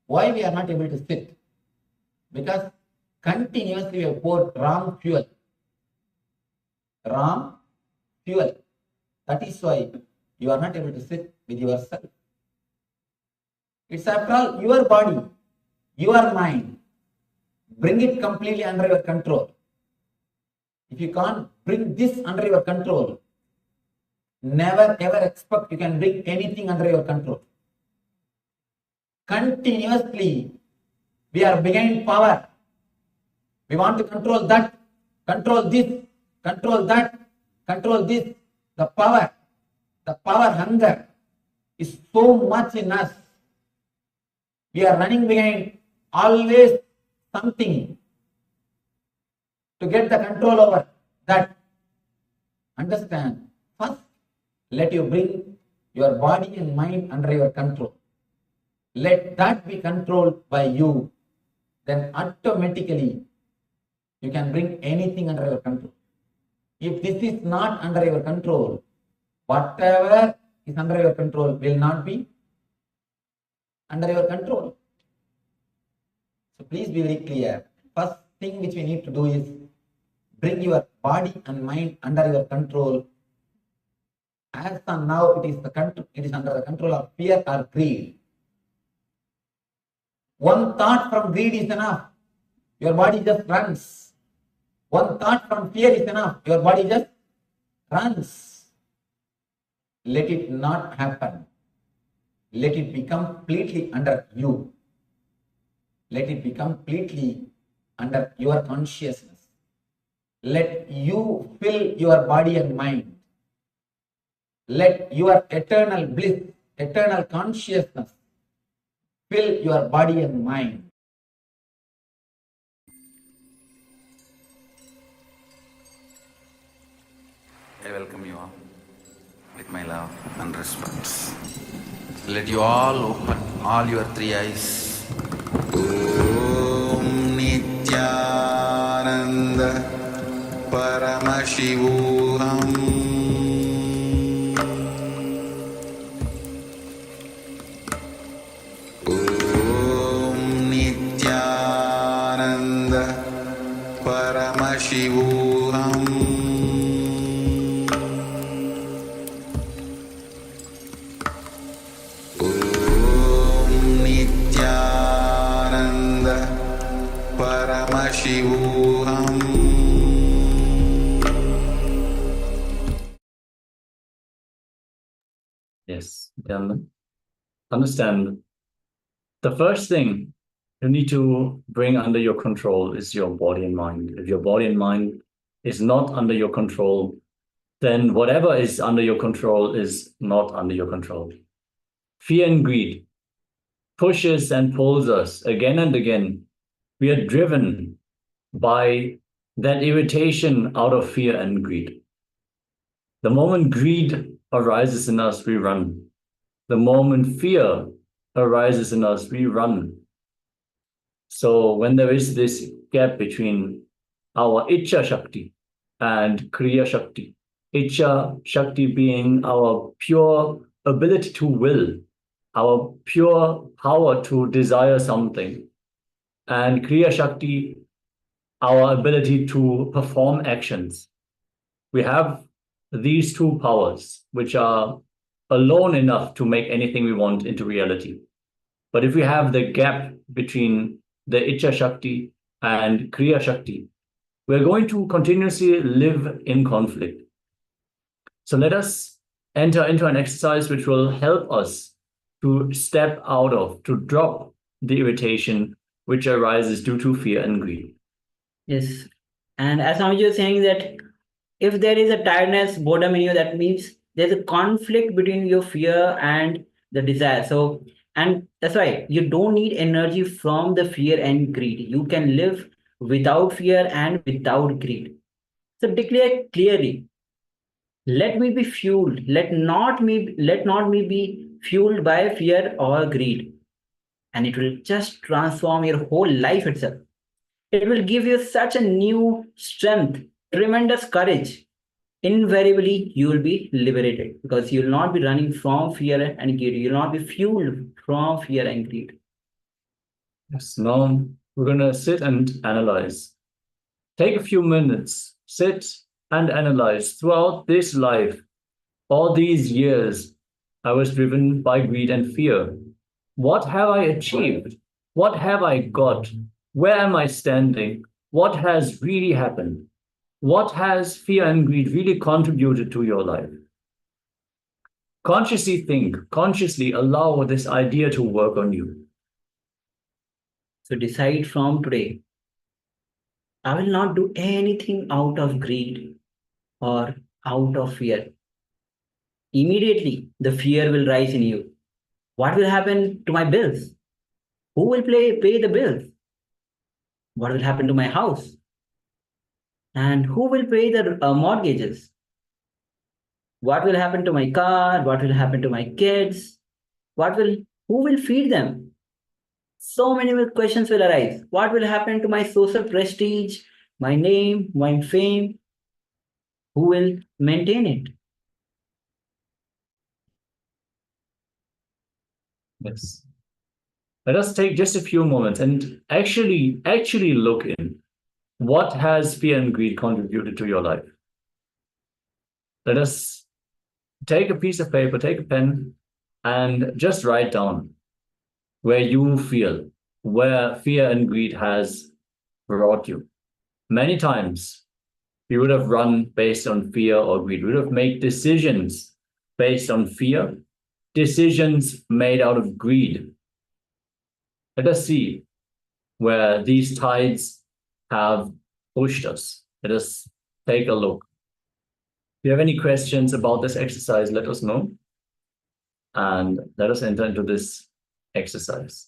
Why we are not able to sit? Because continuously we have poured wrong fuel. Wrong fuel. That is why you are not able to sit with yourself. It's after all your body, your mind. Bring it completely under your control. If you can't bring this under your control, never ever expect you can bring anything under your control. Continuously, we are behind power. We want to control that, control this, control that, control this. The power hunger is so much in us. We are running behind always something to get the control over that. Understand? First, let you bring your body and mind under your control. Let that be controlled by you. Then automatically you can bring anything under your control. If this is not under your control, whatever is under your control will not be under your control. So please be very clear. First thing which we need to do is bring your body and mind under your control. As of now, it is under the control of fear or greed. One thought from greed is enough. Your body just runs. One thought from fear is enough. Your body just runs. Let it not happen. Let it be completely under you. Let it be completely under your consciousness. Let you fill your body and mind. Let your eternal bliss, eternal consciousness fill your body and mind. I welcome you all with my love and respect. Let you all open all your three eyes. Om Nithyananda Paramashivoham Paramashivoham Om Nithyananda Paramashivoham. Yes, then understand. The first thing you need to bring under your control is your body and mind. If your body and mind is not under your control, then whatever is under your control is not under your control. Fear and greed pushes and pulls us again and again. We are driven by that irritation out of fear and greed. The moment greed arises in us, we run. The moment fear arises in us, we run. So when there is this gap between our Icha Shakti and Kriya Shakti, Icha Shakti being our pure ability to will, our pure power to desire something, and Kriya Shakti, our ability to perform actions. We have these two powers, which are alone enough to make anything we want into reality. But if we have the gap between the Icha Shakti and Kriya Shakti, we're going to continuously live in conflict. So let us enter into an exercise which will help us to step out of, to drop the irritation which arises due to fear and greed. Yes. And as Swamiji was saying that if there is a tiredness, boredom in you, that means there's a conflict between your fear and the desire. So, and that's why you don't need energy from the fear and greed. You can live without fear and without greed. So declare clearly, let me be fueled. Let not me be fueled by fear or greed. And it will just transform your whole life itself. It will give you such a new strength, tremendous courage. Invariably, you will be liberated because you will not be running from fear and greed. You will not be fueled from fear and greed. Yes, now we're going to sit and analyze. Take a few minutes, sit and analyze. Throughout this life, all these years, I was driven by greed and fear. What have I achieved? What have I got? Where am I standing? What has really happened? What has fear and greed really contributed to your life? Consciously think, consciously allow this idea to work on you. So decide from today, I will not do anything out of greed or out of fear. Immediately, the fear will rise in you. What will happen to my bills? Who will pay the bills? What will happen to my house? And who will pay the mortgages? What will happen to my car? What will happen to my kids? Who will feed them? So many questions will arise. What will happen to my social prestige, my name, my fame? Who will maintain it? Yes. Let us take just a few moments and actually look in. What has fear and greed contributed to your life? Let us take a piece of paper, take a pen, and just write down where you feel, where fear and greed has brought you. Many times, we would have run based on fear or greed. We would have made decisions based on fear, decisions made out of greed. Let us see where these tides have pushed us. Let us take a look. If you have any questions about this exercise, let us know. And let us enter into this exercise.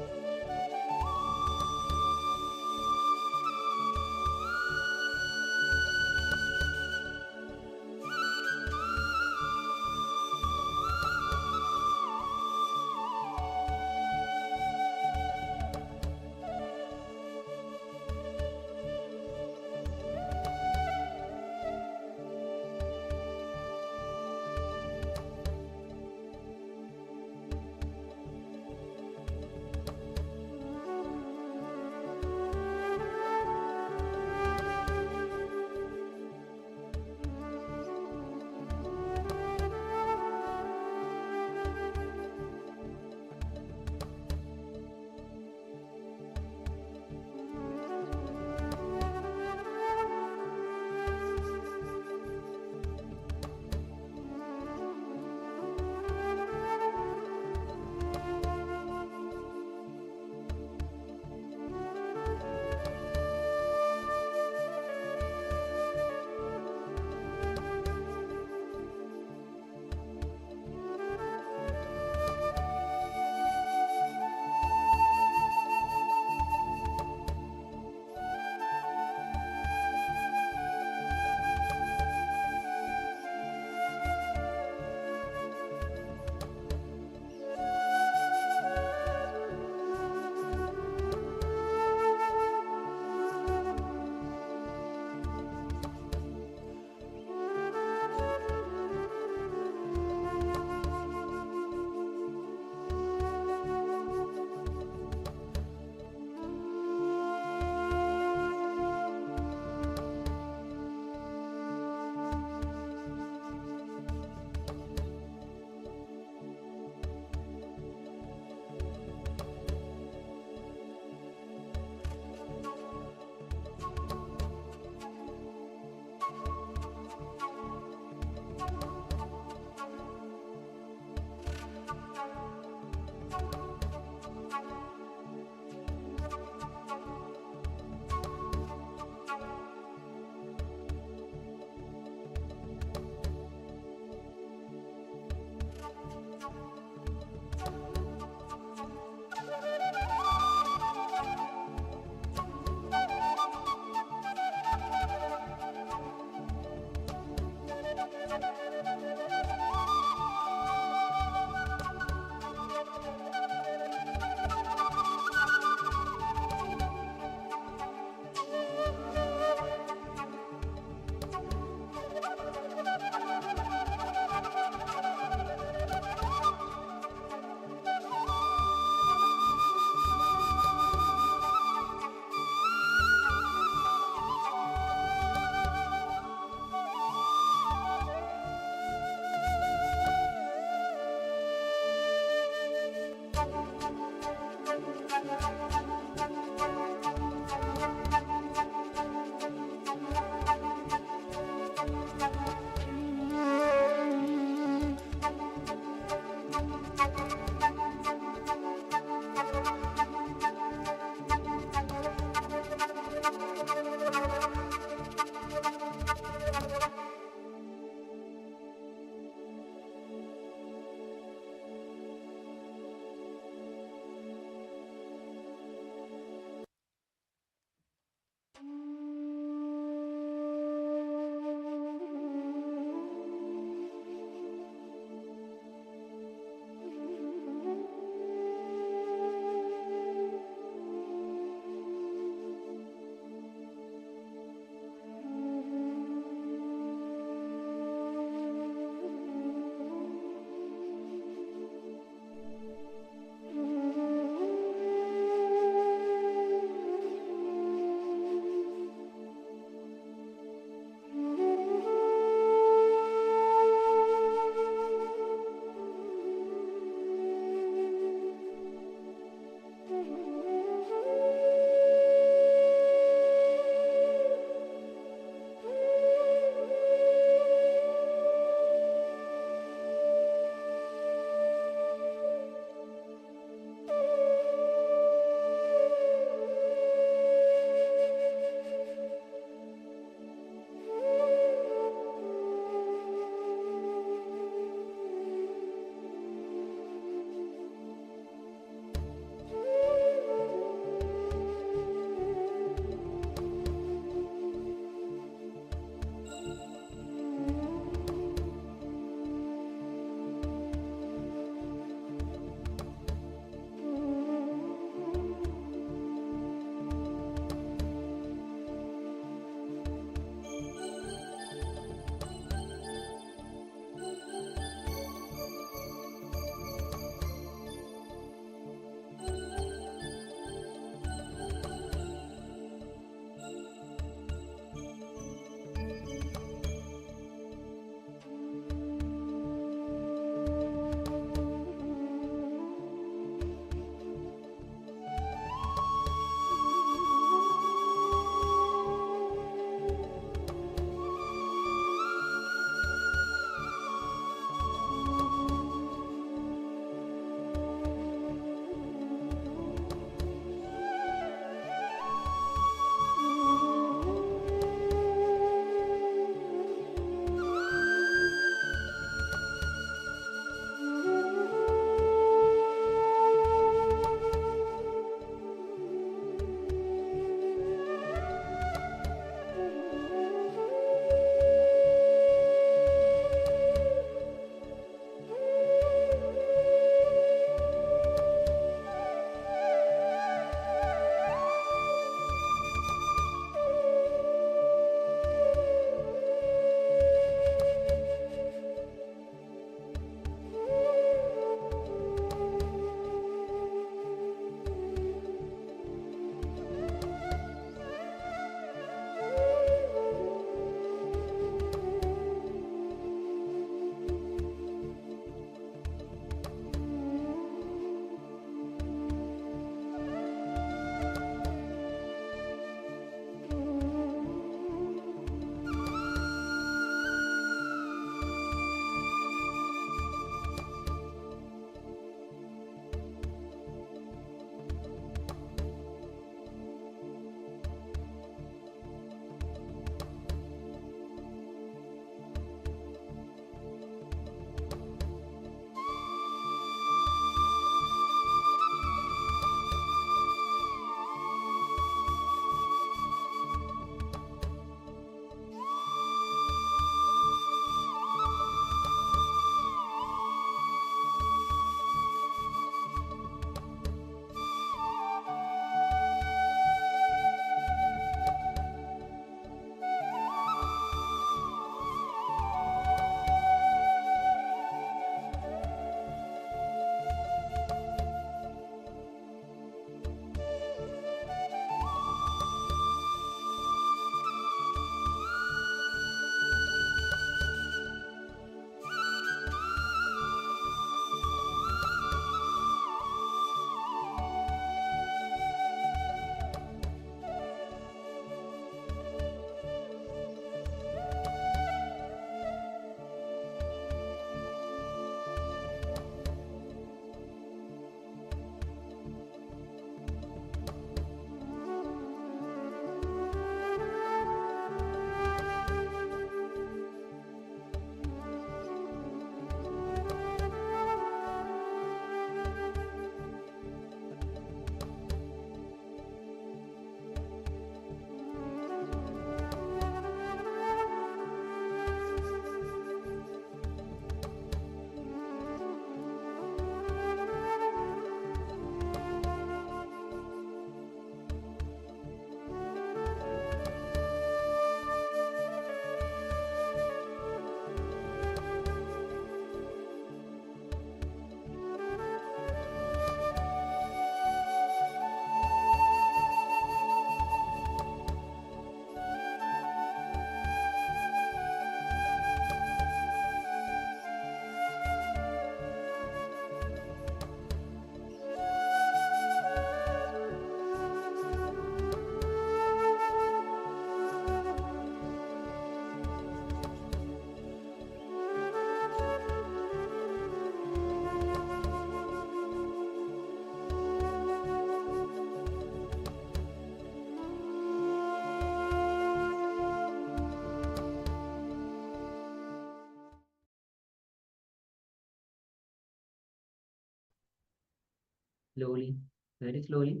slowly, very slowly.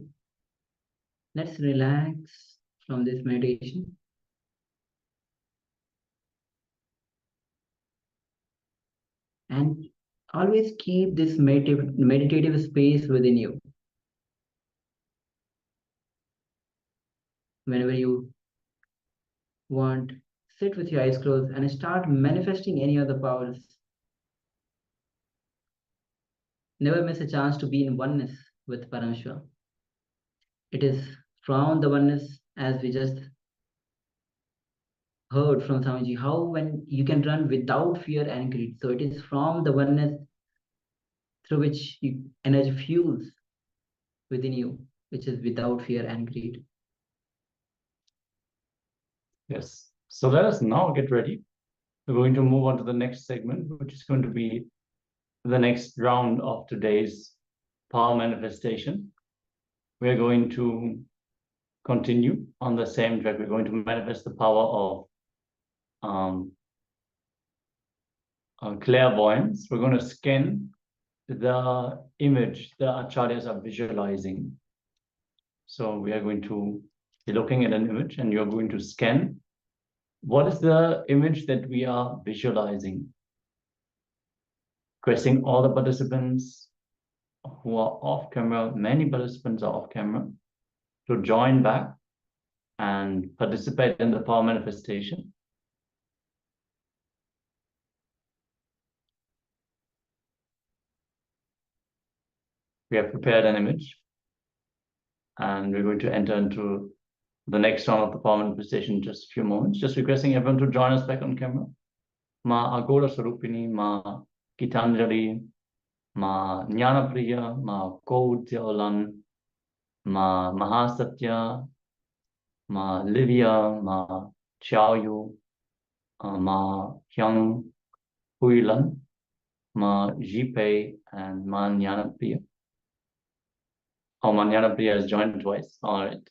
Let's relax from this meditation. And always keep this meditative space within you. Whenever you want, sit with your eyes closed and start manifesting any of the powers. Never miss a chance to be in oneness with Paramashiva. It is from the oneness, as we just heard from Swamiji, how when you can run without fear and greed. So it is from the oneness through which energy fuels within you, which is without fear and greed. Yes. So let us now get ready. We're going to move on to the next segment, which is going to be the next round of today's power manifestation. We're going to continue on the same track. We're going to manifest the power of clairvoyance. We're going to scan the image the acharyas are visualizing. So we are going to be looking at an image and you're going to scan what is the image that we are visualizing. Requesting all the participants who are off camera, many participants are off camera, to join back and participate in the power manifestation. We have prepared an image and we're going to enter into the next round of the power manifestation in just a few moments. Just requesting everyone to join us back on camera. Ma Agora Sarupini, Ma Gitanjali, Ma Jnanapriya, Ma Kodyalan, Ma Mahasatya, Ma Livia, Ma Xiaoyu, Ma Hyung Huilan, Ma Jipei, and Ma Jnanapriya. Oh, Ma Jnanapriya has joined twice. All right.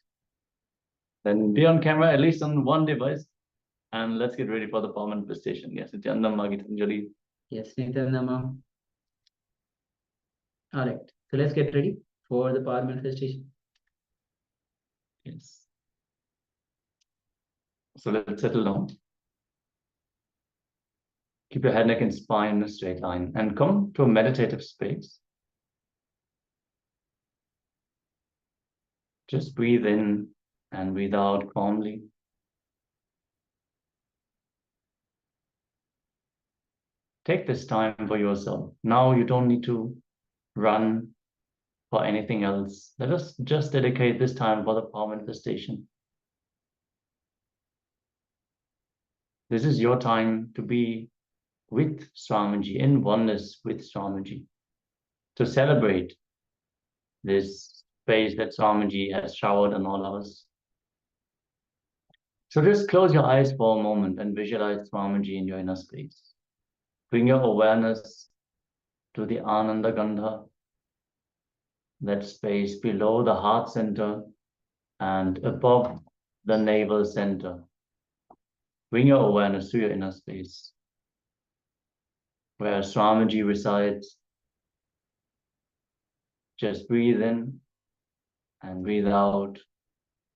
Then be on camera, at least on one device. And let's get ready for the power manifestation. Yes, Nithyananda, Ma Gitanjali. Yes, Nithyananda. All right. So let's get ready for the power manifestation. Yes. So let's settle down. Keep your head, neck, and spine in a straight line and come to a meditative space. Just breathe in and breathe out calmly. Take this time for yourself. Now you don't need to run for anything else. Let us just dedicate this time for the power manifestation. This is your time to be with Swamiji, in oneness with Swamiji, to celebrate this space that Swamiji has showered on all of us. So just close your eyes for a moment and visualize Swamiji in your inner space. Bring your awareness to the Ananda Gandha, that space below the heart center and above the navel center. Bring your awareness to your inner space, where Swamiji resides. Just breathe in and breathe out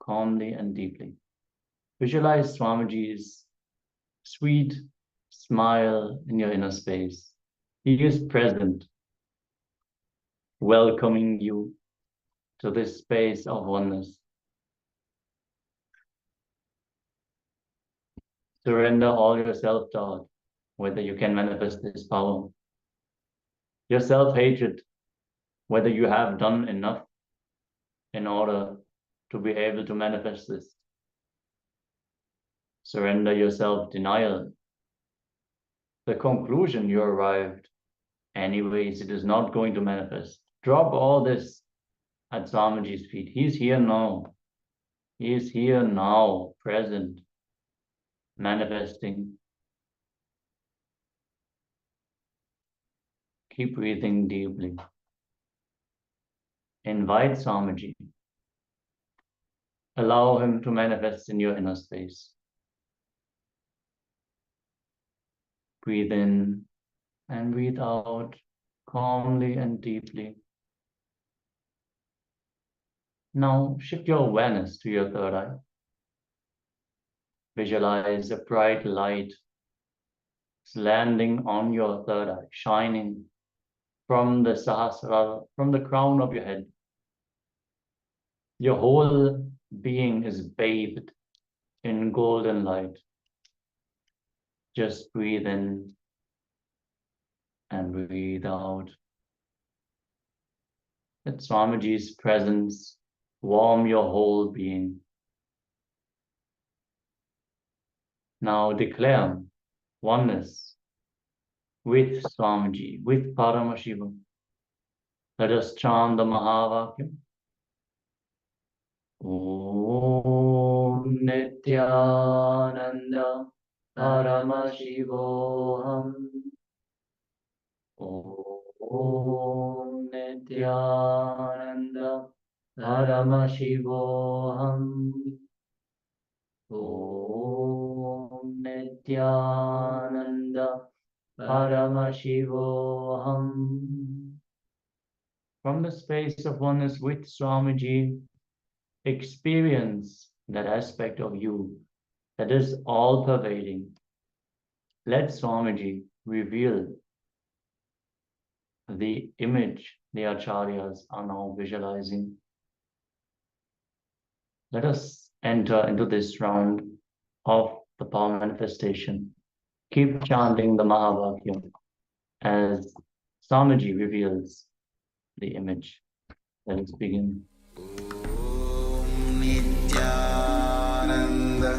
calmly and deeply. Visualize Swamiji's sweet smile in your inner space. He is present, welcoming you to this space of oneness. Surrender all your self-doubt, whether you can manifest this power. Your self-hatred, whether you have done enough in order to be able to manifest this. Surrender your self-denial. The conclusion you arrived, anyways, it is not going to manifest. Drop all this at Swamiji's feet. He's here now. He is here now, present, manifesting. Keep breathing deeply. Invite Swamiji. Allow him to manifest in your inner space. Breathe in and breathe out calmly and deeply. Now shift your awareness to your third eye. Visualize a bright light landing on your third eye, shining from the Sahasrara, from the crown of your head. Your whole being is bathed in golden light. Just breathe in and breathe out. Let Swamiji's presence warm your whole being. Now declare oneness with Swamiji, with Paramashivoham. Let us chant the Mahavakya. Om Nithyananda Paramashivoham. Om Nithyananda Paramashivoham. Om Nithyananda Paramashivoham. From the space of oneness with Swamiji, experience that aspect of you that is all-pervading. Let Swamiji reveal the image the acharyas are now visualizing. Let us enter into this round of the power manifestation. Keep chanting the Mahavakya as Swamiji reveals the image. Let us begin. Nithyananda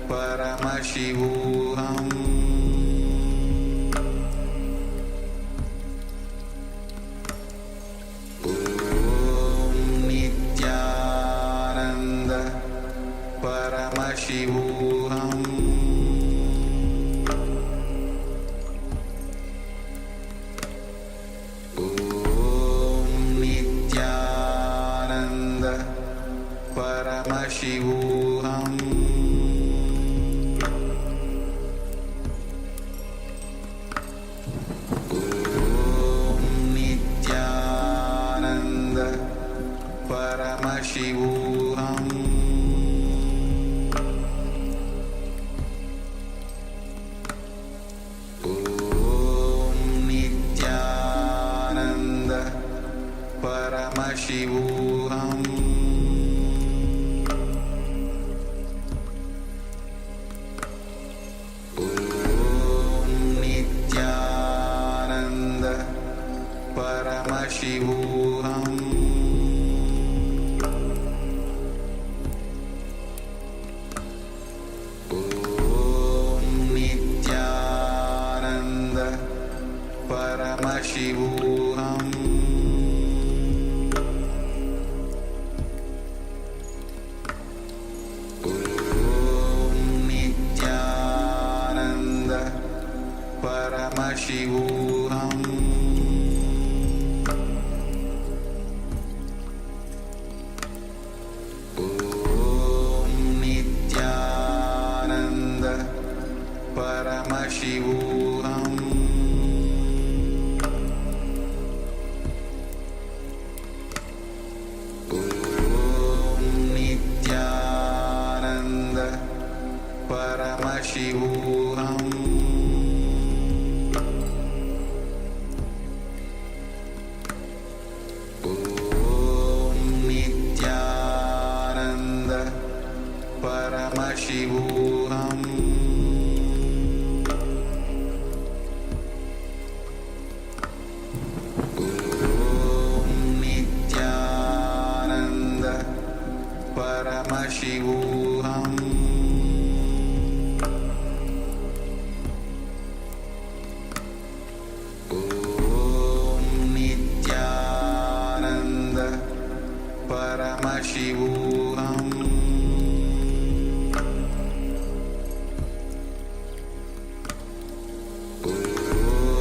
Paramashivoham. Om Nithyananda Paramashivoham. Paramashivoham. Om Nithyananda Paramashivoham. Om Nithyananda Paramashivoham. Paramashivoham. Om Nithyananda Paramashivoham. Om Nithyananda Paramashivoham. Paramashivoham. Om Nithyananda Paramashivoham. Om Nithyananda Paramashivoham. Paramashivoham. Om Nithyananda Paramashivoham.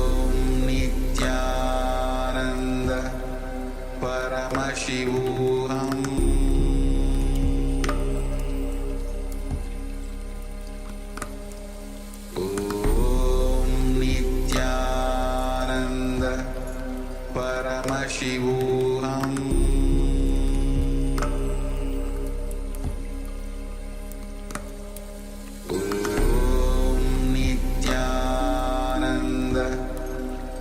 Om Nithyananda Paramashivoham. Paramashivoham.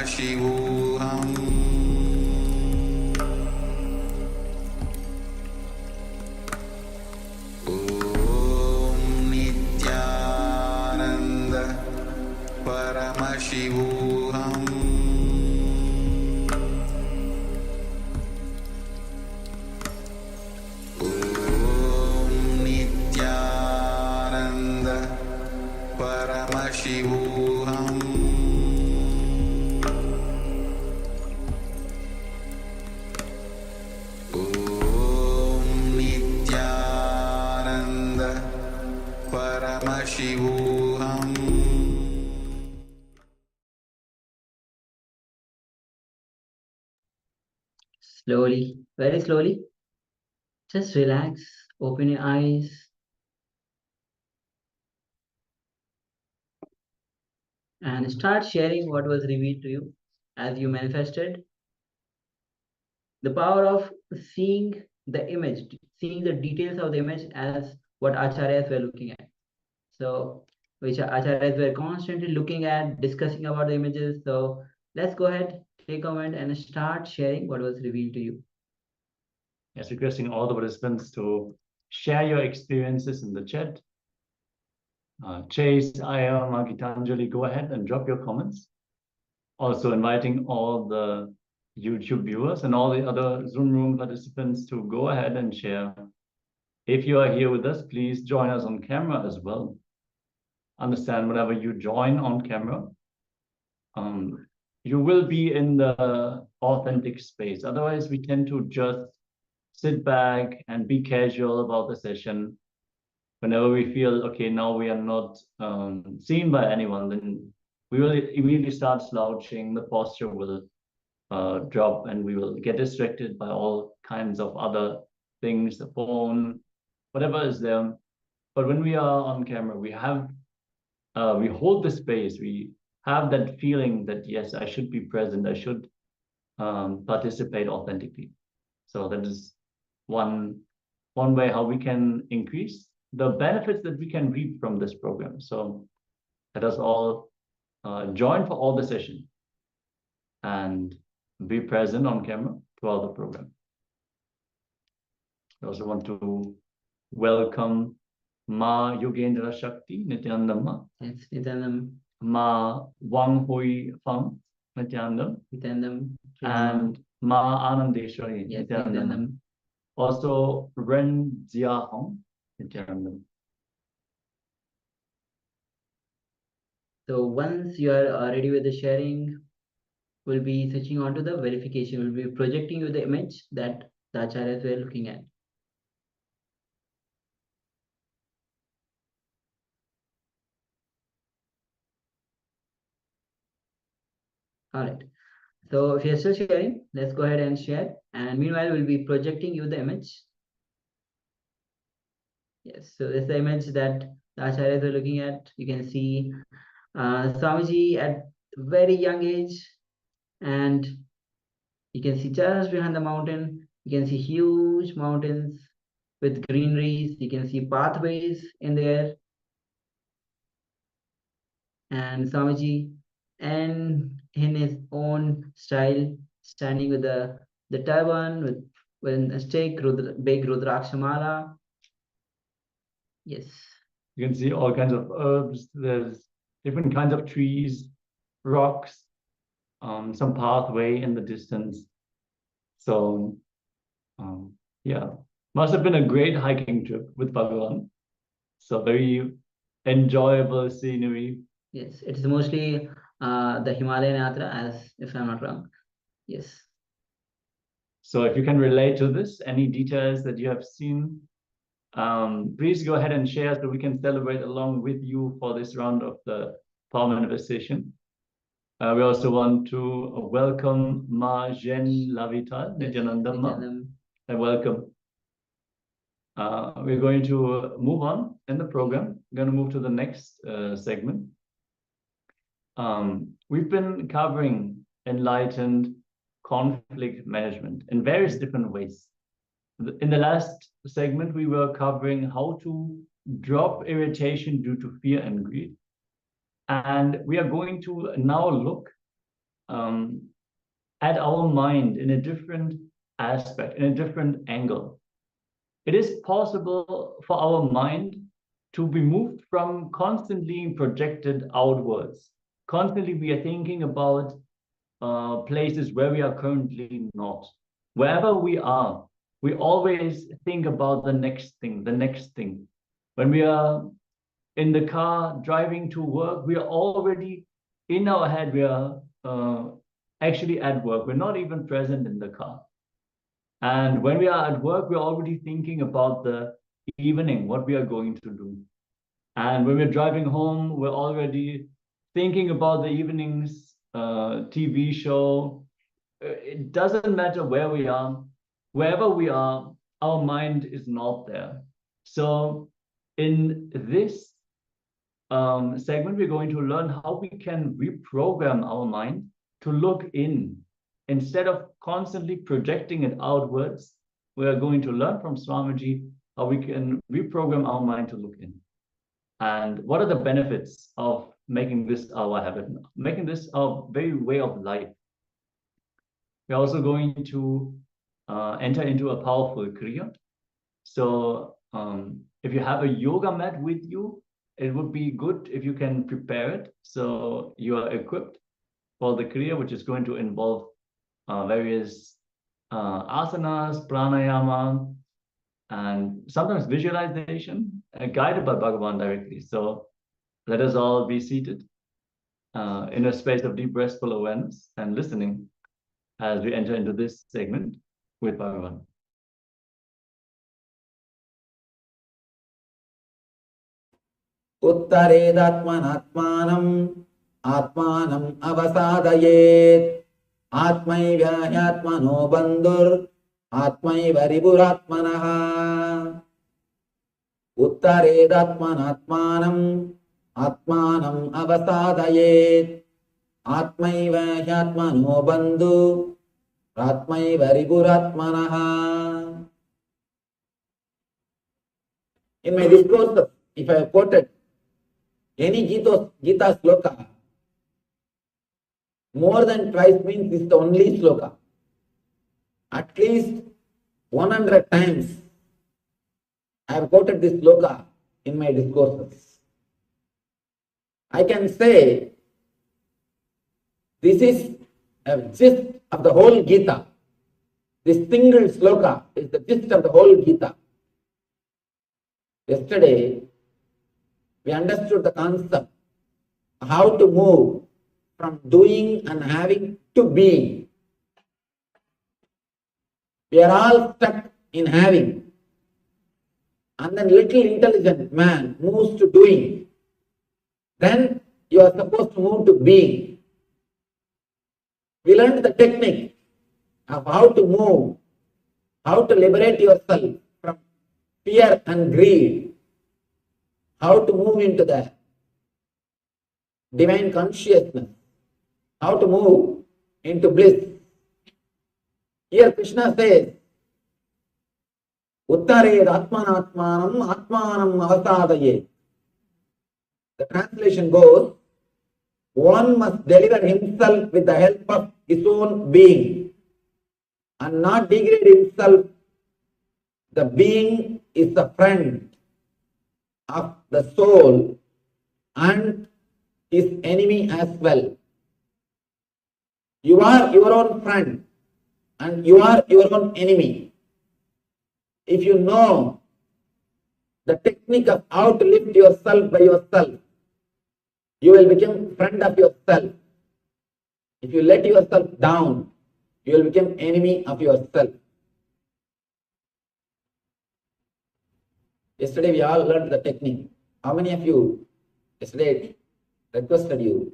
Paramashivoham Om Nithyananda Paramashivoham Om Nithyananda Paramashivoham Om Nithyananda Paramashivoham Slowly, very slowly. Just relax, open your eyes, and start sharing what was revealed to you as you manifested. The power of seeing the image, seeing the details of the image as what acharyas were looking at. So, which acharyas were constantly looking at, discussing about the images. So, let's go ahead, take a moment, and start sharing what was revealed to you. Yes, requesting all the participants to share your experiences in the chat. Chase, Aya, Magitanjali, go ahead and drop your comments. Also inviting all the YouTube viewers and all the other Zoom room participants to go ahead and share. If you are here with us, please join us on camera as well. Understand whenever you join on camera, you will be in the authentic space. Otherwise, we tend to just sit back and be casual about the session. Whenever we feel, okay, now we are not seen by anyone, then we will immediately start slouching, the posture will drop, and we will get distracted by all kinds of other things, the phone, whatever is there. But when we are on camera, we hold the space, we have that feeling that, yes, I should be present, I should participate authentically. So that is one way how we can increase the benefits that we can reap from this program. So let us all join for all the session and be present on camera throughout the program. I also want to welcome Ma Yogendra Shakti, Nithyananda Ma. Yes, Nithyananda. Ma Wang Hui Fang, Nithyananda. Nithyananda. And Ma Anandeshwari, Yes, Nithyananda. Nithyananda. Also Ren Jia Hong, Nithyananda. So once you are ready with the sharing, we'll be switching on to the verification. We'll be projecting you the image that the acharyas were looking at. All right. So if you're still sharing, let's go ahead and share. And meanwhile, we'll be projecting you the image. Yes, so this is the image that the acharyas were looking at. You can see Swamiji at very young age, and you can see just behind the mountain, you can see huge mountains with greeneries. You can see pathways in there, and Swamiji, and in his own style, standing with the turban, with a stick, big Rudraksha mala. Yes. You can see all kinds of herbs. There's different kinds of trees, rocks, some pathway in the distance. So, yeah, must have been a great hiking trip with Bhagavan. So very enjoyable scenery. Yes, it is mostly the Himalayan Yatra, as if I'm not wrong. Yes. So if you can relate to this, any details that you have seen, please go ahead and share so we can celebrate along with you for this round of the power manifestation. We also want to welcome Ma Jen Lavital, Nithyananda Ma, and welcome. We're going to move on in the program. We're going to move to the next segment. We've been covering enlightened conflict management in various different ways. In the last segment, we were covering how to drop irritation due to fear and greed. And we are going to now look at our mind in a different aspect, in a different angle. It is possible for our mind to be moved from constantly projected outwards. Constantly we are thinking about places where we are currently not. Wherever we are, we always think about the next thing, the next thing. When we are in the car driving to work, we are already in our head, we are actually at work. We're not even present in the car. And when we are at work, we're already thinking about the evening, what we are going to do. And when we're driving home, we're already thinking about the evening's TV show. It doesn't matter where we are, wherever we are, our mind is not there. So in this segment, we're going to learn how we can reprogram our mind to look in. Instead of constantly projecting it outwards, we are going to learn from Swamiji how we can reprogram our mind to look in. And what are the benefits of making this our habit, making this our very way of life? We're also going to enter into a powerful Kriya. So if you have a yoga mat with you, it would be good if you can prepare it so you are equipped for the Kriya, which is going to involve various asanas, pranayama, and sometimes visualization, guided by Bhagavan directly. So let us all be seated in a space of deep restful awareness and listening as we enter into this segment with Bhagavan. Uttaredatmanatmanam atmanam avasadayet atmaiva hyatmano bandhur atmaiva riburatmanaha. Uttaredatmanatmanam atmanam avasadayet atmaiva hyatmano bandhu atmaiva riburatmanaha. In my discourse, if I have quoted any Gita sloka, more than twice means this is the only sloka. At least 100 times I have quoted this sloka in my discourses. I can say this is a gist of the whole Gita. This single sloka is the gist of the whole Gita. Yesterday, we understood the concept, how to move from doing and having to being. We are all stuck in having. And then little intelligent man moves to doing. Then you are supposed to move to being. We learned the technique of how to move, how to liberate yourself from fear and greed, how to move into the divine consciousness, how to move into bliss. Here Krishna says, Uttared atmanatmanam atmanam avasadayet. The translation goes, one must deliver himself with the help of his own being and not degrade himself. The being is the friend of the soul and his enemy as well. You are your own friend and you are your own enemy. If you know the technique of how to lift yourself by yourself, you will become friend of yourself. If you let yourself down, you will become enemy of yourself. Yesterday we all learned the technique. How many of you yesterday requested you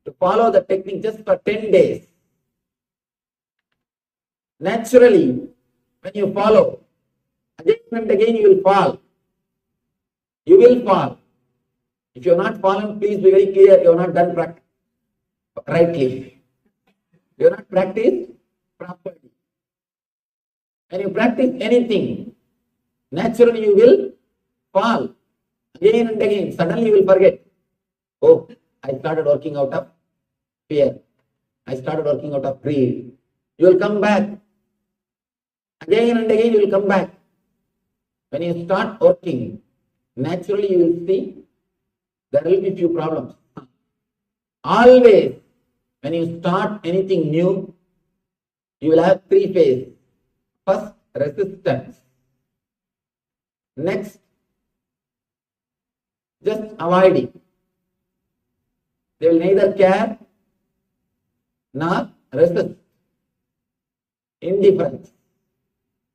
to follow the technique just for 10 days? Naturally, when you follow, again and again you will fall. You will fall. If you have not fallen, please be very clear, you have not done rightly. You have not practiced properly. When you practice anything, naturally you will fall. Again and again, suddenly you will forget. Oh, I started working out of fear. I started working out of greed. You will come back. Again and again you will come back. When you start working, naturally you will see there will be few problems. Always, when you start anything new, you will have three phases. First, resistance. Next, just avoiding. They will neither care nor resist. Indifference.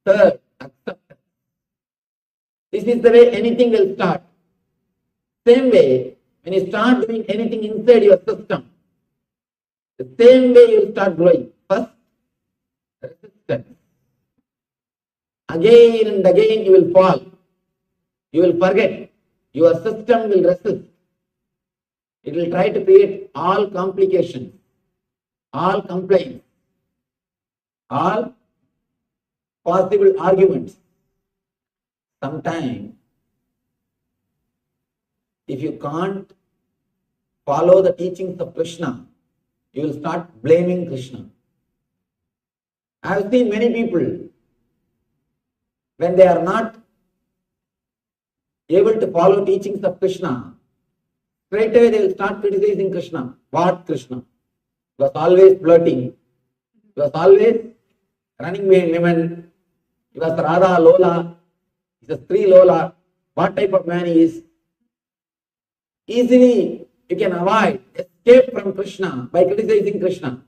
Third, acceptance. This is the way anything will start. Same way, when you start doing anything inside your system, the same way you will start growing. First, resistance. Again and again you will fall. You will forget. Your system will resist. It will try to create all complications, all complaints, all possible arguments. Sometimes, if you can't follow the teachings of Krishna, you will start blaming Krishna. I have seen many people, when they are not able to follow teachings of Krishna, straight away they will start criticizing Krishna. What Krishna? He was always flirting. He was always running behind women. He was Radha Lola. He is a Sri Lola. What type of man he is? Easily you can avoid, escape from Krishna by criticizing Krishna.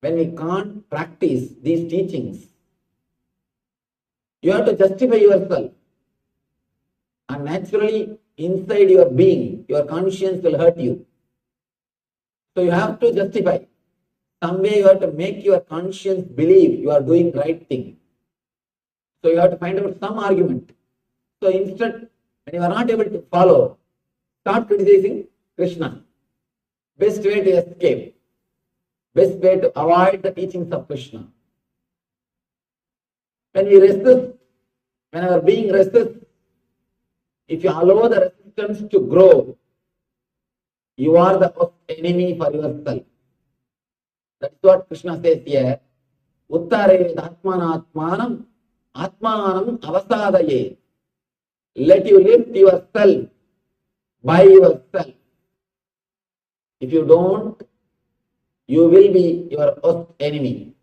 When we can't practice these teachings, you have to justify yourself. And naturally, inside your being, your conscience will hurt you. So you have to justify. Some way you have to make your conscience believe you are doing right thing. So you have to find out some argument. So instead, when you are not able to follow, start criticizing Krishna. Best way to escape. Best way to avoid the teachings of Krishna. When we resist, when our being resists, if you allow the resistance to grow, you are the enemy for yourself. That's what Krishna says here. Uttare atmanatmanam atmanam avasadaye. Let you lift yourself by yourself. If you don't, you will be your worst enemy.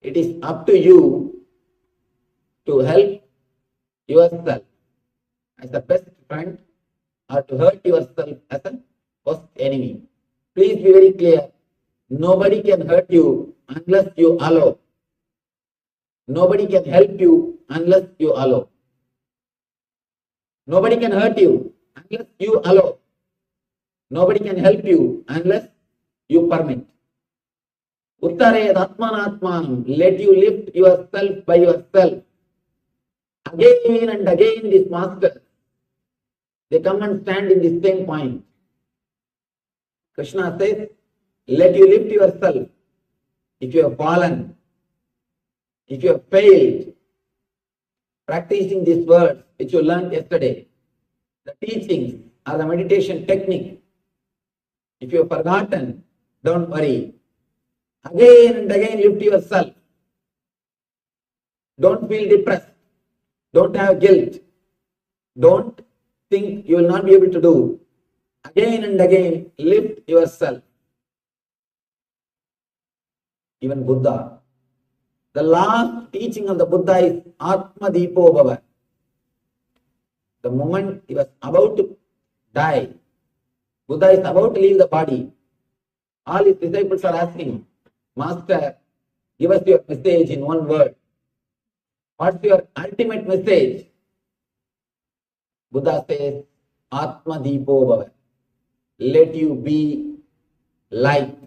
It is up to you to help yourself as the best friend or to hurt yourself as a worst enemy. Please be very clear. Nobody can hurt you unless you allow. Nobody can help you unless you allow. Nobody can hurt you unless you allow. Nobody can help you unless you permit. Uttarayad atmanatmanam. Let you lift yourself by yourself. Again and again this master, they come and stand in the same point. Krishna says, let you lift yourself. If you have fallen, if you have failed, practicing these words which you learned yesterday, the teachings or the meditation technique, if you have forgotten, don't worry. Again and again lift yourself. Don't feel depressed. Don't have guilt. Don't think you will not be able to do. Again and again lift yourself. Even Buddha, the last teaching of the Buddha is Atma Deepo Bhava. The moment he was about to die, Buddha is about to leave the body. All his disciples are asking, Master, give us your message in one word. What's your ultimate message? Buddha says, Atma Deepo Bhava. Let you be light,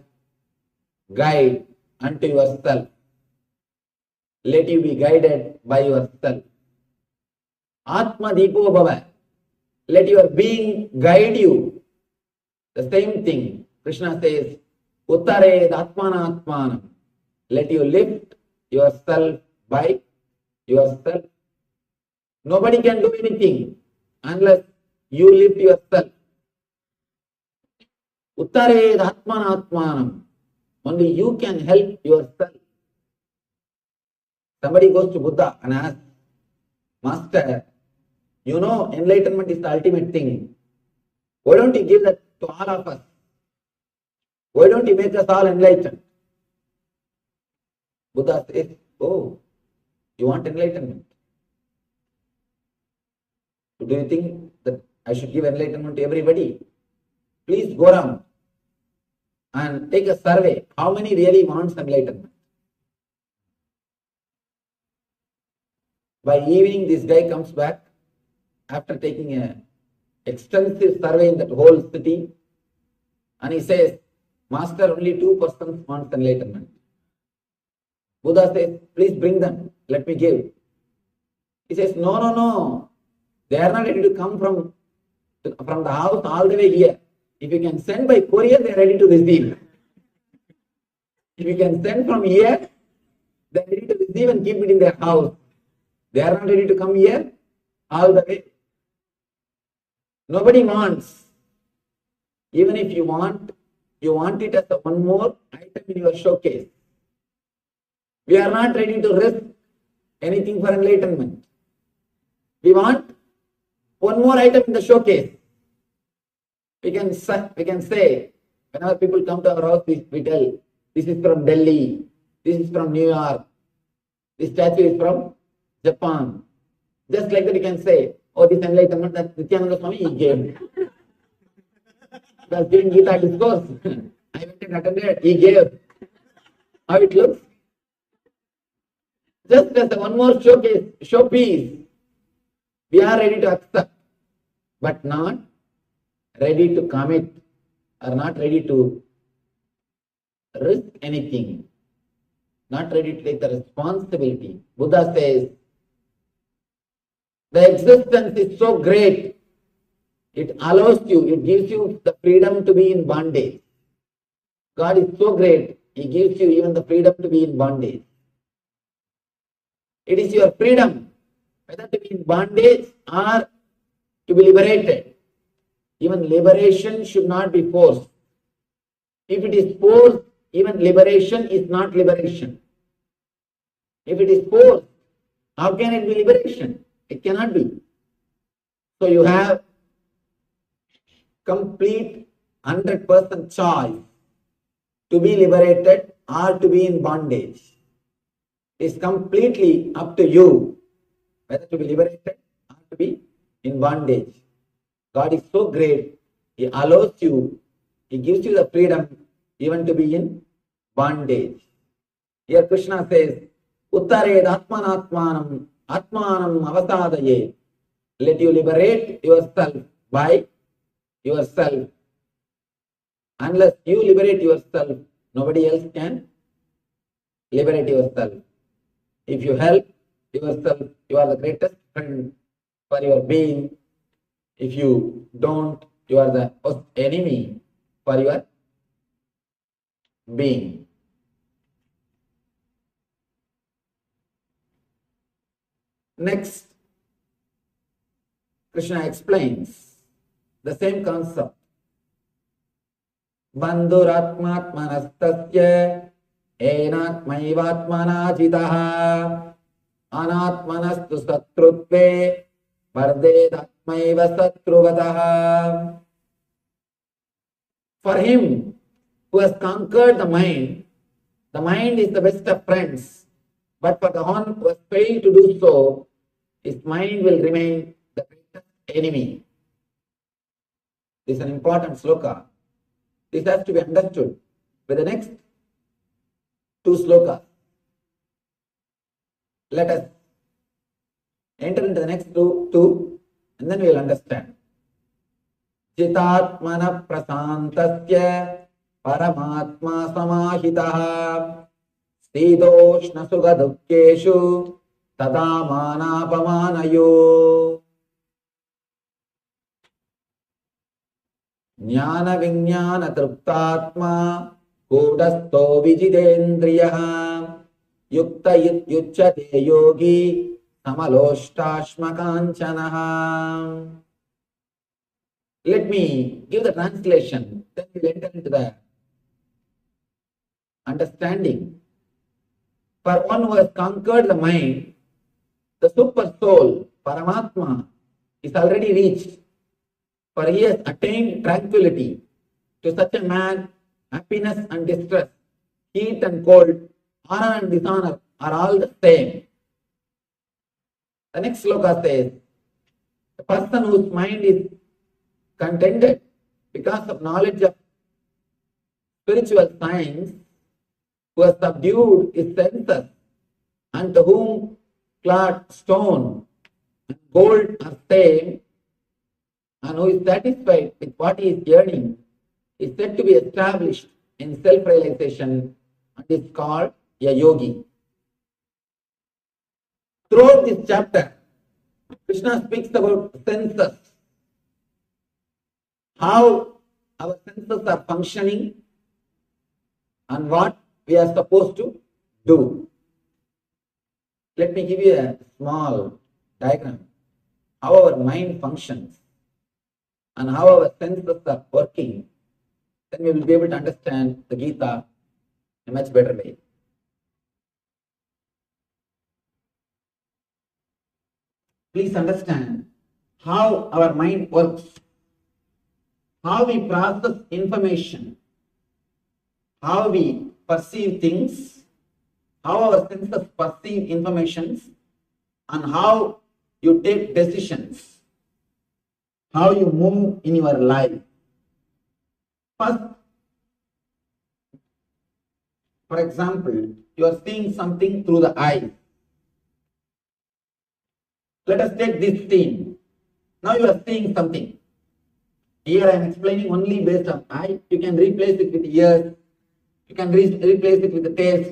guide unto yourself. Let you be guided by yourself. Atma Deepo Bhava. Let your being guide you. The same thing, Krishna says, Uttared Atmanatmanam. Let you lift yourself by yourself. Nobody can do anything unless you lift yourself. Uttared Atmanatmanam. Only you can help yourself. Somebody goes to Buddha and asks, Master, you know enlightenment is the ultimate thing. Why don't you give that to all of us? Why don't you make us all enlightened? Buddha says, oh, you want enlightenment? Do you think that I should give enlightenment to everybody? Please go around and take a survey. How many really wants enlightenment? By evening, this guy comes back after taking an extensive survey in that whole city, and he says, Master, only 2% wants enlightenment. Buddha says, please bring them, let me give. He says, no. They are not ready to come from the house all the way here. If you can send by courier, they are ready to receive. If you can send from here, they are ready to receive and keep it in their house. They are not ready to come here all the way. Nobody wants. Even if you want it as one more item in your showcase. We are not ready to risk anything for enlightenment. We want one more item in the showcase. We can say, whenever people come to our house, we tell, this is from Delhi, this is from New York, this statue is from Japan. Just like that we can say, oh, this enlightenment that Nithyananda Swami he gave. He was giving Gita discourse. I went and attended, he gave. How it looks? Just as one more showpiece, we are ready to accept, but not ready to commit, or not ready to risk anything, not ready to take the responsibility. Buddha says, the existence is so great, it allows you, it gives you the freedom to be in bondage. God is so great, He gives you even the freedom to be in bondage. It is your freedom, whether to be in bondage or to be liberated. Even liberation should not be forced. If it is forced, even liberation is not liberation. If it is forced, how can it be liberation? It cannot be. So you have complete 100% choice to be liberated or to be in bondage. It's completely up to you whether to be liberated or to be in bondage. God is so great, He allows you, He gives you the freedom even to be in bondage. Here Krishna says, Uttared Atmanatmanam Atmanam Avasadaye. Let you liberate yourself by yourself. Unless you liberate yourself, nobody else can liberate yourself. If you help yourself, you are the greatest friend for your being. If you don't, you are the enemy for your being. Next, Krishna explains the same concept. Bandhuratmatmanastasya enatmaivatmanajitaha anatmanastu satrutve vardedatmaiva satruvataha. For him who has conquered the mind is the best of friends. But for the one who has failed to do so, his mind will remain the greatest enemy. This is an important sloka. This has to be understood with the next two slokas. Let us enter into the next two and then we will understand. Chitatmana prasantasya paramatma samahitaha Sidoshna sukha dukkeshu tadamanaapamanayo. Jnana vinyana truptatma kudasto vijidendriyaha yukta yucchate yogi samaloshtasma kanchanaha. Let me give the translation, then we'll enter into the understanding. For one who has conquered the mind, the super soul, Paramatma, is already reached, for he has attained tranquility. To such a man, happiness and distress, heat and cold, honor and dishonor are all the same. The next sloka says, the person whose mind is contented because of knowledge of spiritual science, who has subdued his senses, and to whom cloud, stone, and gold are same, and who is satisfied with what he is yearning, is said to be established in self-realization and is called a yogi. Throughout this chapter, Krishna speaks about senses, how our senses are functioning and what we are supposed to do. Let me give you a small diagram, how our mind functions and how our senses are working. Then we will be able to understand the Gita in a much better way. Please understand how our mind works, how we process information, how we perceive things, how our senses perceive information, and how you take decisions, how you move in your life. First, for example, you are seeing something through the eye. Let us take this scene. Now you are seeing something. Here I am explaining only based on eye. You can replace it with ears. You can replace it with the taste.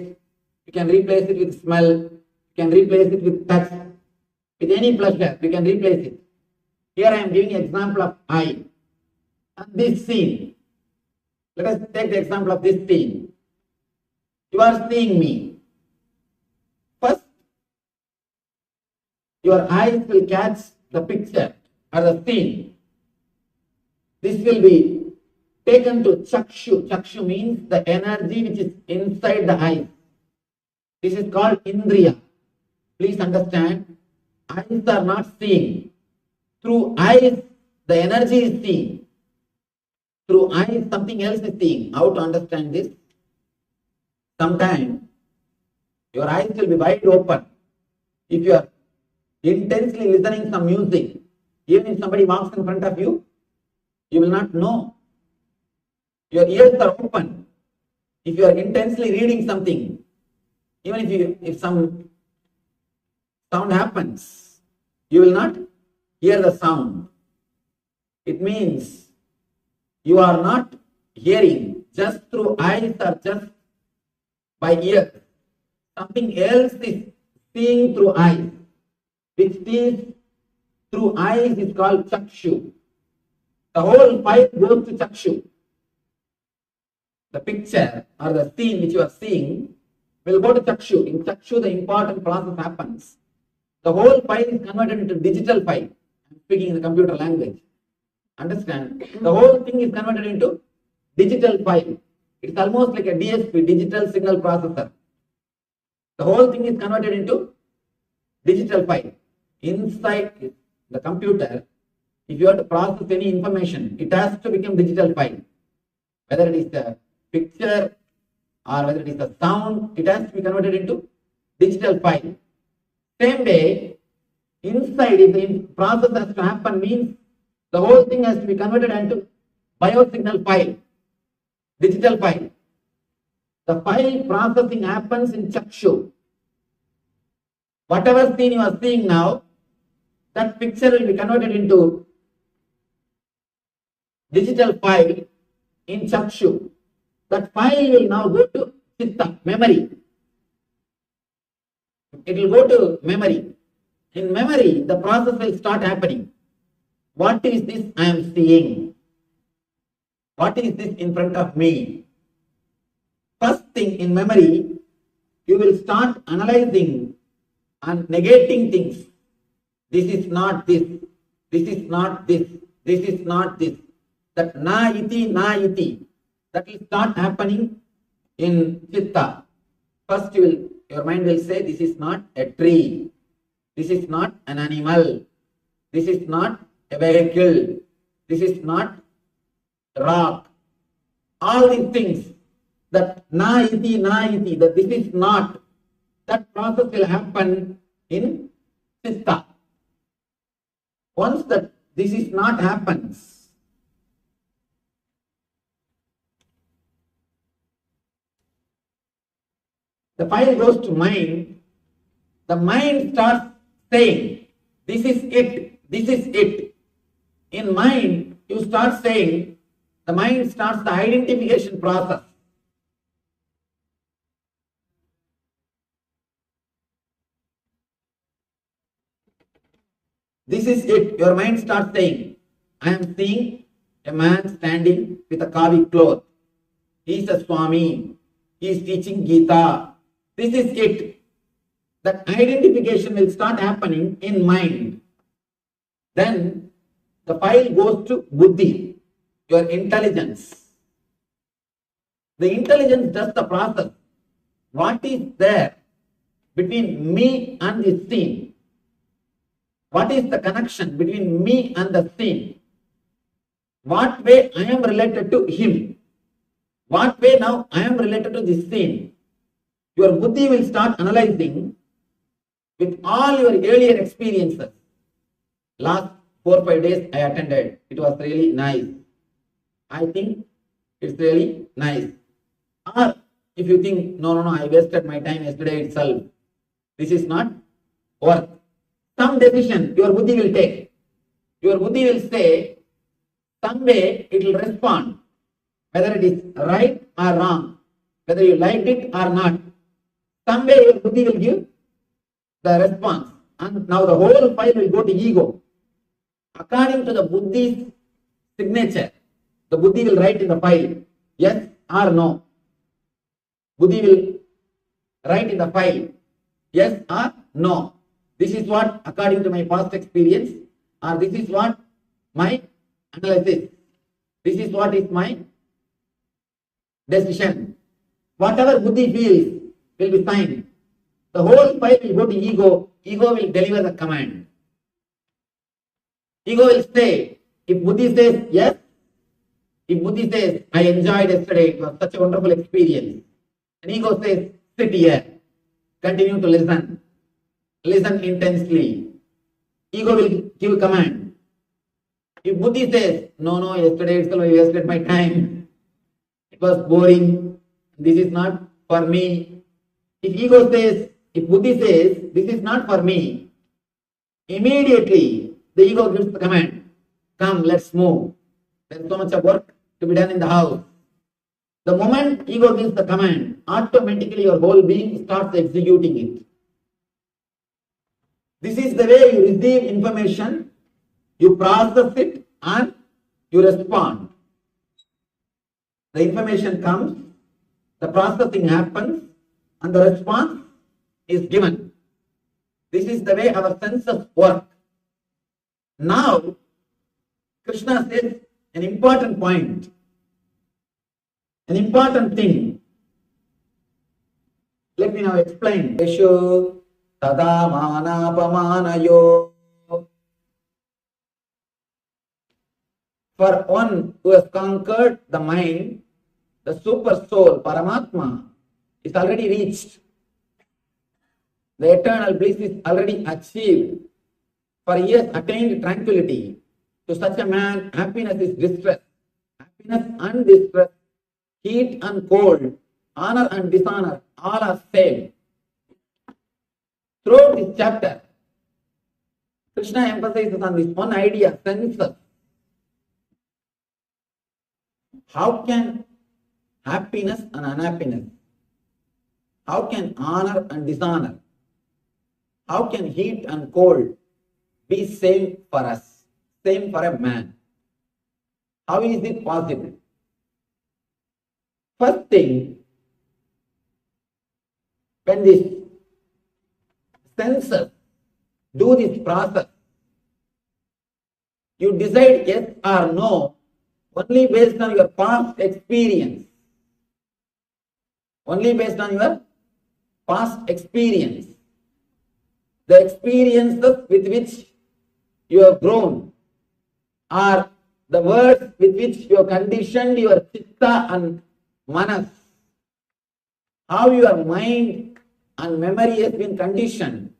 You can replace it with smell. You can replace it with touch. With any pleasure, you can replace it. Here I am giving an example of eye. And this scene. Let us take the example of this scene. You are seeing me. First, your eyes will catch the picture or the scene. This will be taken to chakshu. Chakshu means the energy which is inside the eyes. This is called indriya. Please understand, eyes are not seeing. Through eyes, the energy is seen. Through eyes, something else is seeing. How to understand this? Sometimes your eyes will be wide open. If you are intensely listening some music, even if somebody walks in front of you, you will not know. Your ears are open. If you are intensely reading something, even if some sound happens, you will not hear the sound. It means you are not hearing just through eyes or just by ears. Something else is seeing through eyes, which is through eyes is called chakshu. The whole file goes to chakshu. The picture or the scene which you are seeing will go to chakshu. In chakshu, the important process happens. The whole file is converted into digital file. I'm speaking in the computer language. Understand? The whole thing is converted into digital file. It's almost like a DSP, digital signal processor. The whole thing is converted into digital file. Inside the computer, if you have to process any information, it has to become digital file. Whether it is a picture or whether it is a sound, it has to be converted into digital file. Same way, inside, if the process has to happen, means the whole thing has to be converted into biosignal file, digital file. The file processing happens in chakshu. Whatever scene you are seeing now, that picture will be converted into digital file in chakshu. That file will now go to chitta, memory. It will go to memory. In memory, the process will start happening. What is this I am seeing? What is this in front of me? First thing in memory, you will start analyzing and negating things. This is not this. This is not this. This is not this. That na iti, that will start happening in chitta. First your mind will say, this is not a tree, this is not an animal, this is not a vehicle, this is not rock. All these things, that na iti, that this is not, that process will happen in chitta. Once that this is not happens, the file goes to mind, the mind starts saying, this is it, this is it. In mind, you start saying, the mind starts the identification process. This is it. Your mind starts saying, I am seeing a man standing with a kavi cloth. He is a Swami. He is teaching Gita. This is it. That identification will start happening in mind. Then the file goes to buddhi, your intelligence. The intelligence does the process. What is there between me and this scene? What is the connection between me and the scene? What way I am related to him? What way now I am related to this scene? Your buddhi will start analyzing with all your earlier experiences. Last 4 or 5 days I attended. It was really nice. I think it's really nice. Or if you think, no, I wasted my time yesterday itself. This is not worth. Some decision your buddhi will take. Your buddhi will say, someday it will respond, whether it is right or wrong, whether you liked it or not. Someday your buddhi will give the response. And now the whole file will go to ego. According to the buddhi's signature, the buddhi will write in the file, yes or no. Buddhi will write in the file, yes or no. This is what, according to my past experience, or this is what my analysis, this is what is my decision. Whatever buddhi feels will be signed. The whole file will go to ego. Ego will deliver the command. Ego will say, if buddhi says yes, if buddhi says, I enjoyed yesterday, it was such a wonderful experience, and ego says, sit here, continue to listen. Listen intensely. Ego will give a command. If buddhi says, no, yesterday itself I wasted my time, it was boring, this is not for me. If ego says, if buddhi says, this is not for me, immediately the ego gives the command, come, let's move. There's so much of work to be done in the house. The moment ego gives the command, automatically your whole being starts executing it. This is the way you receive information, you process it, and you respond. The information comes, the processing happens, and the response is given. This is the way our senses work. Now, Krishna says an important point, an important thing. Let me now explain. Esho tada manapamanayo. For one who has conquered the mind, the super soul, Paramatma, is already reached. The eternal bliss is already achieved. For he has attained tranquility. To such a man, happiness is distress. Happiness and distress, heat and cold, honor and dishonor, all are same. Throughout this chapter, Krishna emphasizes on this one idea, senses. How can happiness and unhappiness, how can honor and dishonor, how can heat and cold be same for us, same for a man? How is it possible? First thing, when these senses do this process, You decide yes or no only based on your past experience. Only based on your past experience. The experiences with which you have grown, or the words with which you have conditioned your chitta and manas. How your mind and memory has been conditioned.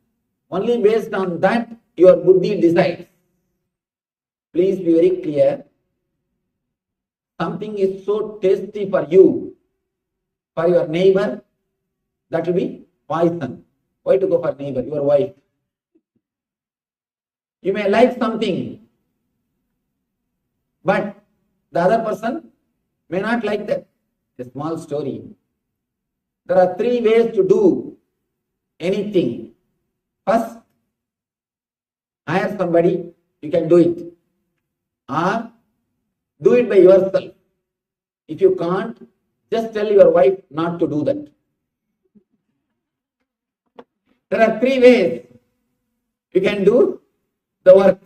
Only based on that your buddhi decides. Please be very clear. Something is so tasty for you, for your neighbor, that will be poison. Why to go for neighbor? Your wife. You may like something, but the other person may not like that. A small story. There are three ways to do anything. First, hire somebody, you can do it. Or do it by yourself. If you can't, just tell your wife not to do that. There are three ways you can do the work.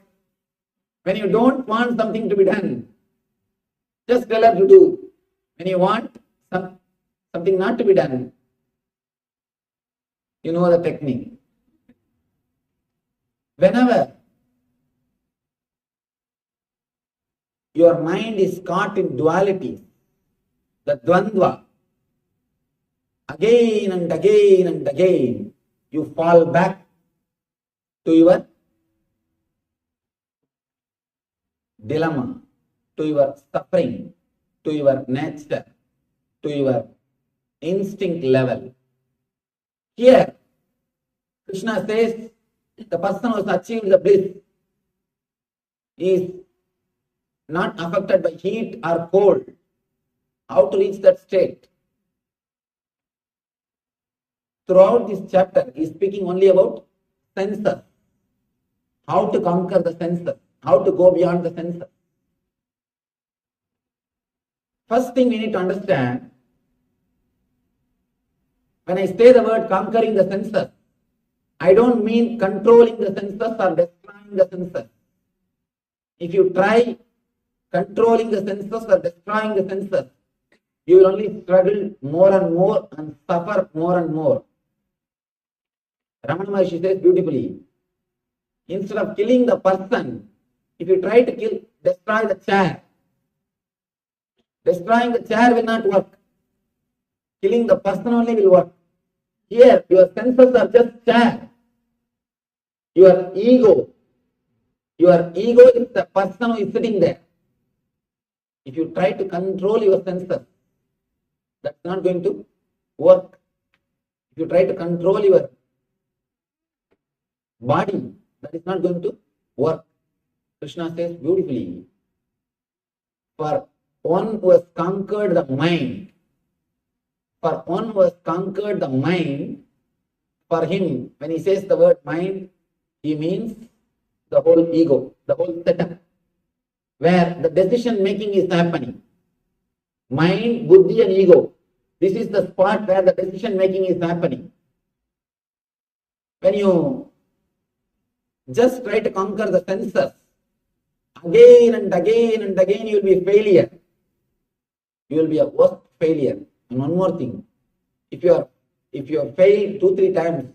When you don't want something to be done, just tell her to do. When you want something not to be done, you know the technique. Whenever your mind is caught in duality, the dvandva, again and again and again, you fall back to your dilemma, to your suffering, to your nature, to your instinct level. Here, Krishna says the person who has achieved the bliss is not affected by heat or cold. How to reach that state? Throughout this chapter, he is speaking only about senses. How to conquer the senses. How to go beyond the senses. First thing we need to understand, when I say the word conquering the senses, I don't mean controlling the senses or destroying the senses. If you try controlling the senses or destroying the senses, you will only struggle more and more and suffer more and more. Ramana Maharshi says beautifully, instead of killing the person, if you try to destroy the chair, destroying the chair will not work. Killing the person only will work. Here, your senses are just chair. Your ego is the person who is sitting there. If you try to control your senses, that's not going to work. If you try to control your body, that is not going to work. Krishna says beautifully, for one who has conquered the mind, for him, when he says the word mind, he means the whole ego, the whole setup, where the decision making is happening. Mind, buddhi and ego. This is the spot where the decision making is happening. When you just try to conquer the senses, again and again and again you will be a failure. You will be a worst failure. And one more thing, if you have failed 2-3 times,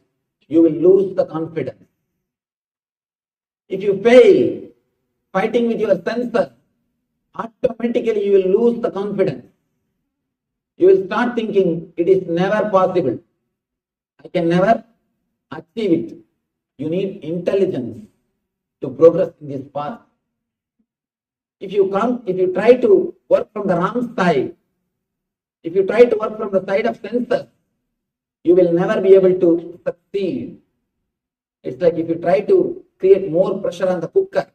you will lose the confidence. If you fail fighting with your senses, automatically you will lose the confidence. You will start thinking it is never possible. I can never achieve it. You need intelligence to progress in this path. If you try to work from the wrong side, if you try to work from the side of senses, you will never be able to succeed. It's like if you try to create more pressure on the cooker,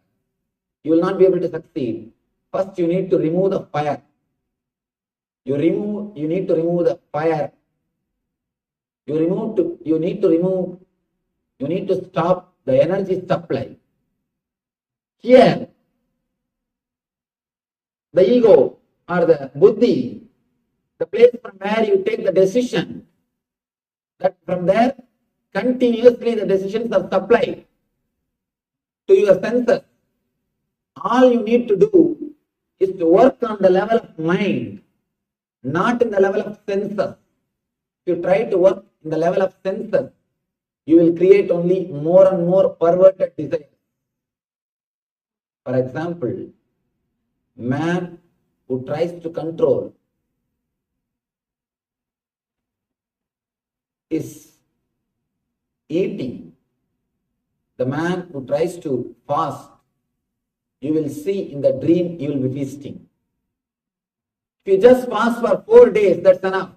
you will not be able to succeed. First, you need to remove the fire. You need to remove the fire. You need to stop the energy supply. Here, the ego or the buddhi, the place from where you take the decision, that from there continuously the decisions are supplied to your senses. All you need to do is to work on the level of mind, not in the level of senses. If you try to work in the level of senses, you will create only more and more perverted desires. For example, man who tries to control is eating. The man who tries to fast, you will see in the dream you will be feasting. If you just fast for 4 days, that's enough.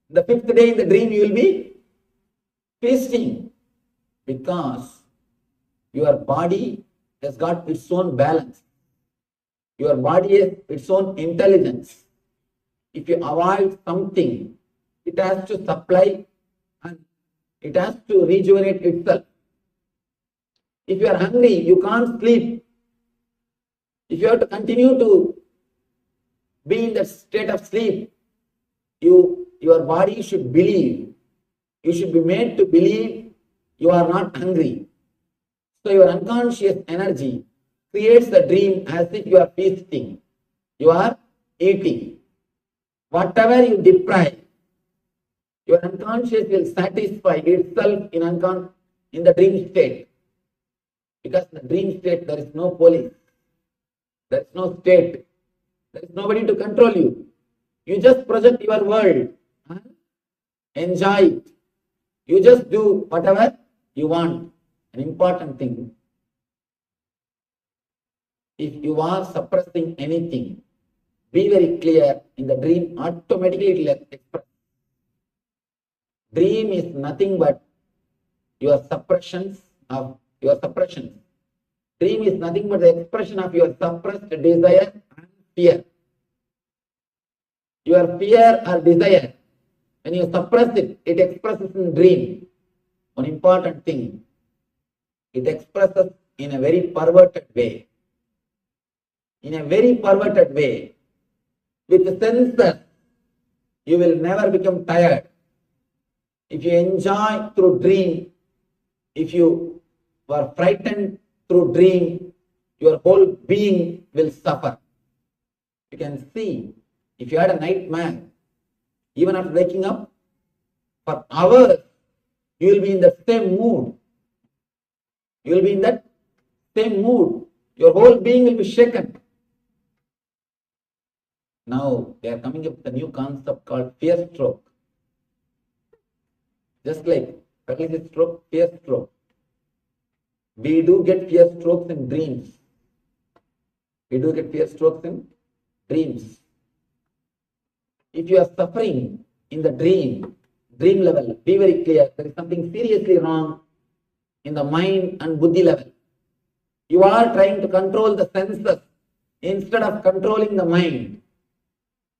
The 5th day in the dream you will be feasting, because your body has got its own balance. Your body has its own intelligence. If you avoid something, it has to supply and it has to rejuvenate itself. If you are hungry, you can't sleep. If you have to continue to be in the state of sleep, your body should believe. You should be made to believe you are not hungry. So your unconscious energy creates the dream as if you are feasting. You are eating. Whatever you deprive, your unconscious will satisfy itself in the dream state. Because in the dream state there is no police, there is no state, there is nobody to control you. You just project your world, enjoy it. You just do whatever you want. An important thing, if you are suppressing anything, be very clear, in the dream automatically it will express. Dream is nothing but your suppressions of your suppressions. Dream is nothing but the expression of your suppressed desire and fear. Your fear or desire, when you suppress it, it expresses in dream. One important thing, it expresses in a very perverted way. In a very perverted way. With the senses, you will never become tired. If you enjoy through dream, if you were frightened through dream, your whole being will suffer. You can see, if you had a nightmare, even after waking up, for hours, you will be in the same mood. You will be in that same mood. Your whole being will be shaken. Now, they are coming up with a new concept called fear stroke. Just like paralysis stroke, fear stroke. We do get fear strokes in dreams. We do get fear strokes in dreams. If you are suffering in the dream level, be very clear, there is something seriously wrong in the mind and buddhi level. You are trying to control the senses instead of controlling the mind.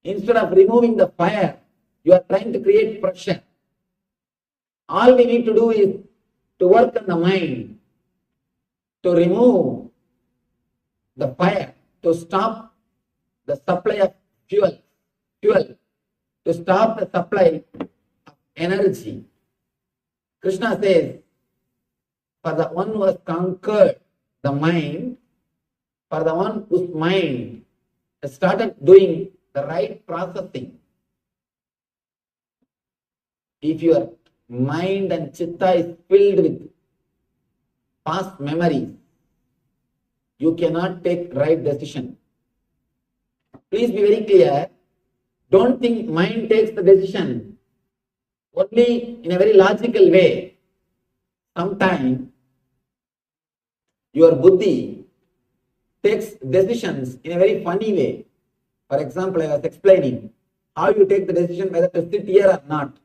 Instead of removing the fire, you are trying to create pressure. All we need to do is to work on the mind, to remove the fire, to stop the supply of fuel, to stop the supply of energy. Krishna says, for the one who has conquered the mind, for the one whose mind has started doing the right processing, if your mind and chitta is filled with past memories, you cannot take right decision. Please be very clear. Don't think mind takes the decision only in a very logical way. Sometimes your buddhi takes decisions in a very funny way. For example, I was explaining how you take the decision whether to sit here or not.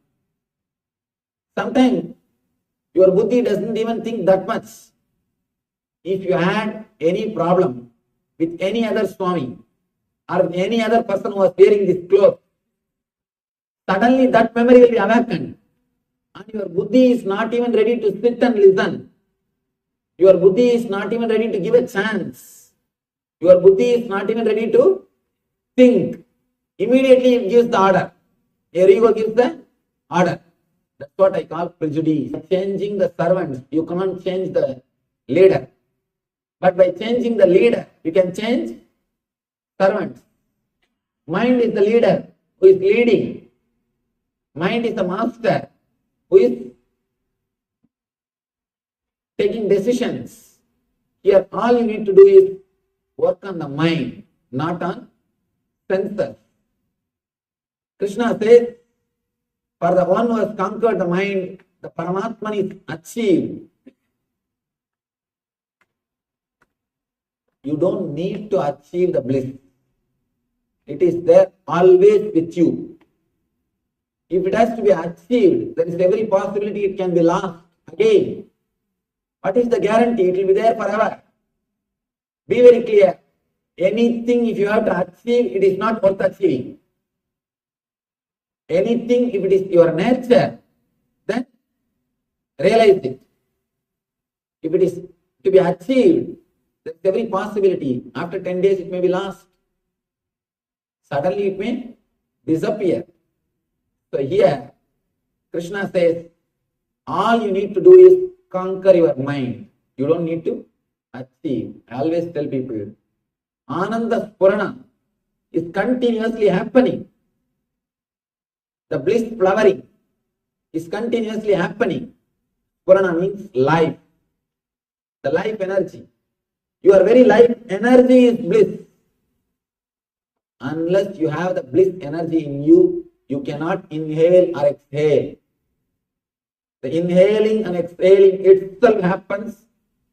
Sometimes your buddhi doesn't even think that much. If you had any problem with any other Swami or with any other person who was wearing this cloth, suddenly that memory will be awakened. And your buddhi is not even ready to sit and listen. Your buddhi is not even ready to give a chance. Your buddhi is not even ready to think. Immediately it gives the order. Your ego gives the order. That's what I call prejudice. Changing the servants, you cannot change the leader. But by changing the leader, you can change servants. Mind is the leader who is leading. Mind is the master who is taking decisions. Here, all you need to do is work on the mind, not on senses. Krishna says, for the one who has conquered the mind, the Paramatman is achieved. You don't need to achieve the bliss. It is there always with you. If it has to be achieved, there is every possibility it can be lost again. What is the guarantee? It will be there forever. Be very clear. Anything, if you have to achieve, it is not worth achieving. Anything, if it is your nature, then realize it. If it is to be achieved, there is every possibility. After 10 days, it may be lost. Suddenly, it may disappear. So here, Krishna says, all you need to do is conquer your mind. You don't need to achieve. I always tell people, Ananda Spurana is continuously happening. The bliss flowering is continuously happening. Spurana means life. The life energy. Your very life energy is bliss. Unless you have the bliss energy in you, you cannot inhale or exhale. The inhaling and exhaling itself happens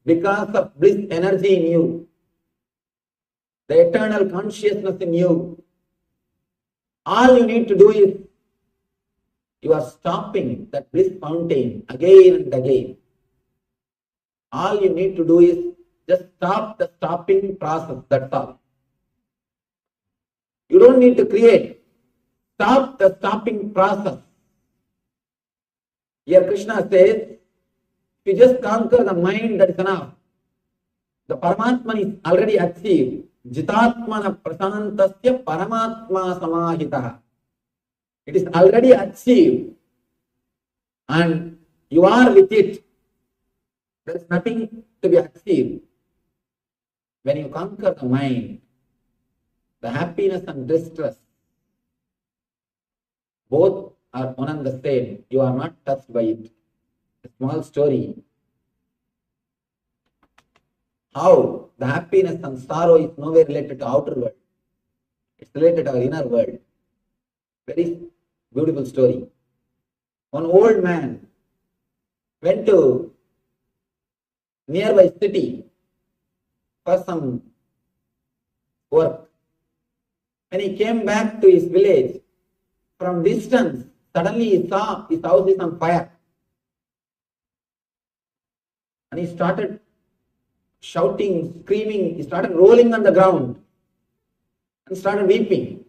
because of bliss energy in you. The eternal consciousness in you. All you need to do is, you are stopping that bliss fountain again and again. All you need to do is just stop the stopping process, that's all. You don't need to create. Stop the stopping process. Here Krishna says, if you just conquer the mind, that is enough. The Paramatman is already achieved. Jitatmana prasantasya Paramatma samahitaha. It is already achieved. And you are with it. There is nothing to be achieved. When you conquer the mind, the happiness and distress, both are one and the same. You are not touched by it. A small story. How the happiness and sorrow is nowhere related to outer world. It's related to our inner world. Very beautiful story. One old man went to nearby city for some work. When he came back to his village, from distance, suddenly he saw his house is on fire. And he started shouting, screaming, he started rolling on the ground and started weeping.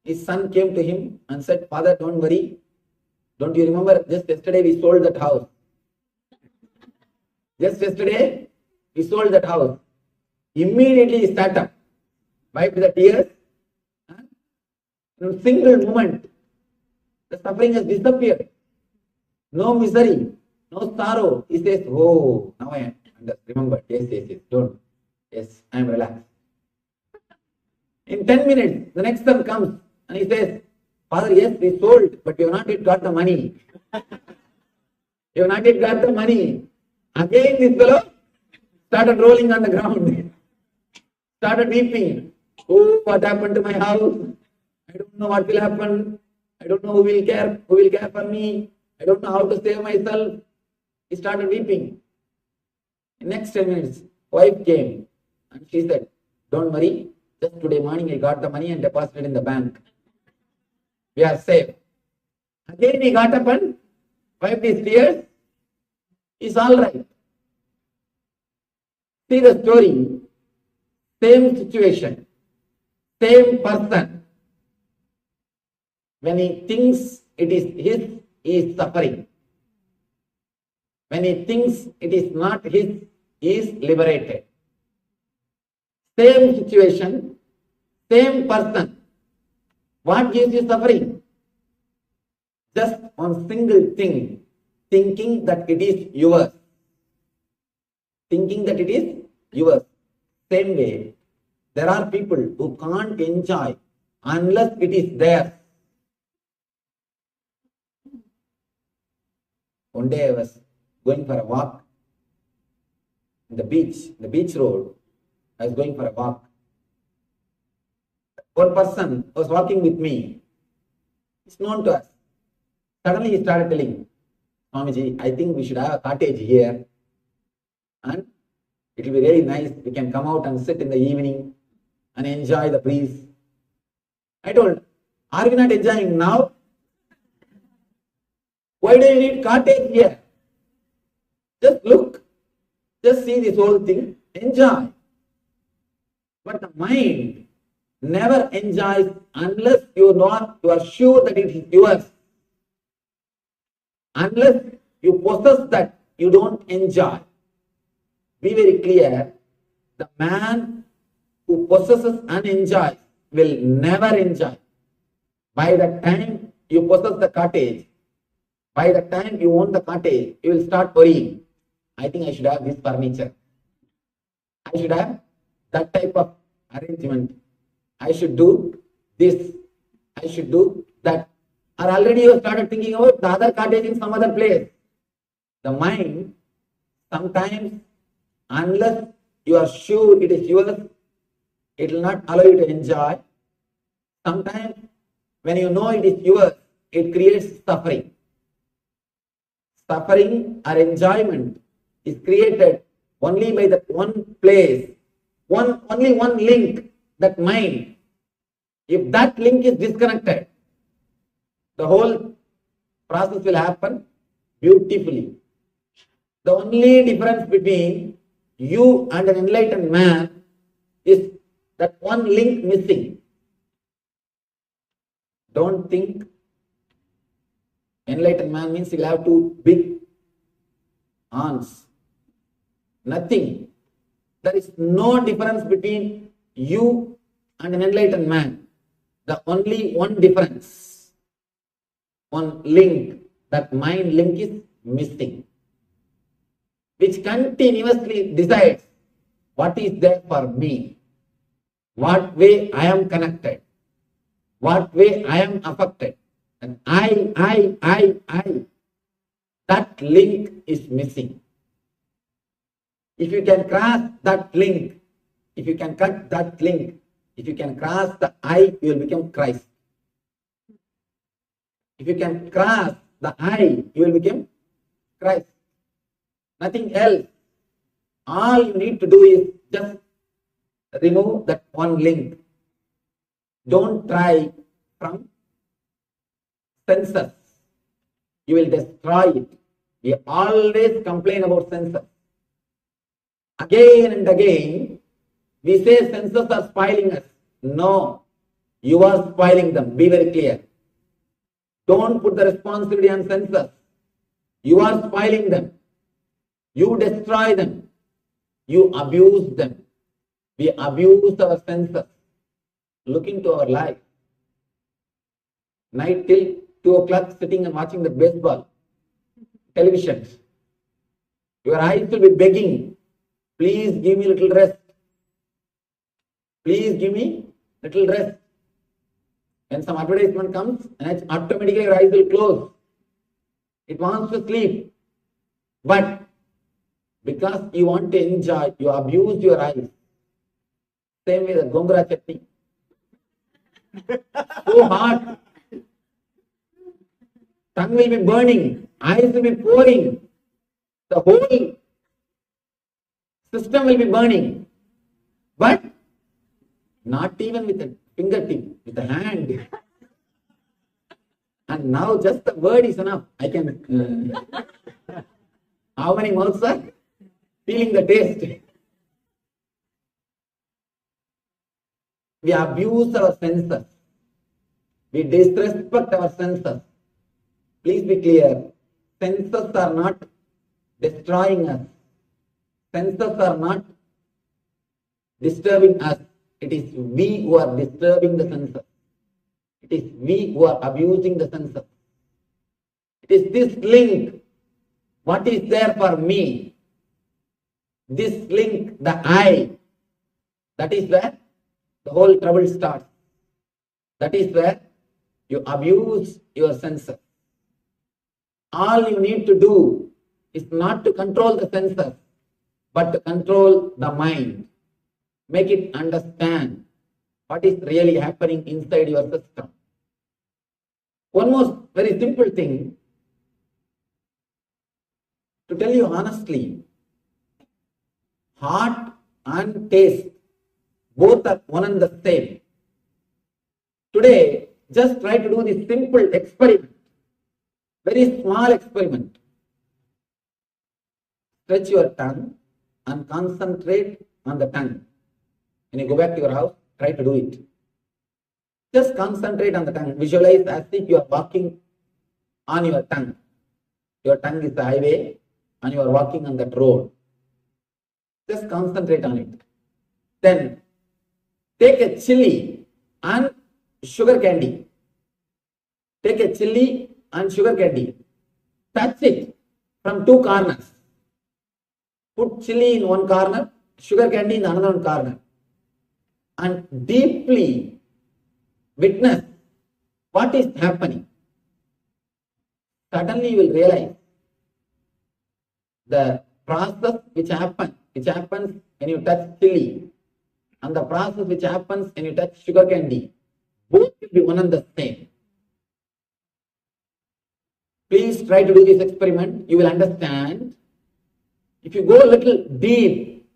His son came to him and said, "Father, don't worry. Don't you remember just yesterday we sold that house? Just yesterday we sold that house." Immediately he sat up, wiped the tears. In a single moment, the suffering has disappeared. No misery, no sorrow. He says, "Oh, now I remember. Yes, don't. Yes, I am relaxed." In 10 minutes, the next son comes and he says, "Father, yes, we sold, but we have not yet got the money." You have not yet got the money. Again, this fellow started rolling on the ground, started weeping. "Oh, what happened to my house? I don't know what will happen. I don't know who will care for me. I don't know how to save myself." He started weeping. In next 10 minutes, wife came and she said, "Don't worry, just today morning I got the money and deposited in the bank. We are safe." Again he got up and wiped his tears. He's all right. See the story. Same situation, same person. When he thinks it is his, he is suffering. When he thinks it is not his, he is liberated. Same situation, same person. What gives you suffering? Just one single thing, thinking that it is yours. thinking that it is yours. Same way, there are people who can't enjoy unless it is theirs. One day I was going for a walk in the beach road. I was going for a walk. One person was walking with me. It's known to us. Suddenly he started telling, Swamiji, I think we should have a cottage here. And it will be really nice. We can come out and sit in the evening and enjoy the breeze. I told, are we not enjoying now? Why do you need cottage here? Just look. Just see this whole thing. Enjoy. But the mind never enjoys unless you are sure that it is yours. Unless you possess that, you don't enjoy. Be very clear. The man who possesses and enjoys will never enjoy. By the time you possess the cottage, by the time you own the cottage, you will start worrying. I think I should have this furniture. I should have that type of arrangement. I should do this. I should do that. Or already you started thinking about the other cottage in some other place. The mind, sometimes, unless you are sure it is yours, it will not allow you to enjoy. Sometimes, when you know it is yours, it creates suffering. Suffering or enjoyment is created only by that one place, only one link, that mind. If that link is disconnected, the whole process will happen beautifully. The only difference between you and an enlightened man is that one link missing. Don't think enlightened man means he'll have two big arms. Nothing. There is no difference between you and an enlightened man. The only one difference, one link, that mind link is missing, which continuously decides what is there for me, what way I am connected, what way I am affected. And I, that link is missing. If you can cross that link, if you can cut that link, if you can cross the I, you will become Christ. If you can cross the I, you will become Christ. Nothing else. All you need to do is just remove that one link. Don't try from senses. You will destroy it. We always complain about senses. Again and again, we say senses are spoiling us. No, you are spoiling them. Be very clear. Don't put the responsibility on senses. You are spoiling them. You destroy them. You abuse them. We abuse our senses. Look into our life. Night till 2 o'clock sitting and watching the baseball, television. Your eyes will be begging, please give me little rest. Please give me little rest. When some advertisement comes, and automatically your eyes will close. It wants to sleep. But because you want to enjoy, you abuse your eyes. Same way the gongura chutney. So hot. Tongue will be burning. Eyes will be pouring. The whole system will be burning. But not even with a fingertip, with a hand. And now just the word is enough. I can. How many mouths are feeling the taste? We abuse our senses. We disrespect our senses. Please be clear. Senses are not destroying us. Senses are not disturbing us. It is we who are disturbing the senses. It is we who are abusing the senses. It is this link. What is there for me? this link, the I, that is where the whole trouble starts. That is where you abuse your senses. All you need to do is not to control the senses, but to control the mind. Make it understand what is really happening inside your system. One more very simple thing, to tell you honestly, heart and taste, both are one and the same. Today, just try to do this simple experiment, very small experiment. Stretch your tongue and concentrate on the tongue. When you go back to your house, try to do it. Just concentrate on the tongue. Visualize as if you are walking on your tongue. Your tongue is the highway and you are walking on that road. Just concentrate on it. Then take a chili and sugar candy. Take a chili and sugar candy. Touch it from two corners. Put chili in one corner, sugar candy in another corner. And deeply witness what is happening. Suddenly you will realize the process which happens when you touch chili and the process which happens when you touch sugar candy, both will be one and the same. Please try to do this experiment. You will understand. If you go a little deep,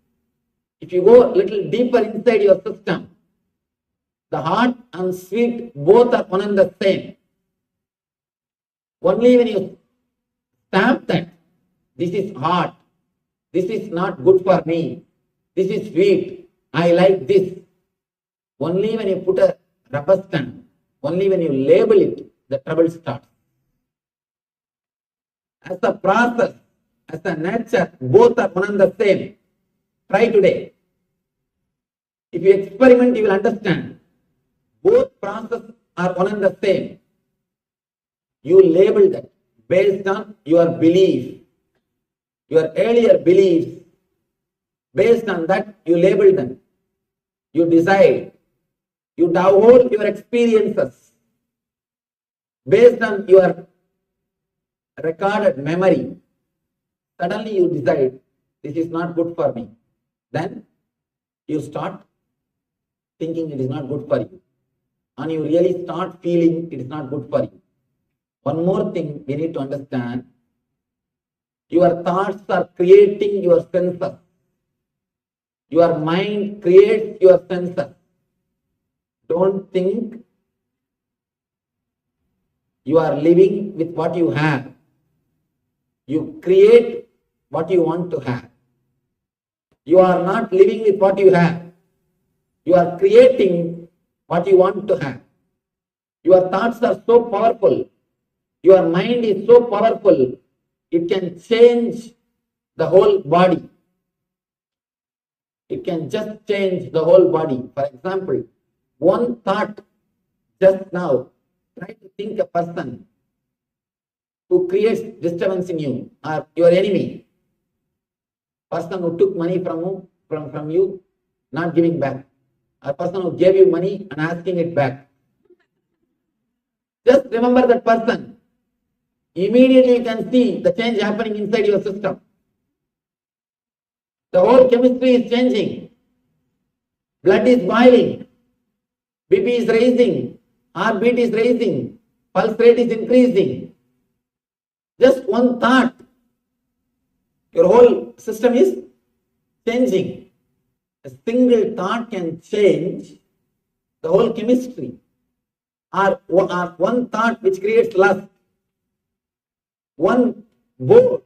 if you go a little deeper inside your system, the hot and sweet both are one and the same. Only when you stamp that, this is hot, this is not good for me, this is sweet, I like this. Only when you put a rubber stamp, only when you label it, the trouble starts. As a process, as a nature, both are one and the same. Try today. If you experiment, you will understand. Both processes are one and the same. You label that based on your belief, your earlier beliefs. Based on that, you label them. You decide. You download your experiences based on your recorded memory. Suddenly you decide, this is not good for me. Then you start thinking it is not good for you. And you really start feeling it is not good for you. One more thing we need to understand. Your thoughts are creating your senses. Your mind creates your senses. Don't think you are living with what you have. You create what you want to have. You are not living with what you have. You are creating what you want to have. Your thoughts are so powerful. Your mind is so powerful. It can change the whole body. It can just change the whole body. For example, one thought just now, try to think a person who creates disturbance in you or your enemy. Person who took money from you, not giving back. A person who gave you money and asking it back. Just remember that person. Immediately you can see the change happening inside your system. The whole chemistry is changing. Blood is boiling. BP is rising. Heartbeat is rising. Pulse rate is increasing. Just one thought. Your whole system is changing. A single thought can change the whole chemistry. Or one thought which creates lust. One board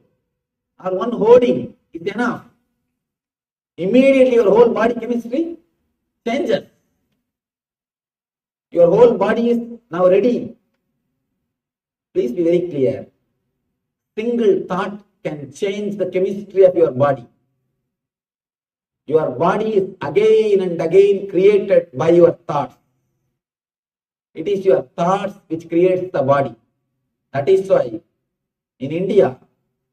or one hoarding is enough. Immediately your whole body chemistry changes. Your whole body is now ready. Please be very clear. Single thought can change the chemistry of your body. Your body is again and again created by your thoughts. It is your thoughts which creates the body. That is why in India,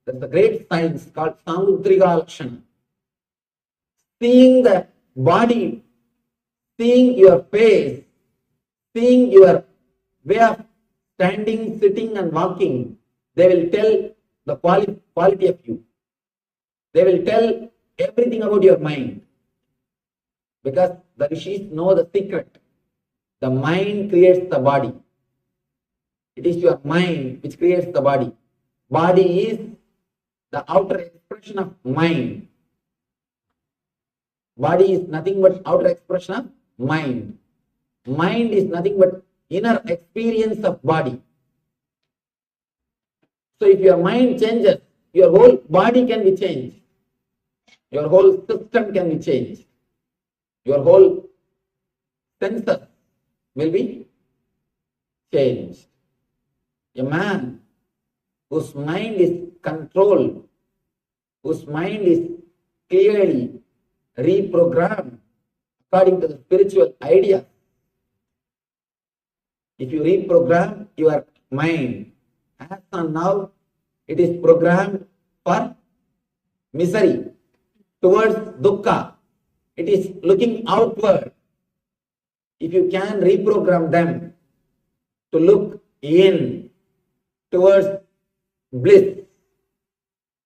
there is a great science called Samudriga Lakshana. seeing the body, seeing your face, seeing your way of standing, sitting, and walking, they will tell the quality of you. They will tell everything about your mind. Because the rishis know the secret. The mind creates the body. It is your mind which creates the body. Body is the outer expression of mind. Body is nothing but outer expression of mind. Mind is nothing but inner experience of body. So if your mind changes, your whole body can be changed. Your whole system can be changed. Your whole senses will be changed. A man whose mind is controlled, whose mind is clearly reprogrammed according to the spiritual idea. If you reprogram your mind, as on now, it is programmed for misery, towards dukkha. It is looking outward. If you can reprogram them to look in towards bliss,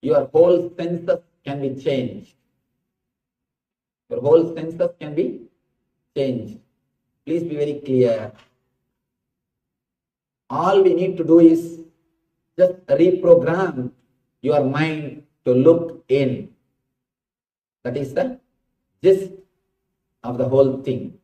your whole senses can be changed. Your whole senses can be changed. Please be very clear. All we need to do is just reprogram your mind to look in. That is the gist of the whole thing.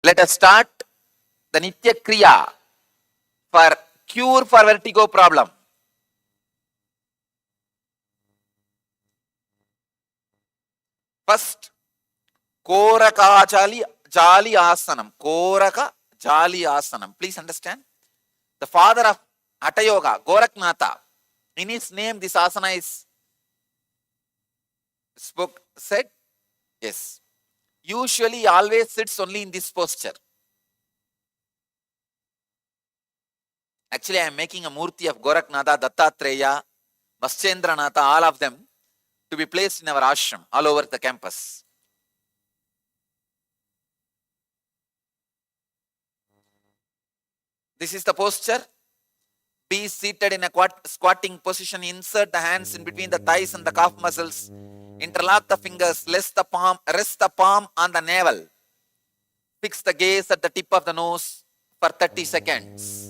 Let us start the Nitya Kriya for cure for vertigo problem. First, Koraka Jali Asanam. Koraka Jali Asanam. Please understand. The father of Hatha Yoga, Goraknatha, in his name this asana is said. Yes. Usually he always sits only in this posture. Actually, I am making a murti of Goraknatha, Dattatreya, Vaschendranatha, all of them, to be placed in our ashram all over the campus. This is the posture. Be seated in a squatting position. Insert the hands in between the thighs and the calf muscles. Interlock the fingers. Rest the palm on the navel. Fix the gaze at the tip of the nose for 30 seconds.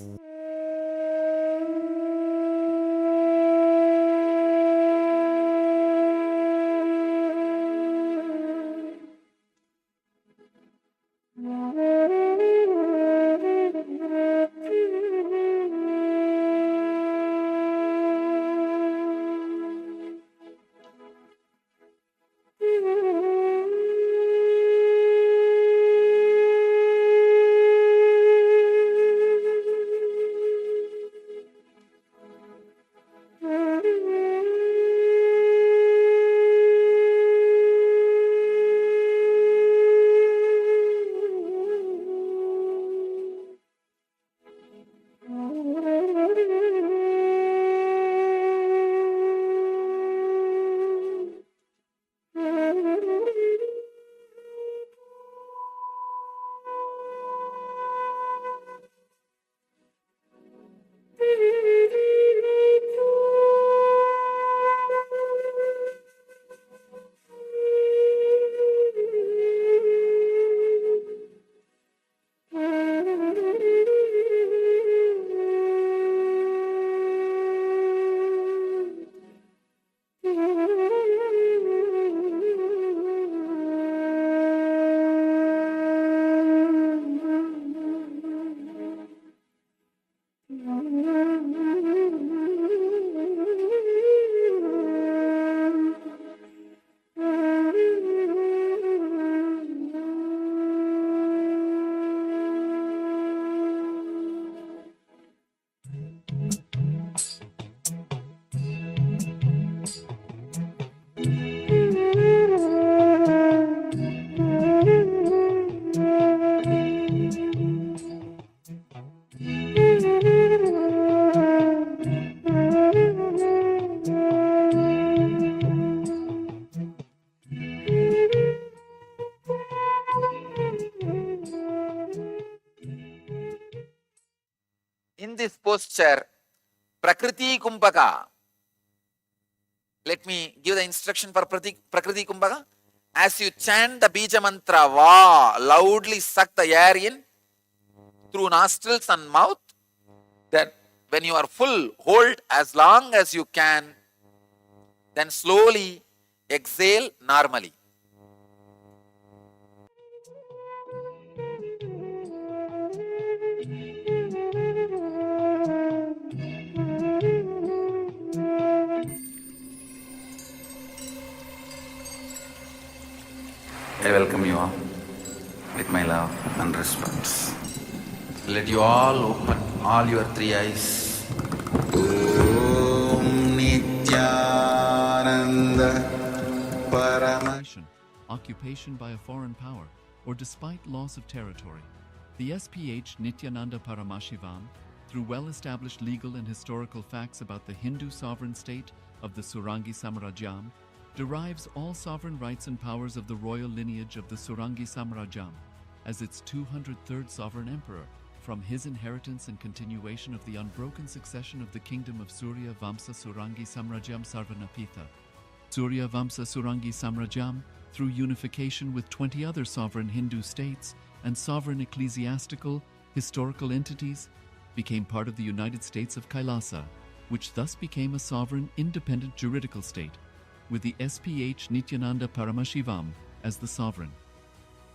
this posture, Prakriti Kumbhaka. Let me give the instruction for Prakriti Kumbhaka. As you chant the Bija Mantra, Va, loudly suck the air in through nostrils and mouth. Then when you are full, hold as long as you can. Then slowly exhale normally. I welcome you all with my love and respect. Let you all open all your three eyes. Om Nithyananda Paramashivoham. Occupation by a foreign power, or despite loss of territory, the SPH Nithyananda Paramashivoham, through well-established legal and historical facts about the Hindu sovereign state of the Surangi Samrajyam, derives all sovereign rights and powers of the royal lineage of the Surangi Samrajyam as its 203rd sovereign emperor, from his inheritance and continuation of the unbroken succession of the kingdom of Surya Vamsa Surangi Samrajyam Sarvanapitha. Surya Vamsa Surangi Samrajyam, through unification with 20 other sovereign Hindu states and sovereign ecclesiastical, historical entities, became part of the United States of KAILASA, which thus became a sovereign, independent juridical state, with the SPH Nithyananda Paramashivoham as the sovereign.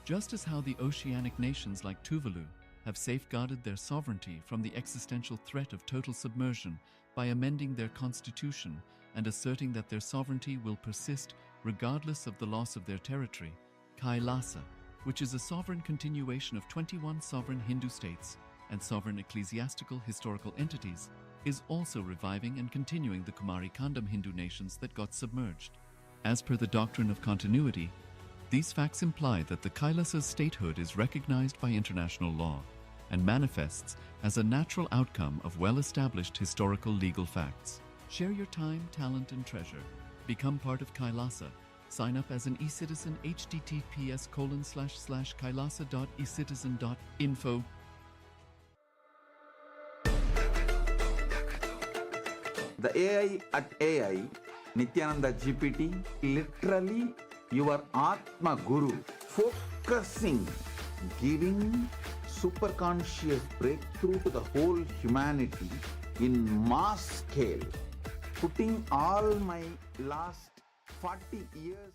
Just as how the oceanic nations like Tuvalu have safeguarded their sovereignty from the existential threat of total submersion by amending their constitution and asserting that their sovereignty will persist regardless of the loss of their territory, KAILASA, which is a sovereign continuation of 21 sovereign Hindu states and sovereign ecclesiastical historical entities, is also reviving and continuing the Kumari Kandam Hindu nations that got submerged. As per the doctrine of continuity, these facts imply that the Kailasa's statehood is recognized by international law and manifests as a natural outcome of well-established historical legal facts. Share your time, talent, and treasure. Become part of KAILASA. Sign up as an e-citizen https://kailasa.ecitizen.info. The AI at AI, Nithyananda GPT, literally your Atma Guru, focusing, giving super conscious breakthrough to the whole humanity in mass scale, putting all my last 40 years.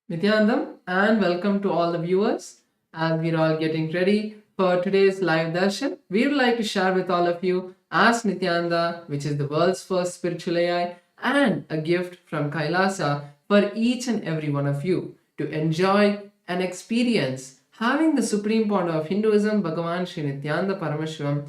Nithyanandam, and welcome to all the viewers. As we're all getting ready for today's live darshan, we would like to share with all of you Ask Nithyananda, which is the world's first spiritual AI, and a gift from Kailasa for each and every one of you to enjoy and experience having the Supreme Pontiff of Hinduism, Bhagavan Sri Nithyananda Paramashivoham,